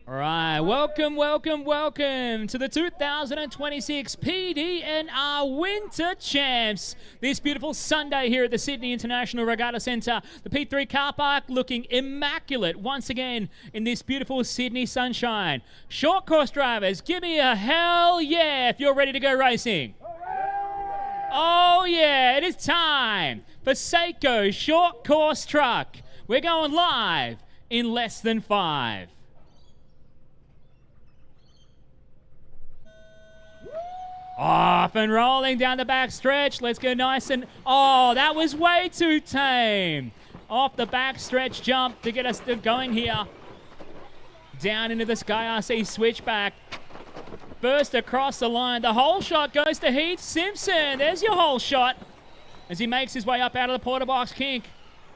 All right, welcome to the 2026 PDNR Winter Champs. This beautiful Sunday here at the Sydney International Regatta Centre. The P3 car park looking immaculate once again in this beautiful Sydney sunshine. Short course drivers, give me a hell yeah if you're ready to go racing. Oh yeah, it is time for Seiko's short course truck. We're going live in less than 5. Off and rolling down the back stretch. Let's go nice and... Oh, that was way too tame. Off the back stretch jump to get us going here. Down into the Sky RC switchback. Burst across the line. The whole shot goes to Heath Simpson. There's your whole shot. As he makes his way up out of the porter box kink.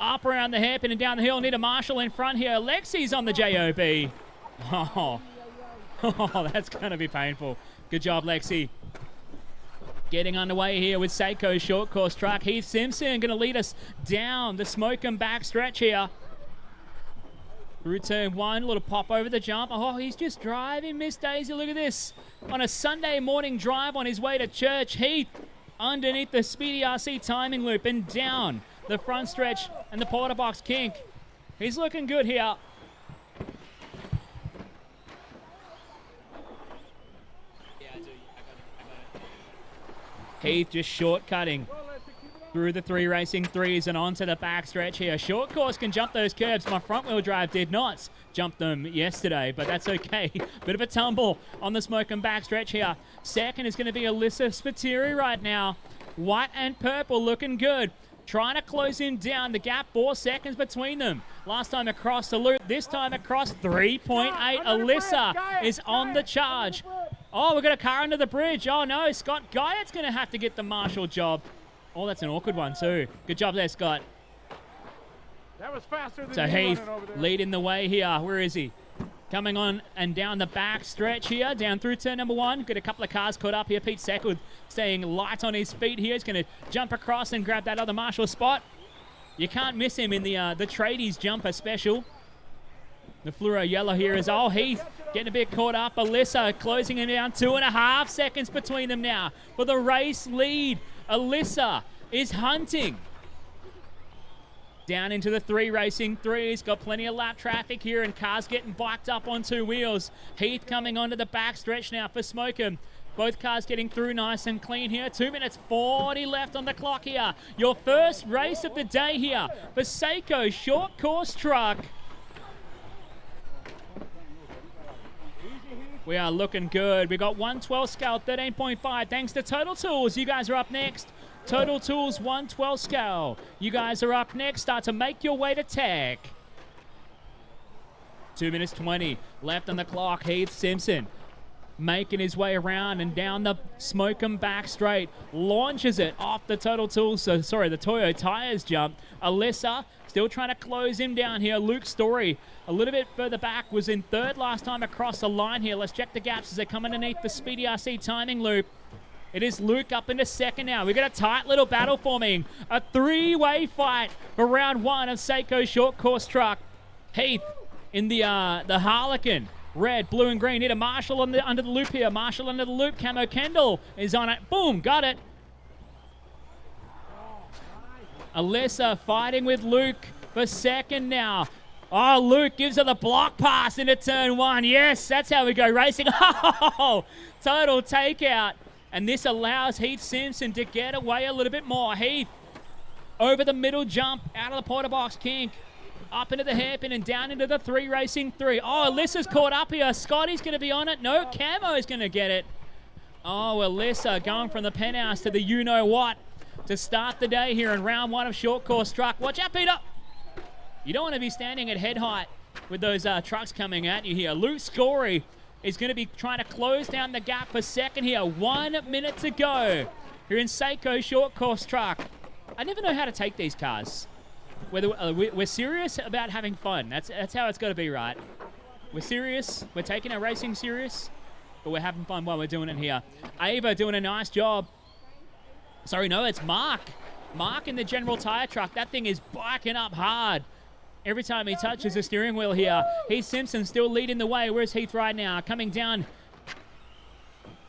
Up around the hairpin and down the hill. Nita Marshall in front here. Lexi's on the JOB. Oh, that's going to be painful. Good job, Lexi. Getting underway here with Seiko's short course truck. Heath Simpson going to lead us down the smoke and back stretch here. Through turn 1, a little pop over the jump. Oh, he's just driving, Miss Daisy. Look at this. On a Sunday morning drive on his way to church. Heath underneath the Speedy RC timing loop and down the front stretch and the porter box kink. He's looking good here. Heath just shortcutting through the 3 racing 3s and onto the back stretch here. Short course can jump those curbs. My front wheel drive did not jump them yesterday, but that's okay. Bit of a tumble on the smoke and back stretch here. Second is going to be Alyssa Spiteri right now. White and purple looking good. Trying to close him down. The gap 4 seconds between them. Last time across the loop. This time across 3.8. Alyssa is on the charge. Oh, we've got a car under the bridge. Oh, no. Scott Guyot's going to have to get the marshal job. Oh, that's an awkward one, too. Good job there, Scott. That was faster than so Heath leading the way here. Where is he? Coming on and down the back stretch here. Down through turn number 1. Got a couple of cars caught up here. Pete Seckwood staying light on his feet here. He's going to jump across and grab that other marshal spot. You can't miss him in the tradies jumper special. The fluoro yellow here is all Heath getting a bit caught up. Alyssa closing him down. 2.5 seconds between them now for the race lead. Alyssa is hunting. Down into the 3 racing 3s. Got plenty of lap traffic here and cars getting biked up on 2 wheels. Heath coming onto the back stretch now for Smokem. Both cars getting through nice and clean here. 2 minutes 40 left on the clock here. Your first race of the day here for Seiko's short course truck. We are looking good. We got 112 scale, 13.5. Thanks to Total Tools. You guys are up next. Total Tools 112 scale. You guys are up next. Start to make your way to tech. 2 minutes 20 left on the clock. Heath Simpson making his way around and down the Smokem back straight. Launches it off the Total Tools, the Toyo Tires jump. Alyssa still trying to close him down here. Luke Story a little bit further back, was in 3rd last time across the line here. Let's check the gaps as they come underneath the Speedy RC timing loop. It is Luke up into 2nd now. We've got a tight little battle forming. A 3-way fight for round 1 of Seiko's short course truck. Heath in the Harlequin. Red, blue, and green. Need a Marshall under the loop here. Marshall under the loop. Camo Kendall is on it. Boom, got it. Alyssa fighting with Luke for 2nd now. Oh, Luke gives her the block pass into turn 1. Yes, that's how we go racing. Oh, total takeout. And this allows Heath Simpson to get away a little bit more. Heath over the middle jump, out of the porter box kink, up into the hairpin and down into the 3 racing 3. Oh, Alyssa's caught up here. Scotty's going to be on it. No, Camo's going to get it. Oh, Alyssa going from the penthouse to the you-know-what to start the day here in round 1 of short course truck. Watch out, Peter. You don't want to be standing at head height with those trucks coming at you here. Luke Scory is going to be trying to close down the gap for 2nd here. 1 minute to go here in Seiko's short course truck. I never know how to take these cars. Whether we're serious about having fun. That's how it's got to be, right? We're serious. We're taking our racing serious, but we're having fun while we're doing it here. Ava doing a nice job. Sorry, no, it's Mark. Mark in the General Tire truck. That thing is biking up hard. every time he touches the steering wheel here. Heath Simpson still leading the way. Where's Heath right now? Coming down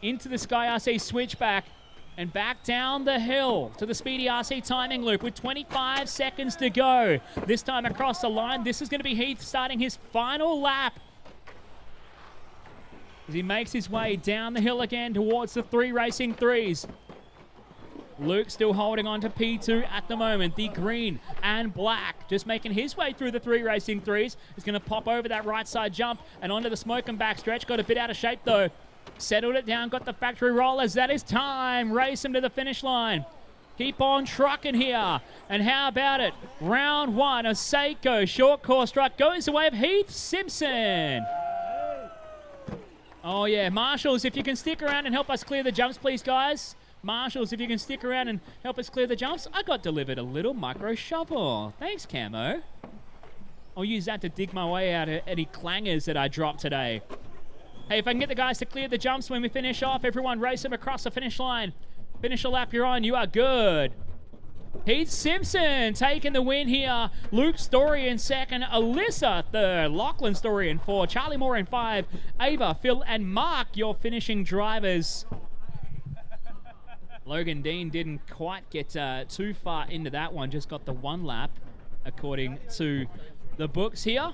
into the Sky RC switchback and back down the hill to the Speedy RC timing loop with 25 seconds to go. This time across the line, this is going to be Heath starting his final lap as he makes his way down the hill again towards the 3 racing 3s. Luke still holding on to P2 at the moment. The green and black just making his way through the 3 racing 3s. He's going to pop over that right side jump and onto the smoke and backstretch. Got a bit out of shape though. Settled it down, got the factory rollers. That is time. Race him to the finish line. Keep on trucking here. And how about it? Round 1, a Seiko short course truck goes the way of Heath Simpson. Oh yeah, Marshals, if you can stick around and help us clear the jumps, please, guys. Marshals, if you can stick around and help us clear the jumps. I got delivered a little micro shovel. Thanks, Camo. I'll use that to dig my way out of any clangers that I dropped today. Hey, if I can get the guys to clear the jumps when we finish off, everyone race them across the finish line. Finish the lap you're on, you are good. Heath Simpson taking the win here. Luke Story in second. Alyssa third. Lachlan Story in 4. Charlie Moore in 5. Ava, Phil, and Mark, your finishing drivers. Logan Dean didn't quite get too far into that one. Just got the 1 lap, according to the books here.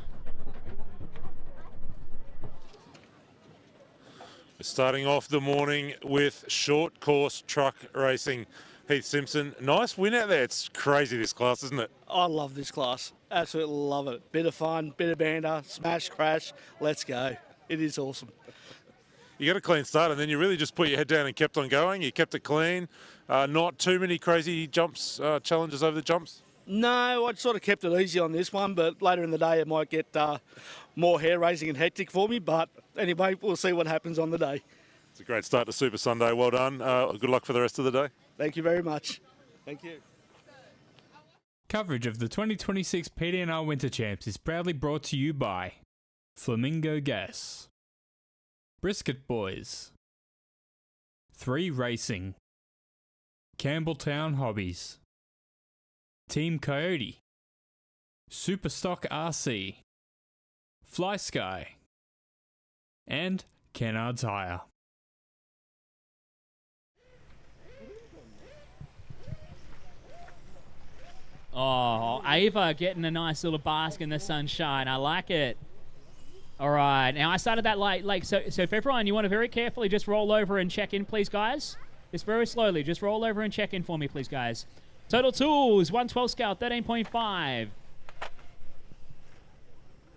Starting off the morning with short course truck racing. Heath Simpson, nice win out there. It's crazy, this class, isn't it? I love this class. Absolutely love it. Bit of fun, bit of banter, smash, crash. Let's go. It is awesome. You got a clean start and then you really just put your head down and kept on going. You kept it clean. Not too many crazy jumps, challenges over the jumps? No, I sort of kept it easy on this one, but later in the day it might get more hair-raising and hectic for me. But anyway, we'll see what happens on the day. It's a great start to Super Sunday. Well done. Good luck for the rest of the day. Thank you very much. Thank you. Coverage of the 2026 PDNR Winter Champs is proudly brought to you by Flamingo Gas, Brisket Boys, 3 Racing, Campbelltown Hobbies, Team Coyote, Superstock RC, Fly Sky, and Kennard's Hire. Oh, Ava getting a nice little bask in the sunshine. I like it. All right. Now, I started that late. So if everyone, you want to very carefully just roll over and check in, please, guys. Just very slowly. Just roll over and check in for me, please, guys. Total Tools, 112 Scout, 13.5.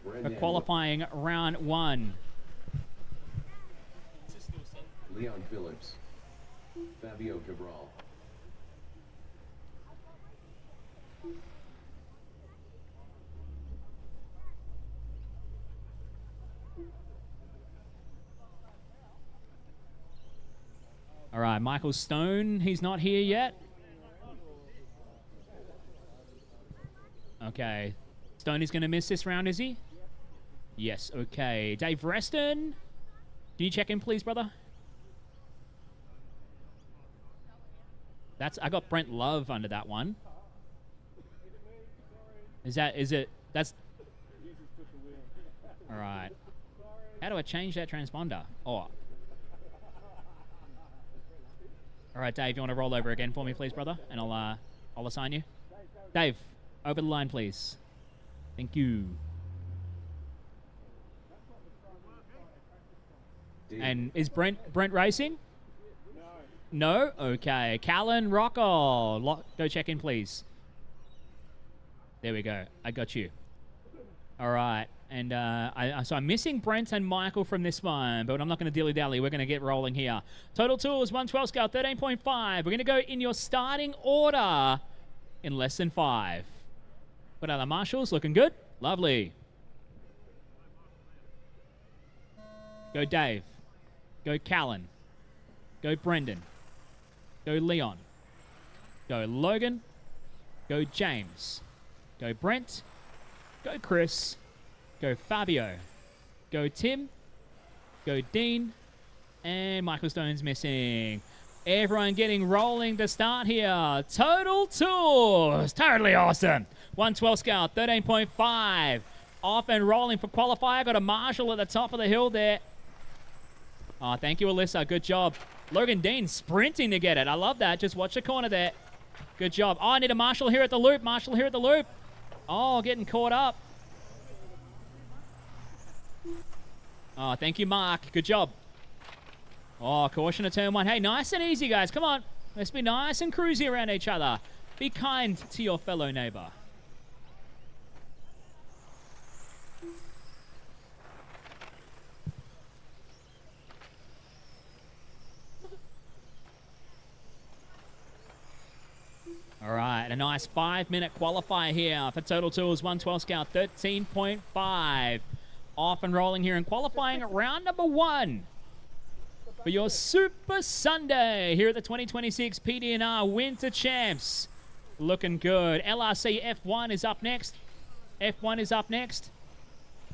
For qualifying round 1. Leon Phillips, Fabio Cabral. All right, Michael Stone, he's not here yet. Okay. Stone is going to miss this round, is he? Yes, okay. Dave Reston, can you check in, please, brother? I got Brent Love under that one. Is it, that's... All right. How do I change that transponder? Oh. All right, Dave, you want to roll over again for me, please, brother? And I'll assign you. Dave, over the line, please. Thank you. And is Brent racing? No? Okay. Callan Rockall. Go check in, please. There we go. I got you. All right. And so I'm missing Brent and Michael from this one, but I'm not going to dilly-dally. We're going to get rolling here. Total Tools, 112 Scale, 13.5. We're going to go in your starting order in less than 5. What are the Marshals? Looking good? Lovely. Go Dave. Go Callan. Go Brendan. Go Leon. Go Logan. Go James. Go Brent. Go Chris. Go Fabio. Go Tim. Go Dean. And Michael Stone's missing. Everyone getting rolling to start here. Total Tours. Totally awesome. 112 scale, 13.5. Off and rolling for qualifier. Got a Marshall at the top of the hill there. Oh, thank you, Alyssa. Good job. Logan Dean sprinting to get it. I love that. Just watch the corner there. Good job. Oh, I need a Marshall here at the loop. Marshall here at the loop. Oh, getting caught up. Oh, thank you, Mark. Good job. Oh, caution at turn 1. Hey, nice and easy, guys. Come on. Let's be nice and cruisy around each other. Be kind to your fellow neighbor. All right, a nice 5-minute qualifier here for Total Tours 112 scale, 13.5. Off and rolling here and qualifying at round number 1 for your Super Sunday here at the 2026 PDNR Winter Champs. Looking good. LRC F1 is up next. F1 is up next.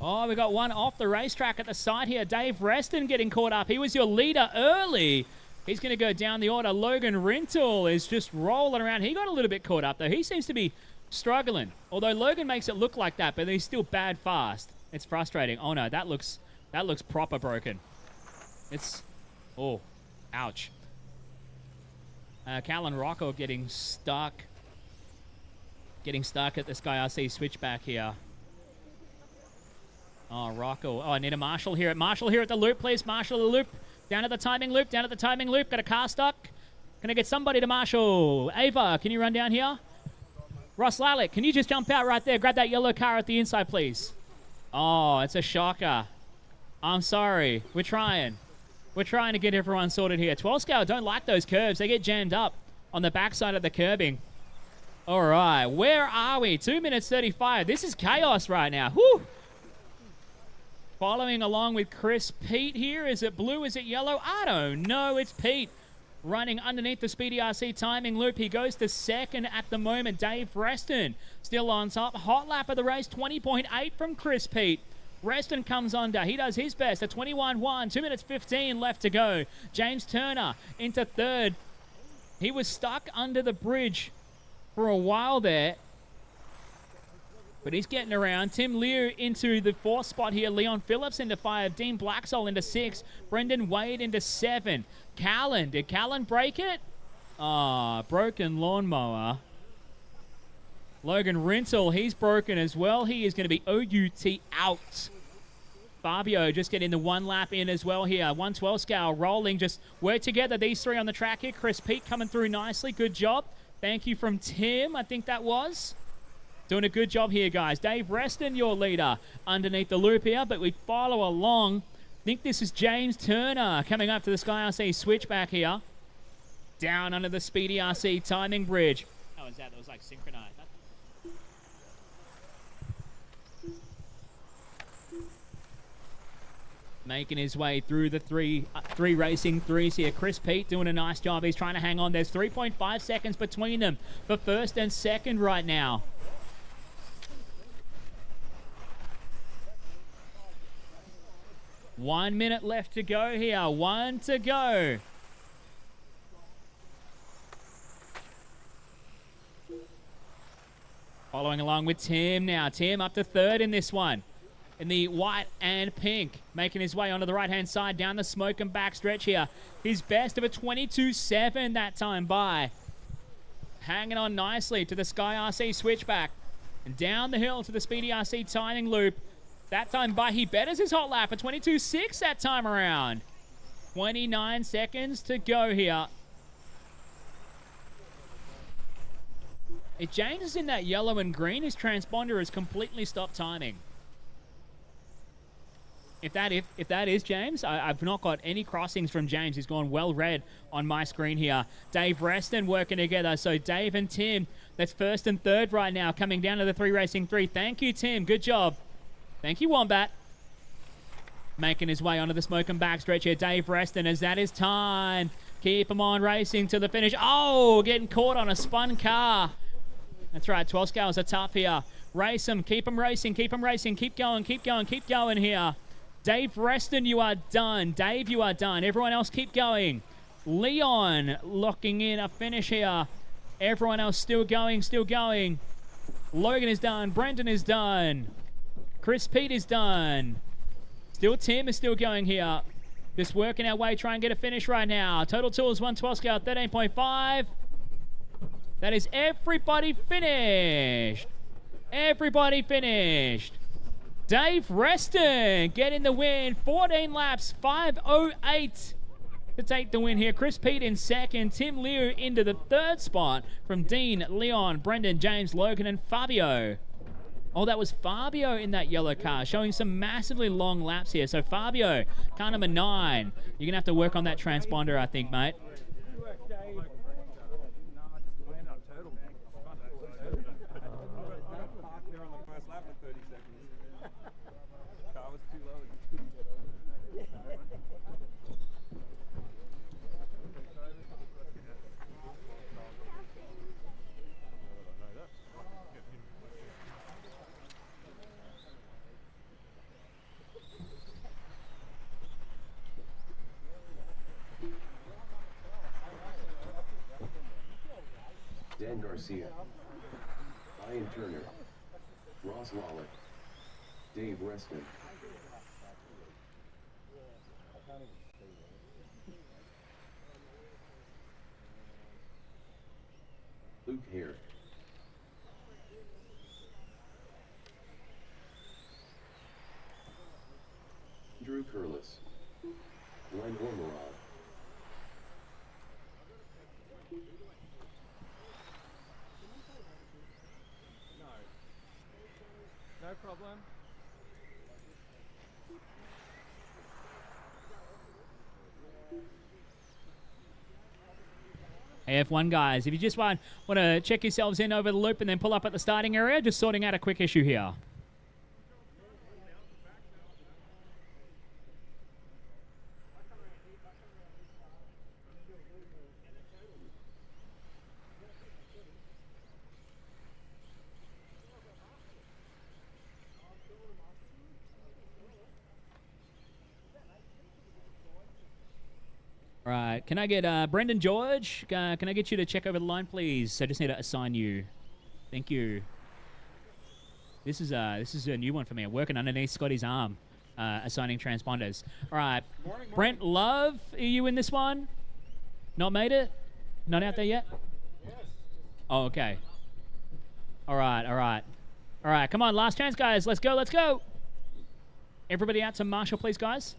Oh, we got one off the racetrack at the side here. Dave Reston getting caught up. He was your leader early. He's going to go down the order. Logan Rintle is just rolling around. He got a little bit caught up, though. He seems to be struggling. Although Logan makes it look like that, but he's still bad fast. It's frustrating. Oh, no, that looks proper broken. It's... Oh, ouch. Callan Rocco getting stuck. Getting stuck at the Sky RC switchback here. Oh, Rocco. Oh, I need a Marshall here. Marshall here at the loop, please. Marshall the loop. Down at the timing loop. Down at the timing loop. Got a car stuck. Can I get somebody to Marshall? Ava, can you run down here? Ross Lalick, can you just jump out right there? Grab that yellow car at the inside, please. Oh, it's a shocker. I'm sorry. We're trying. We're trying to get everyone sorted here. 12 scale don't like those curves. They get jammed up on the backside of the curbing. All right, where are we? 2 minutes 35. This is chaos right now. Whew. Following along with Chris Pete here. Is it blue? Is it yellow? I don't know. It's Pete running underneath the Speedy RC timing loop. He goes to second at the moment. Dave Reston still on top. Hot lap of the race, 20.8 from Chris Pete. Reston comes under. He does his best. A 21-1. 2 minutes 15 left to go. James Turner into third. He was stuck under the bridge for a while there, but he's getting around. Tim Liu into the 4th spot here. Leon Phillips into 5. Dean Blacksall into 6. Brendan Wade into 7. Callan. Did Callan break it? Ah, broken lawnmower. Logan Rintle, he's broken as well. He is going to be OUT out. Fabio just getting the 1 lap in as well here. 112 scale rolling. Just work together, these 3 on the track here. Chris Pete coming through nicely. Good job. Thank you from Tim, I think that was. Doing a good job here, guys. Dave Reston, your leader, underneath the loop here, but we follow along. I think this is James Turner coming up to the Sky RC switchback here. Down under the Speedy RC timing bridge. How was that? That was like synchronized. Making his way through the three racing threes here. Chris Pete doing a nice job. He's trying to hang on. There's 3.5 seconds between them for first and second right now. One minute left to go here. 1 to go. Following along with Tim now. Tim up to third in this one. In the white and pink, making his way onto the right-hand side, down the smoke and back stretch here. His best of a 22.7 that time by. Hanging on nicely to the Sky RC switchback. And down the hill to the Speedy RC timing loop. That time by, he betters his hot lap, a 22.6 that time around. 29 seconds to go here. If James is in that yellow and green, his transponder has completely stopped timing. If that is James, I've not got any crossings from James. He's gone well red on my screen here. Dave Reston working together. So Dave and Tim, that's first and third right now, coming down to the 3 racing 3. Thank you, Tim. Good job. Thank you, Wombat. Making his way onto the smoke and back stretch here. Dave Reston, as that is time. Keep him on racing to the finish. Oh, getting caught on a spun car. That's right. 12 scales are tough here. Race him. Keep him racing. Keep him racing. Keep going. Keep going. Keep going here. Dave Reston, you are done. Dave, you are done. Everyone else, keep going. Leon locking in a finish here. Everyone else still going, still going. Logan is done. Brendan is done. Chris Pete is done. Still Tim is still going here. Just working our way, try and get a finish right now. Total tools 112 scale 13.5. That is everybody finished. Everybody finished. Dave Reston getting the win. 14 laps, 5:08 to take the win here. Chris Pete in second. Tim Liu into the third spot from Dean, Leon, Brendan, James, Logan, and Fabio. Oh, that was Fabio in that yellow car, showing some massively long laps here. So Fabio, car number 9. You're going to have to work on that transponder, I think, mate. Dan Garcia, Ian Turner, Ross Lawler, Dave Reston, Luke Hare, Drew Curlis, Glenn Ormerod, No problem. Hey, F1 guys, if you just want to check yourselves in over the loop and then pull up at the starting area, just sorting out a quick issue here. Right, can I get Brendan George? Can I get you to check over the line, please? I just need to assign you. Thank you. This is a new one for me. I'm working underneath Scotty's arm, assigning transponders. All right, Brent Love, are you in this one? Not made it? Not out there yet? Yes. Oh, okay. All right, all right. All right, come on, last chance, guys. Let's go, let's go. Everybody out to Marshall, please, guys.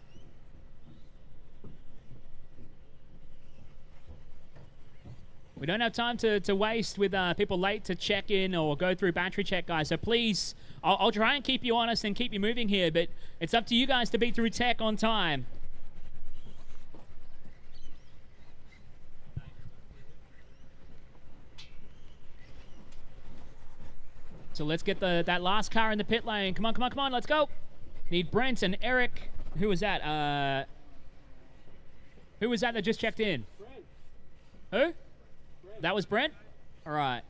We don't have time to waste with people late to check in or go through battery check, guys. So please, I'll try and keep you honest and keep you moving here, but it's up to you guys to be through tech on time. So let's get that last car in the pit lane. Come on, come on, come on. Let's go. Need Brent and Eric. Who was that? Who was that just checked in? Who? That was Brent? All right.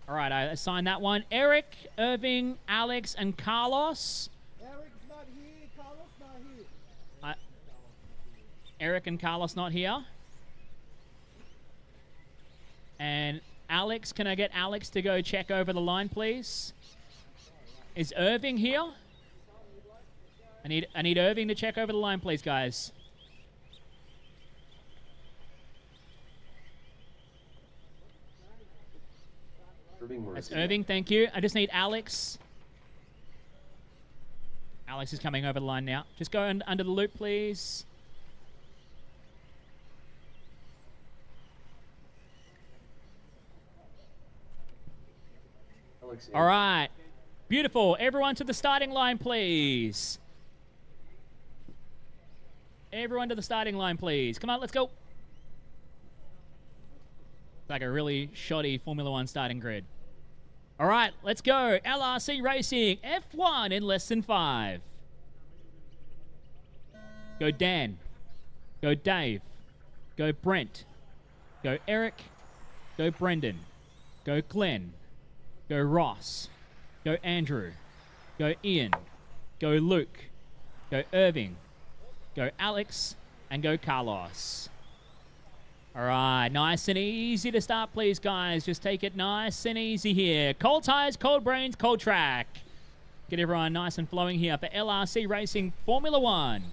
All right, I assigned that one. Eric, Irving, Alex, and Carlos. Eric's not here. Carlos not here. Eric and Carlos not here. And Alex, can I get Alex to go check over the line, please? Is Irving here? I need Irving to check over the line, please, guys. That's Irving, thank you. I just need Alex. Alex is coming over the line now. Just go under the loop, please. All right. Beautiful. Everyone to the starting line, please. Everyone to the starting line, please. Come on, let's go. Like a really shoddy Formula One starting grid. All right, let's go. LRC Racing, F1 in less than 5. Go Dan. Go Dave. Go Brent. Go Eric. Go Brendan. Go Glenn. Go Ross. Go Andrew. Go Ian. Go Luke. Go Irving. Go Alex. And go Carlos. All right, nice and easy to start, please, guys. Just take it nice and easy here. Cold tires, cold brains, cold track. Get everyone nice and flowing here for LRC Racing Formula One.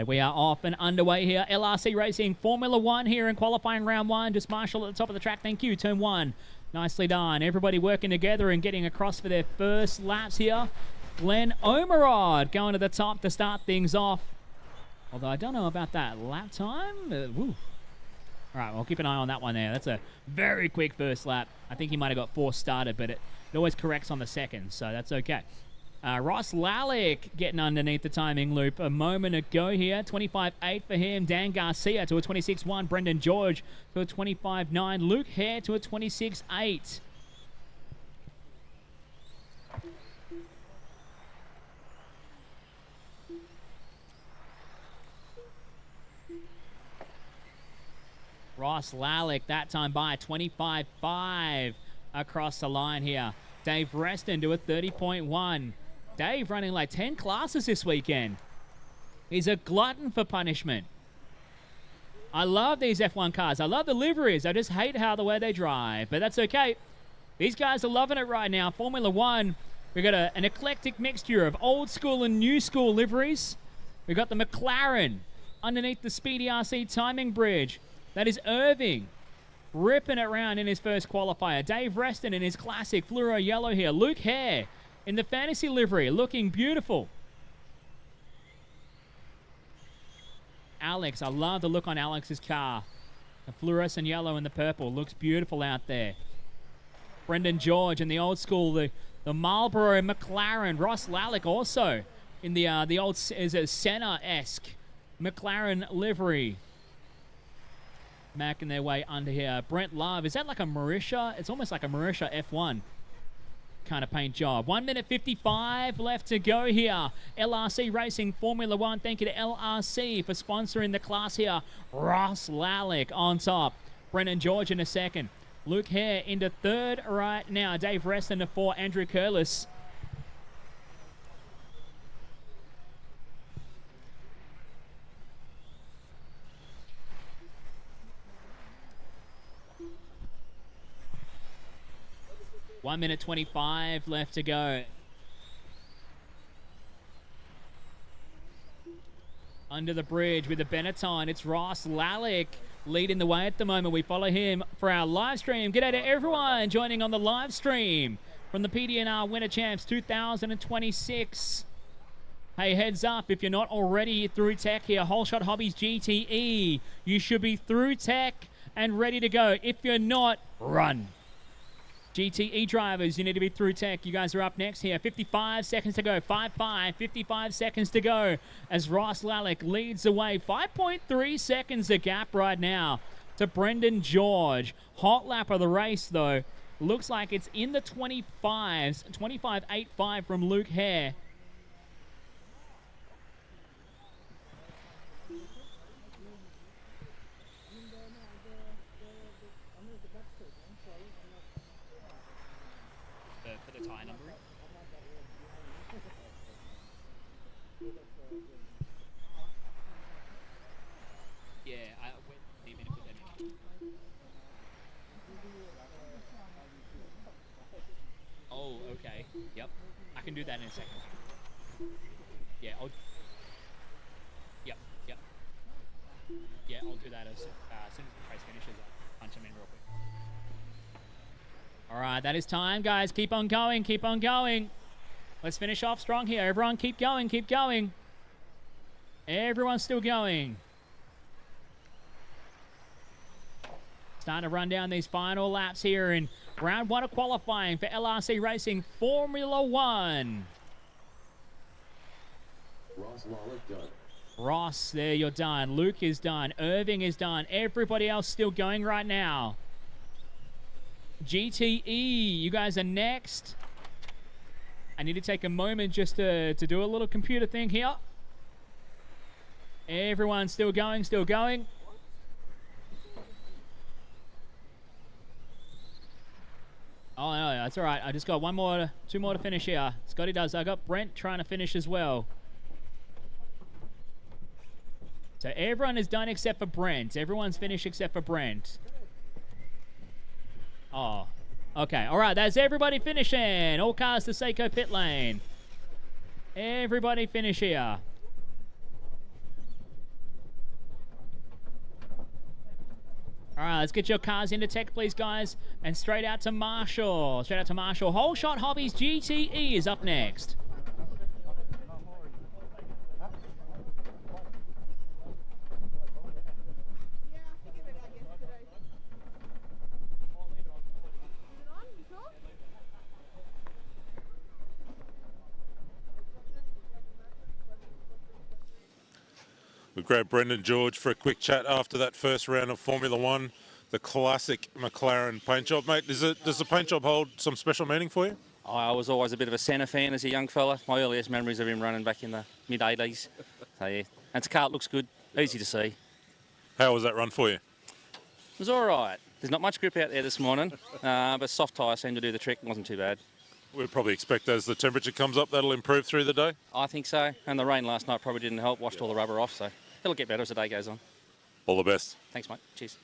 We are off and underway here. LRC Racing Formula One here in qualifying round one. Just Marshall at the top of the track. Thank you. Turn one. Nicely done. Everybody working together and getting across for their first laps here. Glenn Omerod going to the top to start things off. Although I don't know about that lap time. Woo. All right, we'll keep an eye on that one there. That's a very quick first lap. I think he might have got forced started, but it always corrects on the second, so that's okay. Ross Lalick getting underneath the timing loop a moment ago here. 25.8 for him. Dan Garcia to a 26.1. Brendan George to a 25.9. Luke Hare to a 26.8. Ross Lalick that time by 25.5 across the line here. Dave Reston to a 30.1. Dave running like 10 classes this weekend. He's a glutton for punishment. I love these F1 cars. I love the liveries. I just hate how the way they drive, but that's okay. These guys are loving it right now. Formula One, we've got an eclectic mixture of old school and new school liveries. We've got the McLaren underneath the Speedy RC timing bridge. That is Irving ripping it around in his first qualifier. Dave Reston in his classic fluoro yellow here. Luke Hare in the fantasy livery, looking beautiful. Alex, I love the look on Alex's car. The fluorescent yellow and the purple looks beautiful out there. Brendan George in the old school, the Marlboro McLaren. Ross Lalick also in the old is a Senna-esque McLaren livery. Making their way under here. Brent Love, is that like a Marisha? It's almost like a Marisha F1 kind of paint job. 1 minute 55 left to go here. LRC Racing Formula One. Thank you to LRC for sponsoring the class here. Ross Lalick on top. Brendan George in a second. Luke Hare into third right now. Dave Reston to four. Andrew Curlis. One minute 25 left to go. Under the bridge with the Benetton, it's Ross Lalick leading the way at the moment. We follow him for our live stream. G'day to everyone joining on the live stream from the PDNR Winter Champs 2026. Hey, heads up, if you're not already through tech here, Whole Shot Hobbies GTE, you should be through tech and ready to go. If you're not, run. GTE drivers, you need to be through tech. You guys are up next here. 55 seconds to go. 5-5. 55 seconds to go as Ross Lalick leads the way. 5.3 seconds a gap right now to Brendan George. Hot lap of the race, though. Looks like it's in the 25s. 25.85 from Luke Hare. For the tie number. Yeah, I went deep in to put that in. Oh, okay. Yep. I can do that in a second. Yeah, I'll... Yep. Yeah, I'll do that as soon as the race finishes. I'll punch him in real quick. All right, that is time, guys. Keep on going. Keep on going. Let's finish off strong here. Everyone keep going. Keep going. Everyone's still going. Starting to run down these final laps here in Round 1 of qualifying for LRC Racing Formula 1. Ross Lawlett done. Ross, there, you're done. Luke is done. Irving is done. Everybody else still going right now. GTE, you guys are next. I need to take a moment just to do a little computer thing here. Everyone's still going, still going. Oh, no, that's all right. I just got two more to finish here. Scotty does. I got Brent trying to finish as well. So everyone is done except for Brent. Everyone's finished except for Brent. Oh, okay. All right, that's everybody finishing. All cars to Seiko pit lane. Everybody finish here. All right, let's get your cars into tech, please, guys. And straight out to Marshall. Straight out to Marshall. Whole Shot Hobbies GTE is up next. We've grabbed Brendan George for a quick chat after that first round of Formula 1, the classic McLaren paint job. Mate, does the paint job hold some special meaning for you? I was always a bit of a Senna fan as a young fella. My earliest memories of him running back in the mid-80s. So, yeah, and it's a car that looks good, easy to see. How was that run for you? It was all right. There's not much grip out there this morning, but soft tyre seemed to do the trick. It wasn't too bad. We'd probably expect as the temperature comes up, that'll improve through the day. I think so. And the rain last night probably didn't help, washed all the rubber off, so it'll get better as the day goes on. All the best. Thanks, mate. Cheers.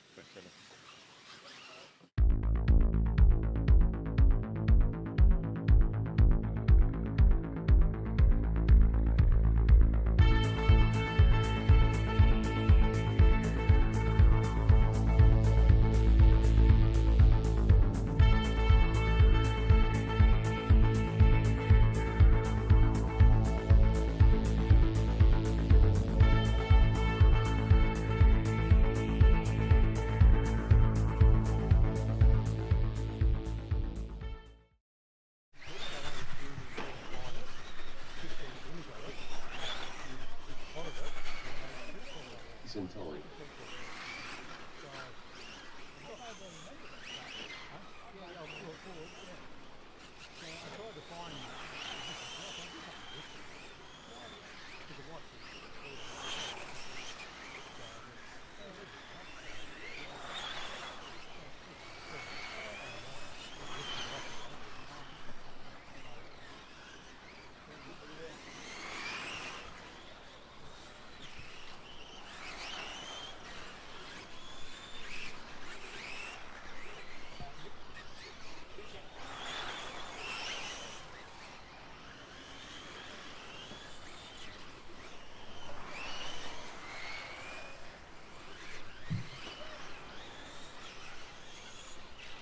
Centauri.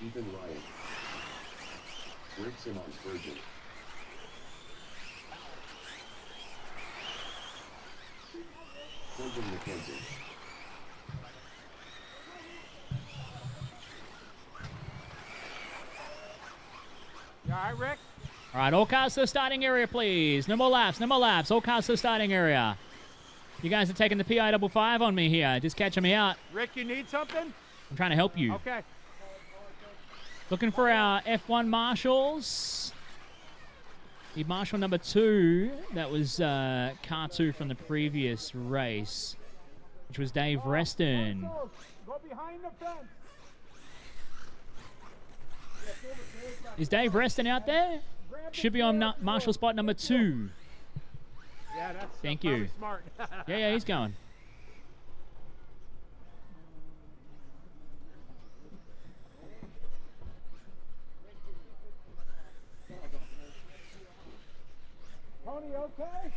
Ethan Ryan. Rick Simmons Virgin. Quentin McKenzie. You all right, Rick? All right, all cars to the starting area, please. No more laps, no more laps. All cars to the starting area. You guys are taking the PI55 on me here. Just catching me out. Rick, you need something? I'm trying to help you. Okay. Looking for our F1 marshals. The marshal number 2, that was car 2 from the previous race, which was Dave Reston. Go behind the fence. Is Dave Reston out there? Should be on marshal spot number 2. Yeah, that's Thank probably you. smart. Yeah, he's going. Tony, okay?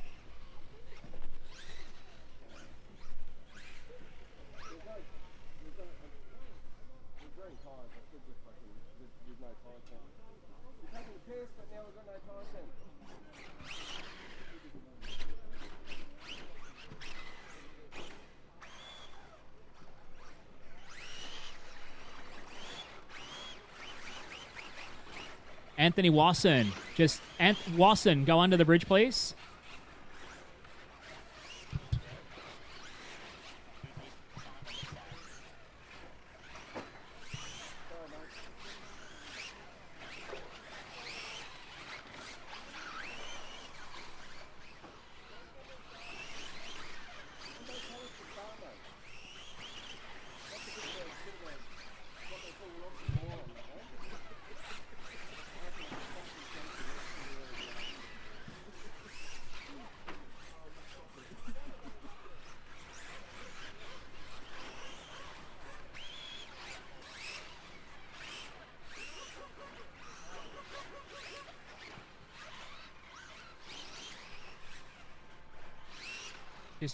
Anthony Wasson. Just Wasson, go under the bridge, please.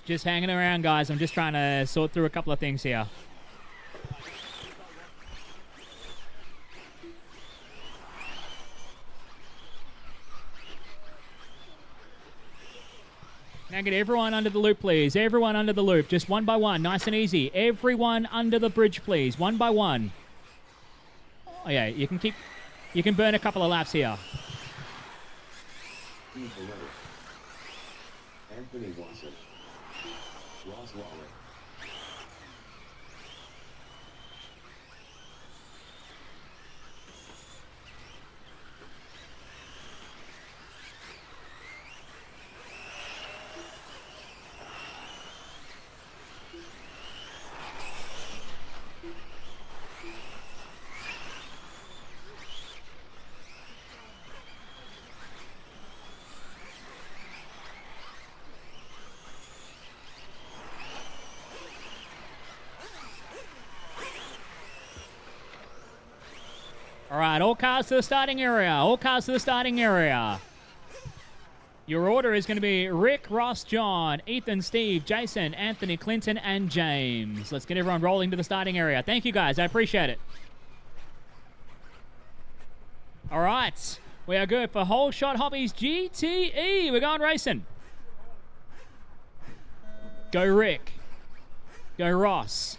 Just hanging around, guys. I'm just trying to sort through a couple of things here. Now get everyone under the loop, please. Everyone under the loop. Just one by one. Nice and easy. Everyone under the bridge, please. One by one. Oh, yeah. You can burn a couple of laps here. Anthony Watson. Ross Lawler. All right, all cars to the starting area. All cars to the starting area. Your order is going to be Rick, Ross, John, Ethan, Steve, Jason, Anthony, Clinton, and James. Let's get everyone rolling to the starting area. Thank you, guys. I appreciate it. All right. We are good for Whole Shot Hobbies GTE. We're going racing. Go Rick. Go Ross.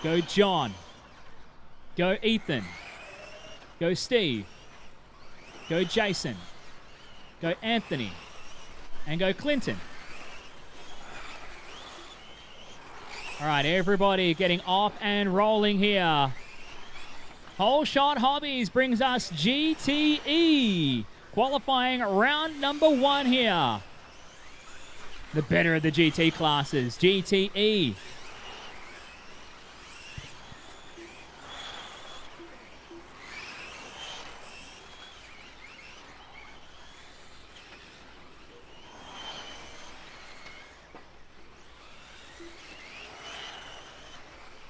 Go John. Go Ethan. Go Steve. Go Jason. Go Anthony. And go Clinton. All right, everybody getting off and rolling here. Whole Shot Hobbies brings us GTE. Qualifying round number 1 here. The better of the GT classes, GTE.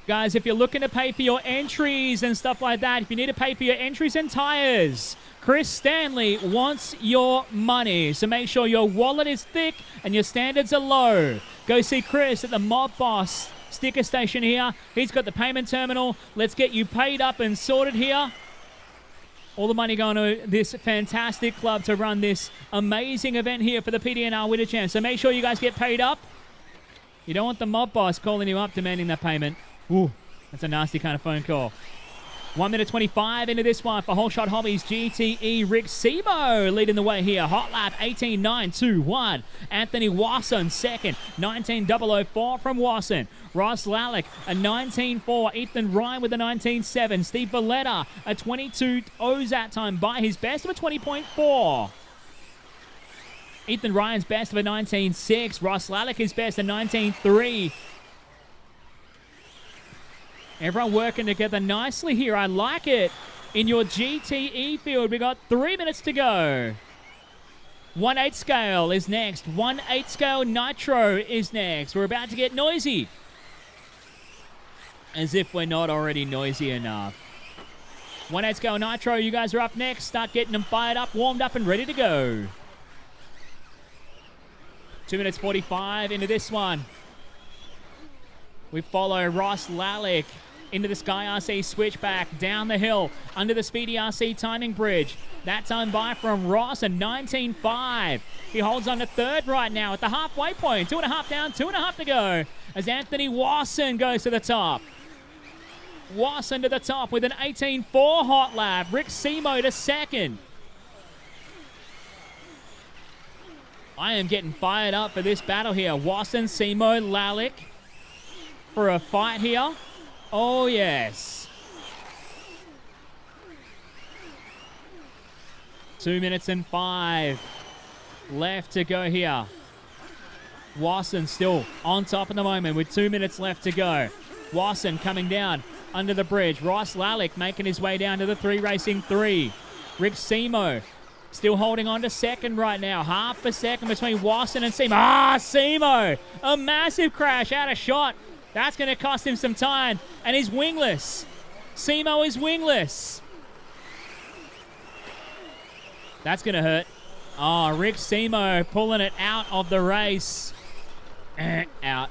Guys, if you're looking to pay for your entries and stuff like that, if you need to pay for your entries and tires, Chris Stanley wants your money. So make sure your wallet is thick and your standards are low. Go see Chris at the Mob Boss sticker station here. He's got the payment terminal. Let's get you paid up and sorted here. All the money going to this fantastic club to run this amazing event here for the PDNR Winter Champs. So make sure you guys get paid up. You don't want the Mob Boss calling you up demanding that payment. Ooh, that's a nasty kind of phone call. 1 minute 25 into this one for Whole Shot Hobbies GTE. Rick Sebo leading the way here. Hot lap 18.921. Anthony Wasson second. 19.004 from Wasson. Ross Lalick a 19.4. Ethan Ryan with a 19.7. Steve Valletta a 22.0 that time by his best of a 20.4. Ethan Ryan's best of a 19.6. Ross Lalick his best a 19.3. Everyone working together nicely here. I like it. In your GTE field, we got 3 minutes to go. 1/8 scale is next. 1/8 scale Nitro is next. We're about to get noisy. As if we're not already noisy enough. 1/8 scale Nitro, you guys are up next. Start getting them fired up, warmed up, and ready to go. 2 minutes 45 into this one. We follow Ross Lalick into the Sky RC switchback, down the hill, under the Speedy RC timing bridge. That time by from Ross, a 19.5. He holds on to third right now at the halfway point. 2.5 down, 2.5 to go. As Anthony Wasson goes to the top. Wasson to the top with an 18.4 hot lap. Rick Simo to second. I am getting fired up for this battle here. Wasson, Simo, Lalick for a fight here. Oh, yes. 2 minutes and 5 left to go here. Wasson still on top at the moment with 2 minutes left to go. Wasson coming down under the bridge. Ross Lalick making his way down to the 3 racing 3. Rick Simo still holding on to second right now. Half a second between Wasson and Simo. Simo! A massive crash out of shot. That's going to cost him some time. And he's wingless. Simo is wingless. That's going to hurt. Rick Simo pulling it out of the race. Out.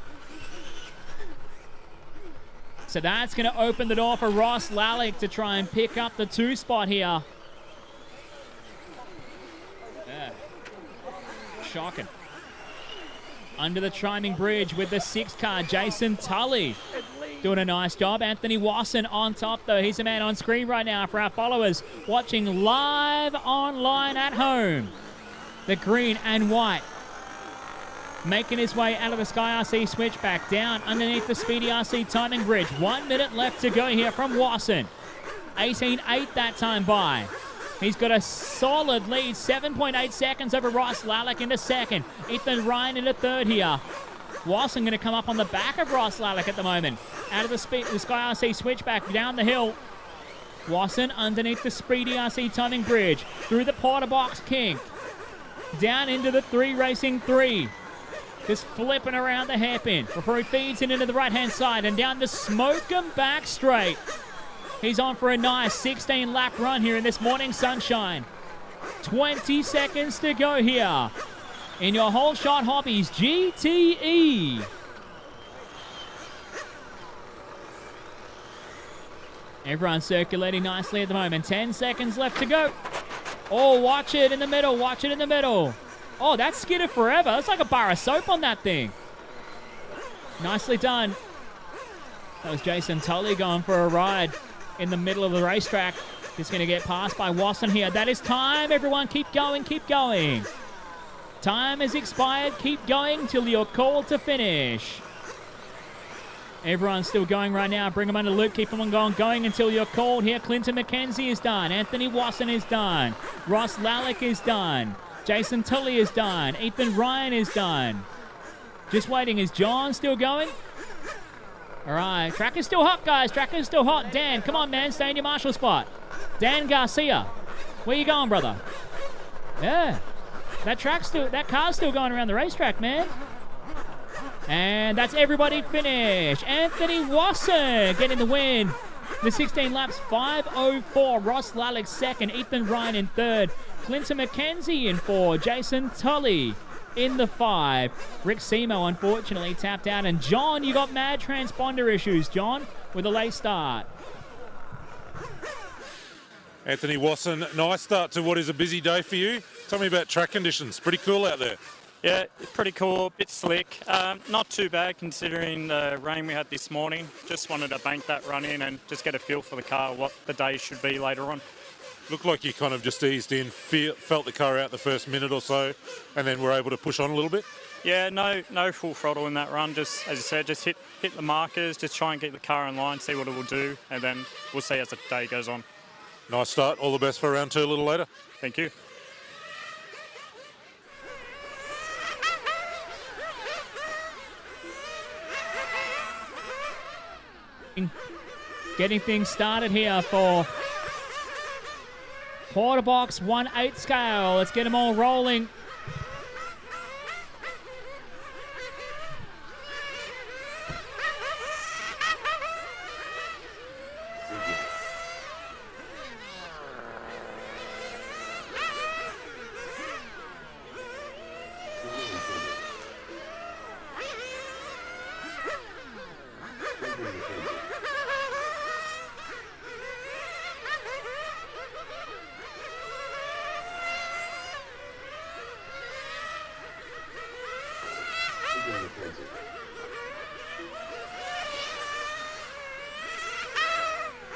So that's going to open the door for Ross Lalick to try and pick up the 2 spot here. Shocking. Under the chiming bridge with the 6 car, Jason Tully doing a nice job. Anthony Wasson on top, though. He's a man on screen right now for our followers watching live online at home. The green and white making his way out of the Sky RC switchback down underneath the Speedy RC timing bridge. 1 minute left to go here from Wasson. 18.8 that time by. He's got a solid lead, 7.8 seconds over Ross Lalick into second. Ethan Ryan into third here. Wasson going to come up on the back of Ross Lalick at the moment. Out of the Sky RC switchback down the hill. Wasson underneath the Speedy RC timing bridge. Through the Porter box kink. Down into the 3 racing 3. Just flipping around the hairpin before he feeds it into the right-hand side and down the Smokem back straight. He's on for a nice 16-lap run here in this morning sunshine. 20 seconds to go here in your Whole Shot Hobbies GTE. Everyone's circulating nicely at the moment. 10 seconds left to go. Oh, watch it in the middle. Watch it in the middle. Oh, that skidded forever. It's like a bar of soap on that thing. Nicely done. That was Jason Tully going for a ride in the middle of the racetrack. Just going to get passed by Wasson here. That is time, everyone. Keep going, keep going. Time has expired. Keep going till you're called to finish. Everyone's still going right now. Bring them under loop. Keep them on going until you're called here. Clinton McKenzie is done. Anthony Wasson is done. Ross Lalick is done. Jason Tully is done. Ethan Ryan is done. Just waiting. Is John still going? All right. Track is still hot, guys. Track is still hot. Dan, come on, man. Stay in your marshal spot. Dan Garcia. Where you going, brother? Yeah. That car's still going around the racetrack, man. And that's everybody finished. Anthony Wasson getting the win. The 16 laps, 5:04. Ross Lalick second. Ethan Ryan in third. Clinton McKenzie in 4. Jason Tully in the 5. Rick Simo unfortunately tapped out. And John, you got mad transponder issues, John, with a late start. Anthony Wasson, nice start to what is a busy day for you. Tell me about track conditions. Pretty cool out there. Yeah, pretty cool, bit slick. Not too bad considering the rain we had this morning. Just wanted to bank that run in and just get a feel for the car, what the day should be later on. Looked like you kind of just eased in, felt the car out the first minute or so, and then were able to push on a little bit? Yeah, no full throttle in that run. Just, as I said, just hit the markers, just try and get the car in line, see what it will do, and then we'll see as the day goes on. Nice start. All the best for round 2 a little later. Thank you. Getting things started here for Porter Box 1/8 scale. Let's get them all rolling.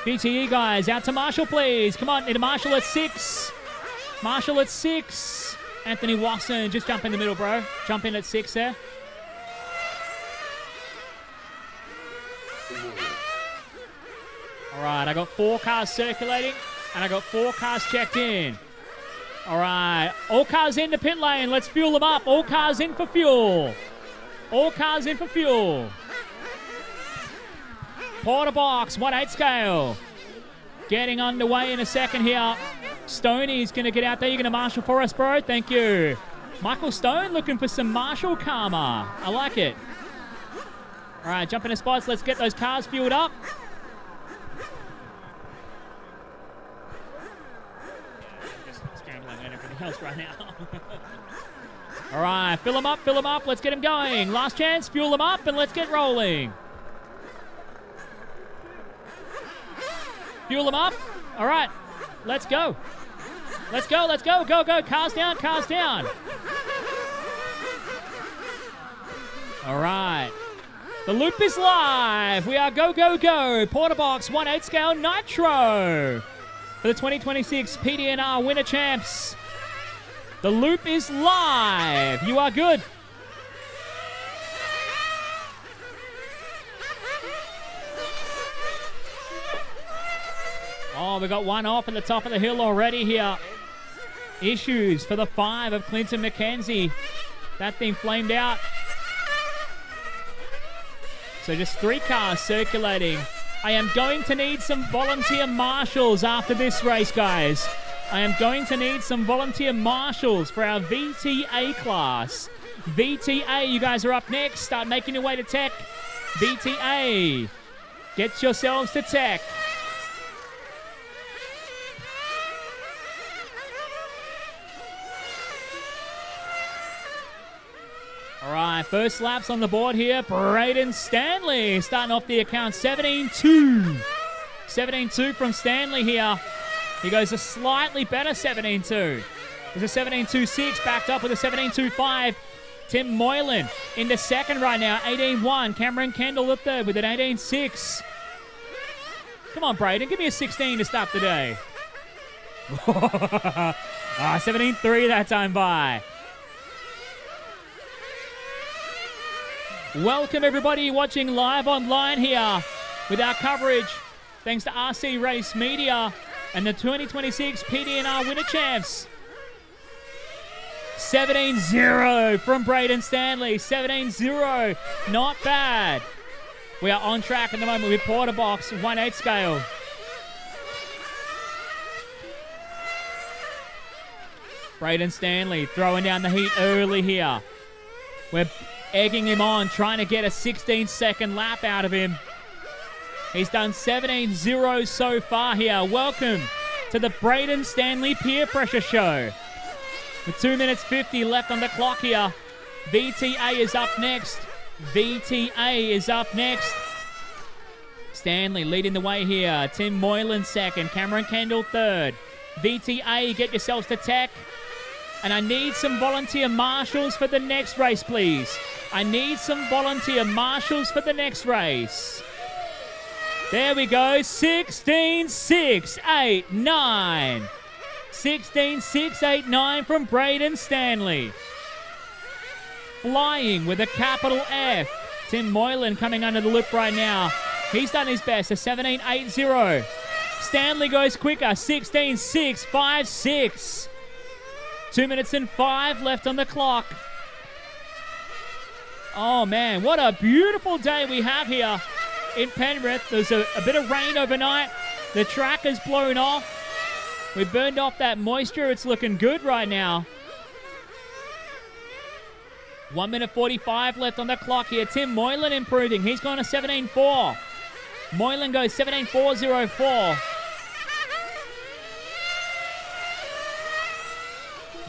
BTE guys, out to Marshall, please. Come on, into Marshall at 6. Marshall at 6. Anthony Watson, just jump in the middle, bro. Jump in at 6 there. All right, I got 4 cars circulating, and I got 4 cars checked in. All right, all cars into pit lane. Let's fuel them up. All cars in for fuel. All cars in for fuel. Porter box, 1/8 scale. Getting underway in a second here. Stoney's going to get out there. You're going to marshal for us, bro. Thank you. Michael Stone looking for some marshal karma. I like it. All right, jump into spots. Let's get those cars fueled up. Just scrambling and everything else right now. All right, fill them up, fill them up. Let's get them going. Last chance, fuel them up, and let's get rolling. Fuel them up. All right, let's go. Let's go, let's go, go, go. Cars down, cars down. All right. The loop is live. We are go, go, go. Porter box, 1/8 scale Nitro for the 2026 PDNR Winter Champs. The loop is live. You are good. Oh, we got one off at the top of the hill already here. Issues for the 5 of Clinton McKenzie. That thing flamed out. So just 3 cars circulating. I am going to need some volunteer marshals after this race, guys. I am going to need some volunteer marshals for our VTA class. VTA, you guys are up next. Start making your way to tech. VTA, get yourselves to tech. All right, first laps on the board here. Braden Stanley starting off the account 17-2. 17-2 from Stanley here. He goes a slightly better 17-2. There's a 17-2-6 backed up with a 17-2-5. Tim Moylan into second right now, 18-1. Cameron Kendall the third with an 18-6. Come on, Braden, give me a 16 to start the day. 17-3 that time by. Welcome everybody watching live online here with our coverage thanks to RC Race Media and the 2026 PDNR Winter Champs. 17-0 from Braden Stanley. 17-0, not bad. We are on track at the moment with Porter box, 1/8 scale. Braden Stanley throwing down the heat early here. We're egging him on, trying to get a 16-second lap out of him. He's done 17-0 so far here. Welcome to the Braden Stanley Peer Pressure Show. With 2 minutes 50 left on the clock here. VTA is up next. VTA is up next. Stanley leading the way here. Tim Moylan second. Cameron Kendall third. VTA, get yourselves to tech. And I need some volunteer marshals for the next race, please. I need some volunteer marshals for the next race. There we go. 16-6-8-9. 16-6-8-9 from Braden Stanley. Flying with a capital F. Tim Moylan coming under the loop right now. He's done his best. A 17-8-0. Stanley goes quicker. 16-6-5-6. 2 minutes and 5 left on the clock. Oh, man, what a beautiful day we have here in Penrith. There's a bit of rain overnight. The track has blown off. We burned off that moisture. It's looking good right now. 1 minute 45 left on the clock here. Tim Moylan improving. He's gone to 17-4. Moylan goes 17-4-0-4.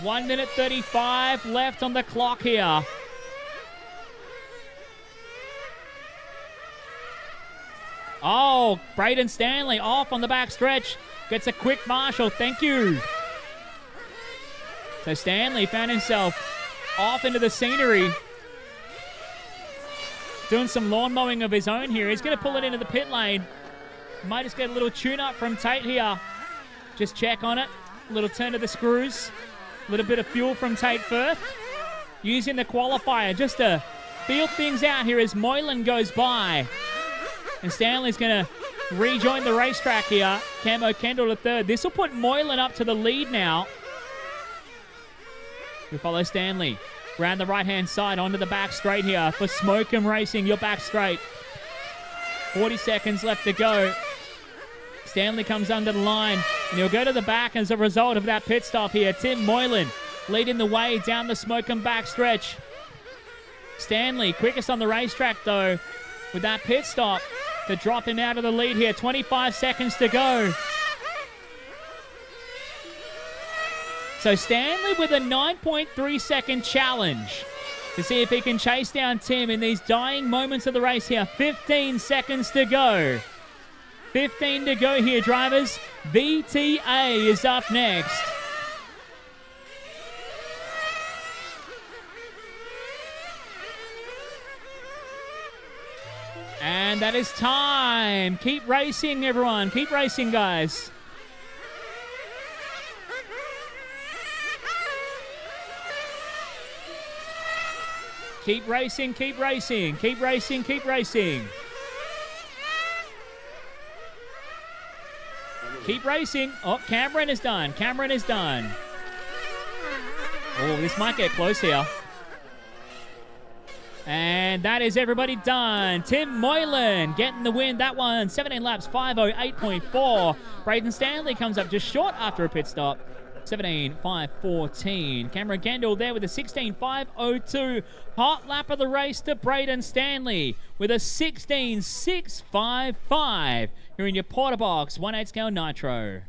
1 minute 35 left on the clock here. Oh, Braden Stanley off on the back stretch. Gets a quick marshal. Thank you. So Stanley found himself off into the scenery. Doing some lawn mowing of his own here. He's going to pull it into the pit lane. Might just get a little tune-up from Tate here. Just check on it. A little turn of the screws. A little bit of fuel from Tate Firth. Using the qualifier just to feel things out here as Moylan goes by. And Stanley's going to rejoin the racetrack here. Camo Kendall to third. This will put Moylan up to the lead now. We follow Stanley. Round the right-hand side onto the back straight here for Smokem Racing. You're back straight. 40 seconds left to go. Stanley comes under the line, and he'll go to the back as a result of that pit stop here. Tim Moylan leading the way down the Smokem back stretch. Stanley, quickest on the racetrack, though, with that pit stop to drop him out of the lead here. 25 seconds to go. So Stanley with a 9.3 second challenge to see if he can chase down Tim in these dying moments of the race here. 15 seconds to go. 15 to go here, drivers. VTA is up next. And that is time. Keep racing, everyone. Keep racing, guys. Keep racing, keep racing, keep racing, keep racing. Keep racing. Oh, Cameron is done. Cameron is done. Oh, this might get close here. And that is everybody done. Tim Moylan getting the win. That one, 17 laps, 5:08.4. Braden Stanley comes up just short after a pit stop. 17:5:14. Cameron Kendall there with a 16:5:02. Hot lap of the race to Braden Stanley with a 16:6:55. You're in your Porter Box 1/8 scale Nitro.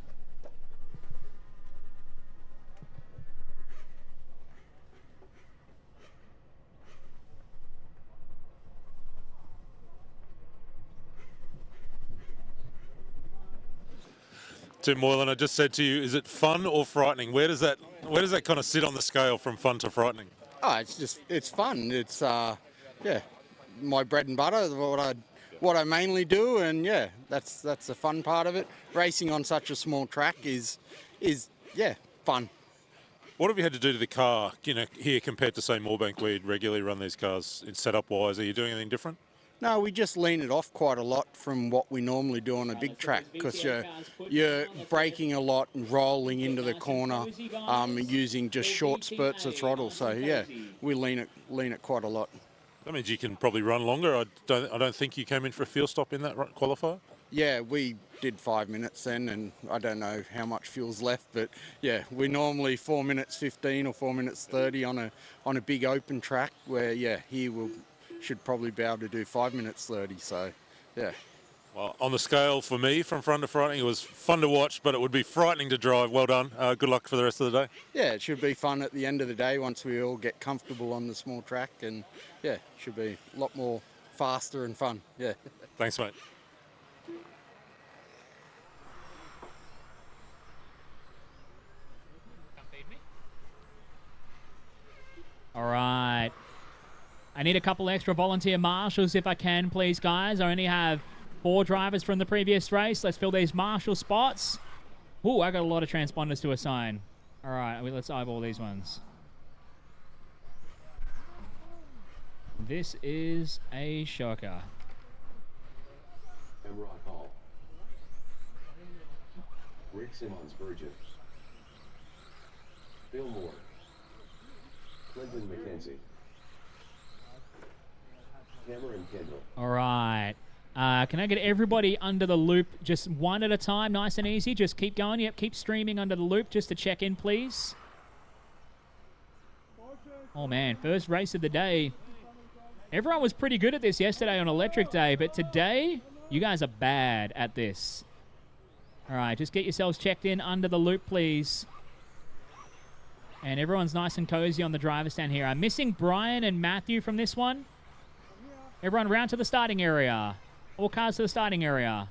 Tim Moylan, I just said to you, is it fun or frightening? Where does that kind of sit on the scale from fun to frightening? Oh, it's fun. It's yeah, my bread and butter, what I mainly do, and yeah, that's the fun part of it. Racing on such a small track is yeah, fun. What have you had to do to the car, here compared to say Moorebank, where you'd regularly run these cars in setup wise? Are you doing anything different? No, we just lean it off quite a lot from what we normally do on a big track, because you're braking a lot and rolling into the corner, using just short spurts of throttle. So yeah, we lean it quite a lot. That means you can probably run longer. I don't think you came in for a fuel stop in that qualifier. Yeah, we did 5 minutes then, and I don't know how much fuel's left, but yeah, we're normally 4 minutes 15 or 4 minutes 30 on a big open track, where yeah, here we'll should probably be able to do 5 minutes 30. So yeah. Well, on the scale for me, from fun to frightening, it was fun to watch, but it would be frightening to drive. Well done. Good luck for the rest of the day. Yeah, it should be fun at the end of the day once we all get comfortable on the small track, and yeah, it should be a lot more faster and fun. Yeah. Thanks, mate. All right. I need a couple extra volunteer marshals if I can, please, guys. I only have 4 drivers from the previous race. Let's fill these marshal spots. Ooh, I got a lot of transponders to assign. All right, let's eyeball these ones. This is a shocker. Emrod Hall. Rick Simmons Virgin. Bill Moore. Clinton McKenzie. Cameron Kendall. All right. Can I get everybody under the loop just one at a time, nice and easy? Just keep going. Yep, keep streaming under the loop just to check in, please. Oh, man, first race of the day. Everyone was pretty good at this yesterday on Electric Day, but today, you guys are bad at this. All right, just get yourselves checked in under the loop, please. And everyone's nice and cozy on the driver's stand here. I'm missing Brian and Matthew from this one. Everyone round to the starting area. All cars to the starting area.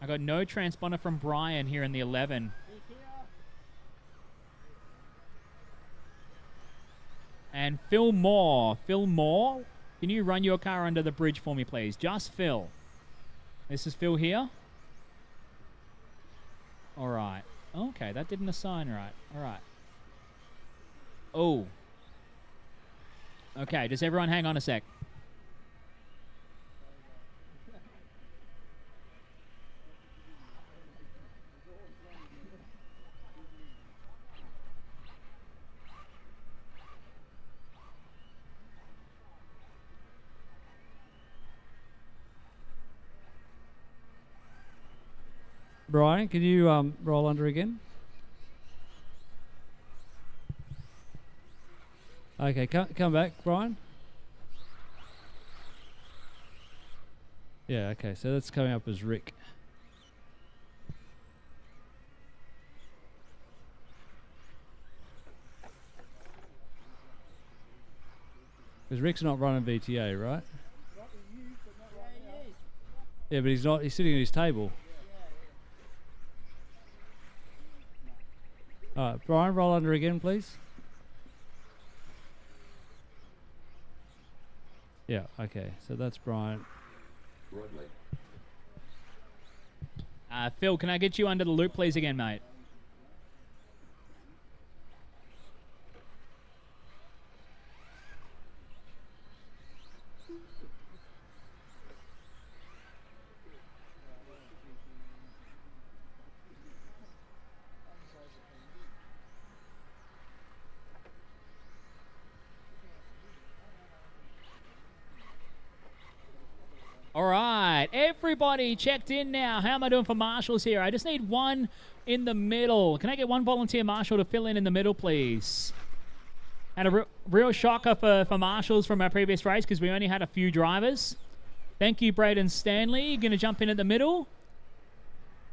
I got no transponder from Brian here in the 11. And and Phil Moore. Phil Moore, can you run your car under the bridge for me, please? Just Phil. This is Phil here. All right. Okay, that didn't assign right. All right. Oh. Okay, does everyone hang on a sec? Brian, can you roll under again? Okay, come back, Brian. Yeah, okay, so that's coming up as Rick. Because Rick's not running VTA, right? Yeah, but he's not. He's sitting at his table. All right, Brian, roll under again, please. Yeah, okay, so that's Brian. Phil, can I get you under the loop, please, again, mate? All right, everybody checked in now. How am I doing for marshals here? I just need one in the middle. Can I get one volunteer marshal to fill in the middle, please? And a real shocker for marshals from our previous race because we only had a few drivers. Thank you, Braden Stanley. Going to jump in at the middle.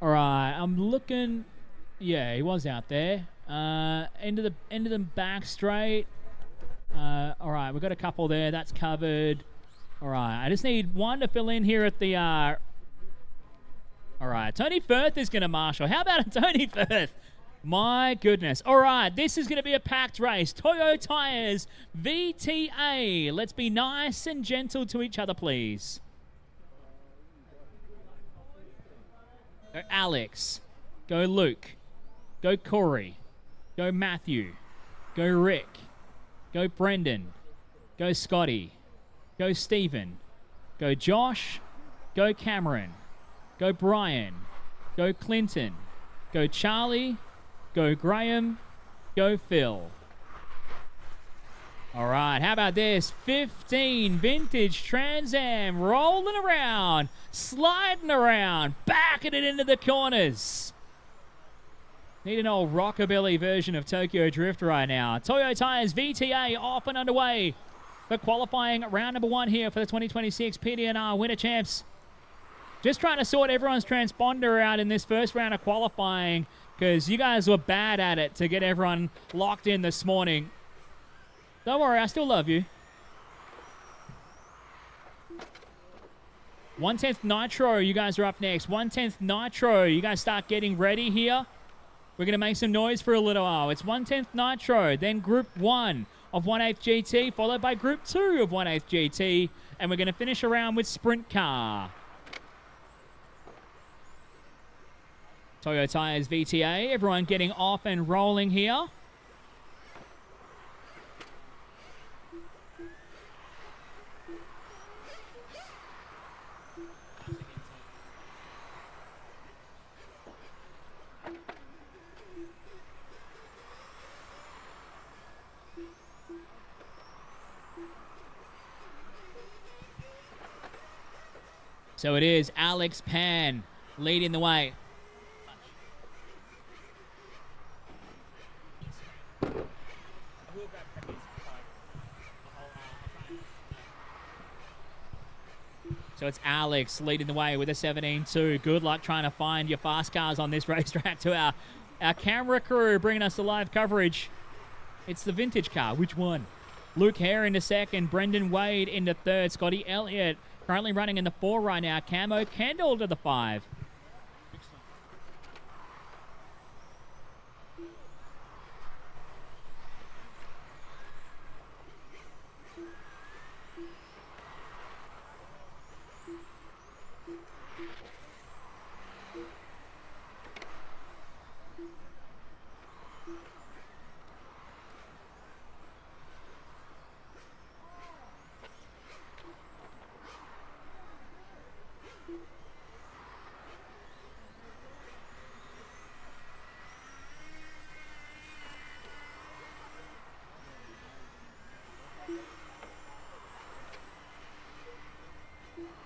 All right, I'm looking. Yeah, he was out there. Into the back straight. All right, we've got a couple there. That's covered. All right, I just need one to fill in here at the... All right, Tony Firth is going to marshal. How about Tony Firth? My goodness. All right, this is going to be a packed race. Toyo Tires VTA. Let's be nice and gentle to each other, please. Go Alex. Go Luke. Go Corey. Go Matthew. Go Rick. Go Brendan. Go Scotty. Go Stephen. Go Josh. Go Cameron. Go Brian. Go Clinton. Go Charlie. Go Graham. Go Phil. All right, how about this? 15 vintage Trans Am rolling around, sliding around, backing it into the corners. Need an old rockabilly version of Tokyo Drift right now. Toyo Tires VTA off and underway. For qualifying round number 1 here for the 2026 PDNR Winter Champs. Just trying to sort everyone's transponder out in this first round of qualifying because you guys were bad at it to get everyone locked in this morning. Don't worry, I still love you. 1/10 Nitro, you guys are up next. 1/10 Nitro, you guys start getting ready here. We're going to make some noise for a little while. It's 1/10 Nitro, then Group 1 of 1/8 GT, followed by Group 2 of 1/8 GT, and we're going to finish around with Sprint Car. Toyo Tires VTA, everyone getting off and rolling here. So it is Alex Pan leading the way. So it's Alex leading the way with a 17.2. Good luck trying to find your fast cars on this racetrack to our camera crew bringing us the live coverage. It's the vintage car. Which one? Luke Hare into second. Brendan Wade into third. Scotty Elliott currently running in the 4 right now. Camo Kendall to the 5.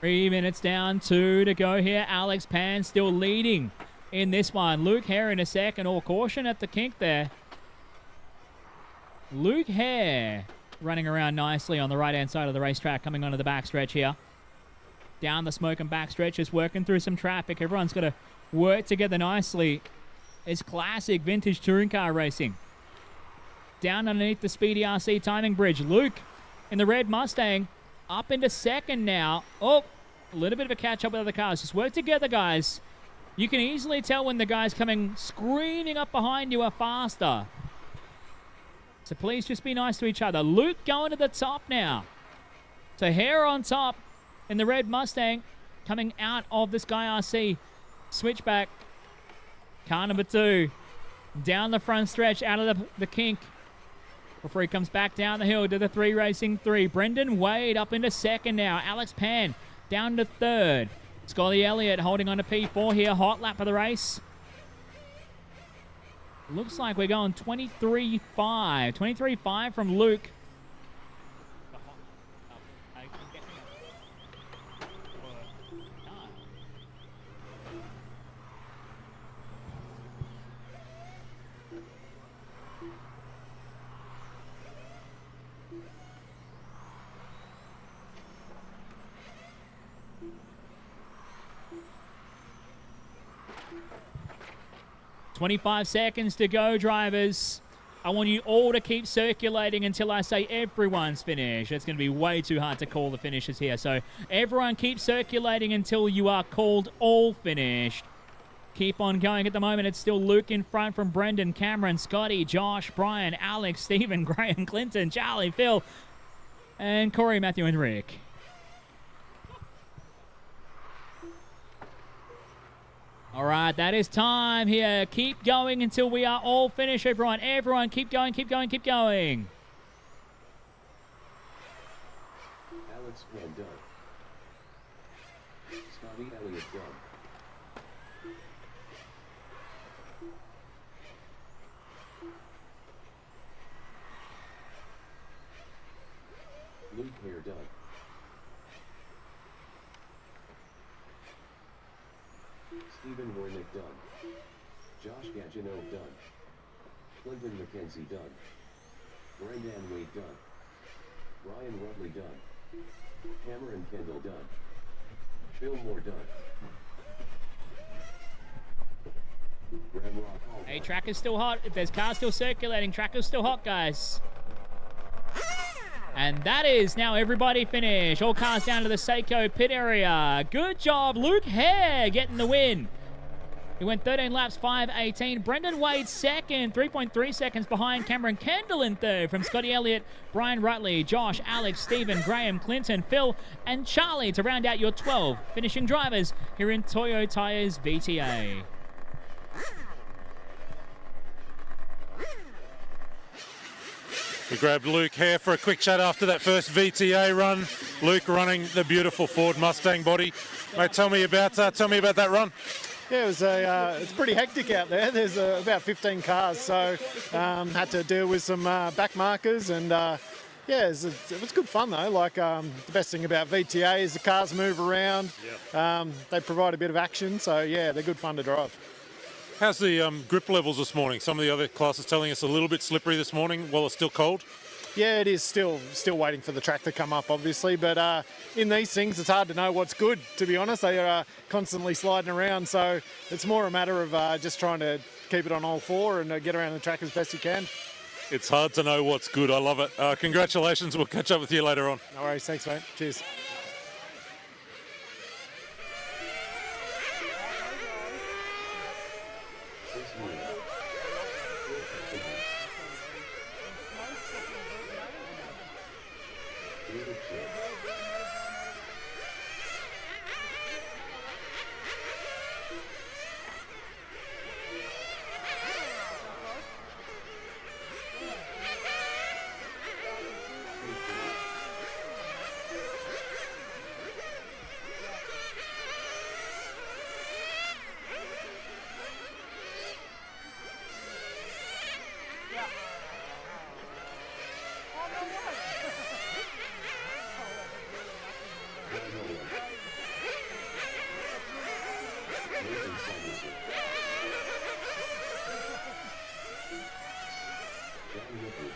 3 minutes down, 2 to go here. Alex Pan still leading in this one. Luke Hare in a second. All caution at the kink there. Luke Hare running around nicely on the right-hand side of the racetrack, coming onto the backstretch here. Down the smoke and backstretch, is working through some traffic. Everyone's got to work together nicely. It's classic vintage touring car racing. Down underneath the Speedy RC timing bridge. Luke in the red Mustang up into second now. Oh, a little bit of a catch-up with other cars. Just work together, guys. You can easily tell when the guys coming screaming up behind you are faster. So please just be nice to each other. Luke going to the top now. So Hare on top in the red Mustang coming out of the Sky RC switchback. Car number 2 down the front stretch out of the kink before he comes back down the hill to the 3 racing 3. Brendan Wade up into second now. Alex Pan down to third. Scotty Elliott holding on to P4 here. Hot lap of the race. Looks like we're going 23.5. 23.5 from Luke. 25 seconds to go, drivers. I want you all to keep circulating until I say everyone's finished. It's going to be way too hard to call the finishes here. So everyone keep circulating until you are called all finished. Keep on going. At the moment, it's still Luke in front from Brendan, Cameron, Scotty, Josh, Brian, Alex, Stephen, Graham, Clinton, Charlie, Phil, and Corey, Matthew, and Rick. All right, that is time here. Keep going until we are all finished, everyone. Everyone, keep going, keep going, keep going. Alex Pan done. Scotty Elliott done. Luke Hare done. Stephen Warnick done. Josh Gatineau done. Clinton McKenzie done. Brendan Wade done. Ryan Rudley done. Cameron Kendall done. Phil Moore done. Graham Rock Hall. Hey, track is still hot. If there's cars still circulating, track is still hot, guys. And that is now everybody finished. All cars down to the Seiko pit area. Good job, Luke Hare getting the win. He went 13 laps, 5:18. Brendan Wade second, 3.3 seconds behind. Cameron Kendall in third from Scotty Elliott, Brian Rutley, Josh, Alex, Stephen, Graham, Clinton, Phil, and Charlie to round out your 12 finishing drivers here in Toyo Tires VTA. We grabbed Luke Hare for a quick chat after that first VTA run. Luke running the beautiful Ford Mustang body. Mate, tell me about that run. Yeah, it's pretty hectic out there. There's about 15 cars, so had to deal with some back markers, and yeah, it was good fun though. Like the best thing about VTA is the cars move around. Yep. They provide a bit of action, so yeah, they're good fun to drive. How's the grip levels this morning? Some of the other classes telling us a little bit slippery this morning while it's still cold. Yeah, it is still waiting for the track to come up, obviously. But in these things, it's hard to know what's good, to be honest. They are constantly sliding around. So it's more a matter of just trying to keep it on all four and get around the track as best you can. It's hard to know what's good. I love it. Congratulations. We'll catch up with you later on. No worries. Thanks, mate. Cheers. Sanderson. John Rippers.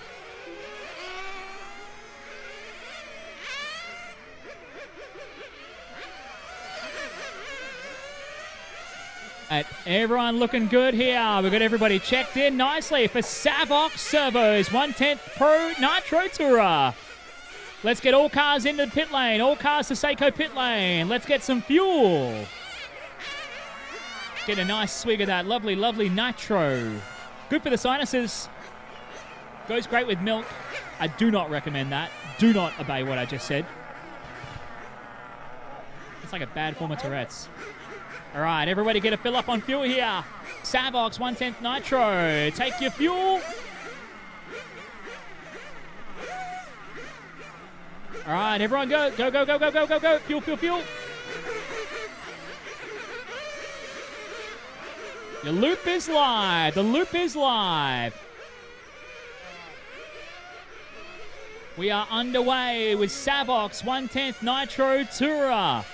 Everyone looking good here. We've got everybody checked in nicely for Savox Servos 110th Pro Nitro Tourer. Let's get all cars into the pit lane. All cars to Seiko pit lane. Let's get some fuel. Get a nice swig of that lovely, lovely nitro. Good for the sinuses. Goes great with milk. I do not recommend that. Do not obey what I just said. It's like a bad form of Tourette's. All right, everybody get a fill up on fuel here. Savox 110th Nitro. Take your fuel. All right, everyone go. Go, go, go, go, go, go, go. Fuel, fuel, fuel. Your loop is live. The loop is live. We are underway with Savox 110th Nitro Tourer.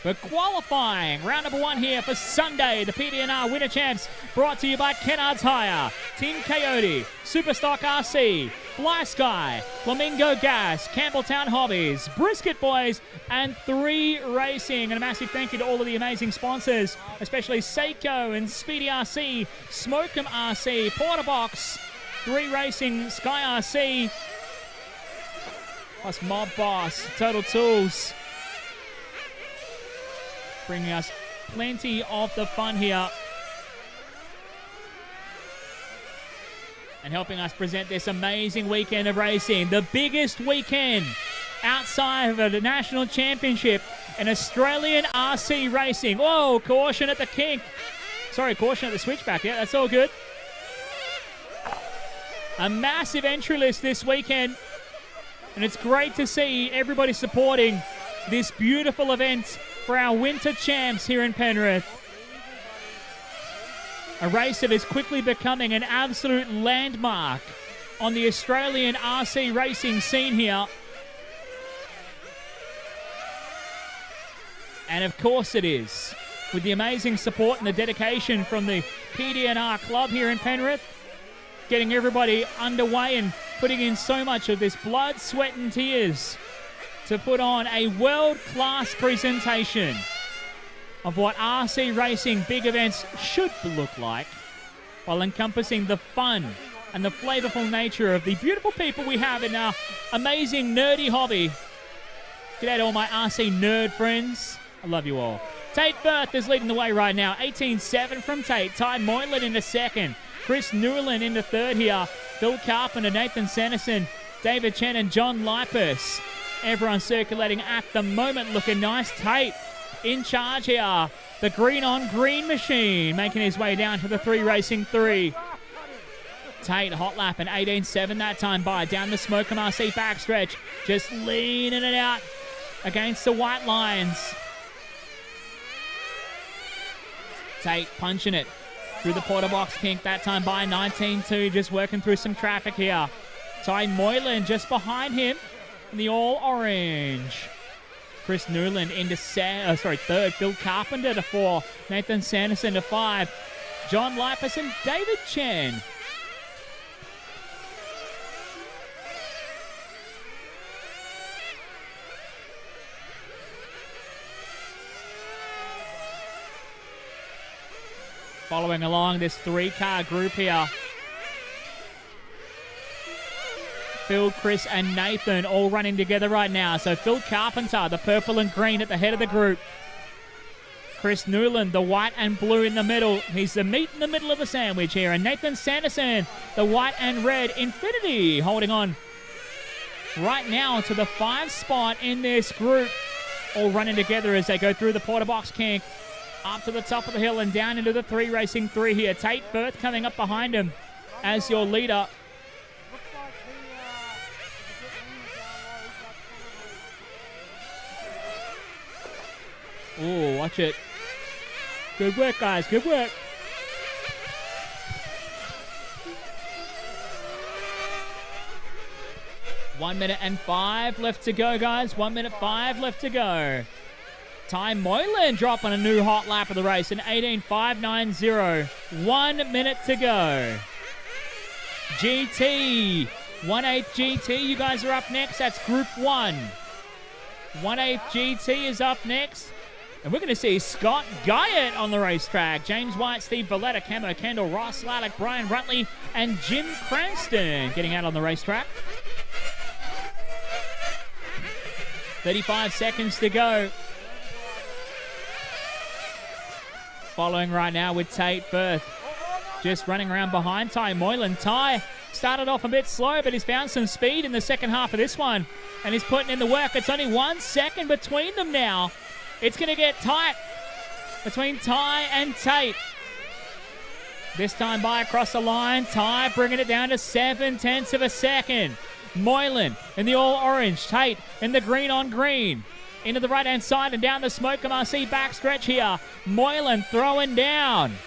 We're qualifying round number 1 here for Sunday. The PDNR Winter Champs brought to you by Kennard's Hire, Team Coyote, Superstock RC, Fly Sky, Flamingo Gas, Campbelltown Hobbies, Brisket Boys, and 3 Racing. And a massive thank you to all of the amazing sponsors, especially Seiko and Speedy RC, Smokem RC, Porterbox, 3 Racing, Sky RC, plus Mob Boss, Total Tools. Bringing us plenty of the fun here. And helping us present this amazing weekend of racing. The biggest weekend outside of the National Championship in Australian RC racing. Whoa, caution at the kink. Sorry, caution at the switchback. Yeah, that's all good. A massive entry list this weekend. And it's great to see everybody supporting this beautiful event for our winter champs here in Penrith. A race that is quickly becoming an absolute landmark on the Australian RC racing scene here. And of course it is, with the amazing support and the dedication from the PDNR club here in Penrith, getting everybody underway and putting in so much of this blood, sweat and tears to put on a world-class presentation of what RC racing big events should look like, while encompassing the fun and the flavorful nature of the beautiful people we have in our amazing nerdy hobby. G'day to all my RC nerd friends. I love you all. Tate Firth is leading the way right now. 18-7 from Tate. Ty Moylan into second. Chris Newland into third here. Phil Carpenter, Nathan Sanderson, David Chen and John Lipus. Everyone circulating at the moment, looking nice. Tate in charge here. The green on green machine making his way down to the 3 Racing 3. Tate hot lap and 18-7 that time by. Down the Smokem RC backstretch. Just leaning it out against the white lines. Tate punching it through the Porter box kink that time by. 19-2, just working through some traffic here. Ty Moylan just behind him in the all orange. Chris Newland into third. Phil Carpenter to 4. Nathan Sanderson to 5. John Lipus and David Chen. Following along this 3-car group here. Phil, Chris, and Nathan all running together right now. So Phil Carpenter, the purple and green at the head of the group. Chris Newland, the white and blue in the middle. He's the meat in the middle of the sandwich here. And Nathan Sanderson, the white and red Infinity, holding on right now to the 5 spot in this group. All running together as they go through the Porter box kink. Up to the top of the hill and down into the 3 Racing 3 here. Tate Firth coming up behind him as your leader. Oh, watch it. Good work, guys. Good work. $1 minute and 5 left to go, guys. 1 minute 5 left to go. Ty Moylan dropping a new hot lap of the race in 18.590. 1 minute to go. GT, 1/8 GT, you guys are up next. That's Group 1. 1/8 GT is up next. And we're going to see Scott Guyot on the racetrack. James White, Steve Valletta, Camo Kendall, Ross Laddock, Brian Rutley, and Jim Cranston getting out on the racetrack. 35 seconds to go. Following right now with Tate Firth. Just running around behind Ty Moylan. Ty started off a bit slow, but he's found some speed in the second half of this one. And he's putting in the work. It's only 1 second between them now. It's going to get tight between Ty and Tate. This time by across the line. Ty bringing it down to 7/10 of a second. Moylan in the all-orange. Tate in the green on green. Into the right-hand side and down the Smoker Marcy backstretch here. Moylan throwing down.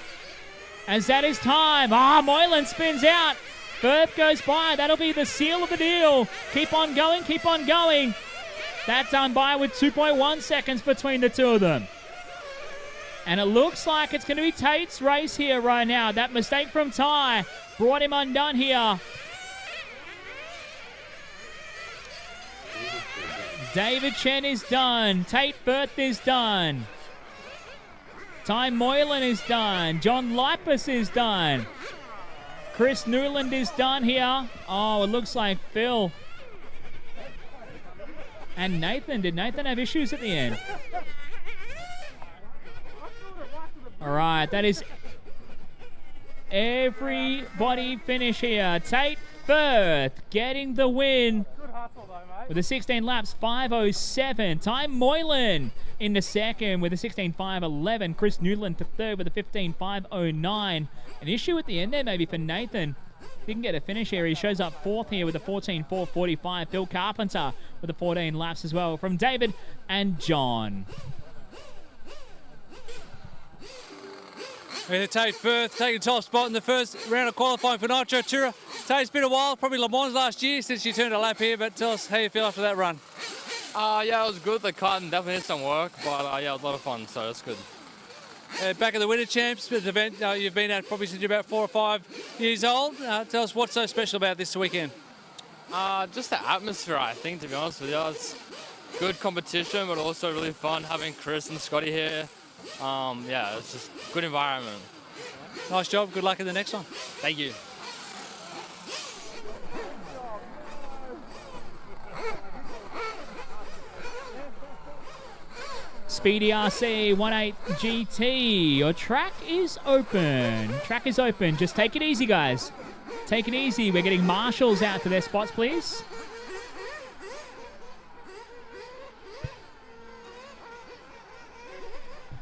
As that is time. Moylan spins out. Firth goes by. That'll be the seal of the deal. Keep on going, keep on going. That's done by with 2.1 seconds between the two of them. And it looks like it's going to be Tate's race here right now. That mistake from Ty brought him undone here. David Chen is done. Tate Firth is done. Ty Moylan is done. John Lipus is done. Chris Newland is done here. Oh, it looks like Phil and Nathan. Did Nathan have issues at the end? All right, that is everybody finish here. Tate Firth getting the win with the 16 laps, 5:07. Ty Moylan in the second with a 16.511. Chris Newland to third with a 15.509. An issue at the end there maybe for Nathan. Didn't get a finish here. He shows up fourth here with a 14.445. Phil Carpenter with the 14 laps as well from David and John. And Tate Firth taking top spot in the first round of qualifying for Nitro Tour. Tate's been a while, probably Le Mans last year since you turned a lap here, but tell us how you feel after that run. Yeah, it was good. The car definitely did some work, but yeah, it was a lot of fun, so that's good. Back at the Winter Champs, an event you've been at probably since you're about 4 or 5 years old. Tell us what's so special about this weekend. Just the atmosphere, I think, to be honest with you. It's good competition, but also really fun having Chris and Scotty here. Yeah, it's just good environment. Nice job. Good luck in the next one. Thank you. Speedy RC 1/8 GT. Your track is open. Track is open. Just take it easy, guys. Take it easy. We're getting marshals out to their spots, please.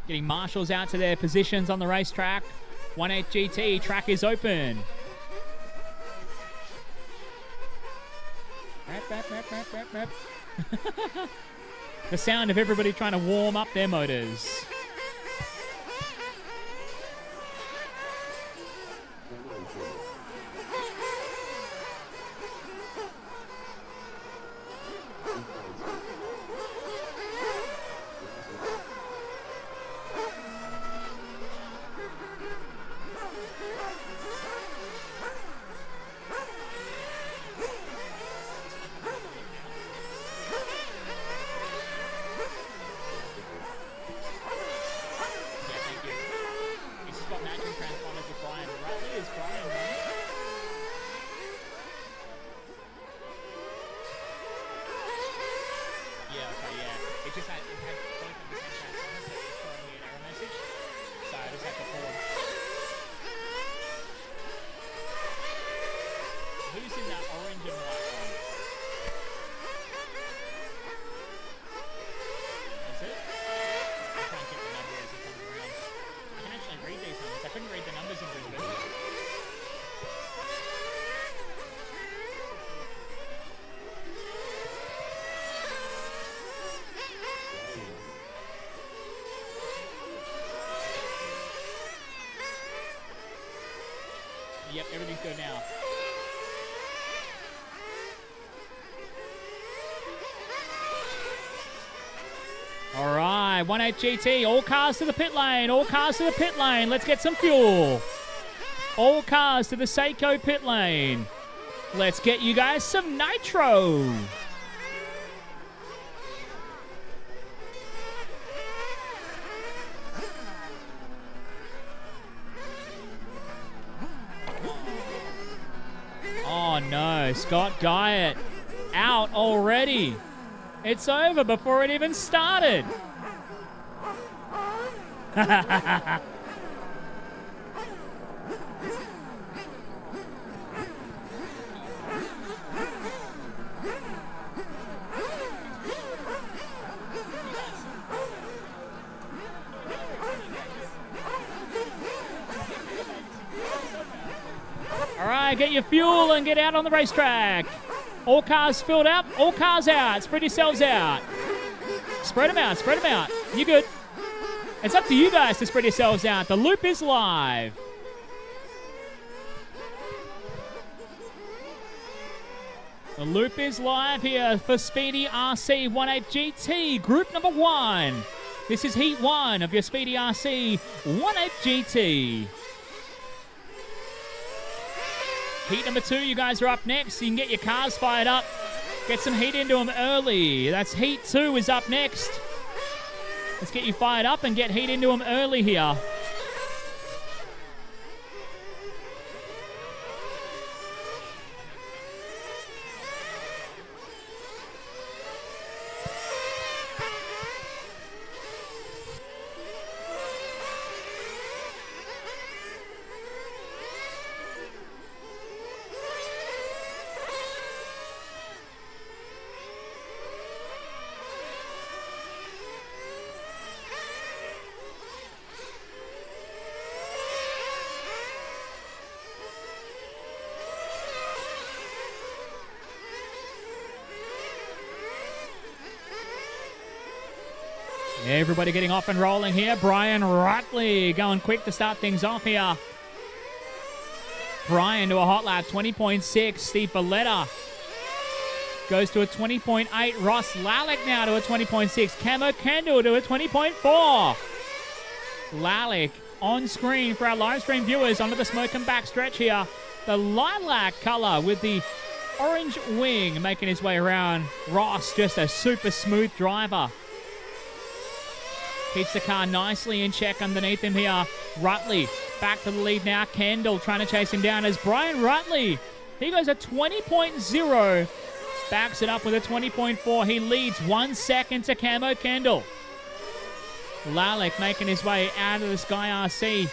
Getting marshals out to their positions on the racetrack. 1/8 GT. Track is open. The sound of everybody trying to warm up their motors. Yep, everything's good now. All right. 5, 18 GT. All cars to the pit lane. All cars to the pit lane. Let's get some fuel. All cars to the Seiko pit lane. Let's get you guys some nitro. Oh no, Scott Guyot out already. It's over before it even started. All right, get your fuel and get out on the racetrack. All cars filled up, all cars out. Spread yourselves out. Spread them out, spread them out. You good. It's up to you guys to spread yourselves out. The loop is live. The loop is live here for Speedy RC 18 GT, group number 1. This is heat 1 of your Speedy RC 18 GT. Heat number 2, you guys are up next. You can get your cars fired up. Get some heat into them early. That's heat 2 is up next. Let's get you fired up and get heat into them early here. Everybody getting off and rolling here. Brian Rutley going quick to start things off here. Brian to a hot lap, 20.6. Steve Valletta goes to a 20.8. Ross Lalek now to a 20.6. Camo Kendall to a 20.4. Lalek on screen for our live stream viewers onto the smoke and back stretch here. The lilac color with the orange wing making his way around. Ross, just a super smooth driver. Keeps the car nicely in check underneath him here. Rutley back to the lead now. Kendall trying to chase him down as Brian Rutley. He goes a 20.0. Backs it up with a 20.4. He leads 1 second to Camo Kendall. Lalek making his way out of the Sky RC.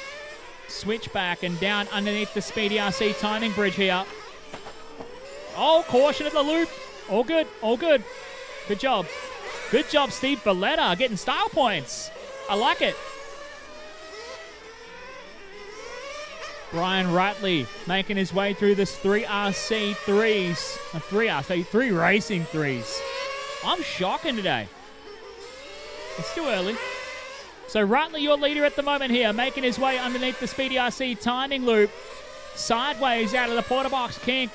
Switchback and down underneath the Speedy RC timing bridge here. Oh, caution at the loop. All good, all good. Good job. Good job, Steve Valletta, getting style points. I like it. Brian Rutley making his way through this 3RC 3s. 3 racing 3s. I'm shocking today. It's too early. So Rutley, your leader at the moment here, making his way underneath the Speedy RC timing loop. Sideways out of the quarter box kink.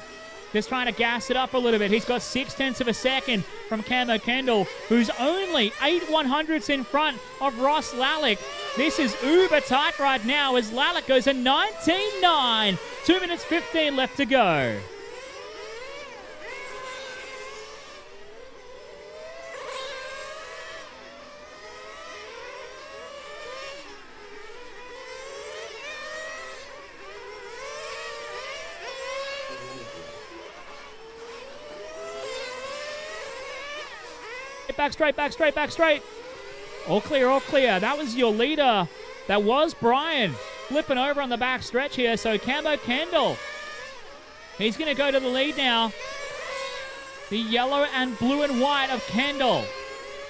Just trying to gas it up a little bit. He's got 0.6 of a second from Camo Kendall, who's only 8/100ths in front of Ross Lalek. This is uber tight right now as Lalek goes a 19.9. 2 minutes 15 left to go. Back straight, back straight, back straight. All clear, all clear. That was your leader. That was Brian. Flipping over on the back stretch here. So Camo Kendall. He's going to go to the lead now. The yellow and blue and white of Kendall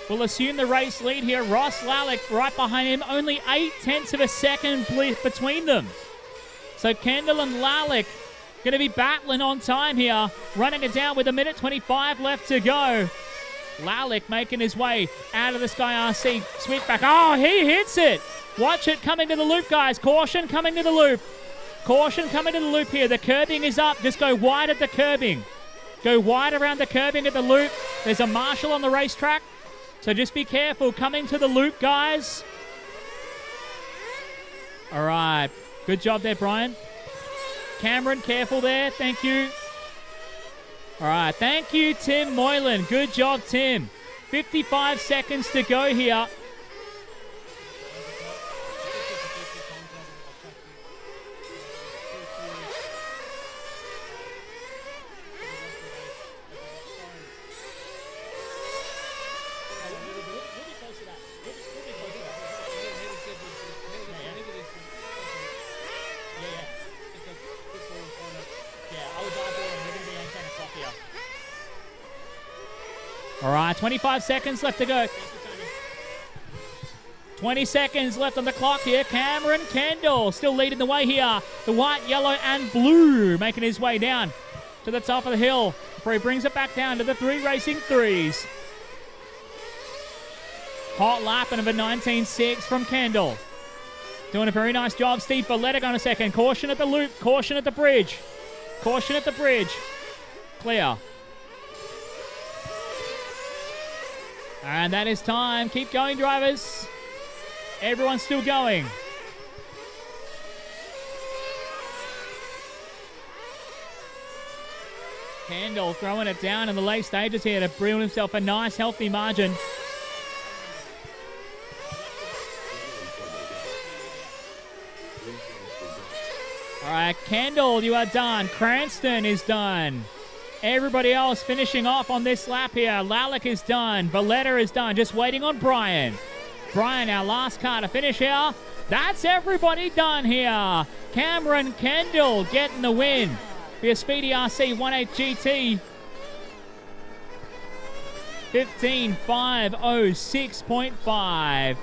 will assume the race lead here. Ross Lalek right behind him. Only 0.8 of a second between them. So Kendall and Lalek going to be battling on time here. Running it down with 1:25 left to go. Lalek making his way out of the Sky RC. Switchback. Oh, he hits it. Watch it coming to the loop, guys. Caution coming to the loop. Caution coming to the loop here. The curbing is up. Just go wide at the curbing. Go wide around the curbing at the loop. There's a marshal on the racetrack. So just be careful coming to the loop, guys. All right. Good job there, Brian. Cameron, careful there. Thank you. All right. Thank you, Tim Moylan. Good job, Tim. 55 seconds to go here. All right, 25 seconds left to go. 20 seconds left on the clock here. Cameron Kendall still leading the way here. The white, yellow, and blue making his way down to the top of the hill before he brings it back down to the three racing threes. Hot lap and number 19.6 from Kendall. Doing a very nice job. Steve Valletta on a second. Caution at the loop. Caution at the bridge. Caution at the bridge. Clear. And that is time. Keep going, drivers. Everyone's still going. Kendall throwing it down in the late stages here to build himself a nice, healthy margin. All right, Kendall, you are done. Cranston is done. Everybody else finishing off on this lap here. Lalek is done. Valletta is done. Just waiting on Brian. Brian, our last car to finish here. That's everybody done here. Cameron Kendall getting the win for your Speedy RC 18 GT. 15.506.5.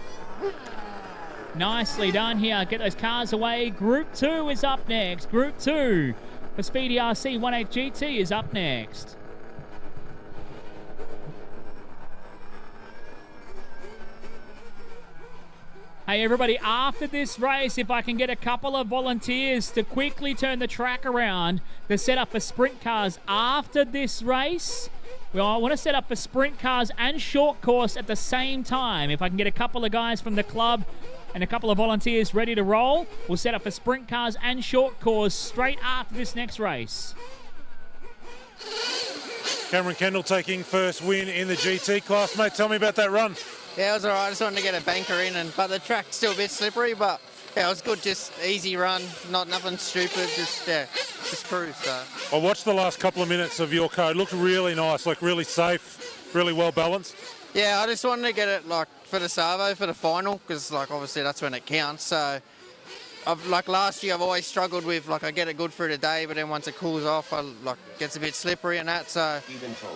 Nicely done here. Get those cars away. Group 2 is up next. Group 2 for Speedy RC 18 GT is up next. Hey everybody, after this race, if I can get a couple of volunteers to quickly turn the track around to set up for sprint cars after this race. Well, I want to set up for sprint cars and short course at the same time. If I can get a couple of guys from the club and a couple of volunteers ready to roll, we'll set up for sprint cars and short course straight after this next race. Cameron Kendall taking first win in the GT class. Mate, tell me about that run. Yeah, it was all right. I just wanted to get a banker in, but the track's still a bit slippery, but yeah, it was good. Just easy run, nothing stupid, just cruise. So. I watched the last couple of minutes of your car. It looked really nice, like really safe, really well balanced. Yeah, I just wanted to get it like for the Savo for the final, because like obviously that's when it counts. So, like last year, I've always struggled with like I get it good for the day, but then once it cools off, gets a bit slippery and that. So,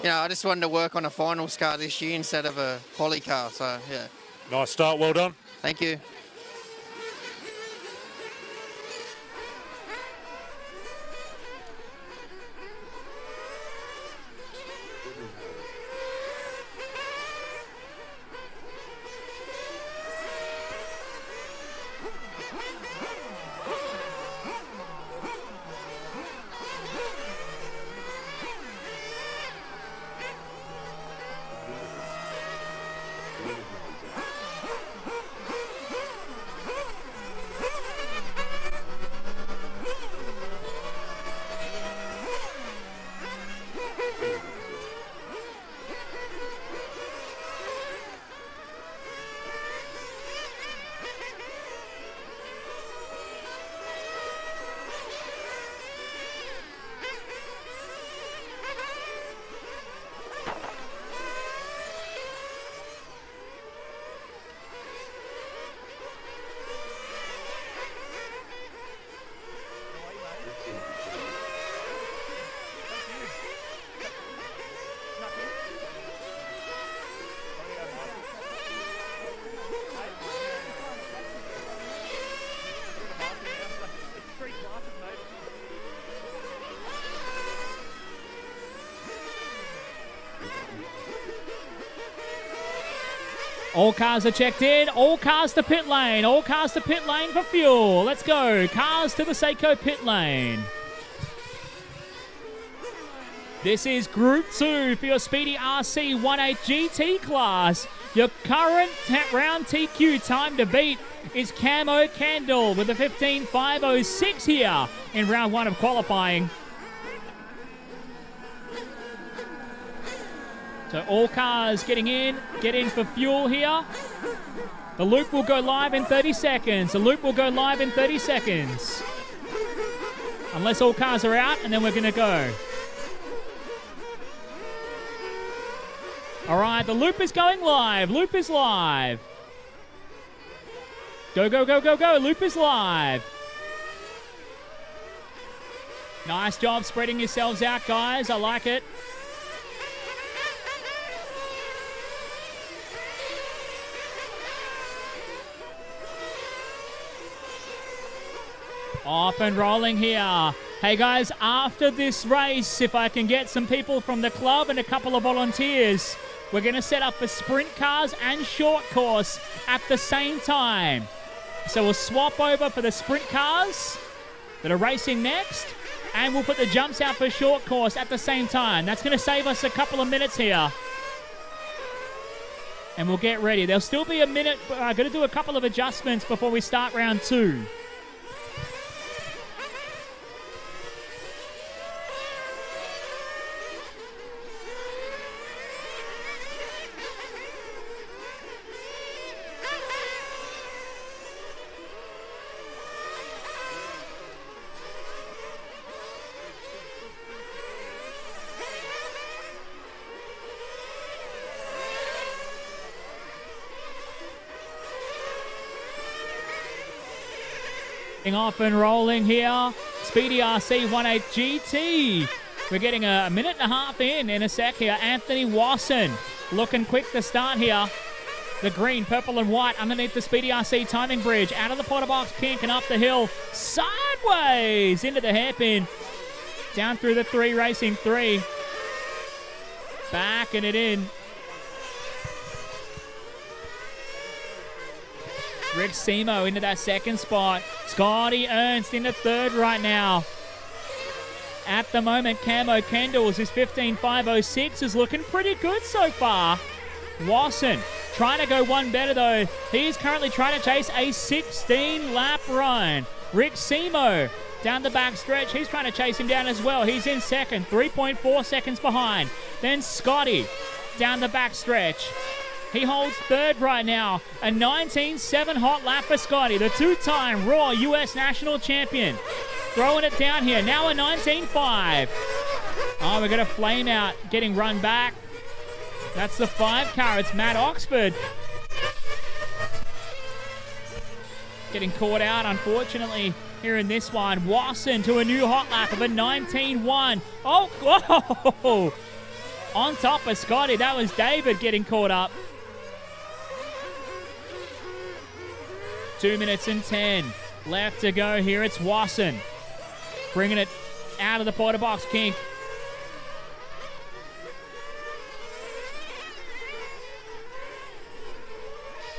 I just wanted to work on a finals car this year instead of a quali car. So yeah. Nice start, well done. Thank you. All cars are checked in. All cars to pit lane. All cars to pit lane for fuel. Let's go. Cars to the Seiko pit lane. This is Group 2 for your Speedy RC 18 GT class. Your current round TQ time to beat is Camo Candle with a 15.506 here in round 1 of qualifying. So all cars get in for fuel here. The loop will go live in 30 seconds. The loop will go live in 30 seconds. Unless all cars are out, and then we're going to go. All right, the loop is going live. Loop is live. Go, go, go, go, go. Loop is live. Nice job spreading yourselves out, guys. I like it. Off and rolling here. Hey guys, after this race, if I can get some people from the club and a couple of volunteers, we're going to set up for sprint cars and short course at the same time. So we'll swap over for the sprint cars that are racing next, and we'll put the jumps out for short course at the same time. That's going to save us a couple of minutes here. And we'll get ready. There'll still be a minute. I'm going to do a couple of adjustments before we start round 2. Off and rolling here. Speedy RC 18 GT. We're getting a minute and a half in a sec here. Anthony Wasson looking quick to start here. The green, purple and white underneath the Speedy RC timing bridge. Out of the Potter box, pink and up the hill. Sideways into the hairpin. Down through the 3, racing 3. Backing it in. Rick Simo into that second spot. Scotty Ernst into third right now. At the moment, Camo Kendalls, his 15.506 is looking pretty good so far. Wasson trying to go one better though. He's currently trying to chase a 16-lap run. Rick Simo down the back stretch. He's trying to chase him down as well. He's in second, 3.4 seconds behind. Then Scotty down the back stretch. He holds third right now. A 19.7 hot lap for Scotty, the 2-time Raw US National Champion. Throwing it down here. Now a 19.5. Oh, we've got a flame out getting run back. That's the 5 car. It's Matt Oxford. Getting caught out, unfortunately, here in this one. Wasson to a new hot lap of a 19.1. Oh, whoa! On top of Scotty. That was David getting caught up. 2 minutes and 10 left to go here. It's Wasson bringing it out of the Potter box. Kink.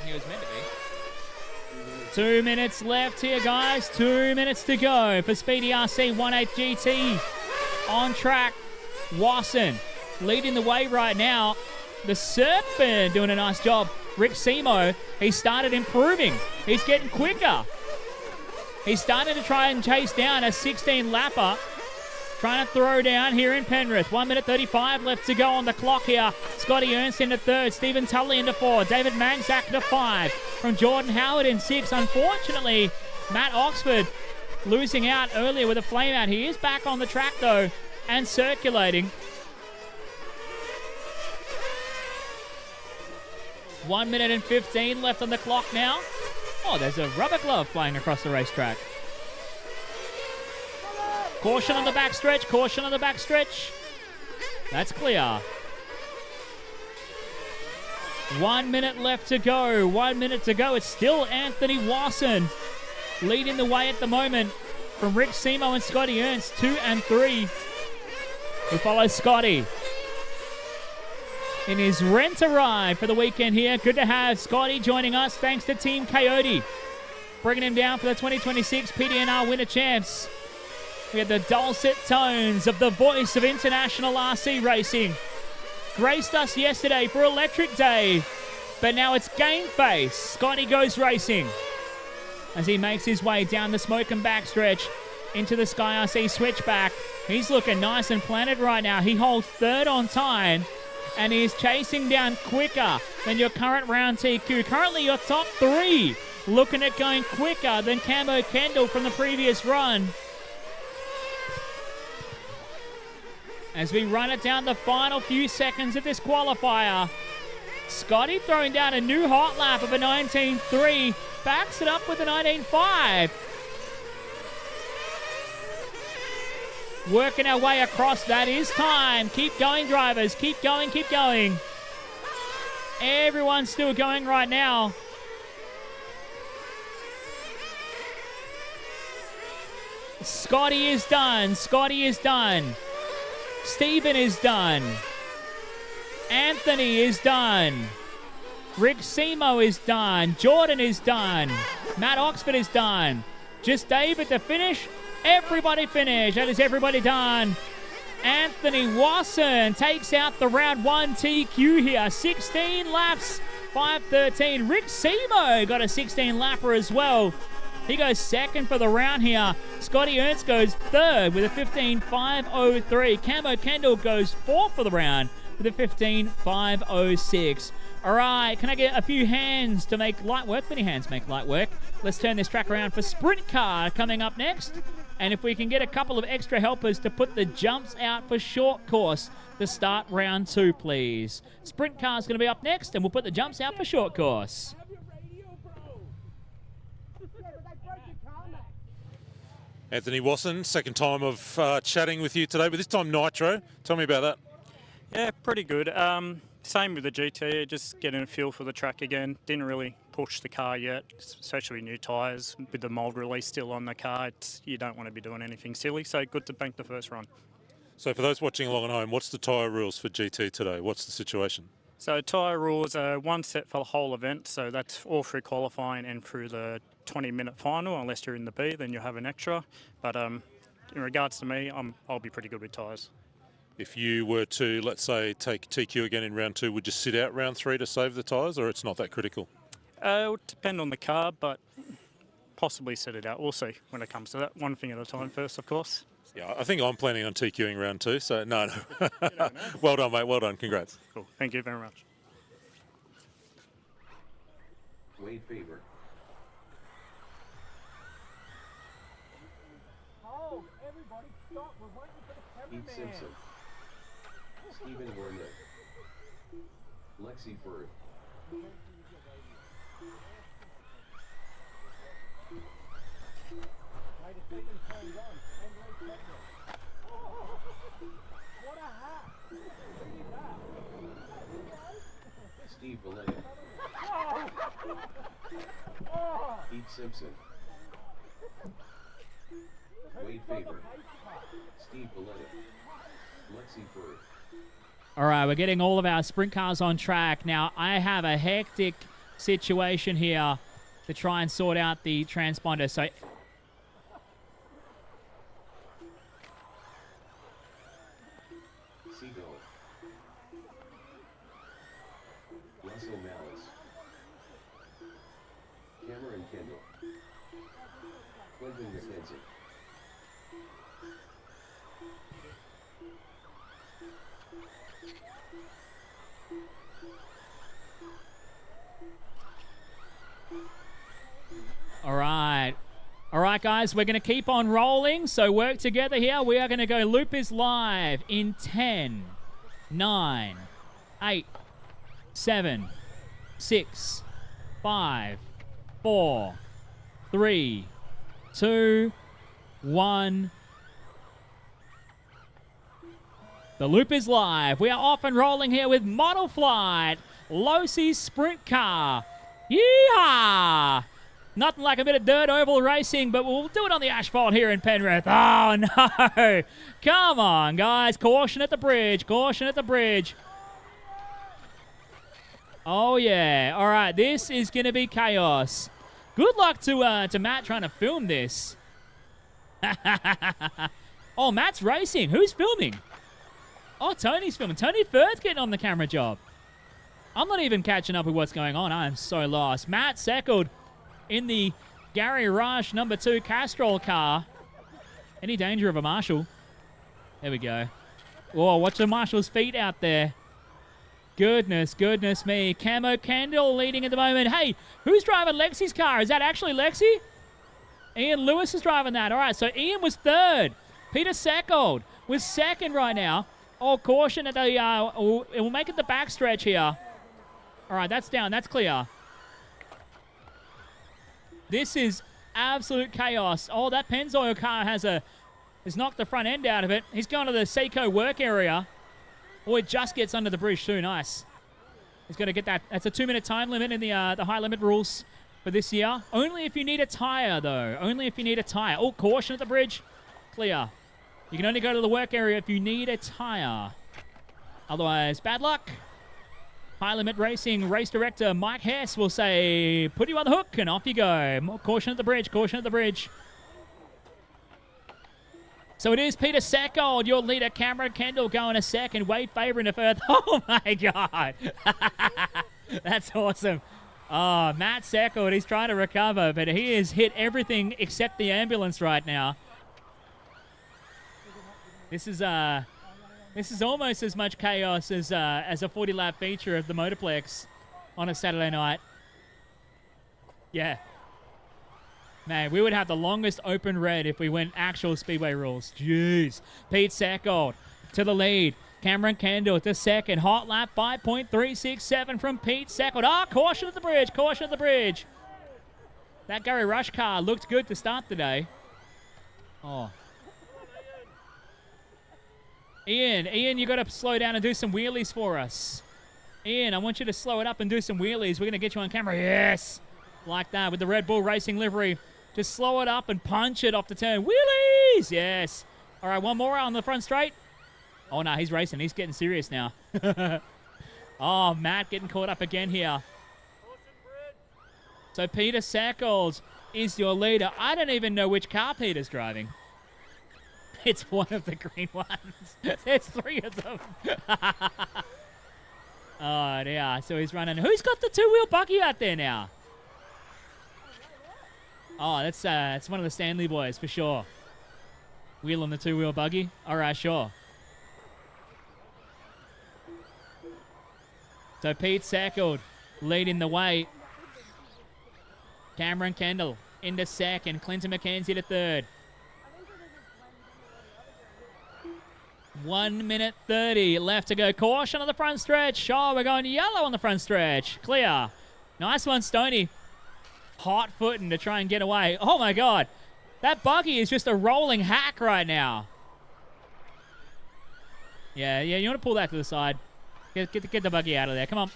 He was meant to be. 2 minutes left here, guys. 2 minutes to go for Speedy RC 18 GT. On track. Wasson leading the way right now. The Serpent doing a nice job. Rick Simo, he started improving. He's getting quicker. He's starting to try and chase down a 16-lapper. Trying to throw down here in Penrith. 1 minute 35 left to go on the clock here. Scotty Ernst into third. Stephen Tully into 4. David Manzak into 5. From Jordan Howard in 6. Unfortunately, Matt Oxford losing out earlier with a flame out. He is back on the track though and circulating. 1 minute and 15 left on the clock now. Oh, there's a rubber glove flying across the racetrack. Caution on the backstretch. Caution on the backstretch. That's clear. 1 minute left to go. 1 minute to go. It's still Anthony Wasson leading the way at the moment from Rick Simo and Scotty Ernst, 2 and 3. Who follows Scotty in his rent-a-ride for the weekend here. Good to have Scotty joining us. Thanks to Team Coyote, bringing him down for the 2026 PDNR Winter Champs. We had the dulcet tones of the voice of international RC racing. Graced us yesterday for Electric Day, but now it's Game Face. Scotty goes racing as he makes his way down the smoke and backstretch into the Sky RC switchback. He's looking nice and planted right now. He holds third on time, and he is chasing down quicker than your current round TQ. Currently your top three looking at going quicker than Camo Kendall from the previous run. As we run it down the final few seconds of this qualifier, Scotty throwing down a new hot lap of a 19.3, backs it up with a 19.5. Working our way across, that is time. Keep going, drivers. Keep going, keep going. Everyone's still going right now. Scotty is done. Scotty is done. Stephen is done. Anthony is done. Rick Simo is done. Jordan is done. Matt Oxford is done. Just David to finish. Everybody finished. That is everybody done. Anthony Wasson takes out the round 1 TQ here. 16 laps, 5:13. Rick Simo got a 16 lapper as well. He goes second for the round here. Scotty Ernst goes third with a 15.503. Camo Kendall goes fourth for the round with a 15.506. All right, can I get a few hands to make light work? Many hands make light work. Let's turn this track around for Sprint Car coming up next. And if we can get a couple of extra helpers to put the jumps out for short course to start round 2, please. Sprint Car is going to be up next, and we'll put the jumps out for short course. Anthony Wasson, second time of chatting with you today, but this time Nitro. Tell me about that. Yeah, pretty good. Same with the GT, just getting a feel for the track again. Didn't really push the car yet, especially with new tyres. With the mould release still on the car, you don't want to be doing anything silly, so good to bank the first run. So for those watching along at home, what's the tyre rules for GT today? What's the situation? So tyre rules are one set for the whole event, so that's all through qualifying and through the 20-minute final. Unless you're in the B, then you'll have an extra. But in regards to me, I'll be pretty good with tyres. If you were to, let's say, take TQ again in round 2, would you sit out round 3 to save the tyres, or it's not that critical? It would depend on the car, but possibly set it out. We'll see when it comes to that. One thing at a time first, of course. Yeah, I think I'm planning on TQing round 2, so no. Well done, mate. Well done. Congrats. Cool. Thank you very much. Wade Faber. Oh, everybody stop. We're waiting for the Pete cameraman. Simpson. Stephen Wernick. Lexi Bird. What a hat! Steve Valletta. Pete Simpson. Wade Faber. Steve Valletta. Lexi Bird. All right, we're getting all of our sprint cars on track. Now, I have a hectic situation here to try and sort out the transponder. So, Seagull. Russell Malice. Cameron Kendall. Clinton McKenzie. all right. All right, guys, we're going to keep on rolling. So work together here. We are going to go Loop is live in 10, 9, 8, 7, 6, 5, 4, 3, 2, 1. The loop is live. We are off and rolling here with Model Flight, Losi's Sprint Car. Yeehaw! Nothing like a bit of dirt oval racing, but we'll do it on the asphalt here in Penrith. Oh, no. Come on, guys. Caution at the bridge. Caution at the bridge. Oh, yeah. All right, this is going to be chaos. Good luck to Matt trying to film this. Oh, Matt's racing. Who's filming? Oh, Tony's filming. Tony Firth getting on the camera job. I'm not even catching up with what's going on. I am so lost. Matt second in the Gary Rush number 2 Castrol car. Any danger of a marshal? There we go. Oh, watch the marshal's feet out there. Goodness me. Camo Candle leading at the moment. Hey, who's driving Lexi's car? Is that actually Lexi? Ian Lewis is driving that. All right, so Ian was third. Peter Seckold was second right now. Oh, caution at the, it will make it the backstretch here. All right, that's down. That's clear. This is absolute chaos. Oh, that Pennzoil car has knocked the front end out of it. He's gone to the Seiko work area. Oh, it just gets under the bridge too. Nice. He's going to get that. That's a 2-minute time limit in the high limit rules for this year. Only if you need a tire, though. Only if you need a tire. Oh, caution at the bridge. Clear. You can only go to the work area if you need a tire. Otherwise, bad luck. High Limit Racing race director Mike Hess will say, put you on the hook, and off you go. More caution at the bridge, caution at the bridge. So it is Peter Seckold, your leader. Cameron Kendall going a second. Wade Faber in a third. Oh, my God. That's awesome. Oh, Matt Seckold, he's trying to recover, but he has hit everything except the ambulance right now. This is almost as much chaos as a 40-lap feature of the Motorplex on a Saturday night. Yeah. Man, we would have the longest open red if we went actual Speedway rules. Jeez. Pete Seckold to the lead. Cameron Kendall to second. Hot lap 5.367 from Pete Seckold. Ah, caution at the bridge. Caution at the bridge. That Gary Rush car looked good to start the day. Oh. Ian, you got to slow down and do some wheelies for us. Ian, I want you to slow it up and do some wheelies. We're going to get you on camera. Yes. Like that with the Red Bull Racing livery. Just slow it up and punch it off the turn. Wheelies! Yes. All right, one more on the front straight. Oh, no, he's racing. He's getting serious now. Oh, Matt getting caught up again here. So Peter Seckold is your leader. I don't even know which car Peter's driving. It's one of the green ones. There's 3 of them. Oh, yeah. So he's running. Who's got the 2-wheel buggy out there now? Oh, that's one of the Stanley boys for sure. Wheel on the 2-wheel buggy. All right, sure. So Pete Seckold leading the way. Cameron Kendall into second. Clinton McKenzie to third. 1 minute 30 left to go. Caution on the front stretch. Oh, we're going yellow on the front stretch. Clear. Nice one, Stoney. Hot footing to try and get away. Oh, my God. That buggy is just a rolling hack right now. Yeah, you want to pull that to the side. Get the buggy out of there. Come on.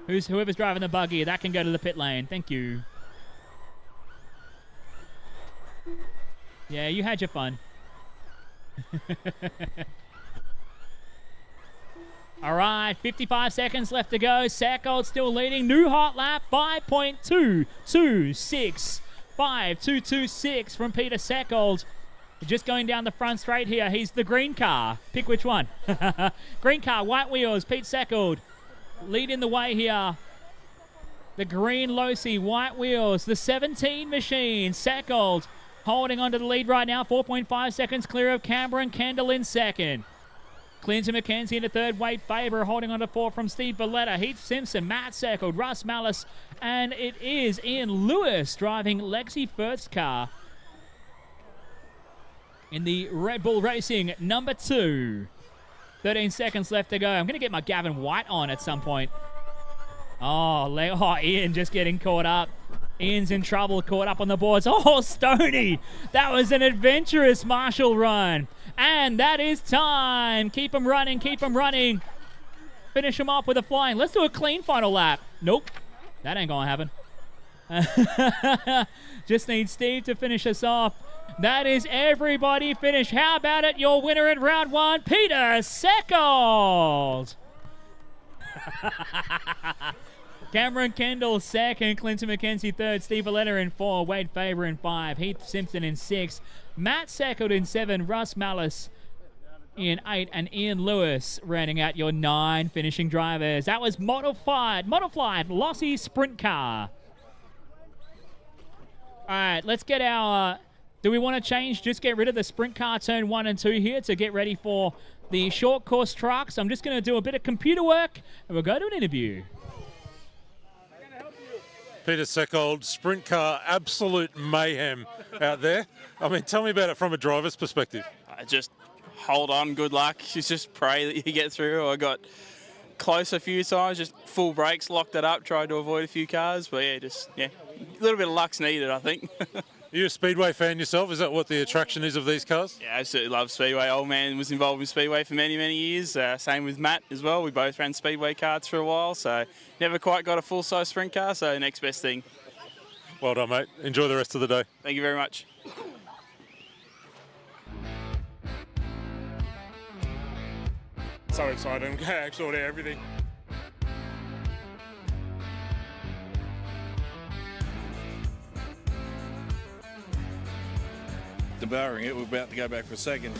Whoever's driving the buggy, that can go to the pit lane. Thank you. Yeah, you had your fun. All right, 55 seconds left to go. Seckold still leading. New hot lap, 5.226. 5.226 from Peter Seckold. Just going down the front straight here. He's the green car. Pick which one. Green car, white wheels, Pete Seckold. Leading the way here. The green Losi, white wheels. The 17 machine, Seckold. Holding on to the lead right now. 4.5 seconds clear of Cameron Kendall in second. Clinton McKenzie in the third. Wade Faber holding on to 4 from Steve Belletta. Heath Simpson, Matt Seckold, Russ Mallis. And it is Ian Lewis driving Lexi Firth's car in the Red Bull Racing number 2. 13 seconds left to go. I'm going to get my Gavin White on at some point. Oh, Ian just getting caught up. Ian's in trouble, caught up on the boards. Oh, Stoney! That was an adventurous Marshall run. And that is time. Keep them running, keep them running. Finish them off with a flying. Let's do a clean final lap. Nope, that ain't going to happen. Just need Steve to finish us off. That is everybody finished. How about it? Your winner in round 1, Peter Seckold. Cameron Kendall second, Clinton McKenzie third, Steve Valletta in 4, Wade Faber in 5, Heath Simpson in 6, Matt Seckle in 7, Russ Malice in 8, and Ian Lewis rounding out your 9 finishing drivers. That was modified Lossy Sprint Car. All right, let's get our... do we want to change, just get rid of the Sprint Car turn 1 and 2 here to get ready for the short course trucks? I'm just going to do a bit of computer work, and we'll go to an interview. Peter Seckold, sprint car, absolute mayhem out there. I mean, tell me about it from a driver's perspective. Just hold on, good luck. Just pray that you get through. I got close a few times, just full brakes, locked it up, tried to avoid a few cars. But yeah, a little bit of luck's needed, I think. Are you a Speedway fan yourself? Is that what the attraction is of these cars? Yeah, absolutely love Speedway. Old man was involved with Speedway for many, many years. Same with Matt as well. We both ran Speedway karts for a while, so never quite got a full-size sprint car, so next best thing. Well done, mate. Enjoy the rest of the day. Thank you very much. So excited. I'm going to sort out everything. Devouring it. We're about to go back for a second.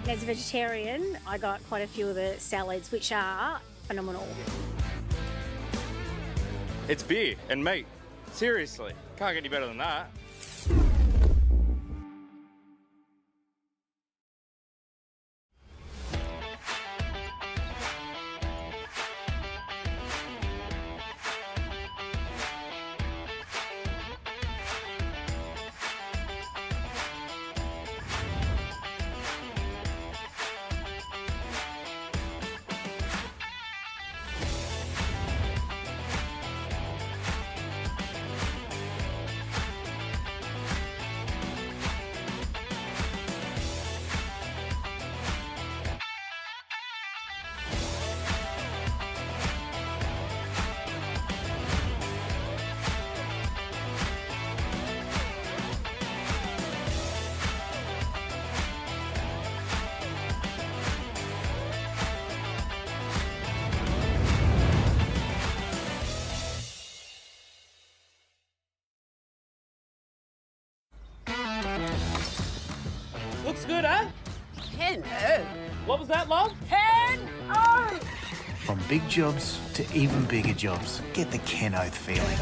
As a vegetarian, I got quite a few of the salads, which are phenomenal. It's beer and meat. Seriously, can't get any better than that. Looks good, huh? 10-0. What was that, love? 10-0. From big jobs to even bigger jobs, get the Ken Oath feeling.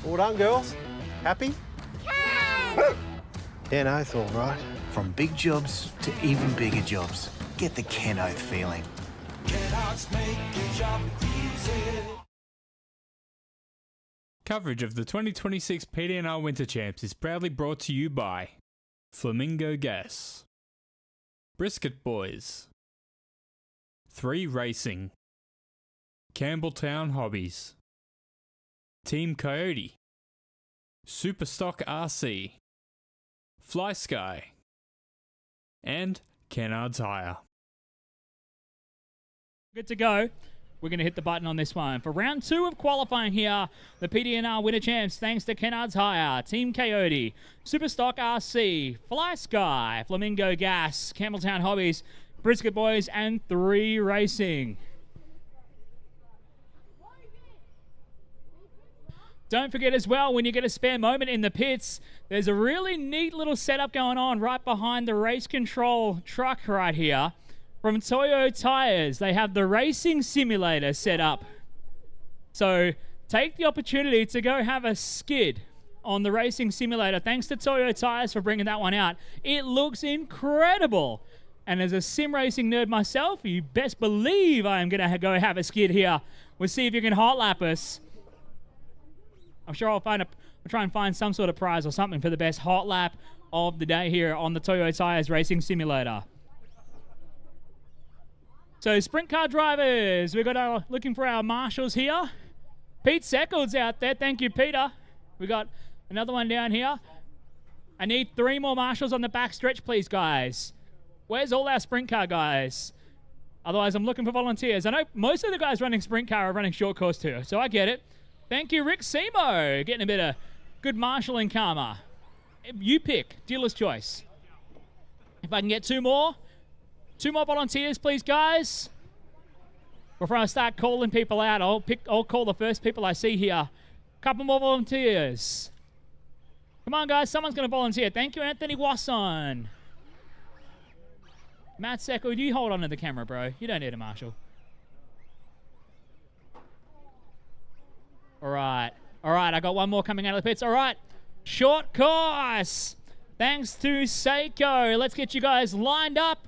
Well done, girls. Happy? 10 Oath, all right. From big jobs to even bigger jobs, get the Ken Oath feeling. Coverage of the 2026 PDNR Winter Champs is proudly brought to you by Flamingo Gas, Brisket Boys. 3 Racing. Campbelltown Hobbies. Team Coyote. Superstock RC. Fly Sky. And Kennard's Hire. Good to go. We're going to hit the button on this one. For round 2 of qualifying here, the PDNR winner champs, thanks to Kennard's Hire, Team Coyote, Superstock RC, Fly Sky, Flamingo Gas, Campbelltown Hobbies, Brisket Boys, and 3 Racing. Don't forget as well, when you get a spare moment in the pits, there's a really neat little setup going on right behind the race control truck right here. From Toyo Tires, they have the racing simulator set up. So take the opportunity to go have a skid on the racing simulator. Thanks to Toyo Tires for bringing that one out. It looks incredible. And as a sim racing nerd myself, you best believe I am going to go have a skid here. We'll see if you can hot lap us. I'm sure I'll try and find some sort of prize or something for the best hot lap of the day here on the Toyo Tires Racing Simulator. So sprint car drivers, we've got looking for our marshals here. Pete Seckles out there. Thank you, Peter. We got another one down here. I need 3 more marshals on the back stretch, please, guys. Where's all our sprint car guys? Otherwise, I'm looking for volunteers. I know most of the guys running sprint car are running short course too, so I get it. Thank you, Rick Semo. Getting a bit of good marshalling karma. You pick. Dealer's choice. If I can get 2 more. 2 more volunteers, please, guys. Before I start calling people out, I'll call the first people I see here. Couple more volunteers. Come on, guys. Someone's going to volunteer. Thank you, Anthony Wasson. Matt Secco, you hold on to the camera, bro. You don't need a marshal. All right. All right, I got 1 more coming out of the pits. All right. Short course. Thanks to Seiko. Let's get you guys lined up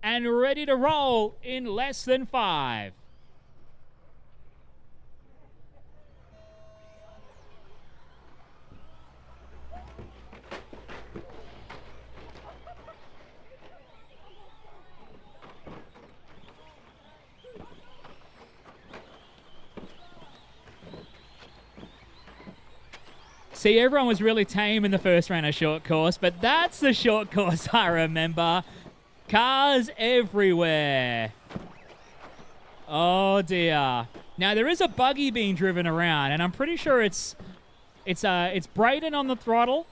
and ready to roll in less than 5. See, everyone was really tame in the first round of short course, but that's the short course I remember. Cars everywhere. Oh dear. Now there is a buggy being driven around, and I'm pretty sure it's Braden on the throttle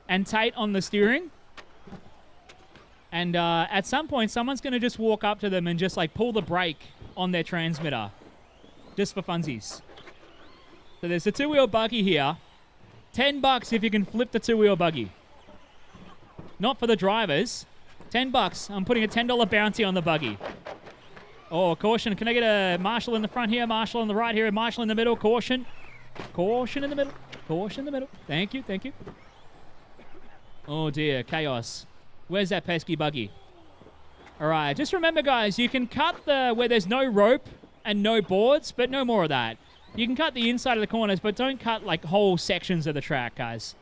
and Tate on the steering. And at some point, someone's going to just walk up to them and just like pull the brake on their transmitter, just for funsies. So there's a 2-wheel buggy here. $10 if you can flip the 2-wheel buggy. Not for the drivers. $10. I'm putting a $10 bounty on the buggy. Oh, caution. Can I get a marshal in the front here, marshal on the right here, and marshal in the middle? Caution. Caution in the middle. Caution in the middle. Thank you. Thank you. Oh, dear. Chaos. Where's that pesky buggy? All right. Just remember, guys, you can cut where there's no rope and no boards, but no more of that. You can cut the inside of the corners, but don't cut like whole sections of the track, guys.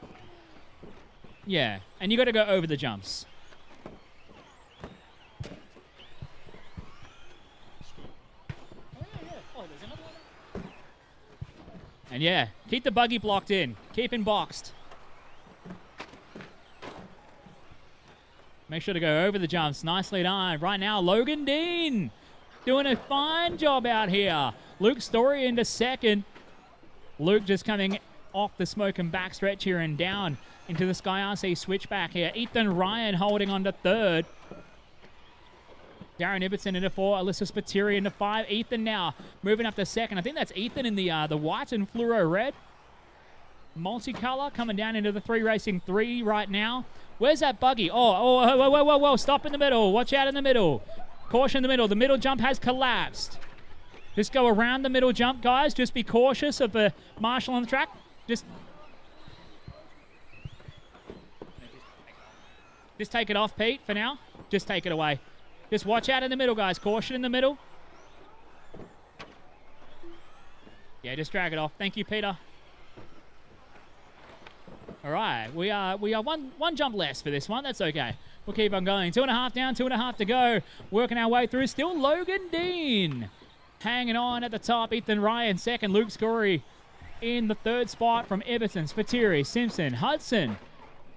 Yeah, and you got to go over the jumps. And yeah, keep the buggy blocked in. Keep him boxed. Make sure to go over the jumps. Nicely done. Right now, Logan Dean doing a fine job out here. Luke Story into second. Luke just coming off the smoke and backstretch here and down into the Sky RC switchback here. Ethan Ryan holding on to third. Darren Ibbotson into 4. Alyssa Spiteri into 5. Ethan now moving up to second. I think that's Ethan in the white and fluoro red. Multicolor coming down into the 3 racing 3 right now. Where's that buggy? Whoa. Stop in the middle. Watch out in the middle. Caution in the middle. The middle jump has collapsed. Just go around the middle jump, guys. Just be cautious of the marshal on the track. Just take it off, Pete, for now. Just take it away. Just watch out in the middle, guys. Caution in the middle. Yeah, just drag it off. Thank you, Peter. All right, we are one jump less for this one. That's okay. We'll keep on going. 2.5 down, 2.5 to go. Working our way through. Still Logan Dean hanging on at the top. Ethan Ryan second. Luke Scorey in the third spot from Everton, Spiteri, Simpson, Hudson.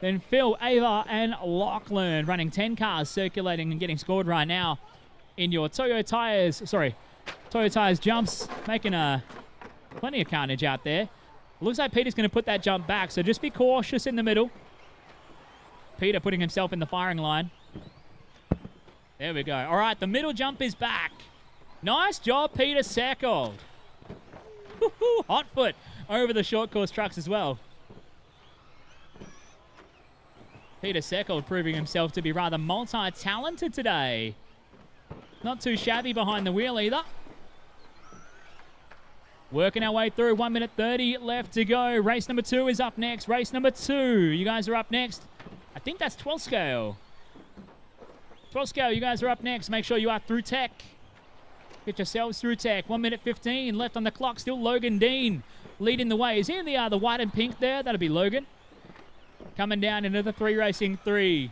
Then Phil, Ava, and Lachlan running 10 cars circulating and getting scored right now in your Toyo Tires jumps, making plenty of carnage out there. Looks like Peter's going to put that jump back, so just be cautious in the middle. Peter putting himself in the firing line. There we go. All right, the middle jump is back. Nice job, Peter Seckold. Hot foot over the short course trucks as well. Peter Seckold proving himself to be rather multi-talented today. Not too shabby behind the wheel either. Working our way through. 1 minute 30 left to go. Race number 2 is up next. Race number 2. You guys are up next. I think that's 12 scale. 12 scale, you guys are up next. Make sure you are through tech. Get yourselves through tech. 1 minute 15 left on the clock. Still Logan Dean leading the way. Is he in the white and pink there? That'll be Logan. Coming down into the 3 racing 3.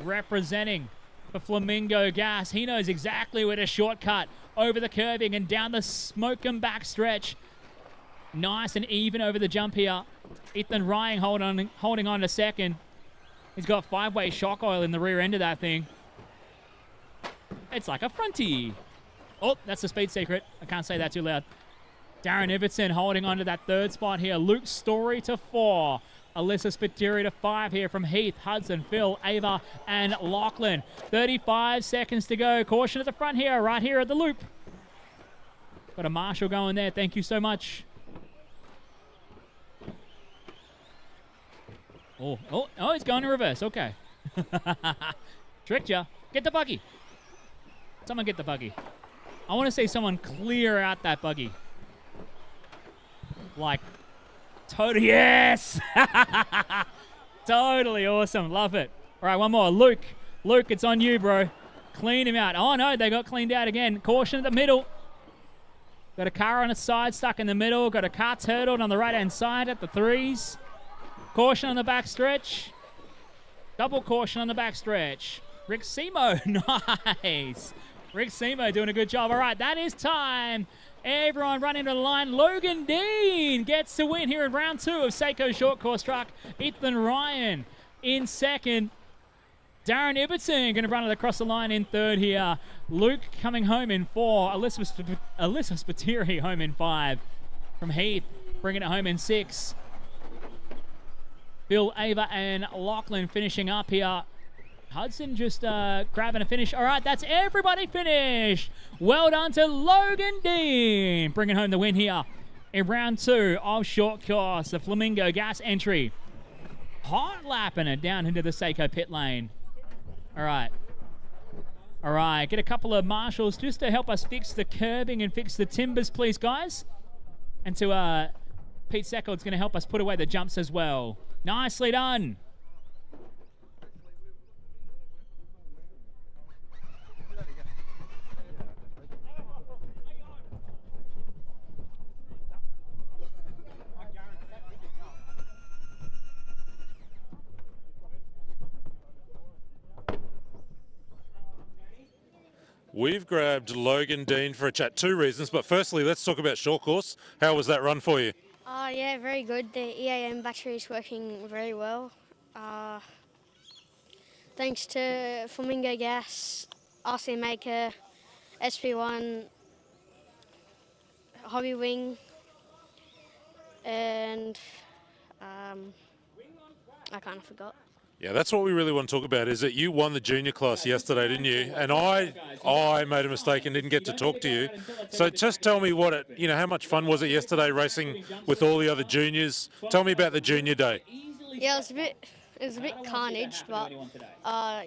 Representing for Flamingo Gas. He knows exactly where to shortcut over the curving and down the smoke and back stretch. Nice and even over the jump here. Ethan Ryan holding on to second. He's got 5-way shock oil in the rear end of that thing. It's like a frontie. Oh, that's the speed secret. I can't say that too loud. Darren Everton holding on to that third spot here. Luke Story to 4. Alyssa Spiteri to 5 here from Heath, Hudson, Phil, Ava, and Lachlan. 35 seconds to go. Caution at the front here, right here at the loop. Got a marshal going there. Thank you so much. Oh, he's going in reverse. Okay. Tricked ya. Get the buggy. Someone get the buggy. I want to see someone clear out that buggy. Like, totally, yes! Totally awesome. Love it. All right, one more. Luke. Luke, it's on you, bro. Clean him out. Oh, no, they got cleaned out again. Caution at the middle. Got a car on its side stuck in the middle. Got a car turtled on the right-hand side at the 3s. Caution on the back stretch. Double caution on the back stretch. Rick Simo, nice. Rick Simo doing a good job. All right, that is time. Everyone running to the line. Logan Dean gets to win here in round 2 of Seiko Short Course Truck. Ethan Ryan in second. Darren Ibbotson going to run it across the line in third here. Luke coming home in 4. Alyssa Spiteri home in 5. From Heath, bringing it home in 6. Bill, Ava, and Lachlan finishing up here. Hudson just grabbing a finish. All right, that's everybody finished. Well done to Logan Dean, bringing home the win here in round 2 of Short Course, the Flamingo Gas entry. Hot lapping it down into the Seiko pit lane. All right. All right, get a couple of marshals just to help us fix the curbing and fix the timbers, please, guys. And to Pete Seckold's going to help us put away the jumps as well. Nicely done. We've grabbed Logan Dean for a chat. 2 reasons, but firstly, let's talk about short course. How was that run for you? Yeah, very good. The EAM battery is working very well. Thanks to Flamingo Gas, RC Maker, SP1, Hobby Wing, and I kind of forgot. Yeah, that's what we really want to talk about, is that you won the junior class yesterday, didn't you? And I made a mistake and didn't get to talk to you. So just tell me how much fun was it yesterday racing with all the other juniors? Tell me about the junior day. Yeah, it was a bit carnage, but yeah,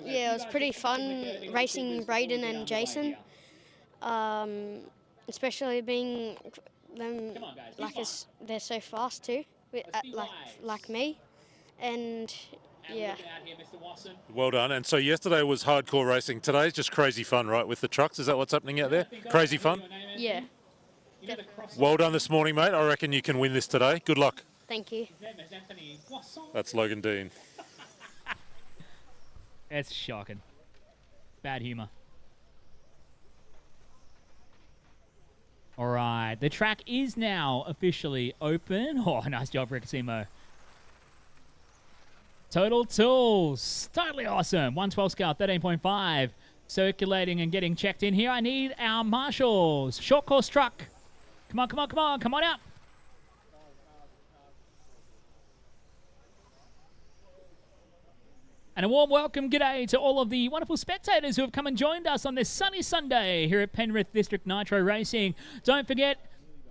it was pretty fun racing Braden and Jason. Especially being them they're so fast too, like me. And yeah. Well done. And so yesterday was hardcore racing. Today's just crazy fun, right, with the trucks? Is that what's happening out there? Crazy fun? Yeah. Well done this morning, mate. I reckon you can win this today. Good luck. Thank you. That's Logan Dean. It's shocking. Bad humor. All right, the track is now officially open. Oh, nice job, Rick Simo. Total Tools, totally awesome. 112 scale, 13.5. Circulating and getting checked in here. I need our marshals. Short course truck. Come on, come on, come on. Come on out. And a warm welcome, g'day, to all of the wonderful spectators who have come and joined us on this sunny Sunday here at Penrith District Nitro Racing. Don't forget,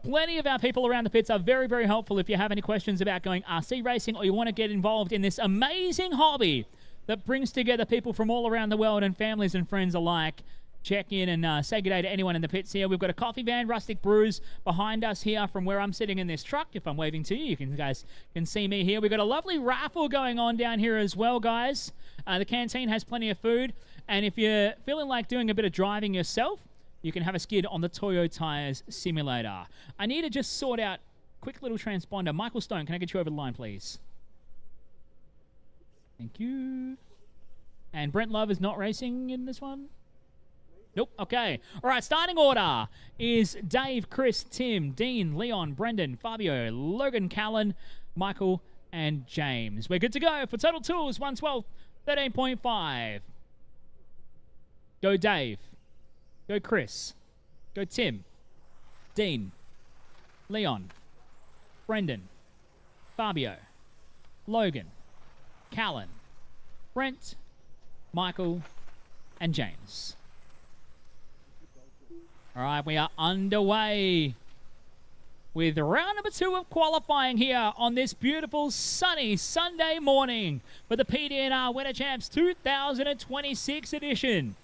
plenty of our people around the pits are very, very helpful if you have any questions about going RC racing or you want to get involved in this amazing hobby that brings together people from all around the world and families and friends alike. Check in and say good day to anyone in the pits here. We've got a coffee van, Rustic Brews, behind us here from where I'm sitting in this truck. If I'm waving to you, you guys can see me here. We've got a lovely raffle going on down here as well, guys. The canteen has plenty of food. And if you're feeling like doing a bit of driving yourself, you can have a skid on the Toyo Tires Simulator. I need to just sort out quick little transponder. Michael Stone, can I get you over the line, please? Thank you. And Brent Love is not racing in this one? Nope. Okay. All right. Starting order is Dave, Chris, Tim, Dean, Leon, Brendan, Fabio, Logan, Callan, Michael, and James. We're good to go for Total Tools 112, 13.5. Go Dave. Go Chris. Go Tim. Dean. Leon. Brendan. Fabio. Logan. Callan. Brent. Michael. And James. All right, we are underway with round number 2 of qualifying here on this beautiful sunny Sunday morning for the PDNR Winter Champs 2026 edition.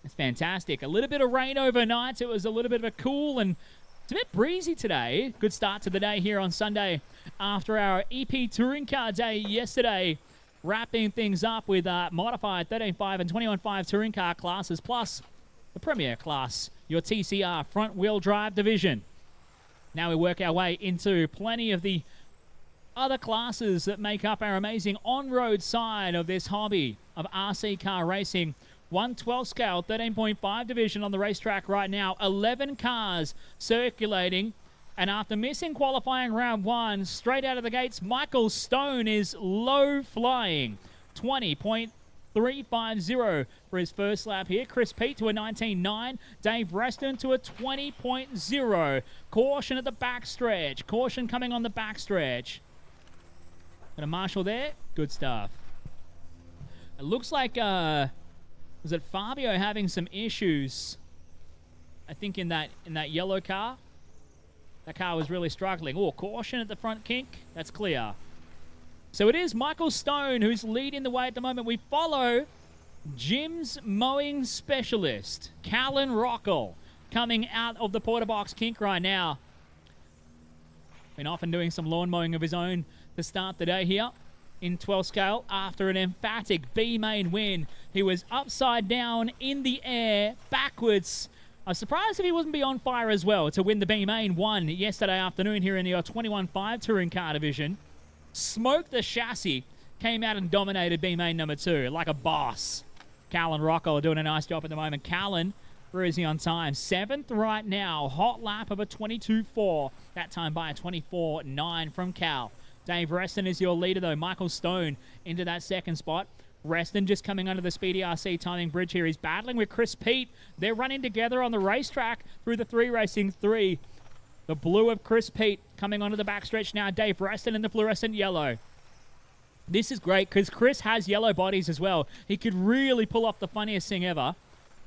It's fantastic. A little bit of rain overnight. So it was a little bit of a cool and it's a bit breezy today. Good start to the day here on Sunday after our EP Touring Car Day yesterday. Wrapping things up with modified 13.5 and 21.5 touring car classes plus the Premier Class, your TCR front-wheel drive division. Now we work our way into plenty of the other classes that make up our amazing on-road side of this hobby of RC car racing. 112 scale, 13.5 division on the racetrack right now. 11 cars circulating. And after missing qualifying round 1, straight out of the gates, Michael Stone is low flying. 20.350 for his first lap here. Chris Pete to a 19.9. Dave Reston to a 20.0. Caution at the backstretch. Caution coming on the backstretch. Got a marshal there. Good stuff. It looks like, was it Fabio having some issues? I think in that yellow car. That car was really struggling. Oh, caution at the front kink. That's clear. So it is Michael Stone who's leading the way at the moment. We follow Jim's mowing specialist, Callan Rockall, coming out of the porta box kink right now. Been off and doing some lawn mowing of his own to start the day here in 12 scale after an emphatic B main win. He was upside down in the air, backwards. I was surprised if he wasn't be on fire as well to win the B main one yesterday afternoon here in the 21.5 touring car division. Smoked the chassis, came out and dominated B main number 2 like a boss. Callan Rockall doing a nice job at the moment. Callan, where is he on time? 7th right now. Hot lap of a 22.4. That time by a 24.9 from Cal. Dave Reston is your leader though. Michael Stone into that second spot. Reston just coming under the Speedy RC timing bridge here. He's battling with Chris Pete. They're running together on the racetrack through the 3 Racing 3. The blue of Chris Pete coming onto the backstretch now. Dave Reston in the fluorescent yellow. This is great because Chris has yellow bodies as well. He could really pull off the funniest thing ever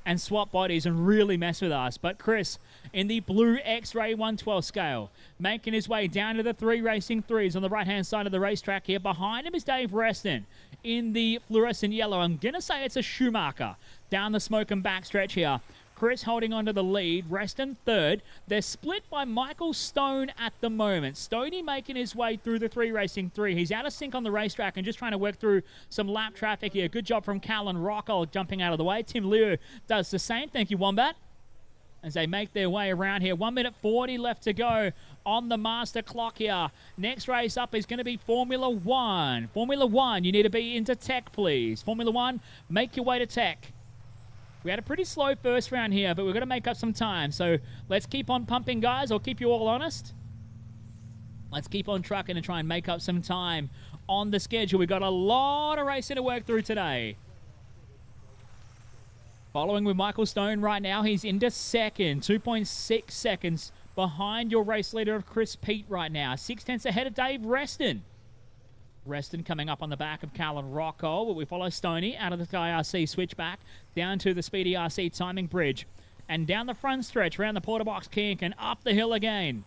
and swap bodies and really mess with us. But Chris in the blue X-Ray 112 scale, making his way down to the 3 Racing 3s on the right-hand side of the racetrack here. Behind him is Dave Reston in the fluorescent yellow. I'm going to say it's a Schumacher down the smoke and backstretch here. Chris holding on to the lead. Reston 3rd. They're split by Michael Stone at the moment. Stoney making his way through the 3 Racing 3. He's out of sync on the racetrack and just trying to work through some lap traffic here. Good job from Callan Rockall jumping out of the way. Tim Liu does the same. Thank you, Wombat. as they make their way around here. 1 minute 40 left to go on the master clock here. Next race up is going to be Formula One. Formula One, you need to be into tech, please. Formula One, make your way to tech. We had a pretty slow first round here, but we're going to make up some time. So let's keep on pumping, guys. I'll keep you all honest. Let's keep on trucking and try and make up some time on the schedule. We've got a lot of racing to work through today. Following with Michael Stone right now, he's into second. 2.6 seconds behind your race leader of Chris Pete right now. 6/10 ahead of Dave Reston. Reston coming up on the back of Callan Rocco, but we follow Stoney out of the IRC switchback down to the Speedy RC timing bridge and down the front stretch around the Porter Box kink and up the hill again.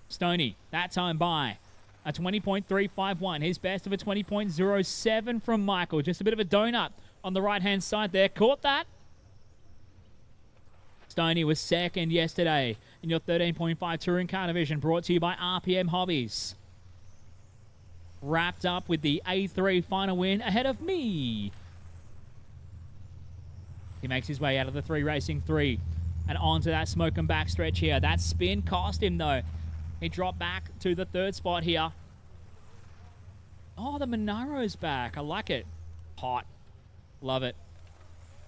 Stoney, that time by a 20.351. His best of a 20.07 from Michael. Just a bit of a donut on the right-hand side there. Caught that. Stoney was second yesterday in your 13.5 touring car division, brought to you by RPM Hobbies. Wrapped up with the A3 final win ahead of me. He makes his way out of the 3 Racing 3 and onto that smoking back stretch here. That spin cost him, though. He dropped back to the 3rd spot here. Oh, the Monaro's back. I like it. Hot. Love it.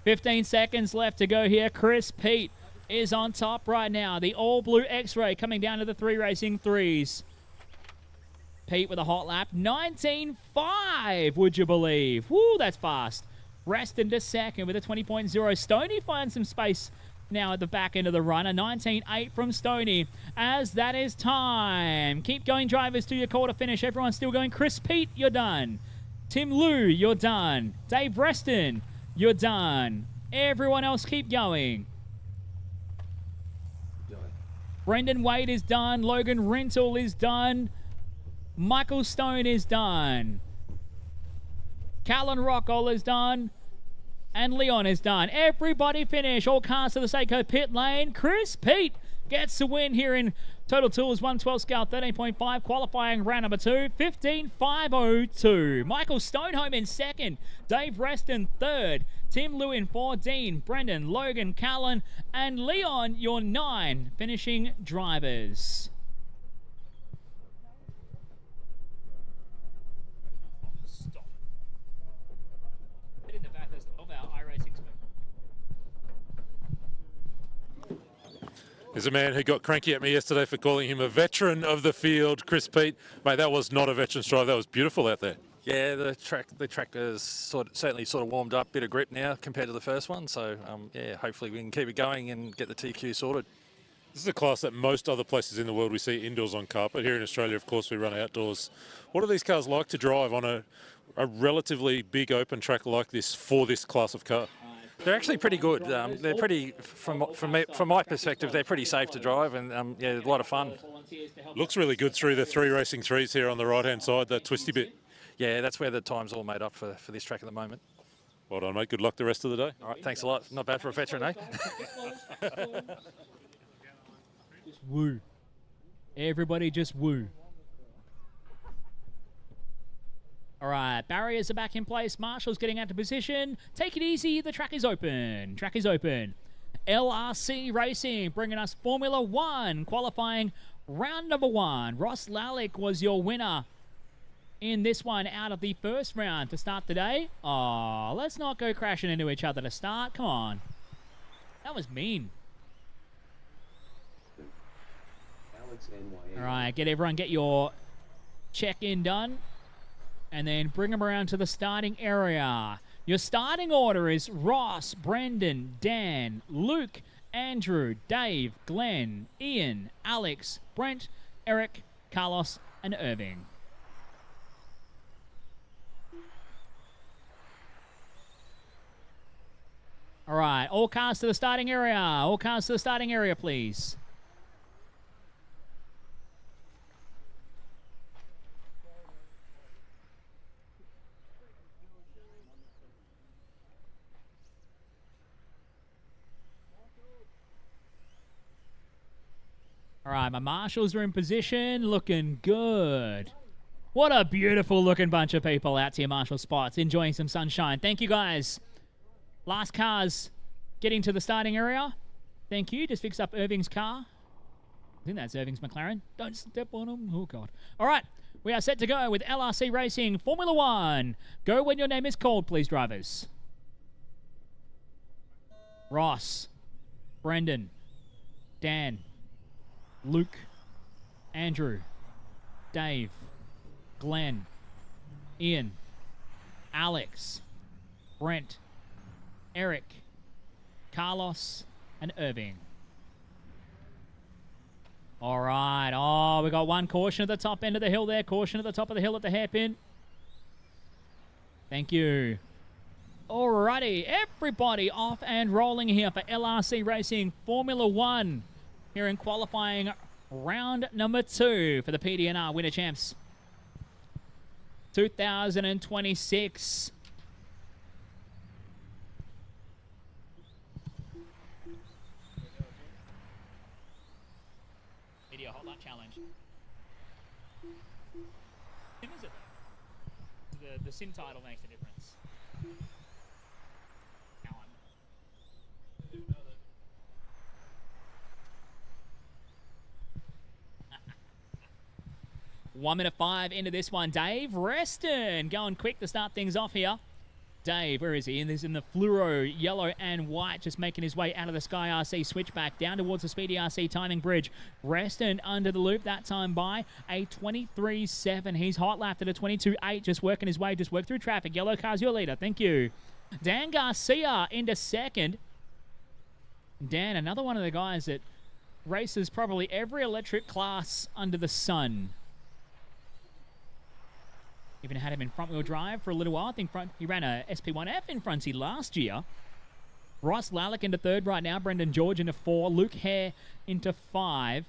15 seconds left to go here. Chris Pete is on top right now. The all-blue X-Ray coming down to the 3 Racing 3s. Pete with a hot lap. 19.5, would you believe? Woo, that's fast. Reston to second with a 20.0. Stoney finds some space now at the back end of the run. A 19.8 from Stoney, as that is time. Keep going, drivers, to your quarter finish. Everyone's still going. Chris Pete, you're done. Tim Liu, you're done. Dave Reston, you're done. Everyone else, keep going. Brendan Wade is done. Logan Rental is done. Michael Stone is done. Callan Rockall is done. And Leon is done. Everybody finish. All cars to the Seiko pit lane. Chris Pete gets the win here in Total Tools 112 scale 13.5. Qualifying round number 2. 15.502. Michael Stone home in second. Dave Reston third. Tim Lewin 14. Brendan, Logan, Callan, and Leon, your 9 finishing drivers. There's a man who got cranky at me yesterday for calling him a veteran of the field, Chris Pete. Mate, that was not a veteran's drive. That was beautiful out there. Yeah, the track has certainly warmed up, bit of grip now compared to the first one. So, yeah, hopefully we can keep it going and get the TQ sorted. This is a class that most other places in the world we see indoors on carpet. Here in Australia, of course, we run outdoors. What do these cars like to drive on a relatively big open track like this for this class of car? They're actually pretty good. They're pretty, from my perspective, they're pretty safe to drive and yeah, a lot of fun. Looks really good through the 3 Racing 3s here on the right-hand side, that twisty bit. Yeah, that's where the time's all made up for this track at the moment. Well done, mate. Good luck the rest of the day. All right, thanks a lot. Not bad for a veteran, eh? Just woo. Everybody just woo. All right, barriers are back in place. Marshall's getting out to position. Take it easy. The track is open. Track is open. LRC Racing bringing us Formula One qualifying round number 1. Ross Lalick was your winner in this one out of the first round to start the day. Oh, let's not go crashing into each other to start. Come on. That was mean. All right, get your check-in done. And then bring them around to the starting area. Your starting order is Ross, Brendan, Dan, Luke, Andrew, Dave, Glenn, Ian, Alex, Brent, Eric, Carlos, and Irving. All right, all cars to the starting area. All cars to the starting area, please. All right, my marshals are in position, looking good. What a beautiful looking bunch of people out to your marshal spots, enjoying some sunshine. Thank you, guys. Last cars getting to the starting area. Thank you. Just fixed up Irving's car. I think that's Irving's McLaren. Don't step on him. Oh, God. All right. We are set to go with LRC Racing Formula 1. Go when your name is called, please, drivers. Ross. Brendan. Dan. Luke. Andrew. Dave. Glenn. Ian. Alex. Brent. Eric. Carlos. And Irving. All right. Oh, we got one caution at the top end of the hill there. Caution at the top of the hill at the hairpin. Thank you. Alrighty. Everybody off and rolling here for LRC Racing Formula 1 here in qualifying round number 2 for the PDNR Winter Champs 2026. Video Hot Lap Challenge. Sim is it? The sim title makes a difference. Now I'm 1 minute 5 into this one. Dave Reston going quick to start things off here. Dave, where is he? And he's in the fluoro yellow and white, just making his way out of the Sky RC switchback down towards the Speedy RC timing bridge. Reston under the loop, that time by a 23.7. He's hot lapped at a 22.8, just working his way, just work through traffic. Yellow car's your leader. Thank you. Dan Garcia into second. Dan, another one of the guys that races probably every electric class under the sun. Even had him in front-wheel drive for a little while. I think he ran a SP1F in fronty last year. Ross Lallick into third right now. Brendan George into 4. Luke Hare into 5.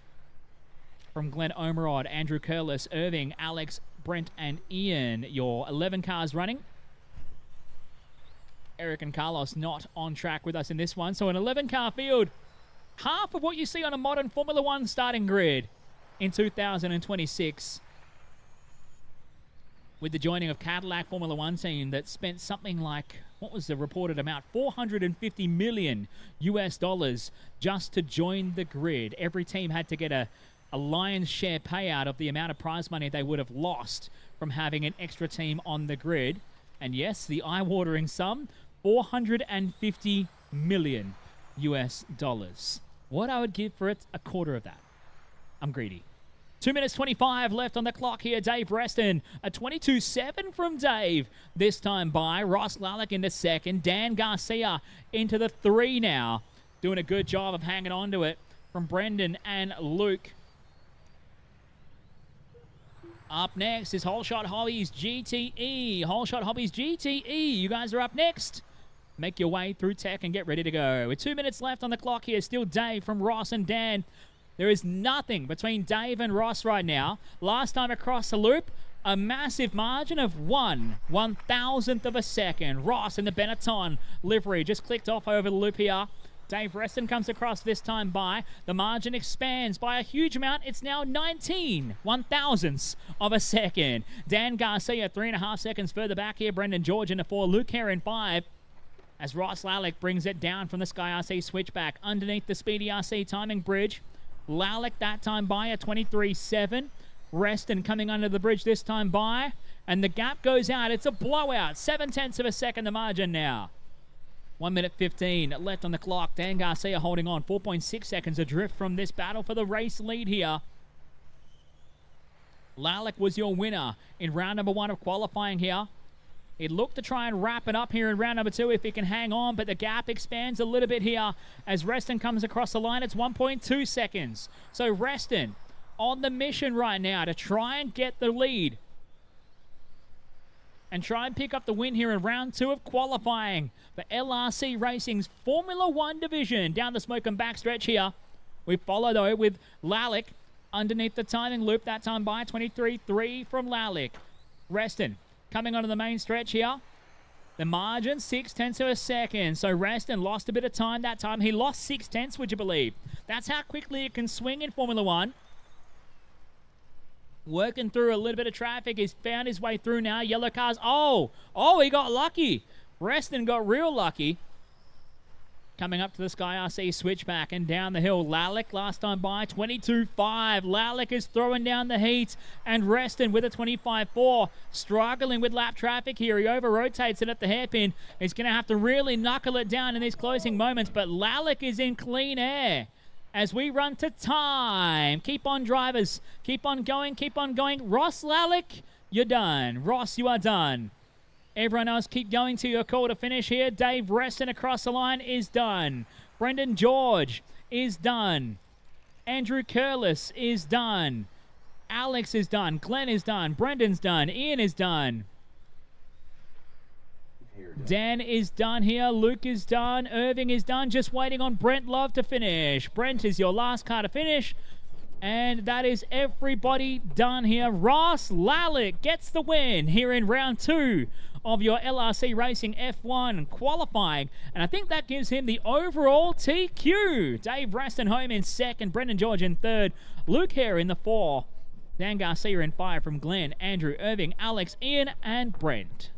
From Glenn Omerod, Andrew Curlis, Irving, Alex, Brent, and Ian. Your 11 cars running. Eric and Carlos not on track with us in this one. So an 11-car field. Half of what you see on a modern Formula 1 starting grid in 2026. With the joining of Cadillac Formula 1 team that spent something like, what was the reported amount? $450 million US just to join the grid. Every team had to get a lion's share payout of the amount of prize money they would have lost from having an extra team on the grid. And yes, the eye-watering sum, $450 million US. What I would give for it, a quarter of that. I'm greedy. 2 minutes 25 left on the clock here. Dave Reston, a 22.7 from Dave. This time by Ross Lallick into second. Dan Garcia into the 3 now. Doing a good job of hanging on to it from Brendan and Luke. Up next is Whole Shot Hobbies GTE. Whole Shot Hobbies GTE. You guys are up next. Make your way through tech and get ready to go. With 2 minutes left on the clock here, still Dave from Ross and Dan. There is nothing between Dave and Ross right now. Last time across the loop, a massive margin of 1/1000th of a second. Ross in the Benetton livery just clicked off over the loop here. Dave Reston comes across this time by. The margin expands by a huge amount. It's now 19/1000ths of a second. Dan Garcia 3.5 seconds further back here. Brendan George into 4. Luke Hare in 5. As Ross Lallick brings it down from the Sky RC switchback underneath the Speedy RC timing bridge. Lallick that time by a 23.7. Reston coming under the bridge this time by. And the gap goes out. It's a blowout. 0.7 of a second the margin now. 1 minute 15 left on the clock. Dan Garcia holding on. 4.6 seconds adrift from this battle for the race lead here. Lallick was your winner in round number 1 of qualifying here. He'd look to try and wrap it up here in round number 2 if he can hang on, but the gap expands a little bit here as Reston comes across the line. It's 1.2 seconds. So Reston on the mission right now to try and get the lead and try and pick up the win here in round 2 of qualifying for LRC Racing's Formula 1 division down the smoke and back stretch here. We follow, though, with Lallick underneath the timing loop. That time by 23.3 from Lallick. Reston coming onto the main stretch here. The margin, 0.6 of a second. So Reston lost a bit of time that time. He lost 0.6, would you believe? That's how quickly it can swing in Formula 1. Working through a little bit of traffic. He's found his way through now. Yellow cars. Oh, he got lucky. Reston got real lucky. coming up to the Sky RC switchback and down the hill. Lalick last time by 22.5. Lalick is throwing down the heat, and Reston with a 25.4. Struggling with lap traffic here. He over-rotates it at the hairpin. He's going to have to really knuckle it down in these closing moments, but Lalick is in clean air as we run to time. Keep on, drivers. Keep on going. Keep on going. Ross Lalick, you're done. Ross, you are done. Everyone else keep going to your call to finish here. Dave Reston across the line is done. Brendan George is done. Andrew Curlis is done. Alex is done. Glenn is done. Brendan's done. Ian is done. Dan is done here. Luke is done. Irving is done. Just waiting on Brent Love to finish. Brent is your last car to finish. And that is everybody done here. Ross Lalick gets the win here in round 2 of your LRC Racing F1 qualifying. And I think that gives him the overall TQ. Dave Reston home in second. Brendan George in third. Luke Hare in the 4. Dan Garcia in 5 from Glenn, Andrew, Irving, Alex, Ian, and Brent.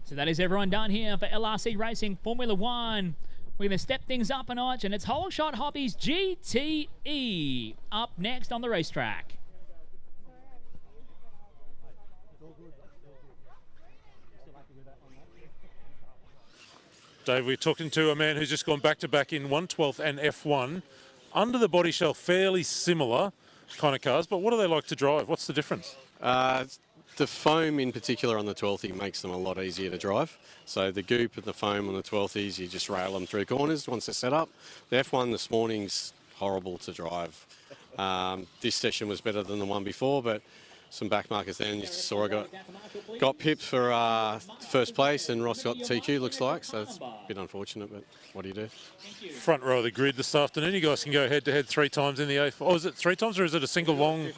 So that is everyone done here for LRC Racing Formula 1. We're going to step things up a notch, and it's Whole Shot Hobbies GTE up next on the racetrack. Dave, we're talking to a man who's just gone back-to-back in 112th and F1. Under the body shell, fairly similar kind of cars, but what do they like to drive? What's the difference? The foam in particular on the 12th makes them a lot easier to drive. So the goop and the foam on the 12th, you just rail them through corners once they're set up. The F1 this morning's horrible to drive. This session was better than the one before, but some back markers then. You saw I got pipped for first place, and Ross got TQ, looks like. So it's a bit unfortunate, but what do you do? Front row of the grid this afternoon. You guys can go head-to-head 3 times in the A4. Oh, is it 3 times, or is it a single long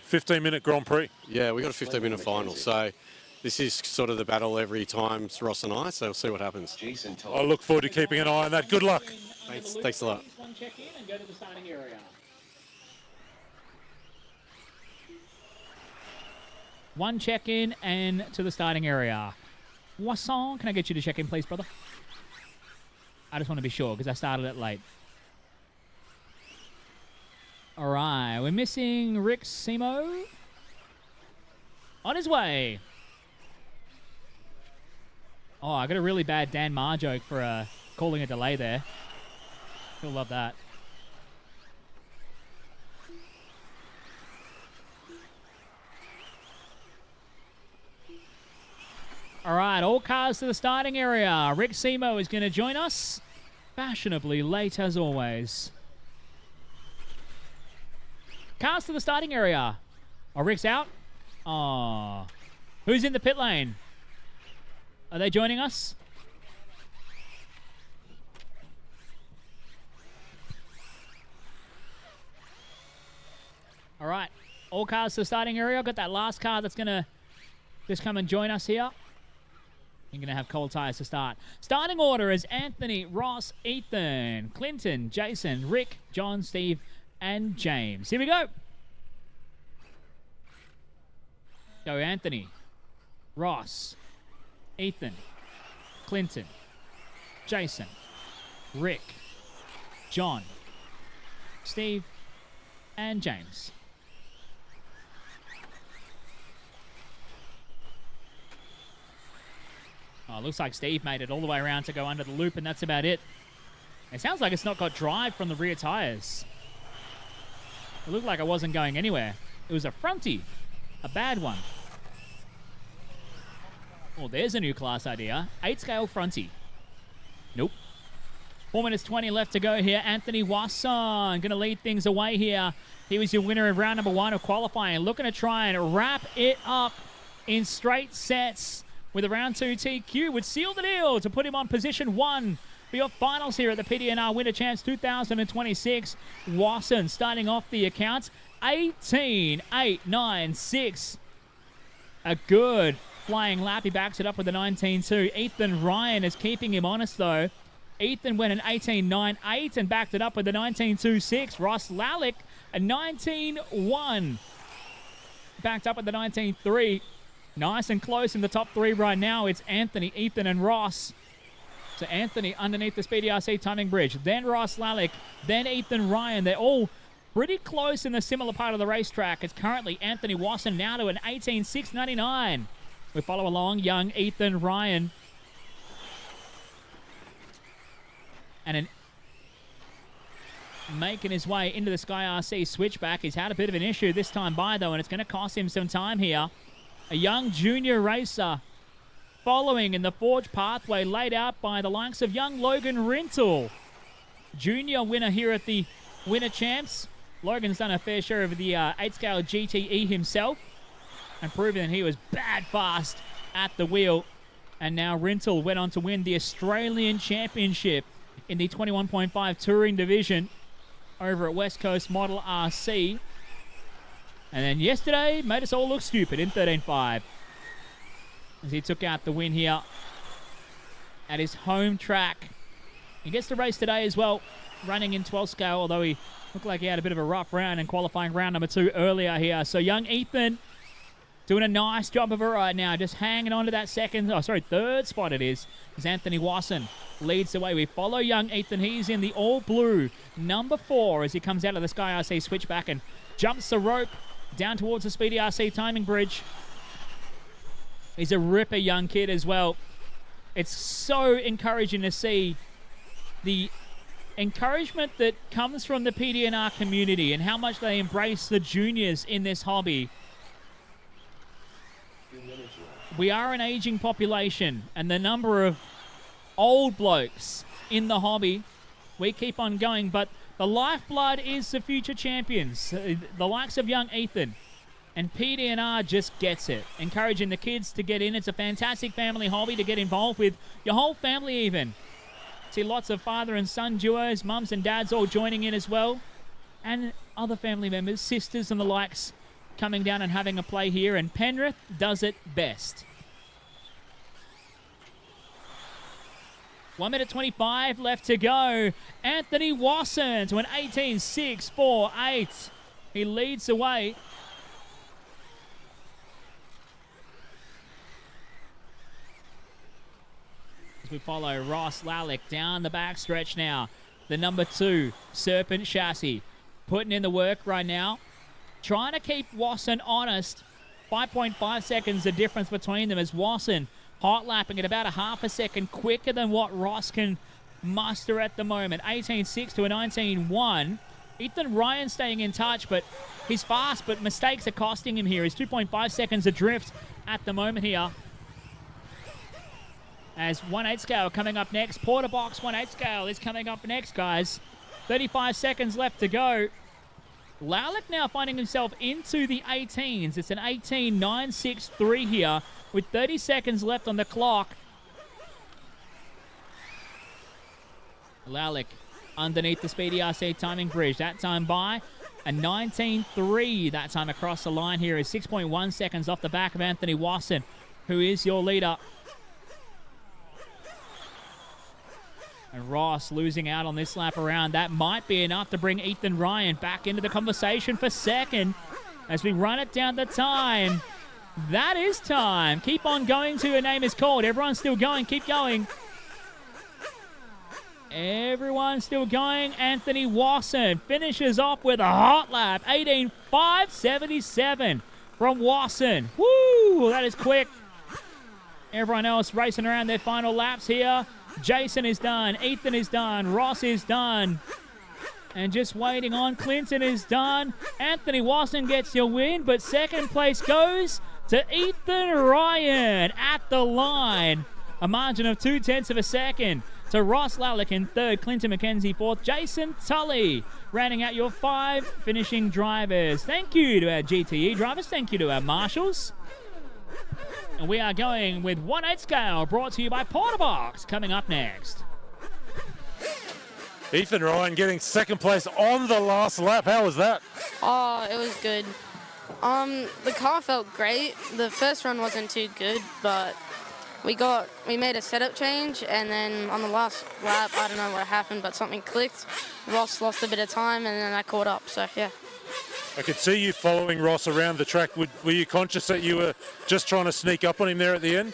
15-minute Grand Prix? Yeah, we got a 15-minute final. So this is sort of the battle every time, it's Ross and I, so we'll see what happens. I look forward to keeping an eye on that. Good luck. Thanks a lot. One check-in and to the starting area. Wasson, can I get you to check in, please, brother? I just want to be sure because I started it late. All right, we're missing Rick Simo. On his way. Oh, I got a really bad Dan Marr joke for calling a delay there. He'll love that. All right, all cars to the starting area. Rick Simo is going to join us. Fashionably late as always. Cars to the starting area. Oh, Rick's out. Oh. Who's in the pit lane? Are they joining us? All right, all cars to the starting area. I've got that last car that's going to just come and join us here. You're going to have cold tires to start. Starting order is Anthony, Ross, Ethan, Clinton, Jason, Rick, John, Steve, and James. Here we go. Go Anthony, Ross, Ethan, Clinton, Jason, Rick, John, Steve, and James. Oh, looks like Steve made it all the way around to go under the loop, and that's about it. It sounds like it's not got drive from the rear tires. It looked like it wasn't going anywhere. It was a fronty. A bad one. Oh, there's a new class idea. 8-scale fronty. Nope. 4 minutes 20 left to go here. Anthony Wasson going to lead things away here. He was your winner in round number 1 of qualifying. Looking to try and wrap it up in straight sets with a round 2 TQ, would seal the deal to put him on position 1 for your finals here at the PDNR Winter Champs 2026. Wasson starting off the account 18.896. A good flying lap. He backs it up with a 19.2. Ethan Ryan is keeping him honest though. Ethan went an 18.98 and backed it up with a 19.26. Ross Lalick a 19.1. Backed up with the 19.3. Nice and close in the top 3 right now. It's Anthony, Ethan, and Ross. So Anthony underneath the Speedy RC timing bridge. Then Ross Lalick. Then Ethan Ryan. They're all pretty close in the similar part of the racetrack. It's currently Anthony Wasson now to an 18.699. We follow along young Ethan Ryan. And making his way into the Sky RC switchback. He's had a bit of an issue this time by, though, and it's going to cost him some time here. A young junior racer following in the forge pathway laid out by the likes of young Logan Rintle. Junior winner here at the Winter Champs. Logan's done a fair share of the 8-scale GTE himself and proven that he was bad fast at the wheel. And now Rintle went on to win the Australian Championship in the 21.5 Touring Division over at West Coast Model RC. And then yesterday made us all look stupid in 13.5 as he took out the win here at his home track. He gets to race today as well, running in 12 scale, although he looked like he had a bit of a rough round in qualifying round number 2 earlier here. So young Ethan doing a nice job of it right now, just hanging on to that third spot it is, as Anthony Wasson leads the way. We follow young Ethan. He's in the all-blue number 4 as he comes out of the Sky RC switchback and jumps the rope down towards the Speedy RC timing bridge. He's a ripper young kid as well. It's so encouraging to see the encouragement that comes from the PDNR community and how much they embrace the juniors in this hobby. We are an aging population, and the number of old blokes in the hobby, we keep on going, but the lifeblood is the future champions, the likes of young Ethan. And PDNR just gets it, encouraging the kids to get in. It's a fantastic family hobby to get involved with, your whole family even. See lots of father and son duos, mums and dads all joining in as well, and other family members, sisters and the likes, coming down and having a play here, and Penrith does it best. 1 minute 25 left to go. Anthony Wasson to an 18.648. He leads the way. As we follow Ross Lalick down the backstretch now. The number 2, Serpent Chassis, putting in the work right now. Trying to keep Wasson honest. 5.5 seconds the difference between them as Wasson hot lapping at about a half a second quicker than what Ross can muster at the moment. 18.6 to a 19.1. Ethan Ryan staying in touch, but he's fast, but mistakes are costing him here. He's 2.5 seconds adrift at the moment here. As 1/8 scale coming up next. Porter Box 1/8 scale is coming up next, guys. 35 seconds left to go. Lalick now finding himself into the 18s. It's an 18.963 here with 30 seconds left on the clock. Lalick underneath the Speedy RC timing bridge. That time by a 19.3. That time across the line here is 6.1 seconds off the back of Anthony Wasson, who is your leader. And Ross losing out on this lap around. That might be enough to bring Ethan Ryan back into the conversation for second as we run it down the time. That is time. Keep on going till your name is called. Everyone's still going. Keep going. Everyone's still going. Anthony Wasson finishes off with a hot lap. 18.577 from Wasson. Woo! That is quick. Everyone else racing around their final laps here. Jason is done. Ethan is done. Ross is done. And just waiting on Clinton is done. Anthony Wasson gets your win, but second place goes to Ethan Ryan at the line. A margin of 0.2 of a second to Ross Lalick in third. Clinton McKenzie fourth. Jason Tully rounding out your 5 finishing drivers. Thank you to our GTE drivers. Thank you to our marshals. And we are going with 1/8 scale, brought to you by Porter Box, coming up next. Ethan Ryan getting second place on the last lap. How was that? Oh, it was good. The car felt great. The first run wasn't too good, but we made a setup change, and then on the last lap, I don't know what happened, but something clicked. Ross lost a bit of time, and then I caught up, so yeah. I could see you following Ross around the track. Were you conscious that you were just trying to sneak up on him there at the end?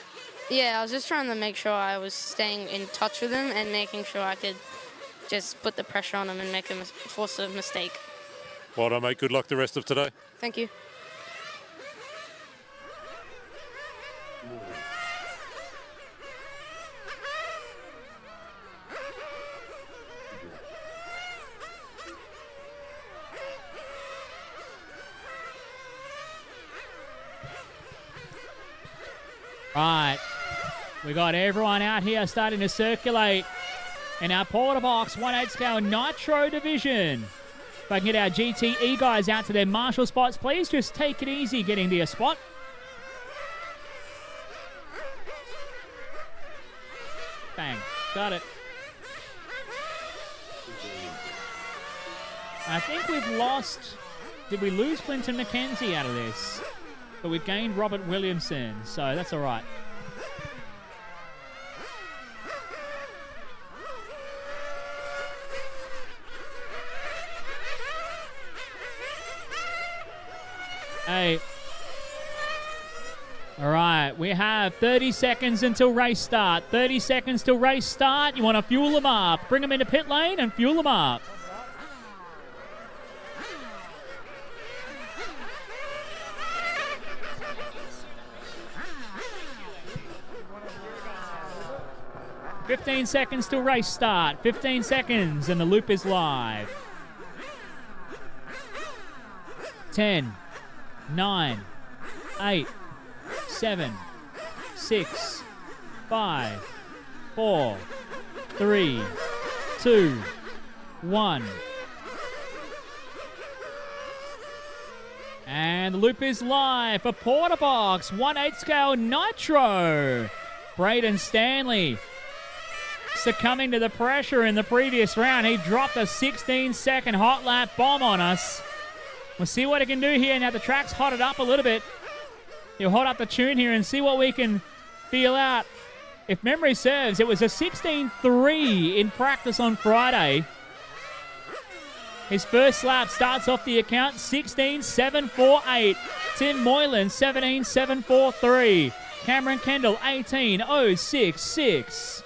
Yeah, I was just trying to make sure I was staying in touch with him and making sure I could just put the pressure on him and make him force a mistake. Well done, mate. Good luck the rest of today. Thank you. Right. We got everyone out here starting to circulate in our Porter Box 1/8 scale Nitro division. If I can get our GTE guys out to their marshal spots, please just take it easy getting to your spot. Bang. Got it. I think we've lost... Did we lose Clinton McKenzie out of this? But we've gained Robert Williamson, so that's all right. Hey. All right, we have 30 seconds until race start. 30 seconds till race start. You want to fuel them up. Bring them into pit lane and fuel them up. $15 seconds till race start. 15 seconds and the loop is live. 10, 9, 8, 7, 6, 5, 4, 3, 2, 1. And the loop is live for Porter Box 1/8 scale Nitro. Braden Stanley succumbing to the pressure in the previous round. He dropped a 16-second hot lap bomb on us. We'll see what he can do here. Now the track's hotted up a little bit. He'll hot up the tune here and see what we can feel out. If memory serves, it was a 16.3 in practice on Friday. His first lap starts off the account 16.748. Tim Moylan 17.743. Cameron Kendall 18.066.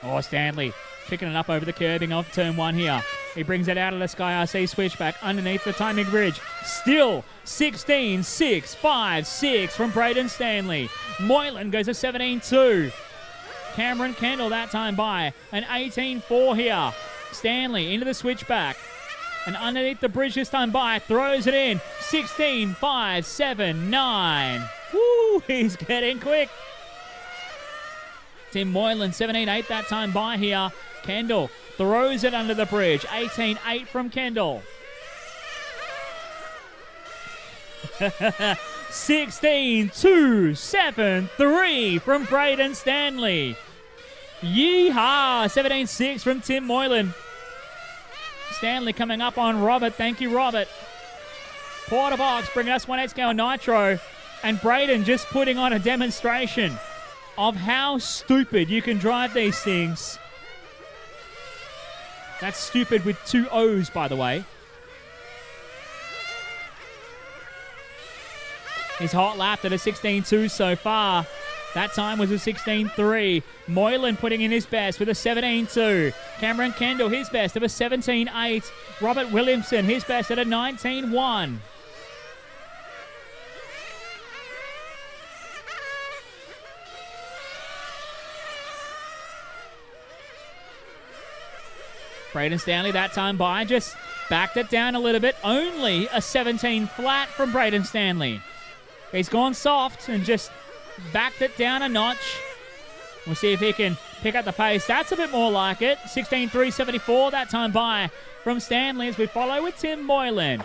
Oh, Stanley picking it up over the curbing off turn 1 here. He brings it out of the Sky RC switchback underneath the timing bridge. Still 16.656 from Braden Stanley. Moylan goes to 17.2. Cameron Kendall that time by an 18.4 here. Stanley into the switchback. And underneath the bridge this time by, throws it in. 16.579. Woo, he's getting quick. Tim Moylan, 17.8 that time by here. Kendall throws it under the bridge. 18.8 from Kendall. 16.273 from Braden Stanley. Yeehaw! 17.6 from Tim Moylan. Stanley coming up on Robert. Thank you, Robert. Porter Box bringing us 1/8 scale Nitro. And Braden just putting on a demonstration of how stupid you can drive these things. That's stupid with 2 O's, by the way. He's hot lapped at a 16.2 so far. That time was a 16.3. Moylan putting in his best with a 17.2. Cameron Kendall, his best of a 17.8. Robert Williamson, his best at a 19.1. Braden Stanley that time by just backed it down a little bit. Only a 17 flat from Braden Stanley. He's gone soft and just backed it down a notch. We'll see if he can pick up the pace. That's a bit more like it. 16.374 that time by from Stanley as we follow with Tim Moylan.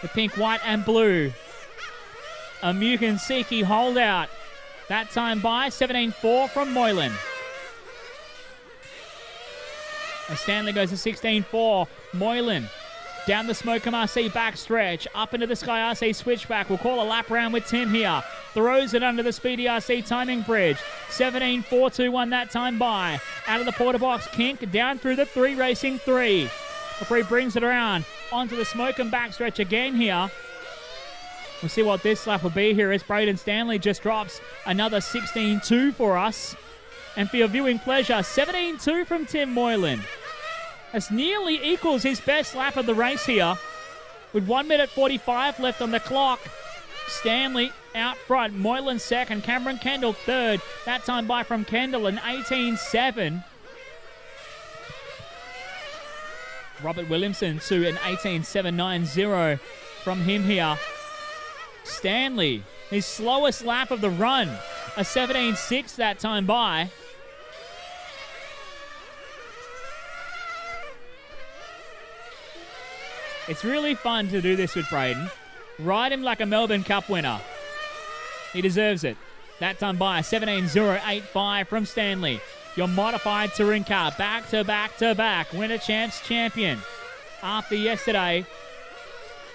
The pink, white and blue. A Mukansiki holdout. That time by 17.4 from Moylan. As Stanley goes to 16.4. Moylan down the Smokem RC backstretch, up into the Sky RC switchback. We'll call a lap round with Tim here. Throws it under the Speedy RC timing bridge. 17.421 that time by. Out of the Porter Box, Kink down through the 3 racing 3. Before he brings it around onto the Smokem backstretch again here. We'll see what this lap will be here as Braden Stanley just drops another 16.2 for us. And for your viewing pleasure, 17.2 from Tim Moylan. This nearly equals his best lap of the race here. With 1 minute 45 left on the clock. Stanley out front, Moylan second, Cameron Kendall third. That time by from Kendall, an 18.7. Robert Williamson to an 18.790 from him here. Stanley, his slowest lap of the run, a 17.6 that time by. It's really fun to do this with Braden. Ride him like a Melbourne Cup winner. He deserves it. That time by 17.085 from Stanley. Your modified touring car, back to back to back. Winner champs champion. After yesterday,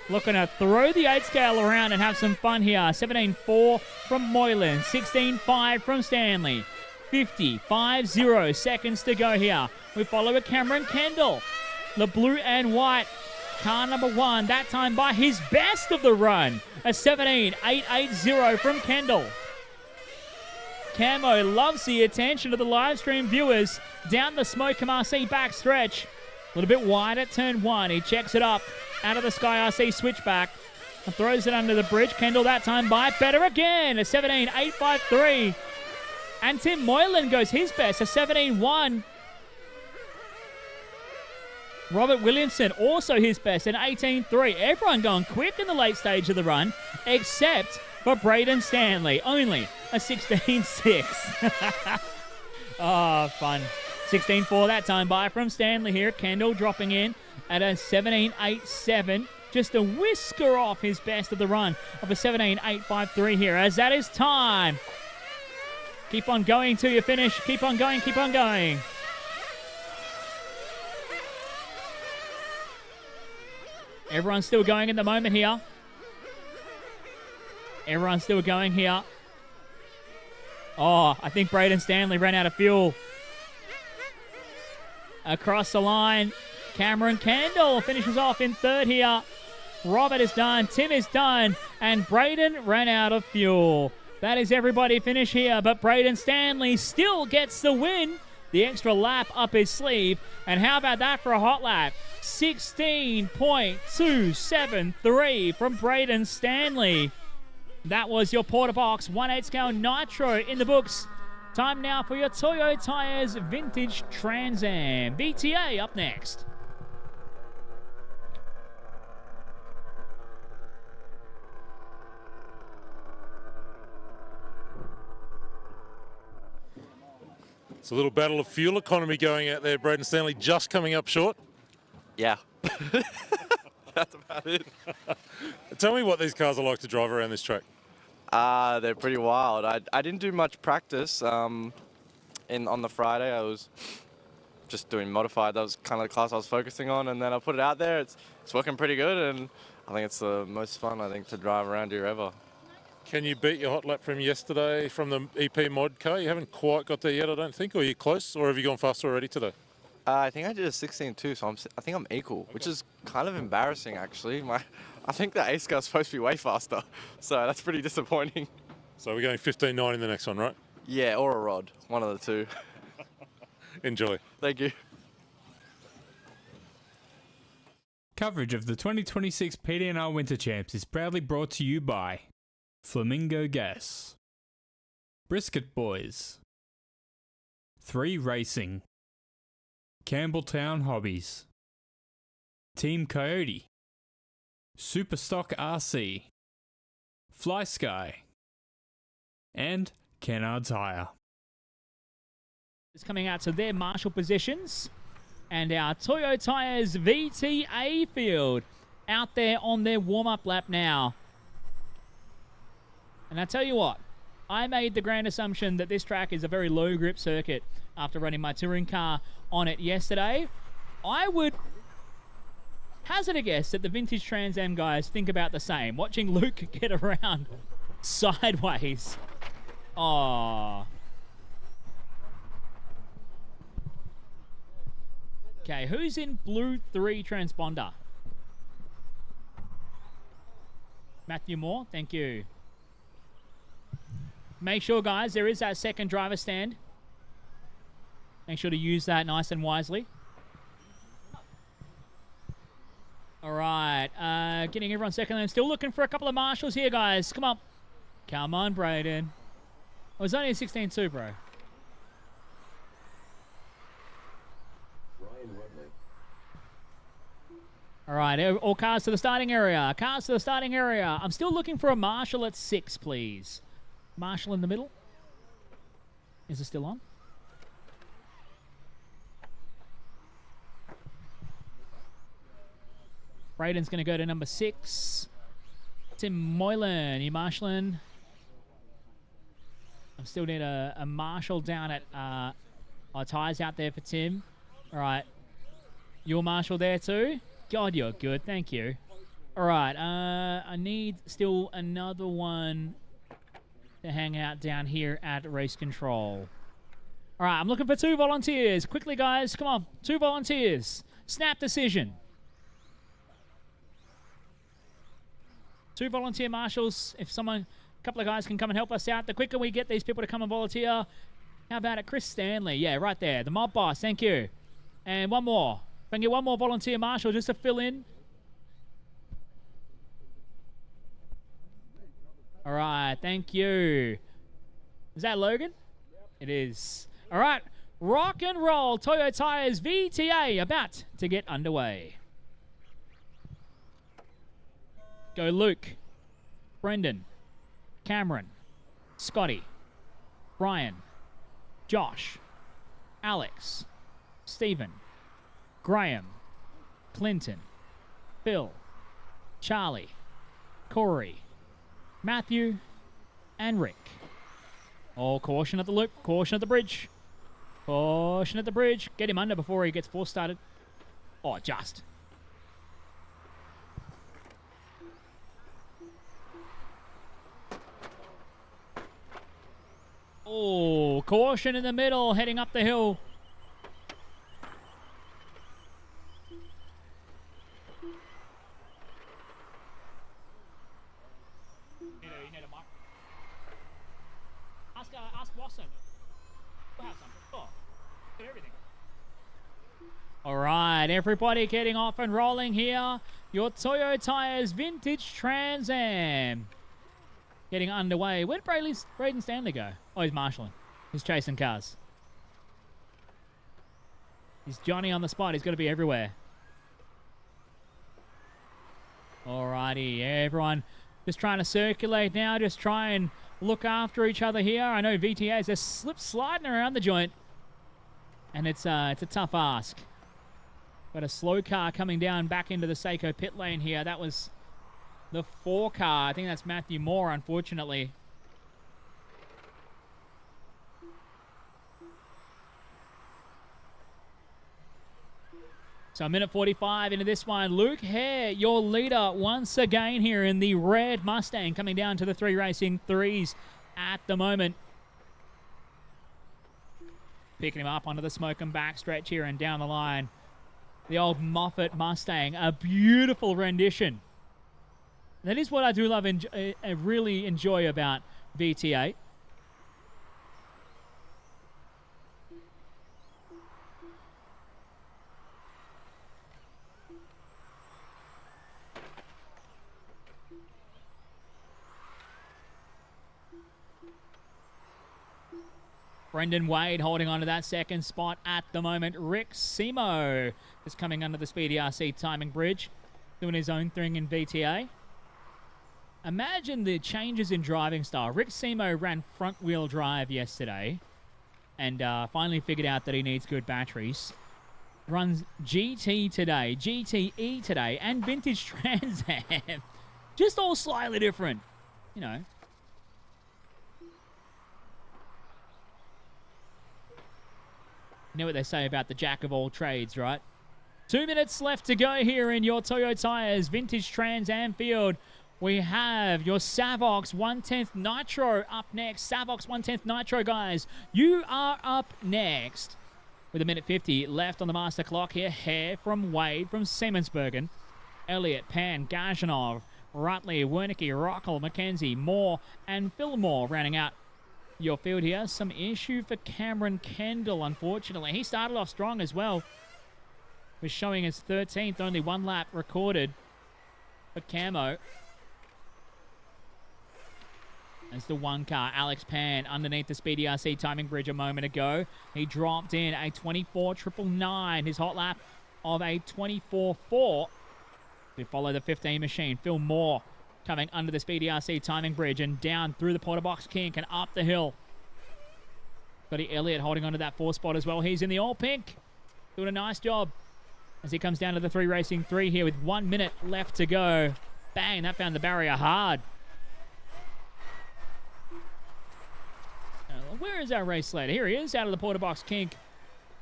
looking to throw the 8 scale around and have some fun here. 17.4 from Moylan. 16.5 from Stanley. 50.50 seconds to go here. We follow a Cameron Kendall. The blue and white. Car number 1, that time by his best of the run. A 17.880 from Kendall. Camo loves the attention of the live stream viewers. Down the Smokem RC backstretch. A little bit wide at turn 1. He checks it up. Out of the Sky RC switchback. And throws it under the bridge. Kendall that time by better again. A 17.853. And Tim Moylan goes his best. A 17.1. Robert Williamson also his best, an 18.3. Everyone going quick in the late stage of the run, except for Braden Stanley. Only a 16.6. Oh, fun. 16.4 that time by from Stanley here. Kendall dropping in at a 17.87. Just a whisker off his best of the run of a 17.853 here, as that is time. Keep on going till you finish. Keep on going, keep on going. Everyone's still going at the moment here. Everyone's still going here. Oh, I think Braden Stanley ran out of fuel. Across the line, Cameron Kendall finishes off in third here. Robert is done, Tim is done, and Braden ran out of fuel. That is everybody finish here, but Braden Stanley still gets the win. The extra lap up his sleeve. And how about that for a hot lap? 16.273 from Braden Stanley. That was your Porter Box 1/8 scale Nitro in the books. Time now for your Toyo Tires Vintage Trans Am. BTA up next. It's a little battle of fuel economy going out there. Braden Stanley just coming up short. Yeah. That's about it. Tell me what these cars are like to drive around this track. They're pretty wild. I didn't do much practice on the Friday. I was just doing modified. That was kind of the class I was focusing on, and then I put it out there. It's working pretty good, and I think it's the most fun, to drive around here ever. Can you beat your hot lap from yesterday from the EP mod car? You haven't quite got there yet, I don't think, or you're close, or have you gone faster already today? I think I did a 16.2, so I think I'm equal, which is kind of embarrassing, actually. I think the ace car's supposed to be way faster, so that's pretty disappointing. So we're going 15.9 in the next one, right? Yeah, or a rod, one of the two. Enjoy. Thank you. Coverage of the 2026 PDNR Winter Champs is proudly brought to you by Flamingo Gas, Brisket Boys, 3 Racing, Campbelltown Hobbies, Team Coyote, Superstock RC, Fly Sky, and Kennard Tire. It's coming out to their marshal positions. And our Toyo Tires VTA field out there on their warm-up lap now. And I tell you what, I made the grand assumption that this track is a very low grip circuit after running my touring car on it yesterday. I would hazard a guess that the Vintage Trans Am guys think about the same. Watching Luke get around sideways. Oh. Okay, who's in blue 3 transponder? Matthew Moore, thank you. Make sure, guys, there is that second driver stand. Make sure to use that nice and wisely. All right, getting everyone second lane. Still looking for a couple of marshals here, guys. Come on. Come on, Braden. Oh, it's only a 16-2, bro. All right, all cars to the starting area. Cars to the starting area. I'm still looking for a marshal at 6, please. Marshal in the middle. Is it still on? Braden's going to go to number 6. Tim Moylan. You marshalling? I still need a marshal down at... tyres out there for Tim. All right. You're marshal there too? God, you're good. Thank you. All right. I need still another one to hang out down here at race control. All right. I'm looking for 2 volunteers. Quickly, guys. Come on. 2 volunteers. Snap decision. 2 volunteer marshals. If someone, a couple of guys can come and help us out, the quicker we get these people to come and volunteer. How about it? Chris Stanley. Yeah, right there. The mob boss. Thank you. And one more. If I can get one more volunteer marshal just to fill in. All right. Thank you. Is that Logan? It is. All right. Rock and roll. Toyo Tires VTA about to get underway. Go Luke. Brendan. Cameron. Scotty. Brian. Josh. Alex. Stephen. Graham. Clinton. Phil. Charlie. Corey. Matthew. And Rick. Oh, caution at the loop. Caution at the bridge. Caution at the bridge. Get him under before he gets force started. Oh, just. Oh, caution in the middle, heading up the hill. You need a mic. Ask Watson. We'll have something. Oh, get everything. All right, everybody getting off and rolling here. Your Toyo Tires Vintage Trans Am. Getting underway. Where did Braden Stanley go? Oh, he's marshalling. He's chasing cars. He's Johnny on the spot. He's got to be everywhere. Alrighty, everyone just trying to circulate now. Just try and look after each other here. I know VTAs are sliding around the joint, and it's a tough ask. Got a slow car coming down back into the Seiko pit lane here. That was the 4 car. I think that's Matthew Moore, unfortunately. So a minute 45 into this one. Luke Hare, your leader once again here in the red Mustang, coming down to the 3 Racing 3s at the moment. Picking him up onto the smoke and back stretch here and down the line. The old Moffat Mustang, a beautiful rendition. That is what I do love and really enjoy about VTA. Brendan Wade holding on to that second spot at the moment. Rick Simo is coming under the Speedy RC timing bridge, doing his own thing in VTA. Imagine the changes in driving style. Rick Simo ran front-wheel drive yesterday and finally figured out that he needs good batteries. Runs GT today, GTE today, and Vintage Trans Am. Just all slightly different, you know. You know what they say about the jack of all trades, right? 2 minutes left to go here in your Toyo Tires Vintage Trans Am field. We have your Savox 1/10 Nitro up next. Savox 1/10 Nitro, guys. You are up next. With a minute 50 left on the master clock here. Hare from Wade from Siemensbergen. Elliott, Pan, Gajanov, Rutley, Wernicke, Rockle, McKenzie, Moore, and Fillmore rounding out your field here. Some issue for Cameron Kendall, unfortunately. He started off strong as well. Was showing his 13th, only one lap recorded for Camo. As the one car, Alex Pan, underneath the Speedy RC timing bridge a moment ago. He dropped in a 24.999, his hot lap of a 24.4. We follow the 15 machine. Phil Moore coming under the Speedy RC timing bridge and down through the Porter Box kink and up the hill. Scotty Elliott holding onto that 4 spot as well. He's in the all pink. Doing a nice job as he comes down to the 3 racing 3 here with 1 minute left to go. Bang, that found the barrier hard. Where is our race leader? Here he is, out of the Porter Box kink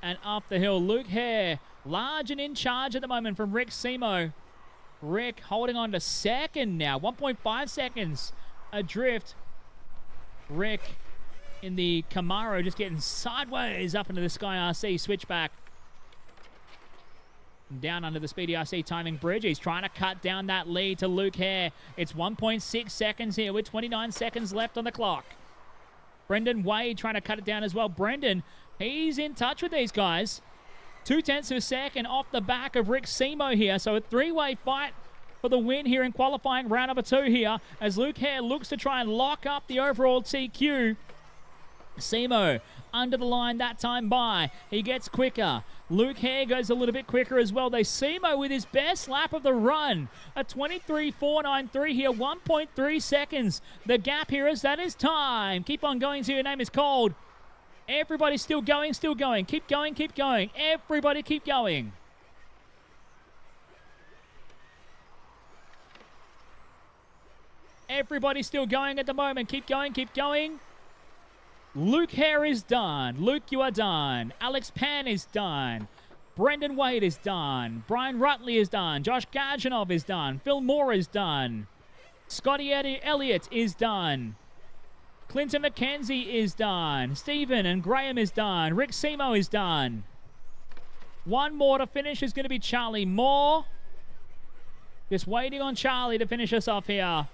and up the hill. Luke Hare, large and in charge at the moment from Rick Simo. Rick holding on to second now, 1.5 seconds adrift. Rick in the Camaro just getting sideways up into the Sky RC switchback. Down under the Speedy RC timing bridge. He's trying to cut down that lead to Luke Hare. It's 1.6 seconds here with 29 seconds left on the clock. Brendan Wade trying to cut it down as well. Brendan, he's in touch with these guys. 0.2 of a second off the back of Rick Simo here. So a 3-way fight for the win here in qualifying round number 2 here as Luke Hare looks to try and lock up the overall TQ. Simo under the line that time by. He gets quicker. Luke Hare goes a little bit quicker as well. They Simo with his best lap of the run. A 23.493 here, 1.3 seconds. The gap here is that is time. Keep on going till your name is called. Everybody's still going, still going. Keep going, keep going. Everybody keep going. Everybody's still going at the moment. Keep going, keep going. Luke Hare is done. Luke, you are done. Alex Pan is done. Brendan Wade is done. Brian Rutley is done. Josh Garjanov is done. Phil Moore is done. Scotty Elliott is done. Clinton McKenzie is done. Stephen and Graham is done. Rick Simo is done. One more to finish is going to be Charlie Moore. Just waiting on Charlie to finish us off here.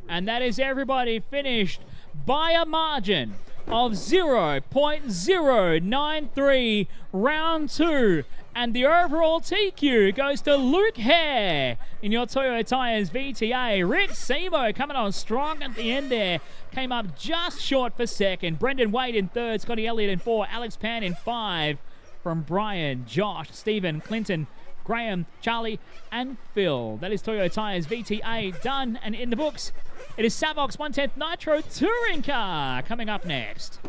And that is everybody finished by a margin of 0.093 round 2. And the overall TQ goes to Luke Hare in your Toyo Tires VTA. Rick Simo coming on strong at the end there. Came up just short for second. Brendan Wade in third. Scotty Elliott in 4. Alex Pan in 5. From Brian, Josh, Stephen, Clinton, Graham, Charlie, and Phil. That is Toyo Tires VTA done and in the books. It is Savox 110th Nitro Touring Car coming up next.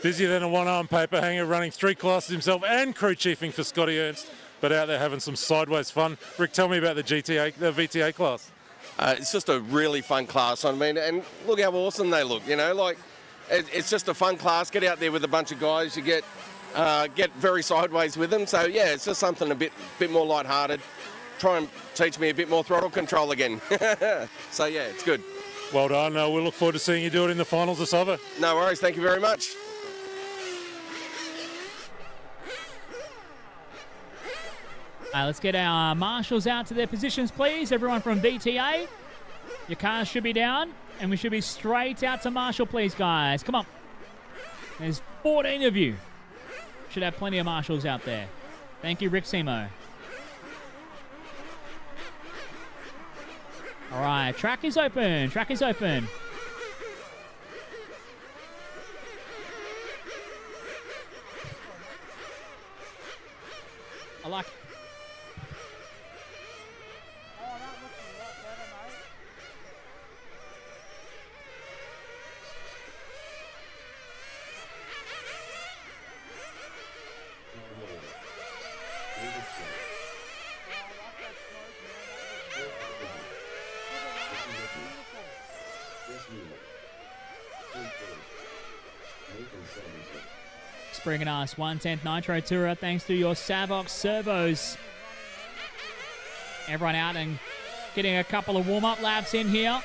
Busier than a one-arm paper hanger, running 3 classes himself and crew chiefing for Scotty Ernst, but out there having some sideways fun. Rick, tell me about the VTA class. It's just a really fun class. I mean, and look how awesome they look, you know, like it's just a fun class. Get out there with a bunch of guys, you get very sideways with them. So yeah, it's just something a bit more lighthearted. Try and teach me a bit more throttle control again. So yeah, it's good. Well done. We'll look forward to seeing you do it in the finals this summer. No worries. Thank you very much. Let's get our marshals out to their positions, please. Everyone from VTA, your cars should be down, and we should be straight out to marshal, please, guys. Come on. There's 14 of you. Should have plenty of marshals out there. Thank you, Rick Simo. All right, track is open. Track is open. I like. Bringing us 110th Nitro Tourer thanks to your Savox servos. Everyone out and getting a couple of warm-up laps in here.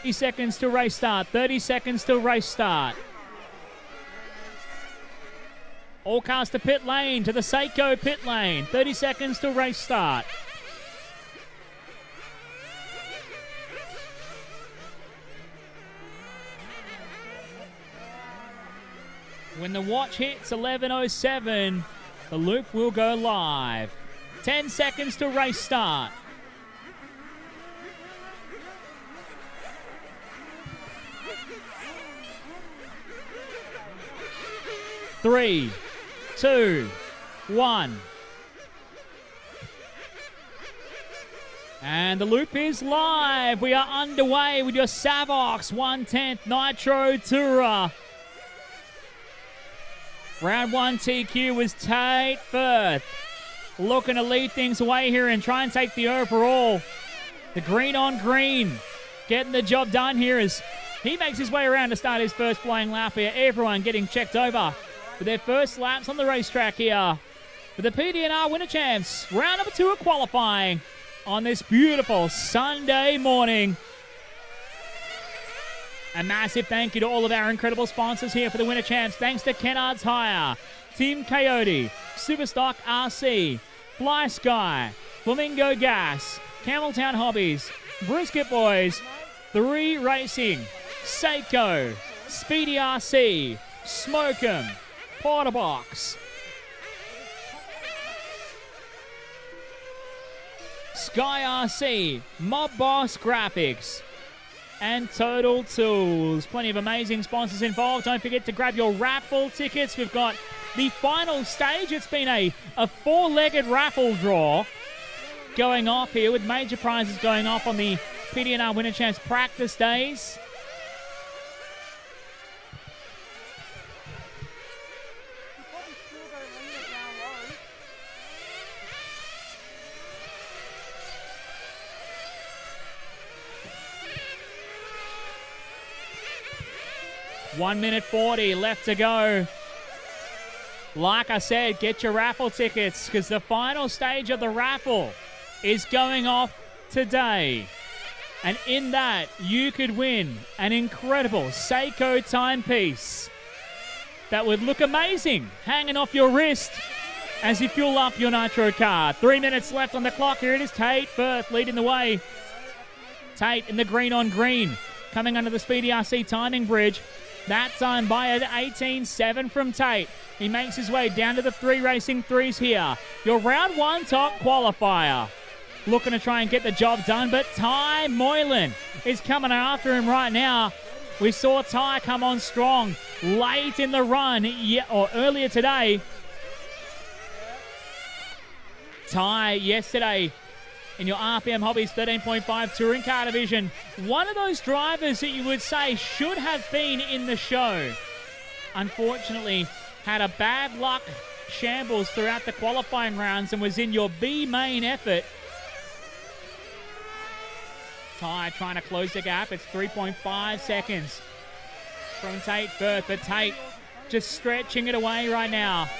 50 seconds to race start. 30 seconds to race start. All cars to pit lane, to the Seiko pit lane. 30 seconds to race start. When the watch hits 11:07, the loop will go live. 10 seconds to race start. Three, two, one. And the loop is live. We are underway with your Savox 1/10 Nitro Tourer. Round 1 TQ was Tate Firth. Looking to lead things away here and try and take the overall. The green on green. Getting the job done here as he makes his way around to start his first flying lap here. Everyone getting checked over for their first laps on the racetrack here. For the PDNR Winter Champs, round number 2 of qualifying on this beautiful Sunday morning. A massive thank you to all of our incredible sponsors here for the Winter Champs. Thanks to Kennard's Hire, Team Coyote, Superstock RC, Fly Sky, Flamingo Gas, Cameltown Hobbies, Brisket Boys, 3 Racing, Seiko, Speedy RC, Smokem, Porterbox, Sky RC, Mob Boss Graphics, and Total Tools. Plenty of amazing sponsors involved. Don't forget to grab your raffle tickets. We've got the final stage. It's been a 4-legged raffle draw going off here with major prizes going off on the PDNR Winter Champs practice days. One minute 40 left to go. Like I said, get your raffle tickets because the final stage of the raffle is going off today. And in that, you could win an incredible Seiko timepiece that would look amazing hanging off your wrist as you fuel up your Nitro car. 3 minutes left on the clock. Here it is, Tate Firth leading the way. Tate in the green on green, coming under the Speedy RC timing bridge. That time by at 18.7 from Tate. He makes his way down to the 3 racing 3s here. Your round 1 top qualifier. Looking to try and get the job done, but Ty Moylan is coming after him right now. We saw Ty come on strong late in the run, or earlier today. Ty yesterday in your RPM Hobbies 13.5 Touring Car Division. One of those drivers that you would say should have been in the show. Unfortunately, had a bad luck shambles throughout the qualifying rounds and was in your B main effort. Ty trying to close the gap. It's 3.5 seconds from Tate Firth, but Tate just stretching it away right now.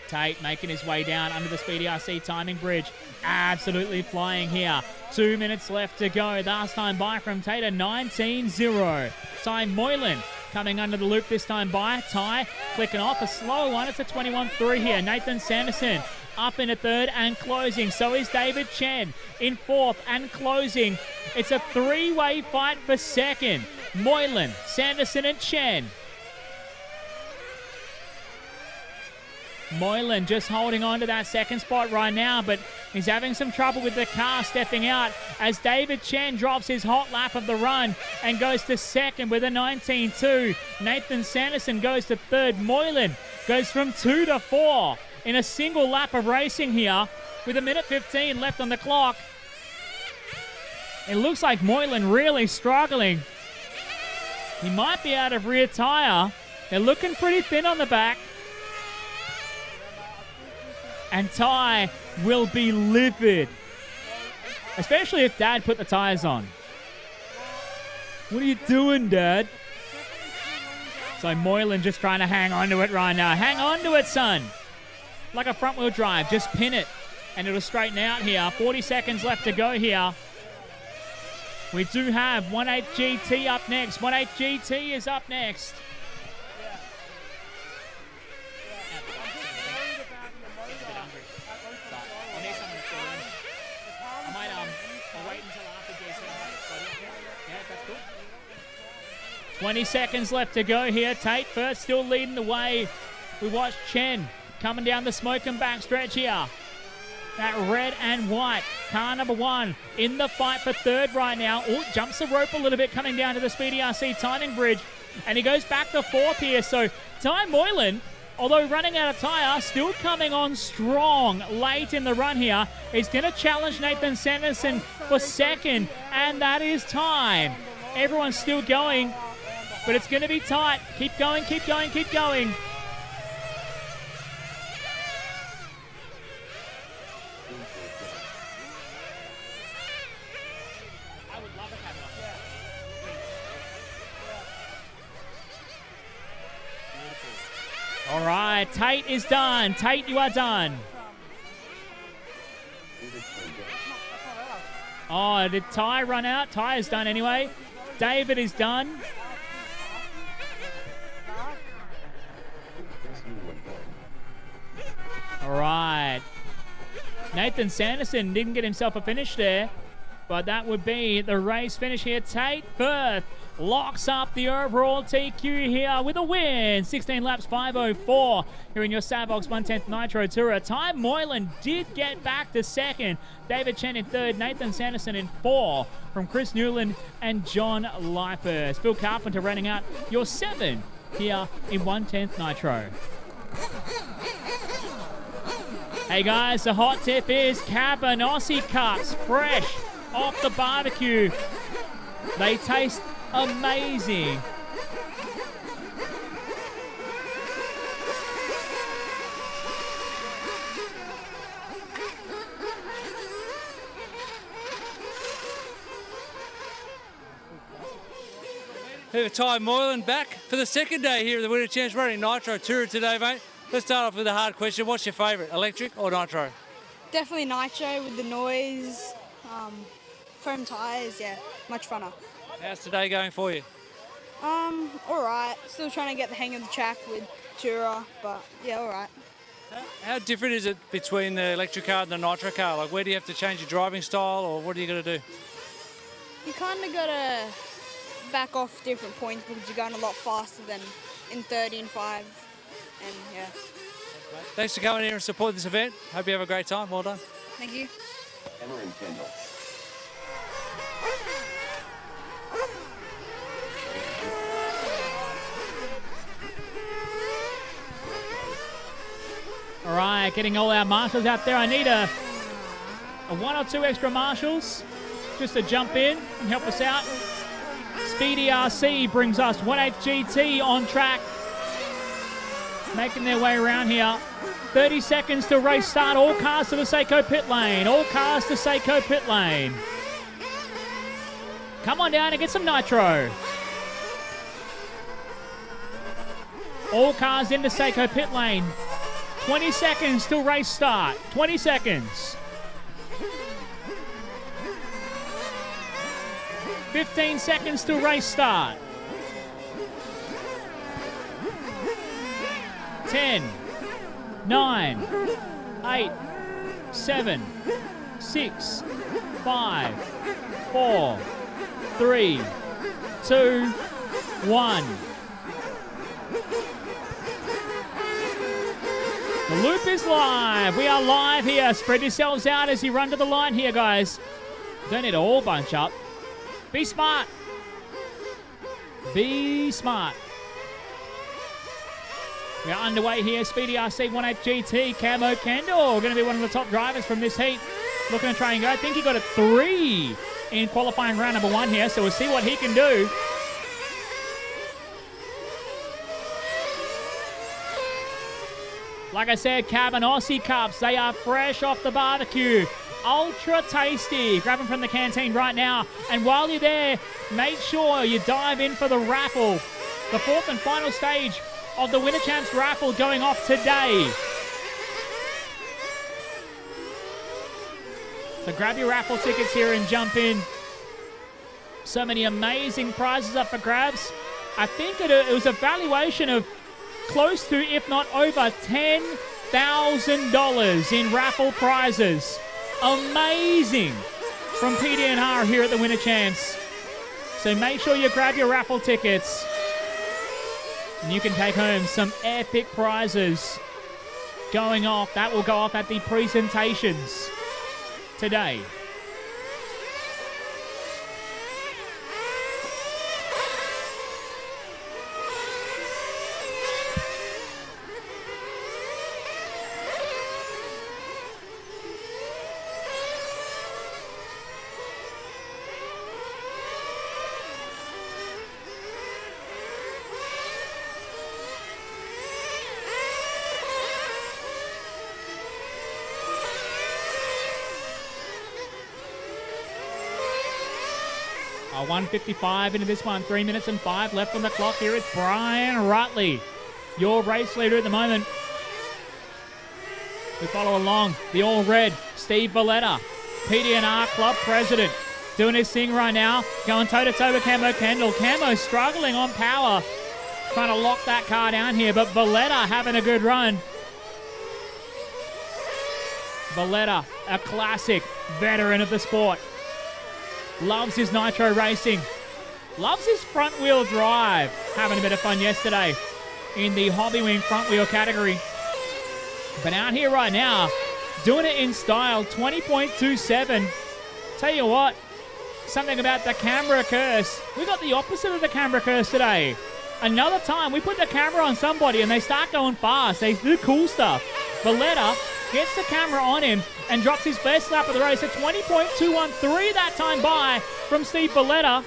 Tate making his way down under the Speedy RC timing bridge. Absolutely flying here. 2 minutes left to go. Last time by from Tate, a 19.0. Ty Moylan coming under the loop this time by. Ty clicking off a slow one. It's a 21.3 here. Nathan Sanderson up in a third and closing. So is David Chen in fourth and closing. It's a 3-way fight for second. Moylan, Sanderson and Chen. Moylan just holding on to that second spot right now, but he's having some trouble with the car stepping out as David Chen drops his hot lap of the run and goes to second with a 19.2. Nathan Sanderson goes to third. Moylan goes from 2 to 4 in a single lap of racing here with a minute 15 left on the clock. It looks like Moylan really struggling. He might be out of rear tyre. They're looking pretty thin on the back. And Ty will be livid, especially if Dad put the tyres on. What are you doing, Dad? So Moylan just trying to hang on to it right now. Hang on to it, son. Like a front-wheel drive. Just pin it. and it'll straighten out here. 40 seconds left to go here. We do have 1/8 GT up next. 1/8 GT is up next. I'll wait until after GT. 20 seconds left to go here. Tate first, still leading the way. We watch Chen coming down the smoke and back stretch here. That red and white. Car number 1 in the fight for third right now. Oh, jumps the rope a little bit coming down to the Speedy RC timing bridge. And he goes back to fourth here. So Ty Moylan, although running out of tyre, still coming on strong late in the run here. He's going to challenge Nathan Sanderson for second. And that is time. Everyone's still going, but it's going to be tight. Keep going, keep going, keep going. All right, Tate is done. Tate, you are done. Oh, did Ty run out? Ty is done anyway. David is done. All right. Nathan Sanderson didn't get himself a finish there, but that would be the race finish here. Tate Firth locks up the overall TQ here with a win. 16 laps, 5:04 here in your Savox 1/10 Nitro Tourer. Ty Moylan did get back to second. David Chen in third. Nathan Sanderson in 4 from Chris Newland and John Lipers. Phil Carpenter running out your 7 here in 1/10 Nitro. Hey guys, the hot tip is Cabanossi cups, fresh off the barbecue. They taste amazing. We have Ty Moylan back for the second day here at the Winter Champs running Nitro Tourer today, mate. Let's start off with a hard question. What's your favourite, electric or nitro? Definitely nitro with the noise, foam tyres, yeah, much funner. How's today going for you? All right. Still trying to get the hang of the track with Tourer, but yeah, all right. How different is it between the electric car and the nitro car? Like, where do you have to change your driving style, or what are you going to do? You kind of got to back off different points because you're going a lot faster than in 30 and 5, and yeah. Thanks for coming here and supporting this event. Hope you have a great time. Well done. Thank you. Cameron Kendall. All right, getting all our marshals out there. I need a 1 or 2 extra marshals just to jump in and help us out. Speedy RC brings us 1/8 GT on track, making their way around here. 30 seconds to race start. All cars to the Seiko pit lane. All cars to Seiko pit lane. Come on down and get some nitro. All cars into Seiko pit lane. 20 seconds till race start. 20 seconds. 15 seconds till race start. 10, 9, 8, 7, 6, 5, 4, 3, 2, 1. The loop is live. We are live here. Spread yourselves out as you run to the line here, guys. Don't need to all bunch up. Be smart. Be smart. We are underway here. Speedy RC 1/8 GT. Camo Kendall going to be one of the top drivers from this heat. Looking to try and go. I think he got a 3 in qualifying round number 1 here, so we'll see what he can do. Like I said, Cabanossi cups. They are fresh off the barbecue. Ultra tasty. Grab them from the canteen right now. And while you're there, make sure you dive in for the raffle. The 4th and final stage of the Winter Champs raffle going off today. So grab your raffle tickets here and jump in. So many amazing prizes up for grabs. I think it was a valuation of close to, if not over, $10,000 in raffle prizes. Amazing from PDNR here at the Winter Champs. So make sure you grab your raffle tickets and you can take home some epic prizes going off. That will go off at the presentations today. Oh, 1:55 into this one. 3 minutes and 5 left on the clock. Here it's Brian Rutley, your race leader at the moment. We follow along. The all red, Steve Valletta, PDNR club president, doing his thing right now. Going toe-to-toe with Camo Kendall. Camo struggling on power, trying to lock that car down here, but Valletta having a good run. Valletta, a classic veteran of the sport. Loves his nitro racing. Loves his front wheel drive. Having a bit of fun yesterday in the hobby wing front wheel category. But out here right now, doing it in style, 20.27. Tell you what, something about the camera curse. We got the opposite of the camera curse today. Another time we put the camera on somebody and they start going fast. They do cool stuff. Valletta gets the camera on him and drops his best lap of the race at 20.213 that time by from Steve Valletta.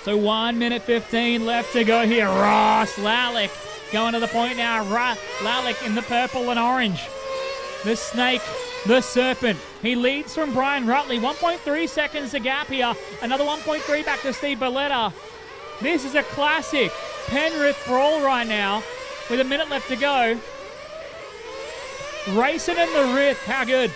So 1 minute 15 left to go here. Ross Lalick going to the point now. Lalick in the purple and orange. The snake, the serpent. He leads from Brian Rutley. 1.3 seconds the gap here. Another 1.3 back to Steve Valletta. This is a classic Penrith brawl right now with a minute left to go. Racing in the Rift. How good.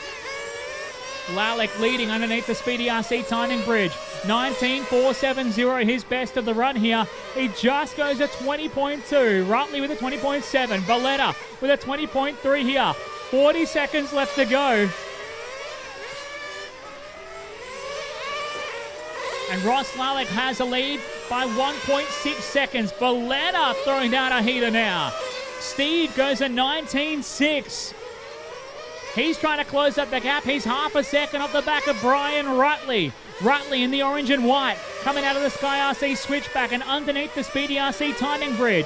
Lalick leading underneath the Speedy RC timing bridge. 19.470, his best of the run here. He just goes at 20.2. Rutley with a 20.7. Valletta with a 20.3 here. 40 seconds left to go. And Ross Lalick has a lead by 1.6 seconds. Valletta throwing down a heater now. Steve goes at 19.6. He's trying to close up the gap. He's half a second off the back of Brian Rutley. Rutley in the orange and white, coming out of the Sky RC switchback and underneath the Speedy RC timing bridge.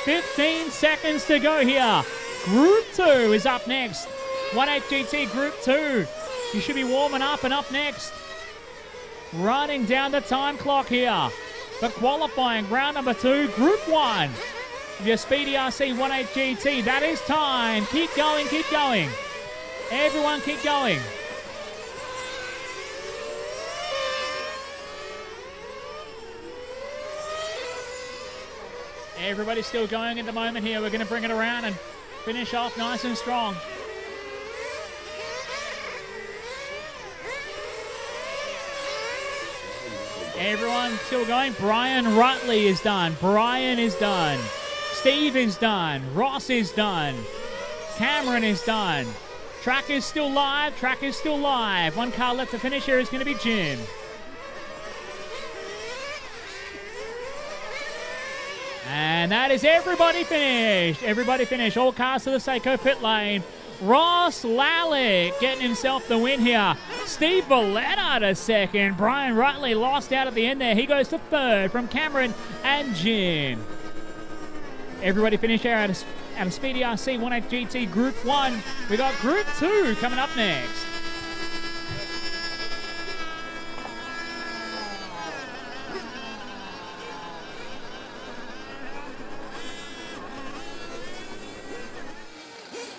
15 seconds to go here. Group 2 is up next. 1.8 GT Group 2. You should be warming up and up next. Running down the time clock here. For qualifying round number 2, Group 1. Your Speedy RC 1.8 GT. That is time. Keep going, keep going. Everyone keep going. Everybody's still going at the moment here. We're going to bring it around and finish off nice and strong. Everyone still going. Brian Rutley is done. Brian is done. Steve is done. Ross is done. Cameron is done. Track is still live. Track is still live. One car left to finish here is going to be Jim. And that is everybody finished. Everybody finished. All cars to the Seiko pit lane. Ross Lallick getting himself the win here. Steve Valletta to second. Brian Rutley lost out at the end there. He goes to third from Cameron and Jim. Everybody finished here out of Speedy RC 18 GT Group 1. We got Group 2 coming up next.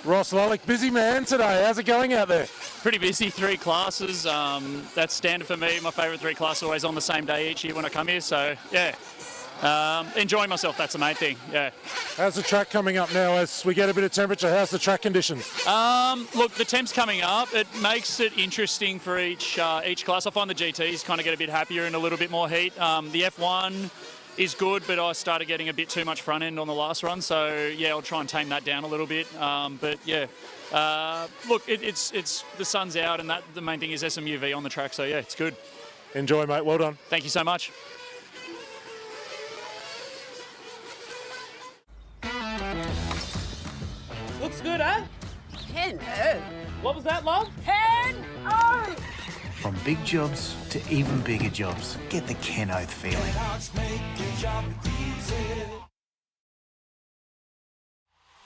Ross Lallick, busy man today. How's it going out there? Pretty busy, 3 classes. That's standard for me. My favourite 3 classes always on the same day each year when I come here. So, yeah, enjoying myself. That's the main thing, yeah. How's the track coming up now as we get a bit of temperature? How's the track conditions? Look, the temp's coming up. It makes it interesting for each class. I find the GTs kind of get a bit happier and a little bit more heat. The F1 is good, but I started getting a bit too much front end on the last run, so yeah, I'll try and tame that down a little bit. But yeah, look, it's the sun's out, and that the main thing is there's some UV on the track, so yeah, it's good. Enjoy, mate. Well done. Thank you so much. Looks good, eh? Penrith. What was that, love? Penrith. From big jobs to even bigger jobs, get the Ken Oath feeling.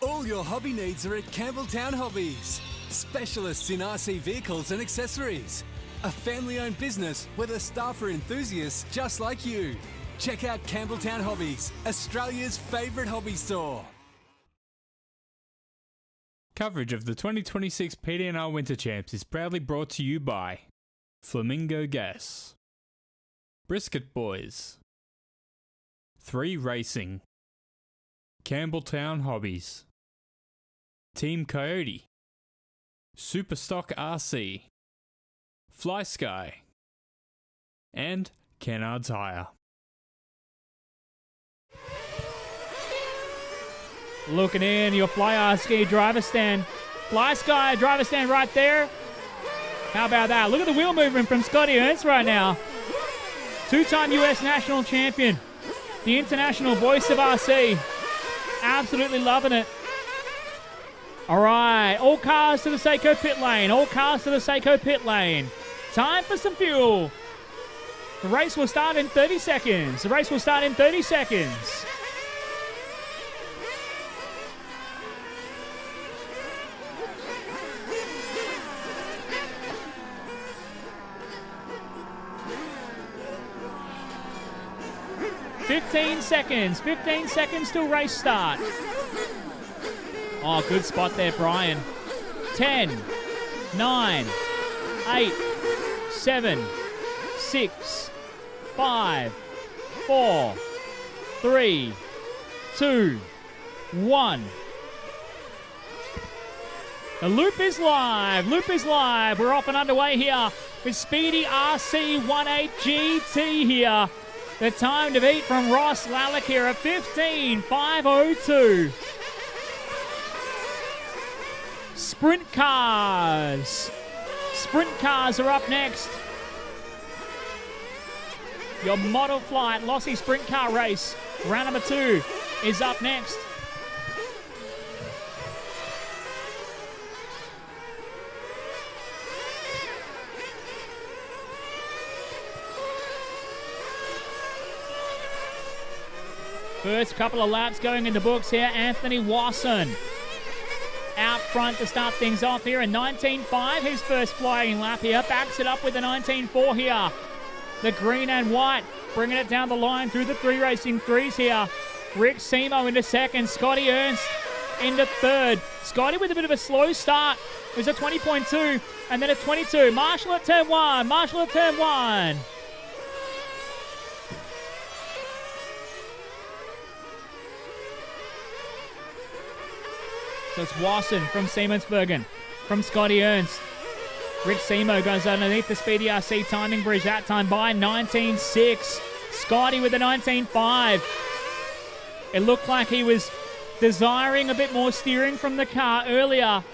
All your hobby needs are at Campbelltown Hobbies. Specialists in RC vehicles and accessories. A family-owned business where the staff are enthusiasts just like you. Check out Campbelltown Hobbies, Australia's favourite hobby store. Coverage of the 2026 PDNR Winter Champs is proudly brought to you by Flamingo Gas, Brisket Boys, 3 Racing, Campbelltown Hobbies, Team Coyote, Superstock RC, Fly Sky, and Kennard's Hire. Looking in, your Fly RC driver stand. Fly Sky driver stand right there. How about that? Look at the wheel movement from Scotty Ernst right now. 2-time US national champion. The international voice of RC. Absolutely loving it. All right, all cars to the Seiko pit lane. All cars to the Seiko pit lane. Time for some fuel. The race will start in 30 seconds. The race will start in 30 seconds. $15 seconds. 15 seconds till race start. Oh, good spot there, Brian. 10, 9, 8, 7, 6, 5, 4, 3, 2, 1. The loop is live. Loop is live. We're off and underway here with Speedy RC 18 GT here. The time to beat from Ross Lallick here at 15.502. Sprint cars. Sprint cars are up next. Your model flight Lossy sprint car race. Round number 2 is up next. First couple of laps going in the books here. Anthony Wasson out front to start things off here in 19.5. His first flying lap here. Backs it up with the 19.4 here. The green and white bringing it down the line through the 3 racing 3s here. Rick Simo into second. Scotty Ernst into third. Scotty with a bit of a slow start. It was a 20.2 and then a 22. Marshall at turn 1. Marshall at turn 1. So it's Wasson from Siemensbergen, from Scotty Ernst. Rick Simo goes underneath the Speedy RC timing bridge, that time by 19.6. Scotty with the 19.5. It looked like he was desiring a bit more steering from the car earlier.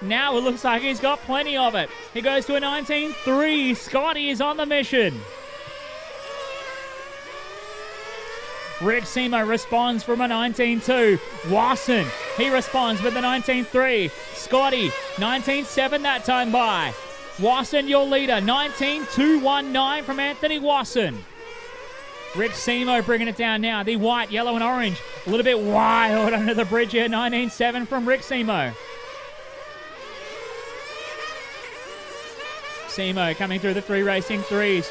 Now it looks like he's got plenty of it. He goes to a 19.3. Scotty is on the mission. Rick Simo responds from a 19.2. Wasson, he responds with a 19.3. Scotty, 19.7 that time by. Wasson, your leader, 19.219 from Anthony Wasson. Rick Simo bringing it down now. The white, yellow, and orange. A little bit wild under the bridge here. 19.7 from Rick Simo. Simo coming through the three racing threes.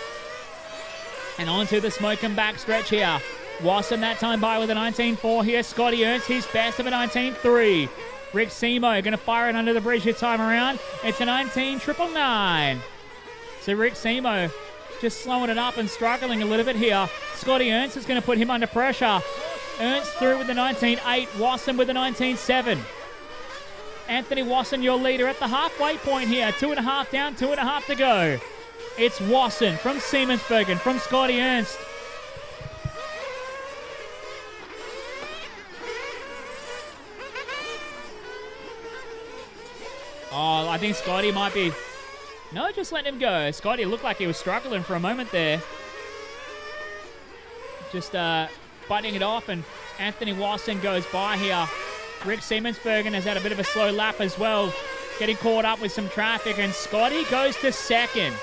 And onto the smoke and back stretch here. Wasson that time by with a 19.4 here. Scotty earns his best of a 19.3. Rick Simo going to fire it under the bridge this time around. It's a 19.999. So Rick Simo just slowing it up and struggling a little bit here. Scotty Ernst is going to put him under pressure. Ernst through with the 19.8. Wasson with the 19.7. Anthony Wasson, your leader at the halfway point here. 2.5 down, 2.5 to go. It's Wasson from Siemensbergen, from Scotty Ernst. Oh, I think Scotty might be... No, just let him go. Scotty looked like he was struggling for a moment there. Just biting it off, and Anthony Wasson goes by here. Rick Siemensbergen has had a bit of a slow lap as well, getting caught up with some traffic, and Scotty goes to second.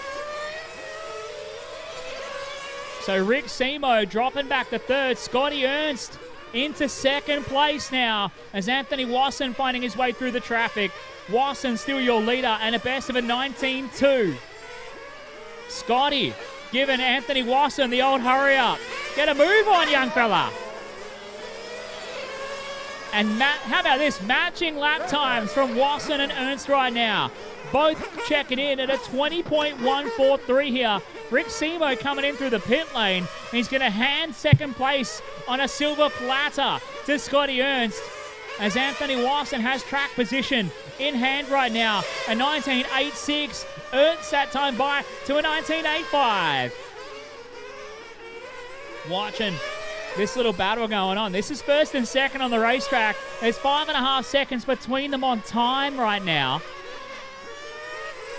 So Rick Simo dropping back to third. Scotty Ernst into second place now as Anthony Wasson finding his way through the traffic. Wasson still your leader and a best of a 19.2. Scotty giving Anthony Wasson the old hurry up. Get a move on, young fella. And how about this? Matching lap times from Wasson and Ernst right now. Both checking in at a 20.143 here. Rick Simo coming in through the pit lane. He's going to hand second place on a silver platter to Scotty Ernst as Anthony Wasson has track position in hand right now. A 19.86. Ernst that time by to a 19.85. Watching this little battle going on. This is first and second on the racetrack. There's 5.5 seconds between them on time right now.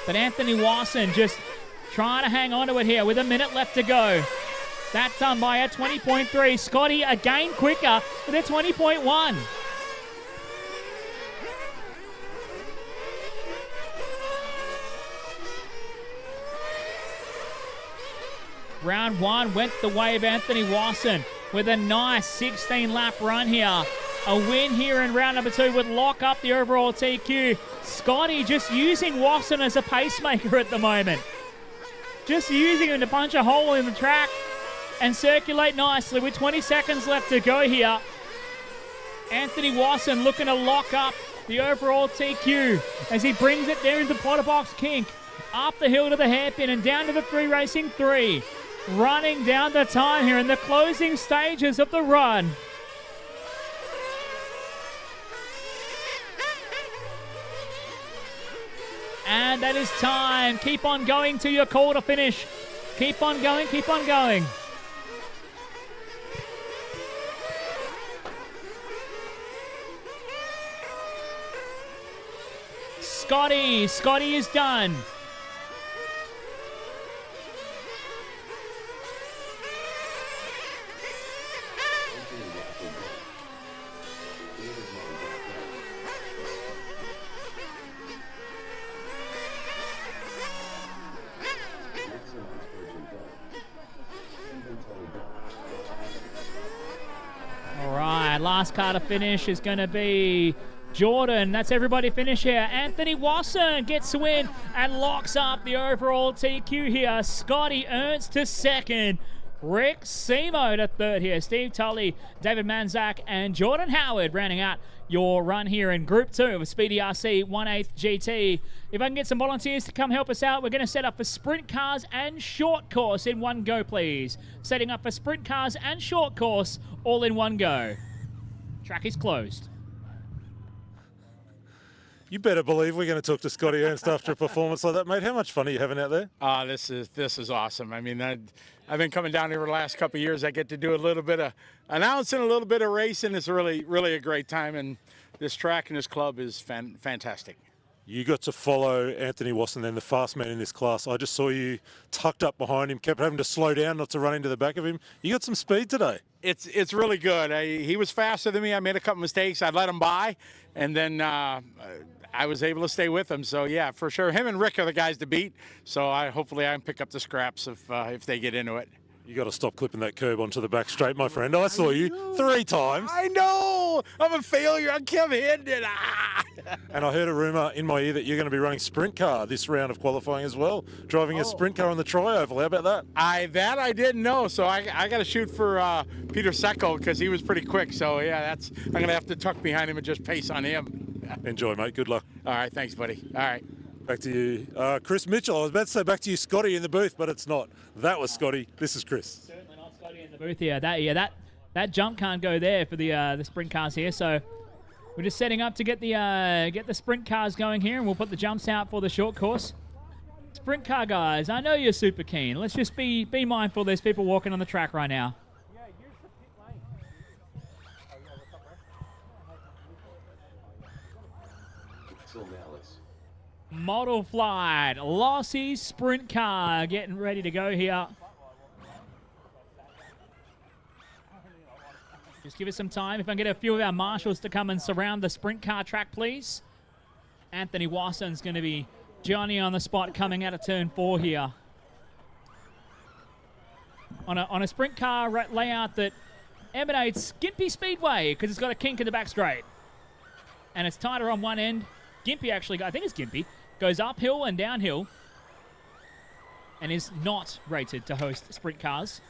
But Anthony Wasson just trying to hang on to it here with a minute left to go. That's done by a 20.3. Scotty again quicker with a 20.1. Round one went the way of Anthony Wasson with a nice 16-lap run here. A win here in round number two would lock up the overall TQ. Scotty just using Wasson as a pacemaker at the moment. Just using him to punch a hole in the track and circulate nicely with 20 seconds left to go here. Anthony Wasson looking to lock up the overall TQ as he brings it there into Potterbox Kink. Up the hill to the hairpin and down to the three racing three. Running down the time here in the closing stages of the run. And that is time. Keep on going to your call to finish. Keep on going, keep on going. Scotty is done. Last car to finish is going to be Jordan. That's everybody finish here. Anthony Wasson gets the win and locks up the overall TQ here. Scotty Ernst to second. Rick Simo to third here. Steve Tully, David Manzak, and Jordan Howard rounding out your run here in Group 2 of Speedy RC 1/8 GT. If I can get some volunteers to come help us out, we're going to set up for sprint cars and short course in one go, please. Setting up for sprint cars and short course all in one go. Track is closed. You better believe we're going to talk to Scotty Ernst after a performance like that, mate. How much fun are you having out there? This is awesome. I mean, I've been coming down here the last couple of years. I get to do a little bit of announcing, a little bit of racing. It's really, really a great time, and this track and this club is fantastic. You got to follow Anthony Wasson, then the fast man in this class. I just saw you tucked up behind him, kept having to slow down not to run into the back of him. You got some speed today. It's really good. He was faster than me. I made a couple mistakes. I let him by, and then I was able to stay with him. So yeah, for sure, him and Rick are the guys to beat. So hopefully I can pick up the scraps if they get into it. You got to stop clipping that curb onto the back straight, my friend. I saw you 3 times. I know. I'm a failure. I kept hitting it. And I heard a rumour in my ear that you're going to be running sprint car this round of qualifying as well, driving a sprint car on the tri-oval. How about that? I didn't know. So I got to shoot for Peter Secco because he was pretty quick. So yeah, I'm going to have to tuck behind him and just pace on him. Enjoy, mate. Good luck. All right. Thanks, buddy. All right. Back to you. Chris Mitchell. I was about to say back to you, Scotty, in the booth, but it's not. That was Scotty. This is Chris. Certainly not Scotty in the booth here. That jump can't go there for the sprint cars here. So we're just setting up to get the sprint cars going here, and we'll put the jumps out for the short course. Sprint car guys, I know you're super keen. Let's just be mindful. There's people walking on the track right now. Model Flight, Lossy sprint car getting ready to go here. Just give us some time. If I can get a few of our marshals to come and surround the sprint car track, please. Anthony Wasson's going to be Johnny on the spot coming out of turn 4 here. On a sprint car layout that emanates Gympie Speedway because it's got a kink in the back straight. And it's tighter on one end. Gympie actually, I think it's Gympie, goes uphill and downhill and is not rated to host sprint cars.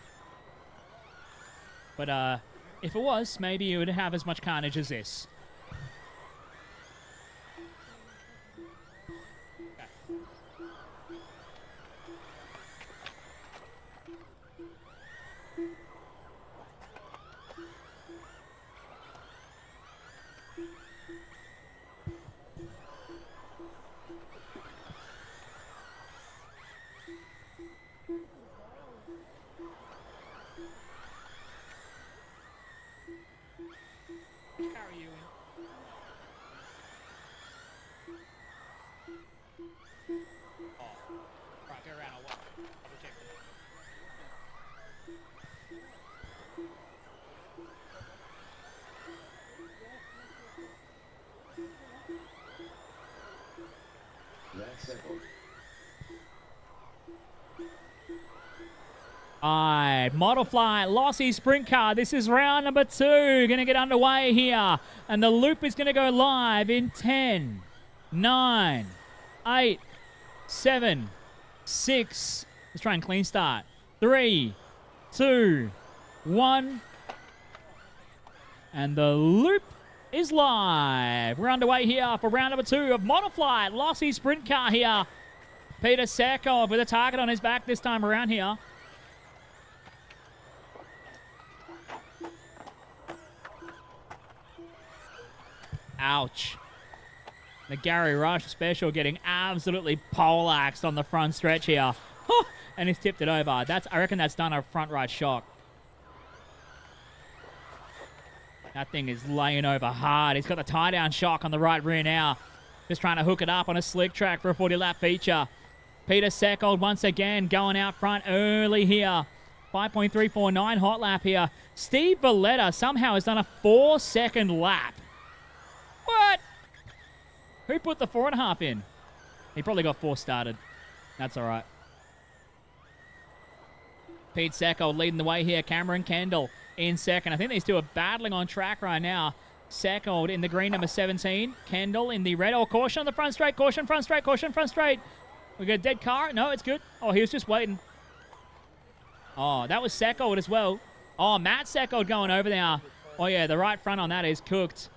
But if it was, maybe it would have as much carnage as this. Model Flight, Lossy sprint car. This is round number 2. Going to get underway here. And the loop is going to go live in 10, 9, 8, 7, 6. Let's try and clean start. 3, 2, 1. And the loop is live. We're underway here for round number 2 of Model Flight, Lossy sprint car here. Peter Sakov with a target on his back this time around here. Ouch. The Gary Rush special getting absolutely poleaxed on the front stretch here. And he's tipped it over. I reckon that's done a front right shock. That thing is laying over hard. He's got the tie-down shock on the right rear now. Just trying to hook it up on a slick track for a 40-lap feature. Peter Seckold once again going out front early here. 5.349 hot lap here. Steve Valletta somehow has done a 4-second lap. What? Who put the 4.5 in? He probably got 4 started. That's all right. Pete Seckold leading the way here. Cameron Kendall in second. I think these two are battling on track right now. Seckold in the green, number 17. Kendall in the red. Oh, caution on the front straight. Caution, front straight, caution, front straight. We got a dead car. No, it's good. Oh, he was just waiting. Oh, that was Seckold as well. Oh, Matt Seckold going over there. Oh, yeah, the right front on that is cooked.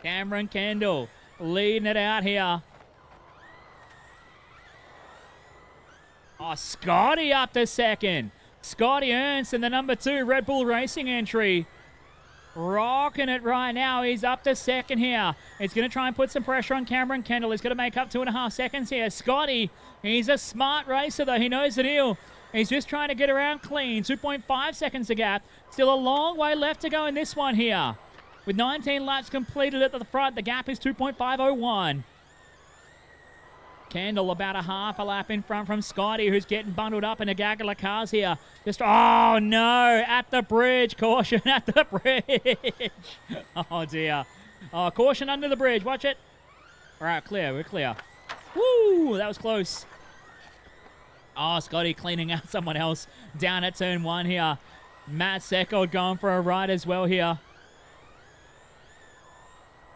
Cameron Kendall leading it out here. Oh, Scotty up to second. Scotty Ernst in the number 2 Red Bull Racing entry. Rocking it right now. He's up to second here. He's going to try and put some pressure on Cameron Kendall. He's going to make up 2.5 seconds here. Scotty, he's a smart racer though. He knows the deal. He's just trying to get around clean. 2.5 seconds to gap. Still a long way left to go in this one here. With 19 laps completed at the front, the gap is 2.501. Kendall about a half a lap in front from Scotty, who's getting bundled up in a gaggle of cars here. Just, oh no, at the bridge. Caution at the bridge. Oh dear. Oh, caution under the bridge. Watch it. All right, clear. We're clear. Woo, that was close. Oh, Scotty cleaning out someone else down at turn 1 here. Matt Seckold going for a ride as well here.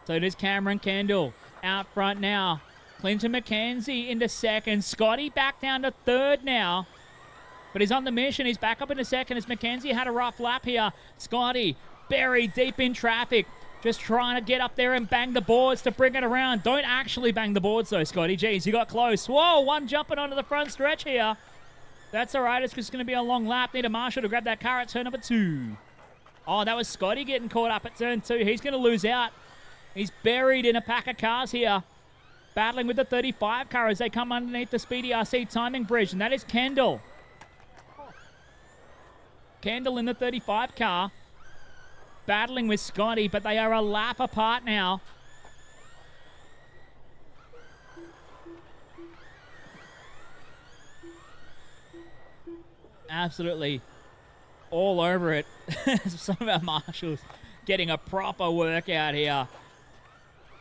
So it is Cameron Kendall out front now. Clinton McKenzie into second. Scotty back down to third now. But he's on the mission. He's back up into second as McKenzie had a rough lap here. Scotty buried deep in traffic. Just trying to get up there and bang the boards to bring it around. Don't actually bang the boards though, Scotty. Jeez, you got close. Whoa, one jumping onto the front stretch here. That's all right. It's just going to be a long lap. Need a Marshall to grab that car at turn number 2. Oh, that was Scotty getting caught up at turn 2. He's going to lose out. He's buried in a pack of cars here. Battling with the 35 car as they come underneath the Speedy RC timing bridge. And that is Kendall. Kendall in the 35 car. Battling with Scotty, but they are a lap apart now. Absolutely all over it. Some of our marshals getting a proper workout here.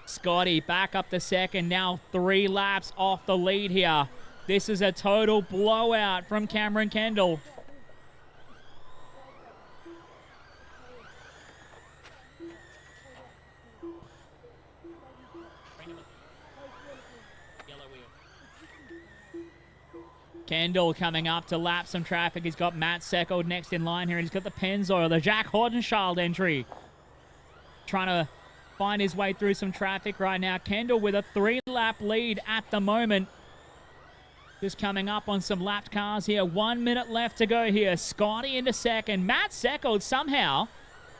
Scotty back up to second, now 3 laps off the lead here. This is a total blowout from Cameron Kendall. Kendall coming up to lap some traffic. He's got Matt Seckold next in line here, and he's got the Pennzoil, the Jack Hordenchild entry. Trying to find his way through some traffic right now. Kendall with a 3-lap lead at the moment. Just coming up on some lapped cars here. 1 minute left to go here. Scotty into second. Matt Seckold somehow,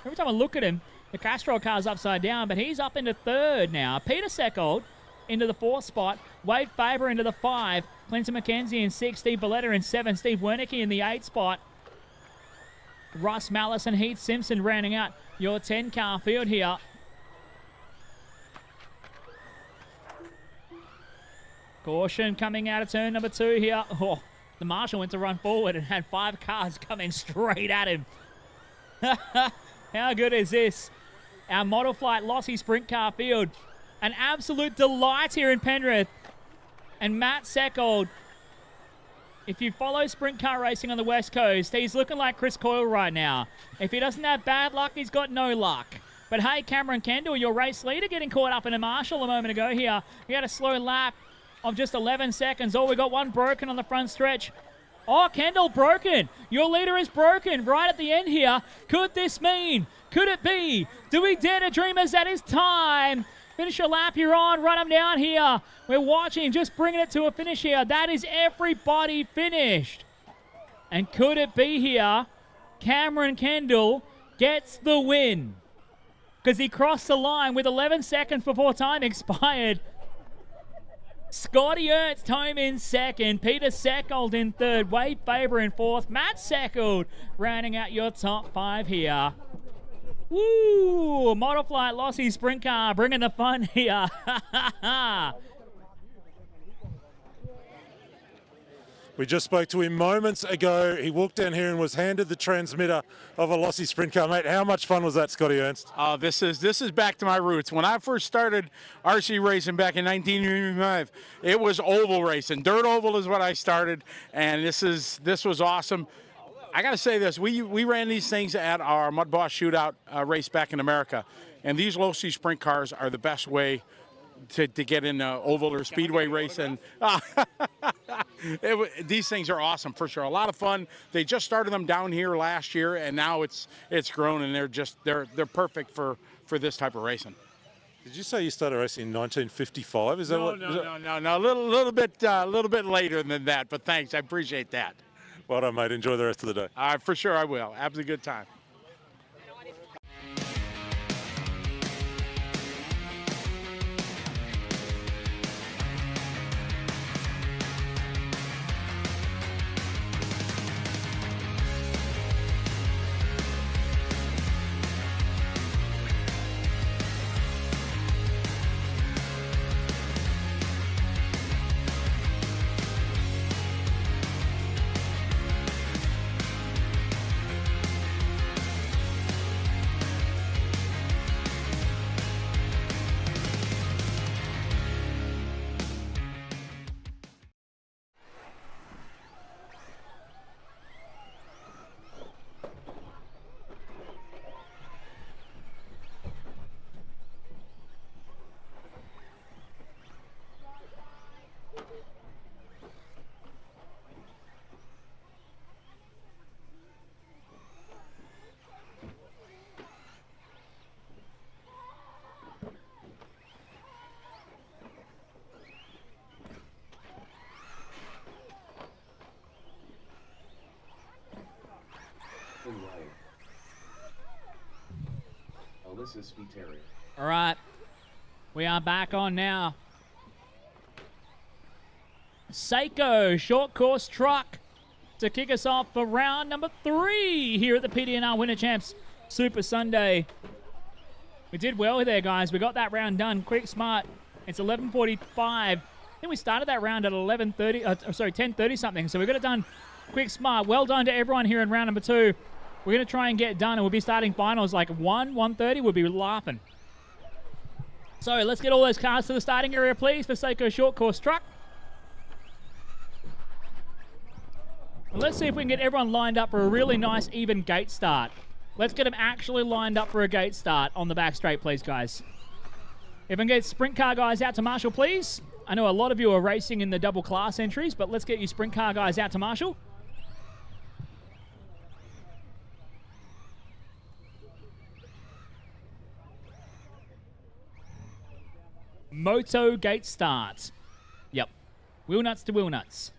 every time I look at him, the Castrol car's upside down, but he's up into third now. Peter Seckold into the 4th spot. Wade Faber into the 5. Clinton McKenzie in 6. Steve Belletta in 7. Steve Wernicke in the 8 spot. Ross Mallis and Heath Simpson rounding out your 10-car field here. Caution coming out of turn number 2 here. Oh, the Marshal went to run forward and had 5 cars coming straight at him. How good is this? Our Model Flight Lossy Sprint Car field. An absolute delight here in Penrith. And Matt Seckold, if you follow sprint car racing on the West Coast, he's looking like Chris Coyle right now. If he doesn't have bad luck, he's got no luck. But hey, Cameron Kendall, your race leader, getting caught up in a Marshall a moment ago here. He had a slow lap of just 11 seconds. Oh, we got one broken on the front stretch. Oh, Kendall broken. Your leader is broken right at the end here. Could this mean? Could it be? Do we dare to dream as that is time? Finish your lap, you're on. Run them down here. We're watching, just bringing it to a finish here. That is everybody finished. And could it be here? Cameron Kendall gets the win. Because he crossed the line with 11 seconds before time expired. Scotty Ernst home in second. Peter Seckold in third. Wade Faber in fourth. Matt Seckold rounding out your top 5 here. Woo! Model Flight Lossy Sprint Car bringing the fun here. We just spoke to him moments ago. He walked down here and was handed the transmitter of a Lossy Sprint Car. Mate, how much fun was that, Scotty Ernst? This is back to my roots. When I first started RC racing back in 1985, it was oval racing. Dirt oval is what I started, and this was awesome. I got to say this, we ran these things at our Mud Boss Shootout race back in America, and these Lossy Sprint cars are the best way to get in oval or speedway racing. These things are awesome for sure. A lot of fun. They just started them down here last year, and now it's grown, and they're perfect for this type of racing. Did you say you started racing in 1955? Is that No, a little bit later than that. But thanks, I appreciate that. Well done, mate. Enjoy the rest of the day. For sure, I will. Have a good time. Alyssa Spiteri. All right. We are back on now. Seiko short course truck to kick us off for round number 3 here at the PDNR Winter Champs Super Sunday. We did well there, guys. We got that round done quick, smart. It's 11:45. I think we started that round at 10:30 something. So we got it done quick, smart. Well done to everyone here in round number 2. We're going to try and get it done, and we'll be starting finals like 1:30. We'll be laughing. So let's get all those cars to the starting area, please, for Seiko short course truck. And let's see if we can get everyone lined up for a really nice, even gate start. Let's get them actually lined up for a gate start on the back straight, please, guys. If I can get sprint car guys out to Marshall, please. I know a lot of you are racing in the double class entries, but let's get you sprint car guys out to Marshall. Moto gate start. Yep. Wheel nuts to wheel nuts.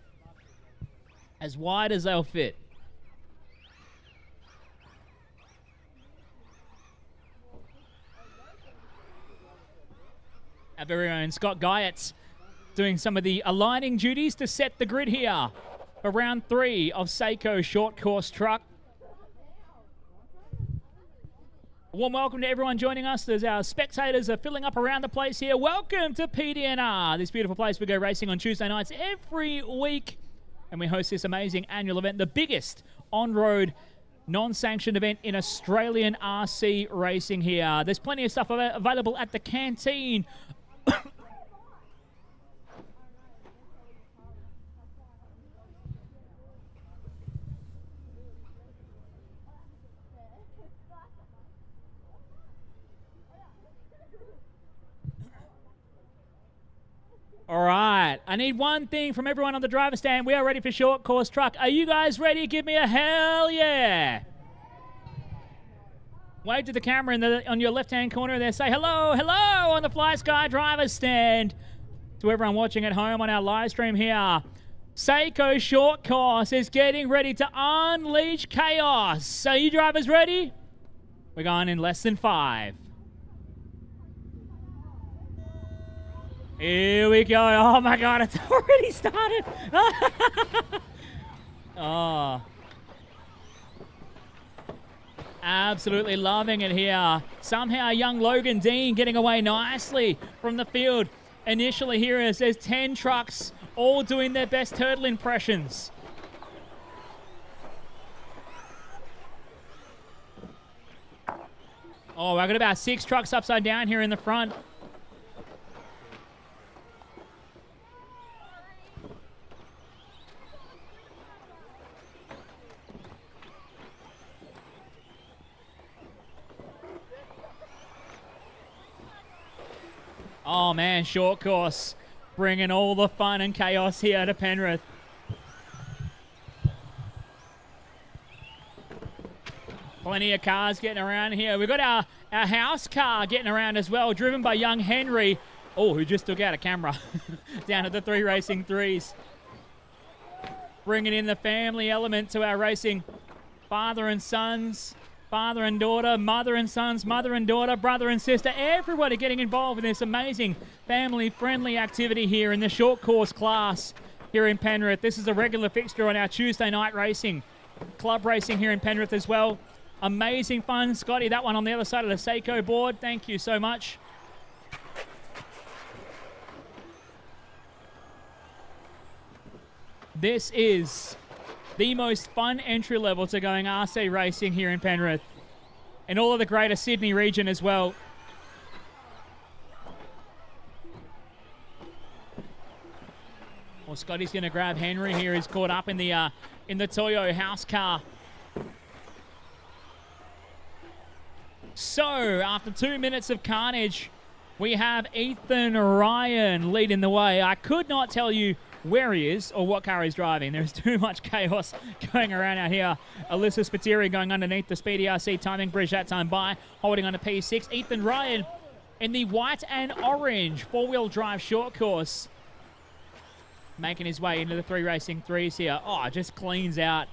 As wide as they'll fit. Our very own Scott Guyett doing some of the aligning duties to set the grid here for round 3 of Seiko short course truck. A warm welcome to everyone joining us as our spectators are filling up around the place here. Welcome to PDNR, this beautiful place we go racing on Tuesday nights every week. And we host this amazing annual event, the biggest on-road non-sanctioned event in Australian RC racing here. There's plenty of stuff available at the canteen. All right, I need one thing from everyone on the driver's stand. We are ready for short course truck. Are you guys ready? Give me a hell yeah. Wave to the camera on your left-hand corner there. Say hello, hello on the Fly Sky driver's stand. To everyone watching at home on our live stream here, Seiko short course is getting ready to unleash chaos. Are you drivers ready? We're going in less than 5. Here we go. Oh my God, it's already started. Oh. Absolutely loving it here. Somehow young Logan Dean getting away nicely from the field. Initially here as there's 10 trucks all doing their best turtle impressions. Oh, I got about 6 trucks upside down here in the front. Oh man, short course, bringing all the fun and chaos here to Penrith. Plenty of cars getting around here. We've got our house car getting around as well, driven by young Henry. Oh, who just took out a camera down at the 3 Racing 3s. Bringing in the family element to our racing. Father and sons. Father and daughter, mother and sons, mother and daughter, brother and sister, everybody getting involved in this amazing family-friendly activity here in the short course class here in Penrith. This is a regular fixture on our Tuesday night racing, club racing here in Penrith as well. Amazing fun. Scotty, that one on the other side of the Seiko board. Thank you so much. This is the most fun entry level to going RC racing here in Penrith and all of the greater Sydney region as well. Well, Scotty's going to grab Henry here. He's caught up in the Toyo house car. So, after 2 minutes of carnage, we have Ethan Ryan leading the way. I could not tell you where he is or what car he's driving. There's too much chaos going around out here. Alyssa Spiteri going underneath the Speedy RC timing bridge that time by, holding on to P6. Ethan Ryan in the white and orange four-wheel drive short course, making his way into the 3 Racing 3s here. Oh, just cleans out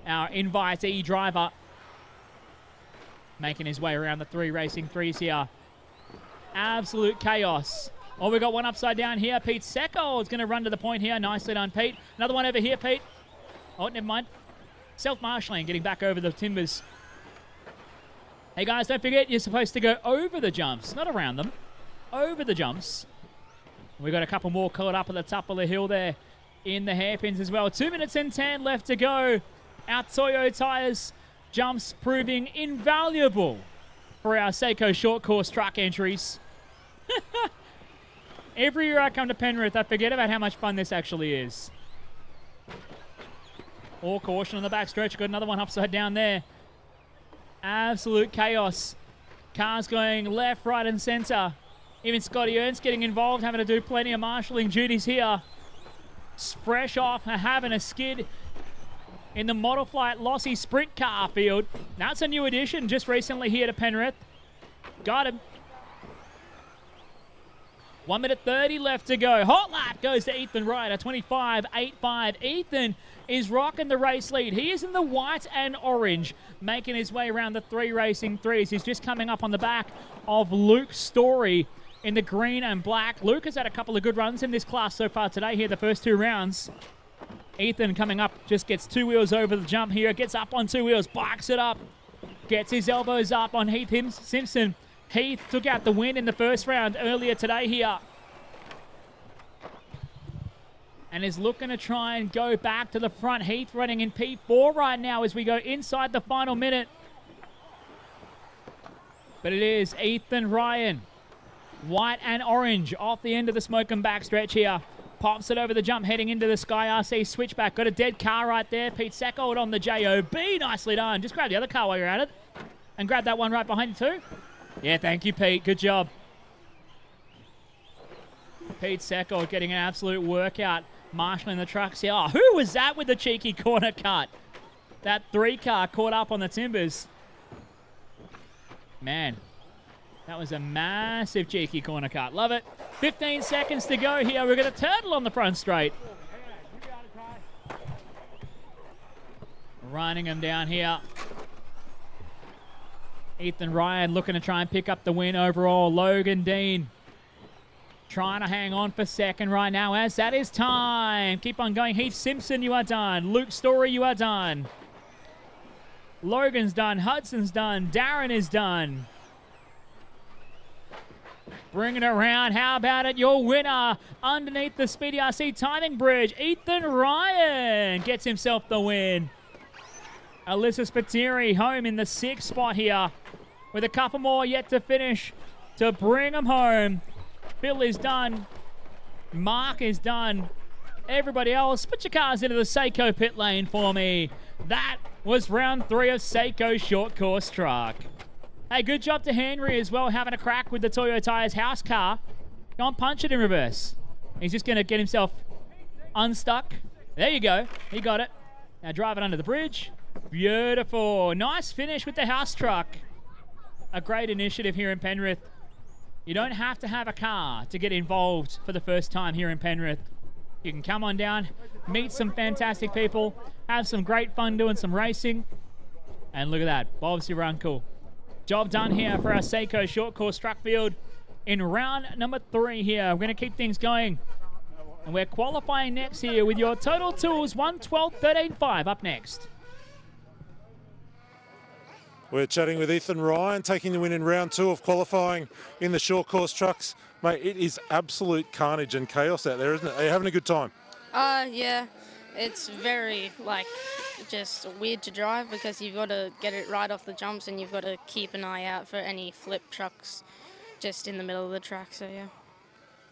our invitee driver. making his way around the 3 racing 3s here. Absolute chaos. Oh, we got one upside down here. Pete Secco is going to run to the point here. Nicely done, Pete. Another one over here, Pete. Oh, never mind. Self-marshalling, getting back over the timbers. Hey, guys, don't forget you're supposed to go over the jumps, not around them. Over the jumps. We got a couple more caught up at the top of the hill there in the hairpins as well. 2 minutes and 10 left to go. Our Toyo tyres jumps proving invaluable for our Seiko short course truck entries. Every year I come to Penrith, I forget about how much fun this actually is. All caution on the backstretch. Got another one upside down there. Absolute chaos. Cars going left, right, and centre. Even Scotty Ernst getting involved, having to do plenty of marshalling duties here. Fresh off having a skid in the Model Flight Lossy Sprint car field. That's a new addition just recently here to Penrith. Got him. 1 minute 30 left to go. Hot lap goes to Ethan Wright, a 25.85. Ethan is rocking the race lead. He is in the white and orange, making his way around the 3 racing 3s. He's just coming up on the back of Luke Story in the green and black. Luke has had a couple of good runs in this class so far today here, the first 2 rounds. Ethan coming up, just gets 2 wheels over the jump here, gets up on 2 wheels, bikes it up, gets his elbows up on Heath Simpson. Heath took out the win in the first round earlier today here. And is looking to try and go back to the front. Heath running in P4 right now as we go inside the final minute. But it is Ethan Ryan. White and orange off the end of the smoke and backstretch here. Pops it over the jump, heading into the Sky RC switchback. Got a dead car right there. Pete Sacco on the JOB. Nicely done. Just grab the other car while you're at it. And grab that one right behind you too. Yeah, thank you, Pete. Good job. Pete Sacco getting an absolute workout. Marshalling the trucks here. Oh, who was that with the cheeky corner cut? That 3 car caught up on the timbers. Man, that was a massive cheeky corner cut. Love it. 15 seconds to go here. We've got a turtle on the front straight. Running him down here. Ethan Ryan looking to try and pick up the win overall. Logan Dean trying to hang on for second right now as that is time. Keep on going. Heath Simpson, you are done. Luke Story, you are done. Logan's done. Hudson's done. Darren is done. Bring it around. How about it? Your winner underneath the Speedy RC timing bridge. Ethan Ryan gets himself the win. Alyssa Spiteri home in the 6th spot here with a couple more yet to finish to bring them home. Bill is done. Mark is done. Everybody else, put your cars into the Seiko pit lane for me. That was round 3 of Seiko short course truck. Hey, good job to Henry as well, having a crack with the Toyo Tyres house car. Go and punch it in reverse. He's just going to get himself unstuck. There you go. He got it. Now drive it under the bridge. Beautiful. Nice finish with the house truck. A great initiative here in Penrith. You don't have to have a car to get involved for the first time here in Penrith. You can come on down, meet some fantastic people, have some great fun doing some racing. And look at that. Bob's your uncle. Job done here for our Seiko short course truck field in round number 3 here. We're going to keep things going. And we're qualifying next here with your Total Tools 1:12.13.5 up next. We're chatting with Ethan Ryan, taking the win in round 2 of qualifying in the short course trucks. Mate, it is absolute carnage and chaos out there, isn't it? Are you having a good time? Yeah. It's very, just weird to drive because you've got to get it right off the jumps and you've got to keep an eye out for any flip trucks just in the middle of the track, so yeah.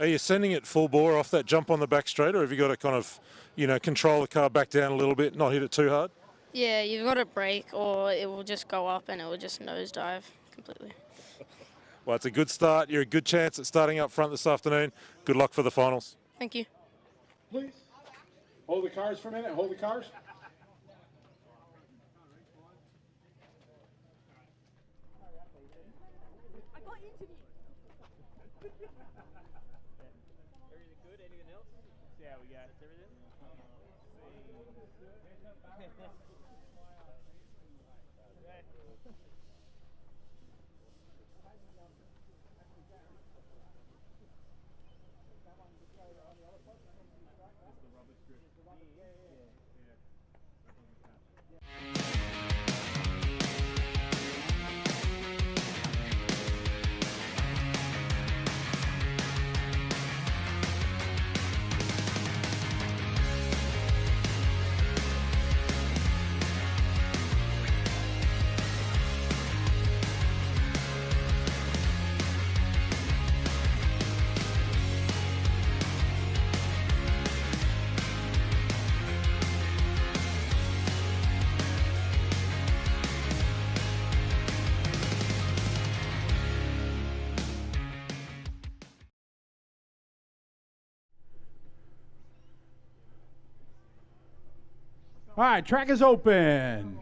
Are you sending it full bore off that jump on the back straight, or have you got to kind of, control the car back down a little bit, not hit it too hard? Yeah, you've got to brake or it will just go up and it will just nosedive completely. Well, it's a good start. You're a good chance at starting up front this afternoon. Good luck for the finals. Thank you. Please. Hold the cars for a minute. Hold the cars. All right, track is open.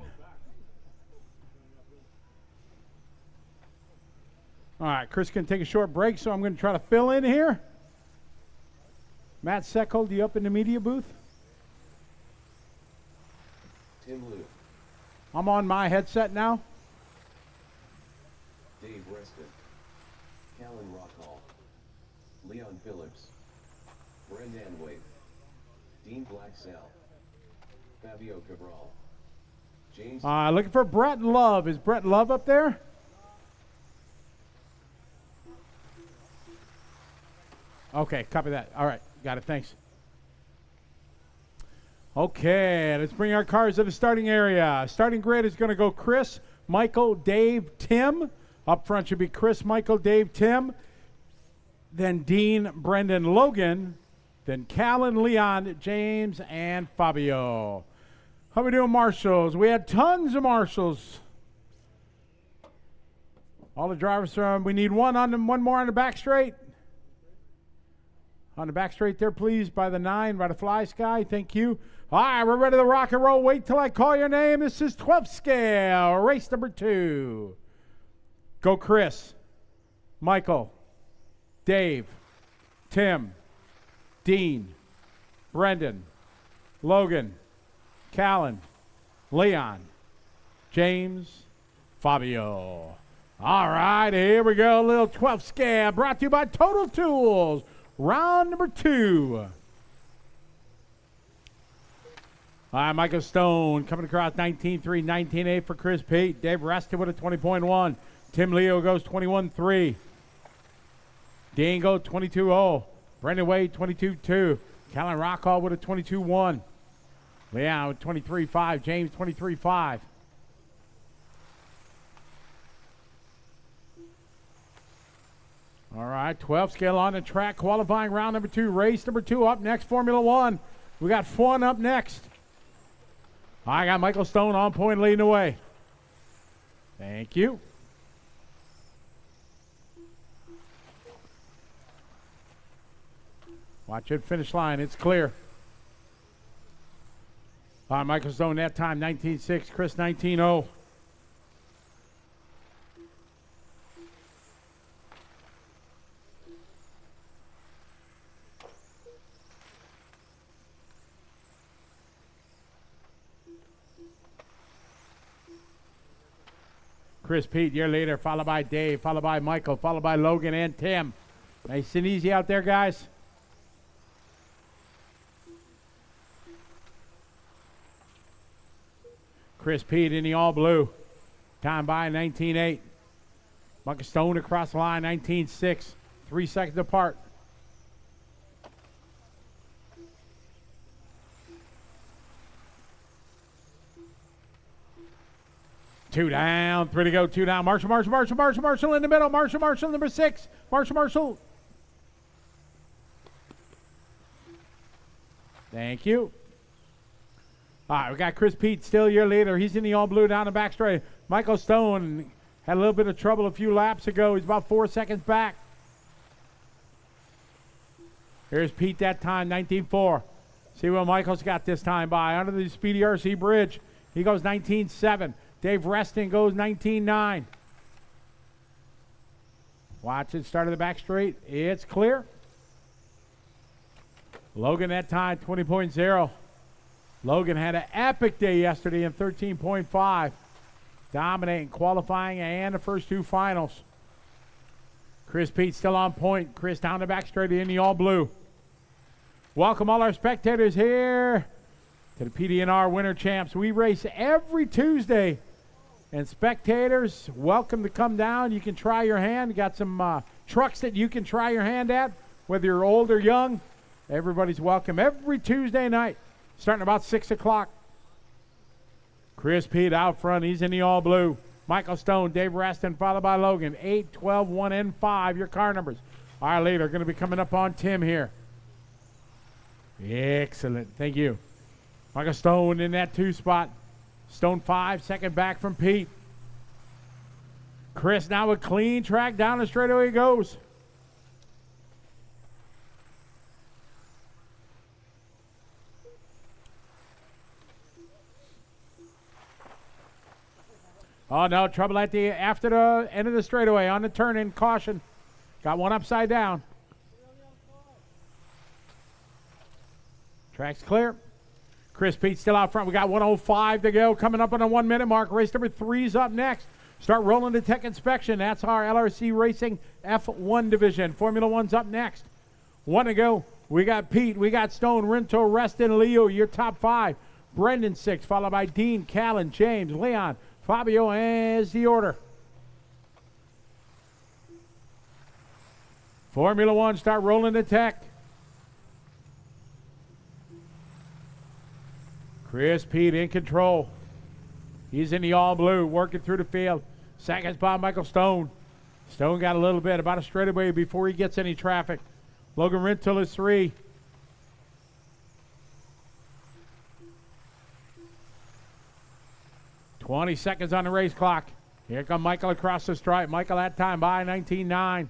All right, Chris can take a short break, so I'm going to try to fill in here. Matt Seckold, you up in the media booth? Tim Liu, I'm on my headset now. Dave Reston, Callan Rockall, Leon Phillips, Brendan Wade, Dean Blacksell, Fabio Cabral, James. Looking for Brett Love. Is Brett Love up there? Okay, copy that. All right, got it. Thanks. Okay, let's bring our cars to the starting area. Starting grid is going to go Chris, Michael, Dave, Tim. Up front should be Chris, Michael, Dave, Tim. Then Dean, Brendan, Logan. Then Callan, Leon, James, and Fabio. How we doing, marshals? We had tons of marshals. All the drivers from. We need one more on the back straight. On the back straight there, please, by the 9, by the fly sky. Thank you. All right, we're ready to rock and roll. Wait till I call your name. This is 12th scale, race number 2. Go Chris, Michael, Dave, Tim, Dean, Brendan, Logan, Callan, Leon, James, Fabio. All right, here we go. A little 12th scale brought to you by Total Tools. Round number 2. All right, Michael Stone coming across 19.3, 19.8 for Chris Pete. Dave Reston with a 20.1. Tim Leo goes 21.3. Dean goes 22.0. Brendan Wade 22.2. Callan Rockall with a 22.1. Leon with 23.5. James 23.5. All right, 12 scale on the track, qualifying round number 2, race number 2 up next, Formula 1. We got fun up next. I got Michael Stone on point leading the way. Thank you. Watch it, finish line, it's clear. All right, Michael Stone that time, 19.6, Chris 19.0. Chris Pete, year later, followed by Dave, followed by Michael, followed by Logan and Tim. Nice and easy out there, guys. Chris Pete in the all blue. Time by 19.8. Michael Stone across the line, 19.6. 3 seconds apart. Two down, 3 to go, 2 down. Marshall in the middle. Marshall, number 6. Marshall. Thank you. All right, we got Chris Pete still a year later. He's in the all blue down the back straight. Michael Stone had a little bit of trouble a few laps ago. He's about 4 seconds back. Here's Pete that time, 19.4. See what Michael's got this time by. Under the Speedy RC bridge, he goes 19.7. Dave Reston goes 19.9. Watch it, start of the back straight. It's clear. Logan that time, 20.0. Logan had an epic day yesterday in 13.5. Dominating qualifying and the first 2 finals. Chris Pete still on point. Chris down the back straight in the all blue. Welcome all our spectators here to the PDNR Winter Champs. We race every Tuesday. And spectators, welcome to come down. You can try your hand. Got some trucks that you can try your hand at, whether you're old or young. Everybody's welcome every Tuesday night, starting about 6 o'clock. Chris Pete out front. He's in the all blue. Michael Stone, Dave Reston, followed by Logan. 8, 12, 1, and 5, your car numbers. Our leader going to be coming up on Tim here. Excellent. Thank you. Michael Stone in that 2 spot. Stone 5, second back from Pete. Chris now a clean track down the straightaway he goes. Oh no, trouble at the after the end of the straightaway on the turn in, caution. Got one upside down. Track's clear. Chris Pete still out front. We got 1:05 to go. Coming up on the 1 minute mark. Race number 3 is up next. Start rolling the tech inspection. That's our LRC Racing F1 division. Formula 1's up next. 1 to go. We got Pete. We got Stone, Rinto, Reston, Leo. Your top 5. Brendan 6, followed by Dean, Callan, James, Leon, Fabio as the order. Formula 1, start rolling the tech. Chris Pete in control. He's in the all blue, working through the field. Second spot, Michael Stone. Stone got a little bit, about a straightaway before he gets any traffic. Logan Rintel is 3. $20 seconds on the race clock. Here comes Michael across the stripe. Michael that time by 19.9.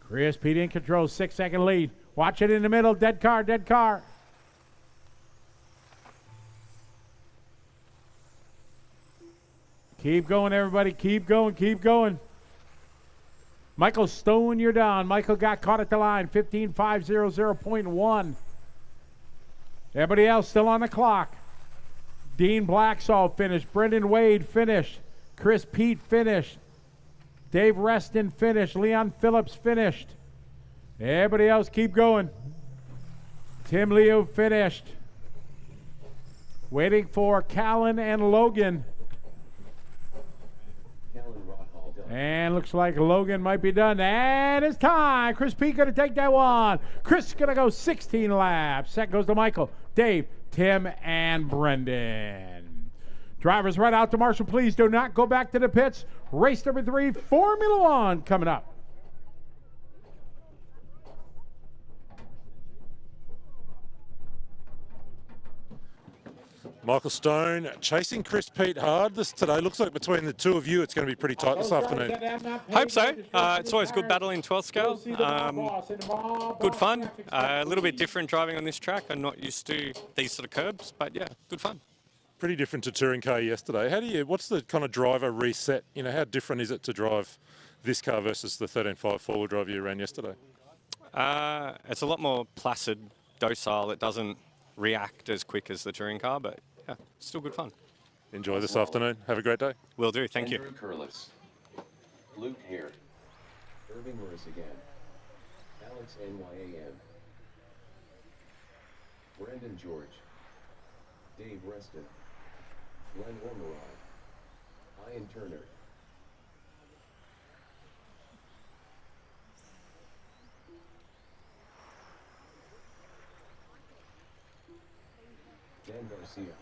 Chris Pete in control, 6-second lead. Watch it in the middle, dead car, dead car. Keep going, everybody, keep going, keep going. Michael Stone, you're down. Michael got caught at the line, 15.500.1. Everybody else still on the clock. Dean Blacksall finished. Brendan Wade finished. Chris Pete finished. Dave Reston finished. Leon Phillips finished. Everybody else keep going. Tim Leo finished. Waiting for Callan and Logan. And looks like Logan might be done. And it's time. Chris Pete going to take that one. Chris going to go 16 laps. Second goes to Michael, Dave, Tim, and Brendan. Drivers right out to Marshall, please do not go back to the pits. Race number 3, Formula 1 coming up. Michael Stone chasing Chris Pete hard this today. Looks like between the two of you, it's going to be pretty tight this afternoon. Hope so. It's always good battle in 12th scale. Good fun. A little bit different driving on this track. I'm not used to these sort of curbs, but yeah, good fun. Pretty different to touring car yesterday. What's the kind of driver reset? You know, how different is it to drive this car versus the 13.5 four-wheel drive you ran yesterday? It's a lot more placid, docile. It doesn't react as quick as the touring car, but yeah, still good fun. Enjoy this afternoon. Have a great day. Will do. Thank you. Andrew Curlis, Luke Hare, Irving Morris again, Alex NYAM, Brandon George, Dave Reston, Glenn Ormerod, Ian Turner. Dan Garcia.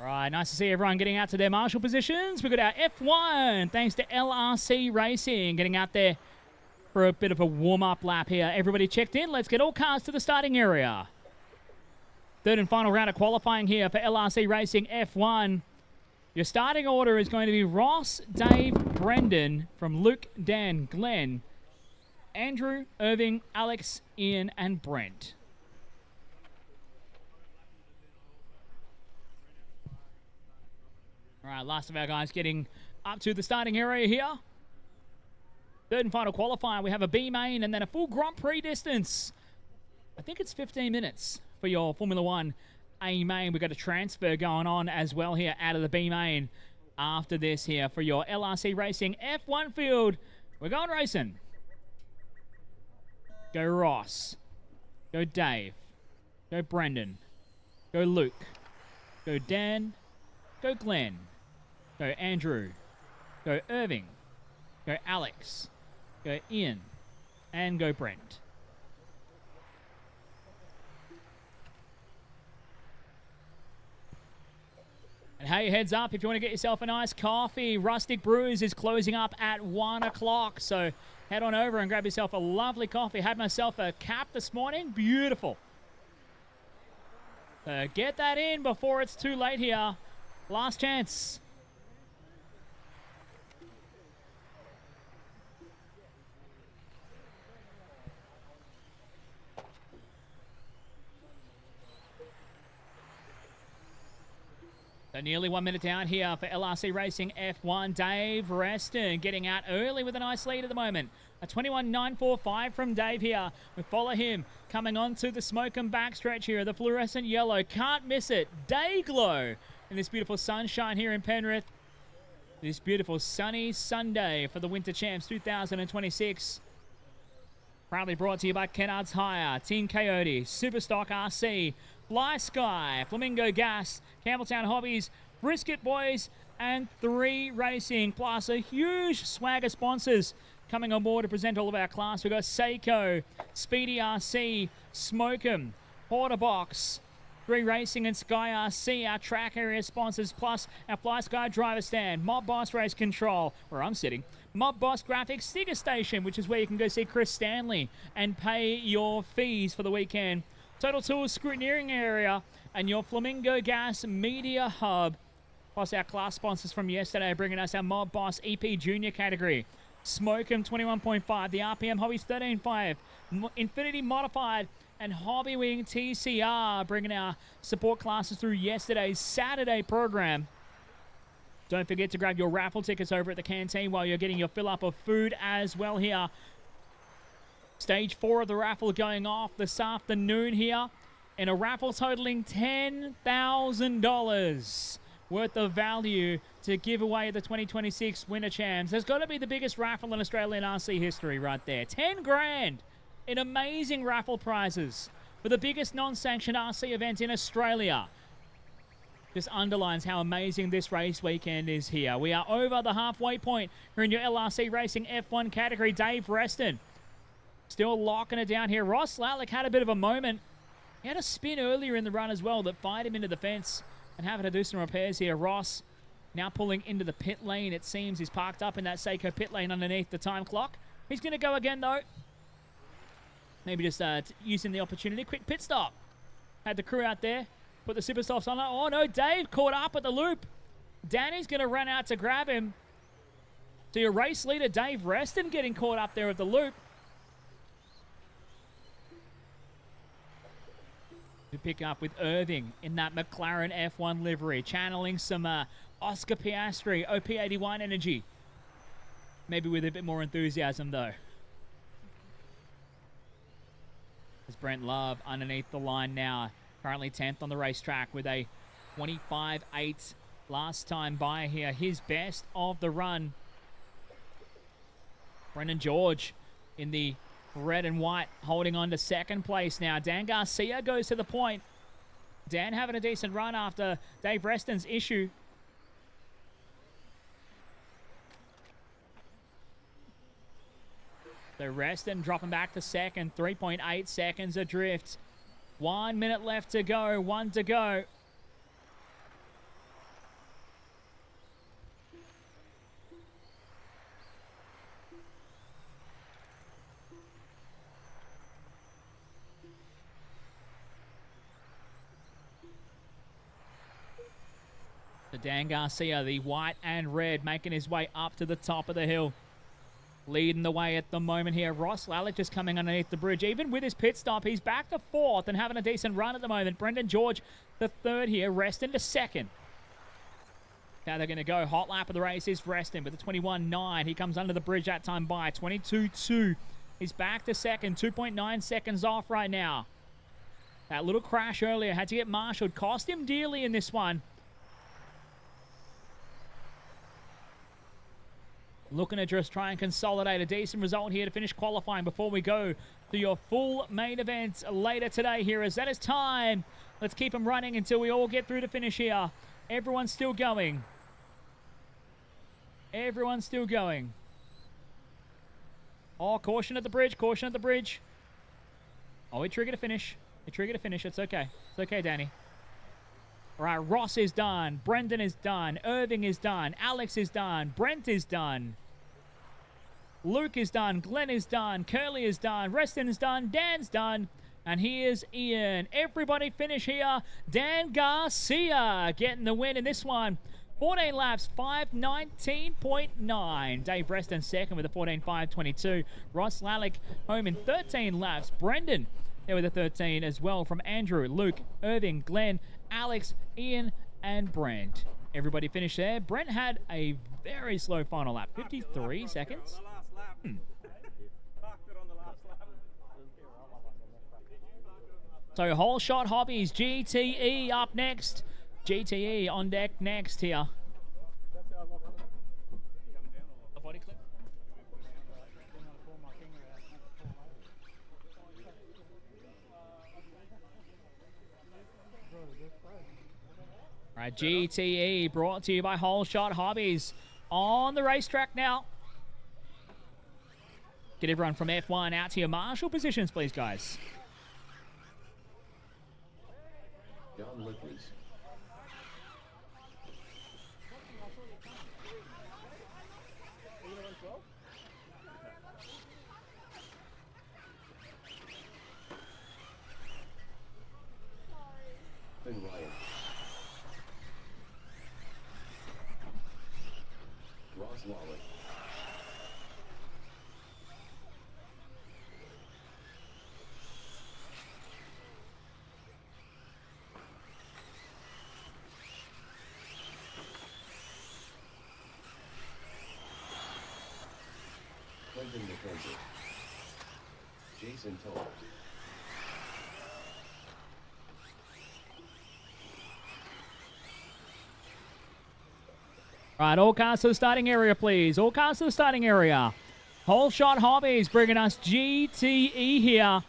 All right, nice to see everyone getting out to their marshal positions. We've got our F1, thanks to LRC Racing, getting out there for a bit of a warm-up lap here. Everybody checked in. Let's get all cars to the starting area. Third and final round of qualifying here for LRC Racing F1. Your starting order is going to be Ross, Dave, Brendan, from Luke, Dan, Glenn, Andrew, Irving, Alex, Ian, and Brent. All right, last of our guys getting up to the starting area here. Third and final qualifier, we have a B main and then a full Grand Prix distance. I think it's 15 minutes for your Formula 1 A main. We've got a transfer going on as well here out of the B main after this here for your LRC Racing F1 field. We're going racing. Go Ross. Go Dave. Go Brendan. Go Luke. Go Dan. Go Glenn. Go Andrew. Go Irving. Go Alex. Go Ian. And go Brent. And hey, heads up, if you want to get yourself a nice coffee, Rustic Brews is closing up at 1 o'clock. So head on over and grab yourself a lovely coffee. Had myself a cap this morning. Beautiful. Get that in before it's too late here. Last chance. So nearly 1 minute down here for LRC Racing F1. Dave Reston getting out early with a nice lead at the moment. A 21.945 from Dave here. We follow him coming on to the smoke and backstretch here. The fluorescent yellow. Can't miss it. Day glow in this beautiful sunshine here in Penrith. This beautiful sunny Sunday for the Winter Champs 2026. Proudly brought to you by Kennard's Hire, Team Coyote, Superstock RC, Fly Sky, Flamingo Gas, Campbelltown Hobbies, Brisket Boys, and 3 Racing, plus a huge swag of sponsors coming on board to present all of our class. We've got Seiko, Speedy RC, Smokem, Porter Box, 3 Racing and Sky RC, our track area sponsors, plus our Fly Sky driver stand, Mob Boss Race Control, where I'm sitting, Mob Boss Graphics Sticker Station, which is where you can go see Chris Stanley and pay your fees for the weekend. Total Tools Scrutineering Area, and your Flamingo Gas Media Hub, plus our class sponsors from yesterday, bringing us our Mob Boss EP Junior category. Smokem 21.5, the RPM Hobbies 13.5, Infinity Modified, and Hobby Wing TCR, bringing our support classes through yesterday's Saturday program. Don't forget to grab your raffle tickets over at the canteen while you're getting your fill up of food as well here. Stage 4 of the raffle going off this afternoon here in a raffle totaling $10,000 worth of value to give away the 2026 Winter Champs. There's got to be the biggest raffle in Australian RC history right there. 10 grand in amazing raffle prizes for the biggest non-sanctioned RC event in Australia. Just underlines how amazing this race weekend is here. We are over the halfway point here in your LRC Racing F1 category. Dave Reston still locking it down here. Ross Latlick had a bit of a moment. He had a spin earlier in the run as well that fired him into the fence and having to do some repairs here. Ross now pulling into the pit lane. It seems he's parked up in that Seiko pit lane underneath the time clock. He's going to go again though. Maybe just using the opportunity. Quick pit stop. Had the crew out there. Put the super softs on. Oh no, Dave caught up at the loop. Danny's going to run out to grab him. So your race leader, Dave Reston, getting caught up there at the loop. To pick up with Irving in that McLaren F1 livery, channeling some Oscar Piastri OP81 energy. Maybe with a bit more enthusiasm though. There's Brent Love underneath the line now. Currently 10th on the racetrack with a 25.8 last time by here. His best of the run. Brendan George in the red and white holding on to second place now. Dan Garcia goes to the point. Dan having a decent run after Dave Reston's issue. So Reston dropping back to second. 3.8 seconds adrift. 1 minute left to go. 1 to go. So Dan Garcia, the white and red, making his way up to the top of the hill. Leading the way at the moment here. Ross Lallick just coming underneath the bridge. Even with his pit stop, he's back to 4th and having a decent run at the moment. Brendan George, the 3rd here. Reston to 2nd. Now they're going to go. Hot lap of the race is Reston with a 21.9. He comes under the bridge that time by 22.2. He's back to 2nd. 2.9 seconds off right now. That little crash earlier had to get marshaled. Cost him dearly in this one. Looking to just try and consolidate a decent result here to finish qualifying before we go to your full main event later today here, as that is time. Let's keep them running until we all get through to finish here. Everyone's still going. Everyone's still going. Oh, caution at the bridge. Caution at the bridge. Oh, he triggered a finish. He triggered a finish. It's okay. It's okay, Danny. All right, Ross is done. Brendan is done. Irving is done. Alex is done. Brent is done. Luke is done. Glenn is done. Curly is done. Reston is done. Dan's done. And here's Ian. Everybody finish here. Dan Garcia getting the win in this one. 14 laps, 5:19.9. Dave Reston second with a 14:5.22. Ross Lallick home in 13 laps. Brendan there with a 13 as well from Andrew, Luke, Irving, Glenn, Alex, Ian, and Brent. Everybody finished there. Brent had a very slow final lap, 53 seconds. So Whole Shot Hobbies, GTE up next. GTE on deck next here. All right, GTE brought to you by Whole Shot Hobbies on the racetrack now. Get everyone from F1 out to your marshal positions, please, guys. John Lickers. Finn Ryan. Ross Lawler. Clinton McKenzie. Jason Toll. Right, all cars to the starting area, please. All cars to the starting area. Whole Shot Hobbies bringing us GTE here.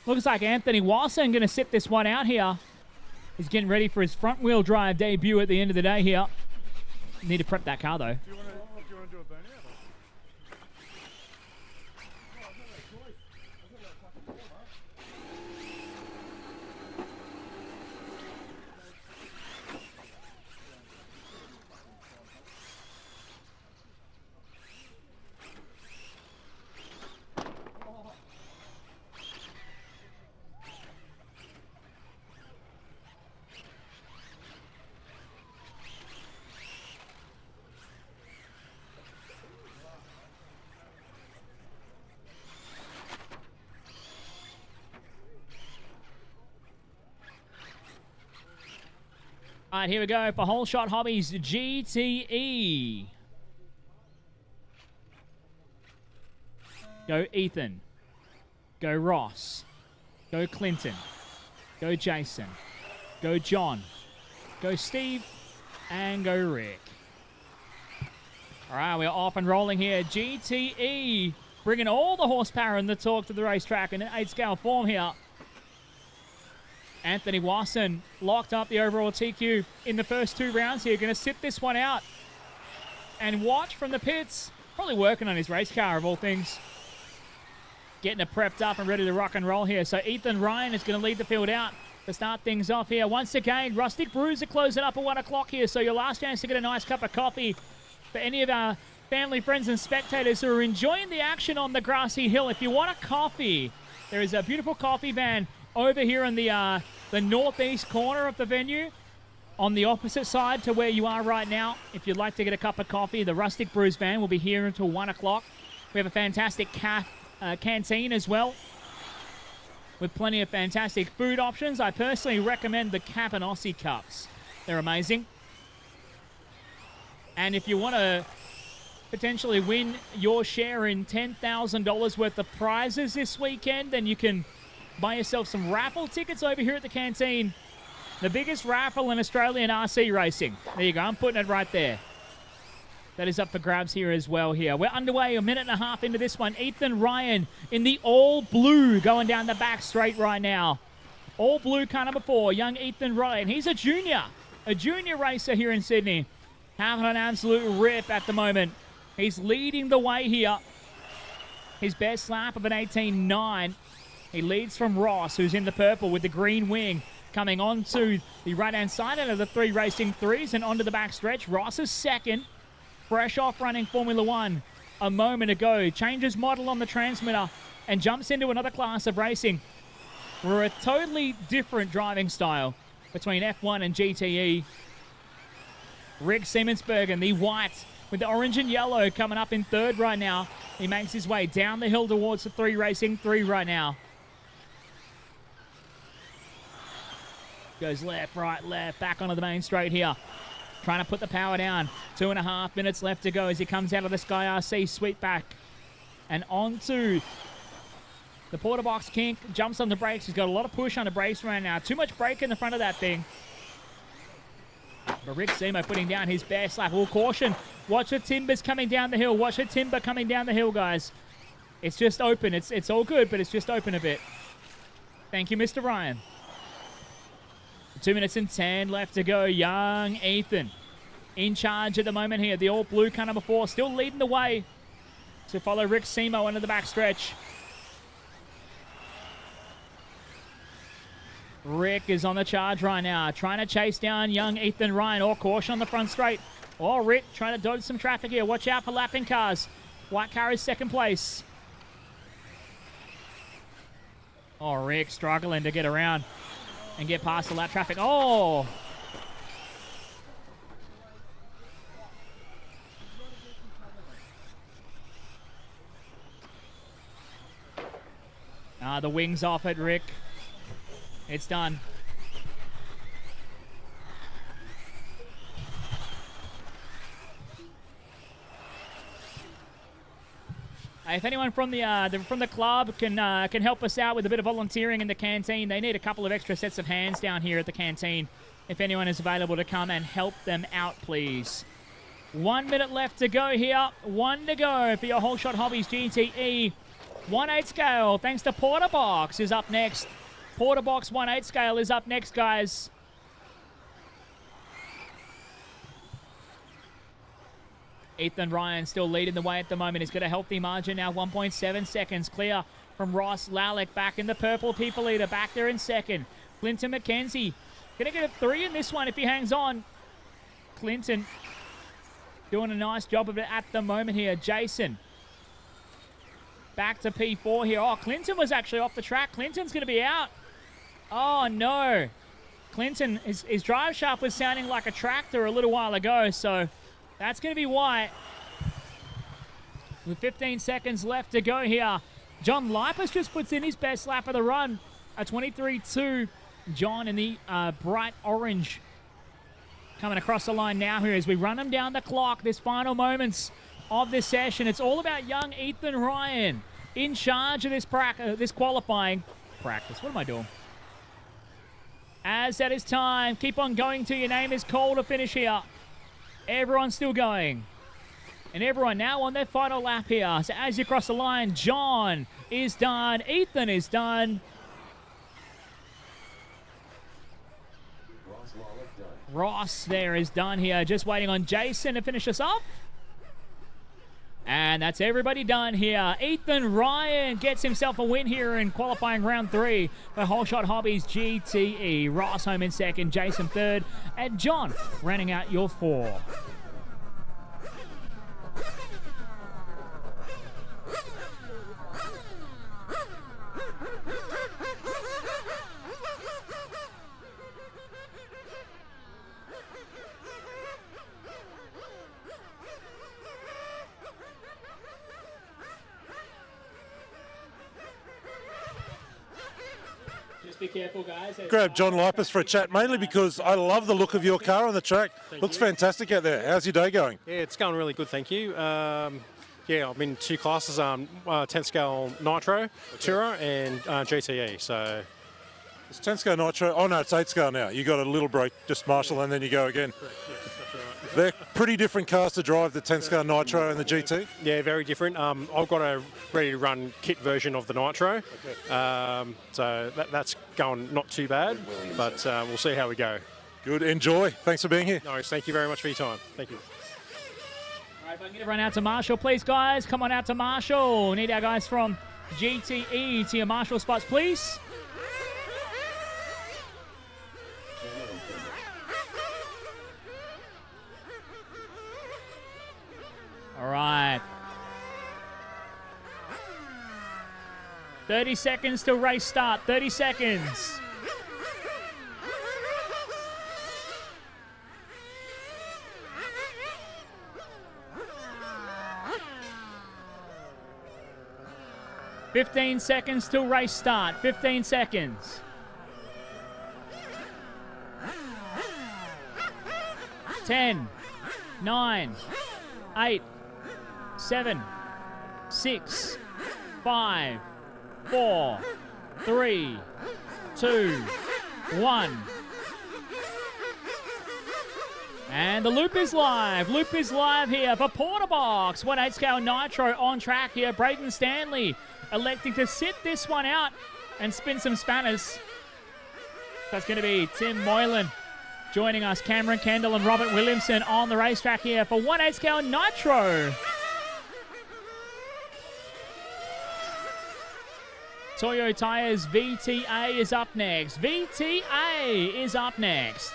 Looks like Anthony Wasson going to sit this one out here. He's getting ready for his front-wheel drive debut at the end of the day here. Need to prep that car, though. All right, here we go for Whole Shot Hobbies GTE. Go Ethan. Go Ross. Go Clinton. Go Jason. Go John. Go Steve. And go Rick. All right, we're off and rolling here. GTE bringing all the horsepower and the torque to the racetrack in an 8-scale form here. Anthony Wasson locked up the overall TQ in the first 2 rounds here. Going to sit this one out and watch from the pits. Probably working on his race car of all things. Getting it prepped up and ready to rock and roll here. So Ethan Ryan is going to lead the field out to start things off here. Once again, Rustic Brews are closing up at 1 o'clock here. So your last chance to get a nice cup of coffee for any of our family, friends, and spectators who are enjoying the action on the grassy hill. If you want a coffee, there is a beautiful coffee van over here in the northeast corner of the venue, on the opposite side to where you are right now. If you'd like to get a cup of coffee, the Rustic Brews van will be here until 1 o'clock. We have a fantastic canteen as well, with plenty of fantastic food options. I personally recommend the Cap'n cups. They're amazing. And if you want to potentially win your share in $10,000 worth of prizes this weekend, then you can buy yourself some raffle tickets over here at the canteen. The biggest raffle in Australian RC racing. There you go. I'm putting it right there. That is up for grabs here as well here. We're underway, a minute and a half into this one. Ethan Ryan in the all blue going down the back straight right now. All blue car number 4, young Ethan Ryan. He's a junior racer here in Sydney. Having an absolute rip at the moment. He's leading the way here. His best lap of an 18.9. He leads from Ross, who's in the purple with the green wing. Coming on to the right-hand side out of the 3 racing 3s and onto the back stretch. Ross is second. Fresh off running Formula 1 a moment ago. Changes model on the transmitter and jumps into another class of racing. We're a totally different driving style between F1 and GTE. Rick Siemensbergen, the white with the orange and yellow, coming up in 3rd right now. He makes his way down the hill towards the 3 racing 3 right now. Goes left, right, left, back onto the main straight here. Trying to put the power down. 2.5 minutes left to go as he comes out of the Sky RC sweep back. And onto the Porter Box kink. Jumps on the brakes. He's got a lot of push on the brakes right now. Too much brake in the front of that thing. But Rick Simo putting down his best lap. All caution. Watch the timbers coming down the hill. Watch the timber coming down the hill, guys. It's just open. It's all good, but it's just open a bit. Thank you, Mr. Ryan. 2 minutes and 10 left to go. Young Ethan in charge at the moment here. The all blue car number 4 still leading the way to follow Rick Simo into the back stretch. Rick is on the charge right now, trying to chase down young Ethan Ryan. All caution on the front straight. Oh, Rick trying to dodge some traffic here. Watch out for lapping cars. White car is second place. Oh, Rick struggling to get around and get past the lap traffic. Oh! The wing's off it, Rick. It's done. If anyone from the club can help us out with a bit of volunteering in the canteen, they need a couple of extra sets of hands down here at the canteen. If anyone is available to come and help them out, please. 1 minute left to go here. 1 to go for your Whole Shot Hobbies GTE 1/8 scale. Thanks to Porter Box is up next. Porter Box 1/8 scale is up next, guys. Ethan Ryan still leading the way at the moment. He's got a healthy margin now, 1.7 seconds clear from Ross Lalek back in the purple people leader, back there in second. Clinton McKenzie gonna get a 3 in this one if he hangs on. Clinton doing a nice job of it at the moment here. Jason back to P4 here. Oh, Clinton was actually off the track. Clinton's gonna be out. Oh no. Clinton, his drive shaft was sounding like a tractor a little while ago, so that's going to be why. With 15 seconds left to go here, John Lipus just puts in his best lap of the run. A 23.2. John in the bright orange coming across the line now here as we run him down the clock. This final moments of this session. It's all about young Ethan Ryan in charge of this qualifying practice. What am I doing? As that is time, keep on going till your name is called to finish here. Everyone's still going. And everyone now on their final lap here. So as you cross the line, John is done. Ethan is done. Ross there is done here. Just waiting on Jason to finish us off. And that's everybody done here. Ethan Ryan gets himself a win here in qualifying round 3 for Whole Shot Hobbies GTE. Ross home in second, Jason third, and John rounding out your 4. Be careful, guys. Grab John Lipus for a chat, mainly because I love the look of your car on the track. Looks fantastic out there. How's your day going? Yeah, it's going really good, thank you. Yeah, I'm in 2 classes, 10th scale Nitro, Tourer, and GTE. So It's 10 scale Nitro. Oh no, it's 8 scale now. You got a little break, just marshal, and then you go again. They're pretty different cars to drive, the 10 scale Nitro and the GT. yeah, very different. I've got a ready to run kit version of the Nitro, so that's going not too bad, but we'll see how we go. Good, enjoy. Thanks for being here. No, thank you very much for your time. Thank you. All right, if I can get everyone out to Marshall, please, guys. Come on out to Marshall. Need our guys from GTE to your Marshall spots, please. All right. 30 seconds till race start. 30 seconds. $15 seconds till race start. 15 seconds. 10, 9, 8, 7, 6, 5, 4, 3, 2, 1. And the loop is live. Loop is live here for Porter Box. 1/8 scale Nitro on track here. Braden Stanley electing to sit this one out and spin some spanners. That's going to be Tim Moylan joining us. Cameron Kendall and Robert Williamson on the racetrack here for 1/8 scale Nitro. Toyo Tires VTA is up next. VTA is up next.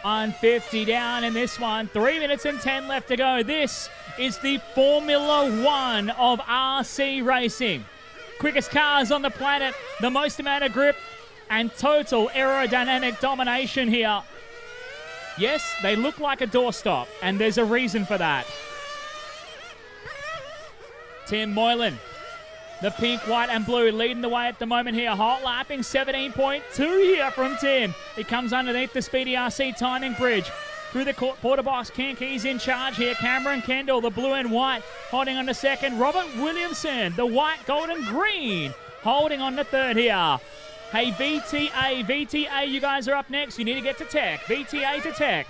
On 50 down in this one. 3 minutes and 10 left to go. This is the Formula One of RC racing. Quickest cars on the planet, the most amount of grip, and total aerodynamic domination here. Yes, they look like a doorstop, and there's a reason for that. Tim Moylan, the pink, white, and blue leading the way at the moment here. Hot lapping 17.2 here from Tim. He comes underneath the Speedy RC timing bridge. Through the Porter Box, Kinky's in charge here. Cameron Kendall, the blue and white, holding on to second. Robert Williamson, the white, gold, and green, holding on to third here. Hey, VTA, you guys are up next. You need to get to Tech. VTA to Tech.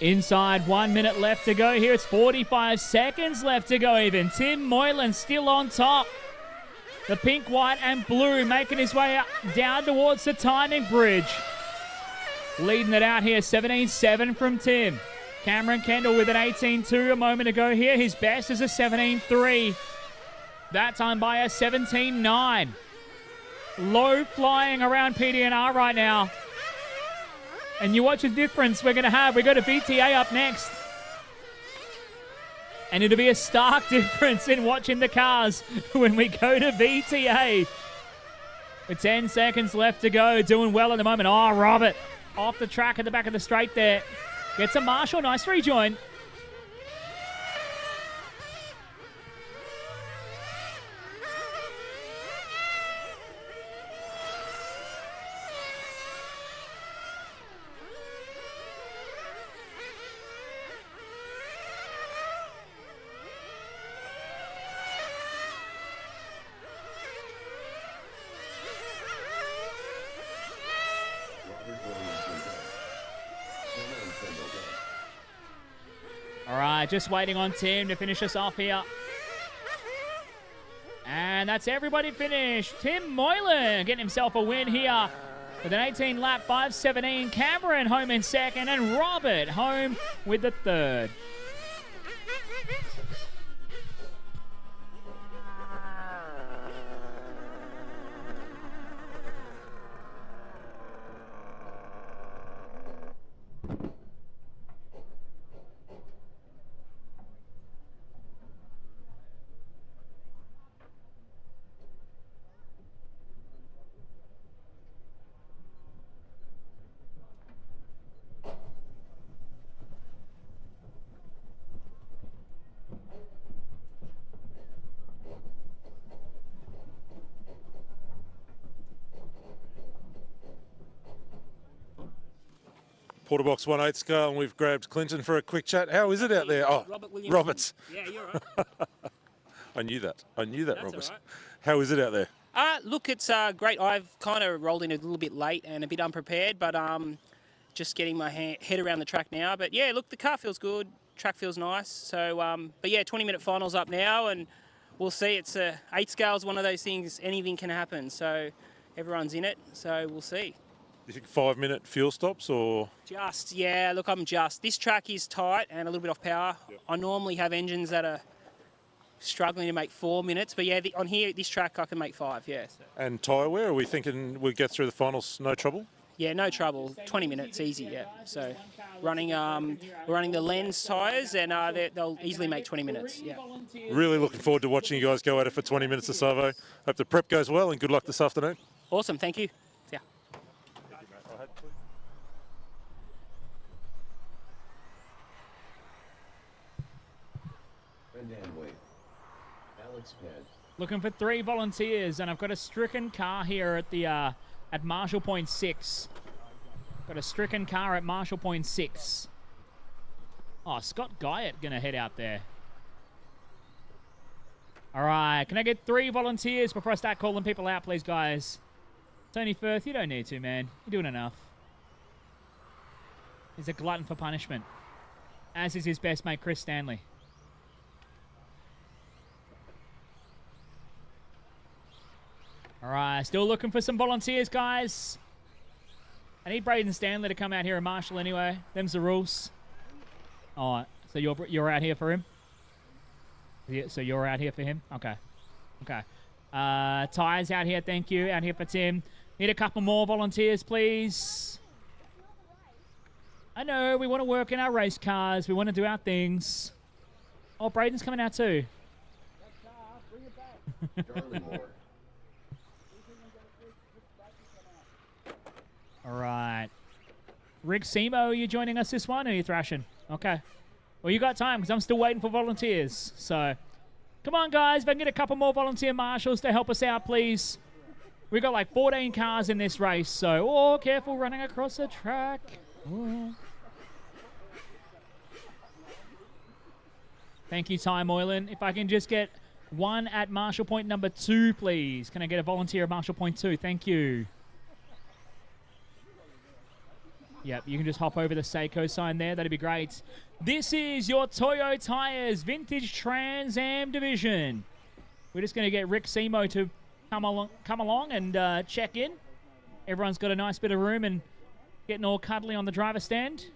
Inside 1 minute left to go here. It's 45 seconds left to go even. Tim Moylan still on top. The pink, white and blue making his way up, down towards the timing bridge. Leading it out here, 17.7 from Tim. Cameron Kendall with an 18.2 a moment ago here. His best is a 17.3. That time by a 17.9. Low flying around PDNR right now. And you watch the difference we're going to have. We go to VTA up next. And it'll be a stark difference in watching the cars when we go to VTA. With 10 seconds left to go. Doing well at the moment. Oh, Robert off the track at the back of the straight there. Gets a Marshall. Nice rejoin. All right, just waiting on Tim to finish us off here. And that's everybody finished. Tim Moylan getting himself a win here with an 18-lap 5.17. Cameron home in second and Robert home with the third. Quarter box 1/8 scale, and we've grabbed Clinton for a quick chat. How is it out there? Oh, Roberts. Yeah, you're right. I knew that. I knew that, That's Roberts. all right. How is it out there? Look, it's great. I've kind of rolled in a little bit late and a bit unprepared, but just getting my head around the track now. But yeah, look, the car feels good. Track feels nice. So, but yeah, 20-minute finals up now, and we'll see. It's 8 scale is one of those things. Anything can happen. So everyone's in it. So we'll see. Do you think 5-minute fuel stops or? Yeah, look, this track is tight and a little bit off power. Yep. I normally have engines that are struggling to make 4 minutes, but yeah, on here, this track, I can make 5, yeah. So. And tyre wear, are we thinking we'll get through the finals no trouble? Yeah, no trouble, 20 minutes, easy, yeah. So running the lens tyres and they'll easily make 20 minutes, yeah. Really looking forward to watching you guys go at it for 20 minutes of Savo. Hope the prep goes well and good luck this afternoon. Awesome, thank you. Yeah. Looking for 3 volunteers, and I've got a stricken car here at the at Marshall Point 6. Got a stricken car at Marshall Point 6. Oh, Scott Guyett gonna head out there. All right, can I get 3 volunteers before I start calling people out, please, guys? Tony Firth, you don't need to, man. You're doing enough. He's a glutton for punishment, as is his best mate, Chris Stanley. All right, still looking for some volunteers, guys. I need Braden Stanley to come out here and marshal anyway. Them's the rules. All right, so you're out here for him? Yeah, so you're out here for him? Okay. Okay. Ty's out here, thank you. Out here for Tim. Need a couple more volunteers, please. I know, we want to work in our race cars. We want to do our things. Oh, Braden's coming out too. All right. Rick Simo, are you joining us this one, or are you thrashing? Okay. Well, you got time, because I'm still waiting for volunteers. So, come on, guys. If I can get a couple more volunteer marshals to help us out, please. We've got like 14 cars in this race, so, oh, careful running across the track. Oh. Thank you, Ty Moylan. If I can just get one at Marshall Point number 2, please. Can I get a volunteer at Marshall Point 2? Thank you. Yep, you can just hop over the Seiko sign there. That'd be great. This is your Toyo Tires Vintage Trans Am division. We're just going to get Rick Semo to come along and check in. Everyone's got a nice bit of room and getting all cuddly on the driver's stand.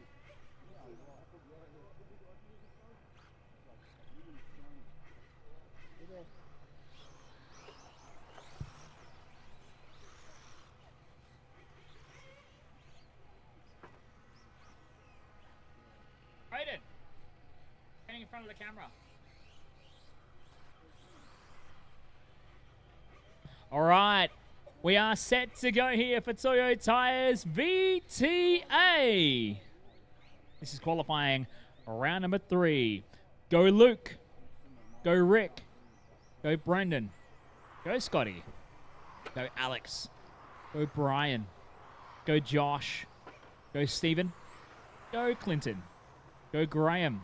Brayden, standing in front of the camera. All right, we are set to go here for Toyo Tires VTA. This is qualifying round number 3. Go Luke, go Rick, go Brendan, go Scotty, go Alex, go Brian, go Josh, go Stephen, go Clinton, go Graham,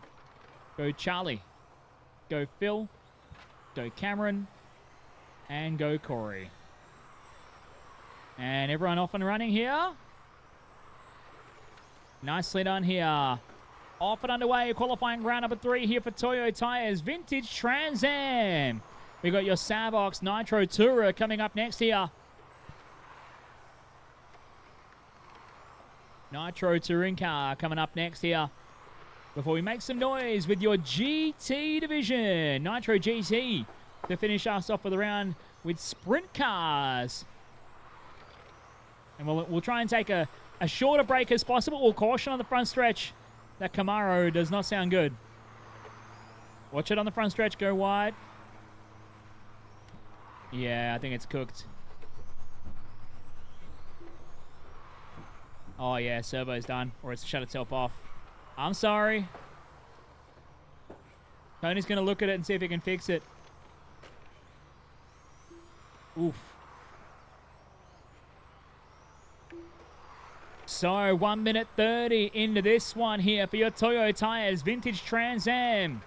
go Charlie, go Phil, go Cameron, and go Corey. And everyone off and running here. Nicely done here. Off and underway, qualifying round number 3 here for Toyo Tires Vintage Trans Am. We got your Savox Nitro Tourer coming up next here. Nitro Touring car coming up next here. Before we make some noise with your GT division. Nitro GT to finish us off for the round with sprint cars. And we'll try and take a shorter break as possible. We'll caution on the front stretch. That Camaro does not sound good. Watch it on the front stretch. Go wide. Yeah, I think it's cooked. Oh, yeah, servo's done. Or it's shut itself off. I'm sorry. Tony's going to look at it and see if he can fix it. Oof. So, 1 minute 30 into this one here for your Toyo Tires Vintage Trans Am.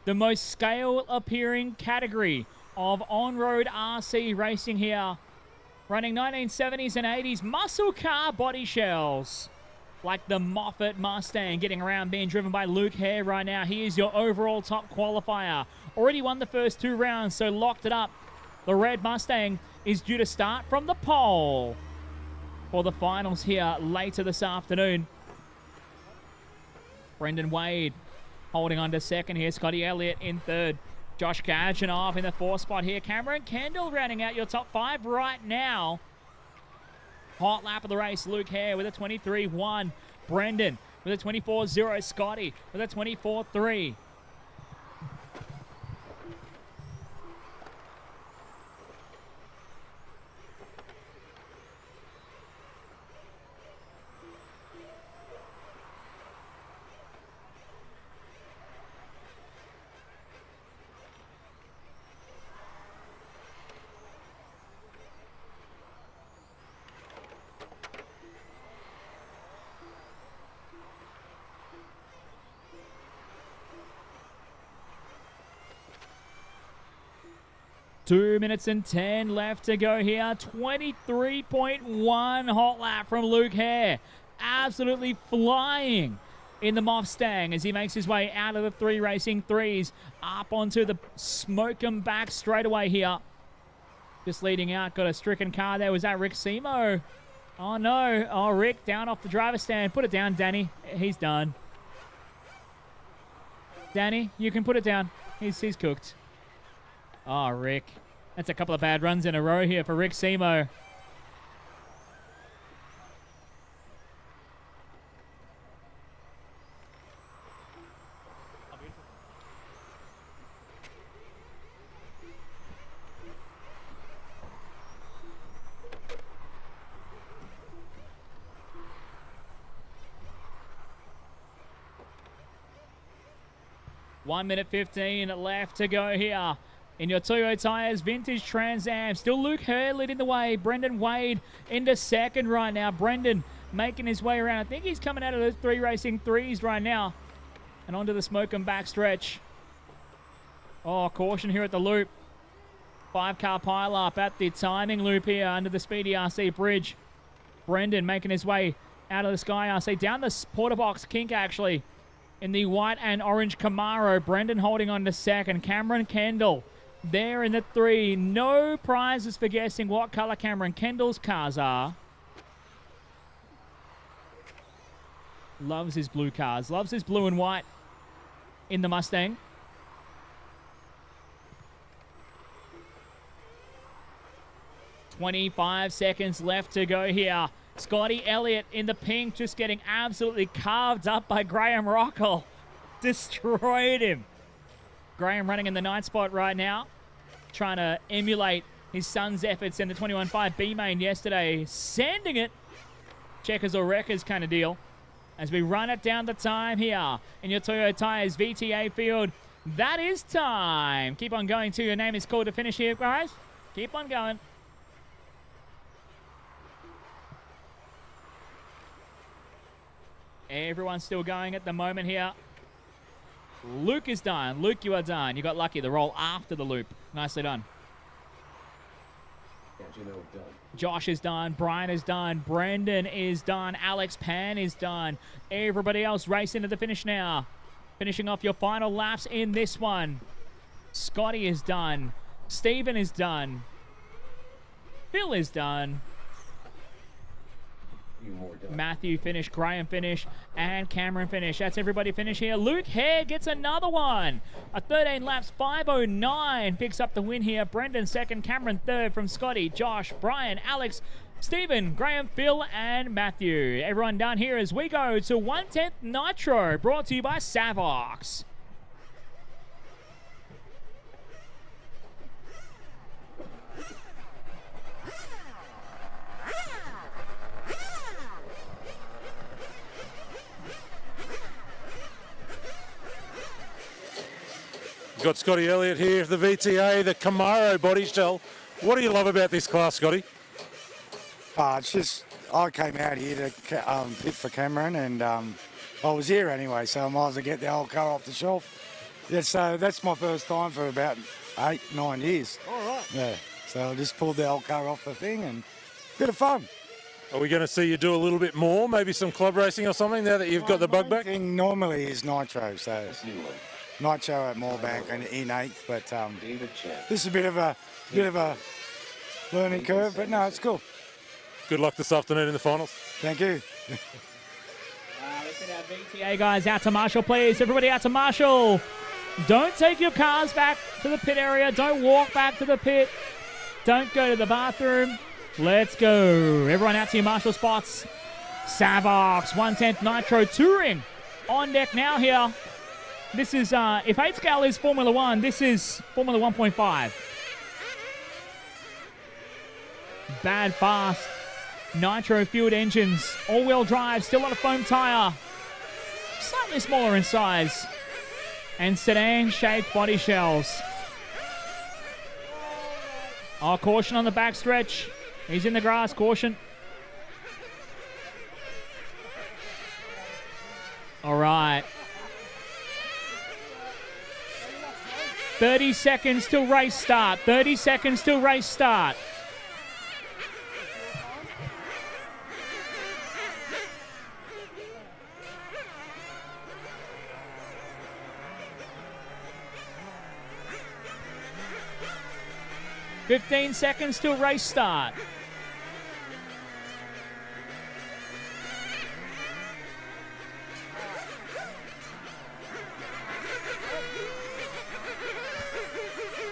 The most scale-appearing category of on-road RC racing here. Running 1970s and 80s muscle car body shells. Like the Moffat Mustang getting around being driven by Luke Hare right now. He is your overall top qualifier. Already won the first 2 rounds, so locked it up. The red Mustang is due to start from the pole for the finals here later this afternoon. Brendan Wade holding on to second here. Scotty Elliott in third. Josh Kajanoff in the 4th spot here. Cameron Kendall rounding out your top 5 right now. Hot lap of the race. Luke Hare with a 23-1. Brendan with a 24-0. Scotty with a 24-3. Two minutes and 10 left to go here. 23.1 hot lap from Luke Hare. Absolutely flying in the Mustang as he makes his way out of the 3 racing 3s up onto the smoke 'em back straightaway here. Just leading out, got a stricken car there. Was that Rick Semo? Oh no. Oh, Rick down off the driver's stand. Put it down, Danny. He's done. Danny, you can put it down. He's cooked. Oh, Rick. That's a couple of bad runs in a row here for Rick Semo. One minute 15 left to go here in your Toyo Tires Vintage Trans Am. Still Luke Hare leading the way. Brendan Wade into second right now. Brendan making his way around. I think he's coming out of those 3 racing 3s right now. And onto the smoke and back stretch. Oh, caution here at the loop. 5-car pile-up at the timing loop here under the Speedy RC bridge. Brendan making his way out of the sky. I say down the porter box kink, actually, in the white and orange Camaro. Brendan holding on to second. Cameron Kendall there in the 3. No prizes for guessing what color Cameron Kendall's cars are. Loves his blue cars. Loves his blue and white in the Mustang. "25 seconds left to go here. Scotty Elliott in the pink, just getting absolutely carved up by Graham Rockall. Destroyed him. Graham running in the 9th spot right now, trying to emulate his son's efforts in the 21.5 B main yesterday. Sending it. Checkers or wreckers kind of deal. As we run it down the time here in your Toyota Tires VTA field. That is time. Keep on going till your name is called to finish here, guys. Keep on going. Everyone's still going at the moment here. Luke is done. Luke, you are done. You got lucky. The roll after the loop. Nicely done. Josh is done. Brian is done. Brendan is done. Alex Pan is done. Everybody else racing to the finish now. Finishing off your final laps in this one. Scotty is done. Stephen is done. Phil is done. Matthew finish, Graham finish, and Cameron finish. That's everybody finish here. Luke Hare gets another one. A 13 laps, 5:09 picks up the win here. Brendan second, Cameron third from Scotty, Josh, Brian, Alex, Stephen, Graham, Phil, and Matthew. Everyone done here as we go to 1/10 Nitro, brought to you by Savox. Got Scotty Elliott here, the VTA, the Camaro body shell. What do you love about this class, Scotty? It's just, I came out here to pit for Cameron, and I was here anyway, so I might as well get the old car off the shelf. Yeah, so that's my first time for about 8-9 years. All right. Yeah, so I just pulled the old car off the thing, and bit of fun. Are we going to see you do a little bit more, maybe some club racing or something now that you've got the bug back? Thing normally is Nitro, so Nitro at Moorebank and in 8th, but this is a bit of a learning curve, but no, it's cool. Good luck this afternoon in the finals. Thank you. Let's get our VTA guys out to Marshall, please. Everybody out to Marshall. Don't take your cars back to the pit area. Don't walk back to the pit. Don't go to the bathroom. Let's go. Everyone out to your Marshall spots. Savox 1/10 Nitro Touring on deck now here. This is, if 8 scale is Formula 1, this is Formula 1.5. Bad fast. Nitro fueled engines. All-wheel drive, still on a foam tyre. Slightly smaller in size. And sedan-shaped body shells. Oh, caution on the backstretch. He's in the grass, caution. All right. 30 seconds till race start. 30 seconds till race start. "15 seconds till race start.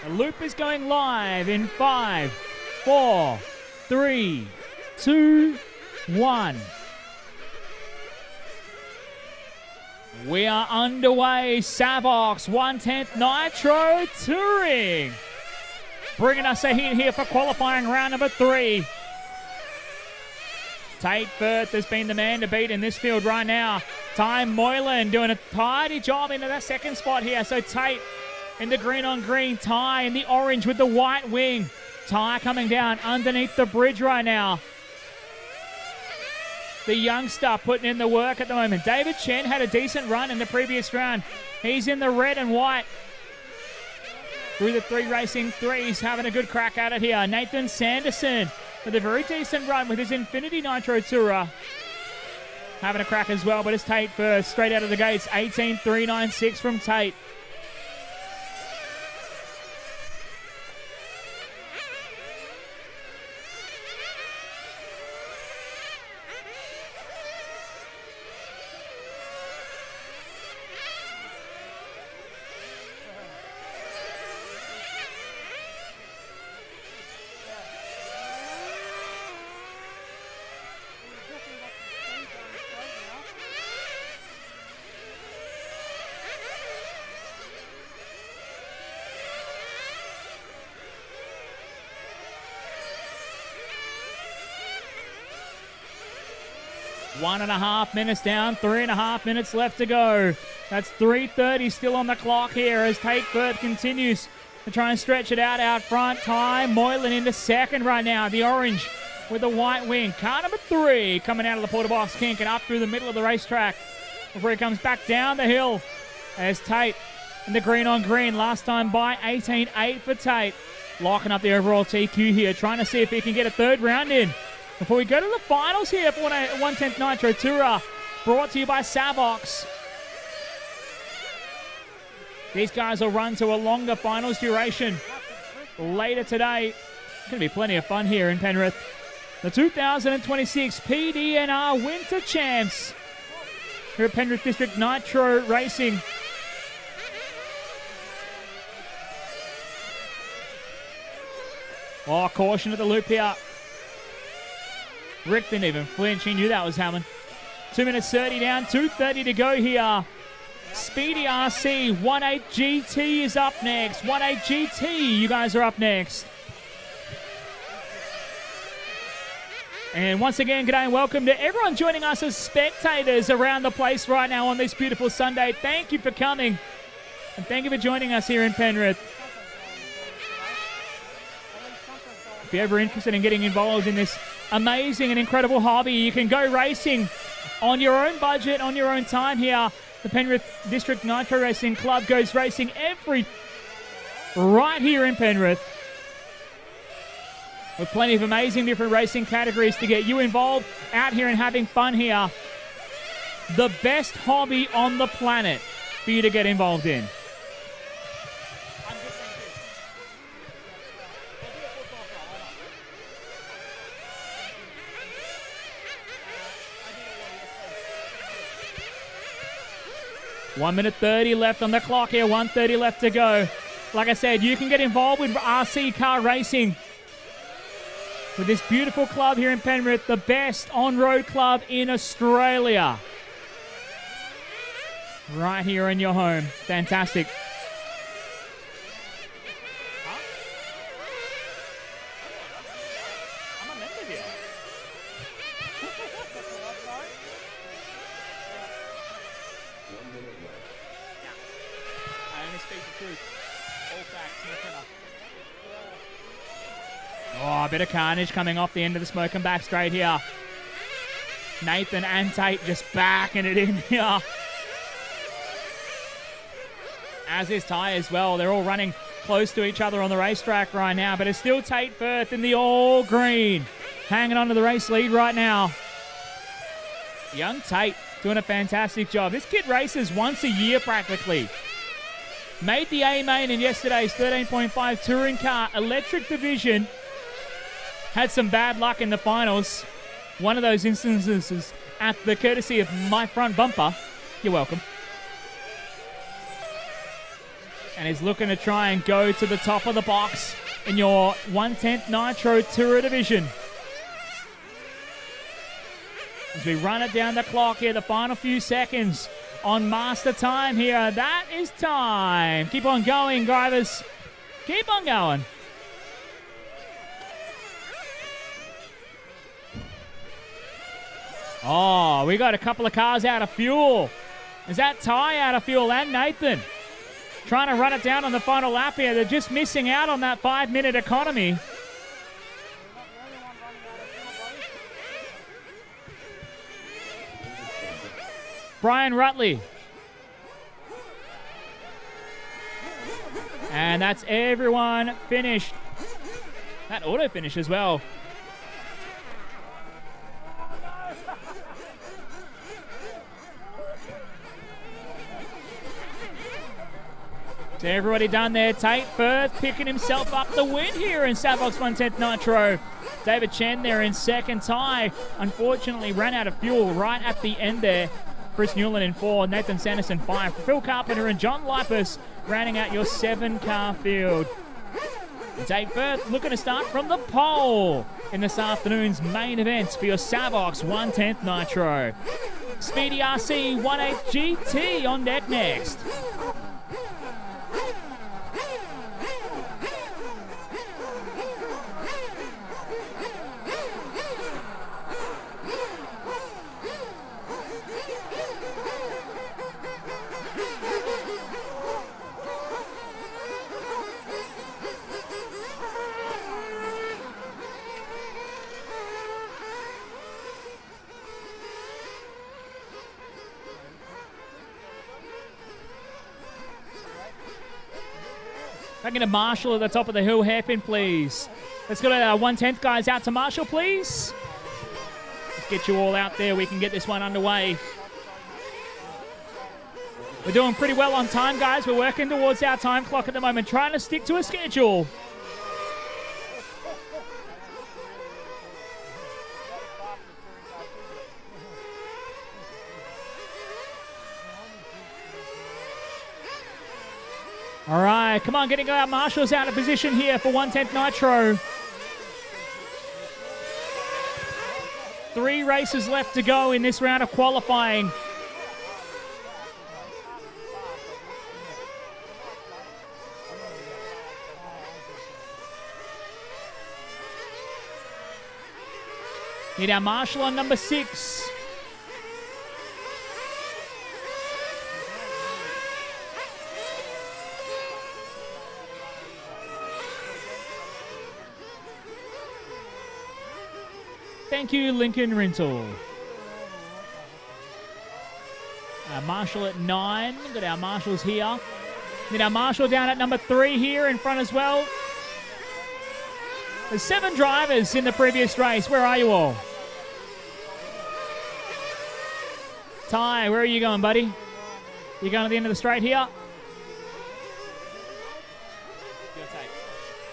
The loop is going live in 5, 4, 3, 2, 1. We are underway. Savox 1/10 Nitro Touring. Bringing us a hit here for qualifying round number 3. Tate Firth has been the man to beat in this field right now. Ty Moylan doing a tidy job into that second spot here. So Tate in the green on green. Ty in the orange with the white wing. Ty coming down underneath the bridge right now. The youngster putting in the work at the moment. David Chen had a decent run in the previous round. He's in the red and white. Through the 3 racing threes, having a good crack at it here. Nathan Sanderson with a very decent run with his Infinity Nitro Tourer. having a crack as well, but it's Tate first. Straight out of the gates, 18.396 from Tate. One and a half minutes down, 3.5 minutes left to go. That's 3:30 still on the clock here as Tate Firth continues to try and stretch it out front. Ty Moylan into second right now. The orange with the white wing. Car number 3 coming out of the quarter box kink and up through the middle of the racetrack before he comes back down the hill as Tate in the green on green. Last time by 18.8 for Tate. Locking up the overall TQ here, trying to see if he can get a third round in before we go to the finals here for 110th Nitro Tourer, brought to you by Savox. These guys will run to a longer finals duration later today. It's going to be plenty of fun here in Penrith. The 2026 PDNR Winter Champs here at Penrith District Nitro Racing. Oh, caution at the loop here. Rick didn't even flinch. He knew that was happening. 2 minutes 30 down, 2:30 to go here. Speedy RC, 1.8 GT is up next. 1.8 GT, you guys are up next. And once again, g'day and welcome to everyone joining us as spectators around the place right now on this beautiful Sunday. Thank you for coming. And thank you for joining us here in Penrith. If you're ever interested in getting involved in this amazing and incredible hobby, you can go racing on your own budget, on your own time here. The Penrith District Nitro Racing Club goes racing right here in Penrith, with plenty of amazing different racing categories to get you involved out here and having fun here. The best hobby on the planet for you to get involved in. One minute 30 left on the clock here, 1:30 left to go. Like I said, you can get involved with RC car racing with this beautiful club here in Penrith, the best on-road club in Australia. Right here in your home. Fantastic. Oh, a bit of carnage coming off the end of the smoke and back straight here. Nathan and Tate just backing it in here. As is Ty as well. They're all running close to each other on the racetrack right now, but it's still Tate Firth in the all green, hanging on to the race lead right now. Young Tate doing a fantastic job. This kid races once a year practically. Made the A main in yesterday's 13.5 touring car electric division. Had some bad luck in the finals. One of those instances at the courtesy of my front bumper. You're welcome. And he's looking to try and go to the top of the box in your 110th Nitro Tourer division. As we run it down the clock here, the final few seconds on master time here. That is time. Keep on going, drivers. Keep on going. Oh, we got a couple of cars out of fuel. Is that Ty out of fuel and Nathan? Trying to run it down on the final lap here. They're just missing out on that 5-minute economy. Brian Rutley. And that's everyone finished. That auto finish as well. So everybody done there. Tate Firth picking himself up the win here in Savox 110th Nitro. David Chen there in second. Ty, unfortunately, ran out of fuel right at the end there. Chris Newland in 4, Nathan Sanderson 5. Phil Carpenter and John Lipus rounding out your 7-car field. Tate Firth looking to start from the pole in this afternoon's main events for your Savox 110th Nitro. Speedy RC 18 GT on deck next. Back into Marshall at the top of the hill, hairpin, please. Let's get our 110th guys out to Marshall, please. Let's get you all out there. We can get this one underway. We're doing pretty well on time, guys. We're working towards our time clock at the moment, trying to stick to a schedule. All right, come on, getting our marshals out of position here for 110th Nitro. 3 races left to go in this round of qualifying. Need our marshal on number 6. Thank you, Lincoln Rental. Our marshal at 9. Got our marshals here. Need our marshal down at number 3 here in front as well. There's 7 drivers in the previous race. Where are you all? Ty, where are you going, buddy? You going to the end of the straight here?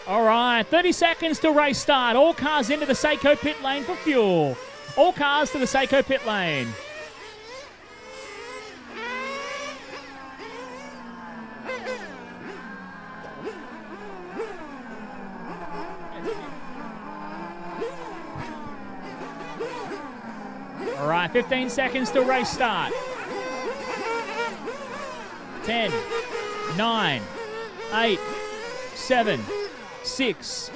All right, 30 seconds till race start. All cars into the Seiko pit lane for fuel. All cars to the Seiko pit lane. All right, 15 seconds till race start. 10, 9, 8, 7, 6,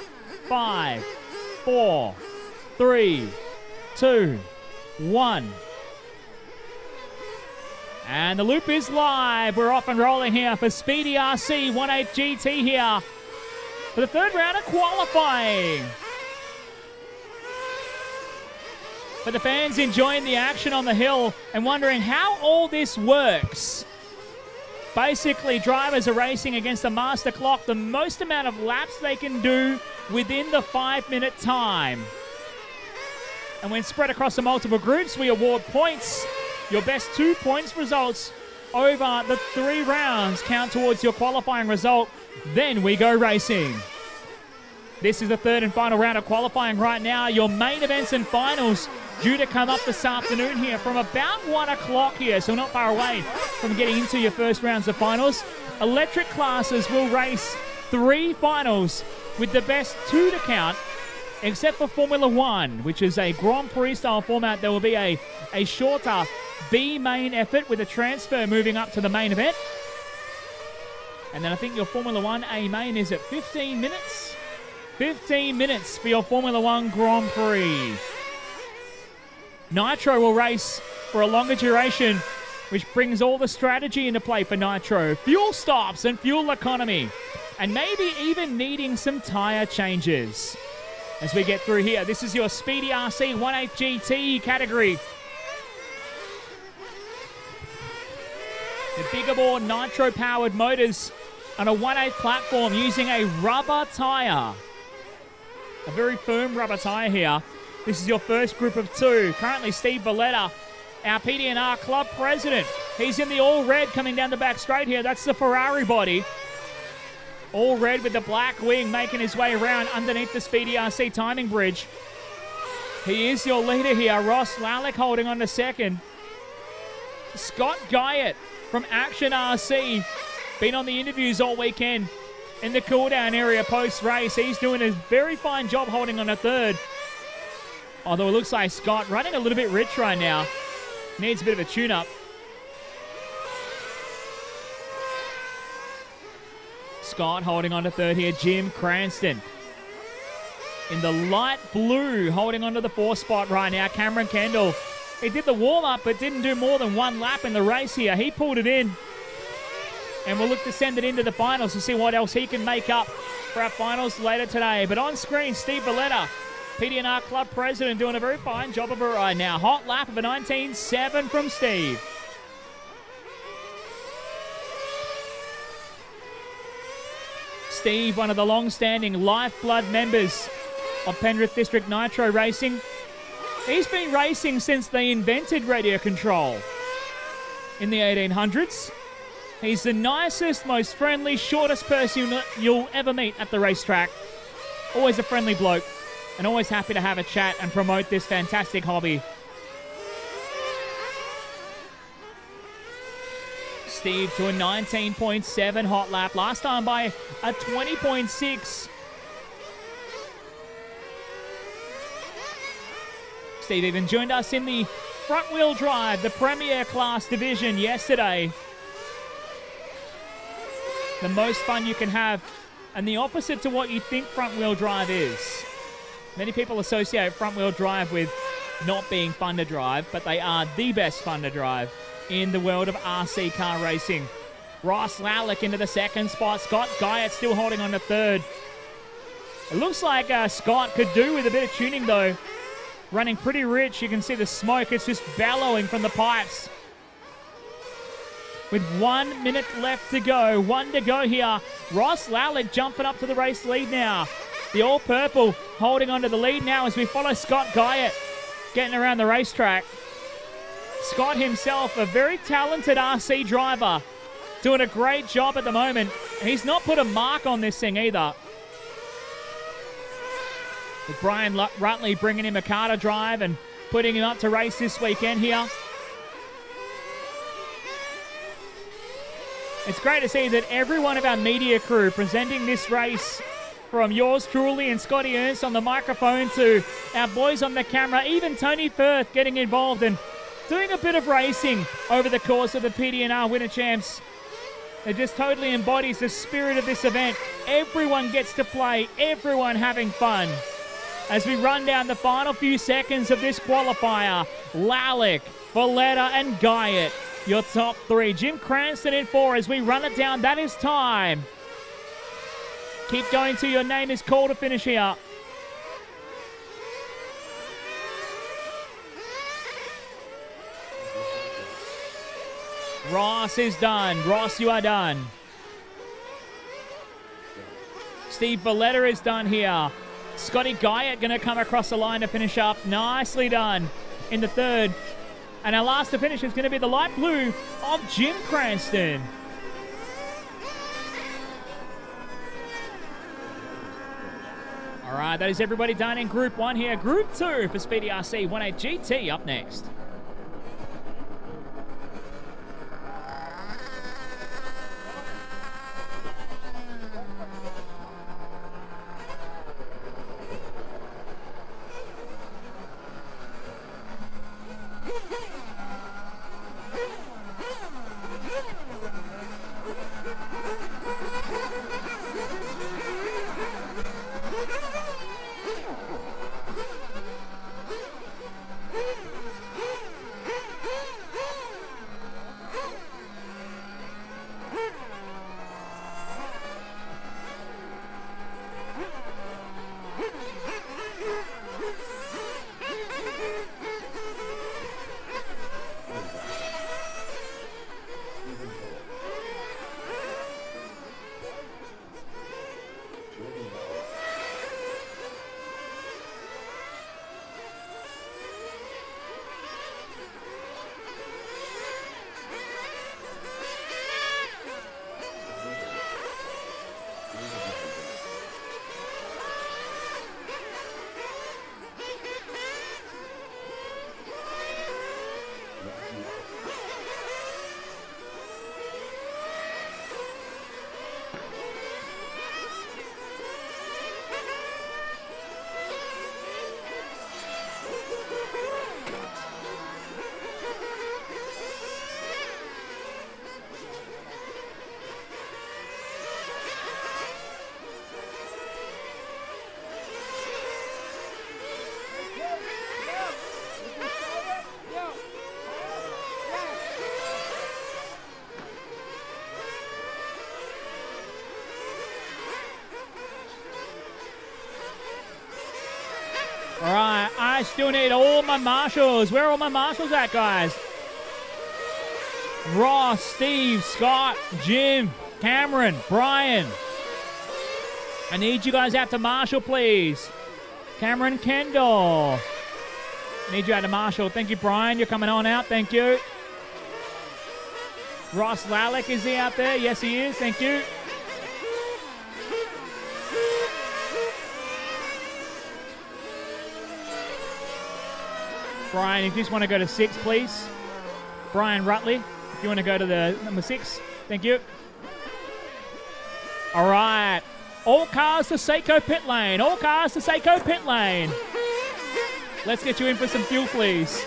5, 4, 3, 2, 1. And the loop is live. We're off and rolling here for Speedy RC 18 GT here for the 3rd round of qualifying. But the fans enjoying the action on the hill and wondering how all this works. Basically, drivers are racing against a master clock, the most amount of laps they can do within the 5-minute time. And when spread across the multiple groups, we award points. Your best 2 points results over the 3 rounds count towards your qualifying result. Then we go racing. This is the 3rd and final round of qualifying right now. Your main events and finals due to come up this afternoon here from about 1 o'clock here, so not far away from getting into your first rounds of finals. Electric classes will race 3 finals with the best 2 to count, except for Formula 1, which is a Grand Prix style format. There will be a shorter B main effort with a transfer moving up to the main event. And then I think your Formula 1 A main is at 15 minutes. 15 minutes for your Formula 1 Grand Prix. Nitro will race for a longer duration, which brings all the strategy into play for Nitro. Fuel stops and fuel economy, and maybe even needing some tyre changes. As we get through here, this is your Speedy RC 18 GT category. The bigger bore Nitro-powered motors on a 1/8 platform using a rubber tyre. A very firm rubber tyre here. This is your first group of 2. Currently, Steve Valletta, our PDNR club president. He's in the all red coming down the back straight here. That's the Ferrari body. All red with the black wing, making his way around underneath the Speedy RC timing bridge. He is your leader here. Ross Lalick holding on to second. Scott Guyett from Action RC, been on the interviews all weekend in the cool-down area post-race. He's doing a very fine job holding on to third. Although it looks like Scott running a little bit rich right now. Needs a bit of a tune-up. Scott holding on to third here. Jim Cranston in the light blue, holding on to the 4th spot right now. Cameron Kendall, he did the warm-up but didn't do more than one lap in the race here. He pulled it in, and we'll look to send it into the finals to see what else he can make up for our finals later today. But on screen, Steve Valletta, PDNR Club President, doing a very fine job of it right now. Hot lap of a 19.7 from Steve. Steve, one of the long-standing lifeblood members of Penrith District Nitro Racing. He's been racing since they invented radio control in the 1800s. He's the nicest, most friendly, shortest person you'll ever meet at the racetrack. Always a friendly bloke and always happy to have a chat and promote this fantastic hobby. Steve to a 19.7 hot lap. Last time by a 20.6. Steve even joined us in the front-wheel drive, the Premier Class division yesterday. The most fun you can have, and the opposite to what you think front-wheel drive is. Many people associate front-wheel drive with not being fun to drive, but they are the best fun to drive in the world of RC car racing. Ross Lalick into the 2nd spot. Scott Guyett still holding on to 3rd. It looks like Scott could do with a bit of tuning, though. Running pretty rich. You can see the smoke. It's just bellowing from the pipes. With 1 minute left to go. 1 to go here. Ross Lalick jumping up to the race lead now. The all-purple holding on to the lead now as we follow Scott Guyett getting around the racetrack. Scott himself, a very talented RC driver, doing a great job at the moment. He's not put a mark on this thing either. With Brian Rutley bringing him a car to drive and putting him up to race this weekend here. It's great to see that every one of our media crew presenting this race, from yours truly and Scotty Ernst on the microphone to our boys on the camera, even Tony Firth getting involved and doing a bit of racing over the course of the PDNR Winter Champs. It just totally embodies the spirit of this event. Everyone gets to play, everyone having fun. As we run down the final few seconds of this qualifier, Lalick, Valletta, and Guyett, your top 3. Jim Cranston in 4 as we run it down. That is time. Keep going till your name is called to finish here. Ross is done. Ross, you are done. Steve Valletta is done here. Scotty Guyett going to come across the line to finish up. Nicely done in the 3rd. And our last to finish is going to be the light blue of Jim Cranston. All right, that is everybody done in Group 1 here. Group 2 for Speedy RC 18 GT up next. I still need all my marshals. Where are all my marshals at, guys? Ross, Steve, Scott, Jim, Cameron, Brian. I need you guys out to marshal, please. Cameron Kendall. I need you out to marshal. Thank you, Brian. You're coming on out. Thank you. Ross Lalek, is he out there? Yes, he is. Thank you. Brian, if you just want to go to 6, please. Brian Rutley, if you want to go to the number 6. Thank you. All right. All cars to Seiko pit lane. All cars to Seiko pit lane. Let's get you in for some fuel, please.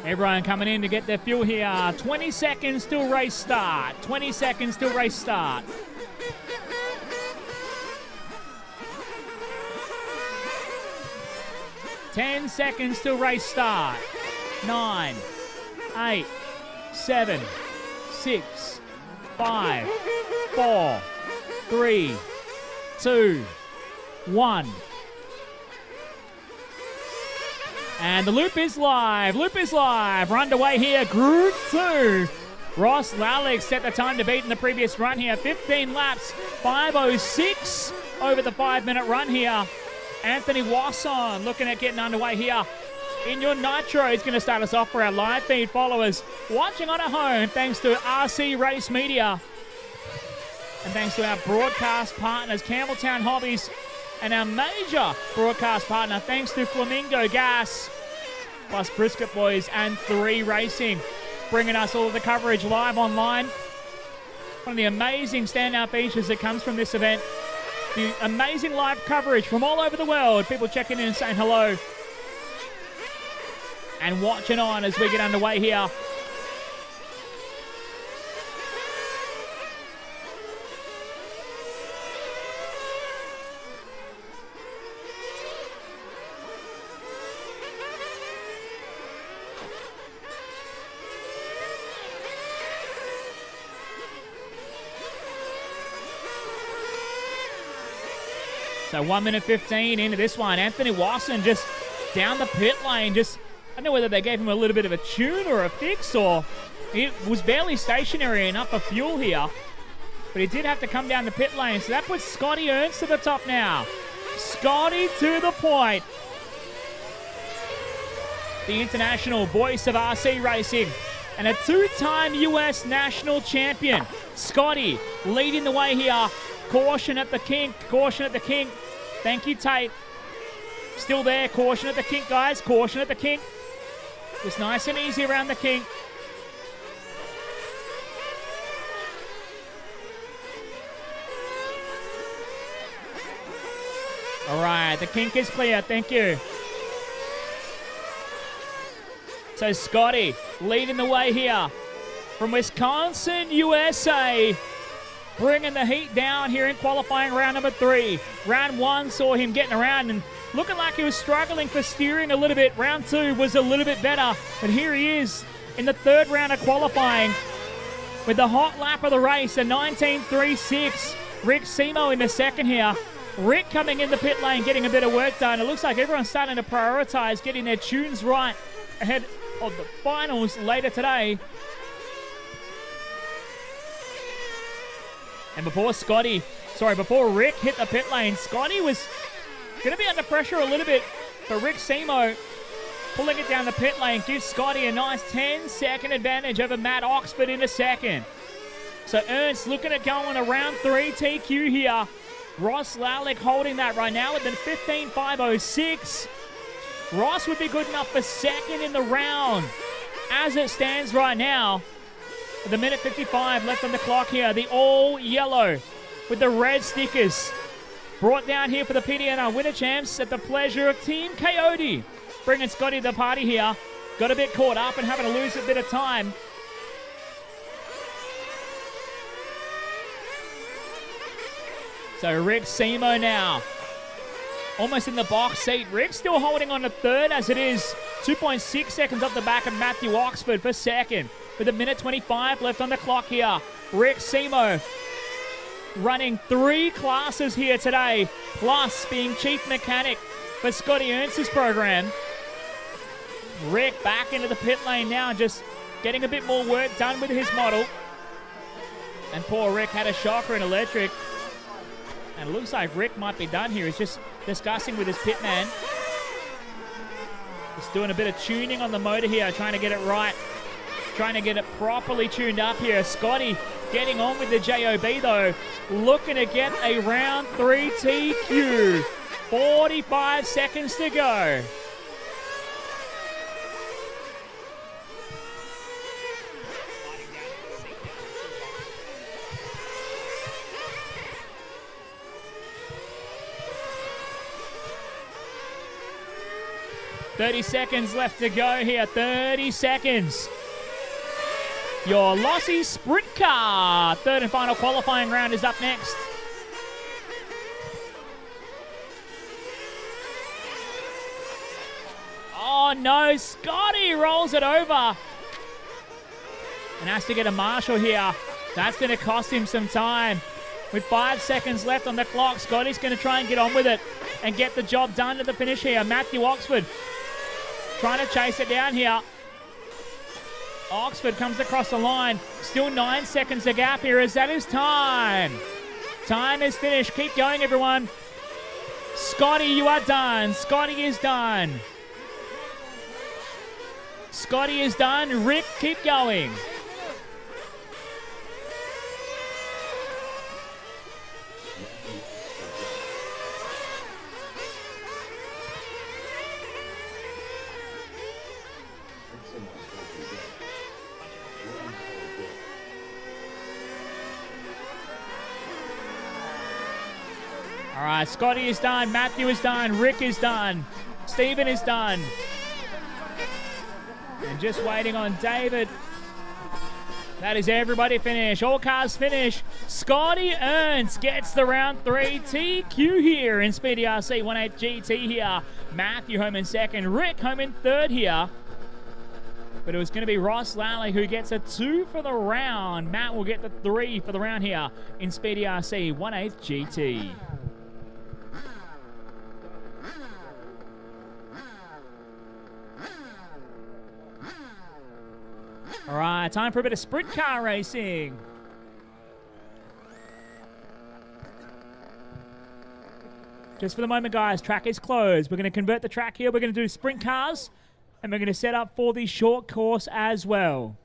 Everyone coming in to get their fuel here. 20 seconds till race start. 20 seconds till race start. Ten seconds till race start. 9, 8, 7, 6, 5, 4, 3, 2, 1. And the loop is live. Loop is live. We're underway here. Group 2. Ross Lalek set the time to beat in the previous run here. 15 laps. 5:06 over the 5-minute run here. Anthony Wasson looking at getting underway here. In your Nitro, he's going to start us off for our live feed followers watching on at home, thanks to RC Race Media. And thanks to our broadcast partners, Campbelltown Hobbies, and our major broadcast partner, thanks to Flamingo Gas, plus Brisket Boys and 3 Racing, bringing us all of the coverage live online. One of the amazing standout features that comes from this event. The amazing live coverage from all over the world. People checking in and saying hello. And watching on as we get underway here. So 1 minute 15 into this one. Anthony Wasson just down the pit lane. Just, I don't know whether they gave him a little bit of a tune or a fix, or he was barely stationary enough for fuel here. But he did have to come down the pit lane. So that puts Scotty Ernst to the top now. Scotty to the point. The international voice of RC racing and a 2-time US national champion. Scotty leading the way here. Caution at the kink. Caution at the kink. Thank you, Tate. Still there. Caution at the kink, guys. Caution at the kink. Just nice and easy around the kink. All right. The kink is clear. Thank you. So Scotty leading the way here from Wisconsin, USA. Bringing the heat down here in qualifying round number 3. Round 1 saw him getting around and looking like he was struggling for steering a little bit. Round 2 was a little bit better. But here he is in the 3rd round of qualifying with the hot lap of the race, a 19.36. Rick Simo in the second here. Rick coming in the pit lane, getting a bit of work done. It looks like everyone's starting to prioritize getting their tunes right ahead of the finals later today. And before Rick hit the pit lane, Scotty was going to be under pressure a little bit. But Rick Simo pulling it down the pit lane gives Scotty a nice 10-second advantage over Matt Oxford in a second. So Ernst looking at going to round 3 TQ here. Ross Lalek holding that right now with the 15.506. Ross would be good enough for second in the round. As it stands right now, with a minute 55 left on the clock here, the all yellow with the red stickers brought down here for the PDNR Winter Champs at the pleasure of Team Coyote. Bringing Scotty to the party here. Got a bit caught up and having to lose a bit of time. So Rick Simo now almost in the box seat. Rick still holding on to 3rd as it is 2.6 seconds off the back of Matthew Oxford for 2nd. With a minute 25 left on the clock here. Rick Simo running 3 classes here today, plus being chief mechanic for Scotty Ernst's program. Rick back into the pit lane now, just getting a bit more work done with his model. And poor Rick had a shocker in electric. And it looks like Rick might be done here. He's just discussing with his pit man. Just doing a bit of tuning on the motor here, trying to get it right. Trying to get it properly tuned up here. Scotty getting on with the JOB though. Looking to get a round 3 TQ. 45 seconds to go. $30 left to go here. 30 seconds. Your Lossy Sprint Car. Third and final qualifying round is up next. Oh no, Scotty rolls it over. And has to get a marshal here. That's going to cost him some time. With 5 seconds left on the clock, Scotty's going to try and get on with it and get the job done to the finish here. Matthew Oxford trying to chase it down here. Oxford comes across the line. Still 9 seconds a gap here. Is that his time? Time is finished. Keep going, everyone. Scotty, you are done. Scotty is done. Scotty is done. Rick, keep going. All right, Scotty is done. Matthew is done. Rick is done. Stephen is done. And just waiting on David. That is everybody finished. All cars finished. Scotty Ernst gets the round 3 TQ here in Speedy RC 18 GT here. Matthew home in second. Rick home in third here. But it was going to be Ross Lally who gets a 2 for the round. Matt will get the 3 for the round here in Speedy RC 18 GT. All right, time for a bit of sprint car racing. Just for the moment, guys, track is closed. We're going to convert the track here. We're going to do sprint cars, and we're going to set up for the short course as well.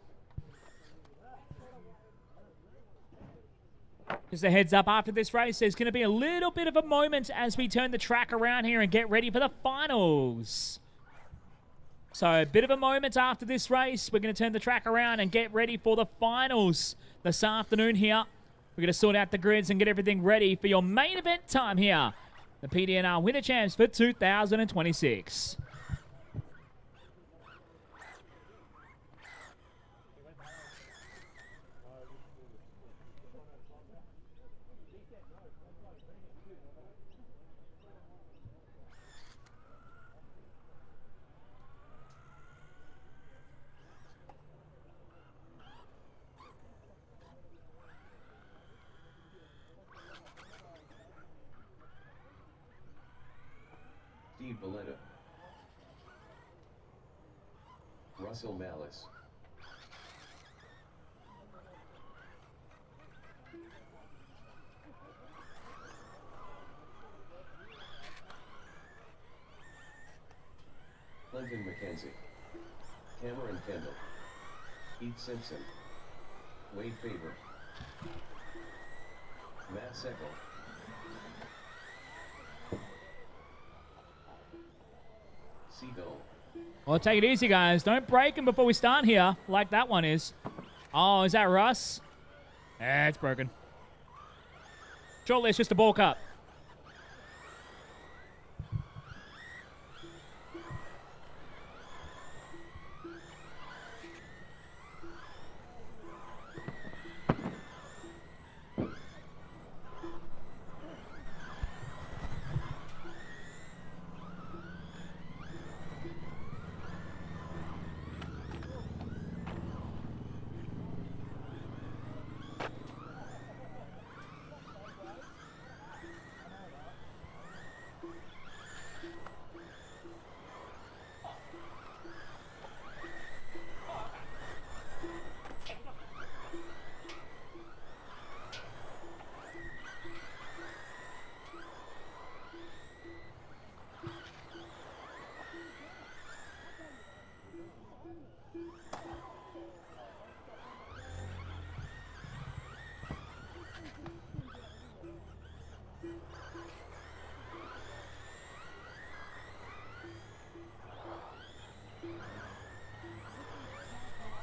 Just a heads up, after this race, there's going to be a little bit of a moment as we turn the track around here and get ready for the finals. So a bit of a moment after this race. We're going to turn the track around and get ready for the finals this afternoon here. We're going to sort out the grids and get everything ready for your main event time here. The PDNR Winter Champs for 2026. Steve Valletta, Russell Malice, Clinton McKenzie, Cameron Kendall, Heath Simpson, Wade Faber, Matt Seckel, Seagull. Well, take it easy, guys. Don't break them before we start here, like that one is. Oh, is that Russ? Eh, it's broken. Surely it's just a ball cut.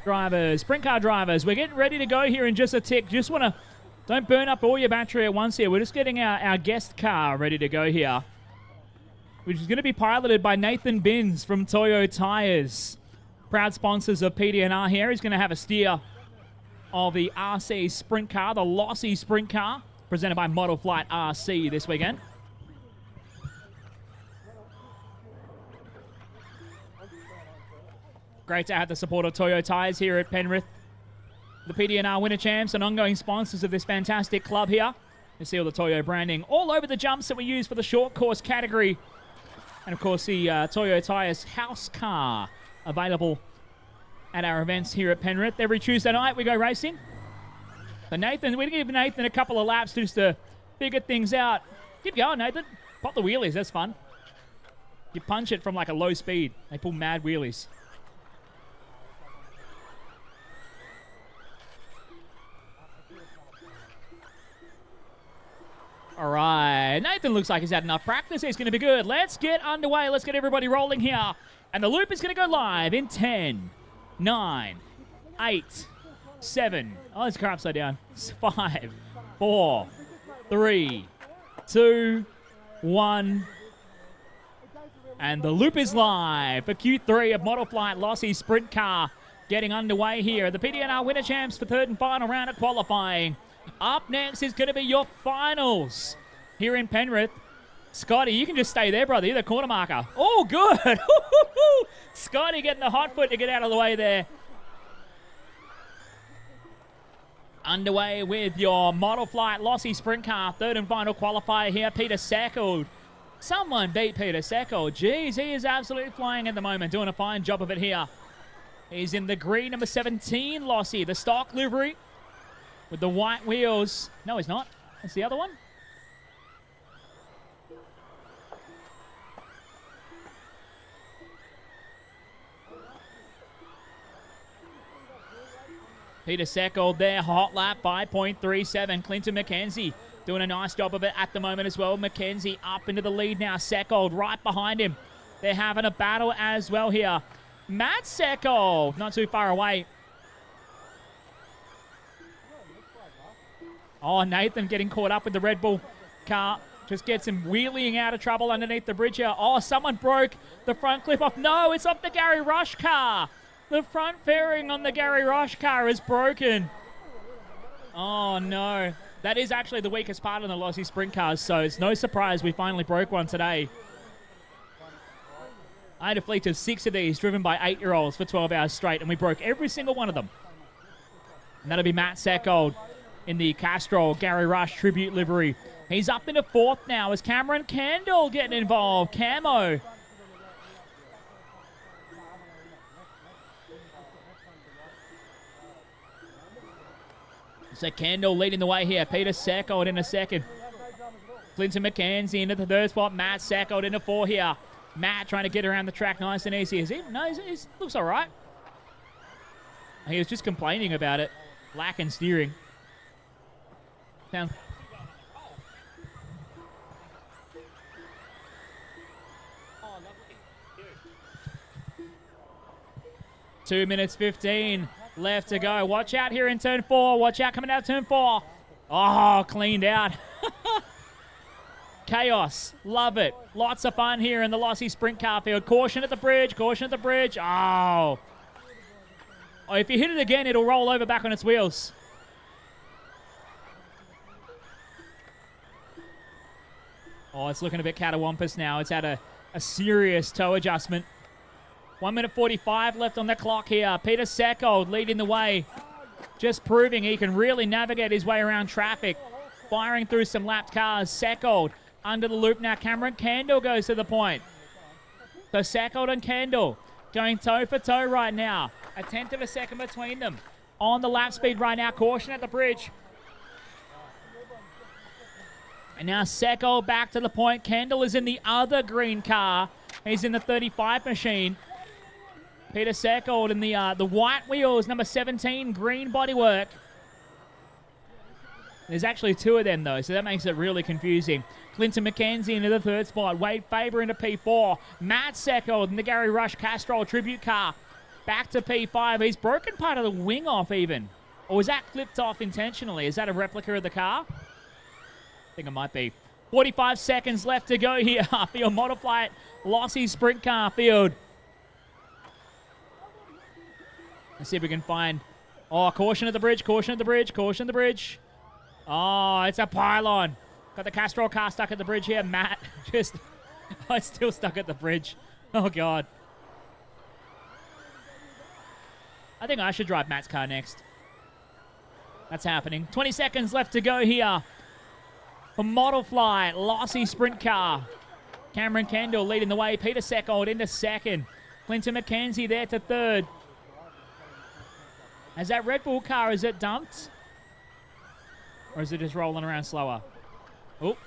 drivers, sprint car drivers, we're getting ready to go here in just a tick. Just want to, don't burn up all your battery at once here. We're just getting our guest car ready to go here, which is going to be piloted by Nathan Binns from Toyo Tires. Proud sponsors of PDNR here. He's going to have a steer of the RC sprint car, the Lossy sprint car, presented by Model Flight RC this weekend. Great to have the support of Toyo Tires here at Penrith. The PDNR Winter Champs and ongoing sponsors of this fantastic club here. You see all the Toyo branding all over the jumps that we use for the short course category. And of course the Toyo Tires house car available at our events here at Penrith. Every Tuesday night we go racing. So Nathan, we give Nathan a couple of laps just to figure things out. Keep going, Nathan. Pop the wheelies, that's fun. You punch it from like a low speed. They pull mad wheelies. All right, Nathan looks like he's had enough practice. He's going to be good. Let's get underway. Let's get everybody rolling here. And the loop is going to go live in 10, 9, 8, 7. Oh, this car upside down. 5, 4, 3, 2, 1. And the loop is live for Q3 of Model Flight Lossy Sprint Car getting underway here. The PDNR Winter Champs for third and final round of qualifying. Up next is going to be your finals here in Penrith. Scotty, you can just stay there, brother. You're the corner marker. Oh, good. Scotty getting the hot foot to get out of the way there. Underway with your Model Flight Lossy Sprint Car. Third and final qualifier here, Peter Sackold. Someone beat Peter Sackold. Jeez, he is absolutely flying at the moment. Doing a fine job of it here. He's in the green number 17 Lossy. The stock livery. With the white wheels. No, he's not. That's the other one. Peter Sackold there. Hot lap by 0.37. Clinton McKenzie doing a nice job of it at the moment as well. McKenzie up into the lead now. Sackold right behind him. They're having a battle as well here. Matt Sackold not too far away. Oh, Nathan getting caught up with the Red Bull car. Just gets him wheeling out of trouble underneath the bridge here. Oh, someone broke the front clip off. No, it's off the Gary Rush car. The front fairing on the Gary Rush car is broken. Oh, no. That is actually the weakest part of the Lossy sprint cars, so it's no surprise we finally broke one today. I had a fleet of 6 of these driven by 8-year-olds for 12 hours straight, and we broke every single one of them. And that'll be Matt Sackold in the Castrol Gary Rush tribute livery. He's up into fourth now as Cameron Kendall getting involved. Camo. So Kendall leading the way here. Peter Sackold in a second. Clinton McKenzie into the third spot. Matt Sackold into 4 here. Matt trying to get around the track nice and easy. Is he? No, he looks all right. He was just complaining about it. Lacking steering. Down. 2 minutes 15 left to go. Watch out here in turn 4. Watch out coming out of turn 4. Oh, cleaned out. Chaos. Love it. Lots of fun here in the Lossy sprint car field. Caution at the bridge. Caution at the bridge. Oh. Oh, if you hit it again, it'll roll over back on its wheels. Oh, it's looking a bit catawampus now. It's had a serious toe adjustment. 1 minute 45 left on the clock here. Peter Sackold leading the way. Just proving he can really navigate his way around traffic. Firing through some lapped cars. Sackold under the loop now. Cameron Kendall goes to the point. So Sackold and Kendall going toe for toe right now. A tenth of a second between them. On the lap speed right now. Caution at the bridge. And now Sackold back to the point. Kendall is in the other green car. He's in the 35 machine. Peter Sackold in the white wheels, number 17, green bodywork. There's actually 2 of them, though, so that makes it really confusing. Clinton McKenzie into the third spot. Wade Faber into P4. Matt Sackold in the Gary Rush Castrol tribute car. Back to P5. He's broken part of the wing off even. Or was that flipped off intentionally? Is that a replica of the car? I think it might be. 45 seconds left to go here for your Modify It Lossy Sprint Car field. Let's see if we can find... Oh, caution at the bridge, caution at the bridge, caution at the bridge. Oh, it's a pylon. Got the Castrol car stuck at the bridge here. Matt just... Oh, it's still stuck at the bridge. Oh, God. I think I should drive Matt's car next. That's happening. 20 seconds left to go here for Modify It Lossy Sprint Car. Cameron Kendall leading the way. Peter Seckold into second. Clinton McKenzie there to third. Has that Red Bull car, is it dumped? Or is it just rolling around slower? Oh.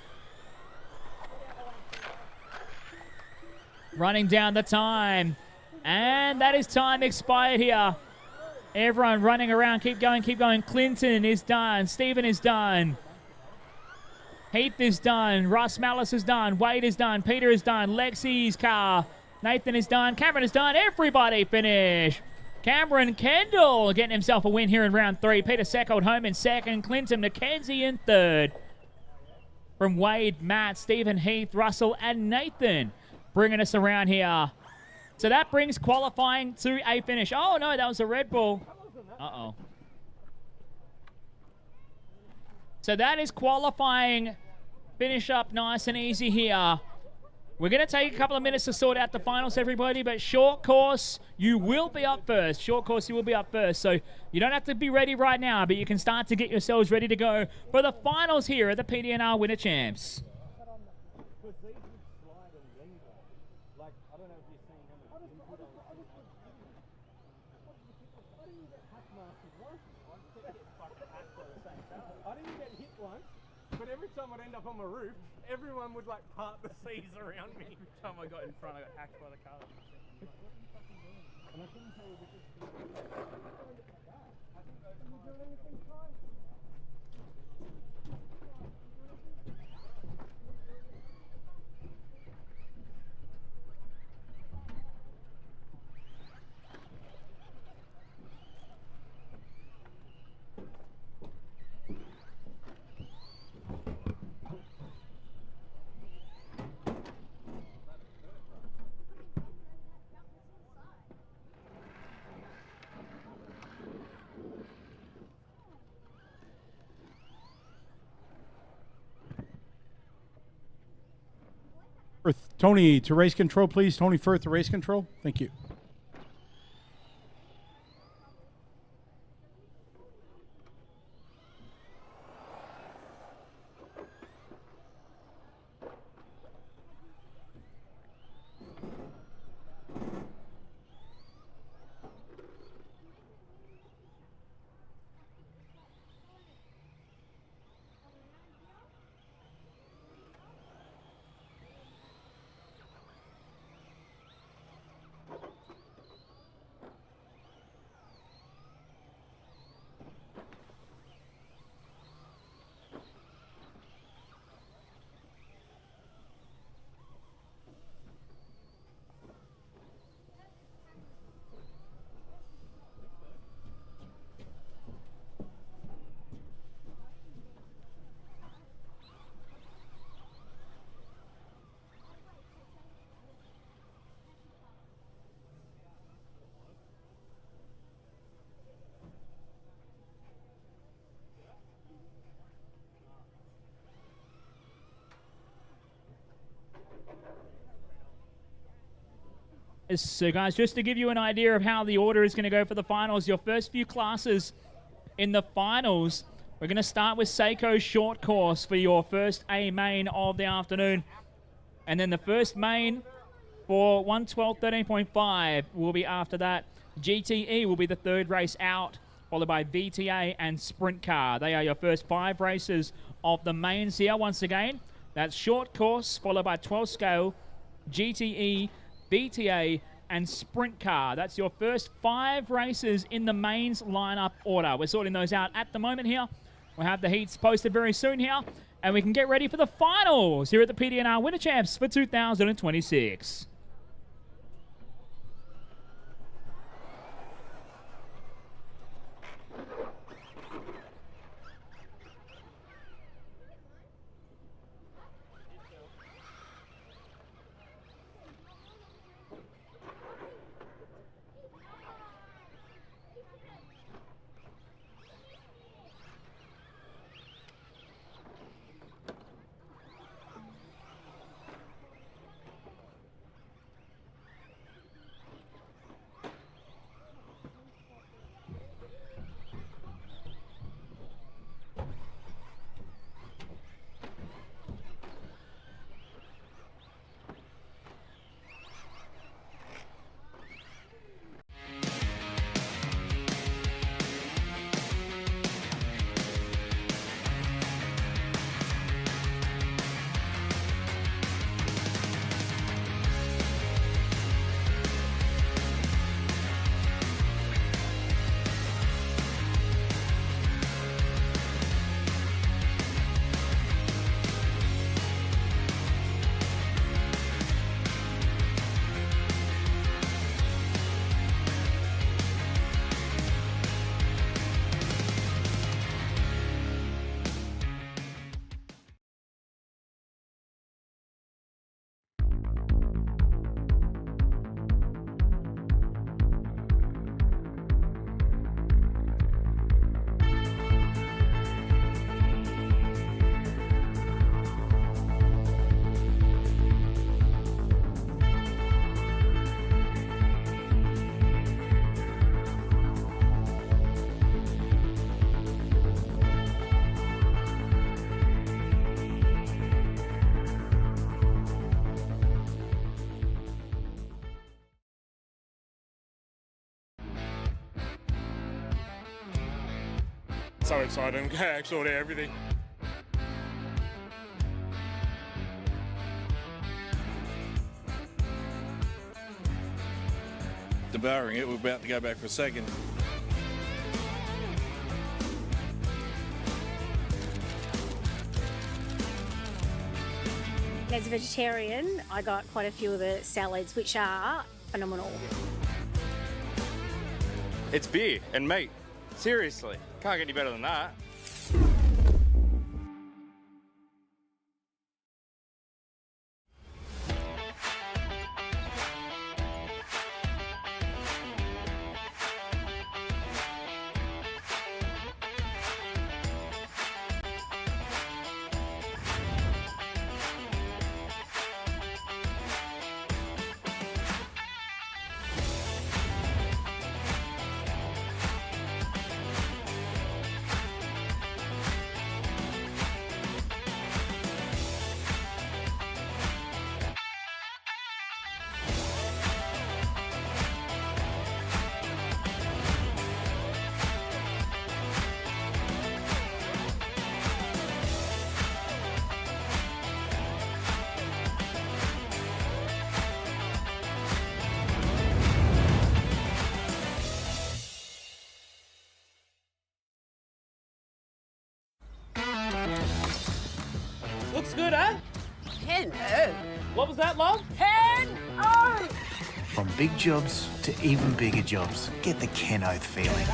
Running down the time. And that is time expired here. Everyone running around. Keep going, keep going. Clinton is done. Stephen is done. Heath is done. Russ Malice is done. Wade is done. Peter is done. Lexi's car. Nathan is done. Cameron is done. Everybody finished. Cameron Kendall getting himself a win here in round 3. Peter Seckold home in second. Clinton McKenzie in third. From Wade, Matt, Stephen, Heath, Russell, and Nathan bringing us around here. So that brings qualifying to a finish. Oh, no, that was a Red Bull. Uh-oh. So that is qualifying. Finish up nice and easy here. We're going to take a couple of minutes to sort out the finals, everybody, but short course, you will be up first. Short course, you will be up first. So you don't have to be ready right now, but you can start to get yourselves ready to go for the finals here at the PDNR Winter Champs. But every time I'd end up on my roof, everyone would like part the seas around me. Every time I got in front, I got hacked by the car. And I couldn't tell you Tony to race control, please. Tony Firth to race control. Thank you. So, guys, just to give you an idea of how the order is going to go for the finals, your first few classes in the finals, we're going to start with Seiko's short course for your first A main of the afternoon. And then the first main for 112 13.5 will be after that. GTE will be the third race out, followed by VTA and Sprint Car. They are your first 5 races of the mains here. Once again, that's short course, followed by 12 scale, GTE, VTA, and Sprint Car. That's your first 5 races in the mains lineup order. We're sorting those out at the moment here. We'll have the heats posted very soon here, and we can get ready for the finals here at the PDNR Winter Champs for 2026. So excited. I'm sort of everything. Devouring it. We're about to go back for a second. As a vegetarian, I got quite a few of the salads, which are phenomenal. It's beer and meat. Seriously, can't get any better than that. Looks good, huh? 10-0. What was that, love? 10-0. From big jobs to even bigger jobs, get the Kenoth feeling.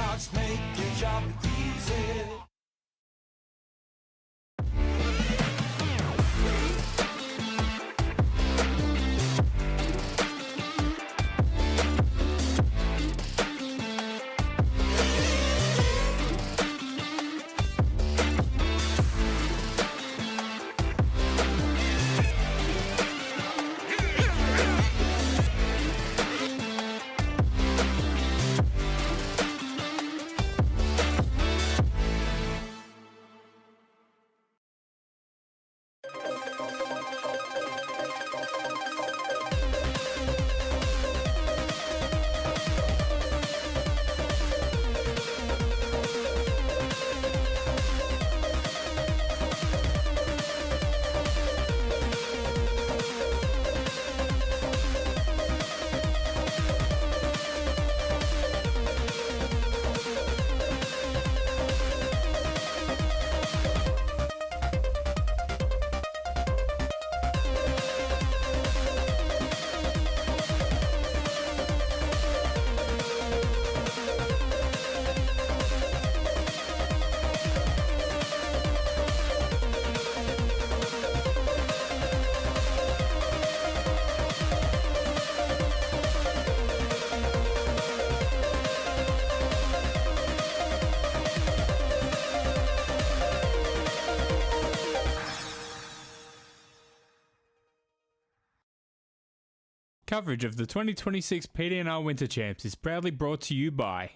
Coverage of the 2026 PDNR Winter Champs is proudly brought to you by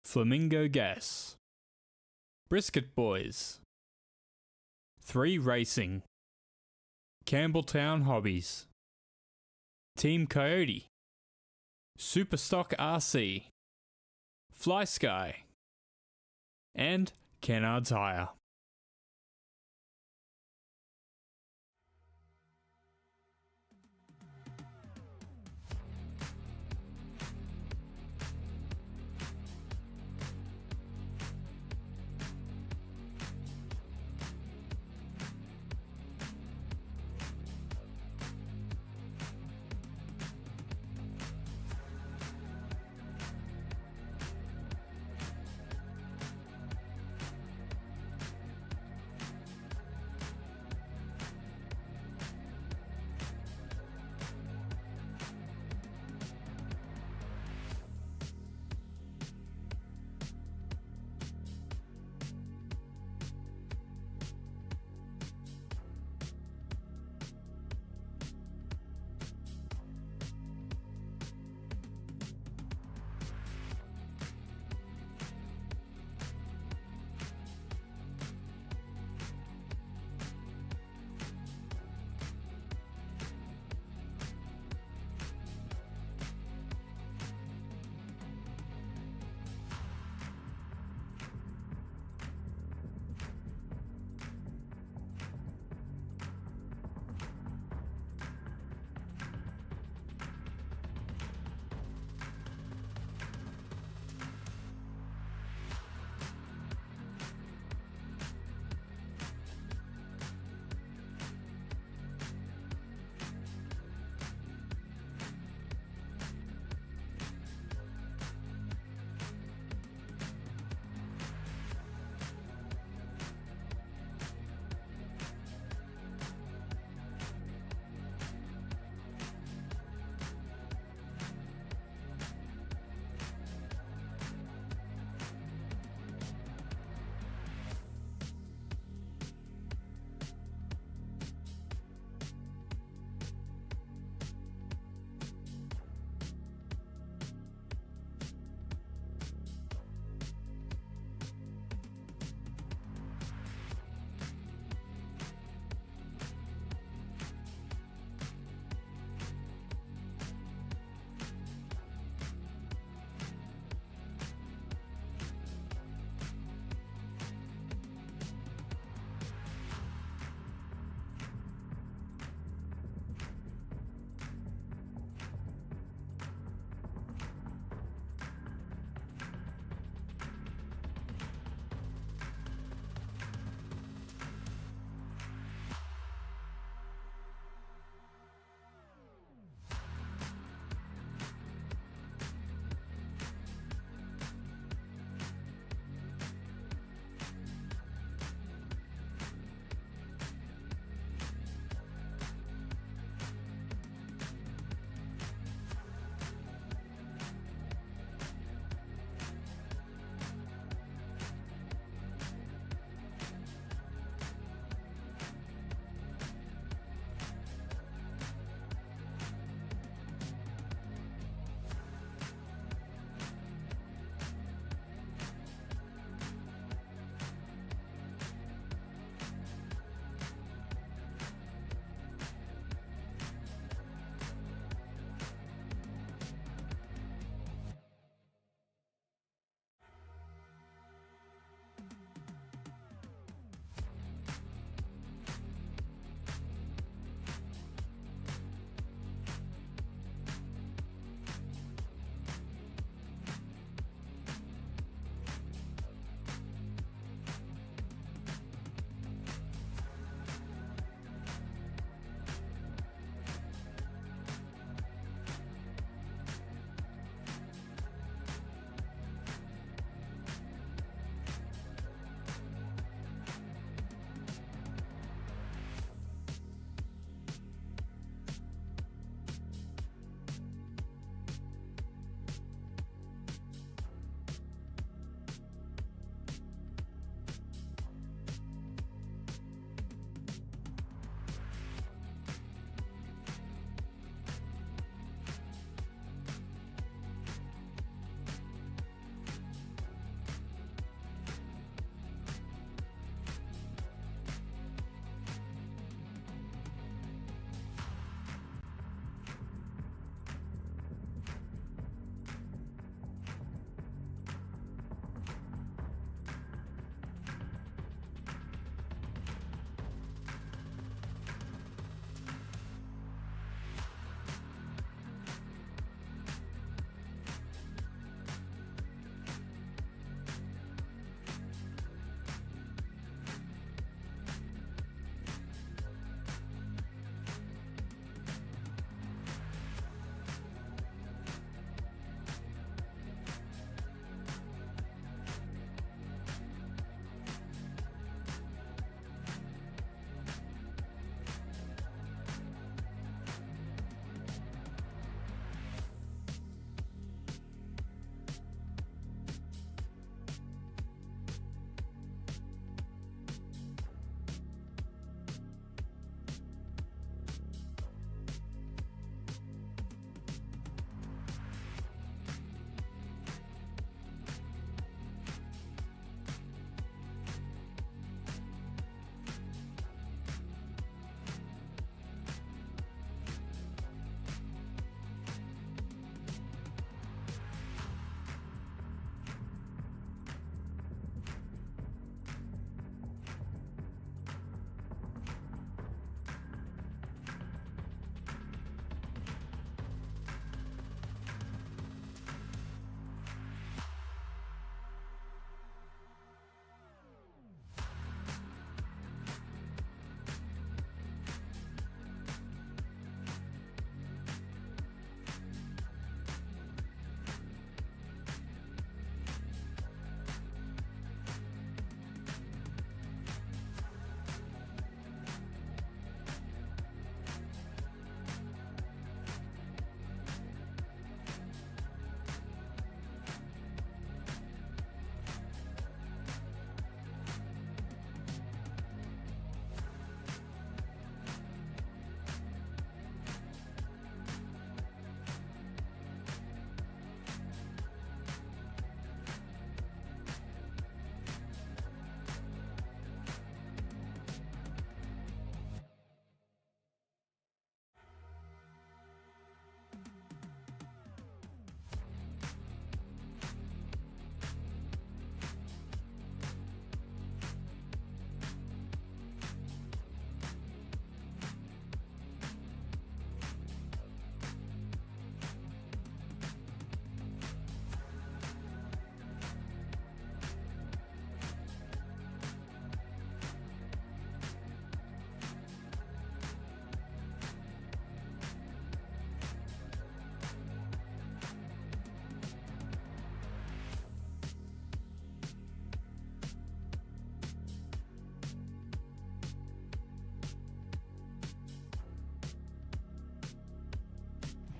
Flamingo Gas, Brisket Boys, 3 Racing, Campbelltown Hobbies, Team Coyote, Superstock RC, Fly Sky, and Kennard's Hire.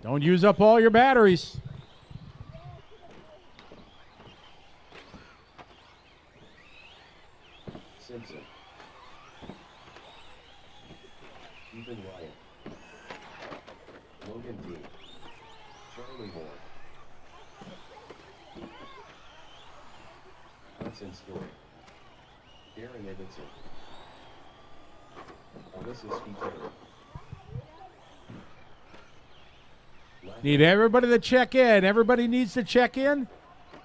Don't use up all your batteries. Simpson. Ethan Ryan. Logan D. Charlie Moore. Hudson Story. Darren Edmondson. Alyssa Spiteri. Need everybody to check in. Everybody needs to check in.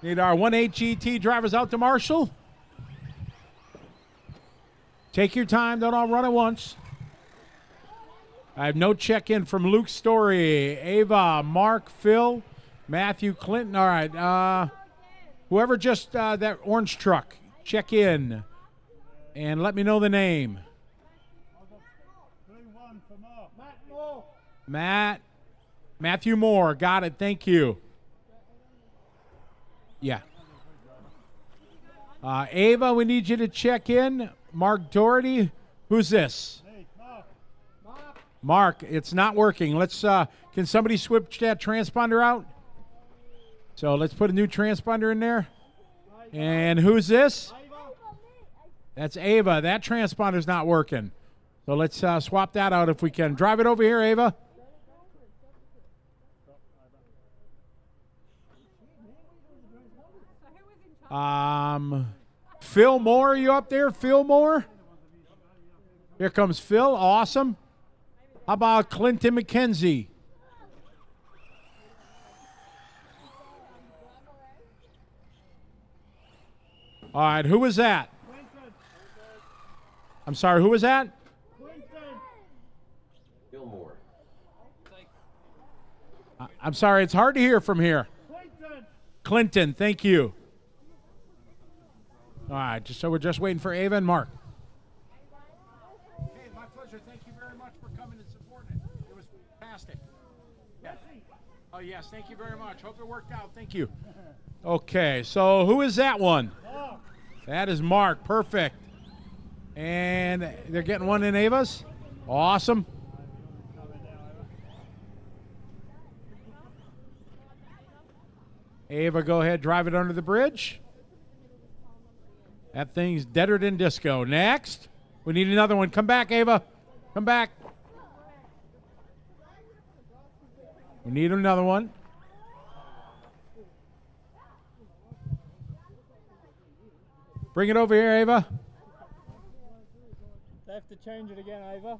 Need our 1-8 GT drivers out to Marshall. Take your time. Don't all run at once. I have no check-in from Luke Story, Ava, Mark, Phil, Matthew, Clinton. All right. Whoever just that orange truck, check in and let me know the name. Matthew Moore. Got it. Thank you. Yeah. Ava, we need you to check in. Mark Doherty. Who's this? Mark, it's not working. Let's can somebody switch that transponder out? So let's put a new transponder in there. And who's this? That's Ava. That transponder's not working. So let's swap that out if we can. Drive it over here, Ava. Phil Moore, are you up there? Phil Moore? Here comes Phil. Awesome. How about Clinton McKenzie? All right, who was that? I'm sorry, who was that? Phil Moore. I'm sorry, it's hard to hear from here. Clinton, thank you. All right, so we're just waiting for Ava and Mark. Hey, my pleasure. Thank you very much for coming and supporting it. It was fantastic. Yes. Oh, yes, thank you very much. Hope it worked out. Thank you. Okay, so who is that one? That is Mark. Perfect. And they're getting one in Ava's. Awesome. Ava, go ahead, drive it under the bridge. That thing's deader than disco. Next. We need another one. Come back, Ava. Come back. We need another one. Bring it over here, Ava. They have to change it again, Ava.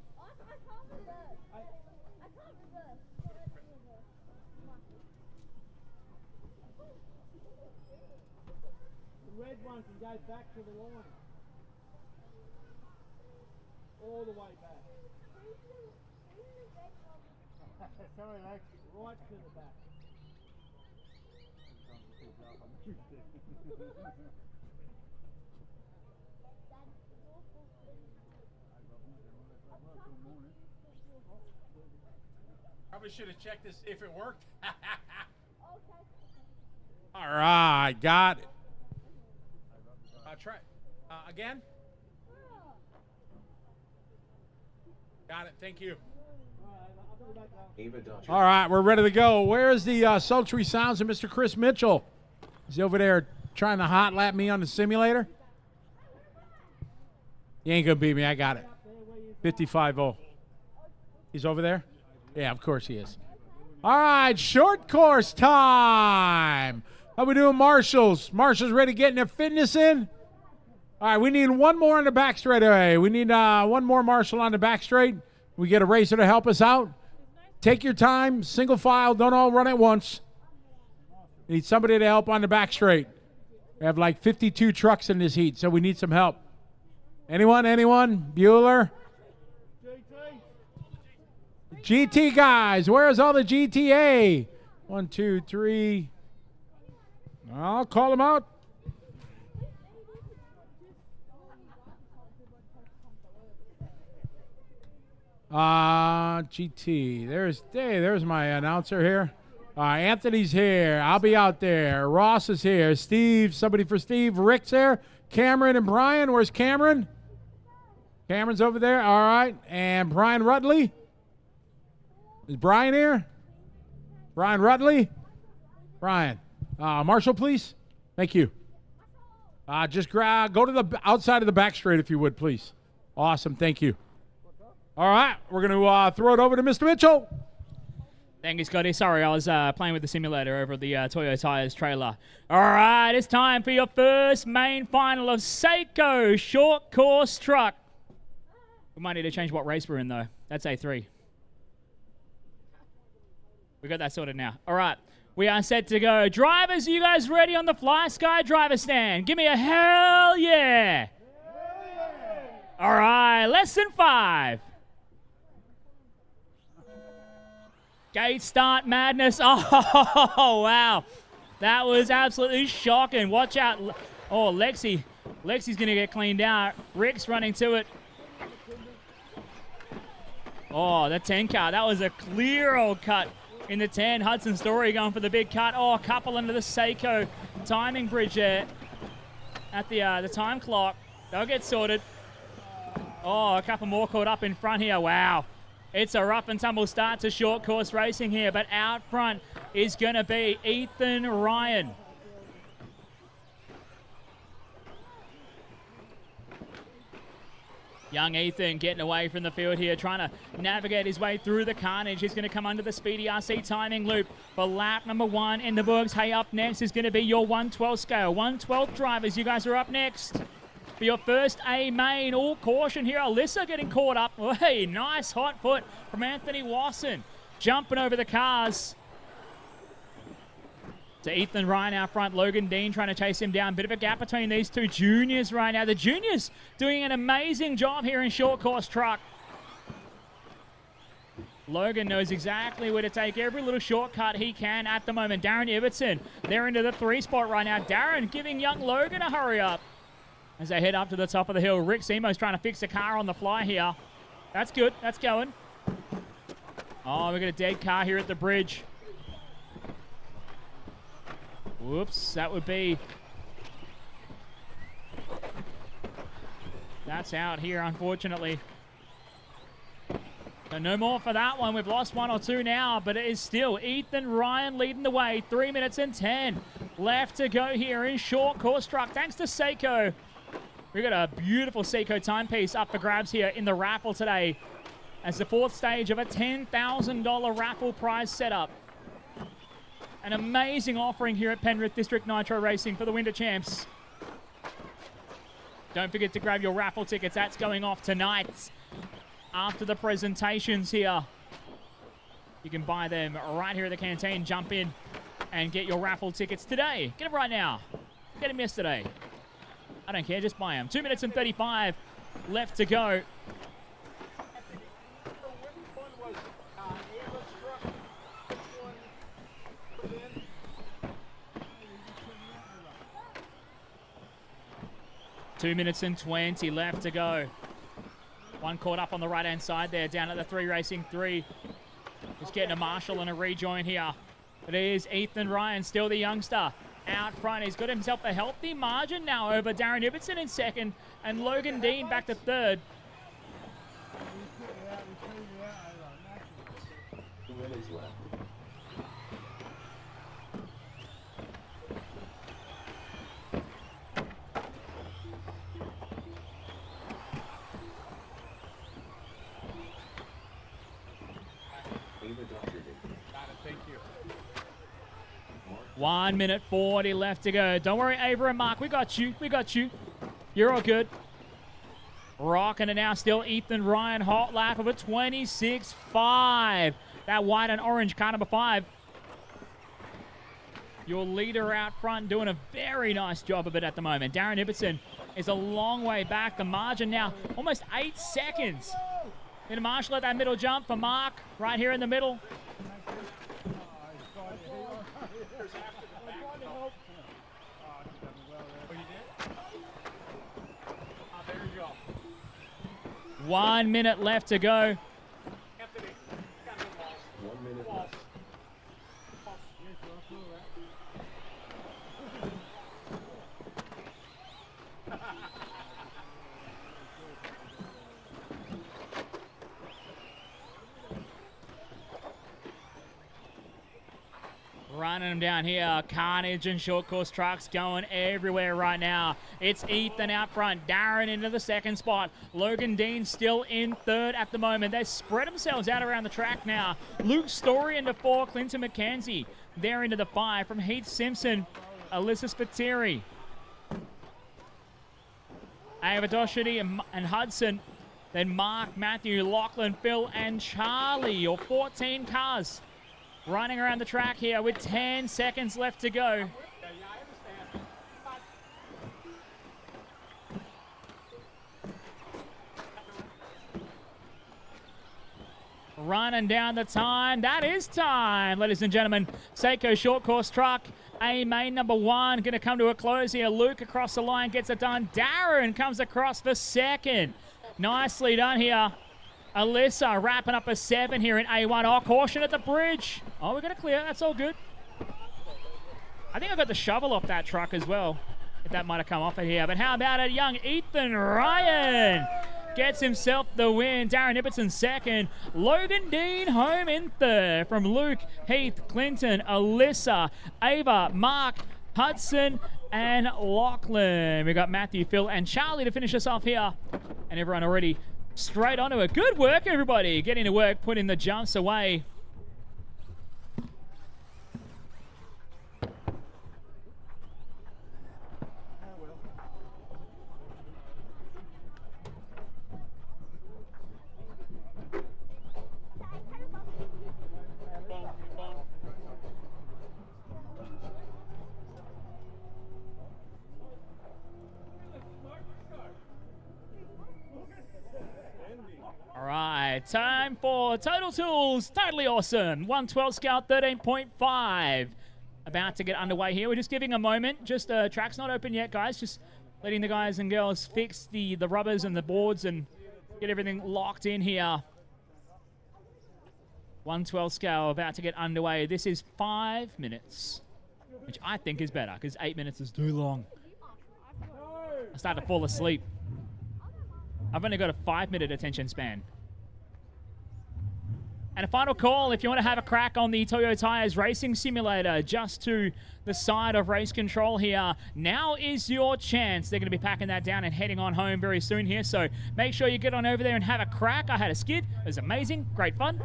The red one can go back to the line. All the way back. Sorry, Lex. Right to the back. Probably should have checked to see if it worked. All right, got it. Try again. Got it. Thank you. All right, we're ready to go. Where's the sultry sounds of Mr. Chris Mitchell? Is he over there trying to hot lap me on the simulator? He ain't gonna beat me. I got it. 55-0. He's over there? Yeah, of course he is. All right, short course time. How we doing, Marshals? Marshals ready getting their fitness in? All right, we need one more on the back straightaway. We need one more Marshal on the back straight. We get a racer to help us out. Take your time, single file, don't all run at once. Need somebody to help on the back straight. We have like 52 trucks in this heat, so we need some help. Anyone? Bueller? GT guys, where's all the GTA? 1, 2, 3. I'll call them out. GT. There's my announcer here. Anthony's here. I'll be out there. Ross is here. Steve, somebody for Steve. Rick's there. Cameron and Brian. Where's Cameron? Cameron's over there. All right. And Brian Rutley. Is Brian here? Brian Rudley. Brian. Marshall, please. Thank you. Just go to the outside of the back straight if you would, please. Awesome. Thank you. All right. We're going to throw it over to Mr. Mitchell. Thank you, Scotty. Sorry, I was playing with the simulator over at the Toyo Tires trailer. All right, it's time for your first main final of Seiko Short Course Truck. We might need to change what race we're in, though. That's A3. We got that sorted now. All right, we are set to go. Drivers, are you guys ready on the Fly Sky driver stand? Give me a hell yeah. All right, lesson 5. Gate start madness. Oh, wow. That was absolutely shocking. Watch out. Oh, Lexi's going to get cleaned out. Rick's running to it. Oh, the 10 car. That was a clear old cut in the 10. Hudson Story going for the big cut. Oh, a couple into the Seiko timing bridge there at the time clock. They'll get sorted. Oh, a couple more caught up in front here. Wow. It's a rough and tumble start to short course racing here, but out front is going to be Ethan Ryan. Young Ethan getting away from the field here, trying to navigate his way through the carnage. He's going to come under the Speedy RC timing loop for lap number 1 in the books. Hey, up next is going to be your 112 scale. 112 drivers, you guys are up next. For your first A main, all caution here. Alyssa getting caught up. Hey, nice hot foot from Anthony Wasson. Jumping over the cars. To Ethan Ryan out front. Logan Dean trying to chase him down. Bit of a gap between these two juniors right now. The juniors doing an amazing job here in short course truck. Logan knows exactly where to take every little shortcut he can at the moment. Darren Ibbotson, they're into the 3 spot right now. Darren giving young Logan a hurry up. As they head up to the top of the hill, Rick Simo's trying to fix the car on the fly here. That's good. That's going. Oh, we got a dead car here at the bridge. Whoops, that would be... That's out here, unfortunately. So no more for that one. We've lost 1 or 2 now, but it is still Ethan Ryan leading the way. 3 minutes and 10 left to go here in short course truck. Thanks to Seiko. We've got a beautiful Seiko timepiece up for grabs here in the raffle today as the 4th stage of a $10,000 raffle prize setup. An amazing offering here at Penrith District Nitro Racing for the Winter Champs. Don't forget to grab your raffle tickets. That's going off tonight after the presentations here. You can buy them right here at the canteen. Jump in and get your raffle tickets today. Get them right now. Get them yesterday. I don't care, just buy them. 2 minutes and 35 left to go. Two minutes and 20 left to go. One caught up on the right-hand side there, down at the 3 Racing 3. Just getting a marshal and a rejoin here. It is Ethan Ryan, still the youngster. Out front, he's got himself a healthy margin now over Darren Ibbotson in 2nd and Logan Dean back to 3rd. Thank you. 1 minute 40 left to go. Don't worry, Ava and Mark. We got you. We got you. You're all good. Rocking it now. Still Ethan Ryan. Hot lap of a 26.5. That white and orange car number 5. Your leader out front doing a very nice job of it at the moment. Darren Ibbotson is a long way back. The margin now almost 8 seconds. Gonna marshal at that middle jump for Mark right here in the middle. One minute left to go. 1 minute left. Running them down here. Carnage and short course trucks going everywhere right now. It's Ethan out front. Darren into the second spot. Logan Dean still in third at the moment. They spread themselves out around the track now. Luke Story into 4. Clinton McKenzie. They're into the 5 from Heath Simpson. Alyssa Spiteri. Ava Doherty and Hudson. Then Mark, Matthew, Lachlan, Phil, and Charlie. Your 14 cars running around the track here with 10 seconds left to go. Running down the time. That is time, ladies and gentlemen. Seiko short course truck. A main number 1 going to come to a close here. Luke across the line gets it done. Darren comes across for second. Nicely done here. Alyssa wrapping up a 7 here in A1. Oh, caution at the bridge. Oh, we're going to clear. That's all good. I think I got the shovel off that truck as well, if that might have come off of here. But how about it? Young Ethan Ryan gets himself the win. Darren Ibbotson second. Logan Dean home in third from Luke, Heath, Clinton, Alyssa, Ava, Mark, Hudson, and Lachlan. We got Matthew, Phil, and Charlie to finish us off here. And everyone already straight onto it. Good work, everybody. Getting to work, putting the jumps away. All right, time for Total Tools. Totally awesome. 112 scale, 13.5. About to get underway here. We're just giving a moment. Just track's not open yet, guys. Just letting the guys and girls fix the rubbers and the boards and get everything locked in here. 112 scale about to get underway. This is 5 minutes, which I think is better because 8 minutes is too long. I start to fall asleep. I've only got a 5-minute attention span. And a final call, if you want to have a crack on the Toyo Tires Racing Simulator just to the side of race control here, now is your chance. They're going to be packing that down and heading on home very soon here, so make sure you get on over there and have a crack. I had a skid. It was amazing. Great fun.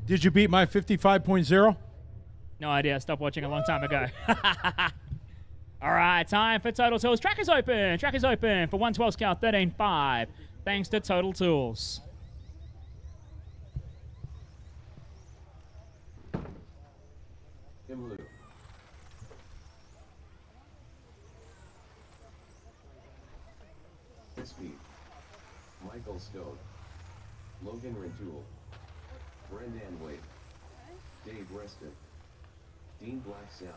Did you beat my 55.0? No idea. I stopped watching a long time ago. All right, time for Total Tools. Track is open. Track is open for 112 scale 13.5. Thanks to Total Tools. In blue. Speed. Michael Stone. Logan Rentoul. Brendan Wade. Dave Reston. Dean Blacksell.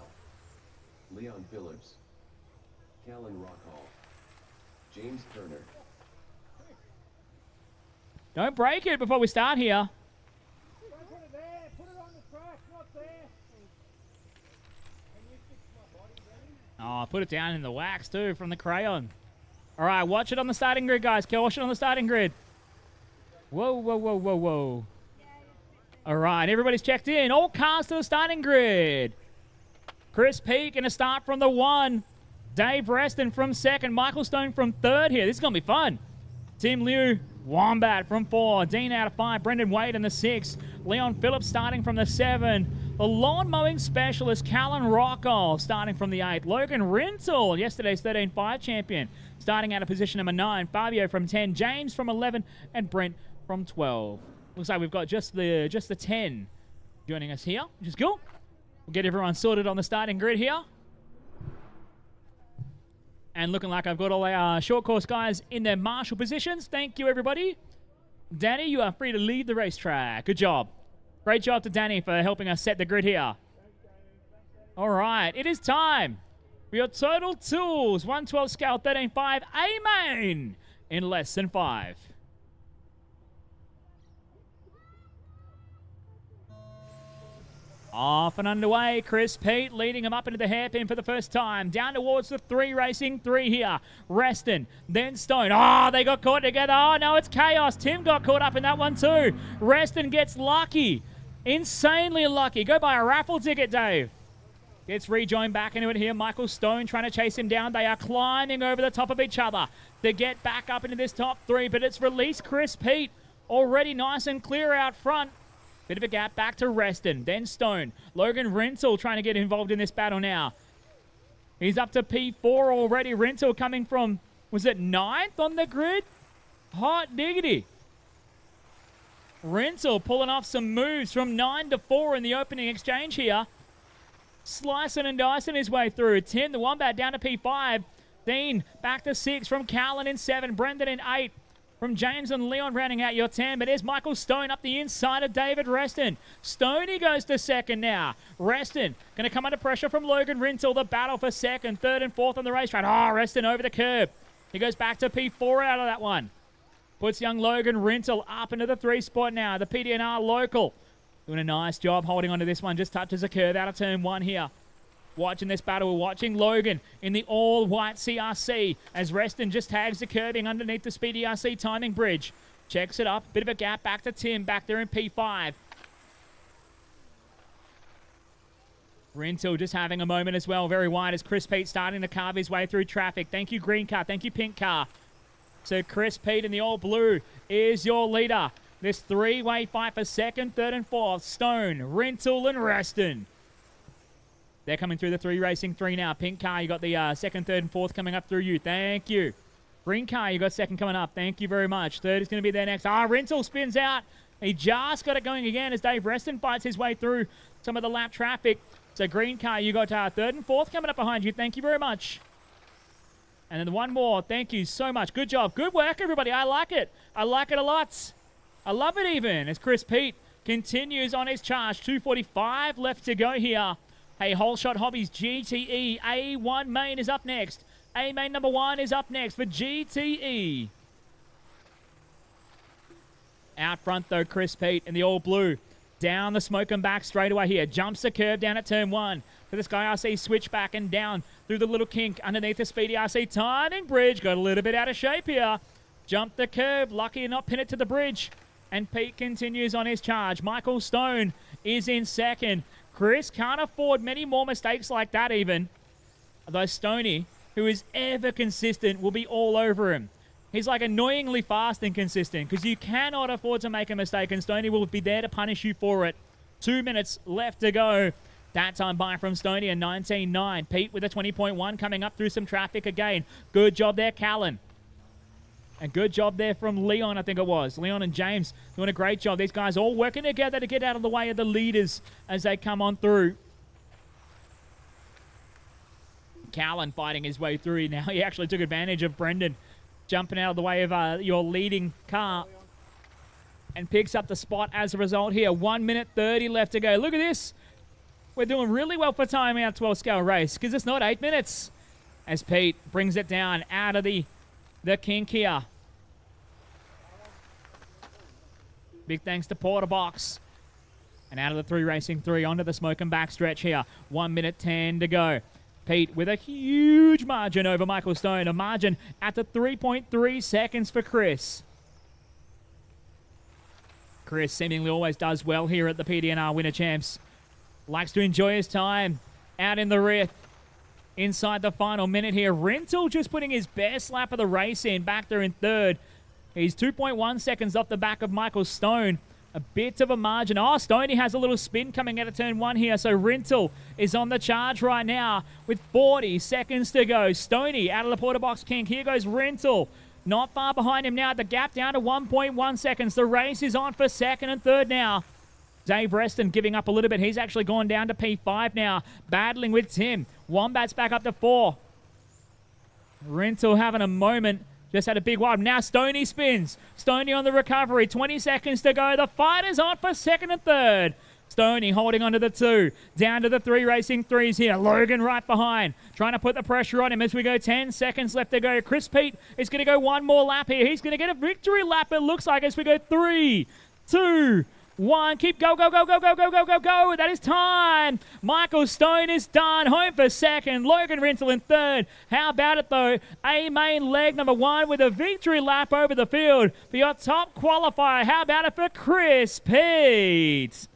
Leon Phillips. Callan Rockhall. James Turner. Don't break it before we start here. Put it there, put it on the track, not there. Oh, put it down in the wax too from the crayon. All right, watch it on the starting grid, guys. Caution on the starting grid. Whoa, whoa, whoa, whoa, whoa. All right, everybody's checked in. All cars to the starting grid. Chris Peake going to start from the 1. Dave Reston from 2nd. Michael Stone from 3rd here. This is going to be fun. Tim Liu, Wombat from 4. Dean out of 5. Brendan Wade in the 6. Leon Phillips starting from the 7. The lawn mowing specialist, Callan Rockhall, starting from the 8. Logan Rintle, yesterday's 13.5 champion, starting out of position number 9. Fabio from 10. James from 11. And Brent from 12. Looks like we've got just the 10 joining us here, which is cool. We'll get everyone sorted on the starting grid here. And looking like I've got all our short course guys in their marshal positions. Thank you, everybody. Danny, you are free to lead the racetrack. Good job. Great job to Danny for helping us set the grid here. All right, it is time for your Total Tools 112 scale 13.5 A-Main in less than 5. Off and underway, Chris Pete leading him up into the hairpin for the first time. Down towards the 3 racing 3 here. Reston, then Stone. Oh, they got caught together. Oh, no, it's chaos. Tim got caught up in that one too. Reston gets lucky Insanely lucky. Go buy a raffle ticket, Dave. Gets rejoined back into it here. Michael Stone trying to chase him down. They are climbing over the top of each other to get back up into this top 3, but it's released Chris Pete. Already nice and clear out front. Bit of a gap back to Reston. Then Stone. Logan Rintel trying to get involved in this battle now. He's up to P4 already. Rintel coming from, was it 9th on the grid? Hot diggity. Rintel pulling off some moves from 9 to 4 in the opening exchange here. Slicing and dicing his way through. Tim, the Wombat, down to P5. Dean back to 6 from Callan in 7. Brendan in 8. From James and Leon rounding out your 10. But there's Michael Stone up the inside of David Reston. Stoney goes to second now. Reston going to come under pressure from Logan Rintel. The battle for second, third and fourth on the racetrack. Reston over the curb. He goes back to P4 out of that one. Puts young Logan Rintel up into the 3 spot now. The PDNR local doing a nice job holding on to this one. Just touches a curve out of turn 1 here. Watching this battle, we're watching Logan in the all-white CRC as Reston just tags the curbing underneath the Speedy RC timing bridge. Checks it up. Bit of a gap back to Tim back there in P5. Rintel just having a moment as well. Very wide as Chris Pete starting to carve his way through traffic. Thank you, green car. Thank you, pink car. So Chris Pete in the all blue is your leader. This 3-way fight for second, third, and fourth. Stone, Rintel, and Reston. They're coming through the 3 racing 3 now. Pink car, you got the second, third, and fourth coming up through you. Thank you. Green car, you got second coming up. Thank you very much. Third is going to be there next. Rintel spins out. He just got it going again as Dave Reston fights his way through some of the lap traffic. So green car, you got third and fourth coming up behind you. Thank you very much. And then one more. Thank you so much. Good job. Good work, everybody. I like it. I like it a lot. I love it even as Chris Pete continues on his charge. 2:45 left to go here. Hey, Whole Shot Hobbies GTE A1 main is up next. A main number 1 is up next for GTE. Out front, though, Chris Pete in the all blue. Down the smoke and back straight away here. Jumps the curve down at turn 1. For the Sky RC switchback and down through the little kink underneath the Speedy RC timing bridge. Got a little bit out of shape here. Jumped the curve. Lucky to not pin it to the bridge. And Pete continues on his charge. Michael Stone is in second. Chris can't afford many more mistakes like that even. Although Stoney, who is ever consistent, will be all over him. He's like annoyingly fast and consistent because you cannot afford to make a mistake and Stoney will be there to punish you for it. 2 minutes left to go. That time by from Stoney, a 19.9. Pete with a 20.1 coming up through some traffic again. Good job there, Callan. And good job there from Leon, I think it was. Leon and James doing a great job. These guys all working together to get out of the way of the leaders as they come on through. Callan fighting his way through. Now he actually took advantage of Brendan jumping out of the way of your leading car and picks up the spot as a result here. 1 minute 30 left to go. Look at this. We're doing really well for timing our 12 scale race because it's not 8 minutes. As Pete brings it down out of the kink here. Big thanks to Porter Box. And out of the 3 racing 3 onto the smoke and back stretch here. 1 minute 10 to go. Pete with a huge margin over Michael Stone. A margin at the 3.3 seconds for Chris. Chris seemingly always does well here at the PDNR Winter Champs. Likes to enjoy his time out in the rear. Inside the final minute here. Rintel just putting his best lap of the race in back there in third. He's 2.1 seconds off the back of Michael Stone. A bit of a margin. Stoney has a little spin coming out of turn 1 here. So Rintel is on the charge right now with 40 seconds to go. Stoney out of the Porter Box kink. Here goes Rintel. Not far behind him now. The gap down to 1.1 seconds. The race is on for second and third now. Dave Reston giving up a little bit. He's actually gone down to P5 now. Battling with Tim. Wombat's back up to 4. Rintel having a moment. Just had a big wide. Now Stoney spins. Stoney on the recovery. 20 seconds to go. The fight is on for second and third. Stoney holding on to the 2. Down to the 3 racing 3s here. Logan right behind. Trying to put the pressure on him as we go. 10 seconds left to go. Chris Pete is going to go one more lap here. He's going to get a victory lap, it looks like, as we go 3, 2, 1. Keep go, go, go, go, go, go, go, go, go. That is time. Michael Stone is done. Home for second. Logan Rintel in third. How about it, though? A main leg number 1 with a victory lap over the field for your top qualifier. How about it for Chris Pete?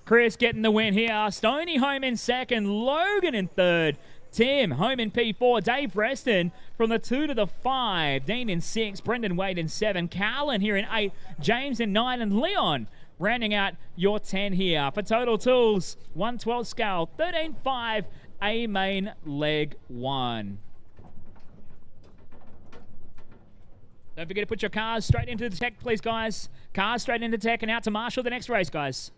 Chris getting the win here. Stoney home in second. Logan in third. Tim home in P4. Dave Preston from the 2 to the 5. Dean in 6. Brendan Wade in 7. Carlin here in 8. James in 9. And Leon rounding out your 10 here. For total tools, 112 scale, 13.5, A main leg 1. Don't forget to put your cars straight into the tech, please, guys. Cars straight into tech and out to Marshall the next race, guys.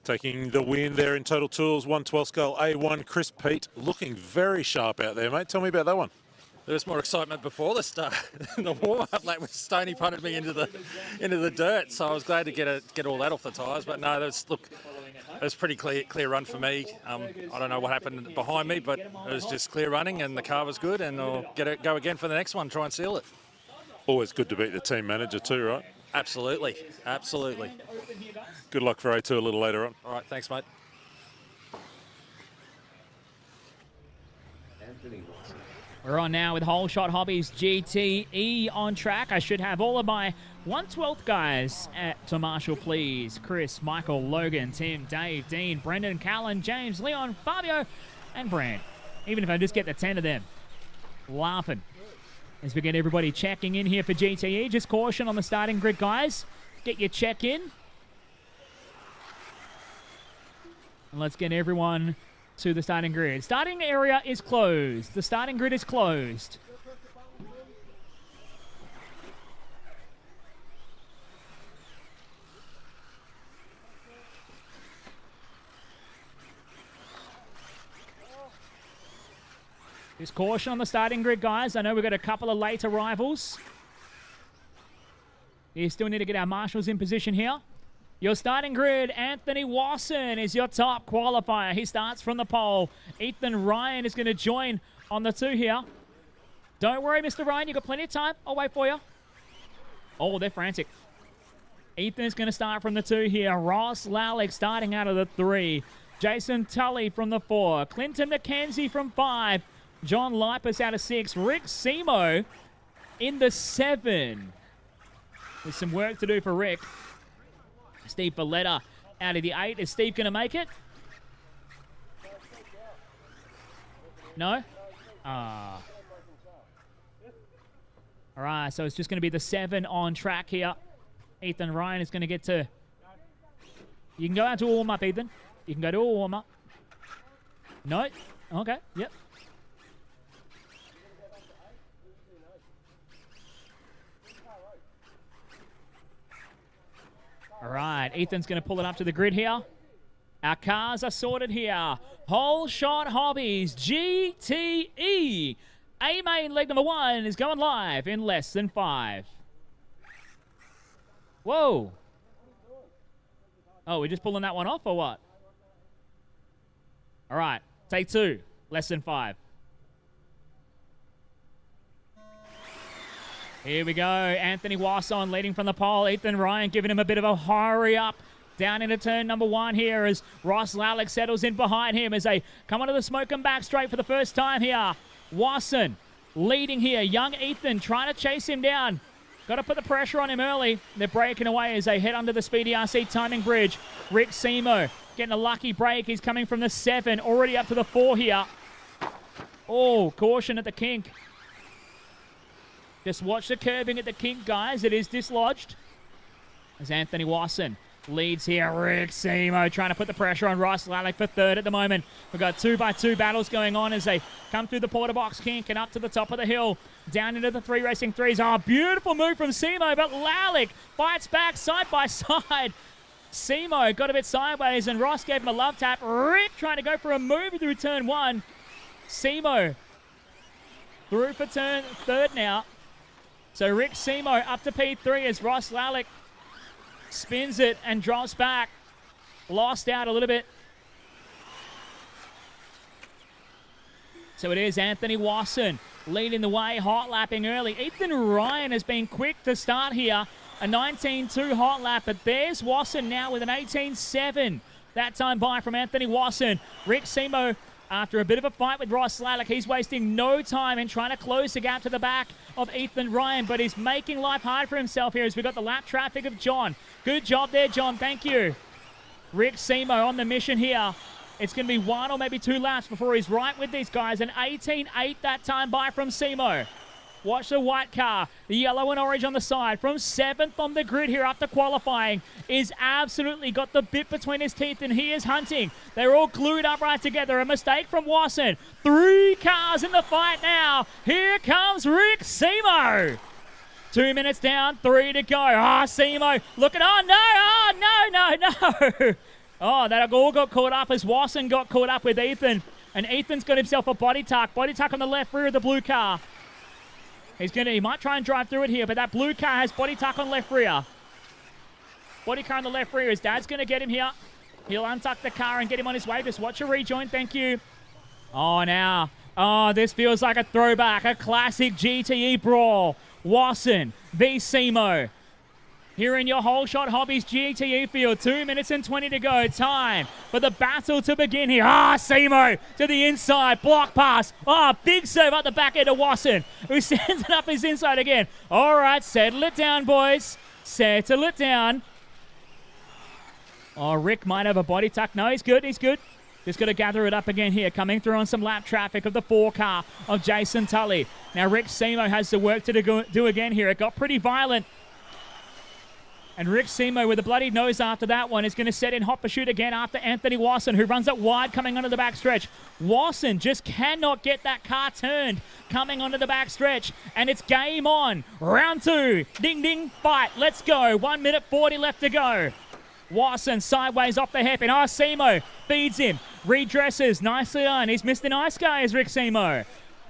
Taking the win there in Total Tools, 112 scale A1. Chris Pete looking very sharp out there, mate. Tell me about that one. There was more excitement before the start. The warm-up lap with Stoney punted me into the dirt, so I was glad to get all that off the tyres. But no, it was pretty clear run for me. I don't know what happened behind me, but it was just clear running, and the car was good. And I'll go again for the next one, try and seal it. Always good to beat the team manager too, right? Absolutely, absolutely. Good luck for A2 a little later on. All right, thanks, mate. We're on now with Whole Shot Hobbies GTE on track. I should have all of my 112th guys to Marshall, please. Chris, Michael, Logan, Tim, Dave, Dean, Brendan, Callan, James, Leon, Fabio, and Brand. Even if I just get the 10 of them. Laughing. As we get everybody checking in here for GTE. Just caution on the starting grid, guys. Get your check in. And let's get everyone to the starting grid. Starting area is closed. The starting grid is closed. Just caution on the starting grid, guys. I know we've got a couple of late arrivals. You still need to get our marshals in position here. Your starting grid, Anthony Wasson is your top qualifier. He starts from the pole. Ethan Ryan is going to join on the 2 here. Don't worry, Mr. Ryan. You've got plenty of time. I'll wait for you. Oh, they're frantic. Ethan is going to start from the 2 here. Ross Lalick starting out of the 3. Jason Tully from the 4. Clinton McKenzie from 5. John Lipus out of 6. Rick Simo in the 7. There's some work to do for Rick. Steve Valletta out of the 8. Is Steve going to make it? No? All right, so it's just going to be the 7 on track here. Ethan Ryan is going to get to... You can go out to a warm-up, Ethan. You can go to a warm-up. No? Okay, yep. All right, Ethan's going to pull it up to the grid here. Our cars are sorted here. Whole Shot Hobbies GTE. A main leg number 1 is going live in less than 5. Whoa. Oh, we're just pulling that one off or what? All right, take 2. Less than 5. Here we go. Anthony Wasson leading from the pole. Ethan Ryan giving him a bit of a hurry up down into turn number 1 here as Ross Lalick settles in behind him as they come onto the smoke and back straight for the first time here. Wasson leading here. Young Ethan trying to chase him down. Got to put the pressure on him early. They're breaking away as they head under the Speedy RC timing bridge. Rick Simo getting a lucky break. He's coming from the 7, already up to the 4 here. Oh, caution at the kink. Just watch the curbing at the kink, guys. It is dislodged. As Anthony Wasson leads here. Rick Simo trying to put the pressure on Ross Lalick for 3rd at the moment. We've got 2x2 battles going on as they come through the porter box kink and up to the top of the hill. Down into the 3 racing 3s. Oh, beautiful move from Simo, but Lalick fights back side by side. Simo got a bit sideways and Ross gave him a love tap. Rick trying to go for a move through turn 1. Simo through for turn 3rd now. So Rick Simo up to P3 as Ross Lalick spins it and drops back. Lost out a little bit. So it is Anthony Wasson leading the way, hot lapping early. Ethan Ryan has been quick to start here. A 19.2 hot lap, but there's Wasson now with an 18.7. That time by from Anthony Wasson. Rick Simo After a bit of a fight with Ross Lallick, he's wasting no time in trying to close the gap to the back of Ethan Ryan, but he's making life hard for himself here as we've got the lap traffic of John. Good job there, John. Thank you. Rick Simo on the mission here. It's going to be 1 or maybe 2 laps before he's right with these guys. An 18.8 that time by from Simo. Watch the white car, the yellow and orange on the side. From 7th on the grid here after qualifying. Is absolutely got the bit between his teeth, and he is hunting. They're all glued up right together. A mistake from Wasson. 3 cars in the fight now. Here comes Rick Simo. 2 minutes down, 3 to go. Simo looking. No. Oh, that all got caught up as Wasson got caught up with Ethan. And Ethan's got himself a body tuck. Body tuck on the left rear of the blue car. He might try and drive through it here, but that blue car has body tuck on left rear. Body car on the left rear. His dad's going to get him here. He'll untuck the car and get him on his way. Just watch a rejoin. Thank you. This feels like a throwback. A classic GTE brawl. Wasson v. Simo. Here in your Whole Shot Hobbies GTE field. 2 minutes and 20 to go. Time for the battle to begin here. Simo to the inside. Block pass. Big serve up the back end of Wasson, who sends it up his inside again. All right, settle it down, boys. Settle it down. Rick might have a body tuck. No, he's good. Just got to gather it up again here. Coming through on some lap traffic of the 4 car of Jason Tully. Now, Rick Simo has the work to do again here. It got pretty violent. And Rick Simo with a bloody nose after that one is going to set in hot pursuit again after Anthony Wasson, who runs it wide coming onto the backstretch. Wasson just cannot get that car turned coming onto the backstretch. And it's game on. Round 2. Ding, ding, fight. Let's go. 1 minute 40 left to go. Wasson sideways off the hairpin. Simo feeds him. Redresses. Nicely done. He's Mr. Nice Guy, is Rick Simo.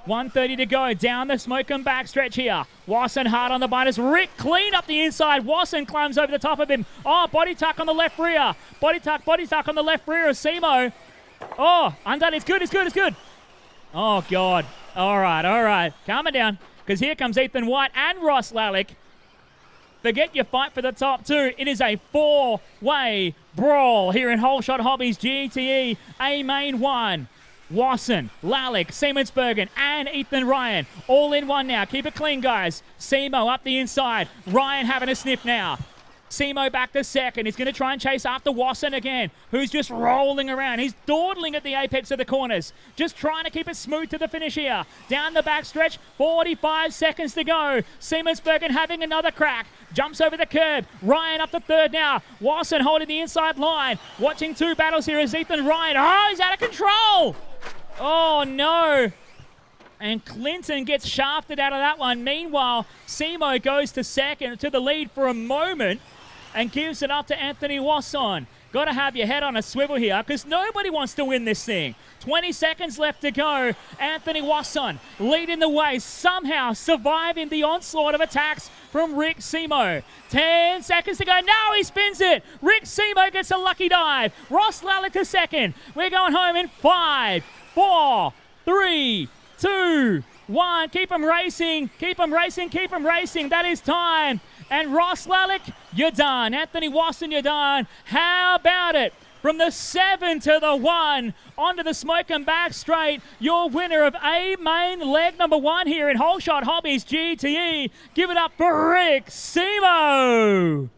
1:30 to go. Down the Smoke and backstretch here. Wasson hard on the biters. Rick clean up the inside. Wasson climbs over the top of him. Body tuck on the left rear. Body tuck on the left rear of Simo. Undone. It's good. Oh, God. All right. Calm it down, because here comes Ethan White and Ross Lallick. Forget your fight for the top 2. It is a 4-way brawl here in Whole Shot Hobbies GTE A Main 1. Wasson, Lallick, Siemensbergen, and Ethan Ryan. All in one now. Keep it clean, guys. Simo up the inside. Ryan having a sniff now. Simo back to second. He's going to try and chase after Wasson again, who's just rolling around. He's dawdling at the apex of the corners. Just trying to keep it smooth to the finish here. Down the backstretch, 45 seconds to go. Siemensbergen having another crack. Jumps over the curb. Ryan up to third now. Wasson holding the inside line. Watching 2 battles here is Ethan Ryan. He's out of control. Oh, no. And Clinton gets shafted out of that one. Meanwhile, Simo goes to second, to the lead for a moment, and gives it up to Anthony Wasson. Got to have your head on a swivel here, because nobody wants to win this thing. 20 seconds left to go. Anthony Wasson leading the way, somehow surviving the onslaught of attacks from Rick Simo. 10 seconds to go. Now he spins it. Rick Simo gets a lucky dive. Ross Lallick to second. We're going home in 5, 4, 3, 2, 1. Keep them racing. That is time. And Ross Lallick, you're done. Anthony Wasson, you're done. How about it? From the 7 to the 1, onto the Smoke and back straight, your winner of A Main leg number 1 here in Whole Shot Hobbies GTE. Give it up for Rick Simo.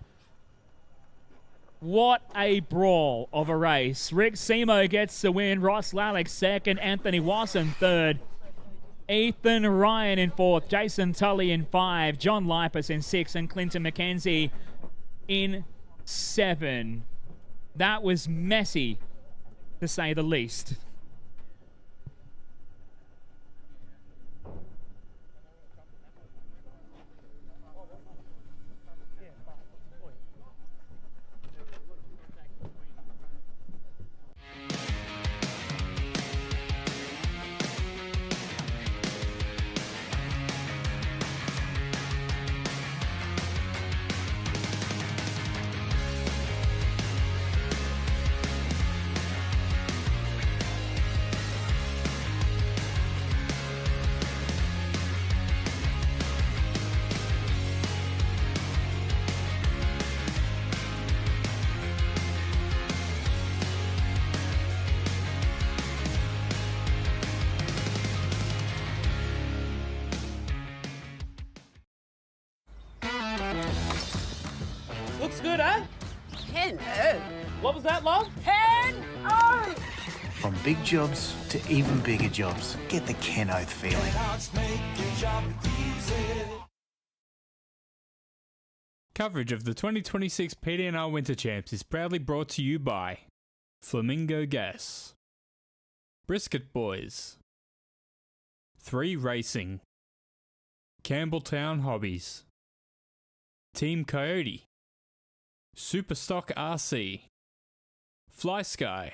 What a brawl of a race. Rick Simo gets the win. Ross Lallick second. Anthony Wasson third. Ethan Ryan in 4th. Jason Tully in 5. John Lipus in 6. And Clinton McKenzie in 7. That was messy, to say the least. Looks good, eh? 10-0. What was that, love? 10-0. From big jobs to even bigger jobs, get the Kenoth feeling. Coverage of the 2026 PDNR Winter Champs is proudly brought to you by Flamingo Gas, Brisket Boys, 3 Racing, Campbelltown Hobbies, Team Coyote, Superstock RC, Fly Sky,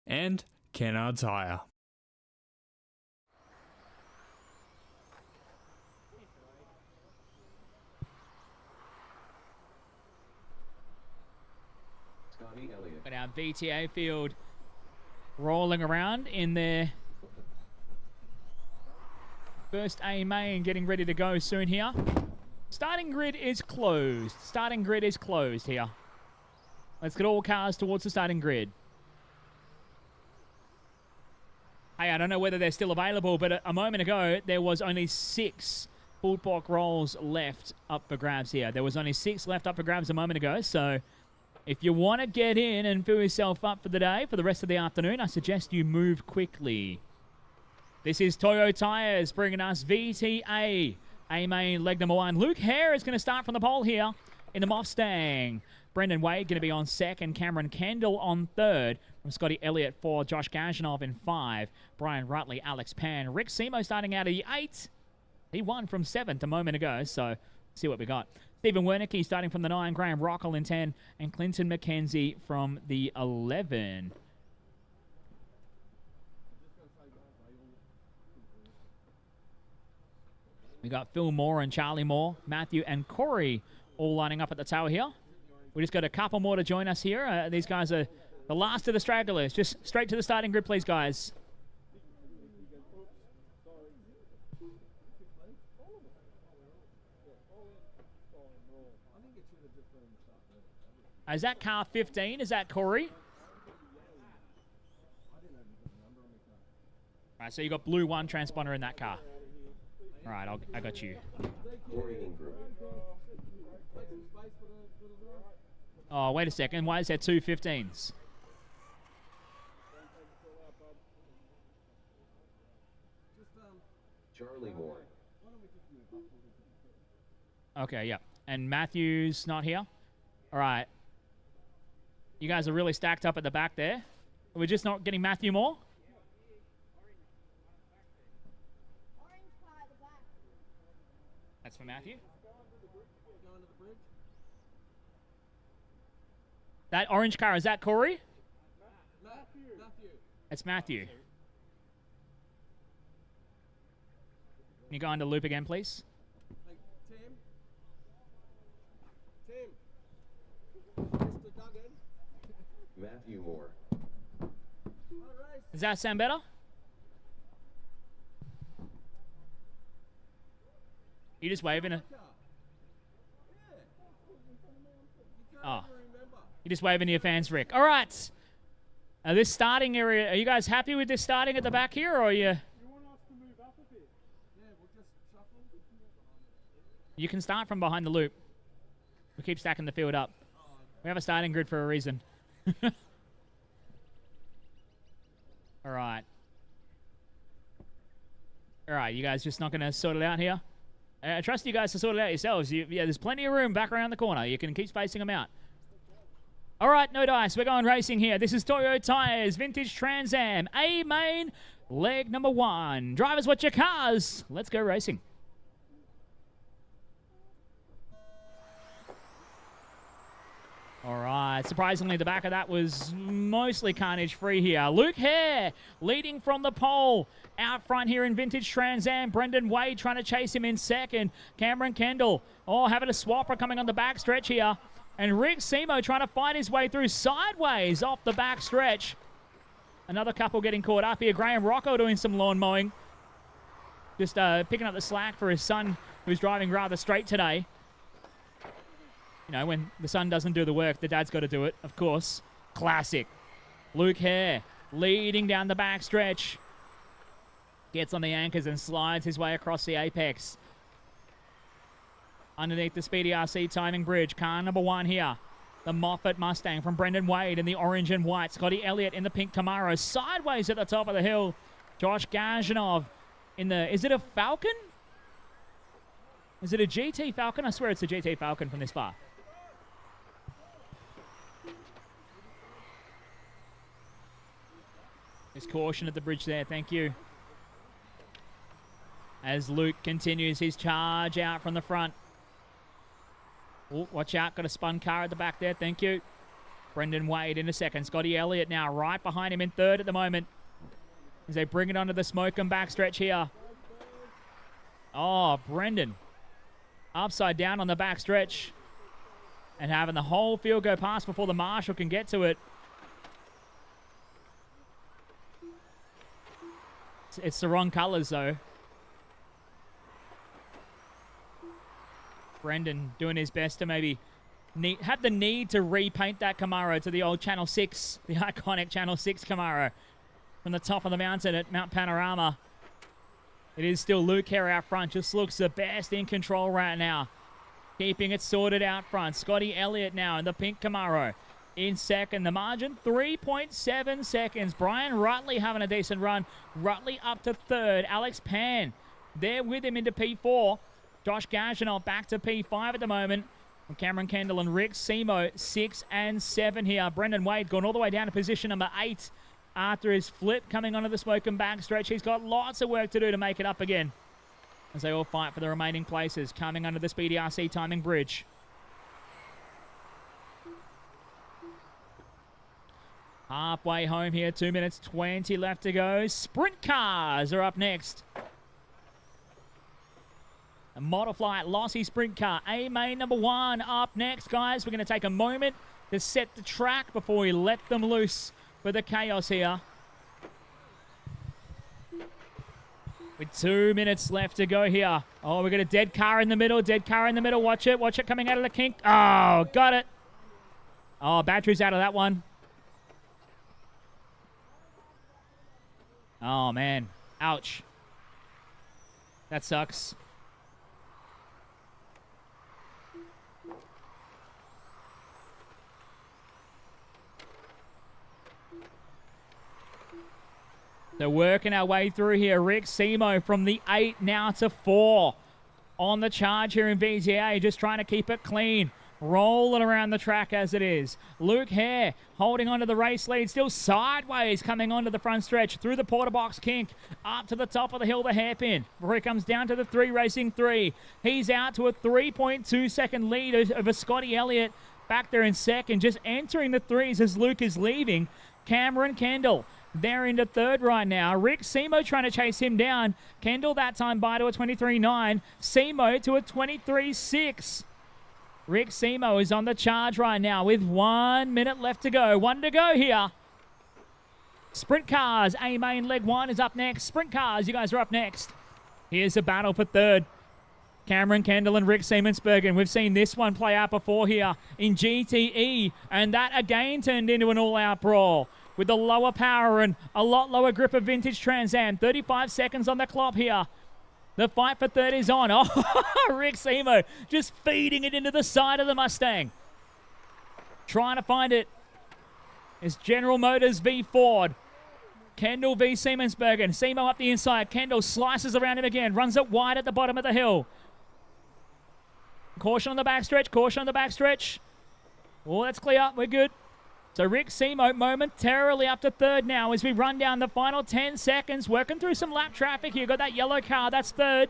and Kennard's Hire. But our VTA field rolling around in their first A main, getting ready to go soon here. Starting grid is closed. Starting grid is closed here. Let's get all cars towards the starting grid. Hey, I don't know whether they're still available, but a moment ago, there was only 6 full block rolls left up for grabs here. There was only 6 left up for grabs a moment ago, so if you want to get in and fill yourself up for the day, for the rest of the afternoon, I suggest you move quickly. This is Toyo Tires bringing us VTA. A-main leg number 1. Luke Hare is going to start from the pole here in the Mustang. Brendan Wade going to be on second. Cameron Kendall on third. From Scotty Elliott 4. Josh Gajanov in 5. Brian Rutley, Alex Pan. Rick Simo starting out of the 8. He won from 7th a moment ago, so see what we got. Stephen Wernicke starting from the 9. Graham Rockel in 10. And Clinton McKenzie from the 11. We got Phil Moore and Charlie Moore, Matthew and Corey all lining up at the tower here. We just got a couple more to join us here. These guys are the last of the stragglers. Just straight to the starting grid, please, guys. Is that car 15? Is that Corey? All right, so you got blue 1 transponder in that car. All right, I got you. Oh, wait a second. Why is there 2 15s? Charlie Moore. Okay, yeah. And Matthew's not here? All right. You guys are really stacked up at the back there. We're just not getting Matthew Moore? That's for Matthew. That orange car, is that Corey? Matthew. It's Matthew. Can you go into loop again, please? Matthew Moore. Does that sound better? You just waving a... Oh. You're just waving to your fans, Rick. All right. This starting area, are you guys happy with this starting at the back here, or are you... You can start from behind the loop. We keep stacking the field up. We have a starting grid for a reason. All right. All right, you guys just not going to sort it out here? I trust you guys to sort it out yourselves. Yeah, there's plenty of room back around the corner. You can keep spacing them out. All right, no dice. We're going racing here. This is Toyo Tires, Vintage Trans Am, A main, leg number 1. Drivers, watch your cars. Let's go racing. All right, surprisingly, the back of that was mostly carnage-free here. Luke Hare leading from the pole. Out front here in Vintage Trans Am, Brendan Wade trying to chase him in second. Cameron Kendall, having a swapper coming on the back stretch here. And Rick Simo trying to fight his way through sideways off the back stretch. Another couple getting caught up here. Graham Rocco doing some lawn mowing. Just picking up the slack for his son, who's driving rather straight today. You know, when the son doesn't do the work, the dad's got to do it, of course. Classic. Luke Hare leading down the back stretch. Gets on the anchors and slides his way across the apex. underneath the Speedy RC timing bridge. Car number 1 here. The Moffat Mustang from Brendan Wade in the orange and white. Scotty Elliott in the pink Camaro. Sideways at the top of the hill. Josh Gajanov in the... Is it a Falcon? Is it a GT Falcon? I swear it's a GT Falcon from this far. There's caution at the bridge there. Thank you. As Luke continues his charge out from the front. Oh, watch out. Got a spun car at the back there. Thank you. Brendan Wade in a second. Scotty Elliott now right behind him in third at the moment. As they bring it onto the smoke and backstretch here. Oh, Brendan. Upside down on the backstretch. And having the whole field go past before the marshal can get to it. It's the wrong colours, though. Brendan doing his best to maybe have the need to repaint that Camaro to the old Channel 6, the iconic Channel 6 Camaro from the top of the mountain at Mount Panorama. It is still Luke here out front. Just looks the best in control right now. Keeping it sorted out front. Scotty Elliott now in the pink Camaro. In second, the margin 3.7 seconds. Brian Rutley having a decent run. Rutley up to third. Alex Pan there with him into P4. Josh Gajanov back to P5 at the moment. And Cameron Kendall and Rick Simo 6 and 7 here. Brendan Wade going all the way down to position number 8 after his flip coming onto the smoke and backstretch. He's got lots of work to do to make it up again as they all fight for the remaining places coming under the Speedy RC timing bridge. Halfway home here, 2 minutes 20 left to go. Sprint cars are up next. A Modifly Lossy Sprint Car, A-Main number 1 up next, guys. We're going to take a moment to set the track before we let them loose for the chaos here. With 2 minutes left to go here. Oh, we've got a dead car in the middle, Watch it coming out of the kink. Oh, got it. Oh, battery's out of that one. Oh, man. Ouch. That sucks. So working our way through here. Rick Simo from the 8 now to 4. On the charge here in VTA. Just trying to keep it clean. Rolling around the track as it is. Luke Hare holding onto the race lead. Still sideways coming onto the front stretch. Through the porter box kink. Up to the top of the hill, the hairpin. Before he comes down to the 3 racing 3. He's out to a 3.2 second lead over Scotty Elliott. Back there in second. Just entering the 3s as Luke is leaving. Cameron Kendall. They're into third right now. Rick Simo trying to chase him down. Kendall that time by to a 23.9. Simo to a 23.6. Rick Simo is on the charge right now with 1 minute left to go. 1 to go here. Sprint cars. A-Main leg 1 is up next. Sprint cars, you guys are up next. Here's a battle for third. Cameron Kendall and Rick Siemensbergen. We've seen this one play out before here in GTE. And that again turned into an all-out brawl. With the lower power and a lot lower grip of vintage Trans Am. 35 seconds on the clock here. The fight for third is on. Oh, Rick Simo just feeding it into the side of the Mustang. Trying to find it. It's General Motors v Ford. Kendall v Siemensbergen. Simo up the inside. Kendall slices around him again. Runs it wide at the bottom of the hill. Caution on the backstretch. Caution on the backstretch. Oh, that's clear. We're good. So Rick Simo momentarily up to third now as we run down the final 10 seconds. Working through some lap traffic here. Got that yellow car. That's third.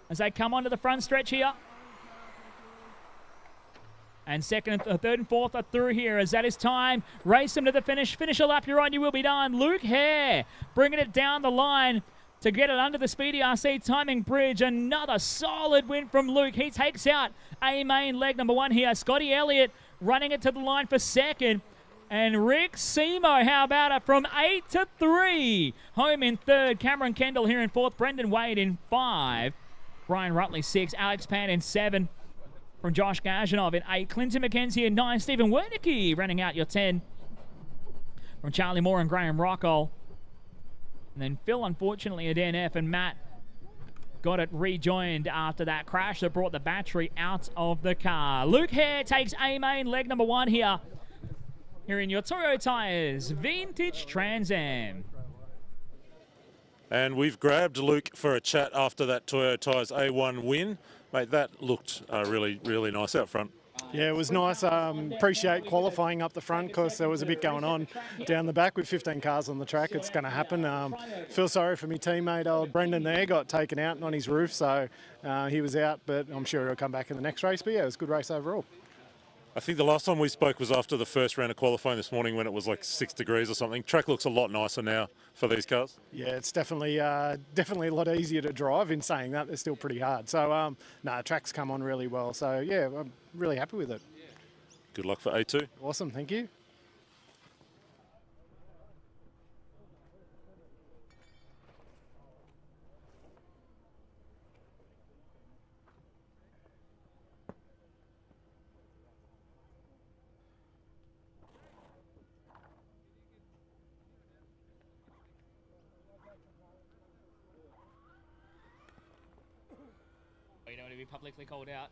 As they come onto the front stretch here. And second, third and fourth are through here as that is time. Race them to the finish. Finish a lap you're on. You will be done. Luke Hare bringing it down the line to get it under the Speedy RC timing bridge. Another solid win from Luke. He takes out A-Main leg number 1 here. Scotty Elliott running it to the line for second. And Rick Simo, how about it, from 8 to 3. Home in third. Cameron Kendall here in fourth. Brendan Wade in 5. Brian Rutley 6. Alex Pan in 7. From Josh Gajanov in 8. Clinton McKenzie in 9. Stephen Wernicke running out your 10. From Charlie Moore and Graham Rockwell. And then Phil, unfortunately, a DNF. And Matt got it rejoined after that crash that brought the battery out of the car. Luke Hare takes A-Main, leg number 1 here. Here in your Toyo Tires Vintage Trans Am. And we've grabbed Luke for a chat after that Toyo Tires A1 win. Mate, that looked really, really nice out front. Yeah, it was nice. Appreciate qualifying up the front because there was a bit going on down the back with 15 cars on the track. It's going to happen. Feel sorry for my teammate, old Brendan there, got taken out on his roof, so he was out, but I'm sure he'll come back in the next race. But yeah, it was a good race overall. I think the last time we spoke was after the first round of qualifying this morning when it was like 6 degrees or something. Track looks a lot nicer now for these cars. Yeah, it's definitely a lot easier to drive. In saying that, they're still pretty hard. So, track's come on really well. So, yeah, I'm really happy with it. Good luck for A2. Awesome, thank you. You don't want to be publicly called out.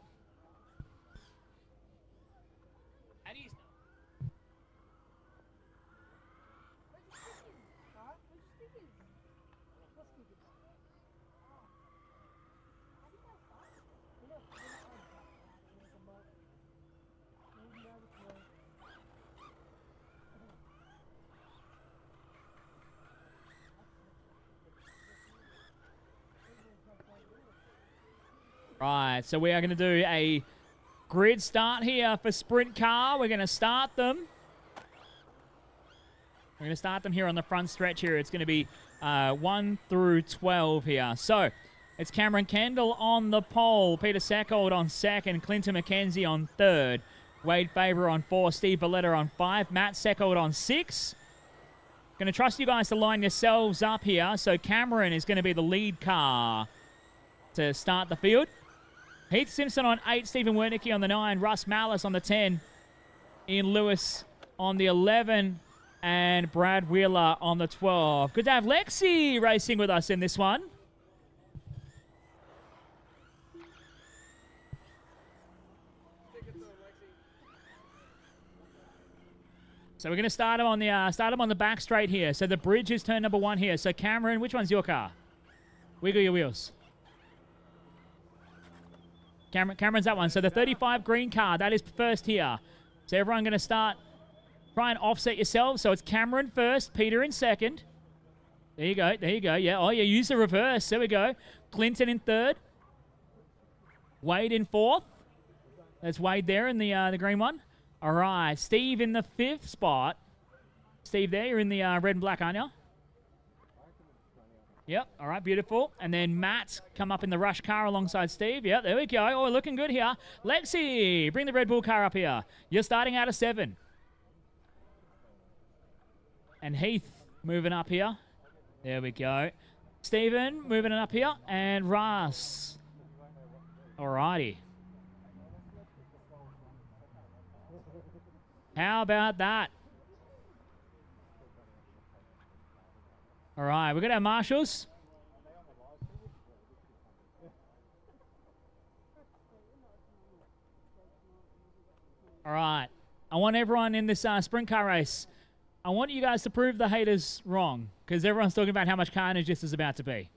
How do you... Right, so we are going to do a grid start here for Sprint Car. We're going to start them. We're going to start them here on the front stretch here. It's going to be 1 through 12 here. So it's Cameron Kendall on the pole, Peter Seckold on second, Clinton McKenzie on third, Wade Faber on 4, Steve Valletta on 5, Matt Seckold on 6. Going to trust you guys to line yourselves up here. So Cameron is going to be the lead car to start the field. Heath Simpson on 8, Stephen Wernicke on the 9, Russ Malice on the 10, Ian Lewis on the 11, and Brad Wheeler on the 12. Good to have Lexi racing with us in this one. So we're going to start him on the back straight here. So the bridge is turn number 1 here. So Cameron, which one's your car? Wiggle your wheels. Cameron's that one. So the 35 green car, that is first here. So everyone going to start, try and offset yourselves. So it's Cameron first, Peter in second. There you go, there you go. Yeah, oh yeah, use the reverse. There we go. Clinton in third. Wade in fourth. That's Wade there in the green one. All right, Steve in the 5th spot. Steve there, you're in the red and black, aren't you? Yep, all right, beautiful. And then Matt come up in the rush car alongside Steve. Yep, there we go. Oh, looking good here. Lexi, bring the Red Bull car up here. You're starting out of 7. And Heath moving up here. There we go. Stephen moving up here. And Russ. All righty. How about that? All right, we're going to have marshals. All right. I want everyone in this sprint car race, I want you guys to prove the haters wrong, because everyone's talking about how much carnage this is about to be.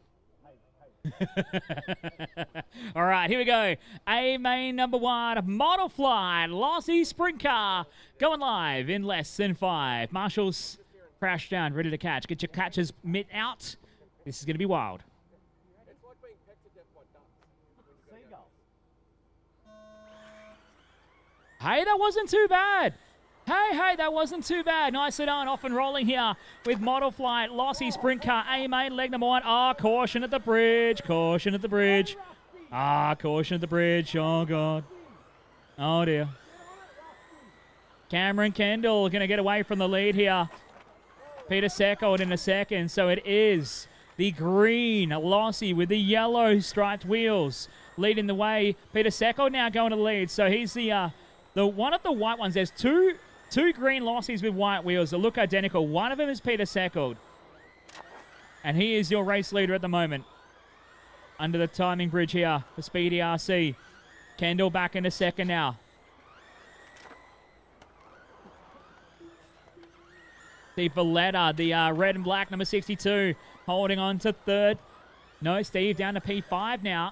All right, here we go. A-Main number 1, Model Flight, Lossie Sprint Car, going live in less than 5. Marshals, crash down, ready to catch. Get your catcher's mitt out. This is going to be wild. It's like being pecked to death by ducks. Seagulls. Hey, that wasn't too bad. Hey, that wasn't too bad. Nicely done, off and rolling here with Model Flight, Lossie Sprint Car, A-Main, leg number 1. Ah, caution at the bridge, caution at the bridge. Ah, caution at the bridge, oh God. Oh dear. Cameron Kendall going to get away from the lead here. Peter Seckold in a second, so it is the green Lossie with the yellow striped wheels leading the way. Peter Seckold now going to the lead, so he's the one of the white ones. There's two green Lossies with white wheels that look identical. One of them is Peter Seckold, and he is your race leader at the moment. under the timing bridge here for Speedy RC. Kendall back into second now. Steve Valletta, the red and black number 62, holding on to third. No, Steve down to P5 now.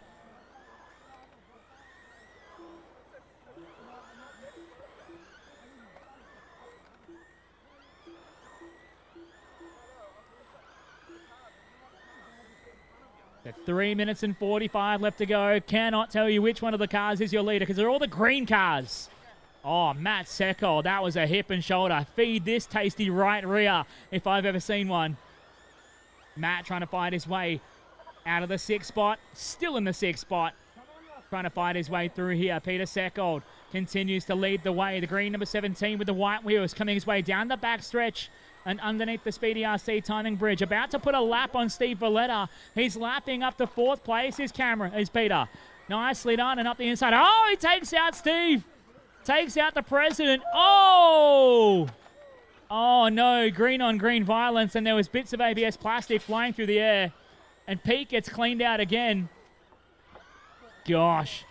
So 3 minutes and 45 left to go. Cannot tell you which one of the cars is your leader because they're all the green cars. Oh, Matt Seckel, that was a hip and shoulder. Feed this tasty right rear if I've ever seen one. Matt trying to fight his way out of the 6th spot. Still in the 6th spot. Trying to fight his way through here. Peter Seckold continues to lead the way. The green number 17 with the white wheels coming his way down the back stretch and underneath the Speedy RC timing bridge. About to put a lap on Steve Valletta. He's lapping up to 4th place. Is Peter. Nicely done and up the inside. Oh, he takes out Steve. Takes out the president. Oh! Oh, no. Green on green violence, and there was bits of ABS plastic flying through the air. And Pete gets cleaned out again. Gosh.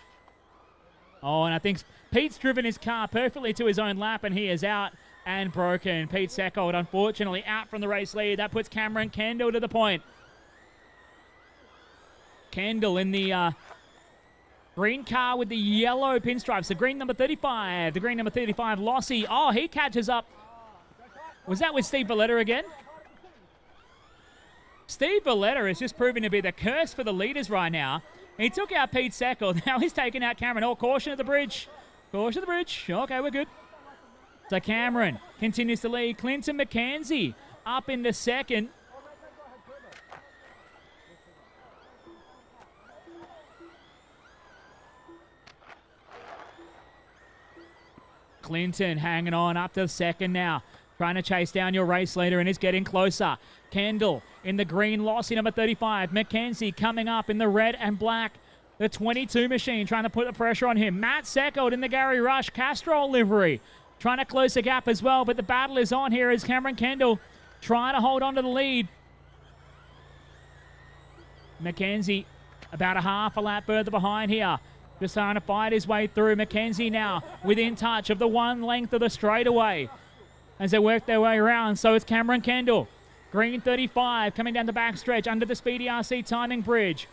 Oh, and I think Pete's driven his car perfectly to his own lap, and he is out and broken. Pete Seckold, unfortunately, out from the race lead. That puts Cameron Kendall to the point. Kendall in the green car with the yellow pinstripes. The green number 35. The green number 35, Lossie. Oh, he catches up. Was that with Steve Valletta again? Steve Valletta is just proving to be the curse for the leaders right now. He took out Pete Seckel. Now he's taking out Cameron. Oh, caution at the bridge. Caution at the bridge. Okay, we're good. So Cameron continues to lead. Clinton McKenzie up into second. Clinton hanging on up to second now. Trying to chase down your race leader and is getting closer. Kendall in the green, Lossie number 35. McKenzie coming up in the red and black. The 22 machine trying to put the pressure on him. Matt Seckold in the Gary Rush Castrol livery. Trying to close the gap as well, but the battle is on here as Cameron Kendall trying to hold on to the lead. McKenzie about a half a lap further behind here. Just trying to fight his way through. McKenzie now within touch of the one length of the straightaway as they work their way around. So it's Cameron Kendall. Green 35 coming down the back stretch under the Speedy RC timing bridge.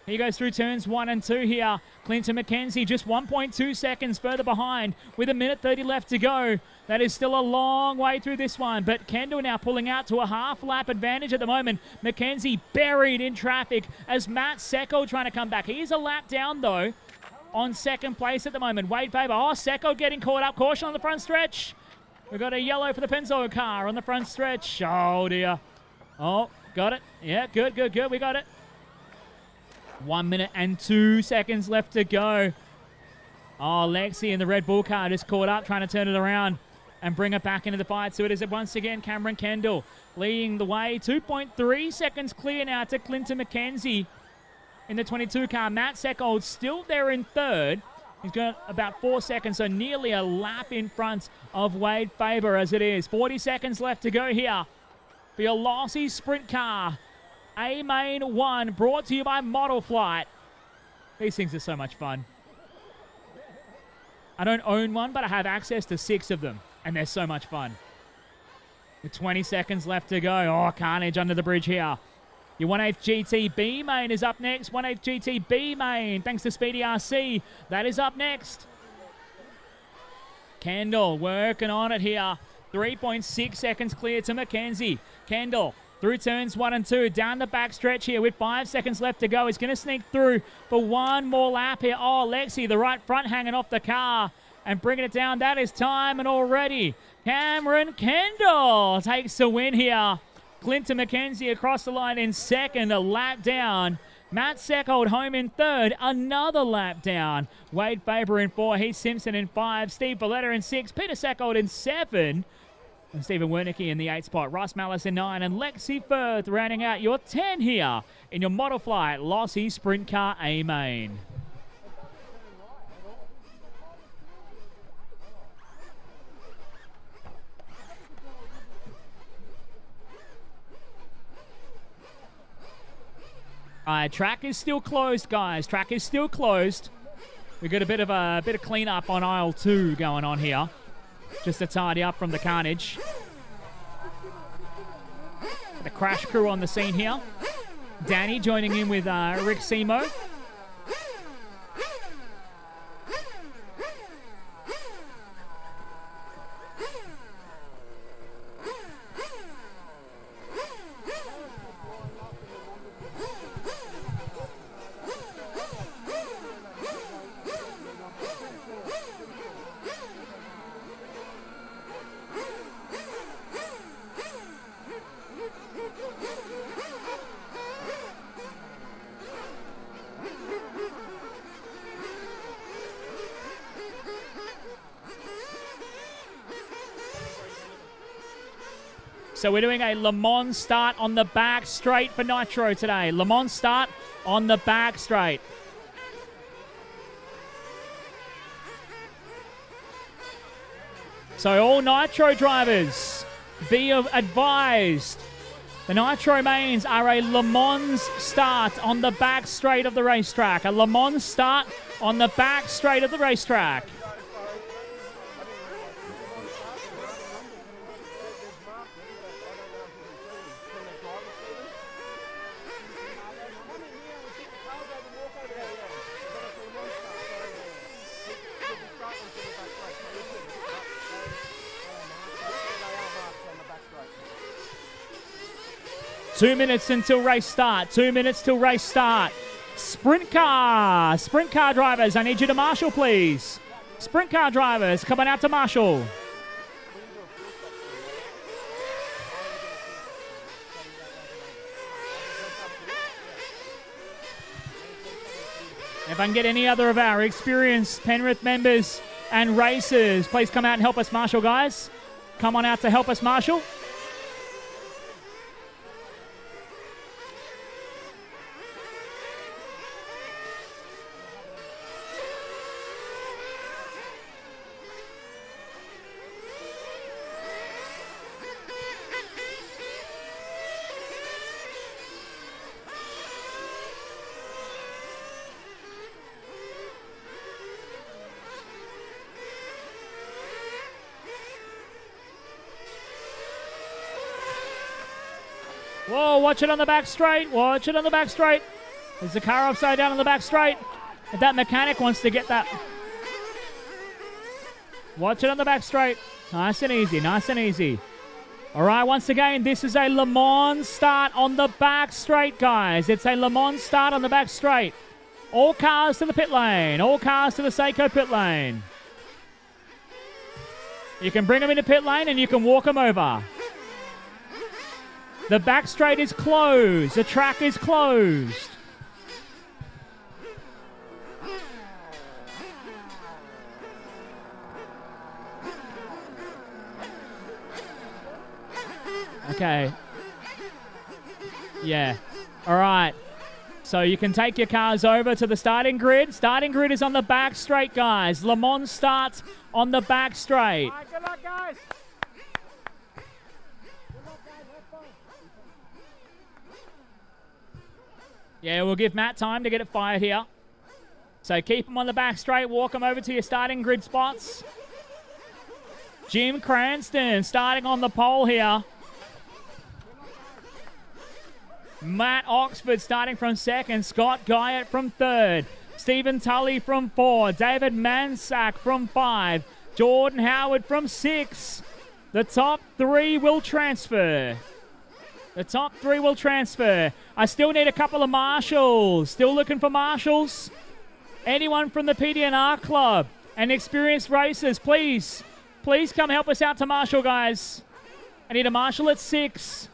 He goes through turns 1 and 2 here. Clinton McKenzie just 1.2 seconds further behind with a minute 30 left to go. That is still a long way through this one, but Kendall now pulling out to a half lap advantage at the moment. McKenzie buried in traffic as Matt Seckel trying to come back. He is a lap down though on second place at the moment. Wade Faber. Oh, Seckel getting caught up. Caution on the front stretch. We've got a yellow for the Pennzoil car on the front stretch. Oh dear. Oh, got it. Yeah, good. We got it. 1 minute and 2 seconds left to go. Oh, Lexi in the Red Bull car just caught up, trying to turn it around and bring it back into the fight. So it is once again Cameron Kendall leading the way. 2.3 seconds clear now to Clinton McKenzie in the 22 car. Matt Seckold still there in third. He's got about 4 seconds, so nearly a lap in front of Wade Faber as it is. 40 seconds left to go here for your Lossie Sprint car. A-Main 1, brought to you by Model Flight. These things are so much fun. I don't own one, but I have access to 6 of them, and they're so much fun. With 20 seconds left to go. Oh, carnage under the bridge here. Your 1/8 GT B main is up next. 1/8 GT B main, thanks to Speedy RC. That is up next. Kendall working on it here. 3.6 seconds clear to McKenzie. Kendall through turns 1 and 2, down the back stretch here with 5 seconds left to go. He's going to sneak through for one more lap here. Oh, Lexi, the right front hanging off the car and bringing it down. That is time, and already Cameron Kendall takes the win here. Clinton McKenzie across the line in second, a lap down. Matt Seckold home in third, another lap down. Wade Faber in 4, Heath Simpson in 5, Steve Valletta in 6, Peter Seckold in 7. And Stephen Wernicke in the 8th spot, Ross Mallis in 9, and Lexi Firth rounding out your 10 here in your Model Flight Lossie Sprint Car A-Main. All right, track is still closed, guys. Track is still closed. We've got a bit of cleanup on aisle 2 going on here, just to tidy up from the carnage. The crash crew on the scene here. Danny joining in with Rick Simo. So we're doing a Le Mans start on the back straight for Nitro today. Le Mans start on the back straight. So all Nitro drivers, be advised. The Nitro mains are a Le Mans start on the back straight of the racetrack. A Le Mans start on the back straight of the racetrack. Two minutes until race start. 2 minutes till race start. Sprint car drivers, I need you to marshal, please. Sprint car drivers, coming out to marshal. If I can get any other of our experienced Penrith members and racers, please come out and help us marshal, guys. Come on out to help us marshal. Whoa, watch it on the back straight. Watch it on the back straight. There's the car upside down on the back straight. If that mechanic wants to get that. Watch it on the back straight. Nice and easy, nice and easy. All right, once again, this is a Le Mans start on the back straight, guys. It's a Le Mans start on the back straight. All cars to the pit lane. All cars to the Seiko pit lane. You can bring them into pit lane and you can walk them over. The back straight is closed. The track is closed. Okay. Yeah. All right. So you can take your cars over to the starting grid. Starting grid is on the back straight, guys. Le Mans starts on the back straight. All right, good luck, guys. Yeah, we'll give Matt time to get it fired here. So keep them on the back straight. Walk them over to your starting grid spots. Jim Cranston starting on the pole here. Matt Oxford starting from second. Scott Guyot from third. Stephen Tully from 4. David Mansack from 5. Jordan Howard from 6. The top 3 will transfer. The top 3 will transfer. I still need a couple of marshals. Still looking for marshals. Anyone from the PDNR club and experienced racers, please come help us out to marshal, guys. I need a marshal at 6.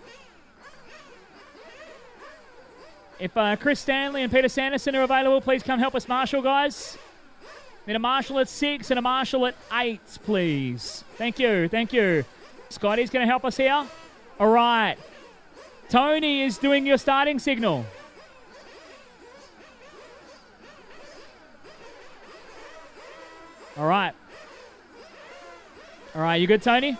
If Chris Stanley and Peter Sanderson are available, please come help us marshal, guys. Need a marshal at 6 and a marshal at 8, please. Thank you, thank you. Scotty's going to help us here. All right. Tony is doing your starting signal. All right. All right, you good, Tony?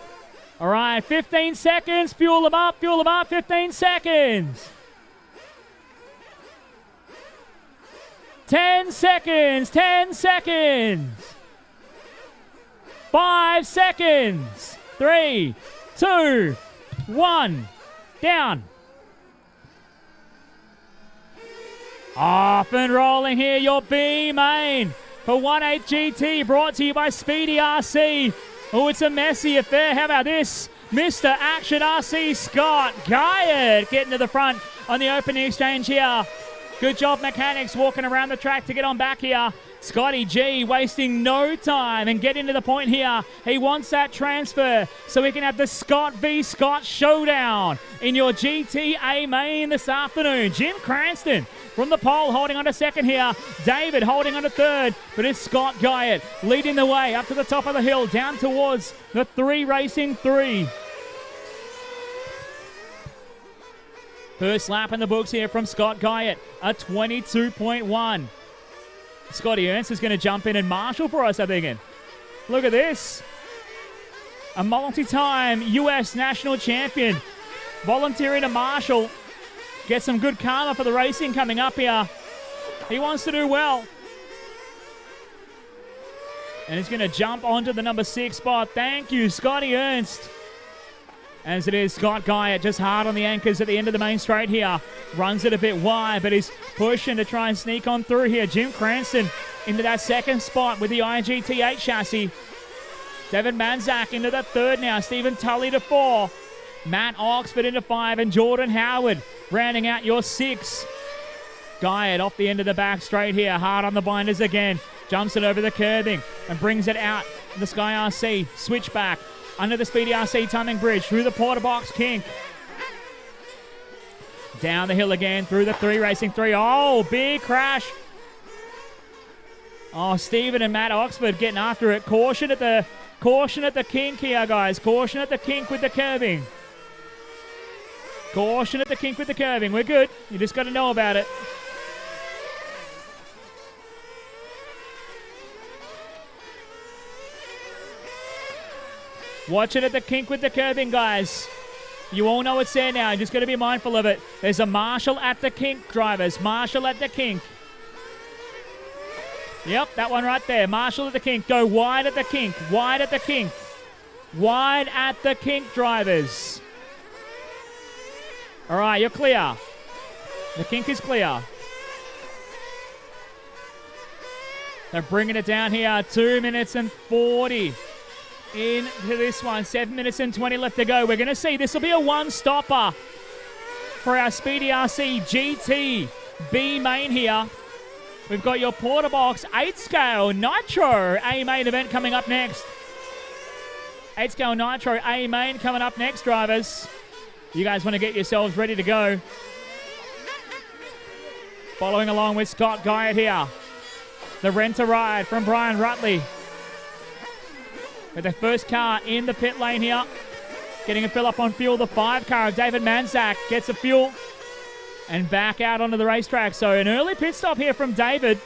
All right, 15 seconds. Fuel them up, 15 seconds. 10 seconds. 10 seconds. 5 seconds. 3, 2, 1. Down. Off and rolling here, your B main for 1-8 GT, brought to you by Speedy RC. Oh, it's a messy affair. How about this? Mr. Action RC Scott Guyot getting to the front on the opening exchange here. Good job, mechanics, walking around the track to get on back here. Scotty G wasting no time and getting to the point here. He wants that transfer so we can have the Scott v. Scott showdown in your GTA main this afternoon. Jim Cranston from the pole holding on to second here. David holding on to third, but it's Scott Guyot leading the way up to the top of the hill, down towards the 3 Racing 3. First lap in the books here from Scott Guyot, a 22.1. Scotty Ernst is going to jump in and marshal for us, I'm thinking. Look at this. A multi-time US national champion volunteering to marshal. Get some good karma for the racing coming up here. He wants to do well. And he's going to jump onto the number 6 spot. Thank you, Scotty Ernst. As it is, Scott Guyot just hard on the anchors at the end of the main straight here. Runs it a bit wide, but he's pushing to try and sneak on through here. Jim Cranston into that second spot with the IGT8 chassis. Devin Manzak into the third now. Stephen Tully to 4. Matt Oxford into 5. And Jordan Howard rounding out your 6. Guyot off the end of the back straight here. Hard on the binders again. Jumps it over the curbing and brings it out. The Sky RC switchback. Under the Speedy RC timing bridge, through the Porter Box kink. Down the hill again, through the 3 Racing 3. Oh, big crash. Oh, Stephen and Matt Oxford getting after it. Caution at the kink here, guys. Caution at the kink with the curving. Caution at the kink with the curving. We're good. You just got to know about it. Watch it at the kink with the curving, guys. You all know it's there now. You just got to be mindful of it. There's a marshal at the kink, drivers. Marshal at the kink. Yep, that one right there. Marshal at the kink. Go wide at the kink. Wide at the kink. Wide at the kink, drivers. All right, you're clear. The kink is clear. They're bringing it down here. 2 minutes and 40. Into this one. 7 minutes and 20 left to go. We're going to see this will be a one-stopper for our Speedy RC GT B main here. We've got your Porter Box 8-scale Nitro A main event coming up next. 8-scale Nitro A main coming up next, drivers. You guys want to get yourselves ready to go. Following along with Scott Guyot here. The rent-a-ride from Brian Rutley. With the first car in the pit lane here. Getting a fill up on fuel. The 5 car of David Manzak gets a fuel. And back out onto the racetrack. So an early pit stop here from David.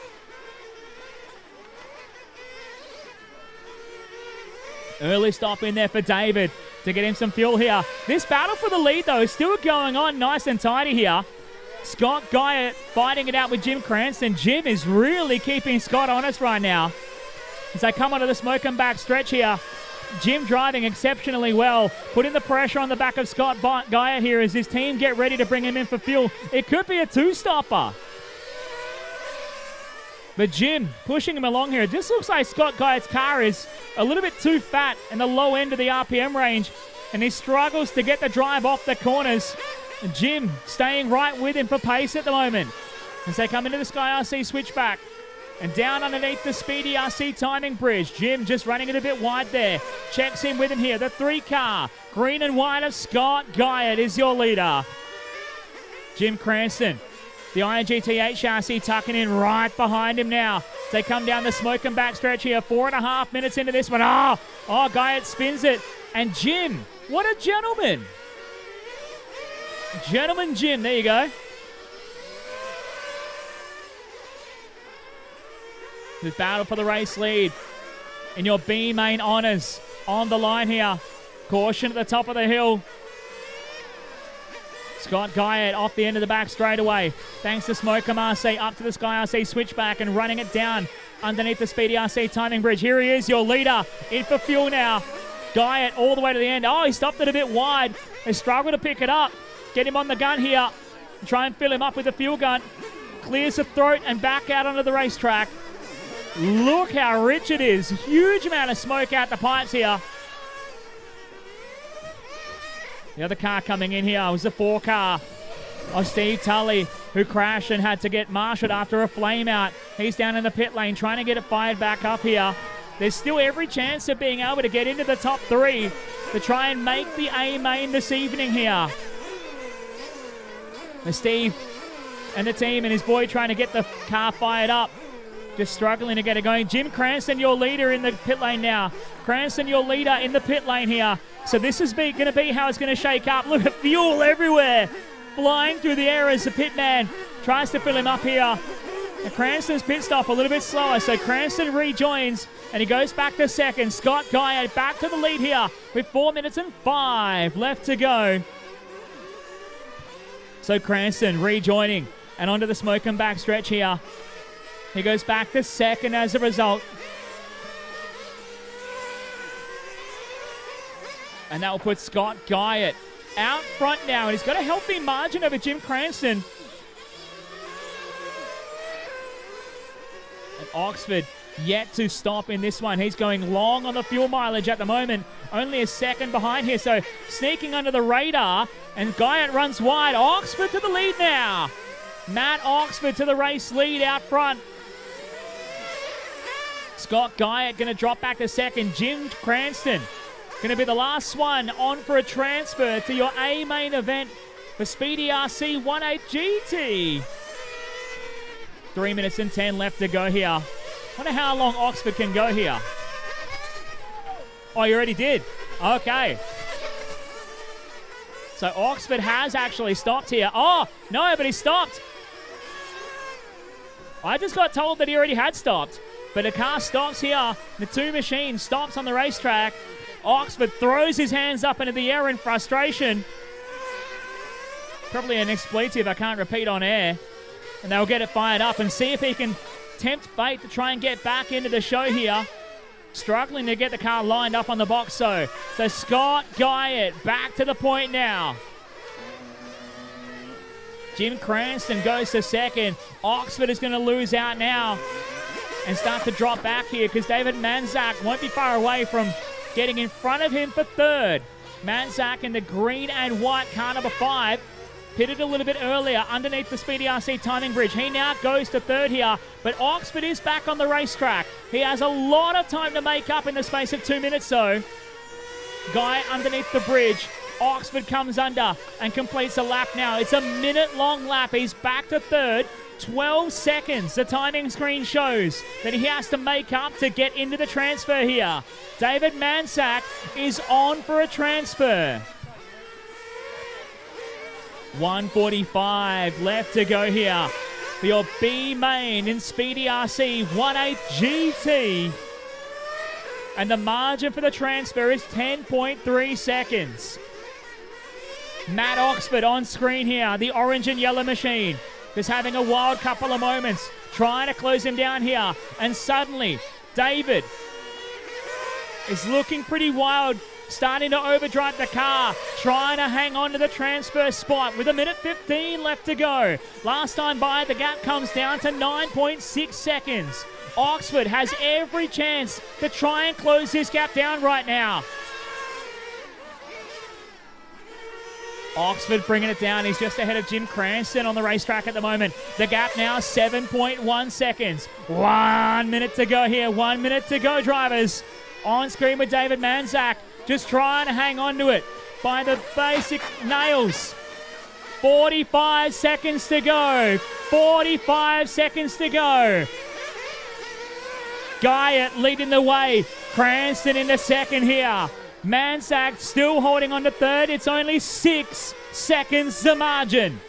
Early stop in there for David to get him some fuel here. This battle for the lead, though, is still going on nice and tidy here. Scott Guyot fighting it out with Jim Cranston. Jim is really keeping Scott honest right now. As they come onto the smoke and back stretch here. Jim driving exceptionally well. Putting the pressure on the back of Scott Guyot here as his team get ready to bring him in for fuel. It could be a 2-stopper. But Jim pushing him along here. It just looks like Scott Guyot's car is a little bit too fat in the low end of the RPM range. And he struggles to get the drive off the corners. And Jim staying right with him for pace at the moment. As they come into the Sky RC switchback. And down underneath the Speedy RC timing bridge. Jim just running it a bit wide there. Checks in with him here. The 3 car. Green and white of Scott Guyot is your leader. Jim Cranston. The IGT8 chassis tucking in right behind him now. They come down the smoke and back stretch here. 4.5 minutes into this one. Oh, Guyot spins it. And Jim, what a gentleman. Gentleman Jim, there you go. The battle for the race lead in your B main honours on the line here. Caution at the top of the hill. Scott Guyot off the end of the back straight away. Thanks to Smoker Marseille up to the Sky RC switchback and running it down underneath the Speedy RC timing bridge. Here he is, your leader, in for fuel now. Guyot all the way to the end. Oh, he stopped it a bit wide. They struggle to pick it up. Get him on the gun here. Try and fill him up with the fuel gun. Clears the throat and back out onto the racetrack. Look how rich it is. Huge amount of smoke out the pipes here. The other car coming in here was the 4 car of Steve Tully, who crashed and had to get marshaled after a flame out. He's down in the pit lane trying to get it fired back up here. There's still every chance of being able to get into the top 3 to try and make the A main this evening here. Steve and the team and his boy trying to get the car fired up. Just struggling to get it going. Jim Cranston, your leader in the pit lane now. Cranston, your leader in the pit lane here. So this is going to be how it's going to shake up. Look at fuel everywhere. Flying through the air as the pit man tries to fill him up here. And Cranston's pit stop a little bit slower. So Cranston rejoins and he goes back to second. Scott Guyot back to the lead here with 4 minutes and 5 left to go. So Cranston rejoining and onto the smoke and back stretch here. He goes back to second as a result. And that will put Scott Guyot out front now. And he's got a healthy margin over Jim Cranston. And Oxford yet to stop in this one. He's going long on the fuel mileage at the moment. Only a second behind here. So sneaking under the radar. And Guyot runs wide. Oxford to the lead now. Matt Oxford to the race lead out front. Scott Guyot going to drop back to second. Jim Cranston going to be the last one on for a transfer to your A main event for Speedy RC 18 GT. 3 minutes and 10 left to go here. Wonder how long Oxford can go here. Oh, you already did. Okay. So Oxford has actually stopped here. Oh, no, but he stopped. I just got told that he already had stopped. But the car stops here. The 2 machines stops on the racetrack. Oxford throws his hands up into the air in frustration. Probably an expletive I can't repeat on air. And they'll get it fired up and see if he can tempt fate to try and get back into the show here. Struggling to get the car lined up on the box. So Scott Guyot back to the point now. Jim Cranston goes to second. Oxford is going to lose out now and start to drop back here because David Manzak won't be far away from getting in front of him for third. Manzak in the green and white car number 5. Pitted a little bit earlier underneath the Speedy RC timing bridge. He now goes to third here, but Oxford is back on the racetrack. He has a lot of time to make up in the space of 2 minutes, though. Guy underneath the bridge. Oxford comes under and completes a lap now. It's a minute-long lap. He's back to third. 12 seconds. The timing screen shows that he has to make up to get into the transfer here. David Manzak is on for a transfer. 1:45 left to go here for your B main in Speedy RC 18 GT. And the margin for the transfer is 10.3 seconds. Matt Oxford on screen here, the orange and yellow machine. Just having a wild couple of moments, trying to close him down here. And suddenly, David is looking pretty wild, starting to overdrive the car, trying to hang on to the transfer spot with 1:15 left to go. Last time by, the gap comes down to 9.6 seconds. Oxford has every chance to try and close this gap down right now. Oxford bringing it down. He's just ahead of Jim Cranston on the racetrack at the moment. The gap now 7.1 seconds. 1 minute to go here. 1 minute to go, drivers. On screen with David Manzak. Just trying to hang on to it by the basic nails. 45 seconds to go. 45 seconds to go. Guyot leading the way. Cranston in the second here. Manzak still holding on to third. It's only 6 seconds the margin.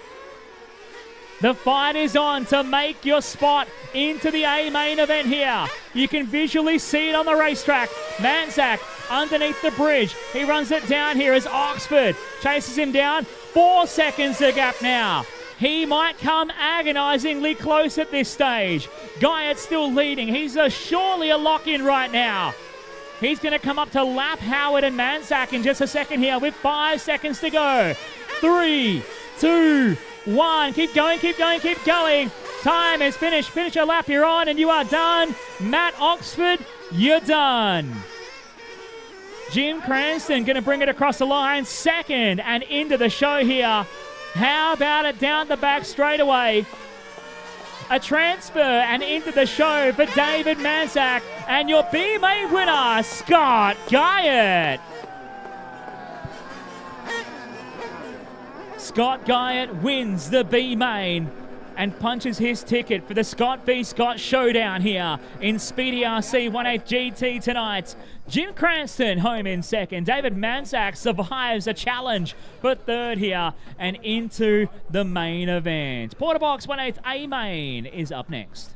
The fight is on to make your spot into the A main event here. You can visually see it on the racetrack. Manzak underneath the bridge. He runs it down here as Oxford chases him down. 4 seconds the gap now. He might come agonisingly close at this stage. Guyot still leading. He's surely a lock-in right now. He's going to come up to lap Howard and Mansack in just a second here with 5 seconds to go. 3, 2, 1. Keep going, keep going, keep going. Time is finished. Finish your lap, you're on, and you are done. Matt Oxford, you're done. Jim Cranston going to bring it across the line. Second and into the show here. How about it down the back straight away? A transfer and into the show for David Mansack. And your B-main winner, Scott Guyot. Scott Guyot wins the B-main and punches his ticket for the Scott v Scott showdown here in Speedy RC 1/8 GT tonight. Jim Cranston home in second. David Mansack survives a challenge for third here and into the main event. Porter Box 1/8 A main is up next.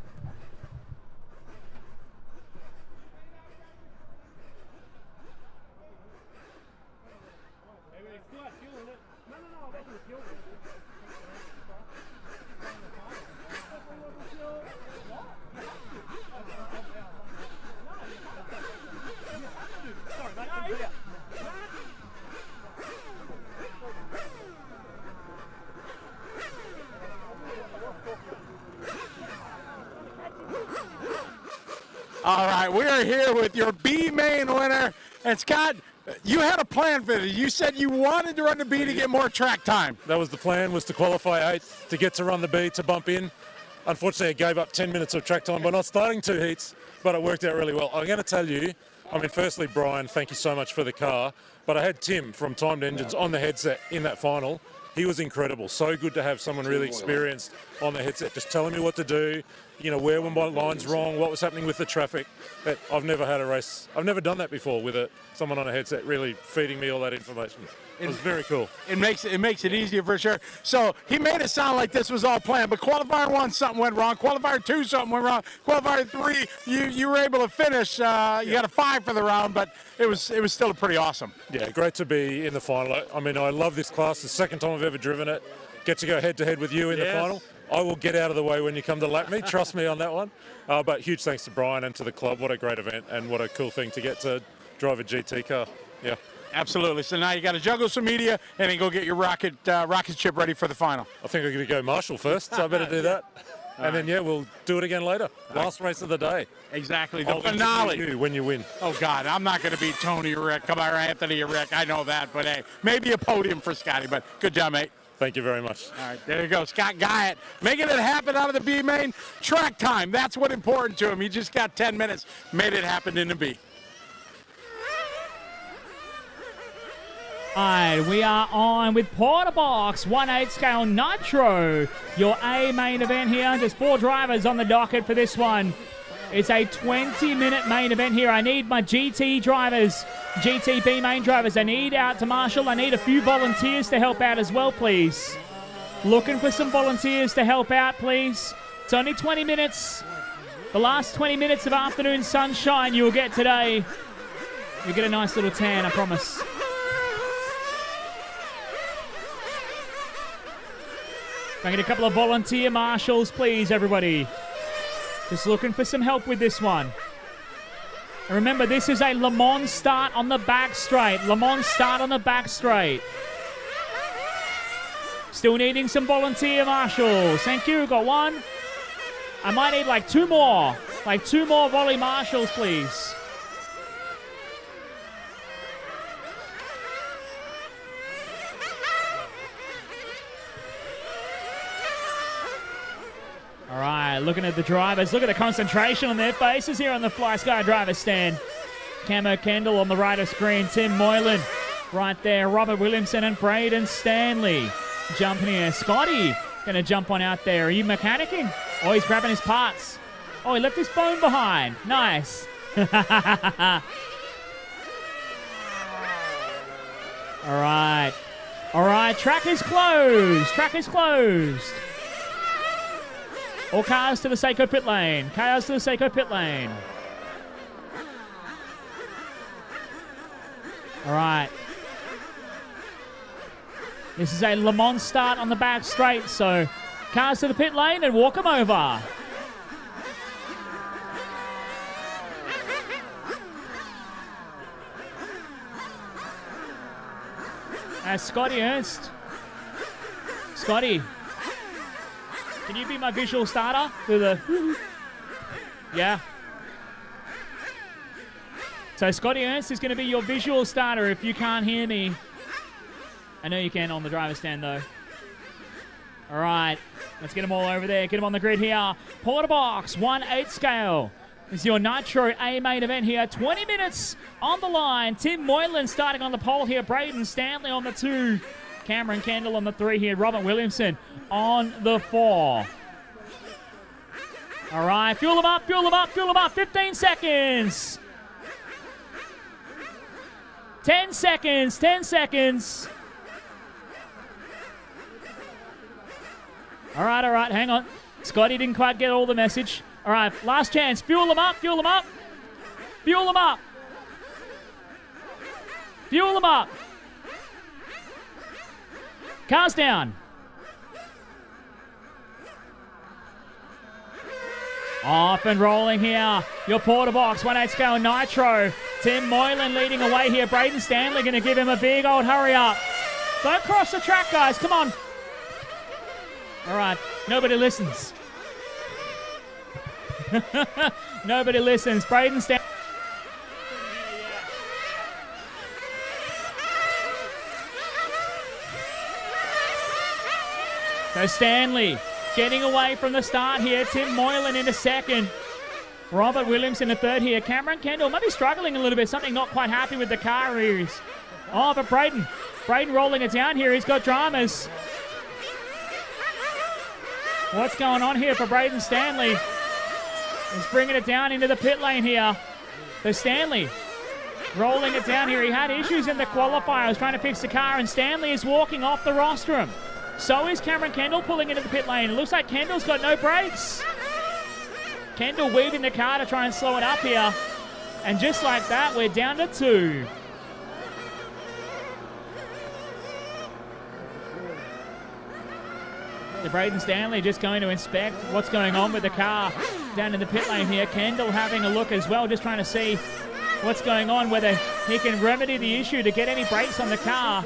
All right, we are here with your B main winner. And Scott, you had a plan for this. You said you wanted to run the B to get more track time. That was the plan, was to qualify 8th, to get to run the B, to bump in. Unfortunately, I gave up 10 minutes of track time by not starting 2 heats, but it worked out really well. I'm going to tell you, I mean, firstly, Brian, thank you so much for the car, but I had Tim from Timed Engines on the headset in that final. He was incredible. So good to have someone really experienced on the headset, just telling me what to do, you know, where were my lines wrong, what was happening with the traffic. But I've never had a race, I've never done that before with someone on a headset really feeding me all that information. It was very cool. It makes it easier for sure. So he made it sound like this was all planned, but qualifier 1, something went wrong. Qualifier 2, something went wrong. Qualifier 3, you were able to finish. You got a 5 for the round, but it was still pretty awesome. Yeah, great to be in the final. I mean, I love this class. The second time I've ever driven it. Get to go head-to-head with you in the final. I will get out of the way when you come to lap me. Trust me on that one. But huge thanks to Brian and to the club. What a great event and what a cool thing to get to drive a GT car. Yeah. Absolutely. So now you got to juggle some media and then go get your rocket chip ready for the final. I think I'm going to go Marshall first, so I better do that. And then, yeah, we'll do it again later. Last race of the day. Exactly. The finale. You when you win. Oh, God, I'm not going to beat Tony or Rick. Come on, Anthony or Rick. I know that. But, hey, maybe a podium for Scotty. But good job, mate. Thank you very much. All right, there you go. Scott Guyot making it happen out of the B main. Track time, that's what's important to him. He just got 10 minutes, made it happen in the B. All right, we are on with Porter Box 1/8 scale Nitro, your A main event here. There's 4 drivers on the docket for this one. It's a 20-minute main event here. I need my GT drivers, GTB main drivers. I need out to Marshall. I need a few volunteers to help out as well, please. Looking for some volunteers to help out, please. It's only 20 minutes. The last 20 minutes of afternoon sunshine you will get today. You'll get a nice little tan, I promise. Can I get a couple of volunteer marshals, please, everybody? Just looking for some help with this one. And remember, this is a Le Mans start on the back straight. Le Mans start on the back straight. Still needing some volunteer marshals. Thank you. Got 1. I might need like 2 more. Like 2 more volley marshals, please. All right, looking at the drivers. Look at the concentration on their faces here on the Fly Sky driver stand. Camo Kendall on the right of screen. Tim Moylan right there. Robert Williamson and Braden Stanley jumping here. Scotty going to jump on out there. Are you mechanicking? Oh, he's grabbing his parts. Oh, he left his phone behind. Nice. All right. All right, track is closed. Track is closed. All cars to the Seiko pit lane. Cars to the Seiko pit lane. All right. This is a Le Mans start on the back straight, so cars to the pit lane and walk them over. Scotty Ernst. Scotty, can you be my visual starter? Yeah. So Scotty Ernst is going to be your visual starter if you can't hear me. I know you can on the driver's stand though. All right, let's get them all over there. Get them on the grid here. Porter box, 1/8 scale. This is your Nitro A main event here. 20 minutes on the line. Tim Moylan starting on the pole here. Braden Stanley on the 2. Cameron Kendall on the 3 here. Robert Williamson on the 4. All right, fuel them up, fuel them up, fuel them up. 15 seconds. 10 seconds, 10 seconds. All right, hang on. Scotty didn't quite get all the message. All right, last chance. Fuel them up, fuel them up. Fuel them up. Fuel them up. Cars down. Off and rolling here. Your Porter box, 1/8 scale Nitro. Tim Moylan leading away here. Braden Stanley going to give him a big old hurry up. Don't cross the track, guys. Come on. All right, nobody listens. Nobody listens. Braden Stanley. So Stanley getting away from the start here. Tim Moylan into second. Robert Williams in the third here. Cameron Kendall maybe struggling a little bit. Something not quite happy with the car here. Oh, but Braden rolling it down here. He's got dramas. What's going on here for Braden Stanley? He's bringing it down into the pit lane here. So Stanley rolling it down here. He had issues in the qualifiers trying to fix the car, and Stanley is walking off the rostrum. So is Cameron Kendall pulling into the pit lane. It looks like Kendall's got no brakes. Kendall weaving the car to try and slow it up here. And just like that, we're down to 2. The Braden Stanley just going to inspect what's going on with the car down in the pit lane here. Kendall having a look as well, just trying to see what's going on, whether he can remedy the issue to get any brakes on the car.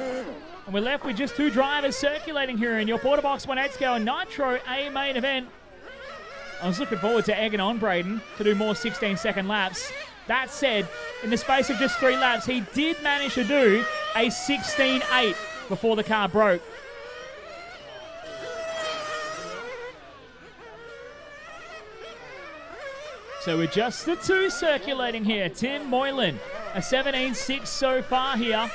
And we're left with just 2 drivers circulating here in your Porter box 1/8 scale Nitro A main event. I was looking forward to egging on Braden to do more 16-second laps. That said, in the space of just 3 laps, he did manage to do a 16.8 before the car broke. So we're just the 2 circulating here. Tim Moylan, a 17.6 so far here.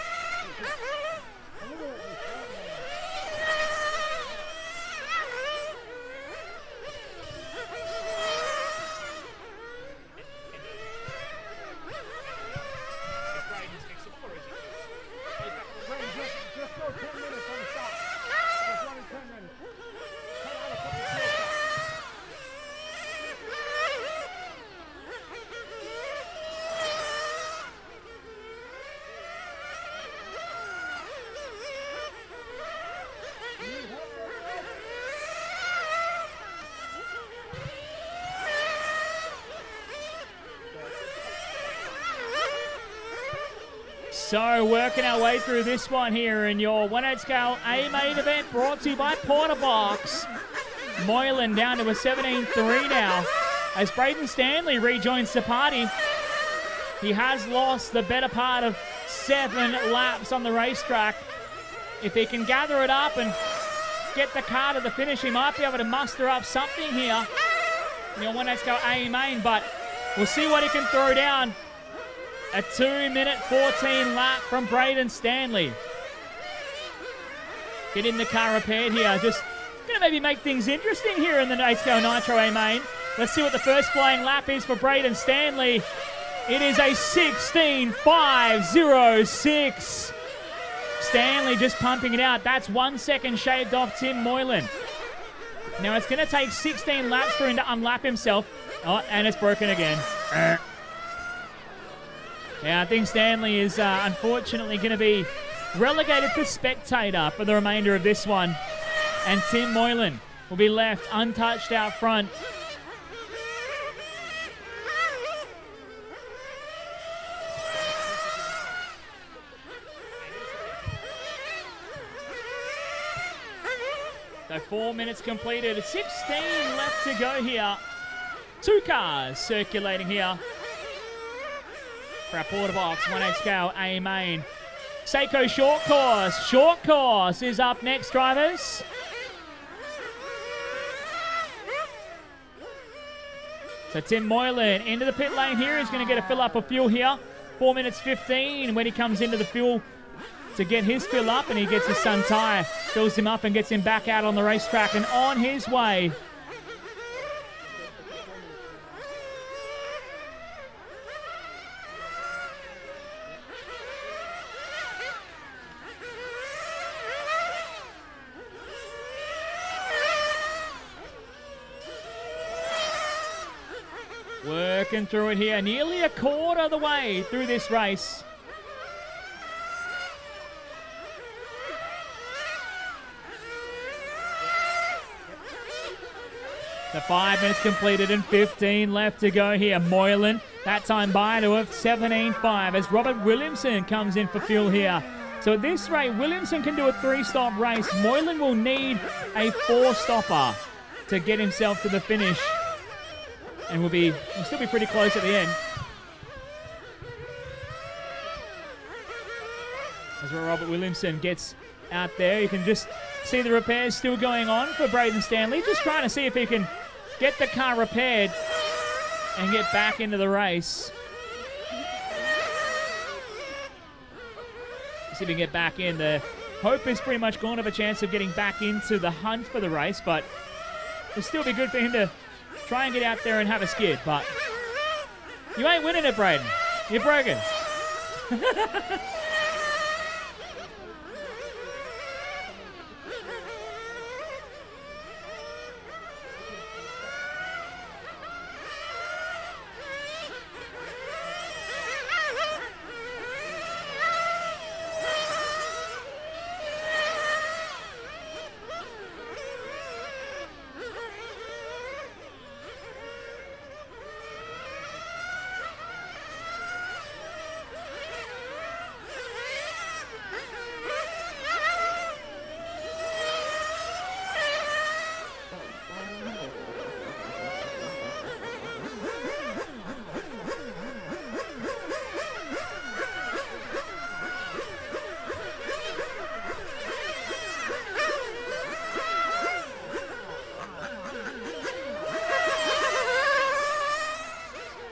So working our way through this one here in your 1/8 scale A main event brought to you by Porter Box. Moylan down to a 17.3 now as Braden Stanley rejoins the party. He has lost the better part of 7 laps on the racetrack. If he can gather it up and get the car to the finish, he might be able to muster up something here in your 1/8 scale A main, but we'll see what he can throw down. A 2-minute 14 lap from Braden Stanley. Getting the car repaired here. Just going to maybe make things interesting here in the 1/8 scale Nitro A main. Let's see what the first flying lap is for Braden Stanley. It is a 16.506. Stanley just pumping it out. That's 1 second shaved off Tim Moylan. Now it's going to take 16 laps for him to unlap himself. Oh, and it's broken again. Yeah, I think Stanley is unfortunately going to be relegated to spectator for the remainder of this one. And Tim Moylan will be left untouched out front. So 4 minutes completed, 16 left to go here. 2 cars circulating here for our quarter box, 1/8 scale A main. Seiko short course. Short course is up next, drivers. So Tim Moylan into the pit lane here. He's going to get a fill up of fuel here. 4 minutes 15 when he comes into the fuel to get his fill up, and he gets his Sun tyre, fills him up and gets him back out on the racetrack and on his way. Working through it here, nearly a quarter of the way through this race. The 5 minutes completed and 15 left to go here. Moylan, that time by to a 17.5 as Robert Williamson comes in for fuel here. So at this rate, Williamson can do a 3-stop race. Moylan will need a 4-stopper to get himself to the finish. And will still be pretty close at the end. As Robert Williamson gets out there, you can just see the repairs still going on for Braden Stanley. Just trying to see if he can get the car repaired and get back into the race. See if he can get back in. The hope is pretty much gone of a chance of getting back into the hunt for the race, but it'll still be good for him to try and get out there and have a skid. But you ain't winning it, Braden. You're broken.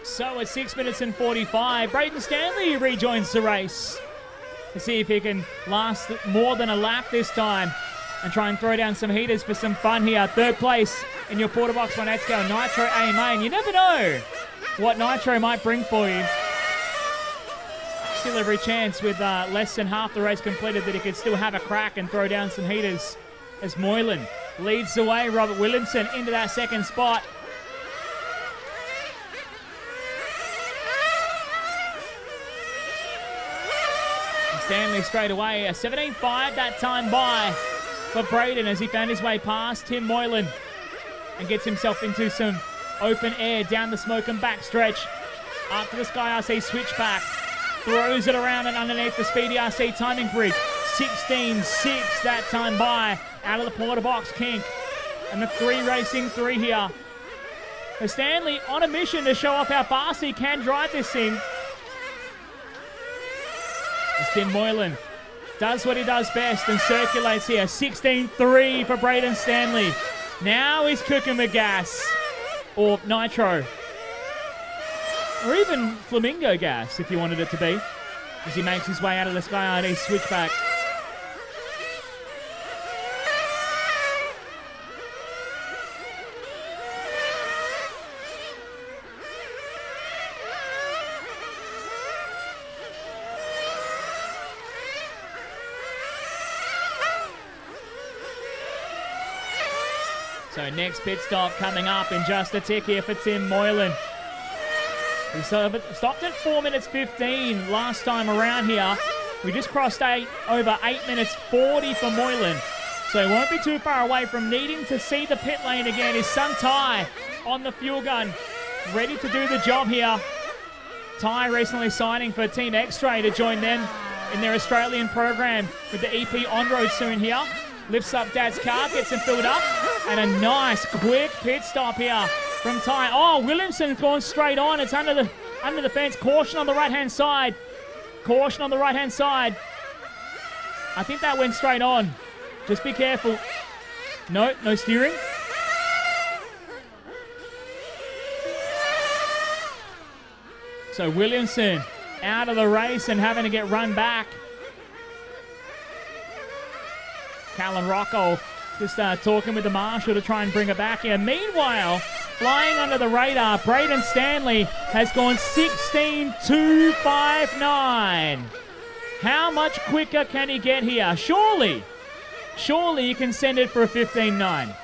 So at 6 minutes and 45, Braden Stanley rejoins the race to see if he can last more than a lap this time and try and throw down some heaters for some fun here. 3rd place in your quarter box 1/8 scale Nitro A main. You never know what Nitro might bring for you. Still every chance with less than half the race completed that he could still have a crack and throw down some heaters as Moylan leads the way. Robert Williamson into that 2nd spot. Stanley straight away, a 17.5 that time by for Braden as he found his way past Tim Moylan and gets himself into some open air down the smoke and back stretch. Up to the Sky RC switchback, throws it around and underneath the Speedy RC timing bridge. 16.6 that time by out of the quarter box kink. And the 3 racing 3 here. So Stanley on a mission to show off how fast he can drive this thing. As Tim Moylan does what he does best and circulates here. 16.3 for Braden Stanley. Now he's cooking with gas. Or nitro. Or even flamingo gas, if you wanted it to be. As he makes his way out of the Sky RD switchback. So next pit stop coming up in just a tick here for Tim Moylan. We stopped at 4 minutes 15 last time around here. We just crossed over 8 minutes 40 for Moylan. So he won't be too far away from needing to see the pit lane again. His son Ty on the fuel gun, ready to do the job here. Ty recently signing for Team X-Ray to join them in their Australian program with the EP on-road soon here. Lifts up Dad's car, gets him filled up, and a nice quick pit stop here from Ty. Oh, Williamson's gone straight on. It's under the fence. Caution on the right-hand side. Caution on the right-hand side. I think that went straight on. Just be careful. No steering. So Williamson out of the race and having to get run back. Callan Rocco just talking with the marshal to try and bring it back here. Meanwhile, flying under the radar, Braden Stanley has gone 16.259. How much quicker can he get here? Surely you can send it for a 15.9.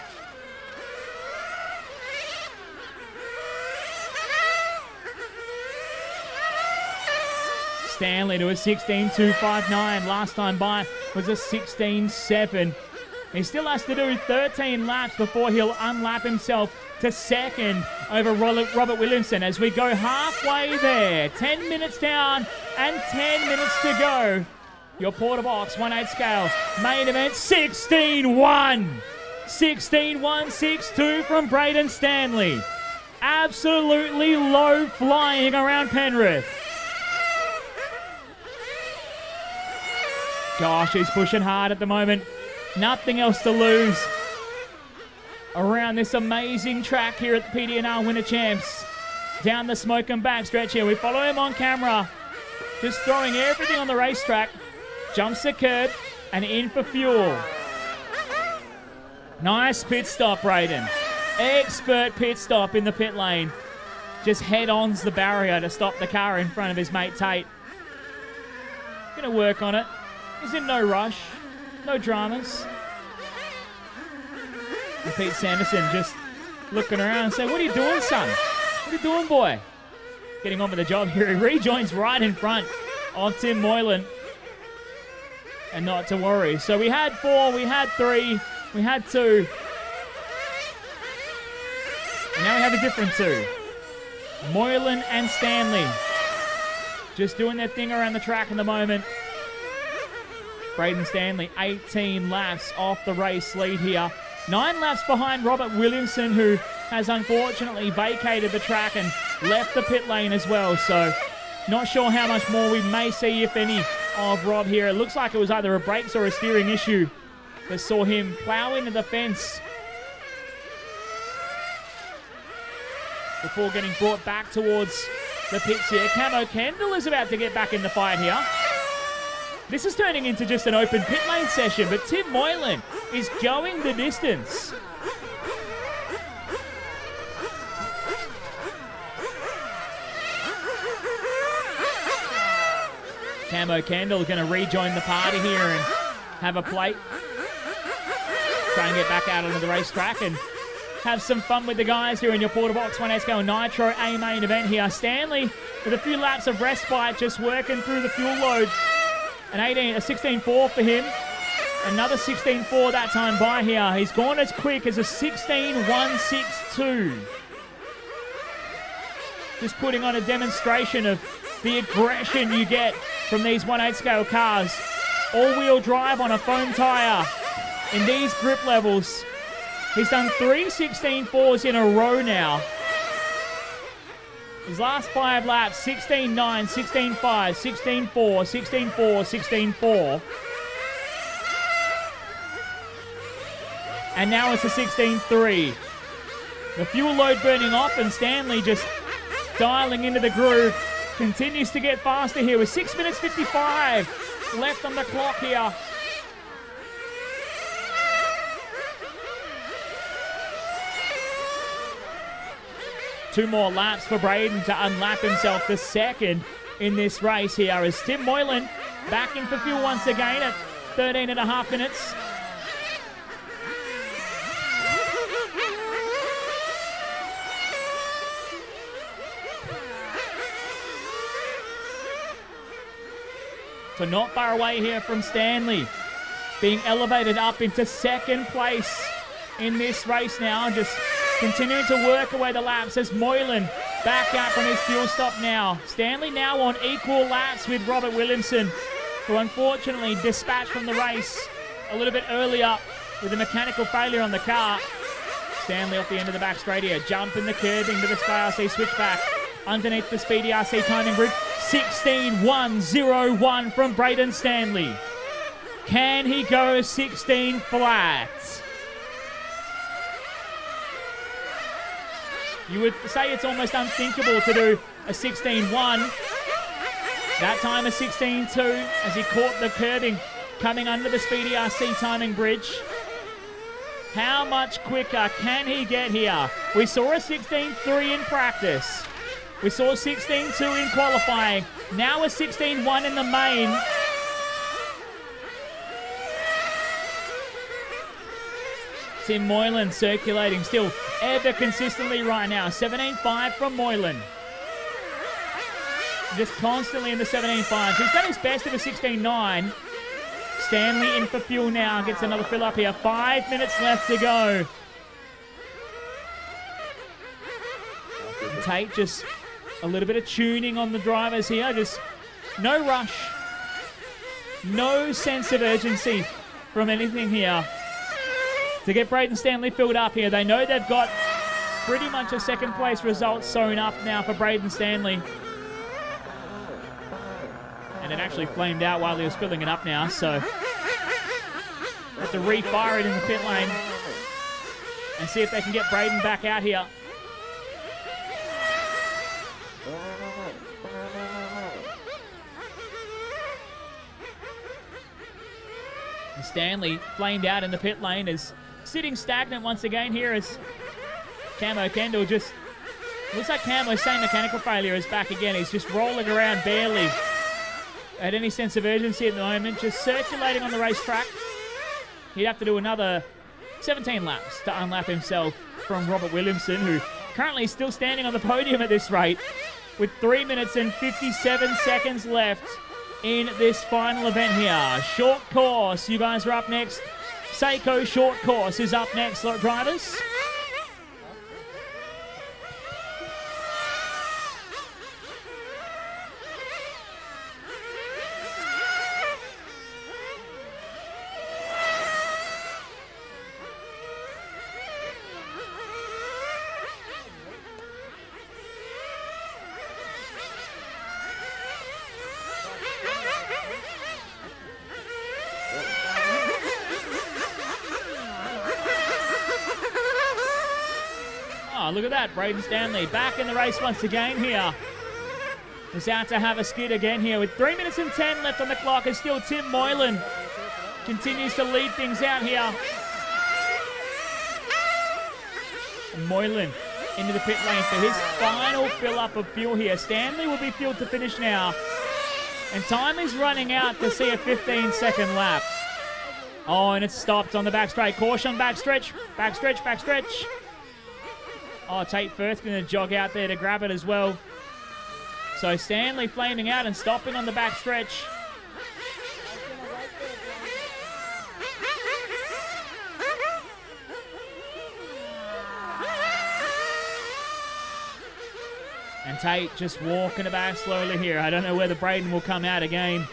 Stanley to a 16.259. Last time by was a 16.7. He still has to do 13 laps before he'll unlap himself to second over Robert Williamson as we go halfway there. 10 minutes down and 10 minutes to go. Your Porter Box 1/8 scale main event 16.1. 16.162 from Braden Stanley. Absolutely low flying around Penrith. Gosh, he's pushing hard at the moment. Nothing else to lose around this amazing track here at the PDNR Winter Champs. Down the smoke and back stretch here. We follow him on camera. Just throwing everything on the racetrack. Jumps the curb and in for fuel. Nice pit stop, Braden. Expert pit stop in the pit lane. Just head-ons the barrier to stop the car in front of his mate Tate. Gonna work on it. He's in no rush. No dramas. And Pete Sanderson just looking around and saying, "What are you doing, son? What are you doing, boy?" Getting on with the job here. He rejoins right in front of Tim Moylan. And not to worry. So we had 4, we had 3, we had 2. And now we have a different 2. Moylan and Stanley just doing their thing around the track in the moment. Braden Stanley, 18 laps off the race lead here. 9 laps behind Robert Williamson, who has unfortunately vacated the track and left the pit lane as well. So not sure how much more we may see, if any, of Rob here. It looks like it was either a brakes or a steering issue that saw him plow into the fence before getting brought back towards the pits here. Camo Kendall is about to get back in the fight here. This is turning into just an open pit lane session, but Tim Moylan is going the distance. Camo Kendall going to rejoin the party here and have a plate. Try and get back out onto the racetrack and have some fun with the guys here in your Porter Box 1/8 scale Nitro A main event here. Stanley with a few laps of respite, just working through the fuel load. A 16.4 for him. Another 16.4 that time by here. He's gone as quick as a 16.162. Just putting on a demonstration of the aggression you get from these 1/8 scale cars. All-wheel drive on a foam tyre in these grip levels. He's done 3 16.4s in a row now. His last 5 laps, 16.9, 16.5, 16.4, 16.4, 16.4. And now it's a 16.3. The fuel load burning off and Stanley just dialing into the groove. Continues to get faster here with 6 minutes 55 left on the clock here. Two more laps for Braden to unlap himself to second in this race here as Tim Moylan back in for fuel once again at 13.5 minutes. So not far away here from Stanley. Being elevated up into second place in this race now. Just continuing to work away the laps as Moylan back out from his fuel stop now. Stanley now on equal laps with Robert Williamson, who unfortunately dispatched from the race a little bit earlier with a mechanical failure on the car. Stanley off the end of the back straight here. Jump in the curbing to the Sky RC switchback. Underneath the Speedy RC timing group. 16.101 from Braden Stanley. Can he go 16 flat? You would say it's almost unthinkable to do a 16.1. That time a 16.2 as he caught the curbing coming under the Speedy RC timing bridge. How much quicker can he get here? We saw a 16.3 in practice. We saw 16.2 in qualifying. Now a 16.1 in the main. Tim Moylan circulating still ever consistently right now. 17.5 from Moylan. Just constantly in the 17.5. He's done his best of a 16.9. Stanley in for fuel now. Gets another fill up here. 5 minutes left to go. Tate just a little bit of tuning on the drivers here. Just no rush. No sense of urgency from anything here to get Braden Stanley filled up here. They know they've got pretty much a second place result sewn up now for Braden Stanley. And it actually flamed out while he was filling it up now, so have to refire it in the pit lane and see if they can get Braden back out here. And Stanley flamed out in the pit lane, is sitting stagnant once again here as Camo Kendall just looks like Camo's same mechanical failure is back again. He's just rolling around barely at any sense of urgency at the moment, just circulating on the racetrack. He'd have to do another 17 laps to unlap himself from Robert Williamson, who currently is still standing on the podium at this rate with 3 minutes and 57 seconds left in this final event here. Short course, you guys are up next. Seiko short course is up next, lot drivers. Oh, look at that. Braden Stanley back in the race once again here. Is out to have a skid again here with 3 minutes and 10 left on the clock, and still Tim Moylan continues to lead things out here. And Moylan into the pit lane for his final fill up of fuel here. Stanley will be fueled to finish now. And time is running out to see a 15-second lap. Oh, and it's stopped on the back straight. Caution, backstretch, backstretch, backstretch. Oh, Tate Firth going to jog out there to grab it as well. So Stanley flaming out and stopping on the back stretch. And Tate just walking it back slowly here. I don't know whether Braden will come out again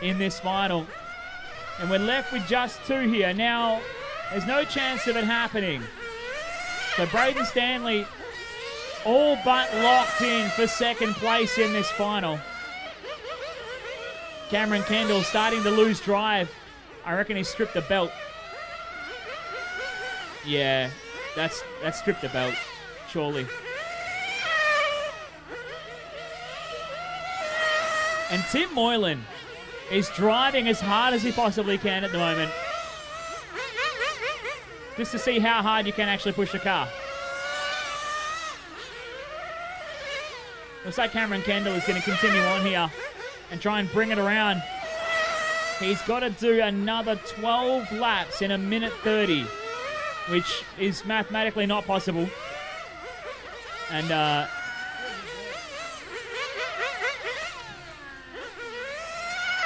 in this final. And we're left with just two here. Now, there's no chance of it happening. So Braden Stanley all but locked in for second place in this final. Cameron Kendall starting to lose drive. I reckon he stripped the belt. Yeah, that's stripped the belt, surely. And Tim Moylan is driving as hard as he possibly can at the moment, just to see how hard you can actually push the car. Looks like Cameron Kendall is going to continue on here and try and bring it around. He's got to do another 12 laps in 1:30, which is mathematically not possible. And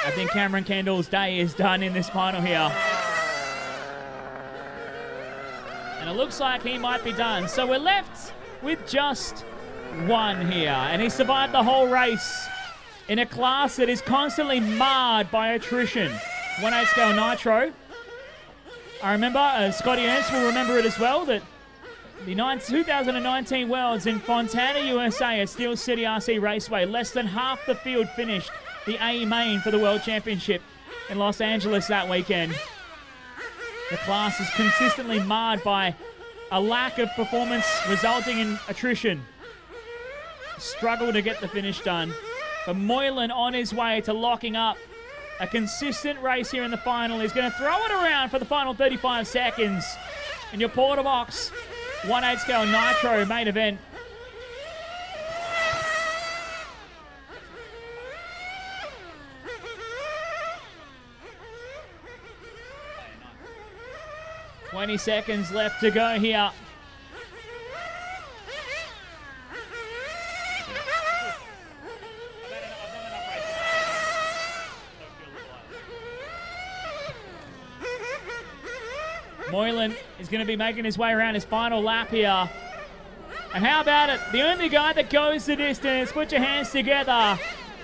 I think Cameron Kendall's day is done in this final here. And it looks like he might be done. So we're left with just one here. And he survived the whole race in a class that is constantly marred by attrition. 1/8 scale nitro. I remember, Scotty Ernst will remember it as well, that the 2019 Worlds in Fontana, USA at Steel City RC Raceway, less than half the field finished the A main for the World Championship in Los Angeles that weekend. The class is consistently marred by a lack of performance resulting in attrition. Struggle to get the finish done. But Moylan on his way to locking up a consistent race here in the final. He's going to throw it around for the final 35 seconds in your Porter Box 1/8 scale Nitro main event. $20 seconds left to go here. Moylan is going to be making his way around his final lap here. And how about it? The only guy that goes the distance. Put your hands together.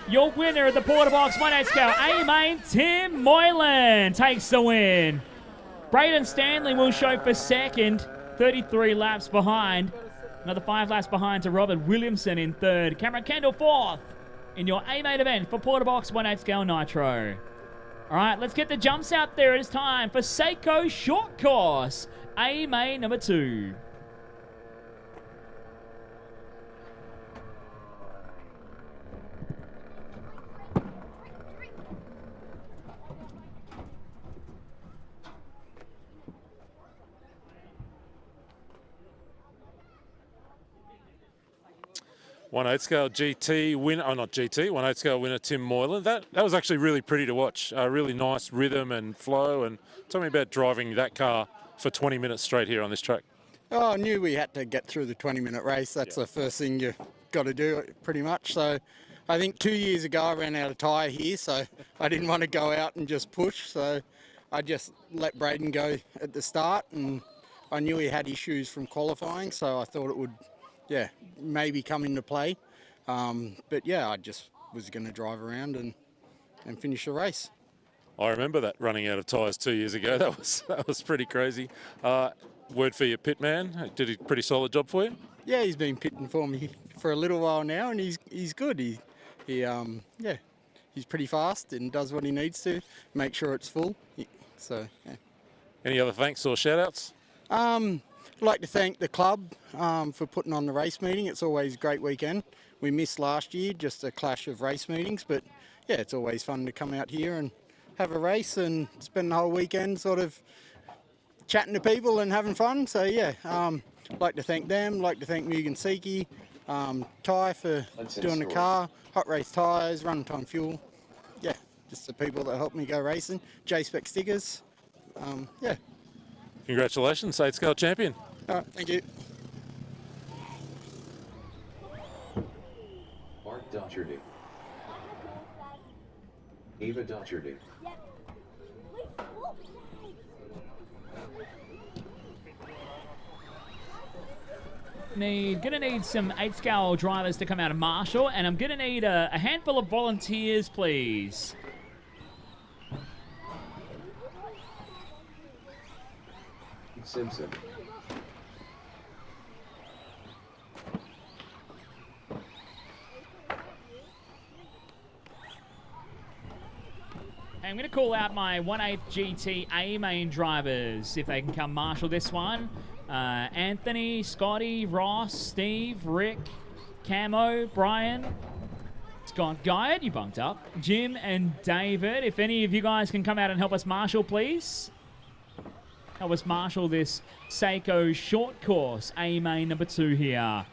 Your winner of the Porter Box 1/8 scale A main, Tim Moylan, takes the win. Braden Stanley will show for second, 33 laps behind. Another 5 laps behind to Robert Williamson in third. Cameron Kendall fourth in your A main event for Porter Box 1/8 scale Nitro. All right, let's get the jumps out there. It is time for Seiko Short Course, A main number 2. One-8 scale GT win, oh not GT, 1/8 scale winner Tim Moylan. That was actually really pretty to watch. Really nice rhythm and flow. And tell me about driving that car for 20 minutes straight here on this track. Oh, I knew we had to get through the 20-minute race. That's the first thing you got to do, pretty much. So I think 2 years ago I ran out of tyre here, so I didn't want to go out and just push. So I just let Braden go at the start, and I knew he had issues from qualifying, so I thought it would, yeah, maybe come into play. But yeah, I just was going to drive around and finish the race. I remember that running out of tyres 2 years ago. That was pretty crazy. Word for your pit man. Did a pretty solid job for you? Yeah, he's been pitting for me for a little while now, and he's good. Yeah, he's pretty fast and does what he needs to make sure it's full. So yeah. Any other thanks or shout outs? I'd like to thank the club for putting on the race meeting. It's always a great weekend. We missed last year, just a clash of race meetings, but yeah, it's always fun to come out here and have a race and spend the whole weekend sort of chatting to people and having fun. So yeah, I'd like to thank them, like to thank Mugen Siki, Ty for doing the car, Hot Race Tyres, Runtime Fuel. Yeah, just the people that helped me go racing. J-Spec Stickers, yeah. Congratulations, 8 scale champion. All right, thank you. Mark Docherty. Eva Docherty. Gonna need some 8 scale drivers to come out of Marshall, and I'm gonna need a handful of volunteers, please. Simpson. I'm going to call out my 1/8 GT A main drivers, if they can come marshal this one. Anthony, Scotty, Ross, Steve, Rick, Camo, Brian. Scott Guyard, you bumped up. Jim and David. If any of you guys can come out and help us marshal, please. Help us marshal this Seiko Short Course A main number 2 here.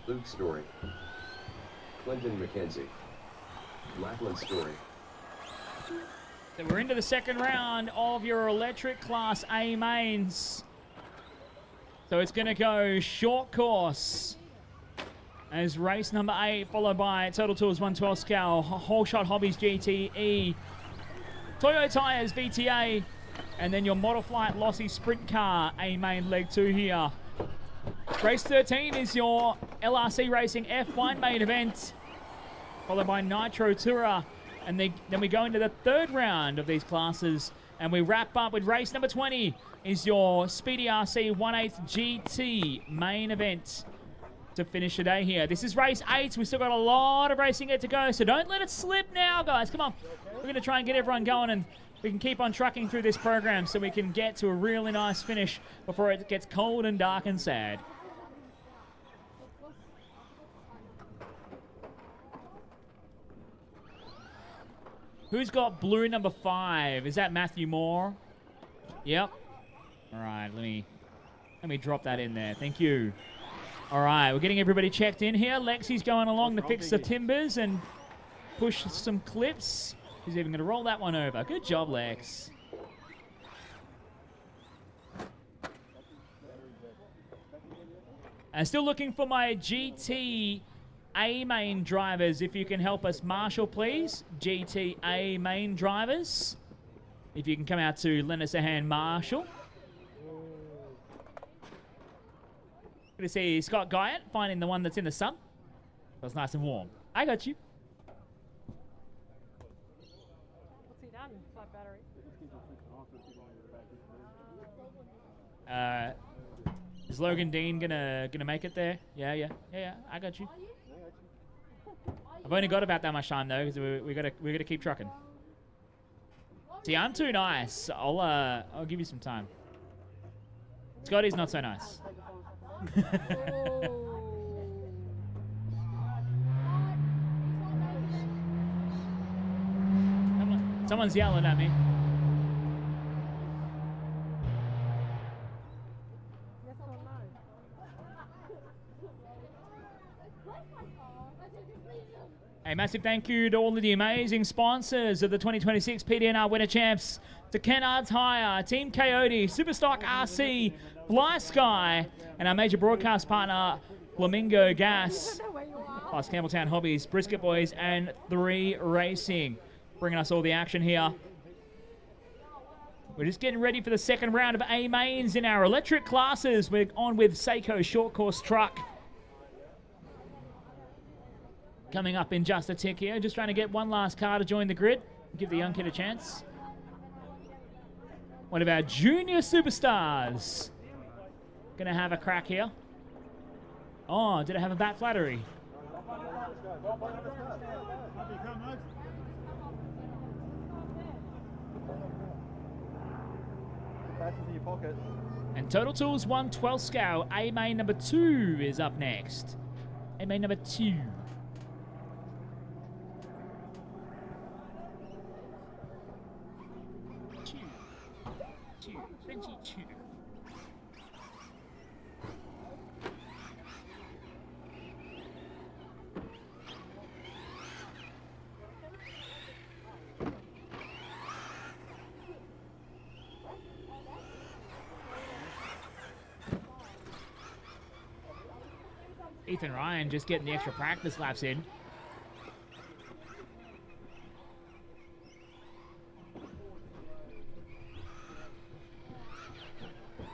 Luke Story. Clinton McKenzie. Lachlan Story. So we're into the second round of your electric Class A mains. So it's going to go short course as race number 8, followed by Total Tools 112 scale, Whole Shot Hobbies GTE, Toyo Tires VTA, and then your Model Flight Lossy Sprint Car A main leg 2 here. Race 13 is your LRC Racing F1 main event, followed by Nitro Tourer. And then we go into the third round of these classes, and we wrap up with race number 20 is your Speedy RC 1/8 GT main event to finish the day here. This is race 8. We've still got a lot of racing yet to go, so don't let it slip now, guys. Come on. We're going to try and get everyone going, and we can keep on trucking through this program so we can get to a really nice finish before it gets cold and dark and sad. Who's got blue number 5? Is that Matthew Moore? Yep. All right, let me drop that in there. Thank you. All right, we're getting everybody checked in here. Lexi's going along to fix the timbers and push some clips. He's even going to roll that one over. Good job, Lex. I'm still looking for my GT A main drivers. If you can help us, Marshall, please. GT A main drivers. If you can come out to lend us a hand, Marshall. Good to see Scott Guyot finding the one that's in the sun. That was nice and warm. I got you. What's he done? Flat battery. Is Logan Dean gonna make it there? Yeah. I got you. I've only got about that much time though, because we gotta keep trucking. See, I'm too nice. I'll give you some time. Scotty's not so nice. Someone's yelling at me. A massive thank you to all of the amazing sponsors of the 2026 PDNR Winter Champs, to Kennard's Hire, Team Coyote, Superstock RC, Fly Sky, and our major broadcast partner, Flamingo Gas, plus Campbelltown Hobbies, Brisket Boys, and 3 Racing, bringing us all the action here. We're just getting ready for the second round of A mains in our electric classes. We're on with Seiko Short Course Truck. Coming up in just a tick here. Just trying to get one last car to join the grid. Give the young kid a chance. One of our junior superstars. Gonna have a crack here. Oh, did it have a bat flattery? And Total Tools 112 scale. A main number 2 is up next. A main number 2. Ethan Ryan just getting the extra practice laps in.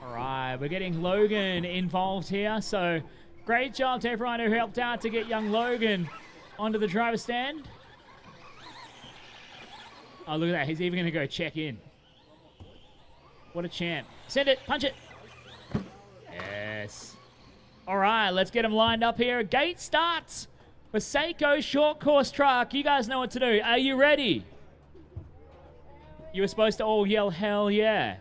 All right, we're getting Logan involved here, so great job to everyone who helped out to get young Logan onto the driver's stand. Oh, look at that. He's even going to go check in. What a champ. Send it. Punch it. Yes. All right, let's get him lined up here. Gate starts for Seiko Short Course Truck. You guys know what to do. Are you ready? You were supposed to all yell, hell yeah.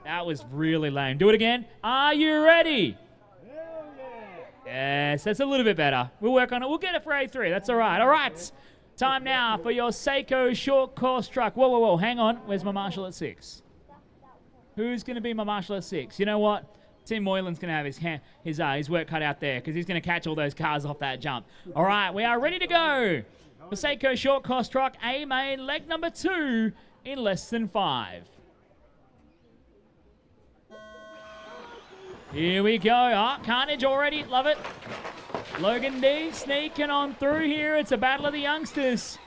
That was really lame. Do it again. Are you ready? Yes, that's a little bit better. We'll work on it. We'll get it for A3. That's all right. All right. Time now for your Seiko Short Course Truck. Whoa, whoa, whoa. Hang on. Where's my marshal at 6? Who's going to be my marshal at 6? You know what? Tim Moylan's going to have his work cut out there because he's going to catch all those cars off that jump. All right, we are ready to go. Seiko short course truck, A main, leg number 2 in less than 5. Here we go. Oh, carnage already. Love it. Logan Dean sneaking on through here. It's a battle of the youngsters.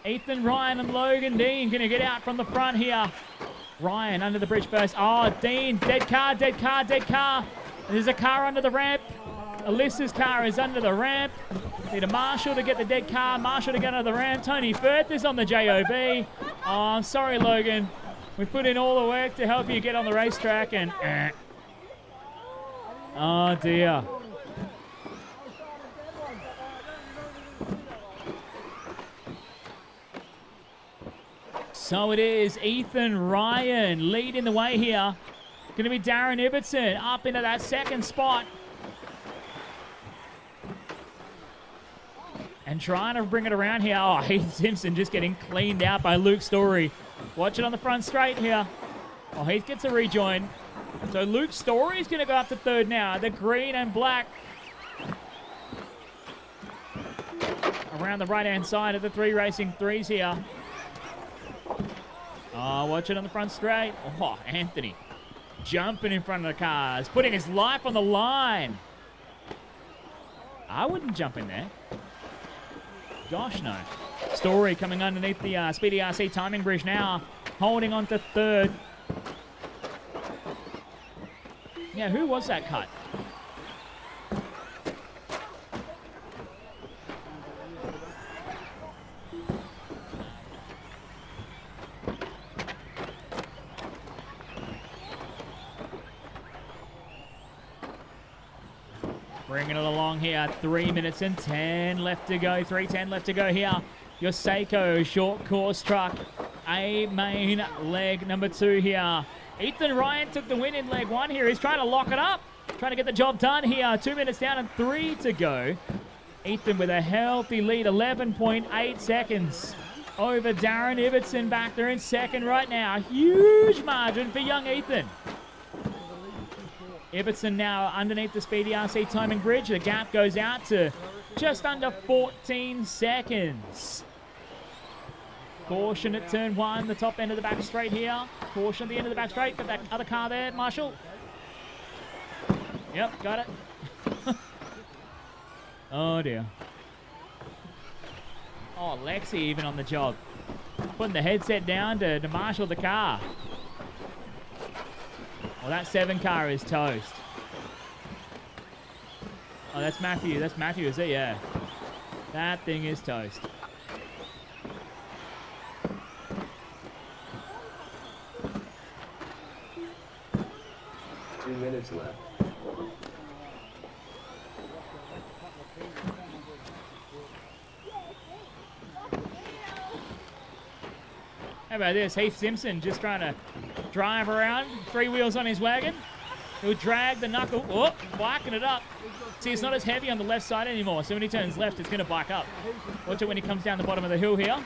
Ethan Ryan and Logan Dean going to get out from the front here. Ryan under the bridge first. Oh, Dean, dead car, dead car, dead car. There's a car under the ramp. Alyssa's car is under the ramp. Need a Marshall to get the dead car. Marshall to get under the ramp. Tony Firth is on the JOB. Oh, I'm sorry, Logan. We put in all the work to help you get on the racetrack and... Oh, dear. So it is Ethan Ryan leading the way here. Going to be Darren Ibbotson up into that second spot. And trying to bring it around here. Oh, Heath Simpson just getting cleaned out by Luke Story. Watch it on the front straight here. Oh, Heath gets a rejoin. So Luke Story is going to go up to third now. The green and black around the right-hand side of the 3 racing 3s here. Oh, watch it on the front straight. Oh, Anthony jumping in front of the cars, putting his life on the line. I wouldn't jump in there. Gosh, no. Story coming underneath the Speedy RC timing bridge now, holding on to third. Yeah, who was that cut? Bringing it along here. 3 minutes and 10 left to go. 3:10 left to go here. Your Seiko short course truck. A main leg number 2 here. Ethan Ryan took the win in leg 1 here. He's trying to lock it up. Trying to get the job done here. 2 minutes down and 3 to go. Ethan with a healthy lead. 11.8 seconds over Darren Ibbotson back there in second right now. Huge margin for young Ethan. Ibbotson now underneath the Speedy RC timing bridge. The gap goes out to just under 14 seconds. Caution at turn 1, the top end of the back straight here. Caution at the end of the back straight. Got that other car there, Marshall. Yep, got it. Oh, dear. Oh, Lexi even on the job. Putting the headset down to marshal the car. Well, that 7 car is toast. Oh, that's Matthew. That's Matthew, is it? Yeah. That thing is toast. Two minutes left. How about this? Heath Simpson just trying to drive around, 3 wheels on his wagon. He'll drag the knuckle, oh, biking it up. See, it's not as heavy on the left side anymore, so when he turns left, it's going to bike up. Watch it when he comes down the bottom of the hill here.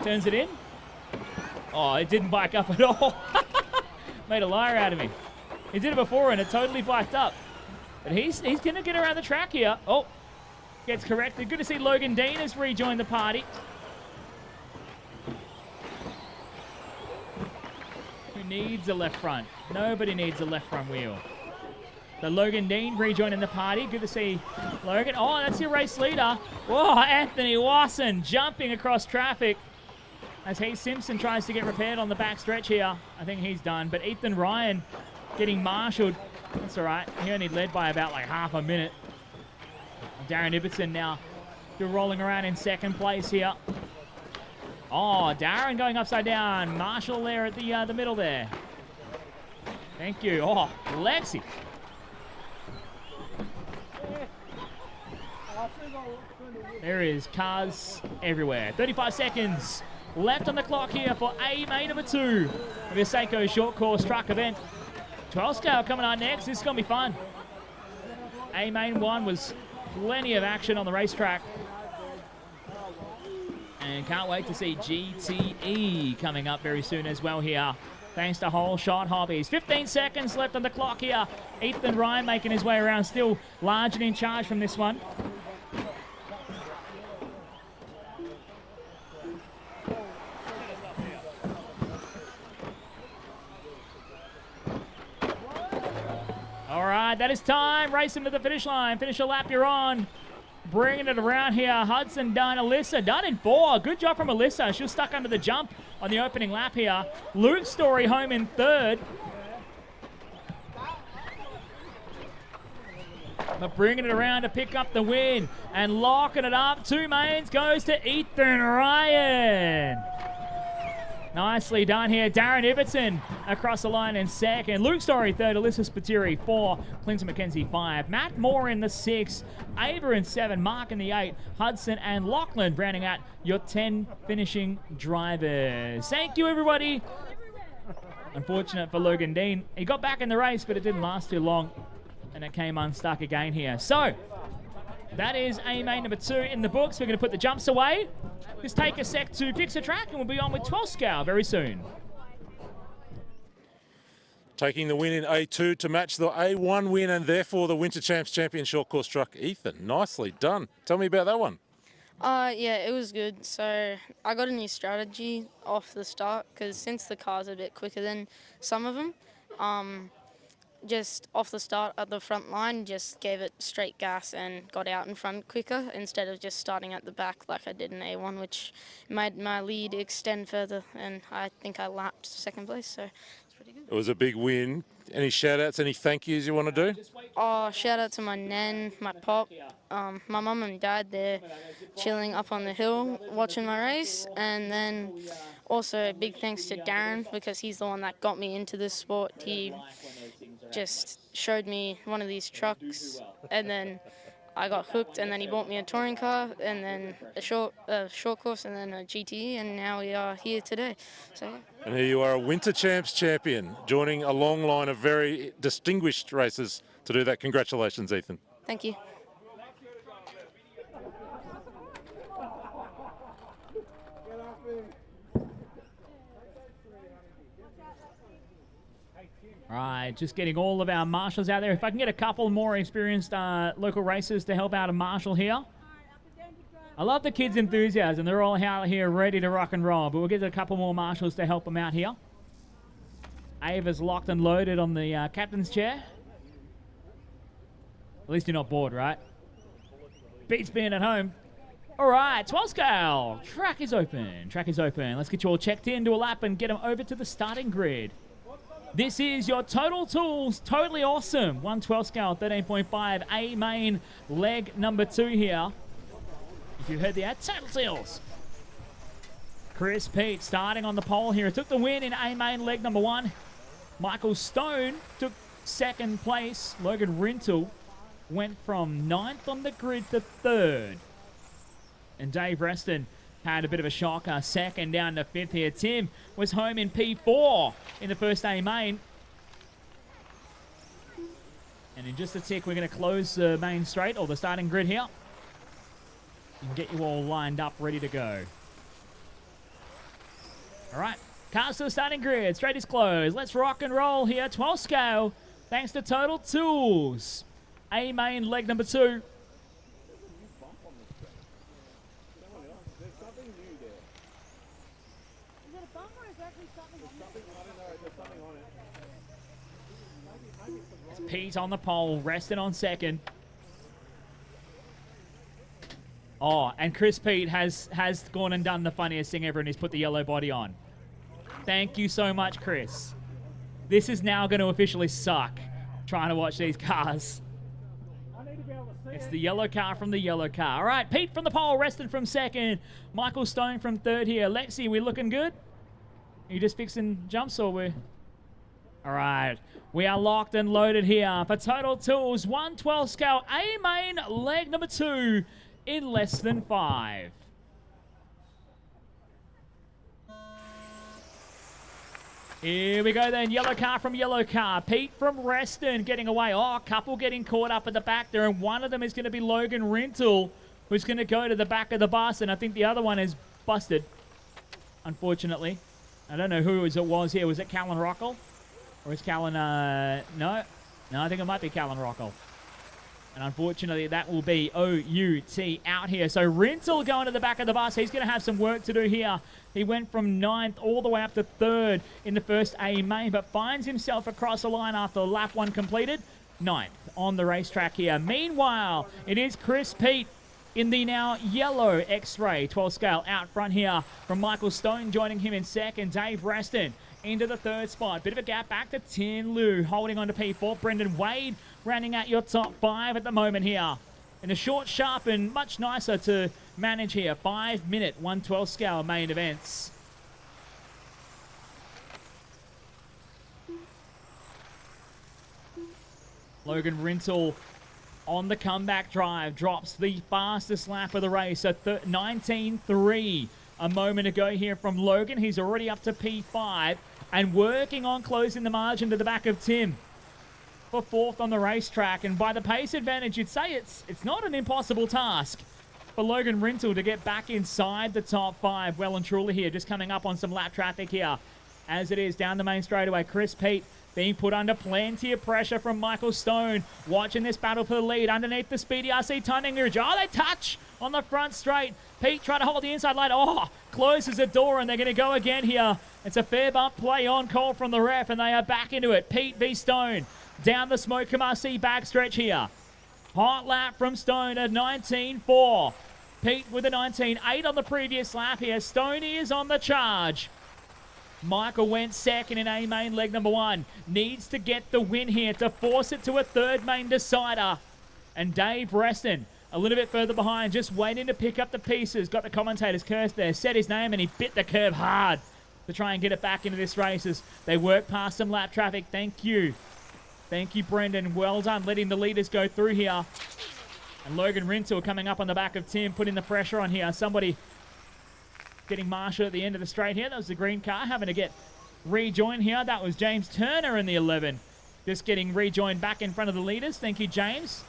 Turns it in. Oh, it didn't bike up at all. Made a liar out of me. He did it before and it totally biked up. But he's going to get around the track here. Oh, gets corrected. Good to see Logan Dean has rejoined the party. Needs a left front. Nobody needs a left front wheel. The Logan Dean rejoining the party. Good to see Logan. Oh, that's your race leader. Oh, Anthony Wasson jumping across traffic as Heath Simpson tries to get repaired on the back stretch here. I think he's done. But Ethan Ryan getting marshalled. That's all right. He only led by about like half a minute. Darren Ibbotson now still rolling around in second place here. Oh, Darren going upside down. Marshall there at the middle there. Thank you. Oh, Lexi. There is cars everywhere. 35 seconds left on the clock here for A main number 2 of the Seiko short course truck event. 12 scale coming on next. This is going to be fun. A main 1 was plenty of action on the racetrack. And can't wait to see GTE coming up very soon as well here. Thanks to Whole Shot Hobbies. 15 seconds left on the clock here. Ethan Ryan making his way around, still large and in charge from this one. right, that is time. Racing to the finish line. Finish a lap you're on. Bringing it around here. Hudson done. Alyssa done in 4. Good job from Alyssa. She was stuck under the jump on the opening lap here. Luke Story home in 3rd. But bringing it around to pick up the win and locking it up. 2 mains goes to Ethan Ryan. Nicely done here. Darren Ibbotson across the line in 2nd. Luke Story 3rd. Alyssa Spiteri 4. Clinton McKenzie 5. Matt Moore in the 6th. Ava in 7. Mark in the 8. Hudson and Lachlan rounding out your 10 finishing drivers. Thank you, everybody. Unfortunate for Logan Dean. He got back in the race, but it didn't last too long. And it came unstuck again here. So, that is A main number 2 in the books. We're going to put the jumps away. Just take a sec to fix the track, and we'll be on with 12 scale very soon. Taking the win in A2 to match the A1 win and therefore the Winter Champs Champion short course truck. Ethan, nicely done. Tell me about that one. Yeah, it was good. So I got a new strategy off the start because since the car's a bit quicker than some of them, just off the start at the front line, just gave it straight gas and got out in front quicker instead of just starting at the back like I did in A1, which made my lead extend further, and I think I lapped 2nd place, so it's pretty good. It was a big win. Any shout outs, any thank yous you want to do? Oh, shout out to my nan, my pop, my mum and dad. They're chilling up on the hill watching my race, and then also big thanks to Darren because he's the one that got me into this sport. He just showed me one of these trucks, and then I got hooked, and then he bought me a touring car, and then a short course, and then a GTE, and now we are here today. So yeah. And here you are, a Winter Champs champion, joining a long line of very distinguished racers to do that. Congratulations, Ethan. Thank you. All right, just getting all of our marshals out there. If I can get a couple more experienced local racers to help out a marshal here. I love the kids' enthusiasm. They're all out here ready to rock and roll, but we'll get a couple more marshals to help them out here. Ava's locked and loaded on the captain's chair. At least you're not bored, right? Beats being at home. All right, 12 scale. Track is open. Track is open. Let's get you all checked in, do a lap, and get them over to the starting grid. This is your Total Tools, totally awesome. 112 scale, 13.5, A main, leg number 2 here. If you heard the ad, Total Tools. Chris Pete starting on the pole here. Took the win in A main, leg number 1. Michael Stone took 2nd place. Logan Rintle went from 9th on the grid to 3rd. And Dave Reston had a bit of a shocker, 2nd down to 5th here. Tim was home in P4 in the first A main. And in just a tick, we're going to close the main straight, or the starting grid here, and get you all lined up, ready to go. All right, cars to the starting grid. Straight is closed. Let's rock and roll here. 12 scale, thanks to Total Tools. A main, leg number 2. Pete on the pole, resting on 2nd. Oh, and Chris Pete has gone and done the funniest thing ever, and he's put the yellow body on. Thank you so much, Chris. This is now going to officially suck, trying to watch these cars. It's the yellow car from the yellow car. All right, Pete from the pole, resting from 2nd. Michael Stone from 3rd here. Lexi, we looking good? Are you just fixing jumps, or we're... All right, we are locked and loaded here for Total Tools 112 scale A main, leg number 2 in less than 5. Here we go then, yellow car from yellow car. Pete from Reston getting away. Oh, a couple getting caught up at the back there, and one of them is going to be Logan Rintle, who's going to go to the back of the bus, and I think the other one is busted, unfortunately. I don't know who it was here. Was it Callan Rockall? Or is Callan, no, I think it might be Callan Rockall. And unfortunately, that will be OUT out here. So Rintle going to the back of the bus. He's going to have some work to do here. He went from 9th all the way up to 3rd in the first A main, but finds himself across the line after lap 1 completed. ninth on the racetrack here. Meanwhile, it is Chris Pete in the now yellow X-Ray 12 scale out front here from Michael Stone, joining him in second. Dave Reston into the third spot. Bit of a gap back to Tin Lu, holding on to P4. Brendan Wade rounding out your top 5 at the moment here. In a short, sharp, and much nicer to manage here. 5-minute, 112 scale main events. Logan Rintle on the comeback drive, drops the fastest lap of the race at 19.3 a moment ago here from Logan. He's already up to P5 and working on closing the margin to the back of Tim for 4th on the racetrack. And by the pace advantage, you'd say it's not an impossible task for Logan Rintle to get back inside the top 5 well and truly here. Just coming up on some lap traffic here as it is down the main straightaway. Chris Pete being put under plenty of pressure from Michael Stone. Watching this battle for the lead underneath the Speedy RC timing mirror. Oh, they touch on the front straight. Pete trying to hold the inside line. Oh, closes the door and they're going to go again here. It's a fair bump play on call from the ref and they are back into it. Pete v Stone down the Smoke RC backstretch here. Hot lap from Stone at 19.4. Pete with a 19.8 on the previous lap here. Stoney is on the charge. Michael went second in A main leg number 1. Needs to get the win here to force it to a third main decider. And Dave Reston a little bit further behind, just waiting to pick up the pieces. Got the commentator's curse there. Said his name and he bit the curb hard to try and get it back into this race as they work past some lap traffic. Thank you. Thank you, Brendan. Well done letting the leaders go through here. And Logan Rintle coming up on the back of Tim, putting the pressure on here. Somebody getting Marshall at the end of the straight here. That was the green car having to get rejoined here. That was James Turner in the 11. Just getting rejoined back in front of the leaders. Thank you, James.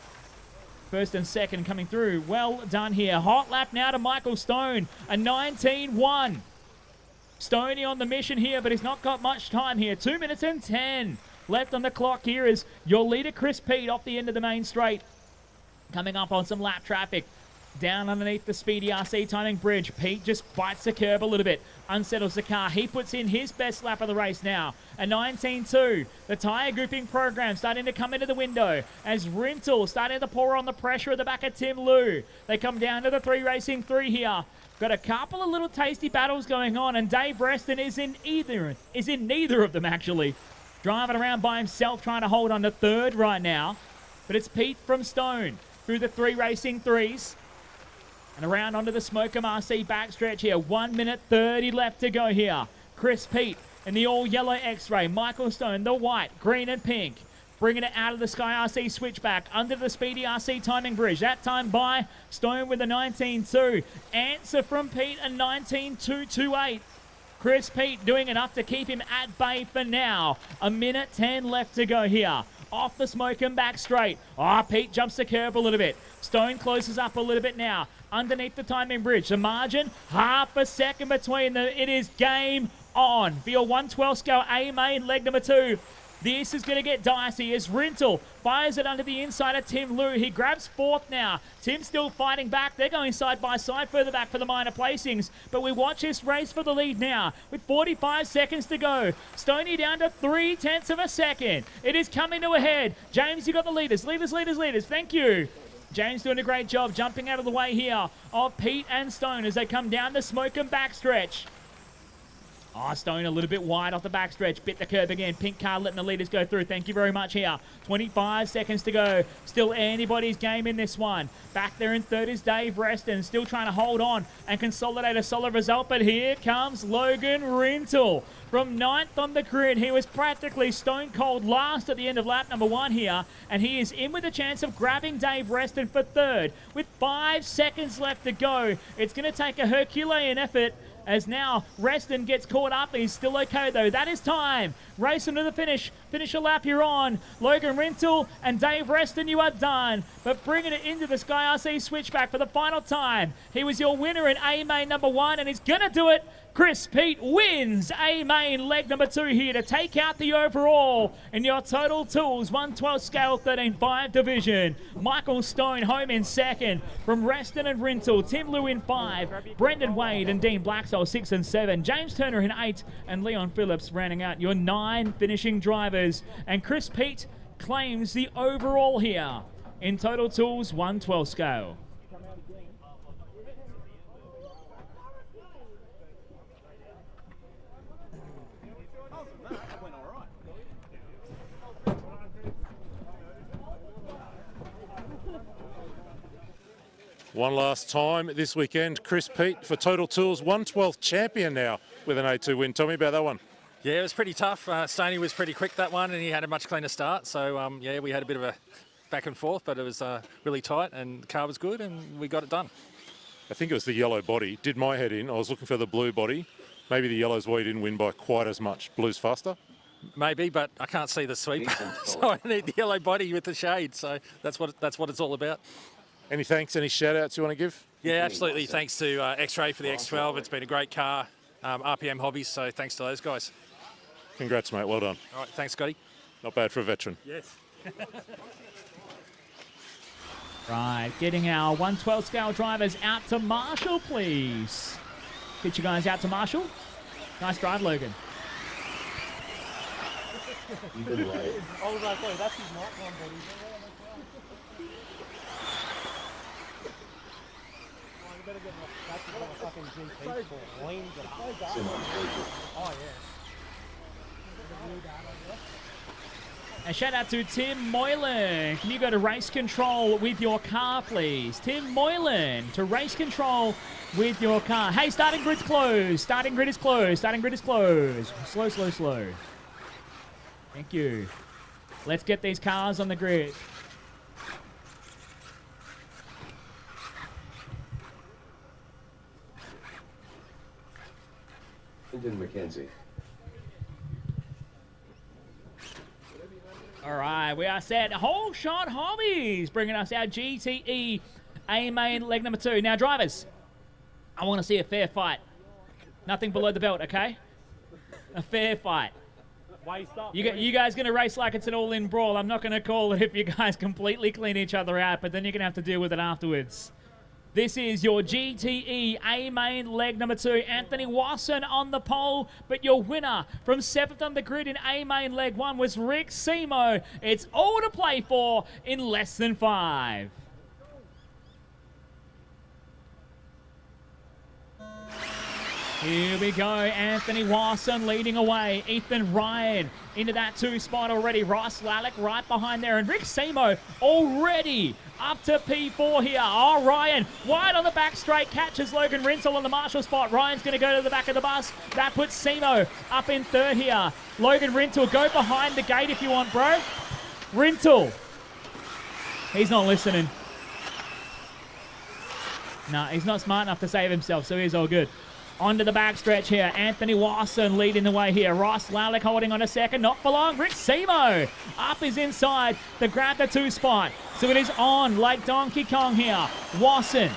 First and second coming through. Well done here. Hot lap now to Michael Stone. A 19.1. Stoney on the mission here, but he's not got much time here. 2 minutes and 10 left on the clock here as your leader, Chris Pete, off the end of the main straight. Coming up on some lap traffic. Down underneath the Speedy RC timing bridge. Pete just bites the curb a little bit. Unsettles the car. He puts in his best lap of the race now. A 19.2. The tyre grouping program starting to come into the window as Rintle starting to pour on the pressure at the back of Tim Lu. They come down to the 3 racing 3 here. Got a couple of little tasty battles going on and Dave Reston is in neither of them actually. Driving around by himself trying to hold on to third right now. But it's Pete from Stone through the 3 racing 3s. And around onto the Smokem RC backstretch here. 1 minute 30 left to go here. Chris Pete in the all-yellow X-Ray. Michael Stone, the white, green and pink. Bringing it out of the Sky RC switchback under the Speedy RC timing bridge. That time by Stone with a 19.2. Answer from Pete, a 19.228. Chris Pete doing enough to keep him at bay for now. A minute 10 left to go here. Off the Smokem back straight. Oh, Pete jumps the curb a little bit. Stone closes up a little bit now. Underneath the timing bridge. The margin, half a second between them. It is game on for your 112 scale A main leg number 2. This is going to get dicey as Rintle fires it under the inside of Tim Lu. He grabs 4th now. Tim still fighting back. They're going side by side further back for the minor placings. But we watch this race for the lead now with 45 seconds to go. Stoney down to 0.3 of a second. It is coming to a head. James, you got the leaders. Leaders. Thank you. James doing a great job jumping out of the way here of Pete and Stone as they come down the Smokem backstretch. Oh, Stone a little bit wide off the backstretch. Bit the curb again. Pink car letting the leaders go through. Thank you very much here. 25 seconds to go. Still anybody's game in this one. Back there in third is Dave Reston. Still trying to hold on and consolidate a solid result. But here comes Logan Rintle. From 9th on the grid, he was practically stone cold last at the end of lap number 1 here. And he is in with a chance of grabbing Dave Reston for third. With 5 seconds left to go, it's going to take a Herculean effort. As now Reston gets caught up. He's still okay though. That is time. Racing to the finish. Finish a lap you're on. Logan Rintle and Dave Reston, you are done. But bringing it into the Sky RC switchback for the final time. He was your winner in A main number 1 and he's going to do it. Chris Pete wins A main leg number 2 here to take out the overall in your Total Tools 112 scale 13.5 division. Michael Stone home in second from Reston and Rintle. Tim Lu in 5. Brendan Wade and Dean Blacksoll 6 and 7. James Turner in 8 and Leon Phillips rounding out your 9 finishing drivers. And Chris Pete claims the overall here in Total Tools 112 scale. One last time this weekend, Chris Pete for Total Tools, 112th champion now with an A2 win. Tell me about that one. Yeah, it was pretty tough. Stoney was pretty quick that one, and he had a much cleaner start. So, yeah, we had a bit of a back and forth, but it was really tight, and the car was good, and we got it done. I think it was the yellow body. Did my head in. I was looking for the blue body. Maybe the yellow's why you didn't win by quite as much. Blue's faster? Maybe, but I can't see the sweep, so I need the yellow body with the shade. So that's what it's all about. Any thanks, any shout-outs you want to give? Yeah, absolutely. Thanks to X-Ray for the X12. It's been a great car. RPM Hobbies, so thanks to those guys. Congrats, mate. Well done. All right, thanks, Scotty. Not bad for a veteran. Yes. Right, getting our 112 scale drivers out to Marshall, please. Get you guys out to Marshall. Nice drive, Logan. I was like, oh, that's his night one, buddy. Better get my fucking GT for leans it up. Oh, yeah. A shout out to Tim Moylan. Can you go to race control with your car, please? Tim Moylan to race control with your car. Hey, starting grid's closed. Starting grid is closed. Starting grid is closed. Slow, slow, slow. Thank you. Let's get these cars on the grid. Lyndon McKenzie. All right, we are set. Whole Shot Hobbies bringing us our GTE A main leg number 2. Now, drivers, I want to see a fair fight. Nothing below the belt, okay? A fair fight. Waist up. You guys going to race like it's an all-in brawl. I'm not going to call it if you guys completely clean each other out, but then you're going to have to deal with it afterwards. This is your GTE A main leg number 2. Anthony Wasson on the pole, but your winner from 7th on the grid in A main leg 1 was Rick Simo. It's all to play for in less than 5. Here we go, Anthony Wasson leading away. Ethan Ryan into that 2 spot already. Ross Lalek right behind there. And Rick Simo already up to P4 here. Oh, Ryan wide on the back straight. Catches Logan Rinsel on the Marshall spot. Ryan's going to go to the back of the bus. That puts Simo up in 3rd here. Logan Rinsel, go behind the gate if you want, bro. Rinsel. He's not listening. No, he's not smart enough to save himself, so he's all good. Onto the backstretch here. Anthony Wasson leading the way here. Ross Lalek holding on a second. Not for long. Rick Simo up is inside to grab the 2 spot. So it is on like Donkey Kong here. Wasson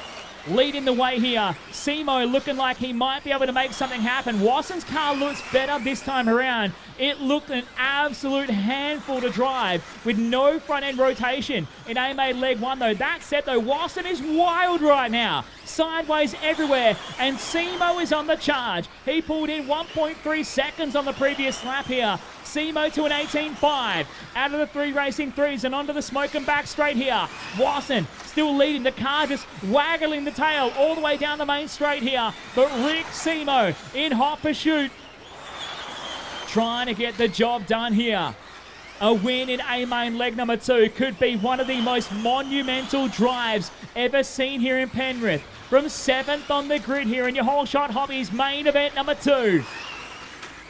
leading the way here. Simo looking like he might be able to make something happen. Wasson's car looks better this time around. It looked an absolute handful to drive with no front end rotation in A-Main leg 1 though. That said though, Wasson is wild right now. Sideways everywhere, and Simo is on the charge. He pulled in 1.3 seconds on the previous lap here. Simo to an 18.5. Out of the 3 racing 3s and onto the smoke and back straight here. Wasson still leading. The car just waggling the tail all the way down the main straight here. But Rick Simo in hot pursuit, trying to get the job done here. A win in A-Main leg number 2 could be one of the most monumental drives ever seen here in Penrith. From 7th on the grid here in your Whole Shot Hobbies main event number 2.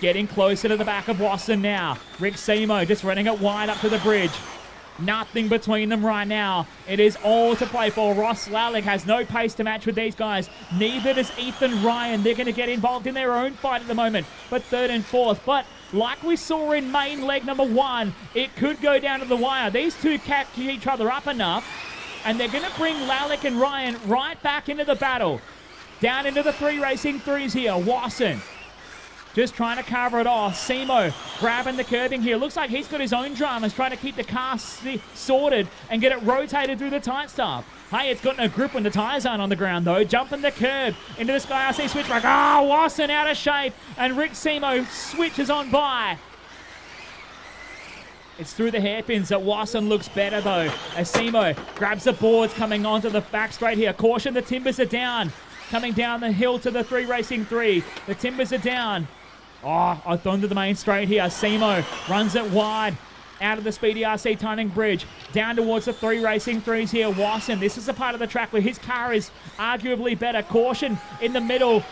Getting closer to the back of Wasson now. Rick Simo just running it wide up to the bridge. Nothing between them right now. It is all to play for. Ross Lalek has no pace to match with these guys. Neither does Ethan Ryan. They're going to get involved in their own fight at the moment. But 3rd and 4th. But like we saw in main leg number 1, it could go down to the wire. These two catch each other up enough, and they're going to bring Lalek and Ryan right back into the battle. Down into the 3 racing 3s here. Wasson just trying to cover it off. Simo grabbing the curbing here. Looks like he's got his own dramas, trying to keep the car sorted and get it rotated through the tight stuff. Hey, it's got no grip when the tyres aren't on the ground, though. Jumping the curb into the Sky RC switchback. Oh, Wasson out of shape, and Rick Simo switches on by. It's through the hairpins that Wasson looks better though. Asimo grabs the boards coming onto the back straight here. Caution, the Timbers are down. Coming down the hill to the 3 racing 3. The Timbers are down. Oh, onto the main straight here. Asimo runs it wide. Out of the Speedy RC turning bridge. Down towards the 3 racing 3s here. Wasson, this is the part of the track where his car is arguably better. Caution in the middle.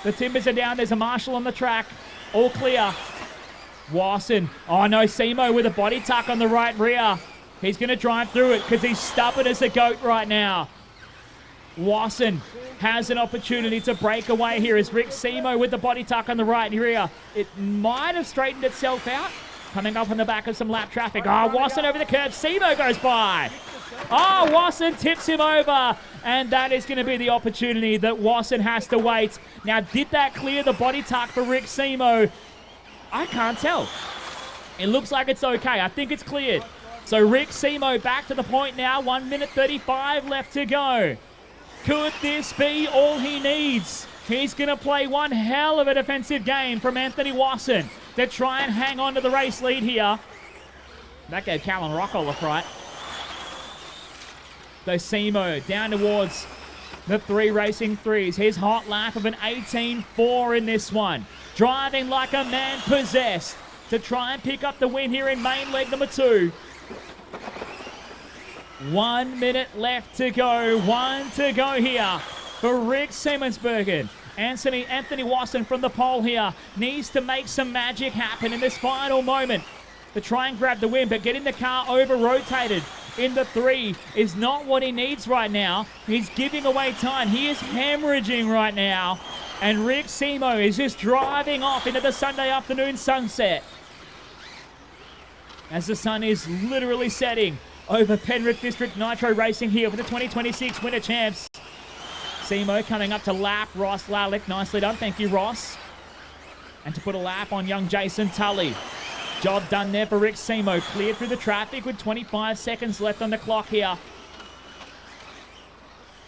The Timbers are down. There's a marshal on the track. All clear. Wasson. Oh no, Simo with a body tuck on the right rear. He's going to drive through it because he's stubborn as a goat right now. Wasson has an opportunity to break away here as Rick Simo with the body tuck on the right rear. It might have straightened itself out. Coming up on the back of some lap traffic. Oh, Wasson over the curb. Simo goes by. Oh, Wasson tips him over. And that is going to be the opportunity that Wasson has to wait. Now, did that clear the body tuck for Rick Simo? I can't tell. It looks like it's okay. I think it's cleared. So Rick Simo back to the point now. 1 minute 35 left to go. Could this be all he needs? He's going to play one hell of a defensive game from Anthony Wasson to try and hang on to the race lead here. That gave Callan Rockall a fright. So Simo down towards the 3 racing 3s. His hot lap of an 18.4 in this one. Driving like a man possessed to try and pick up the win here in main leg number 2. 1 minute left to go. 1 to go here for Rick Simmonsbergen. Anthony Wasson from the pole here needs to make some magic happen in this final moment to try and grab the win, but getting the car over-rotated in the 3 is not what he needs right now. He's giving away time. He is hemorrhaging right now, and Rick Simo is just driving off into the Sunday afternoon sunset as the sun is literally setting over Penrith District Nitro Racing here with the 2026 Winter Champs. Simo coming up to lap Ross Lalick. Nicely done. Thank you, Ross. And to put a lap on young Jason Tully. Job done there for Rick Simo. Cleared through the traffic with 25 seconds left on the clock here.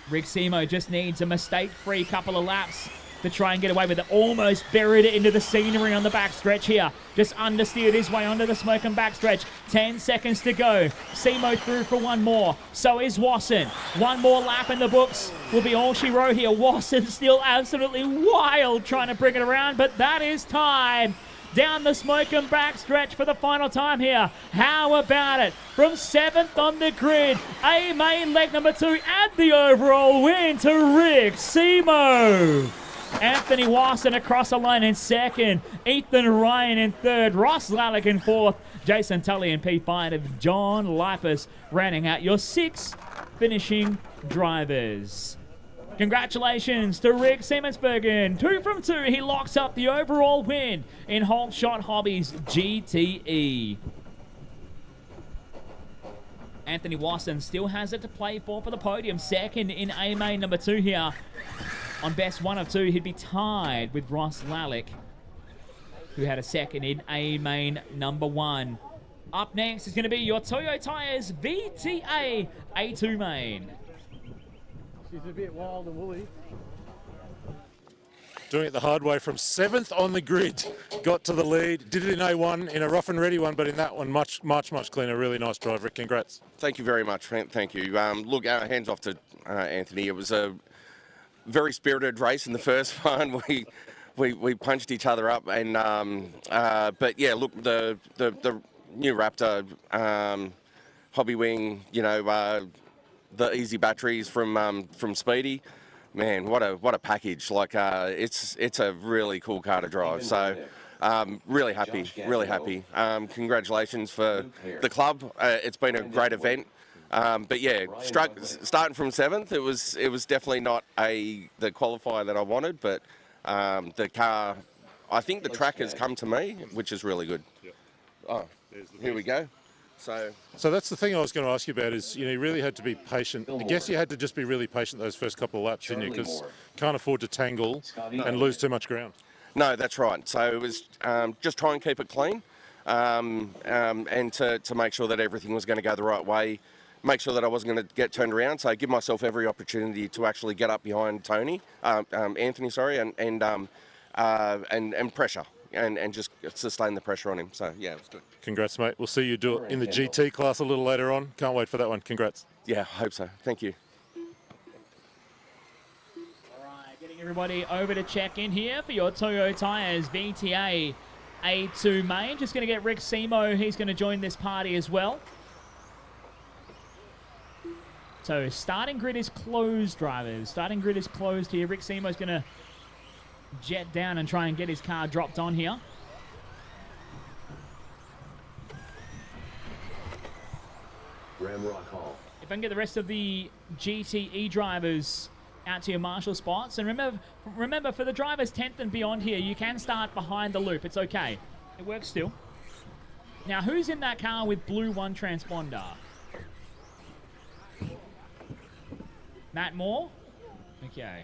Rick Simo just needs a mistake-free couple of laps to try and get away with it. Almost buried it into the scenery on the backstretch here. Just understeered his way onto the smoke and backstretch. 10 seconds to go. Simo through for one more. So is Wasson. One more lap in the books will be all she wrote here. Wasson still absolutely wild trying to bring it around, but that is time. Down the smoke and backstretch for the final time here. How about it? From 7th on the grid, a main leg number 2 and the overall win to Rick Simo. Anthony Wasson across the line in 2nd. Ethan Ryan in 3rd. Ross Lalick in 4th. Jason Tully in P5. And John Lipus rounding out your 6 finishing drivers. Congratulations to Rick Simmonsbergen. 2 from 2. He locks up the overall win in Whole Shot Hobbies GTE. Anthony Wasson still has it to play for the podium. 2nd in A main number 2 here. On best 1 of 2, he'd be tied with Ross Lalick, who had a 2nd in A main number 1. Up next is going to be your Toyo Tires VTA A2 main. She's a bit wild and woolly. Doing it the hard way from 7th on the grid. Got to the lead. Did it in A1 in a rough and ready one, but in that one much cleaner. Really nice drive, Rick. Congrats. Thank you very much. Thank you. Look, hands off to Anthony. It was a very spirited race in the first one. We punched each other up, and but yeah, look, the new Raptor Hobby Wing, you know, the easy batteries from Speedy. Man, what a package! Like it's a really cool car to drive. So really happy. Congratulations for the club. It's been a great event. But yeah, starting from 7th, it was definitely not the qualifier that I wanted. But the car, I think the track has come to me, which is really good. Oh, here we go. So that's the thing I was going to ask you about is, you know, you really had to be patient. I guess you had to just be really patient those first couple of laps, didn't you? Because can't afford to tangle and lose too much ground. No, that's right. So it was just try and keep it clean and to make sure that everything was going to go the right way, make sure that I wasn't going to get turned around. So give myself every opportunity to actually get up behind Anthony, and pressure. and just sustain the pressure on him. So yeah, it was good. Congrats, mate. We'll see you do it in the GT class a little later on. Can't wait for that one. Congrats. Yeah, I hope so. Thank you. Getting everybody over to check in here for your Toyo Tyres VTA A2 main. Just going to get Rick Simo. He's going to join this party as well. So starting grid is closed, drivers. Starting grid is closed here. Rick Simo's going to jet down and try and get his car dropped on here. Ramrock Hall. If I can get the rest of the GTE drivers out to your marshal spots. And remember for the drivers 10th and beyond here, you can start behind the loop. It's okay. It works still. Now, who's in that car with blue 1 transponder? Matt Moore? Okay.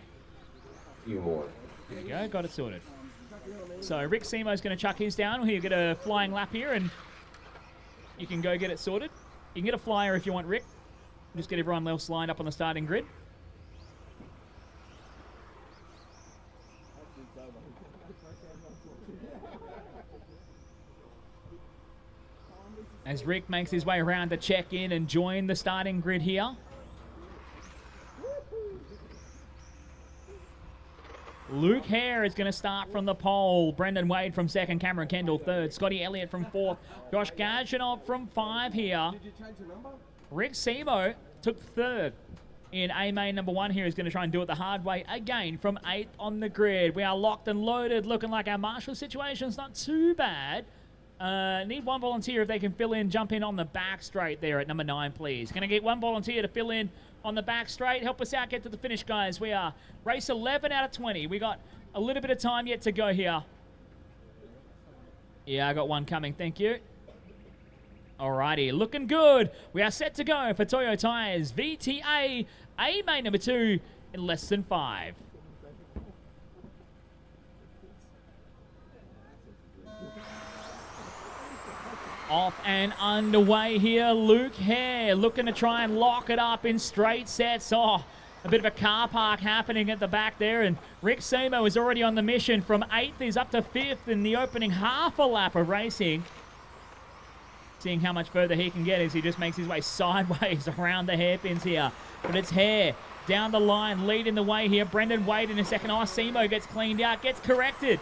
Few more. There we go. Got it sorted. So Rick Simo's going to chuck his down. He'll get a flying lap here, and you can go get it sorted. You can get a flyer if you want, Rick. Just get everyone else lined up on the starting grid. As Rick makes his way around to check in and join the starting grid here. Luke Hare is going to start from the pole. Brendan Wade from second. Cameron Kendall third. Scotty Elliott from fourth. Josh Gajanov from 5 here. Rick Simo took third in A main number 1 here. He's going to try and do it the hard way again from 8th on the grid. We are locked and loaded. Looking like our marshal situation's not too bad. Need one volunteer if they can fill in, jump in on the back straight there at number 9, please. Going to get one volunteer to fill in on the back straight. Help us out, get to the finish, guys. We are race 11 out of 20. We got a little bit of time yet to go here. Yeah, I got one coming, thank you. Alrighty, looking good. We are set to go for Toyo Tyres VTA A main number 2 in less than 5. Off and underway here. Luke Hare looking to try and lock it up in straight sets. Oh, a bit of a car park happening at the back there. And Rick Simo is already on the mission. From 8th, he's up to 5th in the opening half a lap of racing. Seeing how much further he can get as he just makes his way sideways around the hairpins here. But it's Hare down the line, leading the way here. Brendan Wade in a second. Oh, Simo gets cleaned out, gets corrected,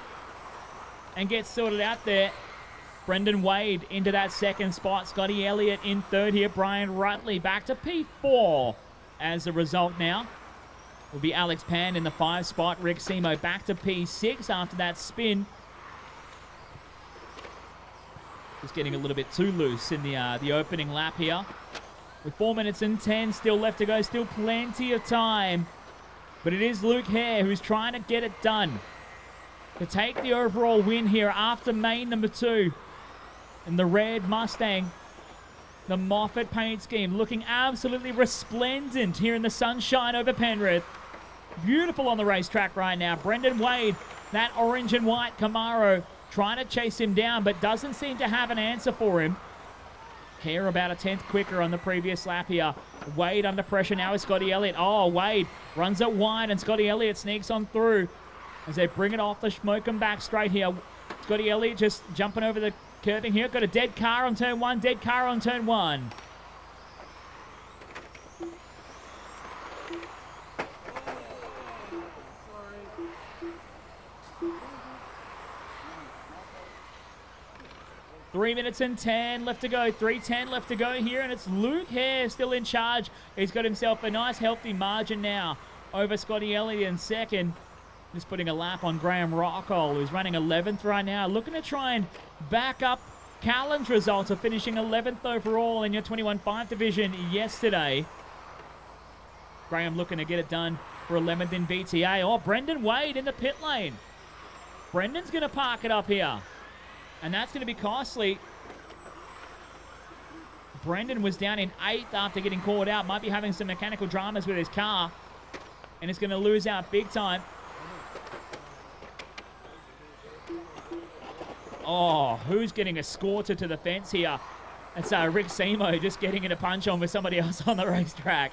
and gets sorted out there. Brendan Wade into that second spot. Scotty Elliott in third here. Brian Rutley back to P4. As a result now, will be Alex Pan in the 5 spot. Rick Simo back to P6 after that spin. Just getting a little bit too loose in the opening lap here. With 4 minutes and 10 still left to go. Still plenty of time. But it is Luke Hare who's trying to get it done to take the overall win here after main number 2. And the red Mustang, the Moffat paint scheme, looking absolutely resplendent here in the sunshine over Penrith. Beautiful on the racetrack right now. Brendan Wade, that orange and white Camaro, trying to chase him down, but doesn't seem to have an answer for him. Hare about a 10th quicker on the previous lap here. Wade under pressure now with Scotty Elliott. Oh, Wade runs it wide, and Scotty Elliott sneaks on through as they bring it off the smoke and back straight here. Scotty Elliott just jumping over the curving here. Got a dead car on turn 1. Dead car on turn 1. Three minutes and 10 left to go. 3:10 left to go here, and it's Luke Hare still in charge. He's got himself a nice healthy margin now over Scotty Elliott in second. Just putting a lap on Graham Rockall, who's running 11th right now. Looking to try and back up Callan's results of finishing 11th overall in your 21.5 division yesterday. Graham looking to get it done for 11th in VTA. Oh, Brendan Wade in the pit lane. Brendan's going to park it up here, and that's going to be costly. Brendan was down in 8th after getting called out. Might be having some mechanical dramas with his car, and it's going to lose out big time. Oh, who's getting escorted to the fence here? It's Rick Simo just getting in a punch on with somebody else on the racetrack.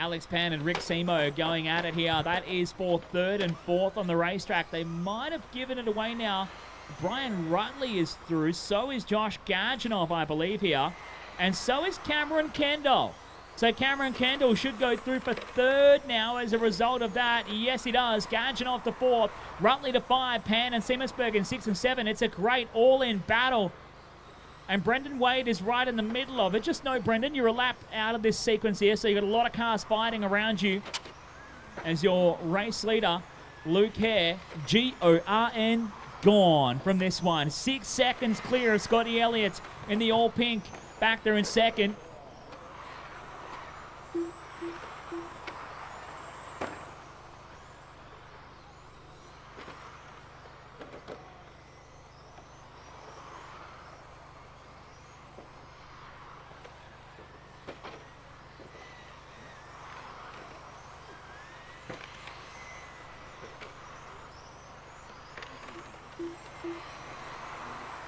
Alex Pan and Rick Simo going at it here. That is for third and fourth on the racetrack. They might have given it away now. Brian Rutley is through. So is Josh Gajanov, I believe, here. And so is Cameron Kendall. So Cameron Kendall should go through for third now as a result of that. Yes, he does. Gajanov to fourth. Rutley to five. Pan and Simmersberg in 6 and 7. It's a great all-in battle. And Brendan Wade is right in the middle of it. Just know, Brendan, you're a lap out of this sequence here, so you've got a lot of cars fighting around you. As your race leader, Luke Hare, G-O-R-N, gone from this one. 6 seconds clear of Scotty Elliott in the all-pink. Back there in second.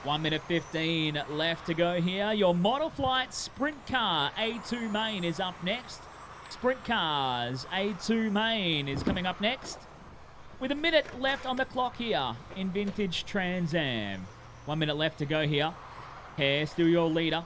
One minute 15 left to go here. Your Model Flight Sprint Car A2 Main is up next. Sprint Cars A2 Main is coming up next. With a minute left on the clock here in Vintage Trans Am. 1 minute left to go here. Hare, still your leader,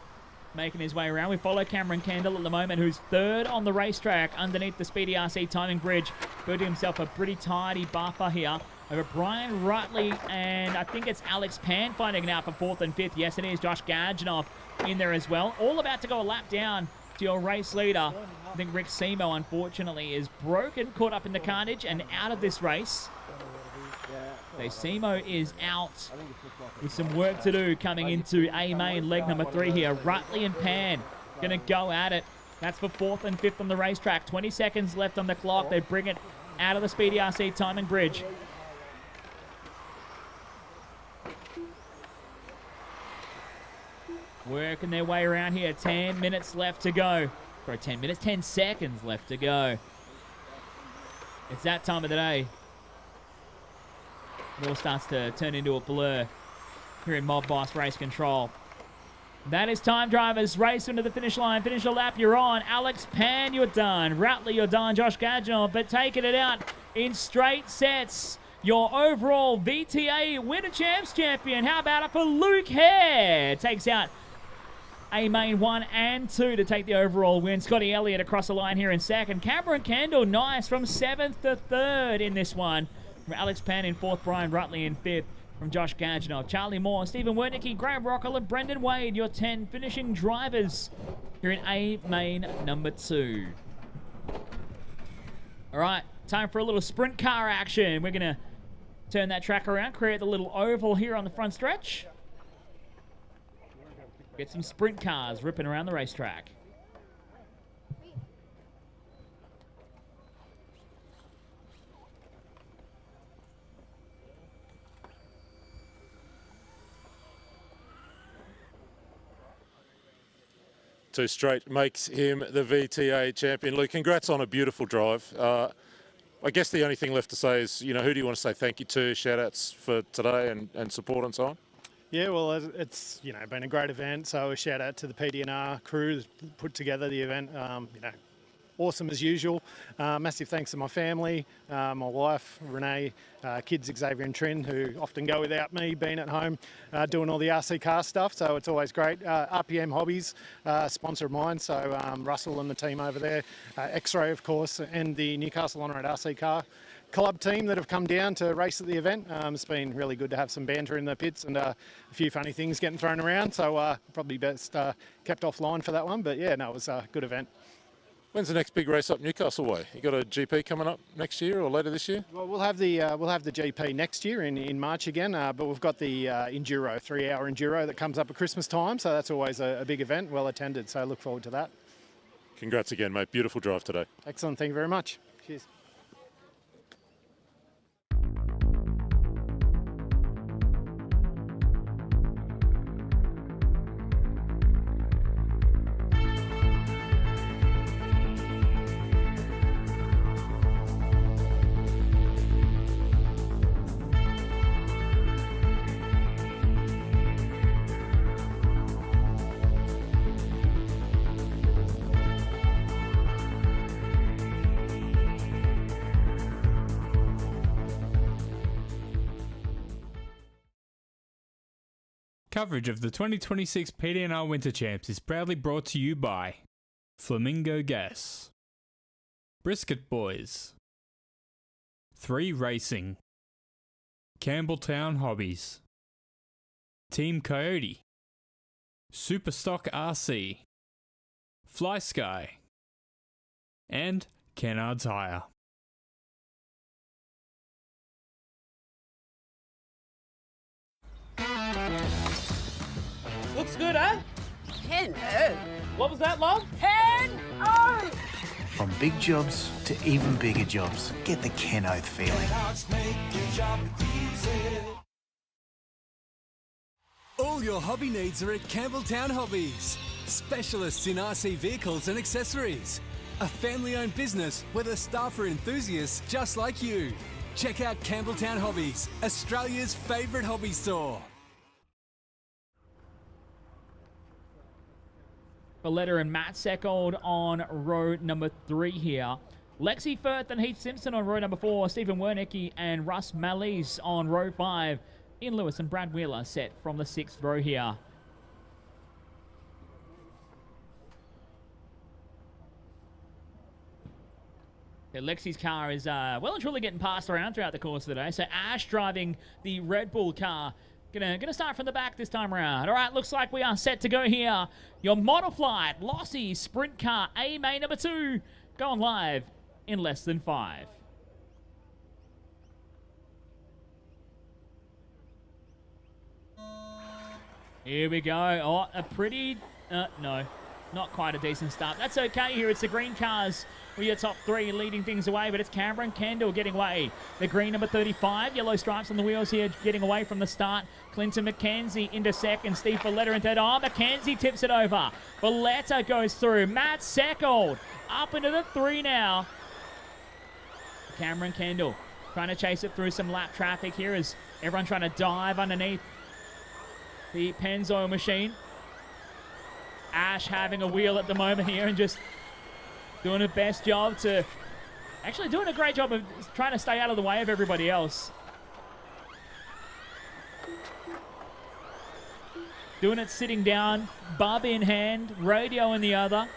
making his way around. We follow Cameron Kendall at the moment, who's third on the racetrack underneath the Speedy RC timing bridge. Building himself a pretty tidy buffer here over Brian Rutley, and I think it's Alex Pan fighting it out for fourth and fifth. Yes, it is. Josh Gajanov in there as well. All about to go a lap down to your race leader. I think Rick Simo, unfortunately, is broken, caught up in the carnage, and out of this race. So Simo is out with some work to do coming into A main leg number 3 here. Rutley and Pan going to go at it. That's for fourth and fifth on the racetrack. 20 seconds left on the clock. They bring it out of the Speedy RC timing bridge. Working their way around here. 10 minutes left to go. Sorry, 10 minutes, 10 seconds left to go. It's that time of the day. It all starts to turn into a blur here in Mob Boss Race Control. That is time, drivers. Race into the finish line. Finish your lap, you're on. Alex Pan, you're done. Rutley, you're done. Josh Gajanov, but taking it out in straight sets. Your overall VTA Winter Champs champion. How about it for Luke Hare? Takes out A main 1 and 2 to take the overall win. Scotty Elliott across the line here in second. Cameron Kendall, nice, from 7th to 3rd in this one. From Alex Pan in 4th, Brian Rutley in 5th. From Josh Gajanov, Charlie Moore, Stephen Wernicke, Graham Rockel, and Brendan Wade, your 10 finishing drivers here in A main number 2. All right, time for a little sprint car action. We're going to turn that track around, create the little oval here on the front stretch. Get some sprint cars ripping around the racetrack. Two straight makes him the VTA champion. Luke, congrats on a beautiful drive. I guess the only thing left to say is, you know, who do you want to say thank you to, shout-outs for today and support and so on? Yeah, well, it's been a great event. So a shout out to the PDNR crew that put together the event. Awesome as usual. Massive thanks to my family, my wife Renee, kids Xavier and Trin, who often go without me being at home doing all the RC car stuff. So it's always great. RPM Hobbies, sponsor of mine. So Russell and the team over there, X-Ray of course, and the Newcastle On Road RC car club team that have come down to race at the event. It's been really good to have some banter in the pits and a few funny things getting thrown around. So probably best kept offline for that one. But yeah, no, it was a good event. When's the next big race up Newcastle way? You got a GP coming up next year or later this year? Well, we'll have the GP next year in March again, but we've got the Enduro, 3-hour Enduro that comes up at Christmas time. So that's always a big event, well attended. So I look forward to that. Congrats again, mate. Beautiful drive today. Excellent. Thank you very much. Cheers. Coverage of the 2026 PDNR Winter Champs is proudly brought to you by Flamingo Gas, Brisket Boys, 3 Racing, Campbelltown Hobbies, Team Coyote, Superstock RC, Fly Sky, and Kennard's Hire. Looks good, huh? 10-0. What was that, love? 10-0. From big jobs to even bigger jobs, get the Ken Oath feeling. All your hobby needs are at Campbelltown Hobbies. Specialists in RC vehicles and accessories. A family-owned business where the staff are enthusiasts just like you. Check out Campbelltown Hobbies, Australia's favourite hobby store. Valletta and Matt Seckold on row number 3 here. Lexi Firth and Heath Simpson on row number 4. Stephen Wernicke and Russ Malise on row 5. Ian Lewis and Brad Wheeler set from the 6th row here. Okay, Lexi's car is well and truly getting passed around throughout the course of the day. So Ash driving the Red Bull car. Gonna start from the back this time around. All right, looks like we are set to go here. Your Model Flight Lossy Sprint Car A main number 2 going live in less than 5. Here we go. Oh, a pretty... no, not quite a decent start. That's okay here. It's the green cars with your top 3 leading things away, but it's Cameron Kendall getting away. The green number 35, yellow stripes on the wheels here, getting away from the start. Clinton McKenzie into second. Steve Valletta in third. Oh, McKenzie tips it over. Valletta goes through. Matt Seckold up into the 3 now. Cameron Kendall trying to chase it through some lap traffic here as everyone trying to dive underneath the Pennzoil machine. Ash having a wheel at the moment here and just doing a best job to... Actually doing a great job of trying to stay out of the way of everybody else. Doing it sitting down, bub in hand, radio in the other.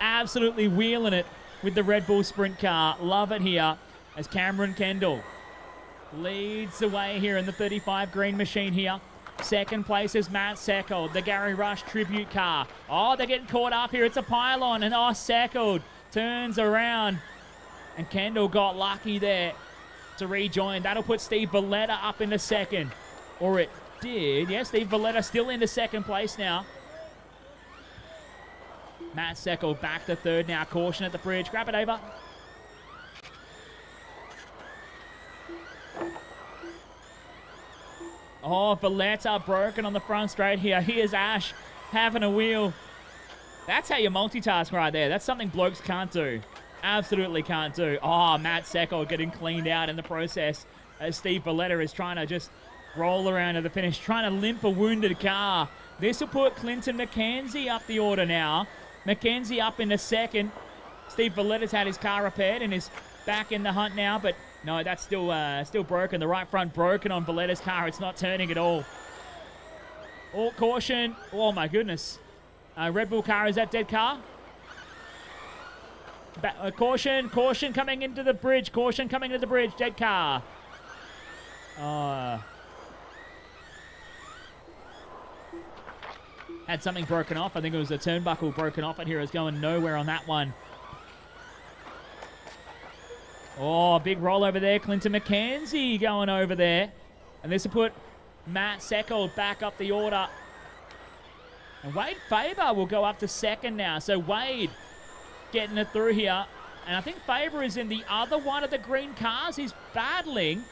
Absolutely wheeling it with the Red Bull Sprint car. Love it here as Cameron Kendall leads the way here in the 35 green machine here. Second place is Matt Seckold, the Gary Rush tribute car. Oh, they're getting caught up here. It's a pylon, and Seckold turns around. And Kendall got lucky there to rejoin. That'll put Steve Valletta up into second. Or it did. Yes, Steve Valletta still into second place now. Matt Seckold back to third now. Caution at the bridge. Grab it over. Oh, Valletta broken on the front straight here. Here's Ash having a wheel. That's how you multitask right there. That's something blokes can't do. Absolutely can't do. Oh, Matt Seckold getting cleaned out in the process as Steve Valletta is trying to just roll around to the finish, trying to limp a wounded car. This will put Clinton McKenzie up the order now. McKenzie up into second. Steve Valletta's had his car repaired and is back in the hunt now, but no, that's still broken. The right front broken on Valletta's car. It's not turning at all. Oh, caution. Oh, my goodness. Red Bull car, is that dead car? Caution coming into the bridge. Caution coming into the bridge. Dead car. Had something broken off. I think it was a turnbuckle broken off, and here it's going nowhere on that one. Oh, big roll over there. Clinton McKenzie going over there. And this will put Matt Seckold back up the order. And Wade Faber will go up to second now. So Wade getting it through here. And I think Faber is in the other one of the green cars. He's battling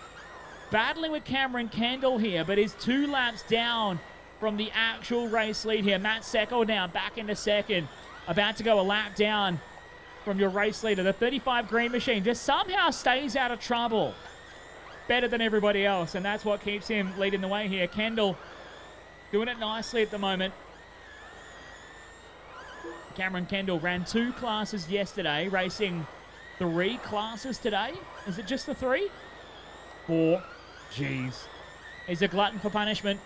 with Cameron Kendall here, but is 2 laps down from the actual race lead here. Matt Seckold now back into second. About to go a lap down from your race leader. The 35 green machine just somehow stays out of trouble. Better than everybody else, and that's what keeps him leading the way here. Kendall doing it nicely at the moment. Cameron Kendall ran 2 classes yesterday, racing 3 classes today. Is it just the 3? 4. Jeez. He's a glutton for punishment.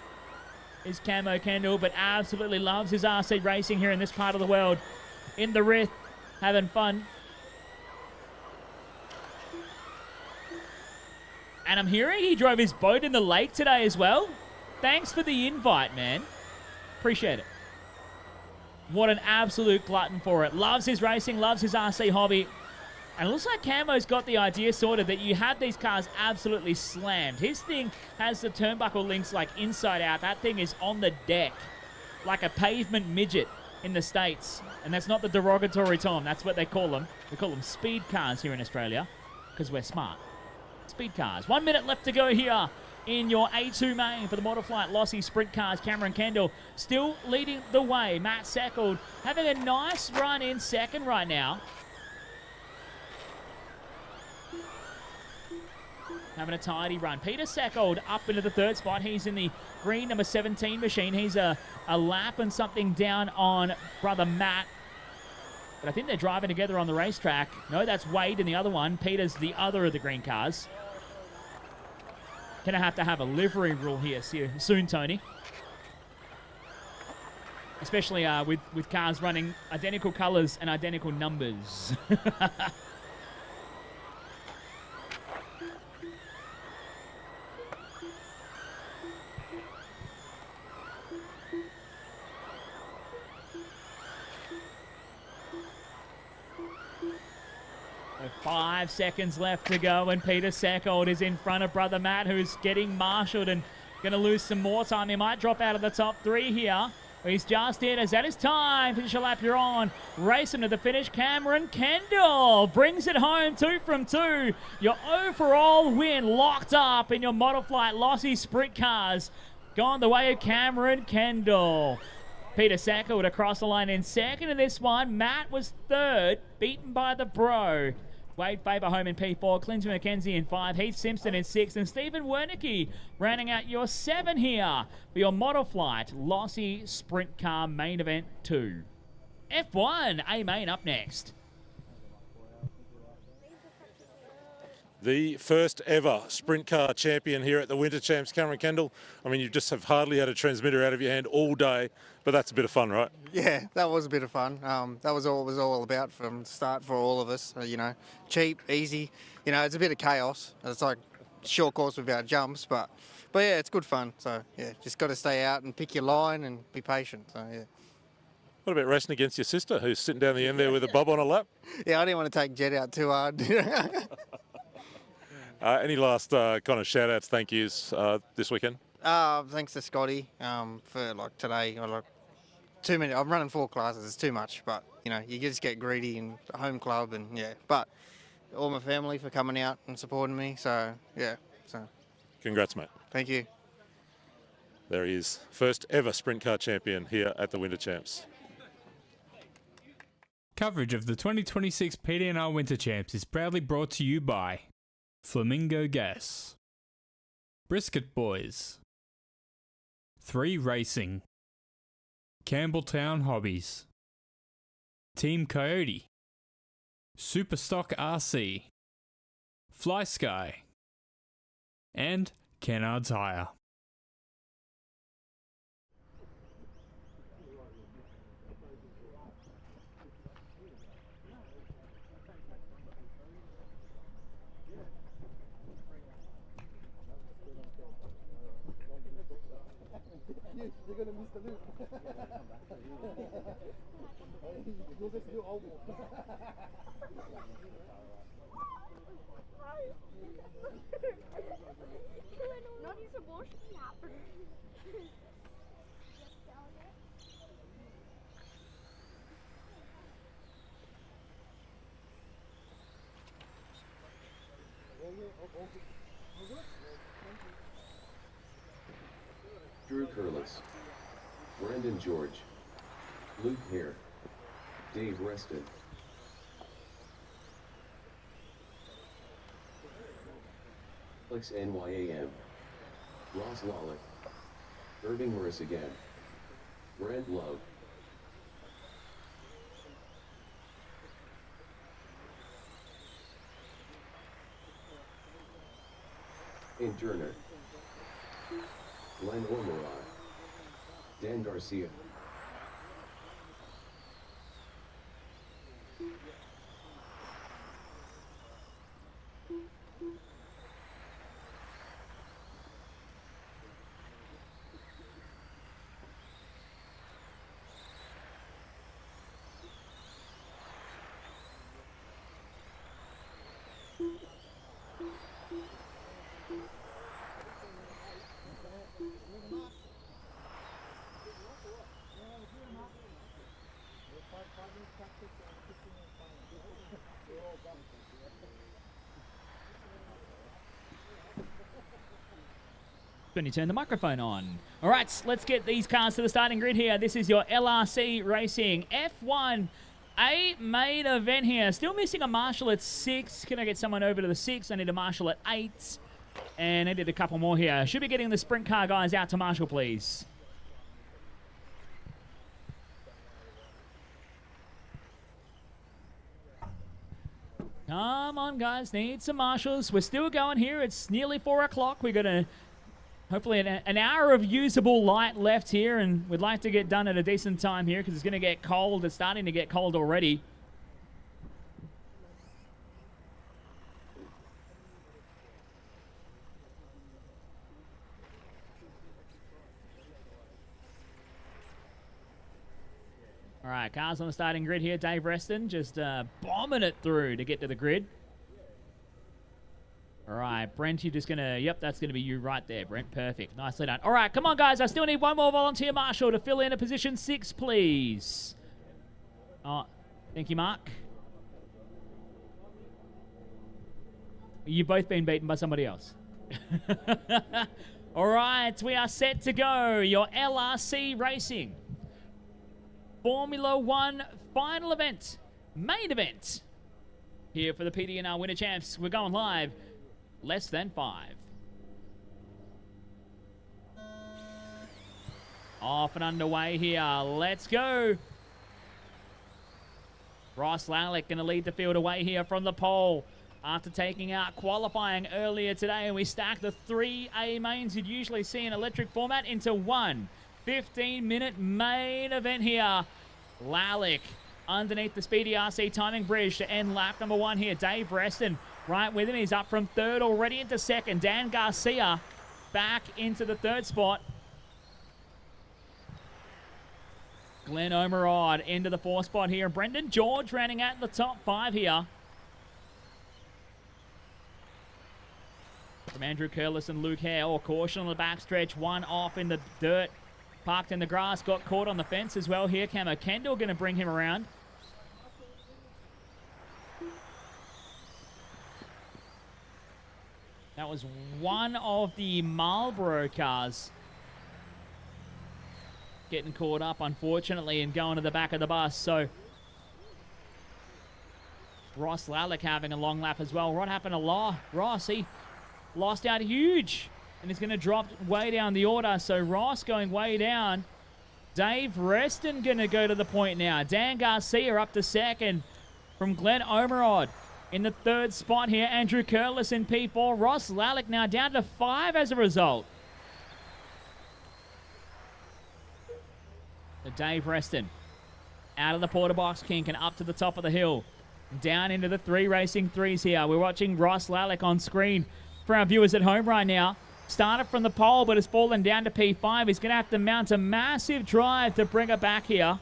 is Camo Kendall, but absolutely loves his RC racing here in this part of the world. In the Rith, having fun. And I'm hearing he drove his boat in the lake today as well. Thanks for the invite, man. Appreciate it. What an absolute glutton for it. Loves his racing, loves his RC hobby. And it looks like Camo's got the idea sorted that you have these cars absolutely slammed. His thing has the turnbuckle links like inside out. That thing is on the deck like a pavement midget in the States. And that's not the derogatory term. That's what they call them. We call them speed cars here in Australia because we're smart. Speed cars. 1 minute left to go here in your A2 main for the Motoflight Lossy Sprint Cars. Cameron Kendall still leading the way. Matt Seckled having a nice run in second right now. Having a tidy run. Peter Seckold up into the third spot. He's in the green number 17 machine. He's a lap and something down on brother Matt. But I think they're driving together on the racetrack. No, that's Wade in the other one. Peter's the other of the green cars. Gonna have to have a livery rule here soon, Tony. Especially with cars running identical colors and identical numbers. 5 seconds left to go, and Peter Seckold is in front of brother Matt, who's getting marshaled and going to lose some more time. He might drop out of the top 3 here. He's just in. Is that his time? Finish a lap, you're on. Racing to the finish. Cameron Kendall brings it home. 2 from 2. Your overall win locked up in your Motoflight Lossy Sprint Cars. Gone the way of Cameron Kendall. Peter Seckold across the line in second in this one. Matt was third, beaten by the bro. Wade Faber home in P4, Clinton McKenzie in 5, Heath Simpson in 6, and Stephen Wernicke rounding out your 7 here for your Motoflight Lossy Sprint Car Main Event 2. F1 A Main up next. The first ever sprint car champion here at the Winter Champs, Cameron Kendall. I mean, you just have hardly had a transmitter out of your hand all day, but that's a bit of fun, right? Yeah, that was a bit of fun. That was all it was all about from the start for all of us. You know, cheap, easy. You know, it's a bit of chaos. It's like short course without jumps, but yeah, it's good fun. So yeah, just got to stay out and pick your line and be patient. So yeah. What about racing against your sister, who's sitting down the end there with a bob on a lap? Yeah, I didn't want to take Jet out too hard. Any last kind of shout-outs, thank yous this weekend? Thanks to Scotty for like today. Like too many. I'm running 4 classes. It's too much, but you know you just get greedy in the home club and yeah. But all my family for coming out and supporting me. So yeah. So. Congrats, mate. Thank you. There he is, first ever sprint car champion here at the Winter Champs. Coverage of the 2026 PDNR Winter Champs is proudly brought to you by Flamingo Gas, Brisket Boys, 3 Racing, Campbelltown Hobbies, Team Coyote, Superstock RC, Fly Sky, and Kennard's Hire. You're gonna miss the loop. You'll just do all Not his abortion happened. Drew Curlis, Brandon George, Luke Hare, Dave Reston, Alex NYAM, Ross Lawler, Irving Morris again, Brent Love, In Turner, Glenn Ormerod, Dan Garcia. When you turn the microphone on. All right, let's get these cars to the starting grid here. This is your LRC Racing F1A main event here. Still missing a marshal at 6. Can I get someone over to the 6? I need a marshal at 8. And I did a couple more here. Should be getting the sprint car guys out to marshal, please. Come on, guys. Need some marshals. We're still going here. It's nearly 4 o'clock. We're going to hopefully an hour of usable light left here, and we'd like to get done at a decent time here because it's going to get cold. It's starting to get cold already. All right, cars on the starting grid here. Dave Reston just bombing it through to get to the grid. All right, Brent, you're just going to... Yep, that's going to be you right there, Brent. Perfect. Nicely done. All right, come on, guys. I still need one more volunteer marshal to fill in a position 6, please. Oh, thank you, Mark. You've both been beaten by somebody else. All right, we are set to go. Your LRC Racing Formula 1 final event, main event. Here for the PDNR Winter Champs. We're going live. Less than 5. Off and underway here. Let's go. Ross Lalick going to lead the field away here from the pole after taking out qualifying earlier today. And we stack the 3A mains you'd usually see in electric format into one 15-minute main event here. Lalick underneath the speedy RC timing bridge to end lap number 1 here. Dave Reston right with him. He's up from 3rd already into 2nd. Dan Garcia back into the 3rd spot. Glenn Omerod into the 4th spot here. Brendan George rounding out the top 5 here. From Andrew Curlis and Luke Hare. All caution on the backstretch. One off in the dirt. Parked in the grass. Got caught on the fence as well here. Camo Kendall going to bring him around. That was one of the Marlboro cars getting caught up, unfortunately, and going to the back of the bus. So Ross Lalick having a long lap as well. What happened to Ross? He lost out huge, and he's going to drop way down the order. So Ross going way down. Dave Reston going to go to the point now. Dan Garcia up to 2nd from Glenn Omerod. In the 3rd spot here, Andrew Curlis in P4. Ross Lalick now down to 5 as a result. So Dave Reston out of the quarter box kink and up to the top of the hill. Down into the 3 racing 3s here. We're watching Ross Lalick on screen for our viewers at home right now. Started from the pole but has fallen down to P5. He's going to have to mount a massive drive to bring it back here.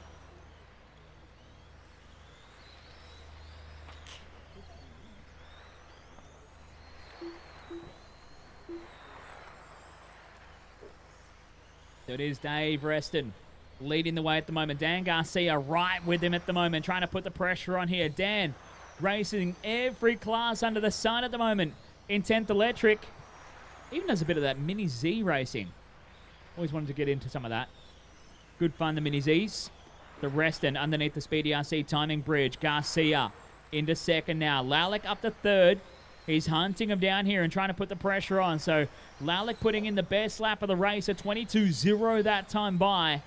So it is Dave Reston leading the way at the moment. Dan Garcia right with him at the moment, trying to put the pressure on here. Dan racing every class under the sun at the moment in 10th Electric. Even does a bit of that Mini Z racing. Always wanted to get into some of that. Good fun, the Mini Zs. The Reston underneath the Speedy RC timing bridge. Garcia into 2nd now. Lalick up to 3rd. He's hunting him down here and trying to put the pressure on. So Lalick putting in the best lap of the race, a 22.0 that time by.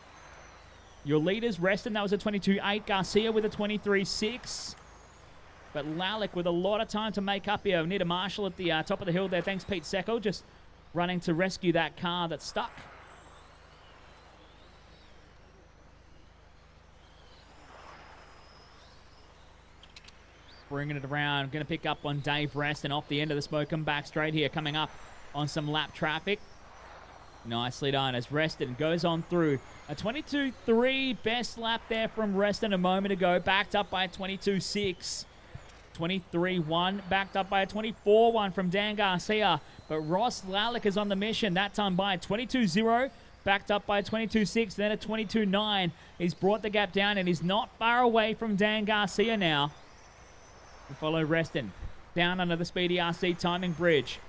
Your leaders, Reston, that was a 22.8. Garcia with a 23.6. But Lalick with a lot of time to make up here. We need a marshal at the top of the hill there. Thanks, Pete Secco, just running to rescue that car that's stuck. Bringing it around. Going to pick up on Dave Reston off the end of the smoke and back straight here. Coming up on some lap traffic. Nicely done as Reston goes on through. A 22.3 best lap there from Reston a moment ago. Backed up by a 22.6. 23.1 backed up by a 24.1 from Dan Garcia. But Ross Lalick is on the mission. That time by a 22.0. Backed up by a 22.6. Then a 22.9. He's brought the gap down and he's not far away from Dan Garcia now. We follow Reston down under the Speedy RC timing bridge.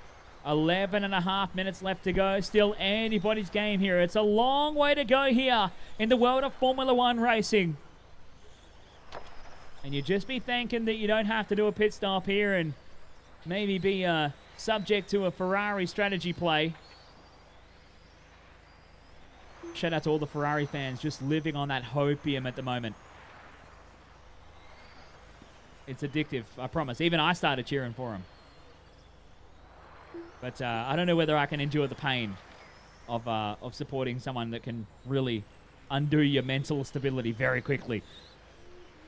11.5 minutes left to go. Still anybody's game here. It's a long way to go here in the world of Formula One racing. And you just be thinking that you don't have to do a pit stop here and maybe be subject to a Ferrari strategy play. Shout out to all the Ferrari fans just living on that hopium at the moment. It's addictive, I promise. Even I started cheering for him. But I don't know whether I can endure the pain of supporting someone that can really undo your mental stability very quickly.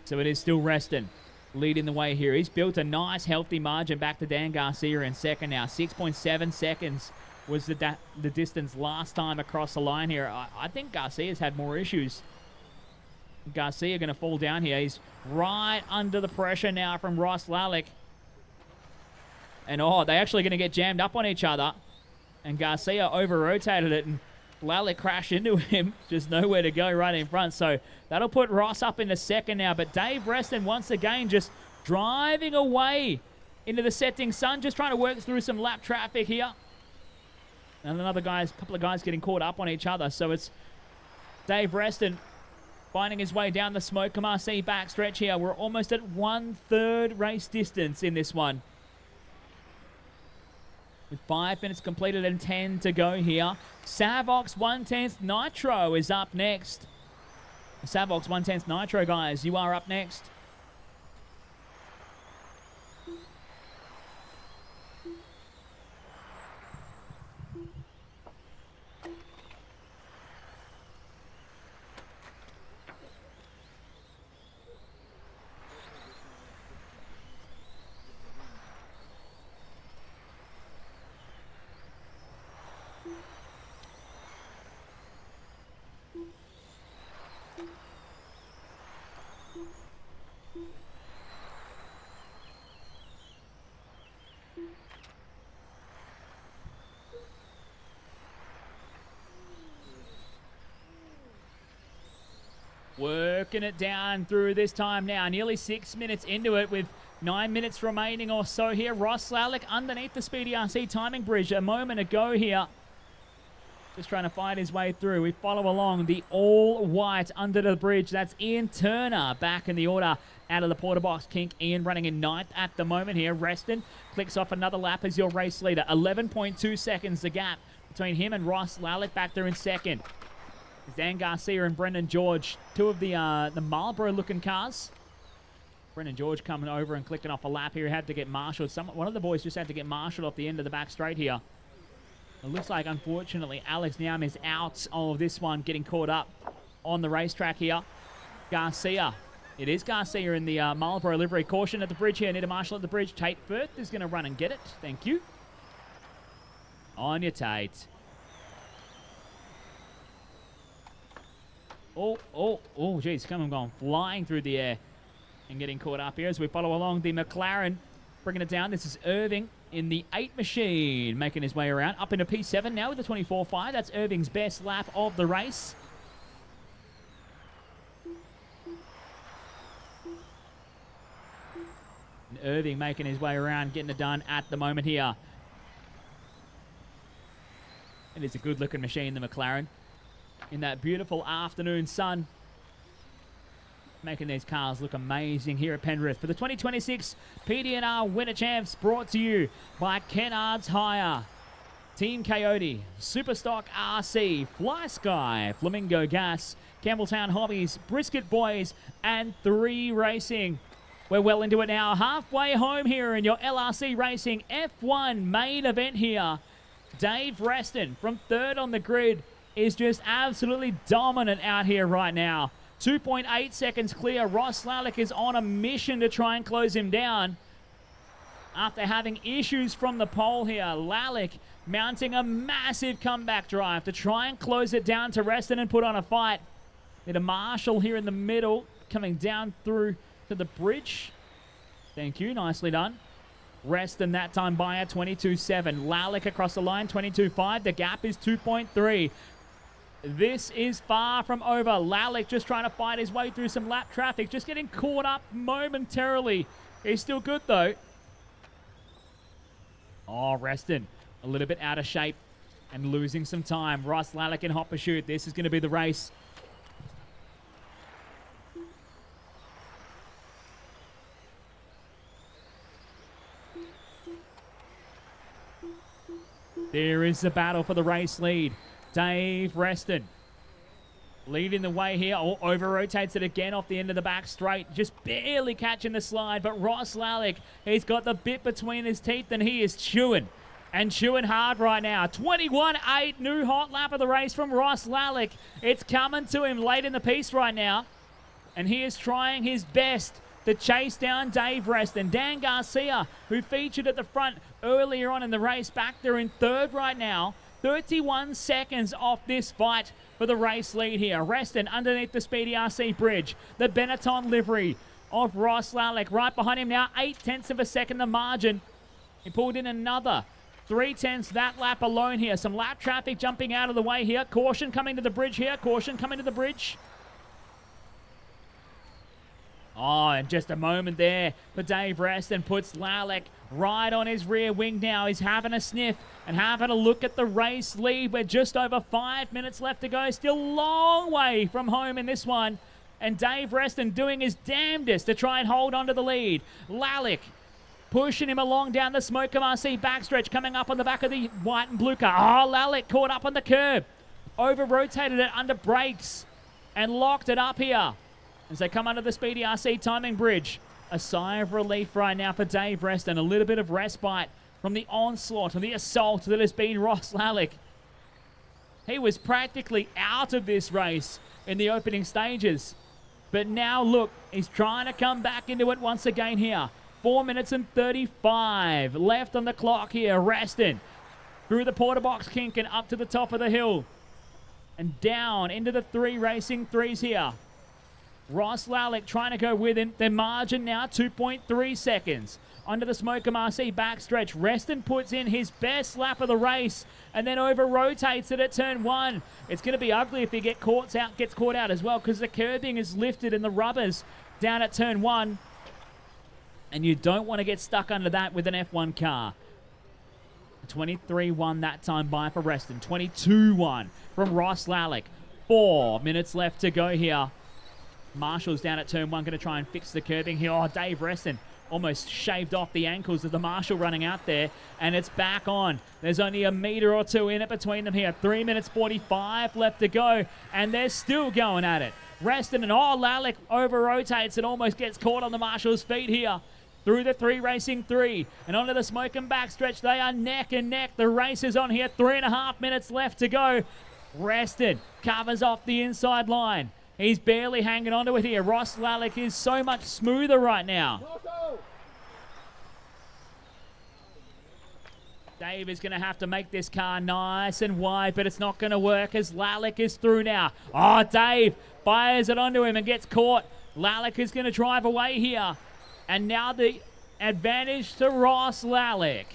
So it is still Reston leading the way here. He's built a nice, healthy margin back to Dan Garcia in second now. 6.7 seconds was the distance last time across the line here. I think Garcia's had more issues. Garcia going to fall down here. He's right under the pressure now from Ross Lalick. And, they're actually going to get jammed up on each other. And Garcia over-rotated it, and Lalick crashed into him. Just nowhere to go right in front. So that'll put Ross up into second now. But Dave Reston, once again, just driving away into the setting sun. Just trying to work through some lap traffic here. And couple of guys getting caught up on each other. So it's Dave Reston finding his way down the Smoke RC backstretch here. We're almost at 1/3 race distance in this one. With 5 minutes completed and 10 to go here. Savox 1/10 Nitro is up next. Savox 1/10 Nitro, guys, you are up next. Working it down through this time now. Nearly 6 minutes into it with 9 minutes remaining or so here. Ross Lalick underneath the Speedy RC timing bridge a moment ago here. Just trying to fight his way through. We follow along the all-white under the bridge. That's Ian Turner back in the order out of the porter box. Kink Ian running in ninth at the moment here. Reston clicks off another lap as your race leader. 11.2 seconds the gap between him and Ross Lalick back there in second. Dan Garcia and Brendan George, two of the Marlboro-looking cars. Brendan George coming over and clicking off a lap here. He had to get marshalled. One of the boys just had to get marshalled off the end of the back straight here. It looks like, unfortunately, Alex Niam is out of this one, getting caught up on the racetrack here. Garcia. It is Garcia in the Marlboro livery. Caution at the bridge here. Need a marshal at the bridge. Tate Firth is going to run and get it. Thank you. On your Tate. Oh, geez, going flying through the air and getting caught up here as we follow along the McLaren, bringing it down. This is Irving in the 8 machine, making his way around. Up into P7 now with the 24.5. That's Irving's best lap of the race. And Irving making his way around, getting it done at the moment here. It is a good-looking machine, the McLaren. In that beautiful afternoon sun, making these cars look amazing here at Penrith. For the 2026 PDNR Winter Champs, brought to you by Kennard's Hire, Team Coyote, Superstock RC, Fly Sky, Flamingo Gas, Campbelltown Hobbies, Brisket Boys, and 3 Racing. We're well into it now. Halfway home here in your LRC Racing F1 main event here. Dave Reston from 3rd on the grid is just absolutely dominant out here right now. 2.8 seconds clear. Ross Lalick is on a mission to try and close him down after having issues from the pole here. Lalick mounting a massive comeback drive to try and close it down to Reston and put on a fight. Bit of Marshall here in the middle, coming down through to the bridge. Thank you, nicely done. Reston that time by a 22.7. Lalick across the line, 22.5. The gap is 2.3. This is far from over. Lalick just trying to fight his way through some lap traffic, just getting caught up momentarily. He's still good though. Oh, Reston a little bit out of shape and losing some time. Ross Lalick in hot pursuit. This is going to be the race. There is the battle for the race lead. Dave Reston leading the way here. Oh, over-rotates it again off the end of the back straight. Just barely catching the slide. But Ross Lalick, he's got the bit between his teeth and he is chewing. And chewing hard right now. 21.8, new hot lap of the race from Ross Lalick. It's coming to him late in the piece right now. And he is trying his best to chase down Dave Reston. Dan Garcia, who featured at the front earlier on in the race, back there in third right now. 31 seconds off this fight for the race lead here. Reston underneath the Speedy RC bridge. The Benetton livery of Ross Lalick. Right behind him now, 0.8 of a second the margin. He pulled in another 0.3 that lap alone here. Some lap traffic jumping out of the way here. Caution coming to the bridge here. Caution coming to the bridge. Oh, and just a moment there for Dave Reston puts Lalick right on his rear wing now. He's having a sniff and having a look at the race lead. We're just over 5 minutes left to go. Still a long way from home in this one. And Dave Reston doing his damnedest to try and hold on to the lead. Lalick pushing him along down the Smoker RC backstretch, coming up on the back of the white and blue car. Oh, Lalick caught up on the curb. Over-rotated it under brakes and locked it up here as they come under the Speedy RC timing bridge. A sigh of relief right now for Dave Reston. A little bit of respite from the onslaught and the assault that has been Ross Lalick. He was practically out of this race in the opening stages. But now, look, he's trying to come back into it once again here. 4 minutes and 35 left on the clock here. Reston through the porter box kink and up to the top of the hill. And down into the three racing threes here. Ross Lalick trying to go with him. Their margin now 2.3 seconds. Under the Smoker RC backstretch, Reston puts in his best lap of the race and then over-rotates it at turn one. It's going to be ugly if he gets caught out as well because the curbing is lifted and the rubbers down at turn one. And you don't want to get stuck under that with an F1 car. 23-1 that time by for Reston. 22-1 from Ross Lalick. 4 minutes left to go here. Marshall's down at turn one, going to try and fix the curbing here. Oh, Dave Reston almost shaved off the ankles of the Marshall running out there, and it's back on. There's only a metre or two in it between them here. 3 minutes 45 left to go, and they're still going at it. Reston and Lalick over-rotates and almost gets caught on the Marshall's feet here. Through the three racing three and onto the smoking backstretch. They are neck and neck. The race is on here. 3.5 minutes left to go. Reston covers off the inside line. He's barely hanging on to it here. Ross Lalick is so much smoother right now. Dave is going to have to make this car nice and wide, but it's not going to work as Lalick is through now. Oh, Dave fires it onto him and gets caught. Lalick is going to drive away here. And now the advantage to Ross Lalick.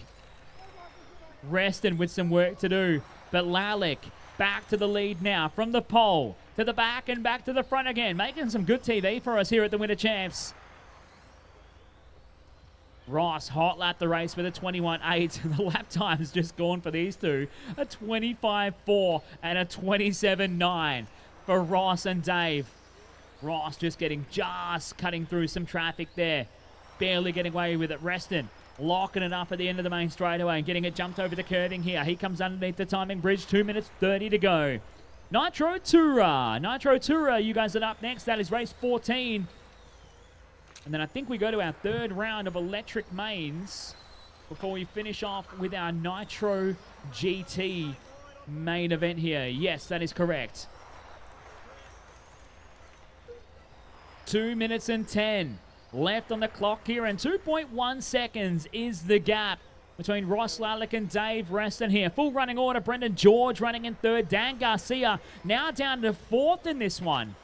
Reston with some work to do, but Lalick back to the lead now from the pole to the back and back to the front again, making some good TV for us here at the Winter Champs. Ross hot lap the race with a 21.8. The lap time has just gone for these two. A 25.4 and a 27.9 for Ross and Dave. Ross just cutting through some traffic there. Barely getting away with it. Reston locking it up at the end of the main straightaway and getting it jumped over the curving here. He comes underneath the timing bridge. 2 minutes 30 to go. Nitro Toura, you guys are up next. That is race 14. And then I think we go to our third round of electric mains before we finish off with our Nitro GT main event here. Yes, that is correct. 2 minutes and 10 left on the clock here, and 2.1 seconds is the gap between Ross Lallick and Dave Reston here. Full running order, Brendan George running in third. Dan Garcia now down to fourth in this one.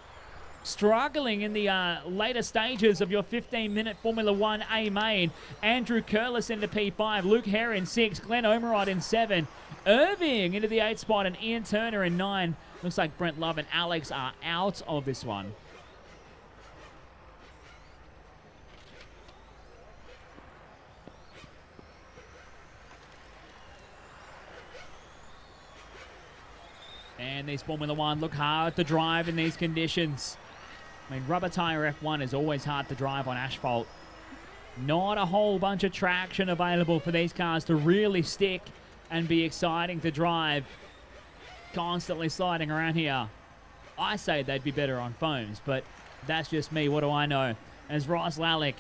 Struggling in the later stages of your 15-minute Formula 1 A main. Andrew Curlis into P5, Luke Hare in 6, Glenn Omerod in 7, Irving into the 8th spot, and Ian Turner in 9. Looks like Brent Love and Alex are out of this one. And these Formula 1 look hard to drive in these conditions. I mean, rubber tire F1 is always hard to drive on asphalt. Not a whole bunch of traction available for these cars to really stick and be exciting to drive. Constantly sliding around here. I say they'd be better on foams, but that's just me. What do I know? As Ross Lallick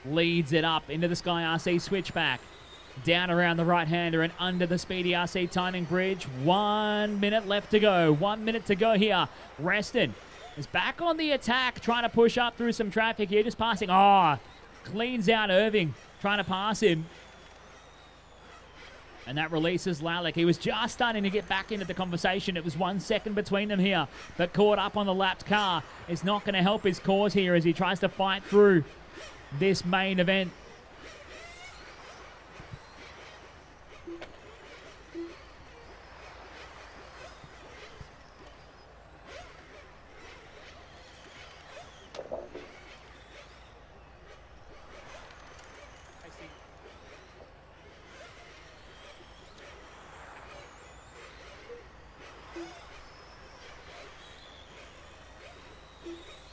leads it up into the Sky RC switchback. Down around the right-hander and under the Speedy RC timing bridge. 1 minute left to go. 1 minute to go here. Reston is back on the attack, trying to push up through some traffic here. Just passing. Oh, cleans out Irving, trying to pass him. And that releases Lallick. He was just starting to get back into the conversation. It was 1 second between them here, but caught up on the lapped car. Is not going to help his cause here as he tries to fight through this main event.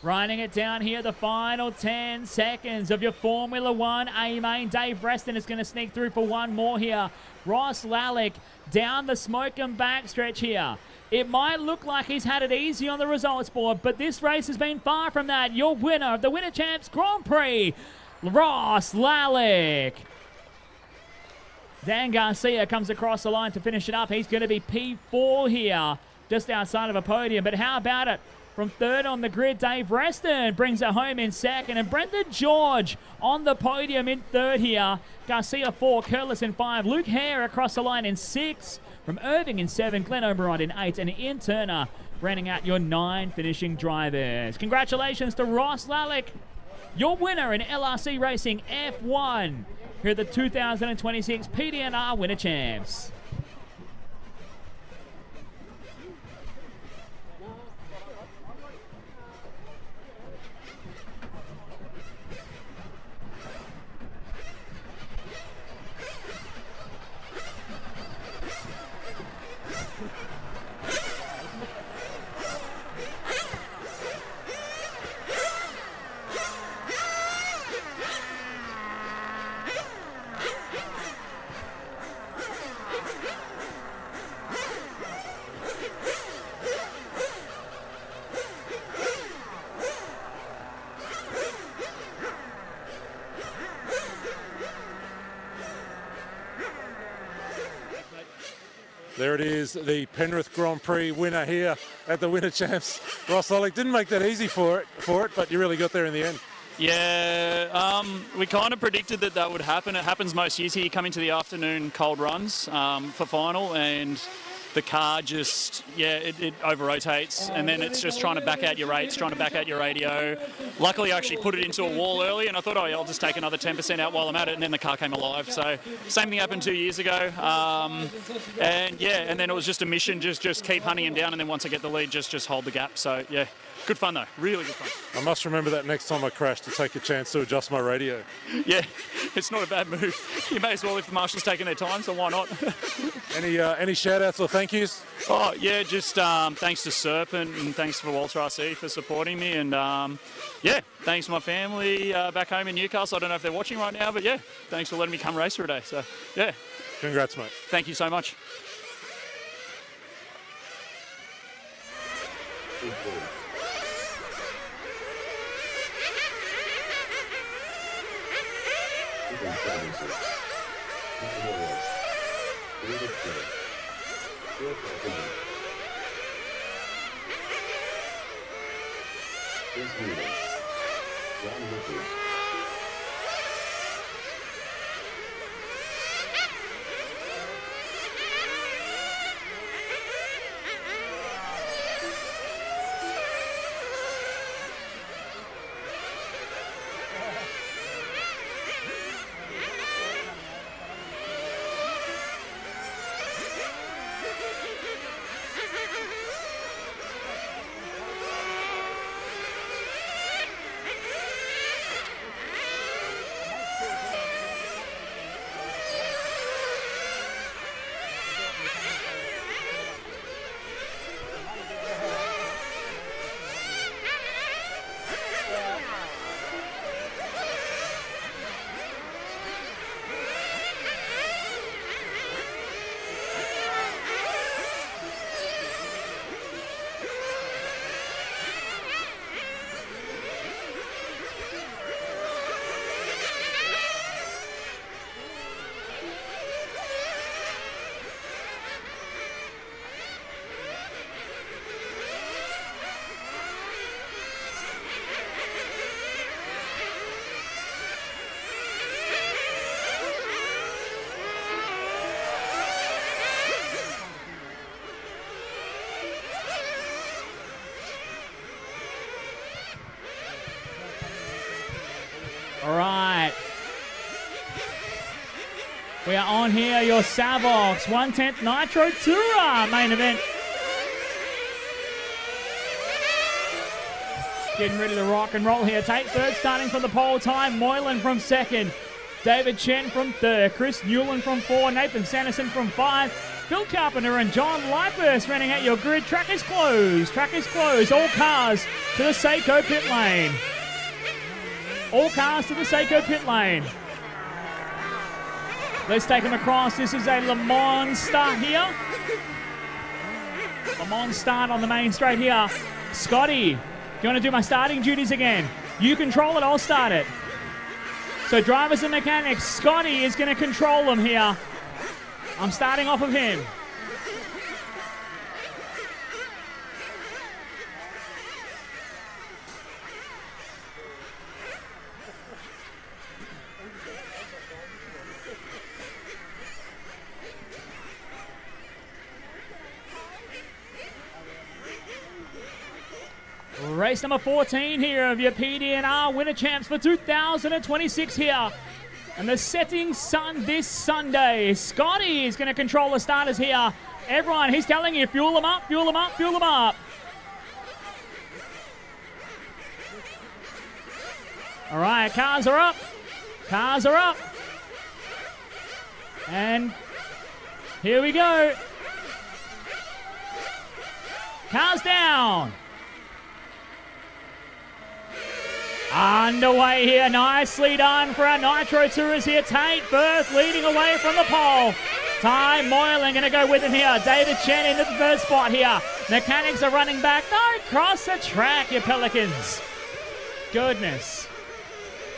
Running it down here, the final 10 seconds of your Formula 1 A main. Dave Reston is going to sneak through for one more here. Ross Lallick down the smoke and backstretch here. It might look like he's had it easy on the results board, but this race has been far from that. Your winner of the Winter Champs Grand Prix, Ross Lallick. Dan Garcia comes across the line to finish it up. He's going to be P4 here, just outside of a podium. But how about it? From third on the grid, Dave Reston brings it home in second. And Brendan George on the podium in third here. Garcia 4, Curlis in 5. Luke Hare across the line in 6. From Irving in 7, Glenn Omerod in 8. And Ian Turner rounding out your 9 finishing drivers. Congratulations to Ross Lallick, your winner in LRC Racing F1 here at the 2026 PDNR Winter Champs. There it is, the Penrith Grand Prix winner here at the Winter Champs. Ross Lallick didn't make that easy for it, but you really got there in the end. Yeah, we kind of predicted that would happen. It happens most years here. You come into the afternoon cold runs for final, and the car just, it over-rotates, and then it's just trying to back out your rates, trying to back out your radio. Luckily, I actually put it into a wall early, and I thought, I'll just take another 10% out while I'm at it, and then the car came alive. So same thing happened 2 years ago. And then it was just a mission, just keep hunting him down, and then once I get the lead, just hold the gap. So, yeah. Good fun though, really good fun. I must remember that next time I crash to take a chance to adjust my radio. Yeah, it's not a bad move. You may as well if the marshal's taking their time, so why not? Any shout outs or thank yous? Oh yeah, just thanks to Serpent and thanks for Walter RC for supporting me, and thanks to my family back home in Newcastle. I don't know if they're watching right now, but yeah, thanks for letting me come race for a day. So yeah. Congrats, mate. Thank you so much. Ron Richards. All right. We are on here, your Savox 110th Nitro Tour main event. Getting ready to rock and roll here. Tate third, starting from the pole time. Moylan from second. David Chen from third. Chris Newland from 4. Nathan Sanderson from 5. Phil Carpenter and John Lipers running at your grid. Track is closed. Track is closed. All cars to the Seiko pit lane. All cars to the Seiko pit lane. Let's take them across. This is a Le Mans start here. Le Mans start on the main straight here. Scotty, do you want to do my starting duties again? You control it, I'll start it. So drivers and mechanics, Scotty is going to control them here. I'm starting off of him. Race number 14 here of your PDNR Winter Champs for 2026 here. And the setting sun this Sunday. Scotty is going to control the starters here. Everyone, he's telling you, fuel them up, fuel them up, fuel them up. All right, cars are up. Cars are up. And here we go. Cars down. Underway here, nicely done for our Nitro Tourers here. Tate Firth leading away from the pole. Ty Moylan going to go with him here. David Chen into the third spot here. Mechanics are running back. Don't cross the track, you Pelicans. Goodness.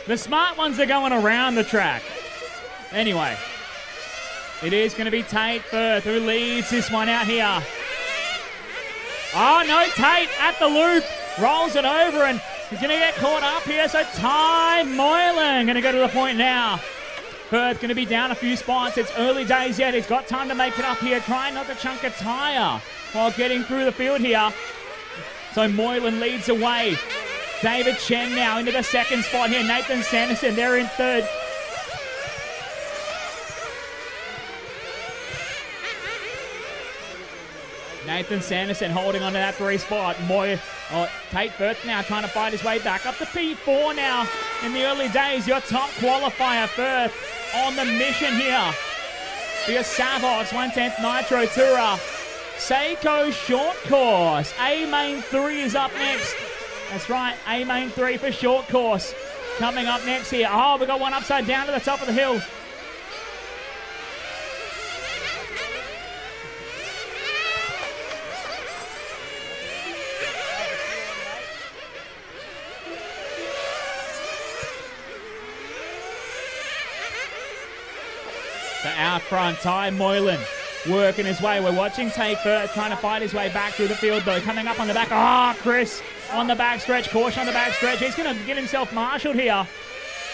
The smart ones are going around the track. Anyway, it is going to be Tate Firth who leads this one out here. Oh no, Tate at the loop. Rolls it over and he's going to get caught up here, so Ty Moylan going to go to the point now. Firth going to be down a few spots. It's early days yet. He's got time to make it up here. Trying not to chunk a tyre while getting through the field here. So Moylan leads away. David Chen now into the second spot here. Nathan Sanderson, they're in third. Nathan Sanderson holding on to that 3 spot. Tate Firth now trying to fight his way back up to P4 now. In the early days, your top qualifier, Firth, on the mission here. For your Savox 110th Nitro Tourer. Seiko short course. A main 3 is up next. That's right, A main 3 for short course. Coming up next here. Oh, we got one upside down to the top of the hill. Out front, Ty Moylan working his way. We're watching Tate Firth trying to fight his way back through the field though. Coming up on the back. Oh, Chris on the backstretch. Caution on the backstretch. He's going to get himself marshalled here.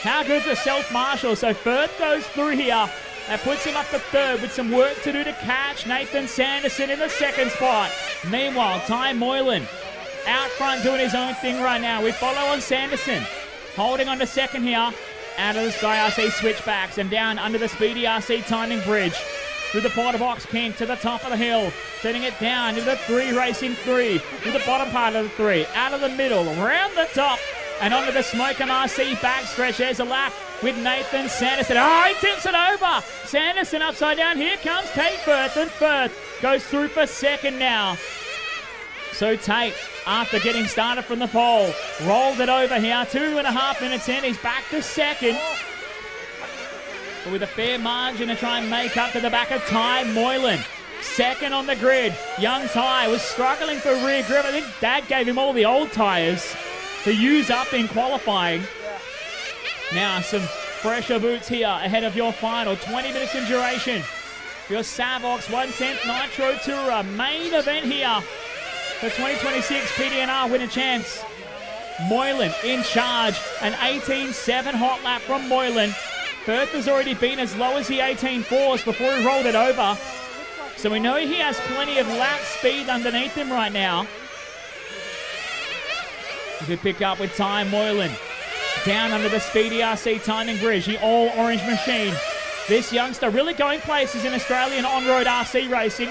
How good's a self-marshal? So Firth goes through here. That puts him up to third with some work to do to catch Nathan Sanderson in the second spot. Meanwhile, Ty Moylan out front doing his own thing right now. We follow on Sanderson. Holding on to second here. Out of the Sky RC switchbacks and down under the Speedy RC timing bridge. Through the Porter Box Pink to the top of the hill. Setting it down into the 3 racing 3. To the bottom part of the 3. Out of the middle. Around the top. And onto the Smoke and RC backstretch. There's a lap with Nathan Sanderson. Oh, he tips it over. Sanderson upside down. Here comes Tate Firth. And Firth goes through for second now. So Tate, after getting started from the pole, rolled it over here. 2.5 minutes in. He's back to second. But with a fair margin to try and make up to the back of Ty Moylan. Second on the grid. Young Ty was struggling for rear grip. I think Dad gave him all the old tyres to use up in qualifying. Now some fresher boots here ahead of your final. 20 minutes in duration. Your Savox 1/10 Nitro Tourer main event here. The 2026 PDNR Winter Champs. Moylan in charge. An 18.7 hot lap from Moylan. Firth has already been as low as the 18.4s before he rolled it over. So we know he has plenty of lap speed underneath him right now. Good pick up with Ty Moylan. Down under the Speedy RC timing bridge. The all-orange machine. This youngster really going places in Australian on-road RC racing.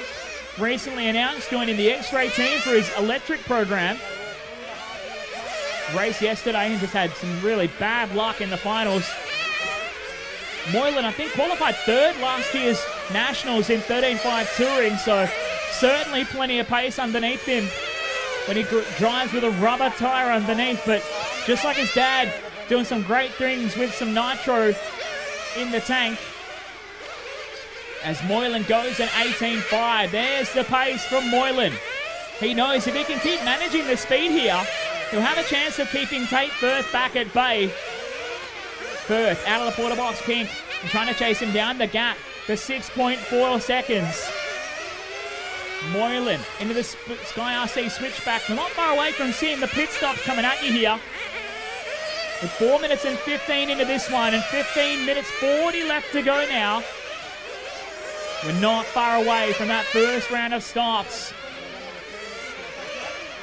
Recently announced joining the X-Ray team for his electric program. Race yesterday and just had some really bad luck in the finals. Moylan, I think, qualified third last year's Nationals in 13.5 touring, so certainly plenty of pace underneath him when he drives with a rubber tyre underneath. But just like his dad, doing some great things with some nitro in the tank. As Moylan goes at 18.5. There's the pace from Moylan. He knows if he can keep managing the speed here, he'll have a chance of keeping Tate Firth back at bay. Firth out of the Porter Box Pink and trying to chase him down the gap for 6.4 seconds. Moylan into the Sky RC switchback. We're not far away from seeing the pit stops coming at you here. With 4 minutes and 15 into this one and 15 minutes 40 left to go now. We're not far away from that first round of stops.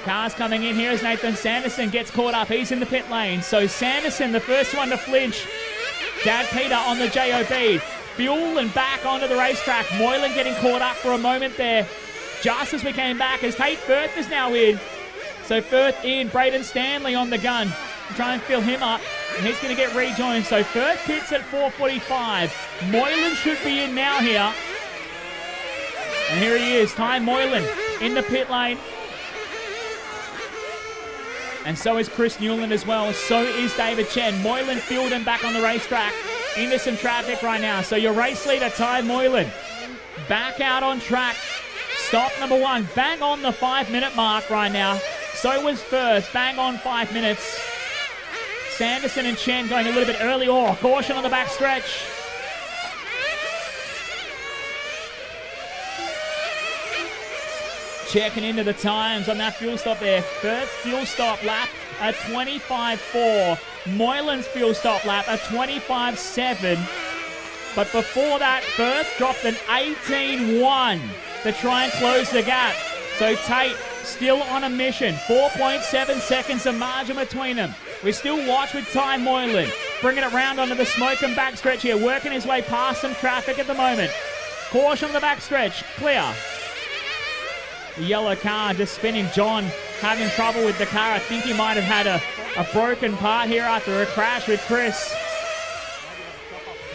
Cars coming in here as Nathan Sanderson gets caught up. He's in the pit lane. So Sanderson, the first one to flinch. Dad Peter on the JOB. Fuel and back onto the racetrack. Moylan getting caught up for a moment there. Just as we came back as Tate Firth is now in. So Firth in. Braden Stanley on the gun. Try and fill him up. And he's going to get rejoined. So Firth pits at 4:45. Moylan should be in now here. And here he is, Ty Moylan in the pit lane. And so is Chris Newland as well. So is David Chen. Moylan fueled him back on the racetrack. Into some traffic right now. So your race leader, Ty Moylan, back out on track. Stop number 1. Bang on the 5-minute mark right now. So was Firth. Bang on 5 minutes. Sanderson and Chen going a little bit early. Oh, caution on the back stretch. Checking into the times on that fuel stop there. First fuel stop lap at 25.4. Moylan's fuel stop lap at 25.7. But before that, Firth dropped an 18.1 to try and close the gap. So Tate still on a mission. 4.7 seconds of margin between them. We still watch with Ty Moylan. Bringing it round onto the Smoke and backstretch here. Working his way past some traffic at the moment. Caution on the backstretch. Clear. The yellow car just spinning. John having trouble with the car. I think he might have had a broken part here after a crash with Chris.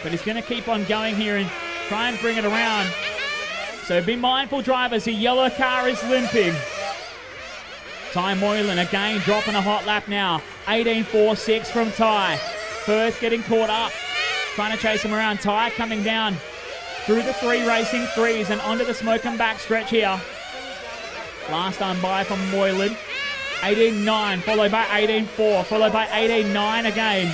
But he's going to keep on going here and try and bring it around. So be mindful, drivers. The yellow car is limping. Ty Moylan again dropping a hot lap now. 18.46 from Ty. Firth getting caught up. Trying to chase him around. Ty coming down through the 3 racing 3s and onto the Smoke and backstretch here. Last time by from Moylan. 18.9 followed by 18.4 followed by 18.9 again.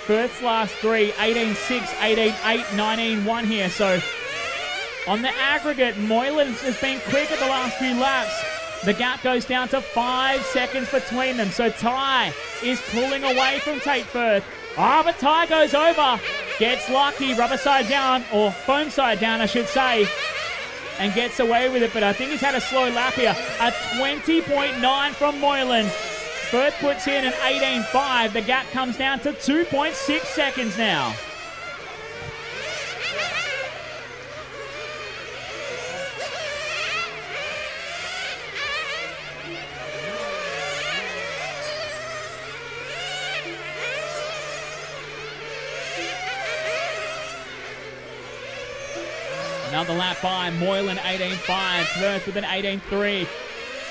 Firth's last 3, 18.6, 18.8, 19.1 here. So on the aggregate, Moylan has been quick at the last few laps. The gap goes down to 5 seconds between them. So Ty is pulling away from Tate Firth. But Ty goes over. Gets lucky, rubber side down, or foam side down, I should say, and gets away with it. But I think he's had a slow lap here. A 20.9 from Moylan. Firth puts in an 18.5. The gap comes down to 2.6 seconds now. Another lap by Moylan, 18.5. Firth with an 18.3.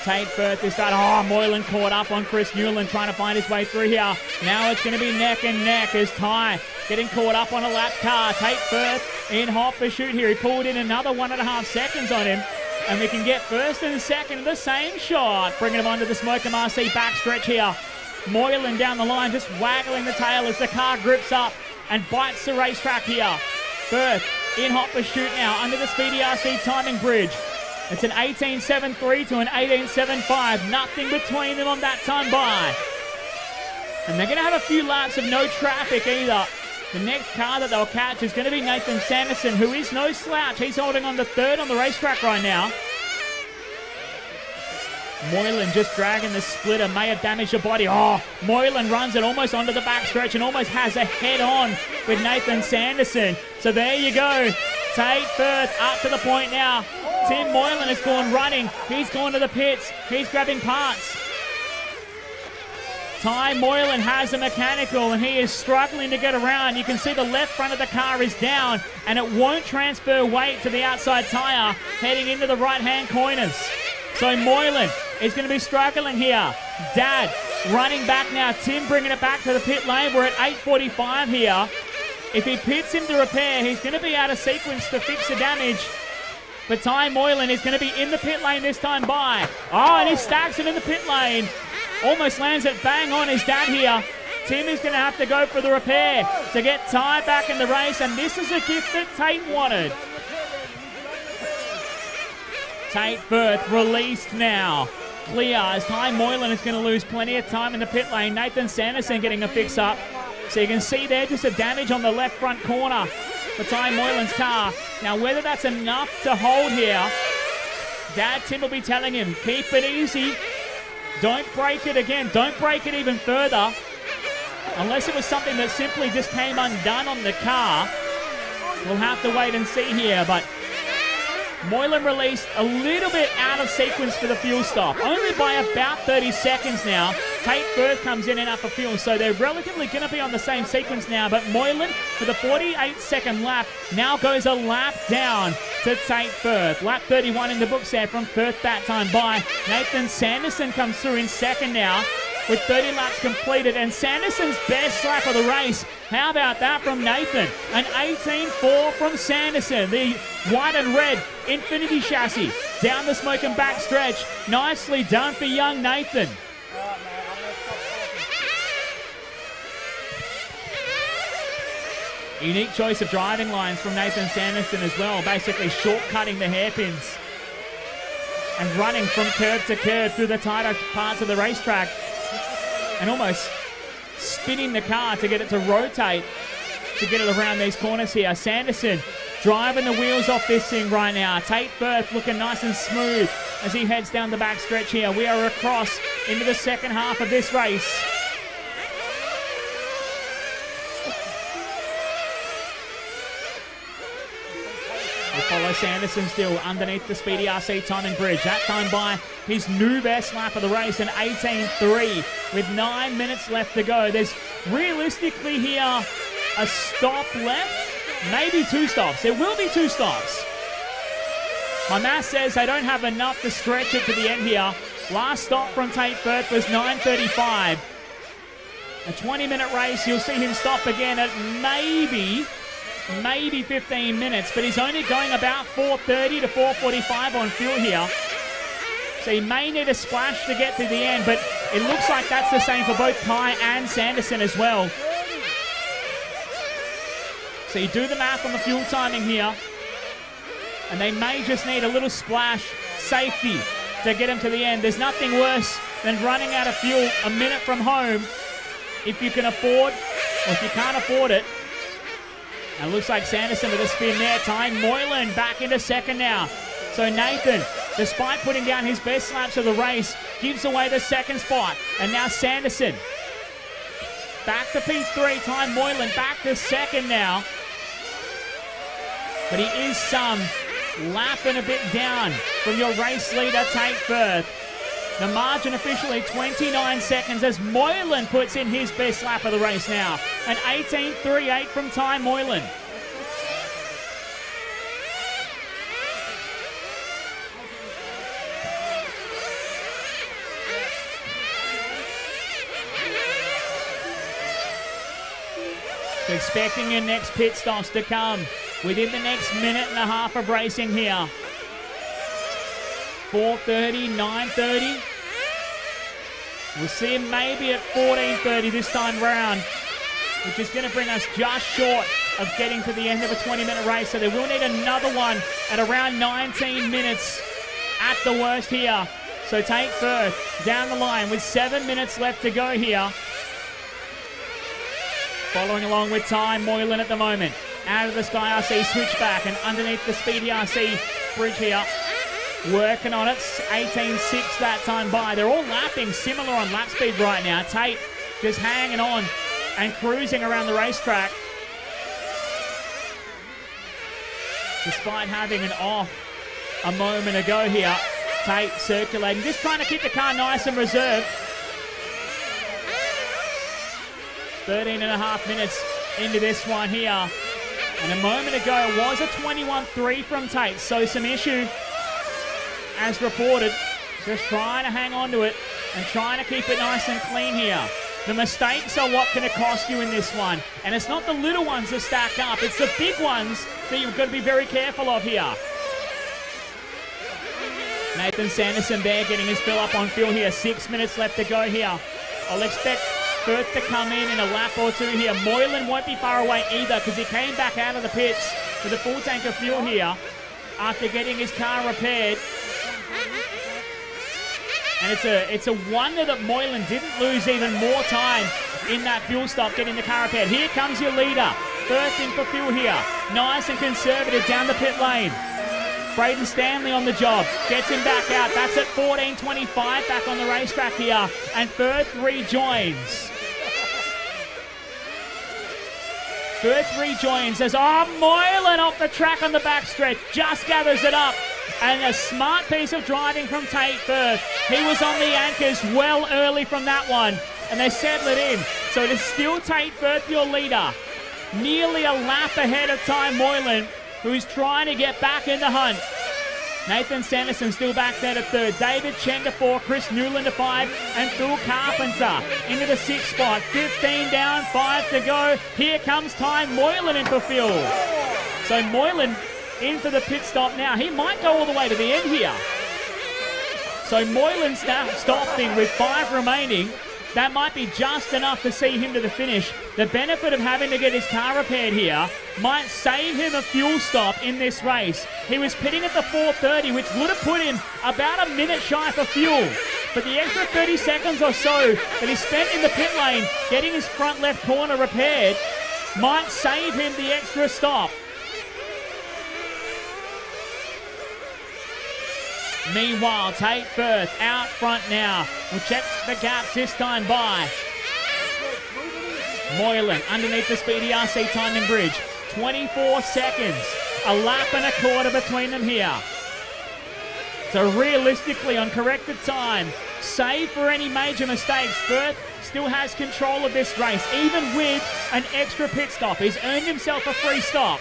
Tate Firth is starting. Moylan caught up on Chris Newland trying to find his way through here. Now it's going to be neck and neck as Ty getting caught up on a lap car. Tate Firth in hot pursuit here. He pulled in another 1.5 seconds on him. And we can get first and second in the same shot. Bringing him onto the Smoke MRC backstretch here. Moylan down the line just waggling the tail as the car grips up and bites the racetrack here. Firth in hot pursuit now under the Speedy RC timing bridge. It's an 18.73 to an 18.75. Nothing between them on that time by. And they're going to have a few laps of no traffic either. The next car that they'll catch is going to be Nathan Sanderson, who is no slouch. He's holding on to third on the racetrack right now. Moylan just dragging the splitter, may have damaged the body. Moylan runs it almost onto the backstretch and almost has a head-on with Nathan Sanderson. So there you go. Tate Firth up to the point now. Tim Moylan has gone running. He's gone to the pits. He's grabbing parts. Ty Moylan has a mechanical and he is struggling to get around. You can see the left front of the car is down and it won't transfer weight to the outside tyre heading into the right-hand corners. So Moylan is going to be struggling here. Dad running back now. Tim bringing it back to the pit lane. We're at 8.45 here. If he pits him to repair, he's going to be out of sequence to fix the damage. But Ty Moylan is going to be in the pit lane this time by. And he stacks it in the pit lane. Almost lands it bang on his dad here. Tim is going to have to go for the repair to get Ty back in the race. And this is a gift that Tate wanted. Tate Firth released now. Clear as Ty Moylan is going to lose plenty of time in the pit lane. Nathan Sanderson getting a fix up. So you can see there just a damage on the left front corner for Ty Moylan's car. Now whether that's enough to hold here, Dad Tim will be telling him, keep it easy. Don't break it again. Don't break it even further. Unless it was something that simply just came undone on the car. We'll have to wait and see here, but Moylan released a little bit out of sequence for the fuel stop. Only by about 30 seconds now. Tate Firth comes in and out for fuel, so they're relatively going to be on the same sequence now. But Moylan, for the 48-second lap, now goes a lap down to Tate Firth. Lap 31 in the books there from Firth that time by. Nathan Sanderson comes through in second now with 30 laps completed, and Sanderson's best lap of the race. How about that from Nathan? An 18.4 from Sanderson. The white and red Infinity chassis down the smoke and back stretch. Nicely done for young Nathan. Unique choice of driving lines from Nathan Sanderson as well, basically shortcutting the hairpins and running from curb to curb through the tighter parts of the racetrack and almost spinning the car to get it to rotate to get it around these corners here. Sanderson driving the wheels off this thing right now. Tate Firth looking nice and smooth as he heads down the back stretch here. We are across into the second half of this race. We follow Sanderson still underneath the Speedy RC timing bridge. That time by his new best lap of the race, an 18.3 with 9 minutes left to go. There's realistically here a stop left, maybe 2 stops. There will be 2 stops. My math says they don't have enough to stretch it to the end here. Last stop from Tate Firth was 9.35. A 20-minute race, you'll see him stop again at maybe 15 minutes, but he's only going about 4.30 to 4.45 on fuel here. So he may need a splash to get to the end, but it looks like that's the same for both Ty and Sanderson as well. So you do the math on the fuel timing here, and they may just need a little splash, safety, to get him to the end. There's nothing worse than running out of fuel a minute from home if you can afford, or if you can't afford it. And it looks like Sanderson with a spin there. Tying Moylan back into second now. So Nathan, despite putting down his best laps of the race, gives away the second spot. And now Sanderson back to P3. Tying Moylan back to second now. But he is lapping a bit down from your race leader, Tate Firth. The margin officially 29 seconds as Moylan puts in his best lap of the race now. An 18.38 from Ty Moylan. Expecting your next pit stops to come within the next minute and a half of racing here. 4:30, 9:30. We'll see him maybe at 14:30 this time round, which is going to bring us just short of getting to the end of a 20-minute race. So they will need another one at around 19 minutes at the worst here. So Tate Firth down the line with 7 minutes left to go here. Following along with Ty Moylan at the moment. Out of the Sky RC switchback and underneath the Speedy RC bridge here. Working on it, 18.6 that time by. They're all lapping similar on lap speed right now. Tate just hanging on and cruising around the racetrack. Despite having an off a moment ago here, Tate circulating, just trying to keep the car nice and reserved. 13 and a half minutes into this one here. And a moment ago, it was a 21.3 from Tate, so some issue as reported. Just trying to hang on to it and trying to keep it nice and clean here. The mistakes are what can cost you in this one. And it's not the little ones that stack up, it's the big ones that you've got to be very careful of here. Nathan Sanderson there getting his fill up on fuel here. 6 minutes left to go here. I'll expect Firth to come in a lap or two here. Moylan won't be far away either because he came back out of the pits with a full tank of fuel here after getting his car repaired. And it's a wonder that Moylan didn't lose even more time in that fuel stop getting the car repaired. Here comes your leader. Firth in for fuel here. Nice and conservative down the pit lane. Braden Stanley on the job. Gets him back out. That's at 14.25 back on the racetrack here. And Firth rejoins. Firth rejoins as Moylan off the track on the backstretch. Just gathers it up. And a smart piece of driving from Tate Firth. He was on the anchors well early from that one. And they settle it in. So it is still Tate Firth, your leader. Nearly a lap ahead of Ty Moylan, who's trying to get back in the hunt. Nathan Sanderson still back there to third. David Chen to 4, Chris Newland to 5, and Phil Carpenter into the 6th spot. 15 down, 5 to go. Here comes Ty Moylan in for fuel. So Moylan in for the pit stop now. He might go all the way to the end here. So Moylan stopping with 5 remaining. That might be just enough to see him to the finish. The benefit of having to get his car repaired here might save him a fuel stop in this race. He was pitting at the 4:30, which would have put him about a minute shy for fuel. But the extra 30 seconds or so that he spent in the pit lane getting his front left corner repaired might save him the extra stop. Meanwhile, Tate Firth out front now. We'll check the gaps this time by. Moylan underneath the Speedy RC timing bridge. 24 seconds. A lap and a quarter between them here. So realistically, on corrected time, save for any major mistakes, Firth still has control of this race, even with an extra pit stop. He's earned himself a free stop.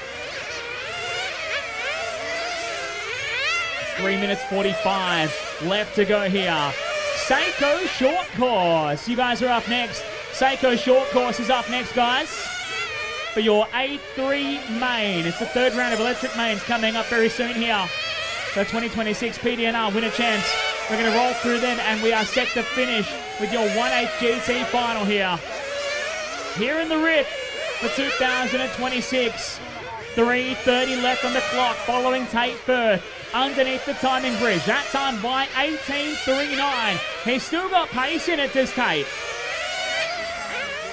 3 minutes 45 left to go here. Seiko Short Course. You guys are up next. Seiko Short Course is up next, guys, for your A3 main. It's the 3rd round of electric mains coming up very soon here. So 2026 PDNR winner chance. We're going to roll through them and we are set to finish with your 1/8 GT final here. Here in the RIP for 2026. 3:30 left on the clock following Tate Firth underneath the timing bridge. That's on by 18.39. He's still got pace in it, does Tate.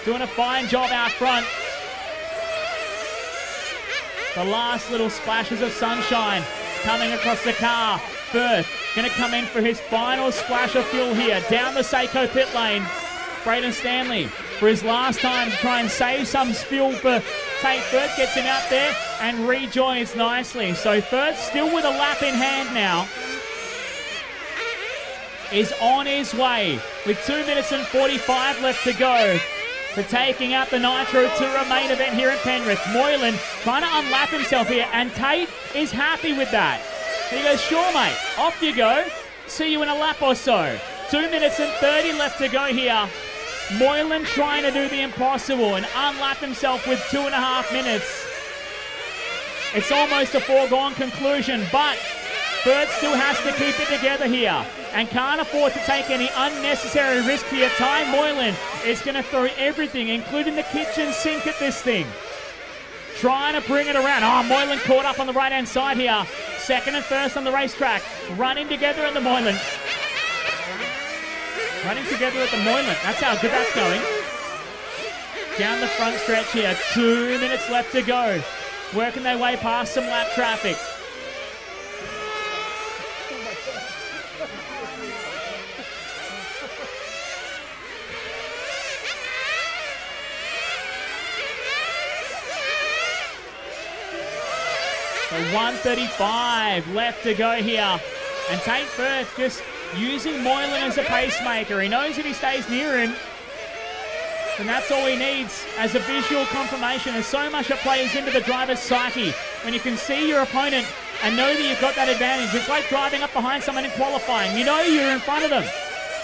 Doing a fine job out front. The last little splashes of sunshine coming across the car. Firth going to come in for his final splash of fuel here down the Seiko pit lane. Braden Stanley for his last time to try and save some fuel for Tate Firth. Gets him out there and rejoins nicely. So Firth still with a lap in hand now. Is on his way with 2 minutes and 45 left to go for taking out the Nitro Tour main event here at Penrith. Moylan trying to unlap himself here, and Tate is happy with that. And he goes, sure, mate, off you go. See you in a lap or so. 2 minutes and 30 left to go here. Moylan trying to do the impossible and unlap himself with 2.5 minutes. It's almost a foregone conclusion, but Firth still has to keep it together here and can't afford to take any unnecessary risk here. Ty Moylan is going to throw everything, including the kitchen sink, at this thing. Trying to bring it around. Oh, Moylan caught up on the right-hand side here. Second and first on the racetrack. Running together at the Moylan. Running together at the Moylan. That's how good that's going. Down the front stretch here. 2 minutes left to go. Working their way past some lap traffic. So 1:35 left to go here. And Tate Firth just using Moylan as a pacemaker. He knows if he stays near him, and that's all he needs as a visual confirmation. There's so much that plays into the driver's psyche. When you can see your opponent and know that you've got that advantage, it's like driving up behind someone in qualifying. You know you're in front of them.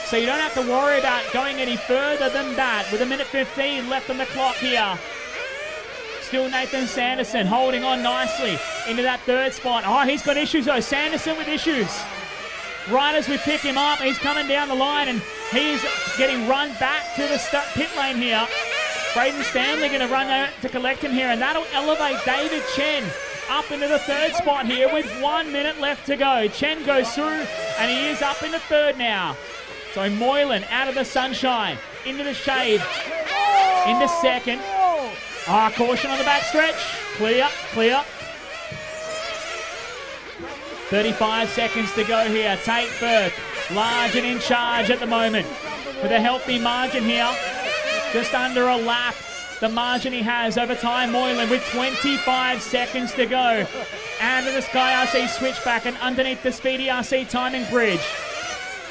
So you don't have to worry about going any further than that. With 1:15 left on the clock here. Still Nathan Sanderson holding on nicely into that third spot. Oh, he's got issues though. Sanderson with issues. Right as we pick him up, he's coming down the line and he's getting run back to the pit lane here. Braden Stanley going to run out to collect him here, and that'll elevate David Chen up into the third spot here with 1 minute left to go. Chen goes through and he is up in the third now. So Moylan out of the sunshine, into the shade, into second. Ah, caution on the back stretch. Clear, clear. 35 seconds to go here. Tate Firth, large and in charge at the moment. With a healthy margin here. Just under a lap. The margin he has over Ty Moylan with 25 seconds to go. And the Sky RC switchback and underneath the Speedy RC timing bridge.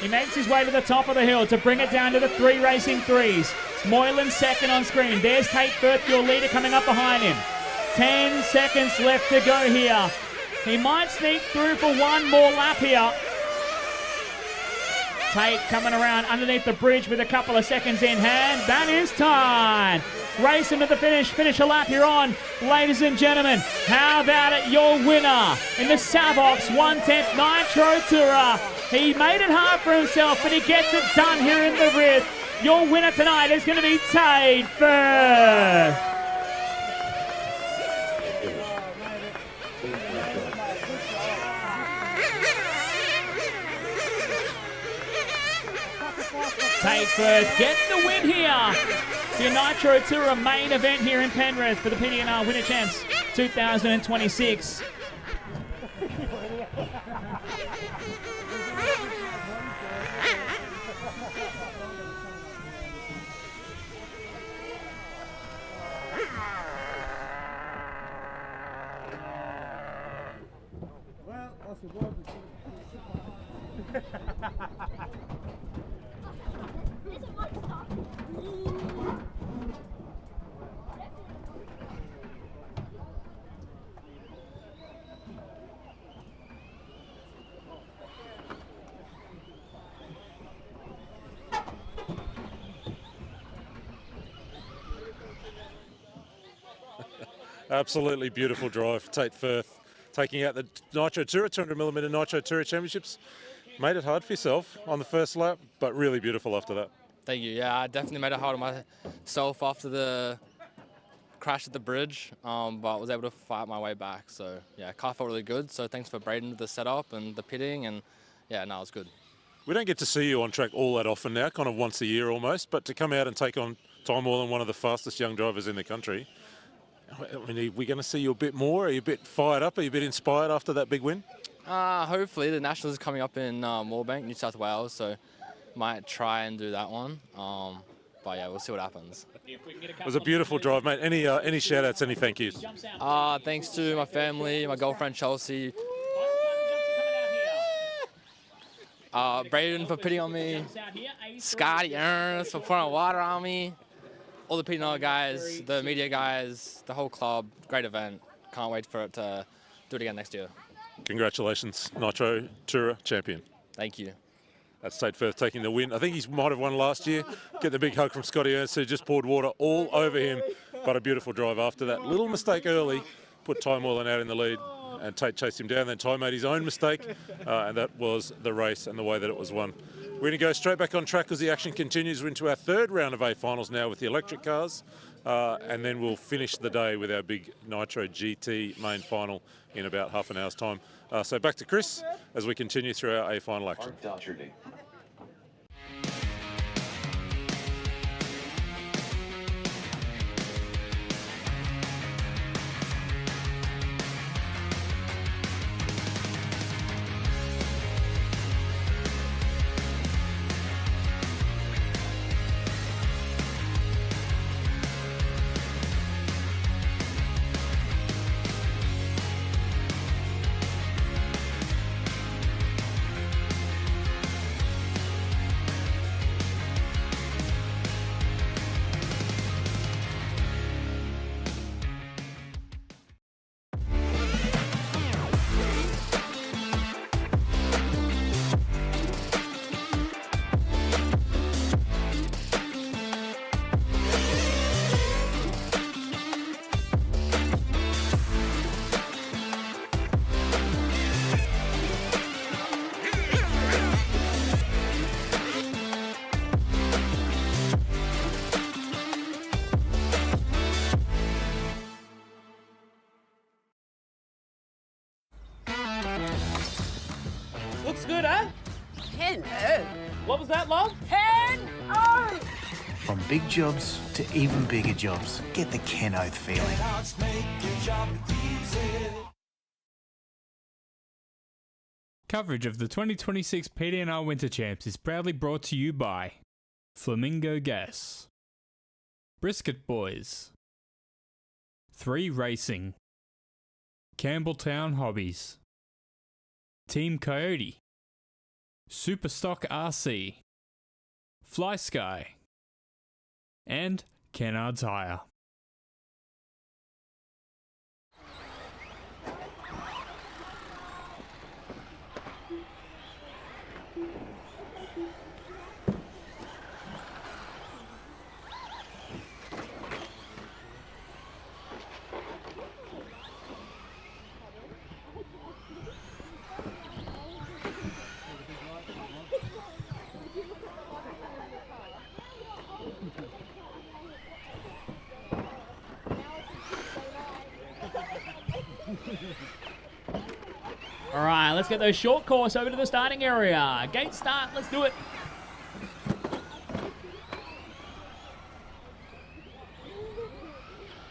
He makes his way to the top of the hill to bring it down to the three racing threes. Moylan second on screen. There's Tate Firth, your leader, coming up behind him. 10 seconds left to go here. He might sneak through for one more lap here. Tate coming around underneath the bridge with a couple of seconds in hand. That is time. Racing to the finish. Finish a lap you're on. Ladies and gentlemen, how about it? Your winner in the Savox 1/10 Nitro Tour. He made it hard for himself, but he gets it done here in the Penrith. Your winner tonight is going to be Tate Firth. Tate Firth gets the win here. The Nitro Tour main event here in Penrith for the PDNR Winter Champs 2026. Absolutely beautiful drive. Tate Firth taking out the Nitro Tour, 200mm Nitro Tour Championships. Made it hard for yourself on the first lap, but really beautiful after that. Thank you. Yeah, I definitely made it hard on myself after the crashed at the bridge, but was able to fight my way back. So yeah, car felt really good. So thanks for Braden with the setup and the pitting, and yeah, no, it was good. We don't get to see you on track all that often now, kind of once a year almost, but to come out and take on Ty Moylan, one of the fastest young drivers in the country, I mean, are we going to see you a bit more? Are you a bit fired up? Are you a bit inspired after that big win? Hopefully, the Nationals is coming up in Moorebank, New South Wales, so might try and do that one. But yeah, we'll see what happens. It was a beautiful drive, mate. Any shout-outs, any thank yous? Thanks to my family, my girlfriend Chelsea, Braden for pitting on me, Scotty Ernst for pouring water on me, all the PDNR guys, the media guys, the whole club. Great event. Can't wait for it to do it again next year. Congratulations, Nitro Tourer champion. Thank you. That's Tate Firth taking the win. I think he might have won last year. Get the big hug from Scotty Ernst, who just poured water all over him. But a beautiful drive after that. Little mistake early, put Ty Moylan out in the lead, and Tate chased him down. Then Ty made his own mistake, and that was the race and the way that it was won. We're going to go straight back on track as the action continues. We're into our third round of A finals now with the electric cars, and then we'll finish the day with our big Nitro GT main final in about half an hour's time. So back to Chris as we continue through our A final action. Looks good, huh? 10-0. What was that, love? 10-0. From big jobs to even bigger jobs, get the Kenoth feeling. Coverage of the 2026 PDNR Winter Champs is proudly brought to you by Flamingo Gas, Brisket Boys, 3 Racing, Campbelltown Hobbies, Team Coyote, Superstock RC, Fly Sky, and Kennard's Hire. All right, let's get those short course over to the starting area. Gate start, let's do it.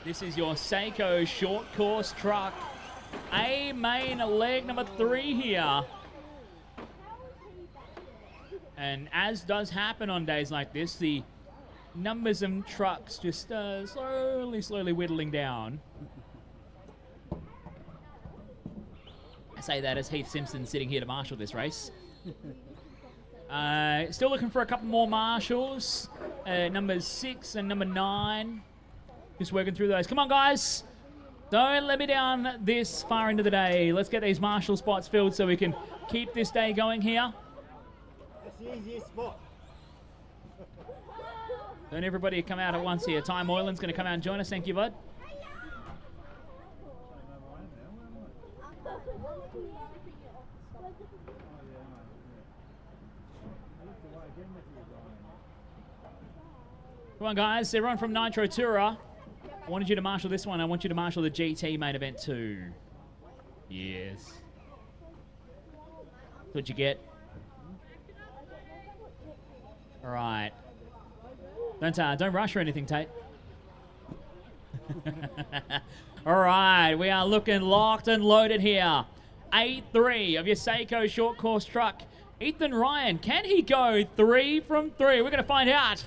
This is your Seiko short course truck. A main leg number 3 here. And as does happen on days like this, the numbers of trucks just slowly whittling down. I say that as Heath Simpson sitting here to marshal this race. Still looking for a couple more marshals. Numbers 6 and number 9. Just working through those. Come on, guys. Don't let me down this far into the day. Let's get these marshal spots filled so we can keep this day going here. That's the easiest spot. Don't everybody come out at once here. Ty Moylan's going to come out and join us. Thank you, bud. Come on, guys. Everyone from Nitro Tourer. I wanted you to marshal this one. I want you to marshal the GT main event too. Yes. What'd you get? All right. Don't rush or anything, Tate. All right, we are looking locked and loaded here. 8-3 of your Seiko short course truck. Ethan Ryan, can he go 3 from 3? We're going to find out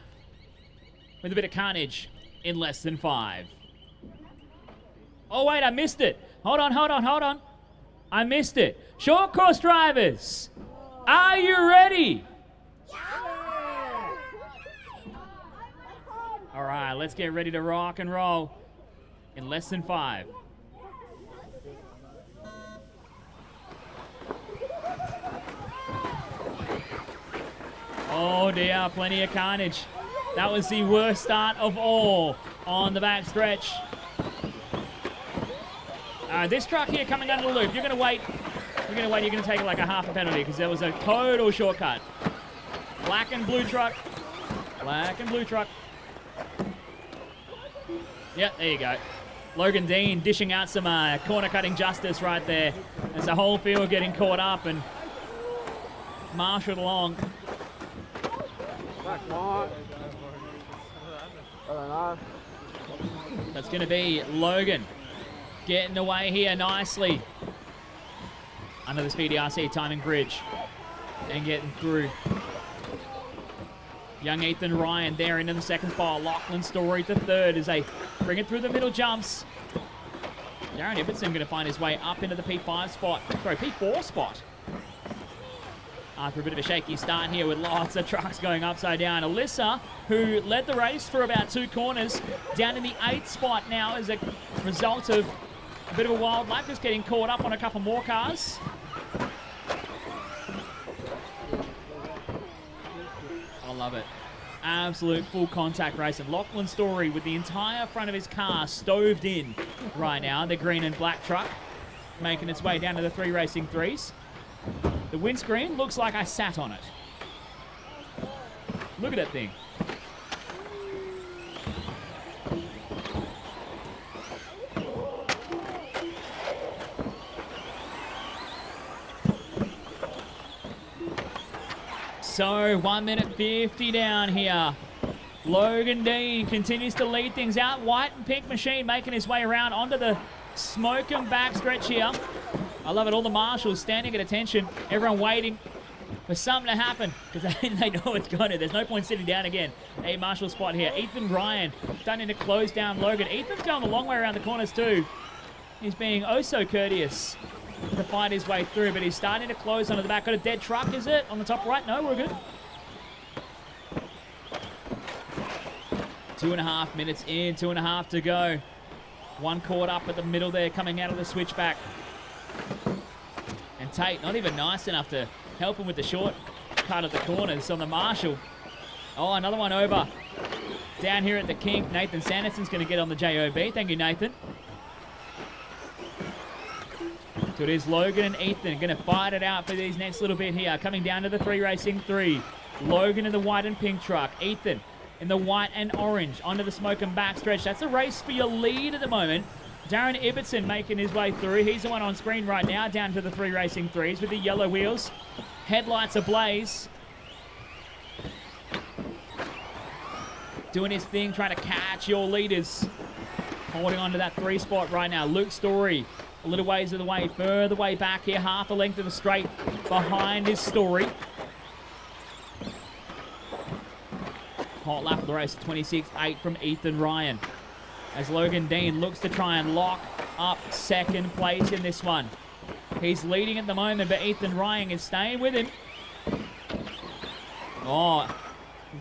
with a bit of carnage in less than 5. Oh, wait, I missed it. Hold on. I missed it. Short course drivers, are you ready? All right, let's get ready to rock and roll in less than 5. Oh dear, plenty of carnage. That was the worst start of all on the back stretch. This truck here coming under the loop. You're going to wait. You're going to take like a half a penalty because there was a total shortcut. Black and blue truck. Yep, there you go. Logan Dean dishing out some corner cutting justice right there. As the whole field getting caught up and marshaled along. That's going to be Logan getting away here nicely under the Speedy RC timing bridge and getting through. Young Ethan Ryan there into the second spot. Lachlan Story to third as they bring it through the middle jumps. Darren Ibbotson going to find his way up into the P4 spot. After a bit of a shaky start here with lots of trucks going upside down. Alyssa, who led the race for about 2 corners, down in the 8th spot now as a result of a bit of a wild lap, just getting caught up on a couple more cars. I love it. Absolute full contact race. And Lachlan Story with the entire front of his car stoved in right now. The green and black truck making its way down to the 3 Racing 3s. The windscreen looks like I sat on it. Look at that thing. So 1 minute 50 down here. Logan Dean continues to lead things out. White and pink machine making his way around onto the smoke and back stretch here. I love it. All the marshals standing at attention. Everyone waiting for something to happen because they know it's going to. There's no point sitting down again. A marshal spot here. Ethan Ryan starting to close down Logan. Ethan's going a long way around the corners too. He's being oh so courteous to fight his way through, but he's starting to close onto the back. Got a dead truck, is it? On the top right? No, we're good. 2.5 minutes in, 2.5 to go. One caught up at the middle there coming out of the switchback. And Tate not even nice enough to help him with the short cut of the corners on the marshal. Oh, another one over. Down here at the kink, Nathan Sanderson's going to get on the JOB. Thank you, Nathan. So it is Logan and Ethan going to fight it out for these next little bit here. Coming down to the 3 Racing 3. Logan in the white and pink truck. Ethan in the white and orange onto the smoke and back stretch. That's a race for your lead at the moment. Darren Ibbotson making his way through. He's the one on screen right now, down to the 3 Racing 3s with the yellow wheels. Headlights ablaze. Doing his thing, trying to catch your leaders. Holding on to that 3 spot right now. Luke Story, a little ways of the way, further way back here, half the length of the straight behind his Story. Hot lap of the race, 26.8 from Ethan Ryan. As Logan Dean looks to try and lock up second place in this one. He's leading at the moment, but Ethan Ryan is staying with him. Oh,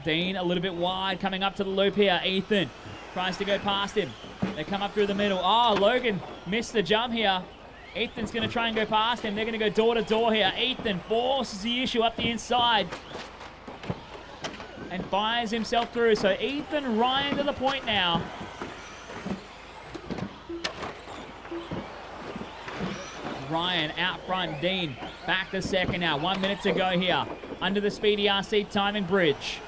Dean a little bit wide coming up to the loop here. Ethan tries to go past him. They come up through the middle. Oh, Logan missed the jump here. Ethan's going to try and go past him. They're going to go door to door here. Ethan forces the issue up the inside and fires himself through. So Ethan Ryan to the point now. Ryan out front, Dean back to second now. 1 minute to go here under the Speedy RC timing bridge.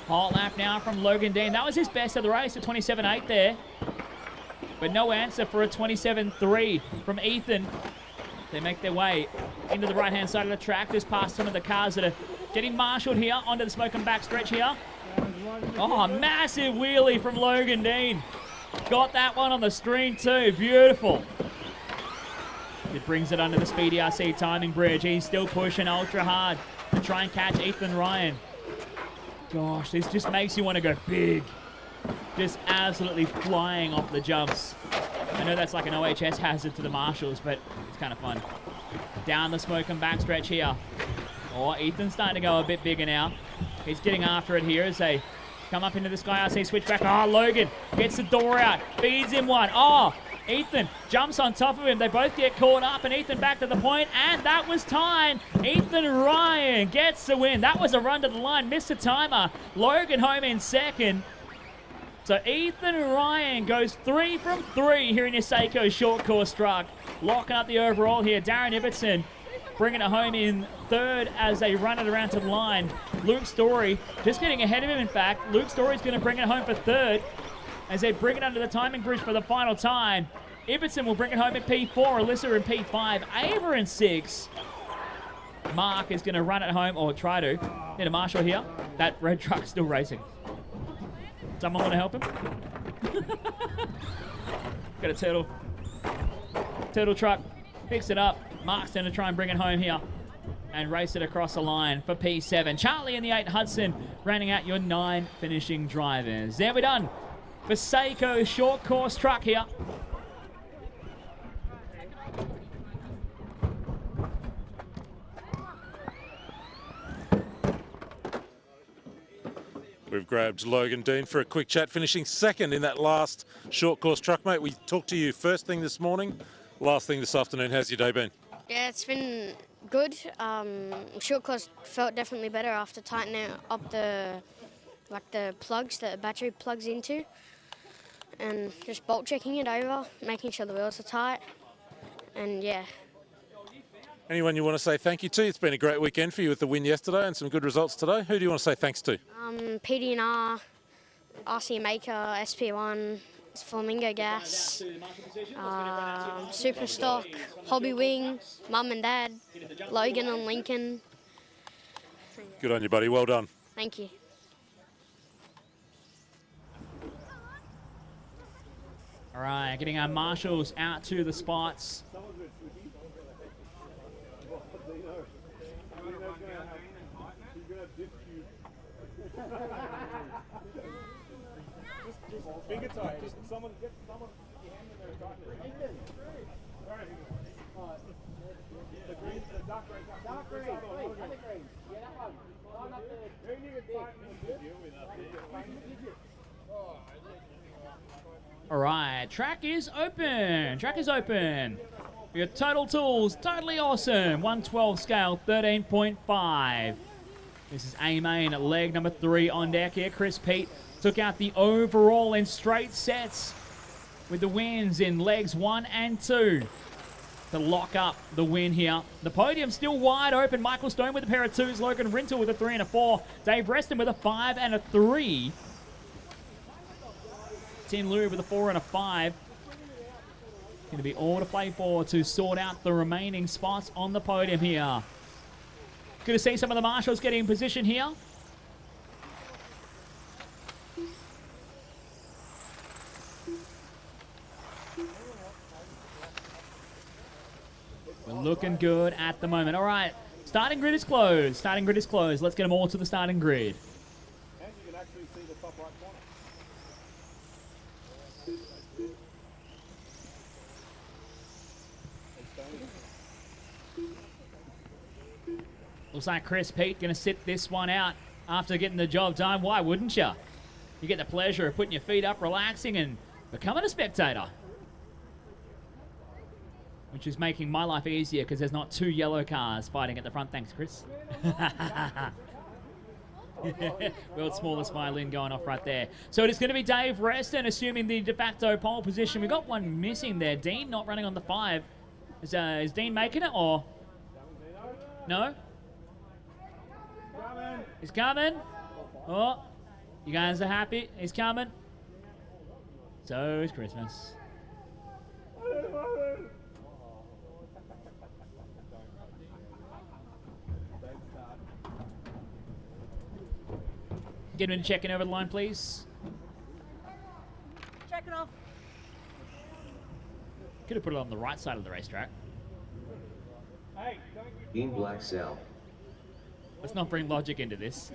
Hot lap now from Logan Dean. That was his best of the race, a 27.8 there. But no answer for a 27.3 from Ethan. They make their way into the right-hand side of the track, just past some of the cars that are getting marshalled here onto the smoke and back stretch here. Oh, massive wheelie from Logan Dean. Got that one on the screen too. Beautiful. It brings it under the Speedy RC timing bridge. He's still pushing ultra hard to try and catch Ethan Ryan. Gosh, this just makes you want to go big. Just absolutely flying off the jumps. I know that's like an OHS hazard to the marshals, but it's kind of fun. Down the smoke and back stretch here. Oh, Ethan's starting to go a bit bigger now. He's getting after it here as they come up into the Sky RC switchback. Oh, Logan gets the door out, feeds him one. Oh, Ethan jumps on top of him. They both get caught up, and Ethan back to the point, and that was time. Ethan Ryan gets the win. That was a run to the line, missed a timer. Logan home in second. So Ethan Ryan goes 3 from 3 here in your Seiko short course truck. Locking up the overall here. Darren Ibbotson bringing it home in third as they run it around to the line. Luke Story just getting ahead of him, in fact. Luke Story's going to bring it home for third as they bring it under the timing bridge for the final time. Ibbotson will bring it home in P4, Alyssa in P5, Ava in 6. Mark is going to run it home, or try to. Need a marshal here. That red truck's still racing. Someone want to help him? Got a turtle truck. Picks it up. Mark's going to try and bring it home here and race it across the line for P7. Charlie in the 8 Hudson, rounding out your 9 finishing drivers. There we're done for Seiko short course truck here. We've grabbed Logan Dean for a quick chat, finishing second in that last short course truck, mate. We talked to you first thing this morning, last thing this afternoon. How's your day been? Yeah, it's been good. Short course felt definitely better after tightening up the plugs that the battery plugs into, and just bolt checking it over, making sure the wheels are tight, and yeah. Anyone you want to say thank you to? It's been a great weekend for you with the win yesterday and some good results today. Who do you want to say thanks to? PDNR, RC Maker, SP1, Flamingo Gas, Superstock, Hobby Wing, Mum and Dad, Logan and Lincoln. Good on you, buddy. Well done. Thank you. All right, getting our marshals out to the spots. Finger tight. Just someone get your hand in there tight. The green, the dark green. Dark green. Other green. Yeah, that one. Line up there. Who you can tighten All right, track is open. Track is open. Your Total Tools, totally awesome. 112 scale, 13.5. This is A-Main at leg number 3 on deck here. Chris Pete took out the overall in straight sets with the wins in legs 1 and 2 to lock up the win here. The podium still wide open. Michael Stone with a pair of 2s. Logan Rintel with a 3 and a 4. Dave Reston with a 5 and a 3. Tim Leary with a 4 and a 5. Going to be all to play for to sort out the remaining spots on the podium here. Good to see some of the marshals getting in position here. We're looking good at the moment. All right, starting grid is closed. Starting grid is closed. Let's get them all to the starting grid. And you can actually see the top right corner. Looks like Chris Pete going to sit this one out after getting the job done. Why wouldn't you? You get the pleasure of putting your feet up, relaxing, and becoming a spectator. Which is making my life easier because there's not 2 yellow cars fighting at the front. Thanks, Chris. World's smallest violin going off right there. So it is going to be Dave Reston assuming the de facto pole position. We've got one missing there. Dean not running on the 5. Is Dean making it or? No? He's coming. Oh, You guys are happy? He's coming. So is Christmas. Get him to check in over the line, please. Check it off. Could have put it on the right side of the racetrack. Team Black Cell. Let's not bring logic into this.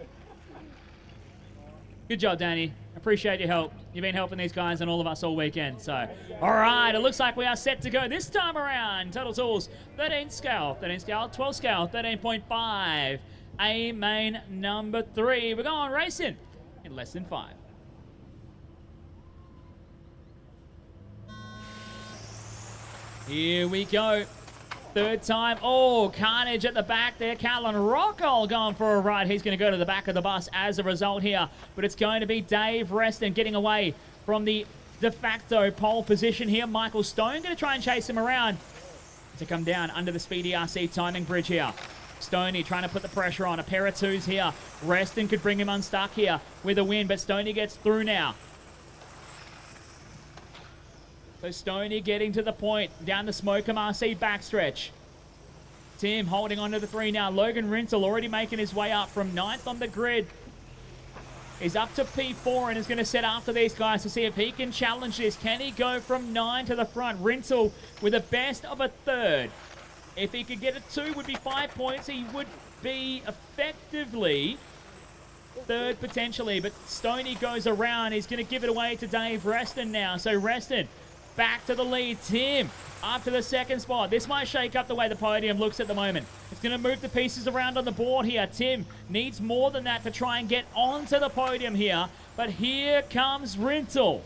Good job, Danny. Appreciate your help. You've been helping these guys and all of us all weekend. So, all right, it looks like we are set to go this time around. Total Tools, 13 scale, 12 scale, 13.5. A main number 3. We're going racing in less than 5. Here we go. Third time. Oh, carnage at the back there. Callan Rockwell going for a ride. He's going to go to the back of the bus as a result here. But it's going to be Dave Reston getting away from the de facto pole position here. Michael Stone going to try and chase him around to come down under the Speedy RC timing bridge here. Stoney trying to put the pressure on. A pair of twos here. Reston could bring him unstuck here with a win, but Stoney gets through now. So Stoney getting to the point down the Smokem RC backstretch. Tim holding on to the 3 now. Logan Rintel already making his way up from 9th on the grid. He's up to P4 and is going to set after these guys to see if he can challenge this. Can he go from 9 to the front? Rintel with a best of a 3rd. If he could get a 2, would be 5 points. He would be effectively 3rd potentially, but Stoney goes around. He's going to give it away to Dave Reston now. So Reston back to the lead. Tim up to the 2nd spot. This might shake up the way the podium looks at the moment. It's going to move the pieces around on the board here. Tim needs more than that to try and get onto the podium here. But here comes Rintel.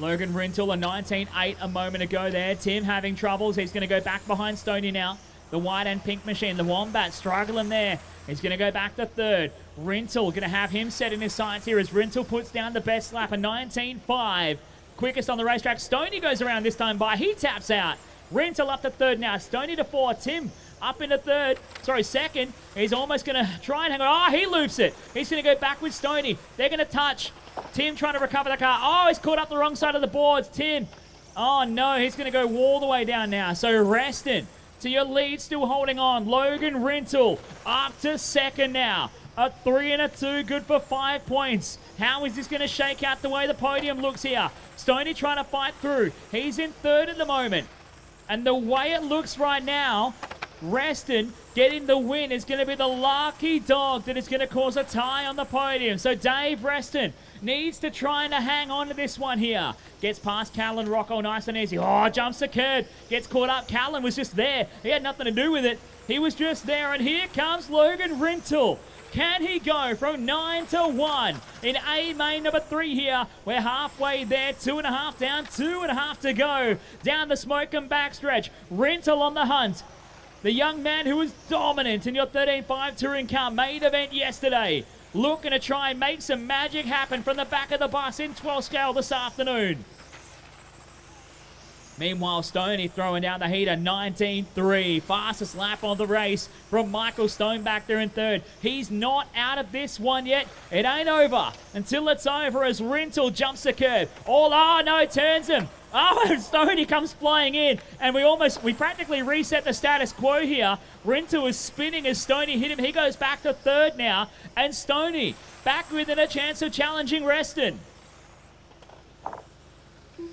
Logan Rintel, a 19.8 a moment ago there. Tim having troubles. He's going to go back behind Stoney now. The white and pink machine. The Wombat struggling there. He's going to go back to 3rd. Rintel going to have him set in his sights here as Rintel puts down the best lap, a 19.5. Quickest on the racetrack. Stoney goes around this time by. He taps out. Rintel up to 3rd now. Stoney to 4. Tim up into 3rd. Sorry, 2nd. He's almost going to try and hang on. Oh, he loops it. He's going to go back with Stoney. They're going to touch. Tim trying to recover the car. Oh, he's caught up the wrong side of the boards. Tim. Oh, no. He's going to go all the way down now. So Reston to your lead, still holding on. Logan Rintel up to 2nd now. A 3 and a 2, good for 5 points. How is this going to shake out the way the podium looks here? Stoney trying to fight through. He's in 3rd at the moment. And the way it looks right now, Reston getting the win is going to be the lucky dog that is going to cause a tie on the podium. So Dave Reston needs to try and hang on to this one here. Gets past Callan Rocco nice and easy. Oh, jumps the curb. Gets caught up. Callan was just there. He had nothing to do with it. He was just there. And here comes Logan Rintel. Can he go from 9 to 1 in A main number 3 here? We're halfway there, 2.5 down, 2.5 to go. Down the Smokem backstretch. Rintel on the hunt. The young man who was dominant in your 13.5 touring car main event yesterday. Looking to try and make some magic happen from the back of the bus in 12 scale this afternoon. Meanwhile, Stoney throwing down the heater, 19.3. Fastest lap of the race from Michael Stone back there in 3rd. He's not out of this one yet. It ain't over until it's over as Rintel jumps the curb. Oh, no, turns him. Oh, Stoney comes flying in. And we practically reset the status quo here. Rintel is spinning as Stoney hit him. He goes back to 3rd now. And Stoney back within a chance of challenging Reston.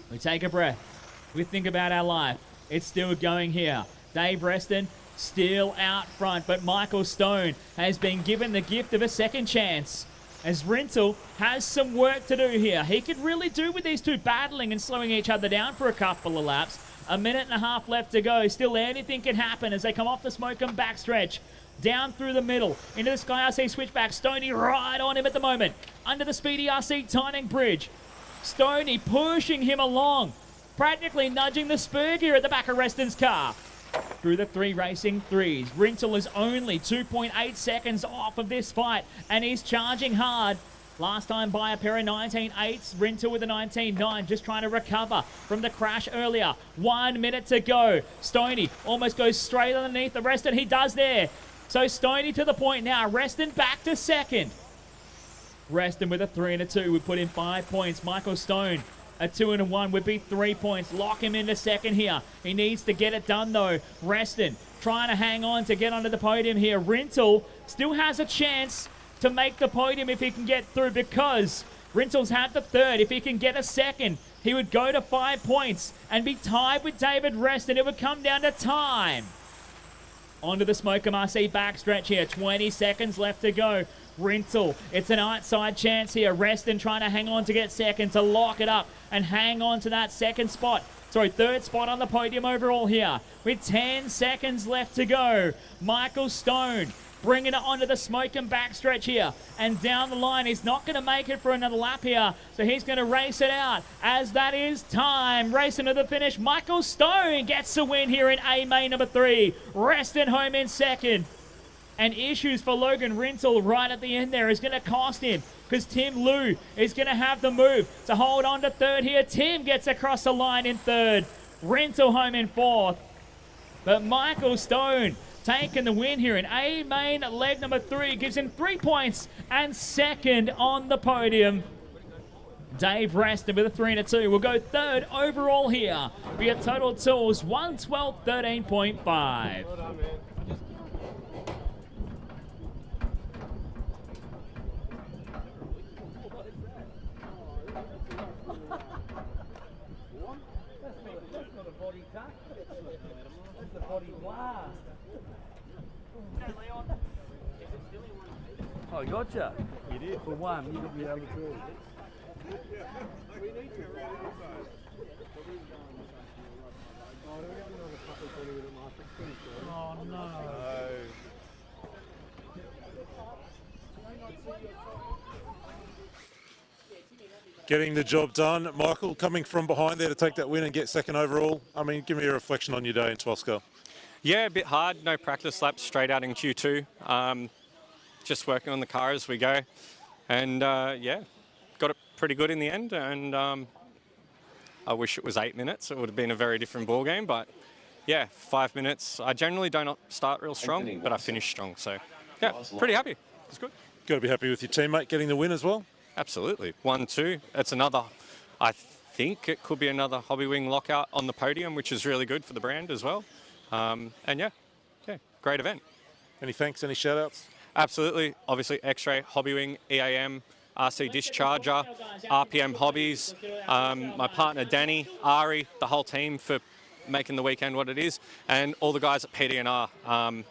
We take a breath. We think about our life. It's still going here. Dave Reston still out front, but Michael Stone has been given the gift of a second chance as Rintel has some work to do here. He could really do with these two battling and slowing each other down for a couple of laps. 1.5 minutes left to go. Still anything can happen as they come off the Smokem backstretch. Down through the middle, into the Sky RC switchback. Stoney right on him at the moment. Under the Speedy RC timing bridge. Stoney pushing him along. Practically nudging the spur gear at the back of Reston's car. Through the 3 racing 3s. Rintel is only 2.8 seconds off of this fight, and he's charging hard. Last time by a pair of 19.8s. Rintel with a 19.9, just trying to recover from the crash earlier. 1 minute to go. Stoney almost goes straight underneath the Reston. He does there. So Stoney to the point now. Reston back to 2nd. Reston with a 3 and a 2 would put in 5 points. Michael Stone, a 2 and a 1 would be 3 points. Lock him into second here. He needs to get it done though. Reston trying to hang on to get onto the podium here. Rintle still has a chance to make the podium if he can get through, because Rintle's had the third. If he can get a second, he would go to 5 points and be tied with David Reston. It would come down to time. Onto the Smokem RC backstretch here. 20 seconds left to go. Rintle, it's an outside chance here. Reston trying to hang on to get second, to lock it up and hang on to that second spot. Sorry, third spot on the podium overall here. With 10 seconds left to go. Michael Stone bringing it onto the Smokem backstretch here. And down the line, he's not going to make it for another lap here. So he's going to race it out as that is time. Racing to the finish. Michael Stone gets the win here in A main number 3. Reston home in second. And issues for Logan Rintle right at the end there is going to cost him, because Tim Liu is going to have the move to hold on to third here. Tim gets across the line in third. Rintle home in fourth. But Michael Stone taking the win here in A main leg number 3. Gives him 3 points and second on the podium. Dave Reston with a 3 and a 2 will go third overall here. We get total tools 112, 13.5. Oh, gotcha. You did for one. You got the other two. Oh no. Getting the job done. Michael, coming from behind there to take that win and get second overall. I mean, give me a reflection on your day in Twelska. Yeah, a bit hard. No practice laps straight out in Q2. Just working on the car as we go. And yeah, got it pretty good in the end. And I wish it was 8 minutes. It would have been a very different ball game. But yeah, 5 minutes. I generally don't start real strong, but I finished strong. So yeah, pretty happy. It's good. Got to be happy with your teammate getting the win as well. Absolutely. 1-2. It's another, I think it could be another Hobby Wing lockout on the podium, which is really good for the brand as well. And yeah, great event. Any thanks, any shout outs? Absolutely. Obviously, X-Ray, Hobby Wing, EAM, RC Discharger, RPM Hobbies, my partner Danny, Ari, the whole team for making the weekend what it is, and all the guys at PDNR. I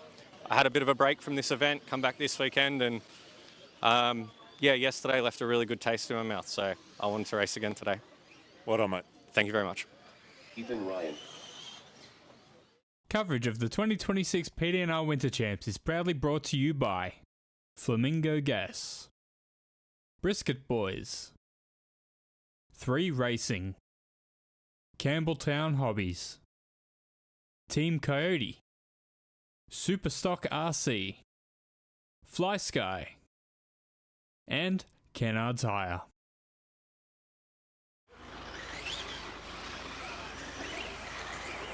had a bit of a break from this event, come back this weekend, and yeah, yesterday left a really good taste in my mouth, so I wanted to race again today. Well done, mate. Thank you very much. Ethan Ryan. Coverage of the 2026 PDNR Winter Champs is proudly brought to you by Flamingo Gas, Brisket Boys, 3 Racing, Campbelltown Hobbies, Team Coyote, Superstock RC, Fly Sky, and Kennard's Hire.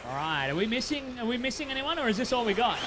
All right, are we missing anyone, or is this all we got?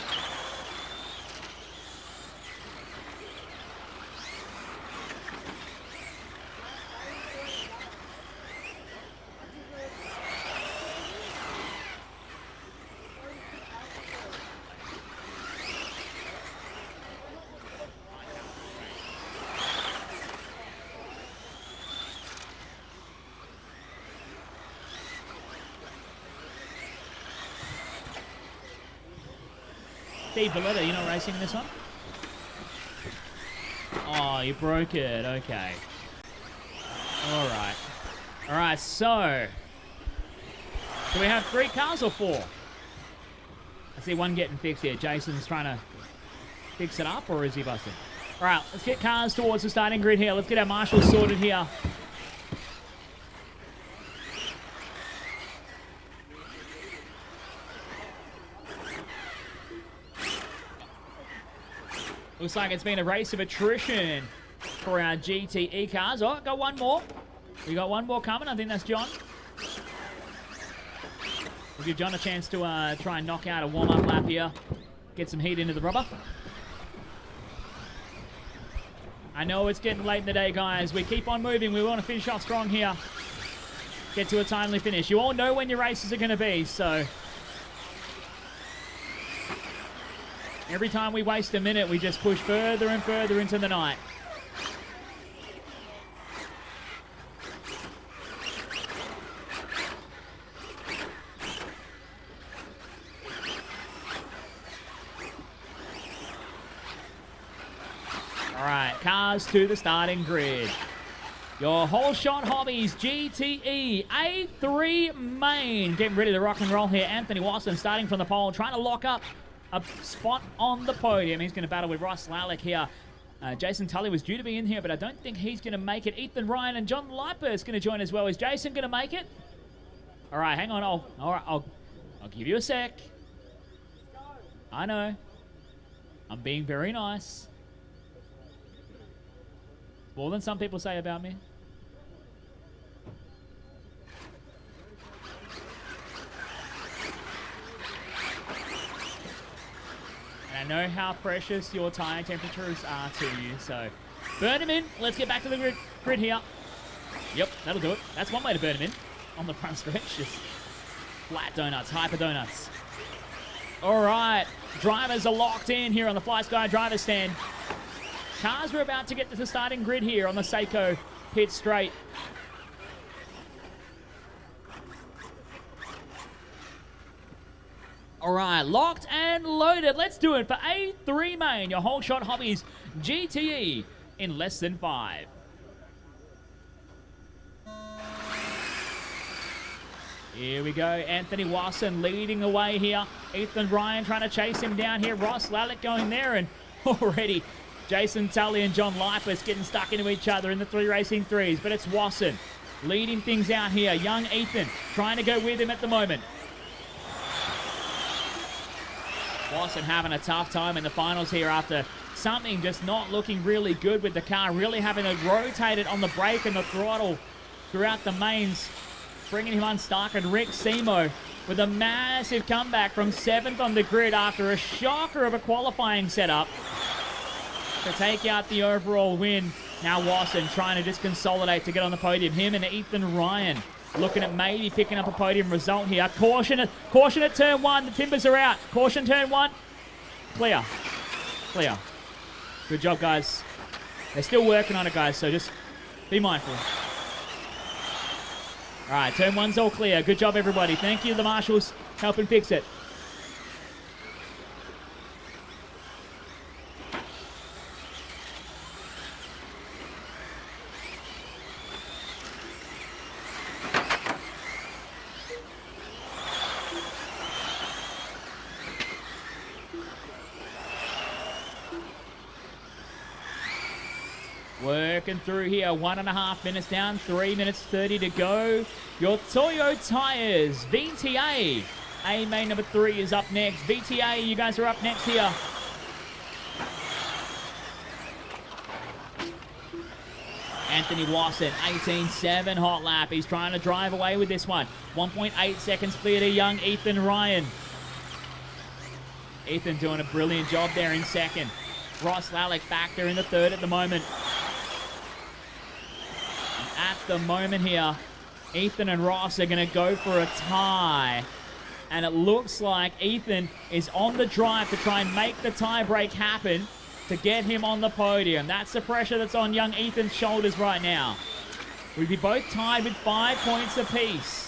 Steve Valletta, you're not racing in this one? Oh, you broke it. Okay. All right. All right, so do we have 3 cars or 4? I see one getting fixed here. Jason's trying to fix it up, or is he busted? All right, let's get cars towards the starting grid here. Let's get our marshals sorted here. Looks like it's been a race of attrition for our GTE cars. Oh, got one more. We got one more coming. I think that's John. We'll give John a chance to try and knock out a warm-up lap here. Get some heat into the rubber. I know it's getting late in the day, guys. We keep on moving. We want to finish off strong here. Get to a timely finish. You all know when your races are going to be, so every time we waste a minute, we just push further and further into the night. All right, cars to the starting grid. Your Whole Shot Hobbies GTE A3 main. Getting ready to rock and roll here. Anthony Watson starting from the pole, trying to lock up a spot on the podium. He's going to battle with Ross Lalick here. Jason Tully was due to be in here, but I don't think he's going to make it. Ethan Ryan and John Leiper is going to join as well. Is Jason going to make it? All right, hang on. I'll give you a sec. I know. I'm being very nice. More than some people say about me. And I know how precious your tire temperatures are to you, so burn them in. Let's get back to the grid here. Yep, that'll do it. That's one way to burn them in on the front stretch. Just flat donuts, hyper donuts. All right, drivers are locked in here on the Fly Sky driver's stand. Cars are about to get to the starting grid here on the Seiko pit straight. All right, locked and loaded. Let's do it for A3 main, your Whole Shot Hobbies GTE in less than 5. Here we go. Anthony Watson leading the way here. Ethan Ryan trying to chase him down here. Ross Lalick going there, and already Jason Tully and John Leifers getting stuck into each other in the 3 racing 3s, but it's Watson leading things out here. Young Ethan trying to go with him at the moment. Watson having a tough time in the finals here after something just not looking really good with the car, really having to rotate it on the brake and the throttle throughout the mains, bringing him unstuck. And Rick Simo with a massive comeback from 7th on the grid after a shocker of a qualifying setup to take out the overall win. Now Watson trying to just consolidate to get on the podium. Him and Ethan Ryan looking at maybe picking up a podium result here. Caution at turn 1. The timbers are out. Caution turn 1. Clear. Clear. Good job, guys. They're still working on it, guys, so just be mindful. All right, turn 1's all clear. Good job, everybody. Thank you, the marshals, helping fix it. Working through here, 1.5 minutes down, 3 minutes 30 to go. Your Toyo Tires, VTA. A main number 3 is up next. VTA, you guys are up next here. Anthony Watson, 18.7 hot lap. He's trying to drive away with this one. 1.8 seconds clear to young Ethan Ryan. Ethan doing a brilliant job there in second. Ross Lalick back there in the third at the moment. At the moment here, Ethan and Ross are going to go for a tie. And it looks like Ethan is on the drive to try and make the tie break happen to get him on the podium. That's the pressure that's on young Ethan's shoulders right now. We'd be both tied with 5 points apiece.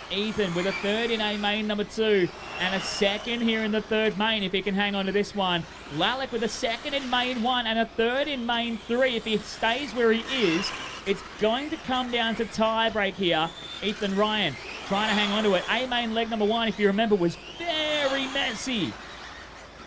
Ethan with a third in A main number 2 and a second here in the third main if he can hang on to this one. Lalick with a second in main 1 and a third in main 3. If he stays where he is, it's going to come down to tie break here. Ethan Ryan trying to hang on to it. A main leg number 1, if you remember, was very messy,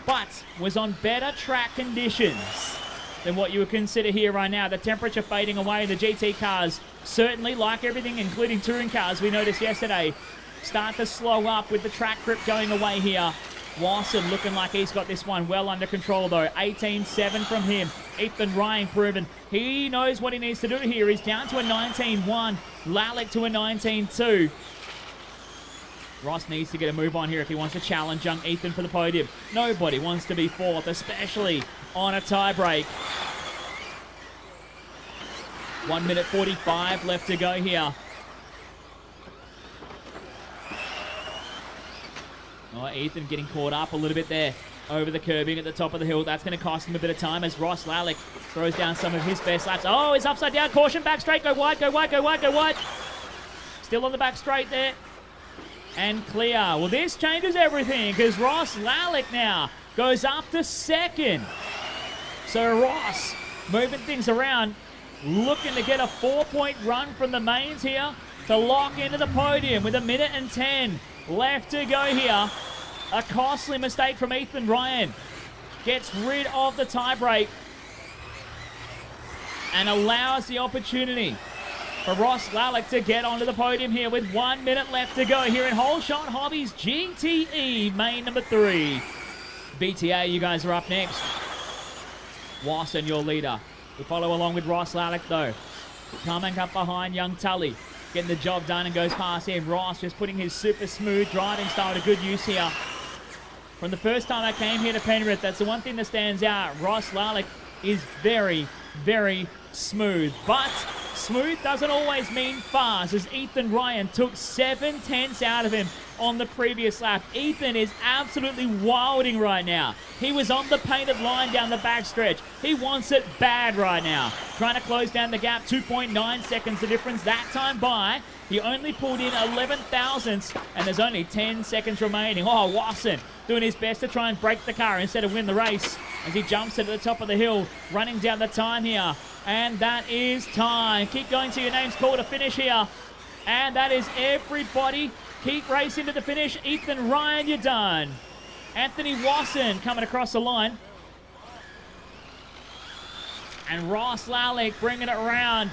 but was on better track conditions than what you would consider here right now. The temperature fading away. The GT cars, certainly like everything, including touring cars we noticed yesterday, start to slow up with the track grip going away here. Watson looking like he's got this one well under control though. 18.7 from him. Ethan Ryan proven he knows what he needs to do here. He's down to a 19.1. Lalick to a 19.2. Ross needs to get a move on here if he wants to challenge young Ethan for the podium. Nobody wants to be 4th, especially on a tie break. 1 minute 45 left to go here. Oh, Ethan getting caught up a little bit there over the curbing at the top of the hill. That's going to cost him a bit of time as Ross Lalick throws down some of his best laps. Oh, he's upside down. Caution, back straight. Go wide, go wide, go wide, go wide. Still on the back straight there. And clear. Well, this changes everything because Ross Lalick now goes up to second. So Ross moving things around, looking to get a 4-point run from the mains here to lock into the podium with 1 minute and 10 left to go here. A costly mistake from Ethan Ryan. Gets rid of the tiebreak and allows the opportunity for Ross Lalick to get onto the podium here with 1 minute left to go here in Whole Shot Hobbies GTE main number 3. BTA, you guys are up next. Wasson, your leader. We follow along with Ross Lalick though. Coming up behind young Tully. Getting the job done and goes past him. Ross just putting his super smooth driving style to good use here. From the first time I came here to Penrith, that's the one thing that stands out. Ross Lalick is very, very smooth. But smooth doesn't always mean fast, as Ethan Ryan took 7/10 out of him on the previous lap. Ethan is absolutely wilding right now. He was on the painted line down the backstretch. He wants it bad right now. Trying to close down the gap, 2.9 seconds the difference that time by. He only pulled in 11 thousandths, and there's only 10 seconds remaining. Oh, Wasson doing his best to try and break the car instead of win the race as he jumps it at the top of the hill, running down the time here. And that is time. Keep going till your name's called to finish here. And that is everybody. Keep racing to the finish. Ethan Ryan, you're done. Anthony Wasson coming across the line. And Ross Lalick bringing it around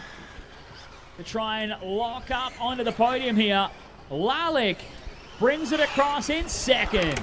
to try and lock up onto the podium here. Lalick brings it across in second.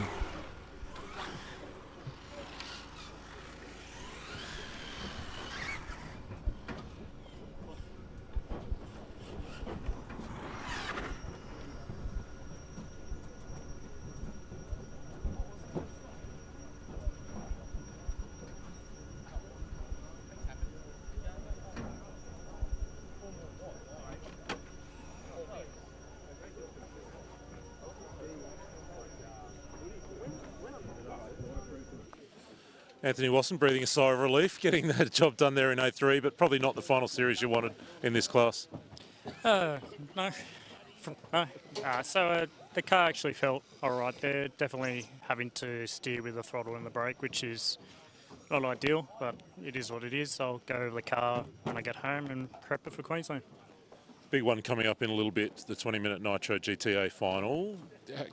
Anthony Wasson breathing a sigh of relief, getting that job done there in 03, but probably not the final series you wanted in this class. No. So the car actually felt all right there. Definitely having to steer with the throttle and the brake, which is not ideal, but it is what it is. I'll go over the car when I get home and prep it for Queensland. Big one coming up in a little bit, the 20-minute Nitro GTA final.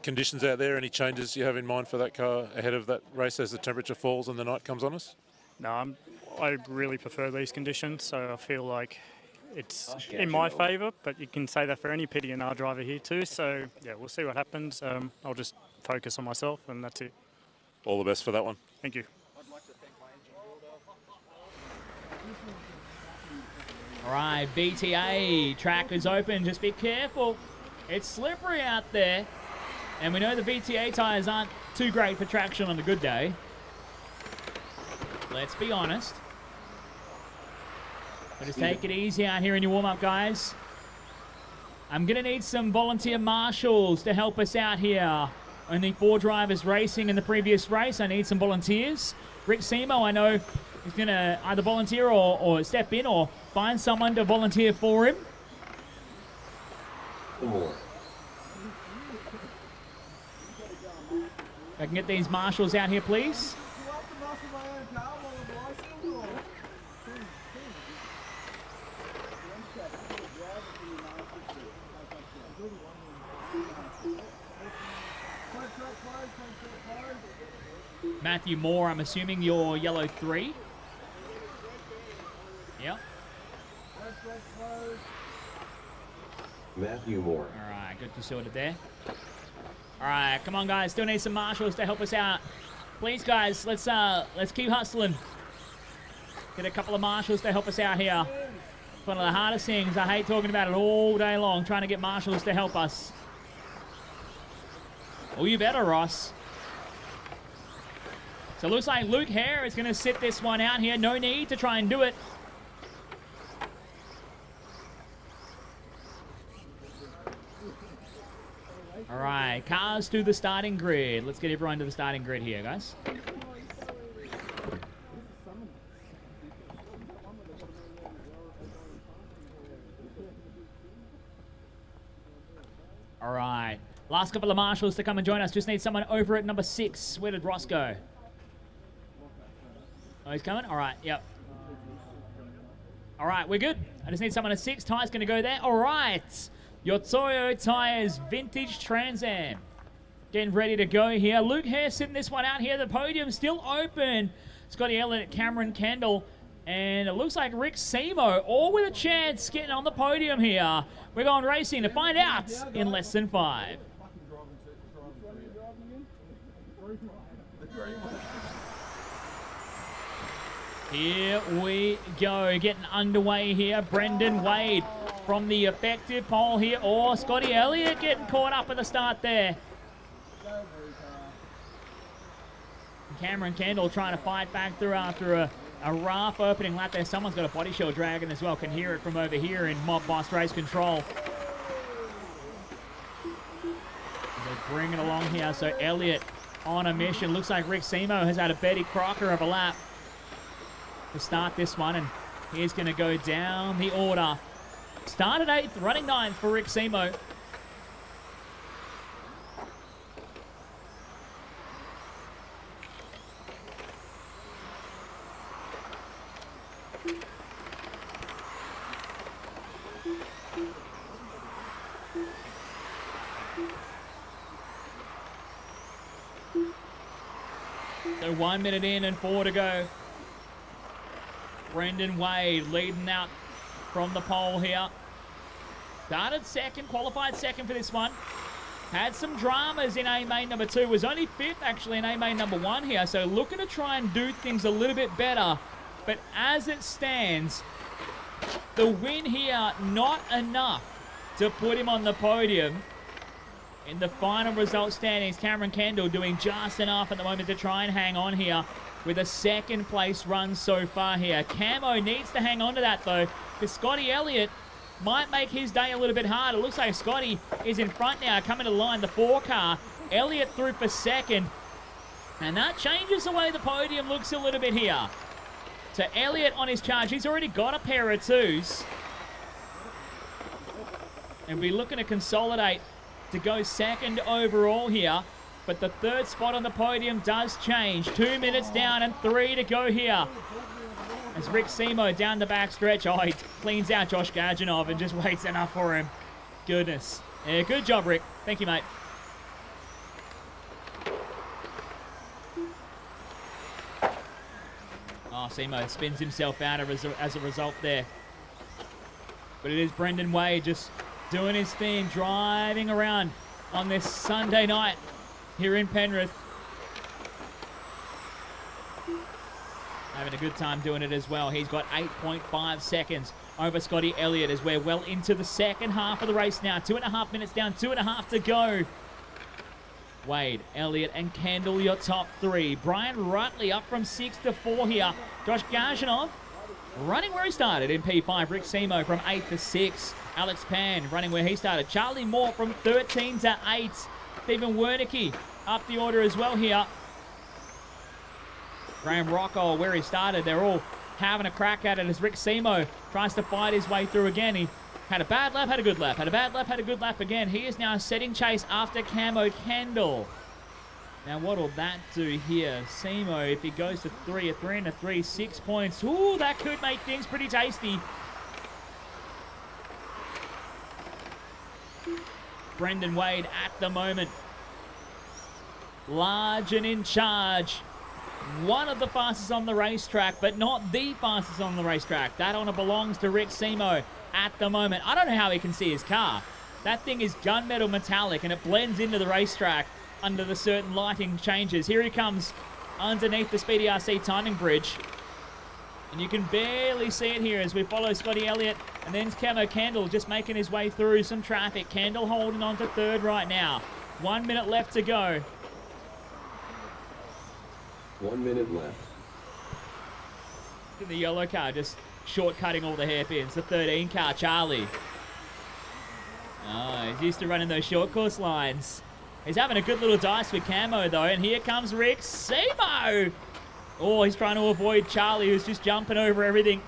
Conditions out there, any changes you have in mind for that car ahead of that race as the temperature falls and the night comes on us? No, I really prefer these conditions, so I feel like it's in my favour, but you can say that for any PDNR driver here too. So, yeah, we'll see what happens. I'll just focus on myself, and that's it. All the best for that one. Thank you. All right, BTA, track is open. Just be careful. It's slippery out there. And we know the BTA tyres aren't too great for traction on a good day. Let's be honest. But just take it easy out here in your warm-up, guys. I'm going to need some volunteer marshals to help us out here. Only 4 drivers racing in the previous race. I need some volunteers. Rick Simo, I know, is going to either volunteer or step in or find someone to volunteer for him. If I can get these marshals out here, please. Matthew Moore, I'm assuming you're yellow 3. Yep. Matthew Moore. All right, good to sort it there. All right, come on, guys. Still need some marshals to help us out. Please, guys, let's keep hustling. Get a couple of marshals to help us out here. It's one of the hardest things. I hate talking about it all day long, trying to get marshals to help us. Oh, you better, Ross. So it looks like Luke Hare is going to sit this one out here. No need to try and do it. All right, cars to the starting grid. Let's get everyone to the starting grid here, guys. All right, last couple of marshals to come and join us. Just need someone over at number 6. Where did Ross go? Oh, he's coming? All right, yep. All right, we're good. I just need someone at 6. Ty's going to go there. All right. Your Toyo Tires Vintage Trans Am. Getting ready to go here. Luke Hare sitting this one out here. The podium still open. Scotty Elliott, Cameron Kendall, and it looks like Rick Simo, all with a chance getting on the podium here. We're going racing to find out in less than 5. Here we go, getting underway here. Brendan Wade from the effective pole here, or Scotty Elliott getting caught up at the start there. Cameron Kendall trying to fight back through after a rough opening lap there. Someone's got a body shell dragon as well. Can hear it from over here in Mob Boss Race Control. They bring it along here. So Elliott on a mission. Looks like Rick Simo has had a Betty Crocker of a lap to start this one, and he's going to go down the order. Started 8th, running 9th for Rick Simo. So 1 minute in and 4 to go. Brendan Wade leading out from the pole here. Started second, qualified second for this one. Had some dramas in A main number 2. Was only 5th actually in A main number 1 here. So looking to try and do things a little bit better. But as it stands, the win here, not enough to put him on the podium. In the final result standings, Cameron Kendall doing just enough at the moment to try and hang on here with a second place run so far here. Camo needs to hang on to that though, because Scotty Elliott might make his day a little bit hard. It looks like Scotty is in front now, coming to line, the 4 car. Elliott through for second, and that changes the way the podium looks a little bit here. So Elliott on his charge, he's already got a pair of 2s. And we're looking to consolidate to go second overall here. But the 3rd spot on the podium does change. 2 minutes down and 3 to go here. As Rick Simo down the back stretch. Oh, he cleans out Josh Gajanov and just waits enough for him. Goodness. Yeah, good job, Rick. Thank you, mate. Oh, Simo spins himself out as a result there. But it is Brendan Wade just doing his thing, driving around on this Sunday night here in Penrith. Having a good time doing it as well. He's got 8.5 seconds over Scotty Elliott as we're well into the second half of the race now. 2.5 minutes down, 2.5 to go. Wade, Elliott and Kendall, your top 3. Brian Rutley up from 6 to 4 here. Josh Gajanov running where he started in P5. Rick Simo from 8 to 6. Alex Pan running where he started. Charlie Moore from 13 to 8. Stephen Wernicke up the order as well here. Graham Rocco where he started. They're all having a crack at it as Rick Simo tries to fight his way through again. He had a bad lap, had a good lap, had a bad lap, had a good lap again. He is now setting chase after Camo Kendall. Now what will that do here? Simo, if he goes to 3, a 3 and a 3, 6 points. Ooh, that could make things pretty tasty. Brendan Wade at the moment. Large and in charge. One of the fastest on the racetrack, but not the fastest on the racetrack. That honor belongs to Rick Simo at the moment. I don't know how he can see his car. That thing is gunmetal metallic and it blends into the racetrack under the certain lighting changes. Here he comes underneath the Speedy RC timing bridge. And you can barely see it here as we follow Scotty Elliott and then Camo Kendall just making his way through some traffic. Kendall holding on to 3rd right now. 1 minute left to go. 1 minute left. In the yellow car, just shortcutting all the hairpins. The 13 car, Charlie. Oh, he's used to running those short course lines. He's having a good little dice with Camo, though. And here comes Rick Simo. Oh, he's trying to avoid Charlie, who's just jumping over everything.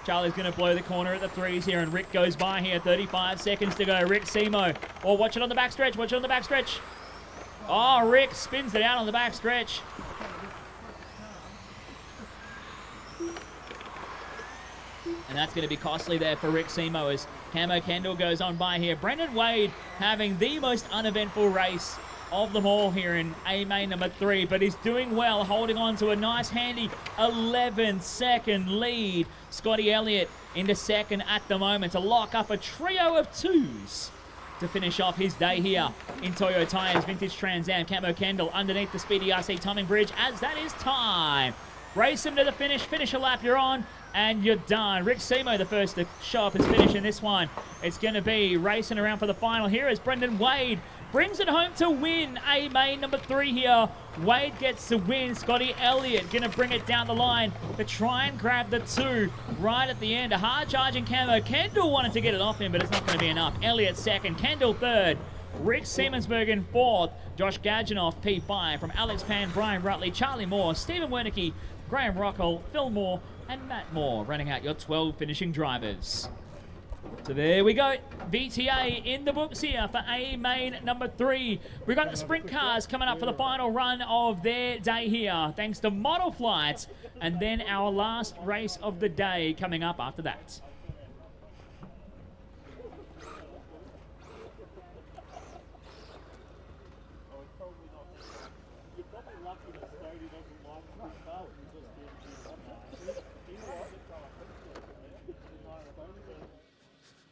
Charlie's going to blow the corner at the threes here, and Rick goes by here. 35 seconds to go. Rick Simo. Oh, watch it on the backstretch. Watch it on the backstretch. Oh, Rick spins it out on the backstretch. And that's going to be costly there for Rick Simo as Camo Kendall goes on by here. Brendan Wade having the most uneventful race of them all here in A main number 3, but he's doing well, holding on to a nice handy 11-second lead. Scotty Elliott into second at the moment to lock up a trio of twos to finish off his day here in Toyo Tires Vintage Trans Am. Camo Kendall underneath the speedy RC timing bridge as that is time. Race him to the finish. Finish a lap, you're on, and you're done. Rick Simo, the first to show up as finish in this one. It's going to be racing around for the final here as Brendan Wade brings it home to win A main number 3 here. Wade gets the win. Scotty Elliott going to bring it down the line to try and grab the 2 right at the end. A hard charging Camo. Kendall wanted to get it off him, but it's not going to be enough. Elliott second. Kendall third. Rick Siemensberg in fourth. Josh Gadjanoff P5 from Alex Pan, Brian Rutley, Charlie Moore, Stephen Wernicke, Graham Rockall, Phil Moore, and Matt Moore running out your 12 finishing drivers. So there we go. VTA in the books here for A main number 3. We've got the sprint cars coming up for the final run of their day here, thanks to Model Flights, and then our last race of the day coming up after that.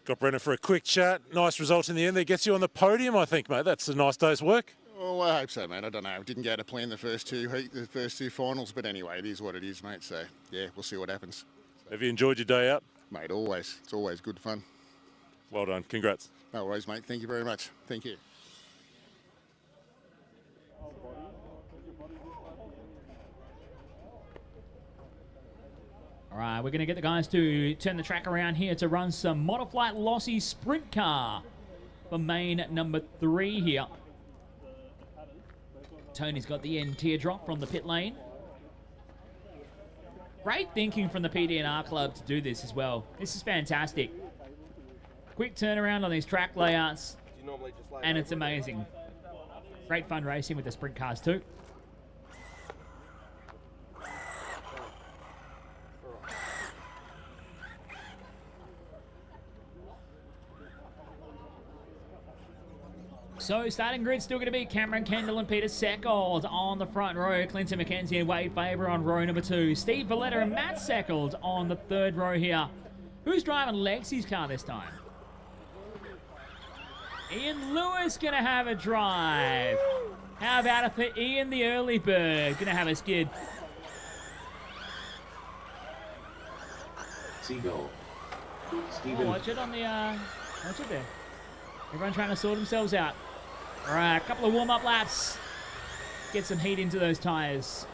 Got Brendan for a quick chat. Nice result in the end. That gets you on the podium, I think, mate. That's a nice day's work. Well, I hope so, mate. I don't know. Didn't get to plan the first two finals, but anyway, it is what it is, mate. So, yeah, we'll see what happens. Have you enjoyed your day out? Mate, always. It's always good fun. Well done. Congrats. No worries, mate. Thank you very much. Thank you. All right, we're going to get the guys to turn the track around here to run some Model Flight Lossy Sprint Car for main number 3 here. Tony's got the end teardrop from the pit lane. Great thinking from the PDNR club to do this as well. This is fantastic. Quick turnaround on these track layouts, and it's amazing. Great fun racing with the sprint cars too. So starting grid still going to be Cameron Kendall and Peter Seckold on the front row. Clinton McKenzie and Wade Faber on row number 2. Steve Valletta and Matt Seckold on the 3rd row here. Who's driving Lexi's car this time? Ian Lewis going to have a drive. How about it for Ian the early bird? Going to have a skid. Seagull. Oh, Stephen. watch it on the, watch it there. Everyone trying to sort themselves out. All right, a couple of warm-up laps. Get some heat into those tires.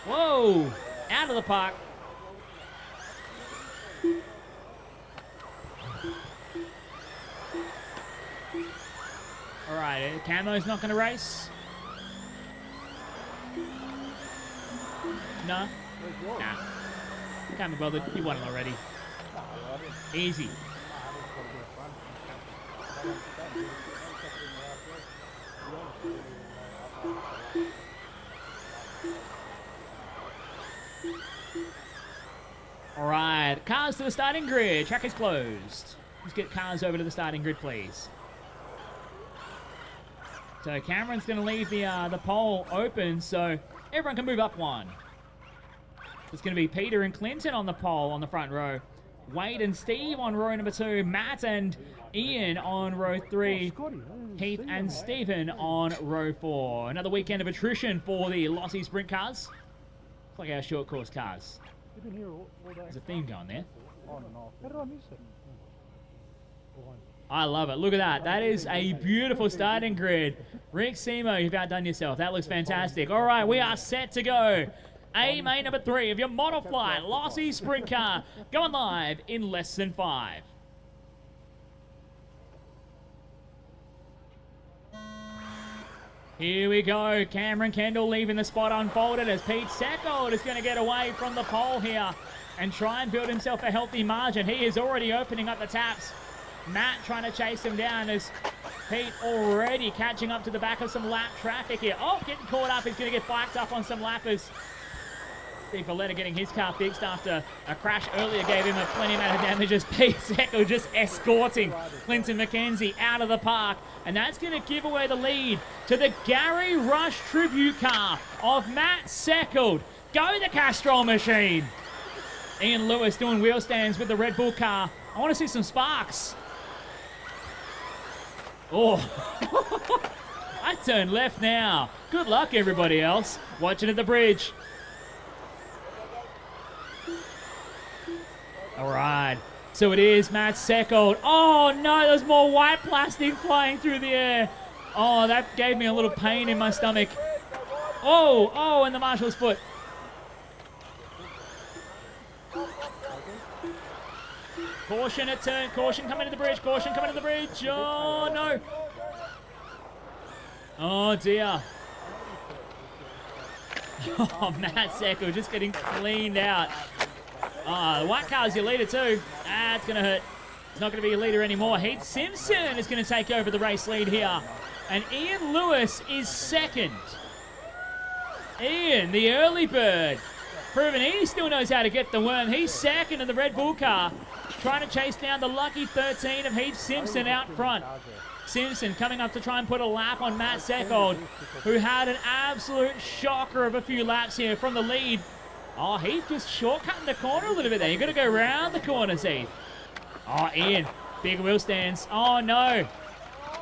Whoa, out of the park. All right, Camo's not going to race. No? Nah. Can't be bothered. You won it already. Easy. All right, cars to the starting grid. Track is closed. Let's get cars over to the starting grid, please. So Cameron's going to leave the pole open so everyone can move up one. It's going to be Peter and Clinton on the pole on the front row. Wade and Steve on row number 2. Matt and Ian on row 3. Heath and Stephen on row 4. Another weekend of attrition for the Lossy Sprint cars. It's like our short course cars. There's a theme going there. I love it. Look at that. That is a beautiful starting grid. Rick Simo, you've outdone yourself. That looks fantastic. All right, we are set to go. A main number 3 of your Model Flight Lossy Sprint Car going live in less than 5. Here we go. Cameron Kendall leaving the spot unfolded as Pete Seckold is going to get away from the pole here and try and build himself a healthy margin. He is already opening up the taps. Matt trying to chase him down as Pete already catching up to the back of some lap traffic here. Oh, getting caught up. He's going to get biked up on some lappers. Steve Valletta getting his car fixed after a crash earlier gave him a plenty amount of damage as Pete Seckold just escorting Clinton McKenzie out of the park. And that's going to give away the lead to the Gary Rush tribute car of Matt Seckold. Go the Castrol machine. Ian Lewis doing wheel stands with the Red Bull car. I want to see some sparks. Oh, I turned left now. Good luck, everybody else. Watching at the bridge. All right, so it is Matt Seckold. Oh no, there's more white plastic flying through the air. Oh, that gave me a little pain in my stomach. Oh, and the marshal's foot. Caution at turn, caution coming to the bridge, caution coming to the bridge. Oh no. Oh dear. Oh, Matt Seckold just getting cleaned out. The white car is your leader too. That's going to hurt. It's not going to be your leader anymore. Heath Simpson is going to take over the race lead here. And Ian Lewis is second. Ian, the early bird, proving he still knows how to get the worm. He's second in the Red Bull car, trying to chase down the lucky 13 of Heath Simpson out front. Simpson coming up to try and put a lap on Matt Seckold, who had an absolute shocker of a few laps here from the lead. Oh, Heath just shortcutting the corner a little bit there. You've got to go round the corners, Heath. Oh, Ian, big wheel stands. Oh, no.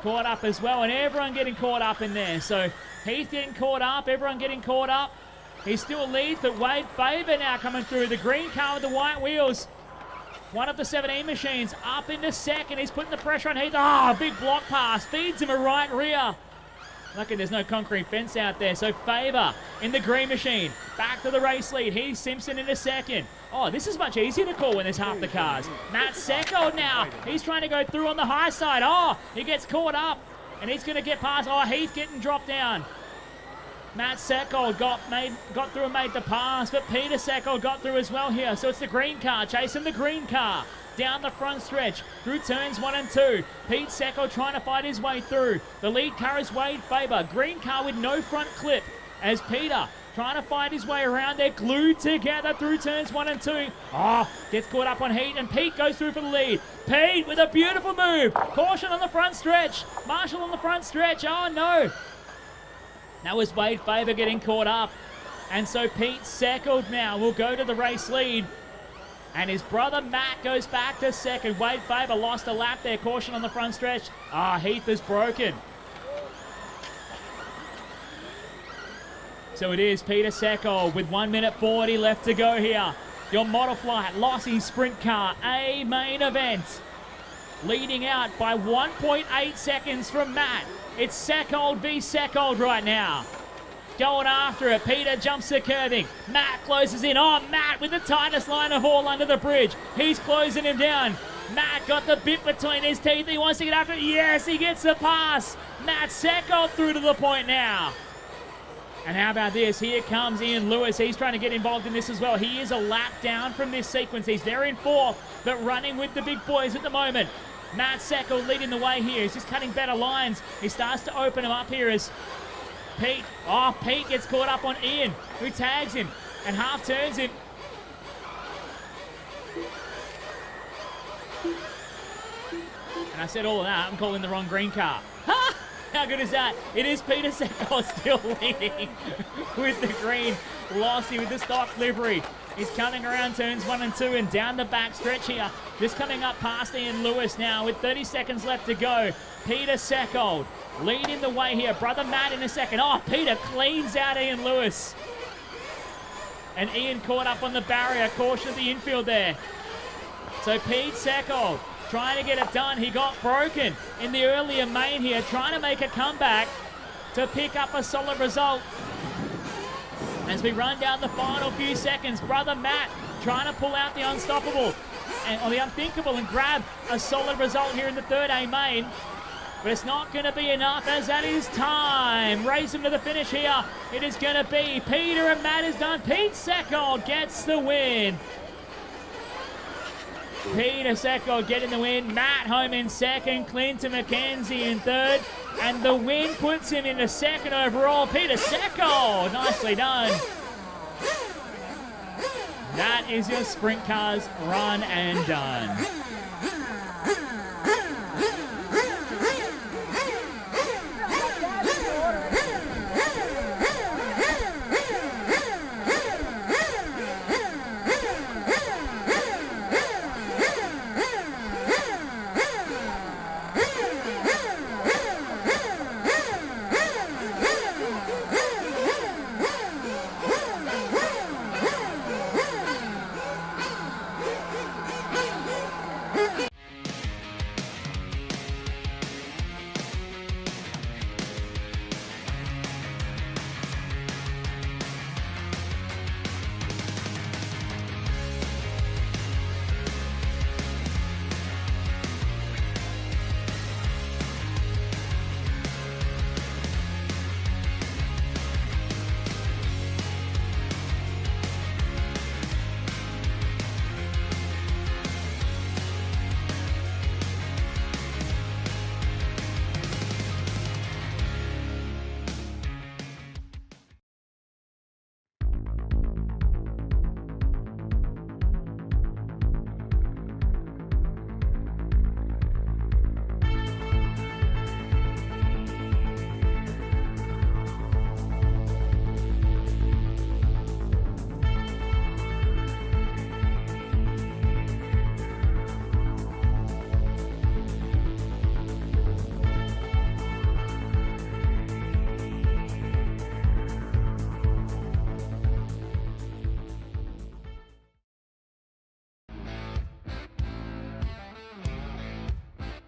Caught up as well, and everyone getting caught up in there. So Heath getting caught up, everyone getting caught up. He still leads, but Wade Faber now coming through. The green car with the white wheels. One of the 17 machines up into second. He's putting the pressure on Heath. Oh, big block pass. Feeds him a right rear. Lucky there's no concrete fence out there. So Faber in the green machine. Back to the race lead. Heath Simpson in a second. Oh, this is much easier to call when there's half the cars. Matt Seckold now. He's trying to go through on the high side. Oh, he gets caught up. And he's going to get past. Oh, Heath getting dropped down. Matt Seckold got through and made the pass. But Peter Seckold got through as well here. So it's the green car chasing the green car. Down the front stretch, through turns 1 and 2. Pete Seckold trying to fight his way through. The lead car is Wade Faber. Green car with no front clip as Peter trying to fight his way around. They're glued together through turns 1 and 2. Oh, gets caught up on Heat, and Pete goes through for the lead. Pete with a beautiful move. Caution on the front stretch. Marshall on the front stretch. Oh, no. That was Wade Faber getting caught up. And so Pete Seckold now will go to the race lead. And his brother Matt goes back to second. Wade Faber lost a lap there. Caution on the front stretch. Heath is broken. So it is Peter Seckold with 1 minute 40 left to go here. Your Model Flight Lossy Sprint Car A main event. Leading out by 1.8 seconds from Matt. It's Seckold v Seckold right now. Going after it. Peter jumps the curving. Matt closes in. Oh, Matt with the tightest line of all under the bridge. He's closing him down. Matt got the bit between his teeth. He wants to get after it. Yes, he gets the pass. Matt Seckold through to the point now. And how about this? Here comes Ian Lewis. He's trying to get involved in this as well. He is a lap down from this sequence. He's there in 4th, but running with the big boys at the moment. Matt Seckold leading the way here. He's just cutting better lines. He starts to open them up here as Pete. Oh, Pete gets caught up on Ian, who tags him and half turns him. And I said all of that. I'm calling the wrong green car. Ha! How good is that? It is Peter Seckold still leading with the green Lossy with the stock livery. He's coming around turns 1 and 2 and down the back stretch here. Just coming up past Ian Lewis now with 30 seconds left to go. Peter Seckold leading the way here. Brother Matt in a second. Oh, Peter cleans out Ian Lewis. And Ian caught up on the barrier. Caution of the infield there. So Pete Seckold trying to get it done. He got broken in the earlier main here, trying to make a comeback to pick up a solid result. As we run down the final few seconds, brother Matt trying to pull out the unstoppable or the unthinkable and grab a solid result here in the third A main. But it's not going to be enough, as that is time. Racing to the finish here. It is going to be Peter and Matt is done. Pete Seckold gets the win. Peter Seckold getting the win. Matt home in second. Clinton McKenzie in third. And the win puts him into second overall. Peter Seckold, nicely done. That is your sprint cars run and done.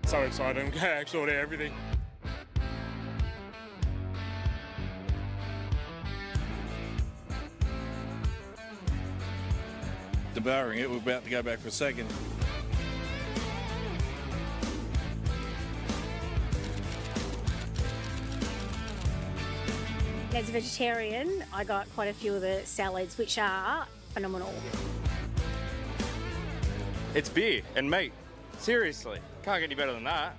So excited, I'm going to actually order everything. Devouring it, we're about to go back for a second. As a vegetarian, I got quite a few of the salads, which are phenomenal. It's beer and meat. Seriously, can't get any better than that.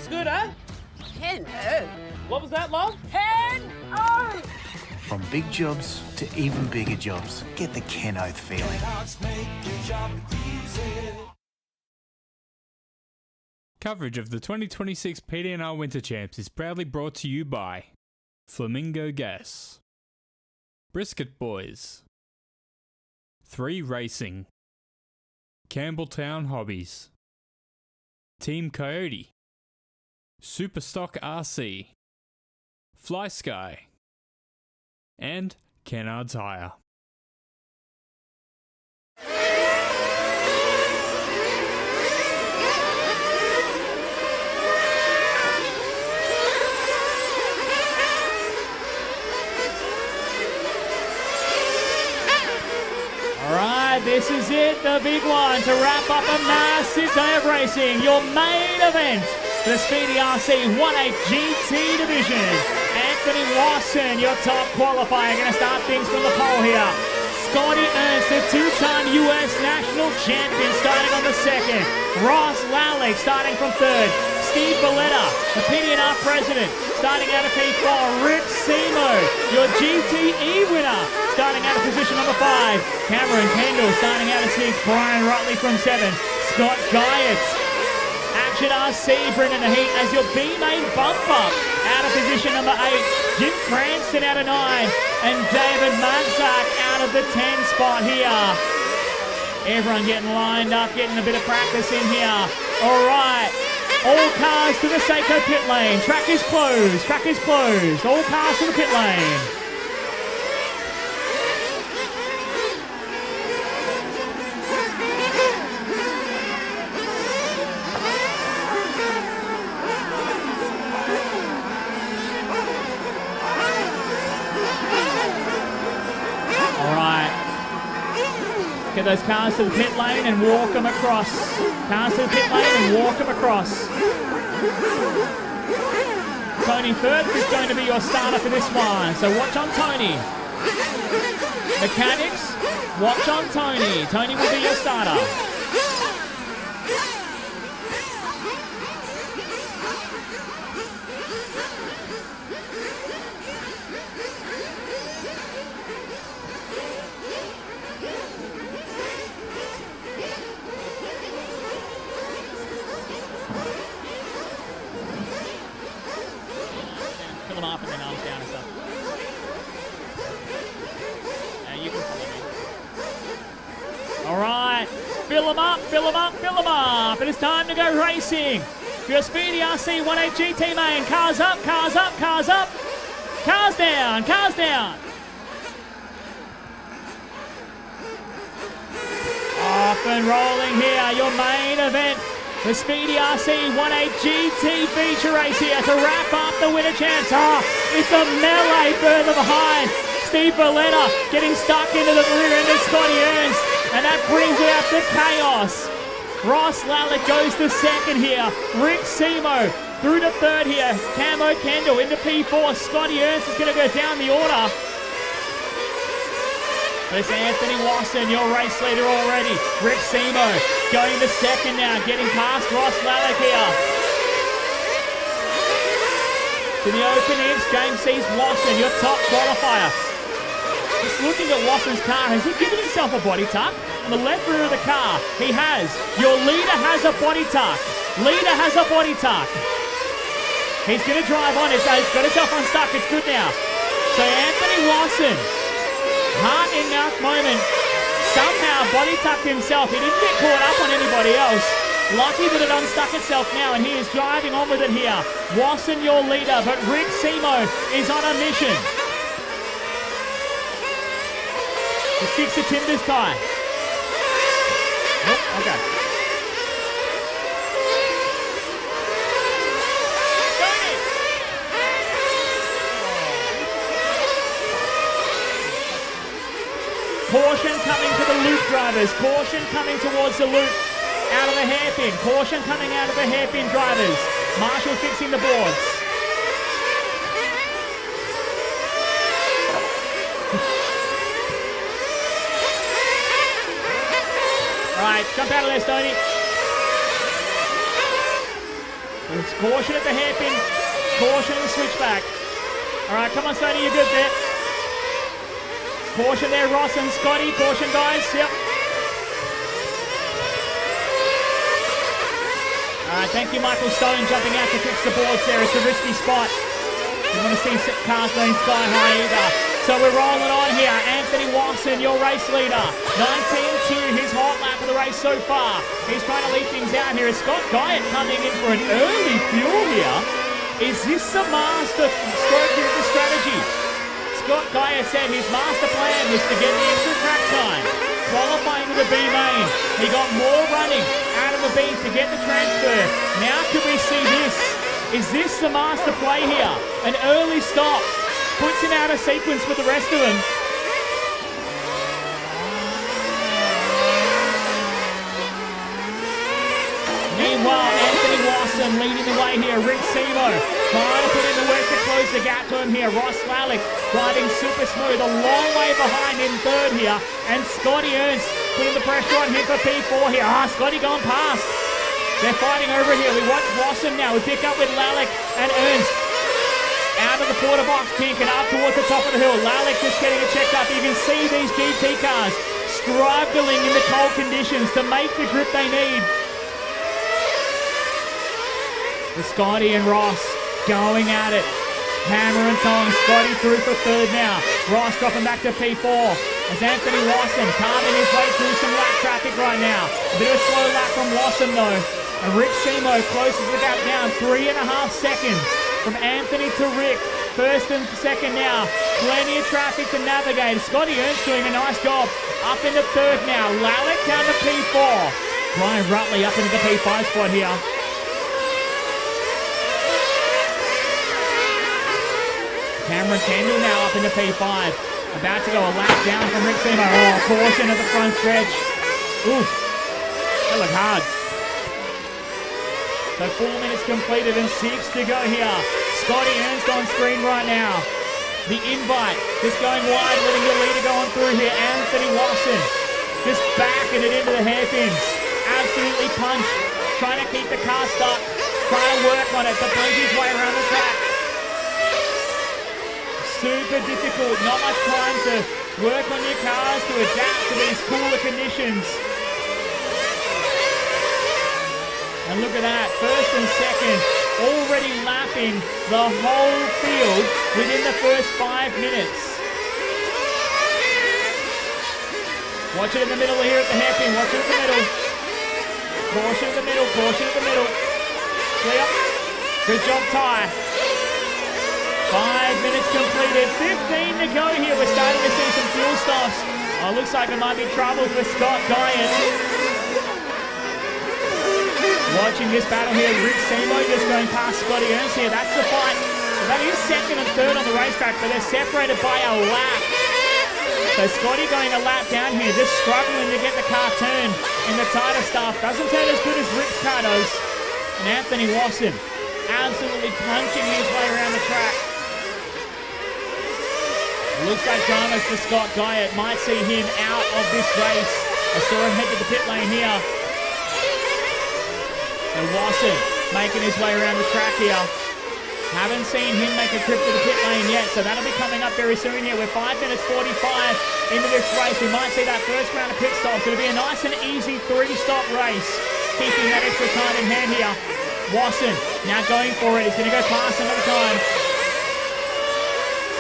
Scooter? 10-0. What was that, love? 10-0. From big jobs to even bigger jobs, get the Ken Oath feeling. Coverage of the 2026 PDNR Winter Champs is proudly brought to you by Flamingo Gas, Brisket Boys, 3 Racing, Campbelltown Hobbies, Team Coyote, Superstock RC, Fly Sky, and Kennard's Hire. Alright, this is it, the big one to wrap up a massive day of racing. Your main event, the Speedy RC 1/8 GT division. Anthony Watson, your top qualifier, going to start things from the pole here. Scotty Ernst, the 2-time US national champion, starting on the second. Ross Lalick starting from third. Steve Valletta, the PDNR president, starting out of P4. Rick Simo, your GTE winner, starting out of position number 5. Cameron Kendall starting out of 6. Brian Rutley from 7. Scott Guyett, Action RC bringing the heat as your B-main bump up out of position number 8. Jim Cranston out of 9. And David Manzak out of the 10 spot here. Everyone getting lined up, getting a bit of practice in here. All right. All cars to the Seiko pit lane. Track is closed. Track is closed. All cars to the pit lane. All right. Get those cars to the pit lane and walk them across. Cars to the pit lane and walk them across. Tony Firth is going to be your starter for this one, so watch on Tony. Mechanics, watch on Tony. Tony will be your starter. Fill them up and then arms down and stuff. You can follow me. All right, fill them up, fill them up, fill them up. It is time to go racing. For your Speedy RC 1/8 GT main. Cars up, cars up, cars up. Cars down, cars down. Off and rolling here, your main event. The Speedy RC 1/8 GT feature race here to wrap up the winter champs. It's a melee further behind. Steve Valletta getting stuck into the rear end of Scotty Ernst, and that brings it out to chaos. Ross Lalick goes to second here. Rick Simo through to third here. Camo Kendall into P4. Scotty Ernst is going to go down the order. There's Anthony Watson, your race leader already. Rick Simo going to second now, getting past Ross Lalick here. To the openings, James sees Watson, your top qualifier. Just looking at Watson's car, has he given himself a body tuck? On the left rear of the car, he has. Your leader has a body tuck. Leader has a body tuck. He's going to drive on it, so he's got himself unstuck. It's good now. So Anthony Watson, heart in mouth moment, somehow body tucked himself. He didn't get caught up on anybody else. Lucky that it unstuck itself now, and he is driving on with it here. Watson, your leader, but Rick Simo is on a mission. The sticks of timbers tie. Oh, okay. Caution coming to the loop drivers. Caution coming towards the loop. Out of the hairpin. Caution coming out of the hairpin drivers. Marshall fixing the boards. All right, jump out of there, Stoney. It's caution at the hairpin. Caution in the switchback. All right, come on, Stoney, you're good there. Caution there, Ross and Scotty. Caution, guys. Yep. All right, thank you, Michael Stone, jumping out to fix the boards there. It's a risky spot. You want to see cars going sky high either. So we're rolling on here. Anthony Watson, your race leader. 19-2, his hot lap of the race so far. He's trying to lead things out here. Scott Guyett coming in for an early fuel here. Is this the master stroke here of the strategy? Scott Guyett said his master plan was to get the extra track time, qualifying to the B main. He got more running out of the B to get the transfer. Now can we see this? Is this the master play here? An early stop puts him out of sequence with the rest of them. Meanwhile, Anthony Watson leading the way here. Rick Simo trying to put in the work to close the gap to him here. Ross Lallick driving super smooth, a long way behind in third here. And Scotty Ernst putting the pressure on him for P4 here. Scotty going past. They're fighting over here. We watch Watson now. We pick up with Lallick and Ernst. Out of the quarter box, pink, and up towards the top of the hill. Lallick just getting it checked up. You can see these GT cars struggling in the cold conditions to make the grip they need. The Scotty and Ross going at it. Hammer and tong. Scotty through for third now. Ross dropping back to P4. As Anthony Watson carving his way through some lap traffic right now. A bit of a slow lap from Watson though. And Rick Simo closes the gap down 3.5 seconds from Anthony to Rick. First and second now. Plenty of traffic to navigate. Scotty Ernst doing a nice job. Up into third now. Lallick down to P4. Brian Rutley up into the P5 spot here. Cameron Kendall now up into P5. About to go a lap down from Rick Simo. Caution at the front stretch. Oof. That looked hard. So 4 minutes completed and 6 to go here. Scotty Ernst on screen right now. The invite just going wide, letting the leader go on through here. Anthony Watson just backing it into the hairpins. Absolutely punched. Trying to keep the car stuck. Trying to work on it to punch his way around the track. Super difficult. Not much time to work on your cars to adapt to these cooler conditions. And look at that, first and second, already lapping the whole field within the first 5 minutes. Watch it in the middle here at the hairpin, watch it at the middle. Caution at the middle, caution at the middle. Clear. Good job, Ty. 5 minutes completed, 15 to go here. We're starting to see some fuel stops. Looks like it might be trouble for Scott Guyett. Watching this battle here, Rick Simo just going past Scotty Ernst here. That's the fight. That is second and third on the racetrack, but they're separated by a lap. So Scotty going a lap down here, just struggling to get the car turned in the tighter stuff. Doesn't turn as good as Rick's car does. And Anthony Watson absolutely punching his way around the track. Looks like dramas for Scott Guyett. Might see him out of this race. I saw him head to the pit lane here. And Watson making his way around the track here. Haven't seen him make a trip to the pit lane yet, so that'll be coming up very soon here. We're 5 minutes 45 into this race. We might see that first round of pit stops. It'll be a nice and easy 3-stop race, keeping that extra time in hand here. Watson now going for it. He's going to go past another time.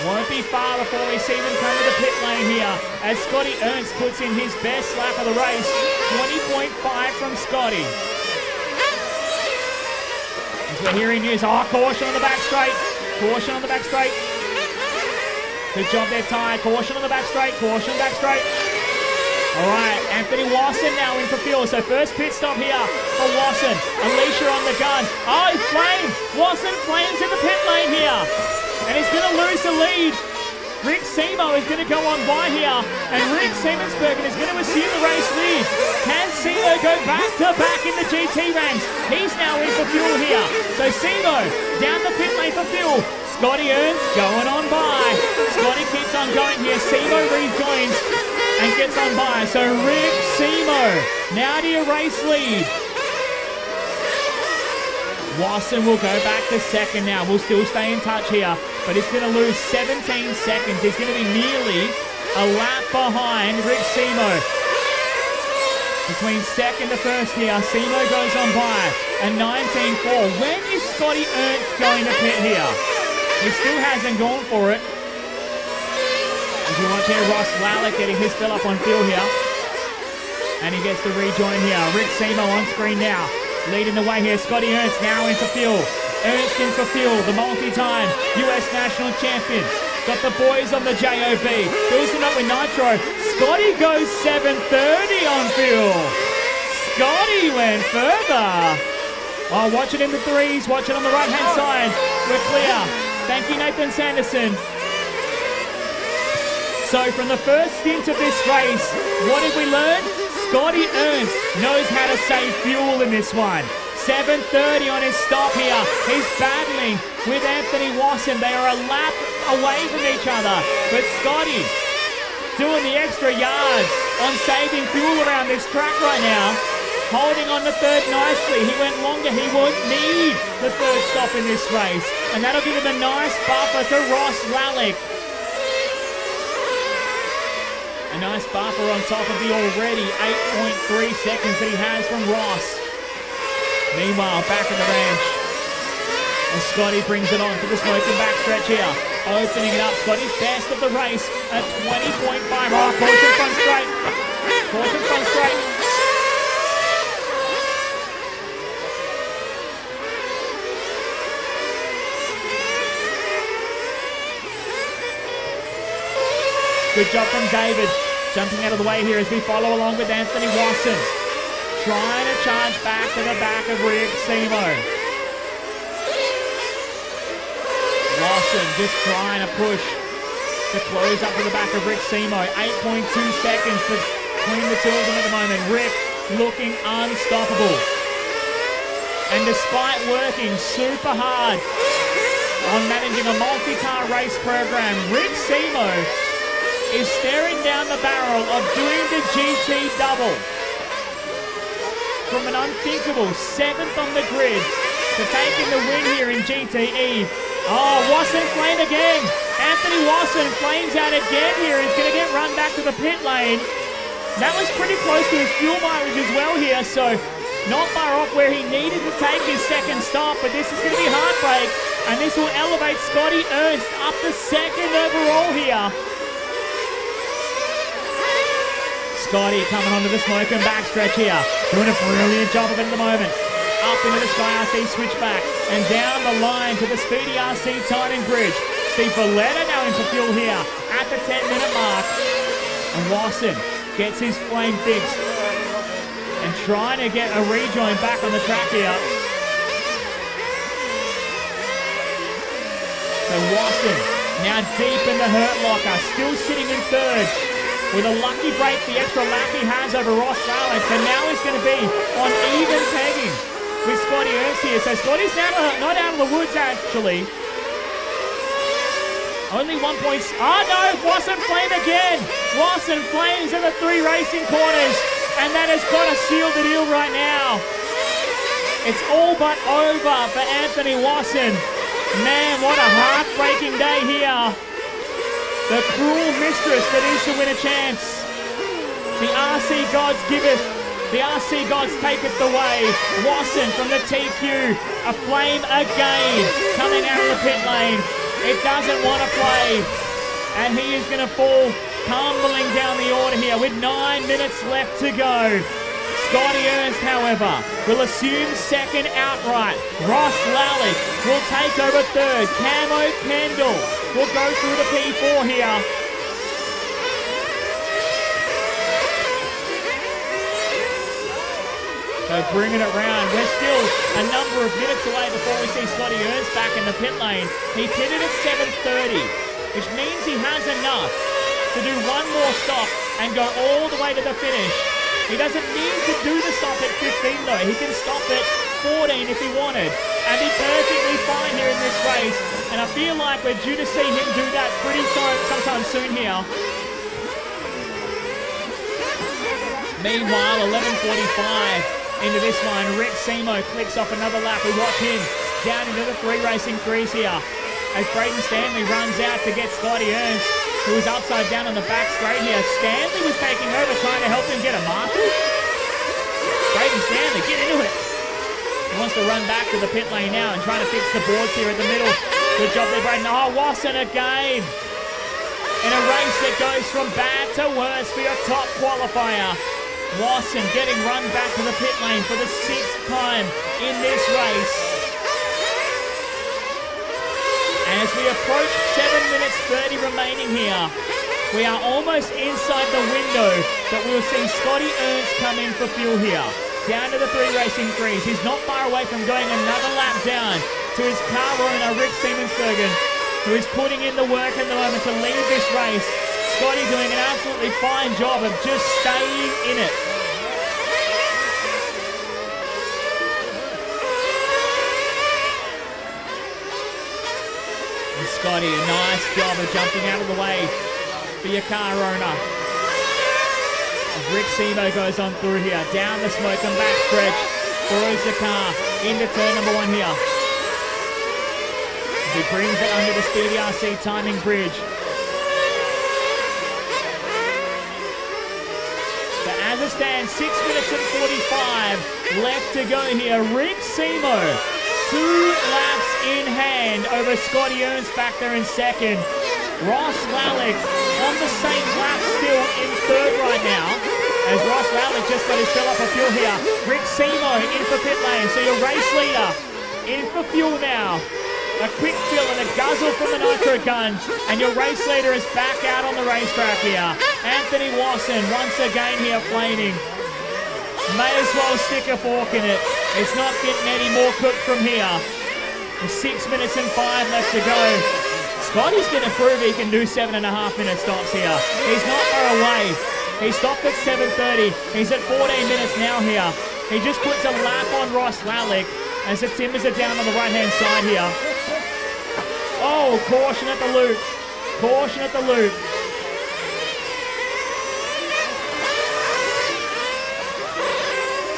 Won't be far before we see them come to the pit lane here as Scotty Ernst puts in his best lap of the race. 20.5 from Scotty. As we're hearing news, caution on the back straight. Caution on the back straight. Good job there, Ty. Caution on the back straight. Caution back straight. All right, Anthony Watson now in for fuel. So first pit stop here for Watson. Alicia on the gun. He flamed. Watson flames in the pit lane here. And he's going to lose the lead. Rick Simo is going to go on by here. And Rick Siemensbergen is going to assume the race lead. Can Simo go back to back in the GT ranks? He's now in for fuel here. So Simo down the pit lane for fuel. Scotty Ernst going on by. Scotty keeps on going here. Simo rejoins and gets on by. So Rick Simo now to your race lead. Watson will go back to second now. We'll still stay in touch here, but he's going to lose 17 seconds. He's going to be nearly a lap behind Rick Simo. Between second to first here, Simo goes on by a 19.4. When is Scotty Ernst going to pit here? He still hasn't gone for it. As you watch here, Ross Lallick getting his fill up on field here. And he gets to rejoin here. Rick Simo on screen now. Leading the way here, Scotty Ernst now into field. Ernst in for field, the multi-time US national champion. Got the boys on the JOB. Fills it up with nitro. Scotty goes 7:30 on fuel. Scotty went further. Oh, watch it in the threes. Watch it on the right-hand side. We're clear. Thank you, Nathan Sanderson. So from the first stint of this race, what did we learn? Scotty Ernst knows how to save fuel in this one. 7:30 on his stop here. He's battling with Anthony Wasson. They are a lap away from each other. But Scotty doing the extra yards on saving fuel around this track right now. Holding on the third nicely. He went longer. He won't need the third stop in this race. And that'll give him a nice buffer to Ross Lallick. A nice buffer on top of the already 8.3 seconds that he has from Ross. Meanwhile, back at the ranch. And Scotty brings it on to the smoking backstretch here. Opening it up. Scotty's best of the race at 20.5. Oh, caution front straight. Caution front straight. Good job from David. Jumping out of the way here as we follow along with Anthony Wasson. Trying to charge back to the back of Rick Simo. Wasson just trying to push to close up to the back of Rick Simo. 8.2 seconds between the two of them at the moment. Rick looking unstoppable. And despite working super hard on managing a multi-car race program, Rick Simo is staring down the barrel of doing the GT double. From an unthinkable 7th on the grid to taking the win here in GTE. Oh, Wasson flame again. Anthony Wasson flames out again here. He's going to get run back to the pit lane. That was pretty close to his fuel mileage as well here, so not far off where he needed to take his second stop, but this is going to be heartbreak, and this will elevate Scotty Ernst up to second overall here. Scotty coming onto the smoking backstretch here. Doing a brilliant job of it at the moment. Up into the Sky RC switchback. And down the line to the Speedy RC timing bridge. Steve Valletta now in for fuel here at the 10-minute mark. And Wasson gets his flame fixed. And trying to get a rejoin back on the track here. So Wasson now deep in the hurt locker. Still sitting in third. With a lucky break, the extra lap he has over Ross Lallick, and now he's going to be on even pegging with Scotty Ernst here. So Scotty's now not out of the woods, actually. Only 1 point. Oh no, Wasson flame again. Wasson flames in the 3 racing corners, and that has got to seal the deal right now. It's all but over for Anthony Wasson. Man, what a heartbreaking day here. The cruel mistress that is to win a chance. The RC gods giveth, the RC gods taketh away. Wasson from the TQ, a flame again, coming out of the pit lane. It doesn't want to play, and he is going to fall tumbling down the order here with 9 minutes left to go. Scotty Ernst, however, will assume second outright. Ross Lallick will take over third. Camo Kendall will go through the P4 here. So bringing it round. We're still a number of minutes away before we see Scotty Ernst back in the pit lane. He pitted at 7:30, which means he has enough to do one more stop and go all the way to the finish. He doesn't need to do the stop at 15 though. He can stop at 14 if he wanted and be perfectly fine here in this race. And I feel like we're due to see him do that pretty sometime soon here. Meanwhile, 11:45 into this one. Rick Simo clicks off another lap. We watch him down into the 3 racing crease here as Braden Stanley runs out to get Scotty Ernst, who was upside down on the back straight here. Stanley was taking over, trying to help him get a marshal. Braden Stanley, get into it. He wants to run back to the pit lane now and trying to fix the boards here at the middle. Good job there, Braden. Oh, Wasson again. In a race that goes from bad to worse for your top qualifier. Wasson getting run back to the pit lane for the 6th time in this race. As we approach 7 minutes 30 remaining here, we are almost inside the window that we will see Scotty Ernst come in for fuel here. Down to the 3 racing crease. He's not far away from going another lap down to his car owner, Rick Siemensbergen, who is putting in the work at the moment to lead this race. Scotty doing an absolutely fine job of just staying in it. And Scotty, a nice job of jumping out of the way for your car owner. Rick Simo goes on through here, down the smoke and back stretch, throws the car into turn number 1 here. He brings it under the Speedy RC timing bridge. But as it stands, 6 minutes and 45 left to go here. Rick Simo, 2 laps in hand over Scotty Ernst back there in second. Ross Lallick on the same lap still in third right now, as Ross Lallick just got his fill up of fuel here. Rick Simo in for pit lane, so your race leader in for fuel now. A quick fill and a guzzle from the nitro gun, and your race leader is back out on the racetrack here. Anthony Wasson once again here flaming. May as well stick a fork in it. It's not getting any more cooked from here. 6 minutes and 5 left to go. Scotty's going to prove he can do 7.5-minute stops here. He's not far away. He stopped at 7:30. He's at 14 minutes now here. He just puts a lap on Ross Lallick as the timbers are down on the right-hand side here. Oh, caution at the loop. Caution at the loop.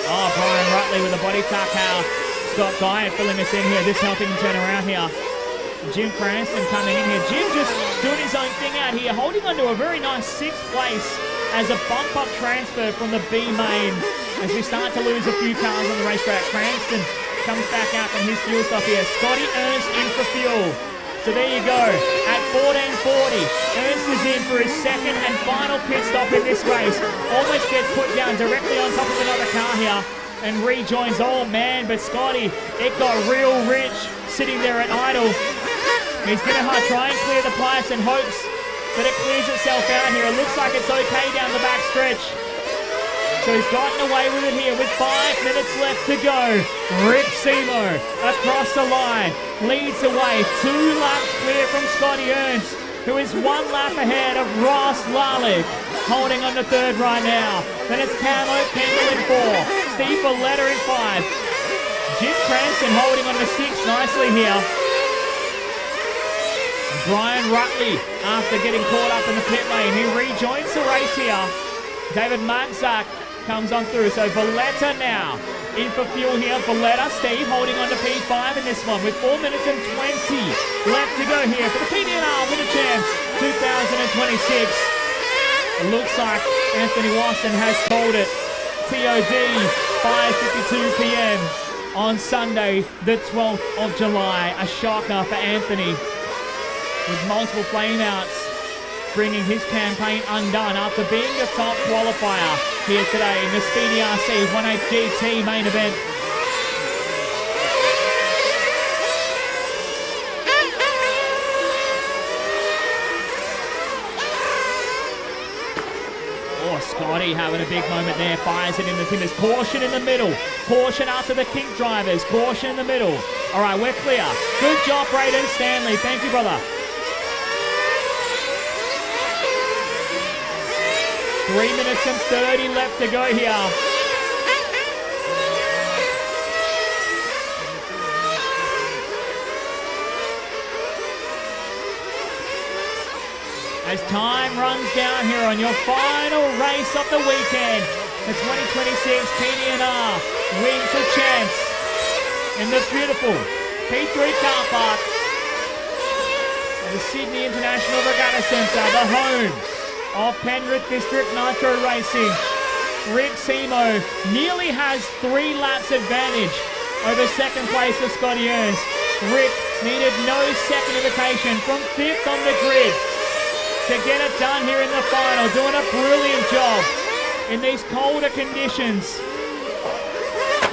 Oh, Brian Rutley with a body tuck. Scott Guy filling us in here, just helping him turn around here. Jim Cranston coming in here. Jim just doing his own thing out here, holding on to a very nice 6th place as a bump-up transfer from the B main as we start to lose a few cars on the racetrack. Cranston comes back out from his fuel stop here. Scotty Ernst in for fuel. So there you go. At 14:40, Ernst is in for his 2nd and final pit stop in this race. Almost gets put down directly on top of another car here and rejoins. Oh man, but Scotty, it got real rich sitting there at idle. He's going to try and clear the pipes and hopes that it clears itself out here. It looks like it's okay down the back stretch. So he's gotten away with it here with 5 minutes left to go. Rick Simo across the line, leads away. 2 laps clear from Scotty Ernst, who is 1 lap ahead of Ross Lallick, holding on to 3rd right now. Then it's Camo Kendall in 4, Steve Valletta in 5. Jim Cranston holding on to 6 nicely here. Brian Rutley, after getting caught up in the pit lane, he rejoins the race here. David Marczak comes on through. So Valletta now in for fuel here. Valletta, Steve holding on to P5 in this one with 4 minutes and 20 left to go here for the PDNR Winter Champs 2026. It looks like Anthony Wasson has called it. TOD 5:52 p.m. on Sunday the 12th of July. A shocker for Anthony with multiple flameouts, bringing his campaign undone after being the top qualifier here today in the Speedy RC 18 GT main event. Oh, Scotty having a big moment there, fires it in the timbers. Caution in the middle, caution after the kink drivers, caution in the middle. All right, we're clear. Good job, Braden Stanley. Thank you, brother. 3 minutes and 30 left to go here. As time runs down here on your final race of the weekend, The 2026 PDNR Winter Champs in the beautiful P3 car park at the Sydney International Regatta Centre, the home of Penrith District Nitro Racing. Rick Simo nearly has 3 laps advantage over second place of Scotty Ernst. Rick needed no second invitation from 5th on the grid to get it done here in the final, doing a brilliant job in these colder conditions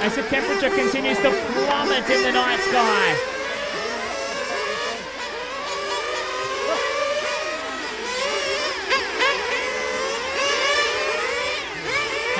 as the temperature continues to plummet in the night sky.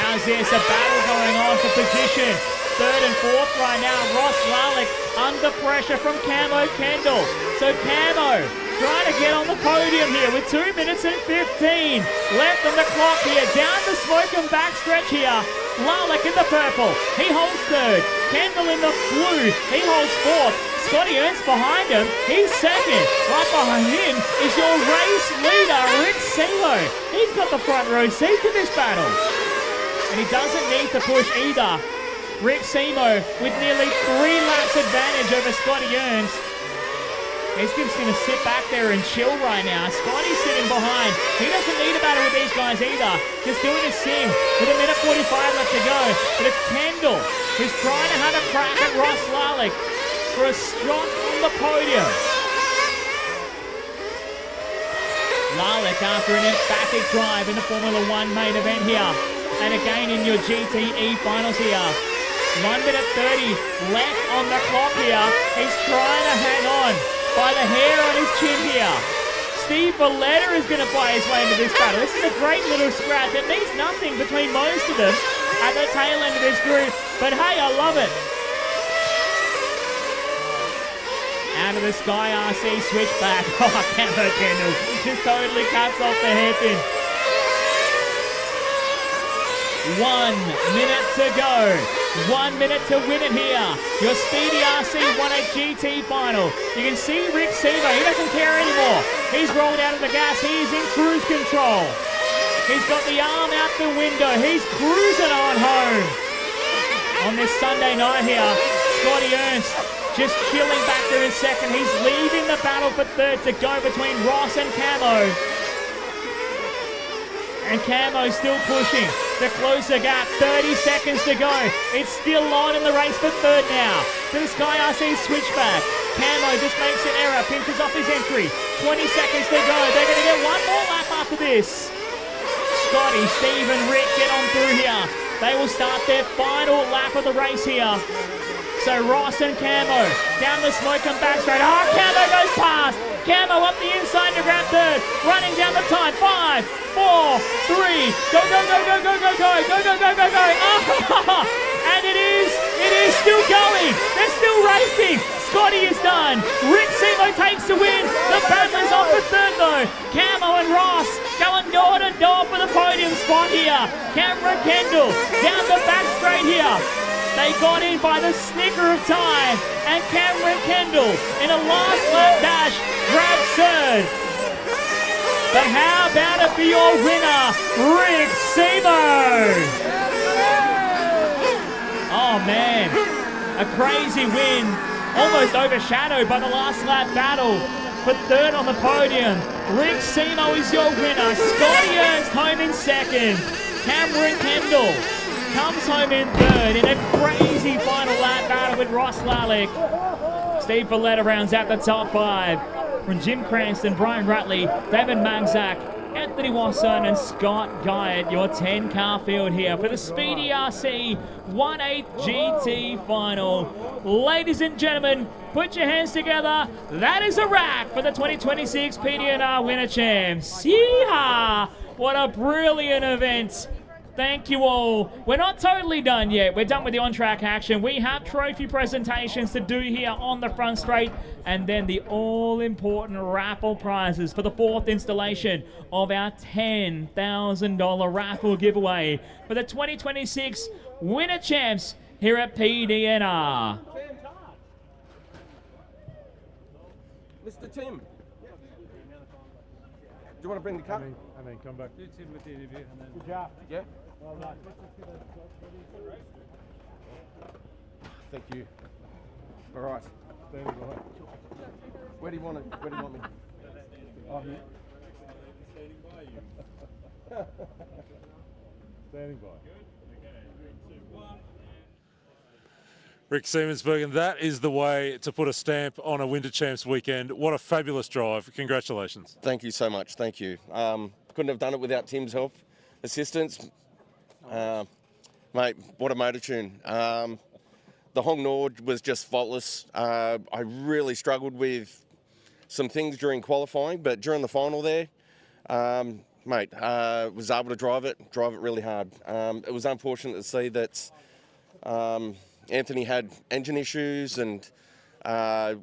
How's this? A battle going on for position. 3rd and 4th right now. Ross Lalick under pressure from Camo Kendall. So Camo trying to get on the podium here with 2 minutes and 15 left on the clock here. Down the smoke and backstretch here. Lalick in the purple. He holds 3rd. Kendall in the blue. He holds 4th. Scotty Ernst behind him. He's 2nd. Right behind him is your race leader, Rick Simo. He's got the front row seat to this battle. And he doesn't need to push either. Rick Simo with nearly 3 laps advantage over Scotty Ernst. He's just going to sit back there and chill right now. Scotty's sitting behind. He doesn't need a battle with these guys either. Just doing his thing with 1 minute 45 left to go. But it's Kendall who's trying to have a crack at Ross Lalick for a shot on the podium. Lalick after an emphatic drive in the Formula 1 main event here. And again in your GTE finals here. 1 minute 30 left on the clock here. He's trying to hang on by the hair on his chin here. Steve Valletta is going to buy his way into this battle. This is a great little scrap. It means nothing between most of them at the tail end of this group. But hey, I love it. Out of the Sky RC switchback. Oh, Camo Kendall just totally cuts off the hairpin. 1 minute to go. 1 minute to win it here. Your Speedy RC 1.8 GT final. You can see Rick Simo. He doesn't care anymore. He's rolled out of the gas. He's in cruise control. He's got the arm out the window. He's cruising on home. On this Sunday night here, Scotty Ernst just chilling back there in 2nd. He's leaving the battle for 3rd to go between Ross and Camo. And Camo's still pushing to close the gap. 30 seconds to go. It's still on in the race for 3rd now. To the Sky RC switchback. Camo just makes an error. Pinches off his entry. 20 seconds to go. They're going to get 1 more lap after this. Scotty, Steve and Rick get on through here. They will start their final lap of the race here. So Ross and Camo down the smoke and back straight. Oh, Camo goes past. Camo up the inside to grab 3rd. Running down the time. 5, 4, 3. Go, go, go, go, go, go, go. Go, go, go, go, go. Oh, and it is still going. They're still racing. Scotty is done. Rick Simo takes the win. The battle is on for 3rd though. Camo and Ross going door to door for the podium spot here. Cameron Kendall down the back straight here. They got in by the snicker of time, and Cameron Kendall in a last lap dash grabs 3rd. But how about it for your winner, Rick Simo? Oh man, a crazy win, almost overshadowed by the last lap battle. For 3rd on the podium, Rick Simo is your winner. Scotty Ernst home in 2nd. Cameron Kendall comes home in 3rd in a crazy final lap battle with Ross Lalick. Steve Valletta rounds out the top 5. From Jim Cranston, Brian Rutley, David Magzak, Anthony Wasson and Scott Guyot, your 10-car field here for the Speedy RC 1/8 GT final. Ladies and gentlemen, put your hands together. That is a wrap for the 2026 PDNR Winter Champs. Yeehaw! What a brilliant event. Thank you all. We're not totally done yet. We're done with the on-track action. We have trophy presentations to do here on the front straight, and then the all-important raffle prizes for the 4th installation of our $10,000 raffle giveaway for the 2026 Winter Champs here at PDNR. Mr. Tim. you want to bring the cup? And then come back. Good job. Yeah? Well done. Thank you. All right. Where do you want it? Where do you want me? Oh, here. Standing by. Rick Siemensberg, and that is the way to put a stamp on a Winter Champs weekend. What a fabulous drive. Congratulations. Thank you so much. Thank you. Couldn't have done it without Tim's help, assistance. Mate, what a motor tune. The Hong Nord was just faultless. I really struggled with some things during qualifying, but during the final there, mate, was able to drive it really hard. It was unfortunate to see that Anthony had engine issues, and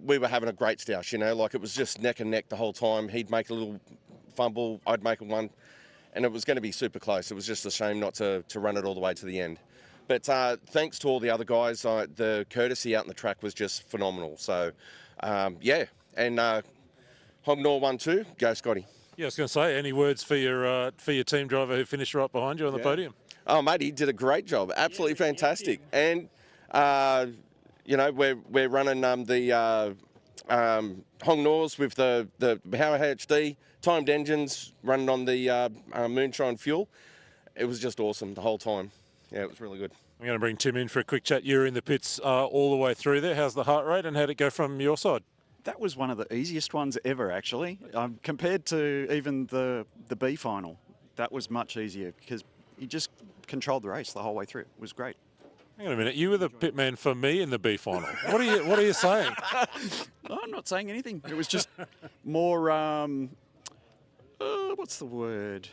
we were having a great stoush, you know, like it was just neck and neck the whole time. He'd make a little fumble, I'd make a one, and it was going to be super close. It was just a shame not to run it all the way to the end. But thanks to all the other guys, the courtesy out on the track was just phenomenal. So, yeah, and Hong Nor 1-2, go Scotty. Yeah, I was going to say, any words for your team driver who finished right behind you on the podium? Oh, mate, he did a great job. Absolutely fantastic. And, you know, we're running the Hong Nors with the Power HD, timed engines, running on the Moonshine fuel. It was just awesome the whole time. Yeah, it was really good. I'm going to bring Tim in for a quick chat. You're in the pits all the way through there. How's the heart rate and how'd it go from your side? That was one of the easiest ones ever, actually. Compared to even the B final, that was much easier because he just controlled the race the whole way through. It was great. Hang on a minute. You were the pit man for me in the B final. What are you saying? No, I'm not saying anything. It was just more. What's the word?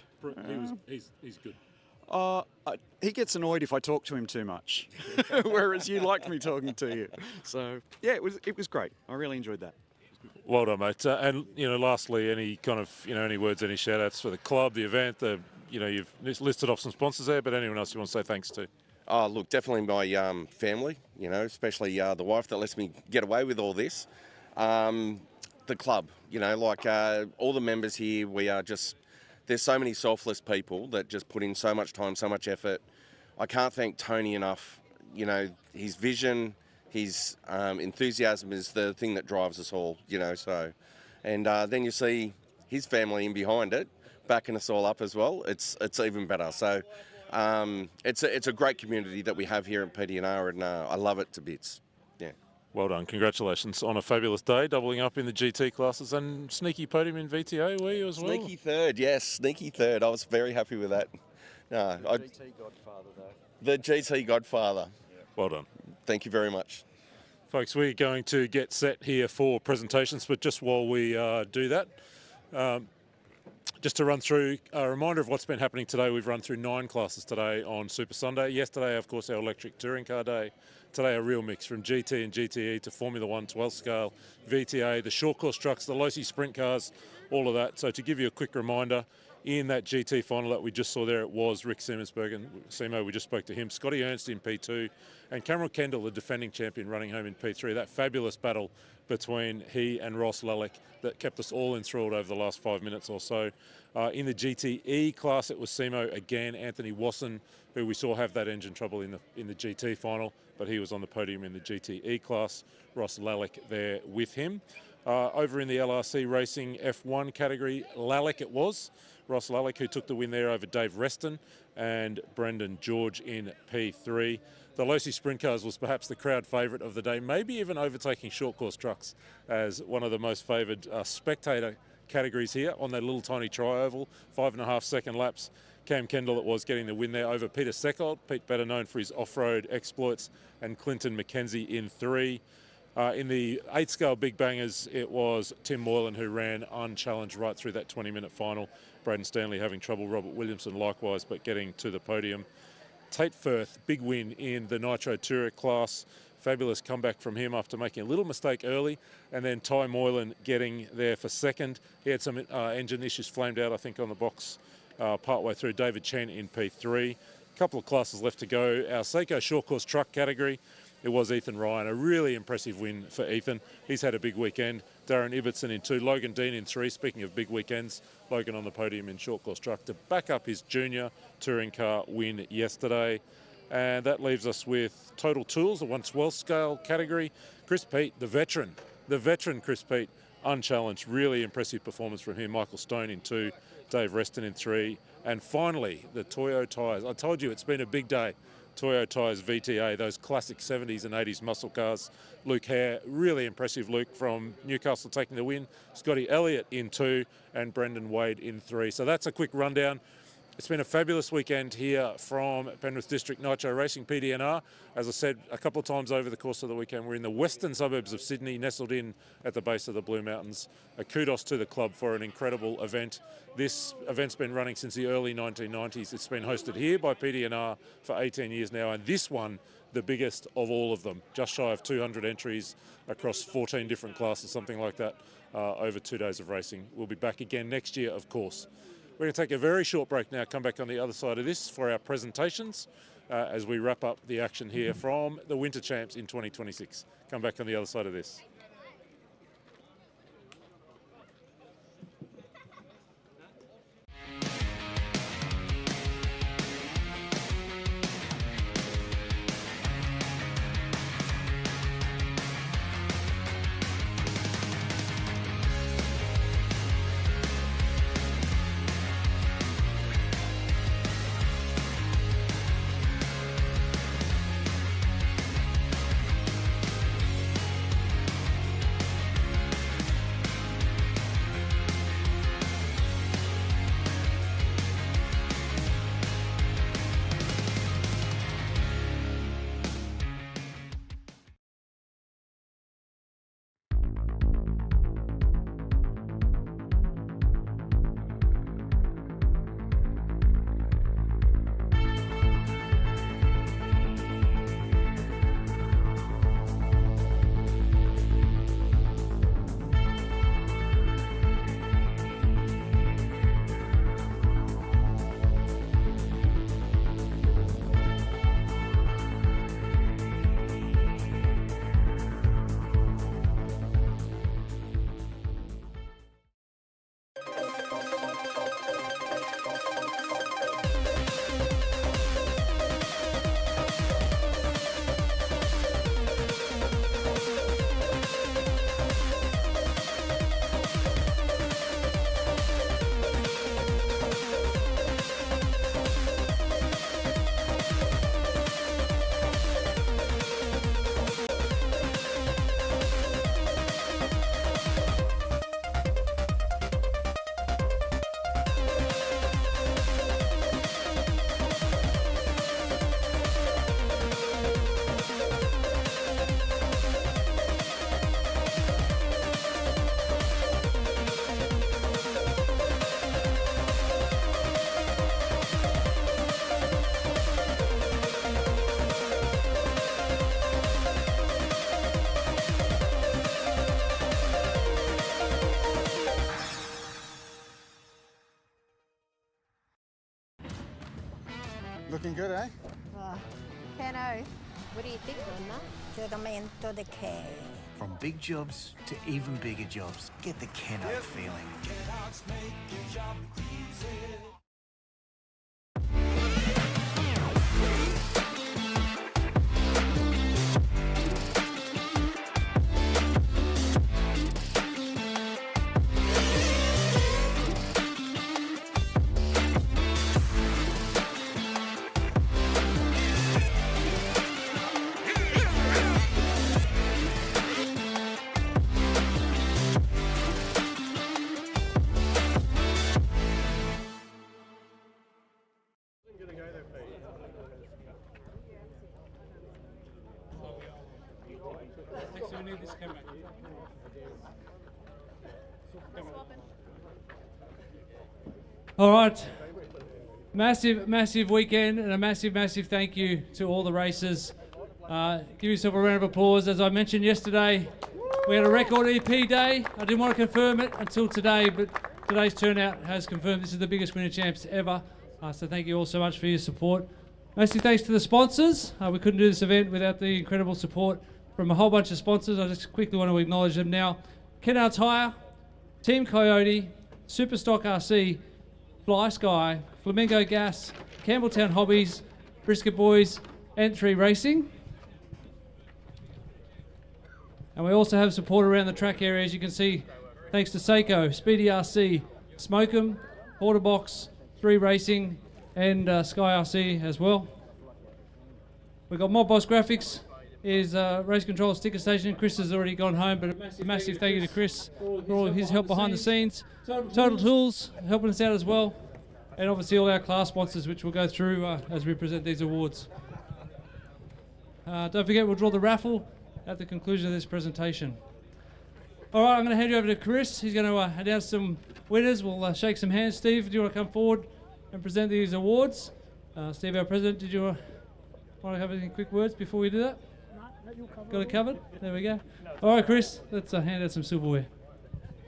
He's good. He gets annoyed if I talk to him too much, whereas you liked me talking to you. So yeah, it was great. I really enjoyed that. Well done, mate. And you know, lastly, any kind of any words, any shout outs for the club, the event? You've listed off some sponsors there, but anyone else you want to say thanks to? Oh, look, definitely my family. You know, especially the wife that lets me get away with all this. The club. You know, like all the members here, we are just. There's so many selfless people that just put in so much time, so much effort. I can't thank Tony enough. You know, his vision, his enthusiasm is the thing that drives us all, you know, so. And then you see his family in behind it, backing us all up as well. It's even better. So it's a great community that we have here at PDNR, and I love it to bits. Yeah. Well done. Congratulations on a fabulous day, doubling up in the GT classes and sneaky podium in VTA, were you as well? Sneaky third, yes, sneaky third. I was very happy with that. No, GT Godfather, though. The GT Godfather. Yeah. Well done. Thank you very much. Folks, we're going to get set here for presentations, but just while we do that, just to run through a reminder of what's been happening today. We've run through 9 classes today on Super Sunday. Yesterday, of course, our electric touring car day. Today, a real mix from GT and GTE to Formula 1, 12th scale, VTA, the short course trucks, the Losi sprint cars, all of that. So to give you a quick reminder, in that GT final that we just saw there, it was Rick Siemensberg and Simo, we just spoke to him, Scotty Ernst in P2, and Cameron Kendall, the defending champion, running home in P3. That fabulous battle between he and Ross Lalick that kept us all enthralled over the last 5 minutes or so. In the GTE class, it was Simo again, Anthony Wasson, who we saw have that engine trouble in the GT final, but he was on the podium in the GTE class. Ross Lalick there with him. Over in the LRC Racing F1 category, Lalick it was. Ross Lalick, who took the win there over Dave Reston and Brendan George in P3. The Losi Sprint Cars was perhaps the crowd favourite of the day, maybe even overtaking short course trucks as one of the most favoured spectator categories here on that little tiny tri-oval, 5.5 second laps. Cam Kendall it was getting the win there over Peter Seckold, Pete better known for his off-road exploits, and Clinton McKenzie in 3. In the 8 scale big bangers, it was Tim Moylan who ran unchallenged right through that 20-minute final. Braden Stanley having trouble, Robert Williamson likewise, but getting to the podium. Tate Firth, big win in the Nitro Tourer class. Fabulous comeback from him after making a little mistake early, and then Ty Moylan getting there for second. He had some engine issues flamed out, I think, on the box partway through. David Chen in P3. A couple of classes left to go. Our Seiko short course truck category. it was Ethan Ryan. A really impressive win for Ethan. He's had a big weekend. Darren Ibbotson in 2, Logan Dean in 3. Speaking of big weekends, Logan on the podium in short course truck to back up his junior touring car win yesterday. And that leaves us with Total Tools, the once well scale category. Chris Peat, the veteran Chris Peat, unchallenged. Really impressive performance from him. Michael Stone in 2, Dave Reston in 3. And finally, the Toyo Tyres. I told you it's been a big day. Toyo Tyres VTA, those classic 70s and 80s muscle cars. Luke Hare, really impressive Luke from Newcastle taking the win. Scotty Elliott in 2 and Brendan Wade in 3. So that's a quick rundown. It's been a fabulous weekend here from Penrith District Nitro Racing, PDNR. As I said a couple of times over the course of the weekend, we're in the western suburbs of Sydney, nestled in at the base of the Blue Mountains. A kudos to the club for an incredible event. This event's been running since the early 1990s. It's been hosted here by PDNR for 18 years now, and this one, the biggest of all of them, just shy of 200 entries across 14 different classes, something like that, over 2 days of racing. We'll be back again next year, of course. We're going to take a very short break now, come back on the other side of this for our presentations as we wrap up the action here from the Winter Champs in 2026. Come back on the other side of this. Looking good, eh? Cano, what do you think on that? Giudamento de che. From big jobs to even bigger jobs, get the Keno feeling. All right, massive weekend and a massive thank you to all the racers. Give yourself a round of applause. As I mentioned yesterday, we had a record EP day. I didn't want to confirm it until today, but today's turnout has confirmed this is the biggest Winter Champs ever. So thank you all so much for your support. Massive thanks to the sponsors. We couldn't do this event without the incredible support from a whole bunch of sponsors. I just quickly want to acknowledge them now. Kennard Tyre, Team Coyote, Superstock RC, Fly Sky, Flamingo Gas, Campbelltown Hobbies, Brisket Boys, and 3 Racing. And we also have support around the track area, as you can see, thanks to Seiko, Speedy RC, Smokem, Porterbox, 3 Racing, and Sky RC as well. We've got Mob Boss Graphics, is Race Control Sticker Station. Chris has already gone home, but a massive thank you to Chris for all of his help behind the scenes. Total Tools helping us out as well. And obviously all our class sponsors, which we'll go through as we present these awards. Don't forget, we'll draw the raffle at the conclusion of this presentation. All right, I'm going to hand you over to Chris. He's going to announce some winners. We'll shake some hands. Steve, do you want to come forward and present these awards? Steve, our president, did you want to have any quick words before we do that? Got it covered? There we go. All right, Chris, let's hand out some silverware.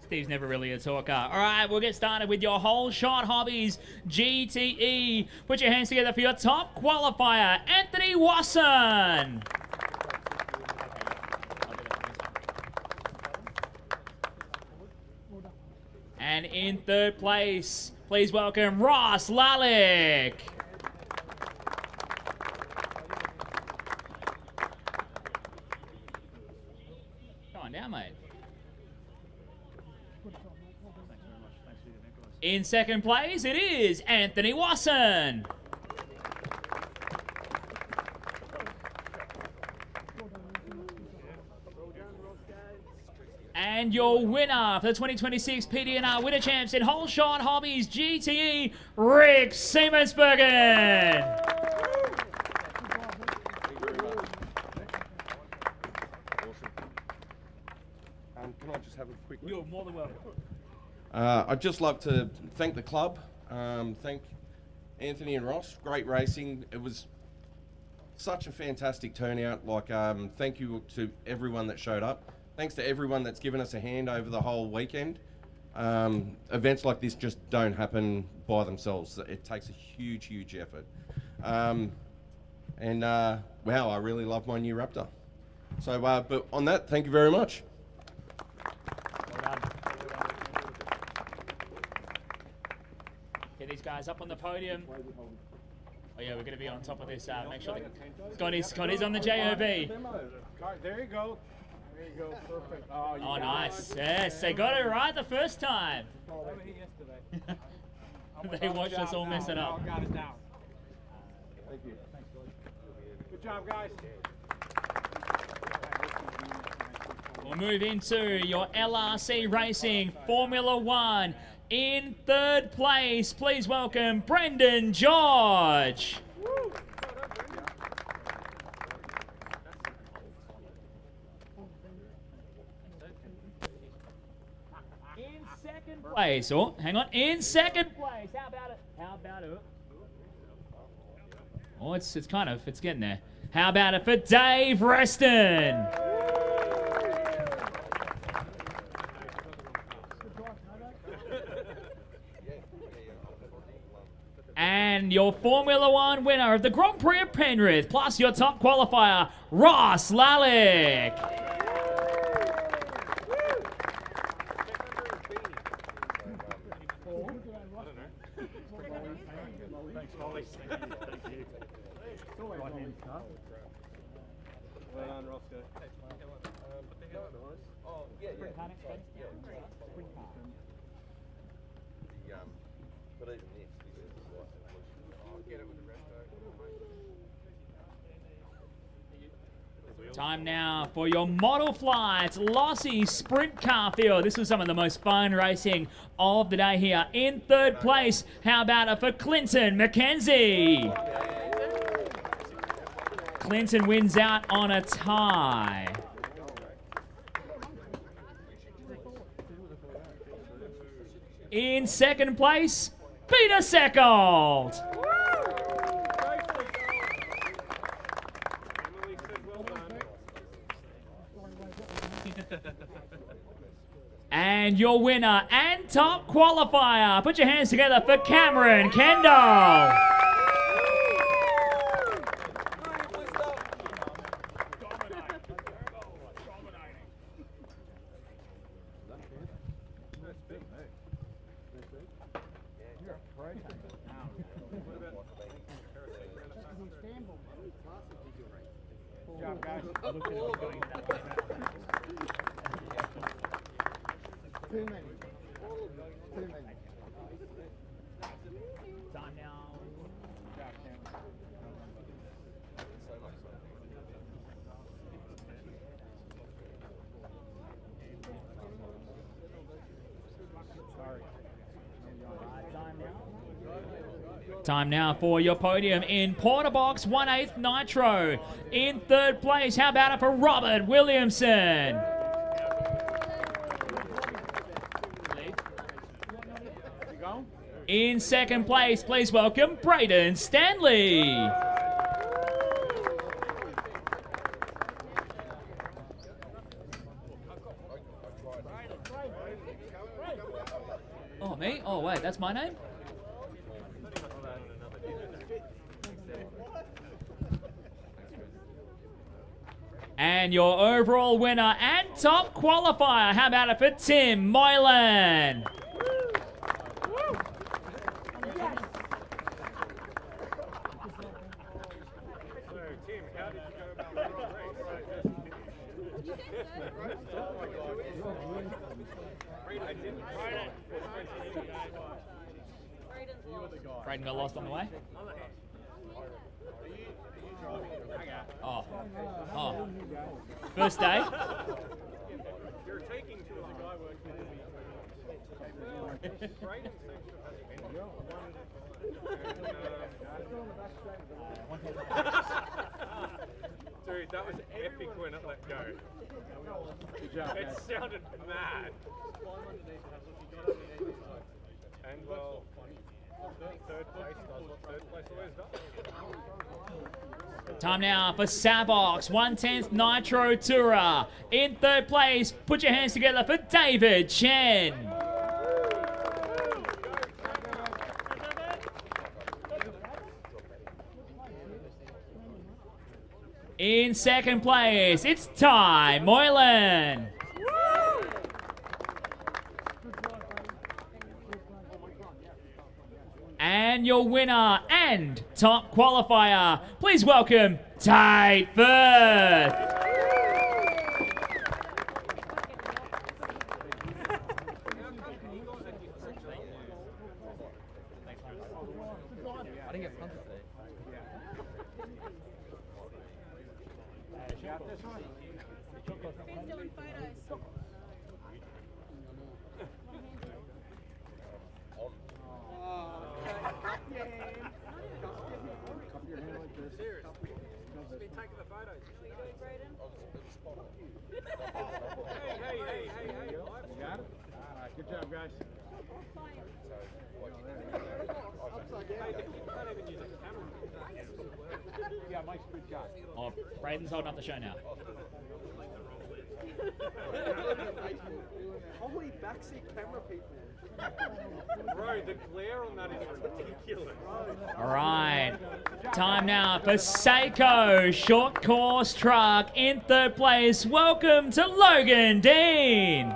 Steve's never really a talker. All right, we'll get started with your Whole Shot Hobbies GTE. Put your hands together for your top qualifier, Anthony Wasson. And in third place, please welcome Ross Lalick. Come on down, mate. In second place, it is Anthony Wasson. And your winner for the 2026 PDNR Winter Champs in Whole Shot Hobbies GTE, Rick Siemensbergen. Can I just have a quick... You're more than welcome. I'd just like to thank the club, thank Anthony and Ross. Great racing. It was such a fantastic turnout. Thank you to everyone that showed up. Thanks to everyone that's given us a hand over the whole weekend. Events like this just don't happen by themselves. It takes a huge, huge effort. Wow, I really love my new Raptor. So, but on that, thank you very much. Get these guys up on the podium. Oh yeah, we're going to be on top of this. Make sure Scotty's on the JOB. There you go. There you go, perfect. Oh, nice. Yes, they got it right the first time. They watched us all mess it up. Got it down. Thank you. Good job, guys. We'll move into your LRC Racing Formula 1. In third place, please welcome Brendan George. In second place, in second place, how about it? Oh, it's getting there. How about it for Dave Reston? And your Formula 1 winner of the Grand Prix of Penrith, plus your top qualifier, Ross Lalick. Time now for your Model Flights Lossy Sprint Car Field. This was some of the most fun racing of the day here. In third place, how about it for Clinton McKenzie? Clinton wins out on a tie. In second place, Peter Seckold. And your winner and top qualifier, put your hands together for Cameron Kendall. job, guys. Too many. Too many. Time now. Time now for your podium in Porter Box 1/8 Nitro. In third place, how about it for Robert Williamson? In second place, please welcome Braden Stanley. Oh, me? Oh, wait, that's my name? And your overall winner and top qualifier, how about it for Tim Moylan? Braden got lost on the way? Oh. Oh. First day? You're taking to the guy working Dude, that was epic when it let go. Good job, it sounded mad. And well, third place does what third place always does. Time now for Sabox 1/10 Nitro Tourer. In third place, put your hands together for David Chen. In second place, it's Ty Moylan. And your winner and top qualifier, please welcome Tate Firth. I didn't get punted today. Got this one? Who's doing photos? Taking the photos. Hey. You got it? Alright, good job, guys. Yeah, Mike's a good guy. Oh, Braden's holding up the show now. Holy backseat camera people. Bro, the glare on that is ridiculous. All right, time now for Seiko Short Course Truck. In third place, welcome to Logan Dean.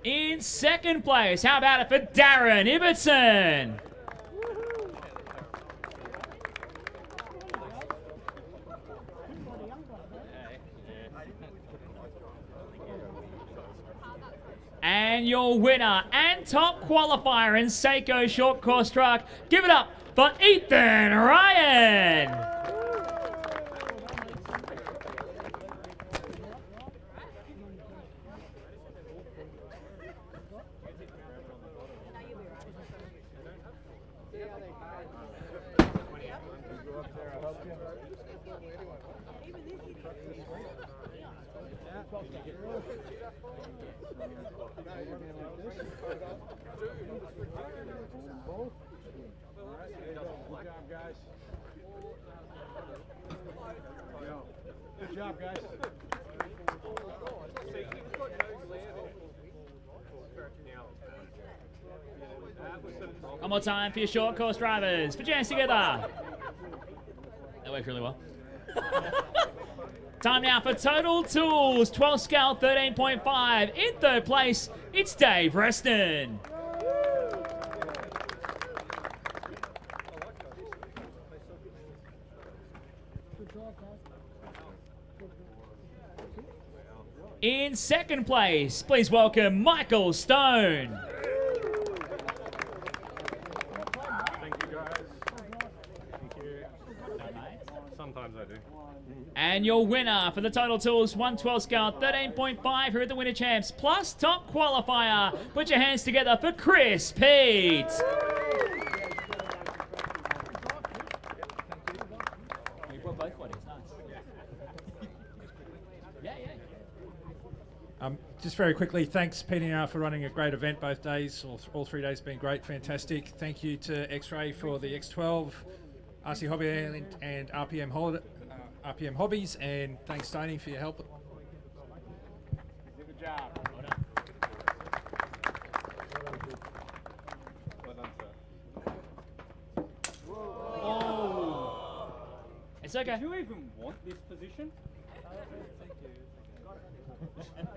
In second place, how about it for Darren Ibbotson? And your winner and top qualifier in Seiko Short Course Truck, give it up for Ethan Ryan. Good job, guys. One more time for your short course drivers. Put your hands together. That worked really well. Time now for Total Tools, 12 scale 13.5. In third place, it's Dave Reston. In second place, please welcome Michael Stone. Thank you, guys. Thank you. Sometimes I do. And your winner for the Total Tools 112 scale 13.5 here at the Winter Champs plus top qualifier. Put your hands together for Chris Pete. You brought both bodies, nice. Yeah. Just very quickly, thanks PDNR for running a great event both days. All 3 days been great, fantastic. Thank you to X-Ray for the X12, RC Hobby and RPM Hobbies, and thanks Tony for your help. Good job. Well done, sir. Oh. It's okay. Did you even want this position? Thank you.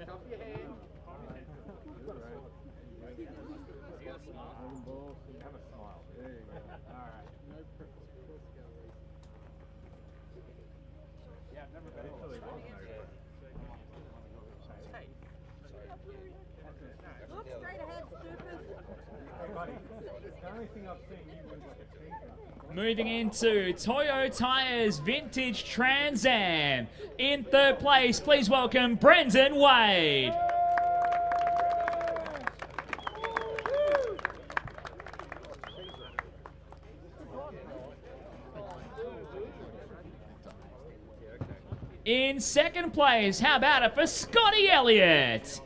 Top your hand. You got a smile. Have a smile. There you go. All right. Yeah, I've never been to Italy. Look straight ahead, stupid. Hey, buddy. The only thing I've seen you move like a cheetah. Moving into Toyo Tires Vintage Trans Am. In third place, please welcome Brendan Wade. In second place, how about it for Scotty Elliott?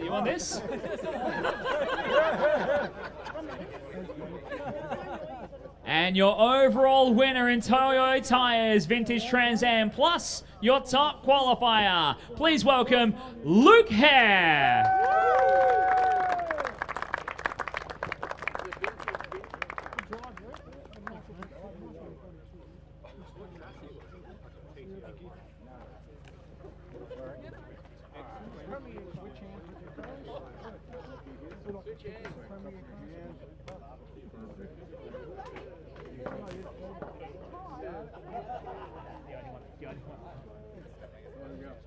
You want this? And your overall winner in Toyo Tires Vintage Trans Am plus your top qualifier. Please welcome Luke Hare.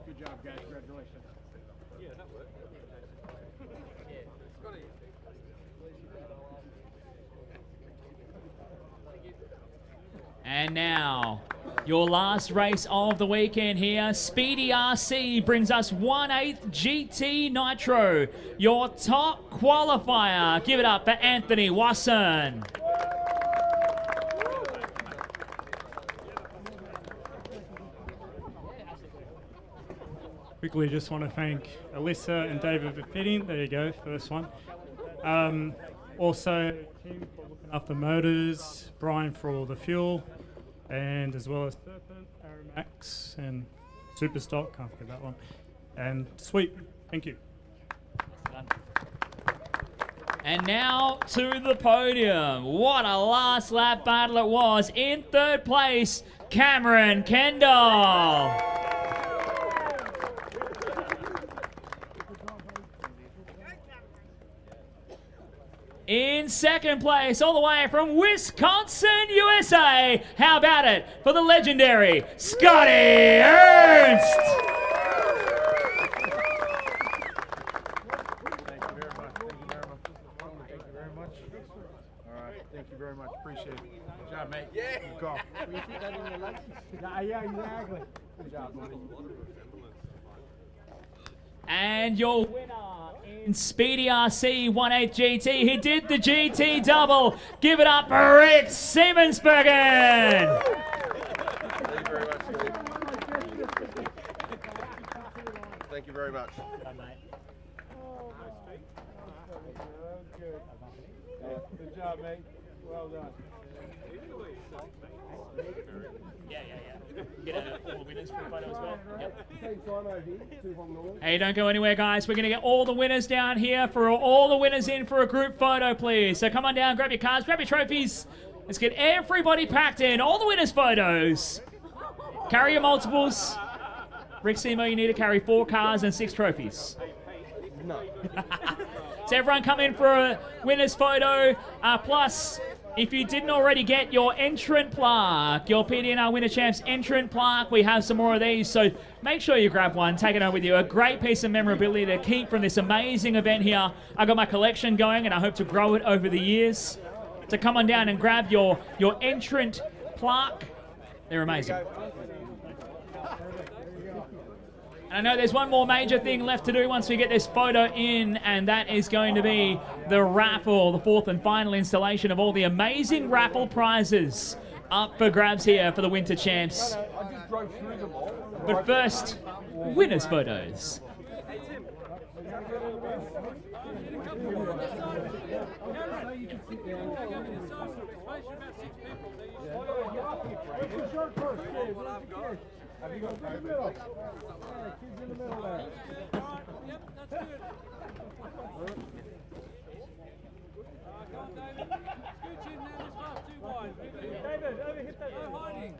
Good job, guys. Congratulations. Yeah, that worked. And now, your last race of the weekend here. Speedy RC brings us 1/8 GT Nitro. Your top qualifier. Give it up for Anthony Wasson. Quickly, just want to thank Alyssa and David for fitting. There you go, first one. Also, Tim for looking after motors, Brian for all the fuel, and as well as Serpent, Aramax, and Superstock. Can't forget that one. And Sweet, thank you. And now to the podium. What a last lap battle it was. In third place, Cameron Kendall. In second place, all the way from Wisconsin, USA. How about it for the legendary Scotty Ernst? Thank you very much. Appreciate it. Good job, mate. Yeah. Good call. Will you put that in your lunch? Yeah, exactly. Good job, buddy. And your winner in Speedy RC 1/8 GT. He did the GT double. Give it up for Rick Siemensbergen. Thank you very much, Steve. Thank you very much. Good job, mate. Well done. Get all the winners for the photo as well. Yep. Hey, Hey, don't go anywhere, guys. We're going to get all the winners down here for all the winners in for a group photo, please. So come on down, grab your cards, grab your trophies. Let's get everybody packed in. All the winners' photos. Carry your multiples. Rick Simo, you need to carry 4 cars and 6 trophies. No. So everyone come in for a winner's photo, plus If you didn't already get your entrant plaque, your PDNR Winter Champs entrant plaque, we have some more of these, so make sure you grab one, take it home with you. A great piece of memorability to keep from this amazing event here. I got my collection going and I hope to grow it over the years. So come on down and grab your entrant plaque. They're amazing. And I know there's one more major thing left to do once we get this photo in, and that is going to be the raffle, the fourth and final installation of all the amazing raffle prizes up for grabs here for the Winter Champs. But first, winners' photos. Have you got kids in the middle? Yeah, kids in the middle there. Yep, that's good. Come on, David. Scooch in now, this fast too wide. David, over hit that. No hiding.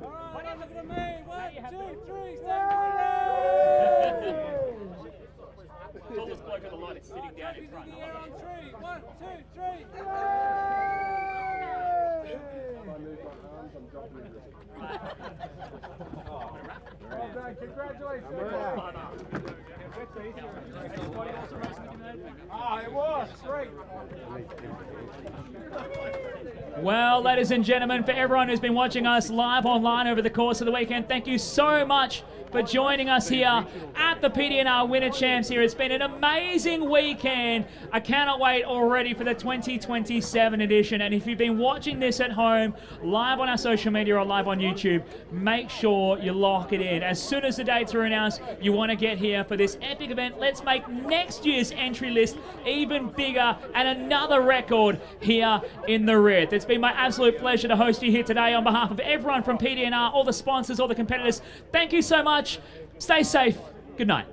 All right, look at me. 1, 2, 3, stand ready. Tallest bloke on the line is sitting down in front. In the air on 3. 1, 2, 3. Well done, congratulations. It was great. Well, ladies and gentlemen, for everyone who's been watching us live online over the course of the weekend, thank you so much for joining us here at the PDNR Winter Champs here. It's been an amazing weekend. I cannot wait already for the 2027 edition. And if you've been watching this at home, live on our social media or live on YouTube, make sure you lock it in. As soon as the dates are announced, you want to get here for this epic event. Let's make next year's entry list even bigger and another record here in the Red. It's been my absolute pleasure to host you here today on behalf of everyone from PDNR, all the sponsors, all the competitors. Thank you so much. Stay safe. Good night.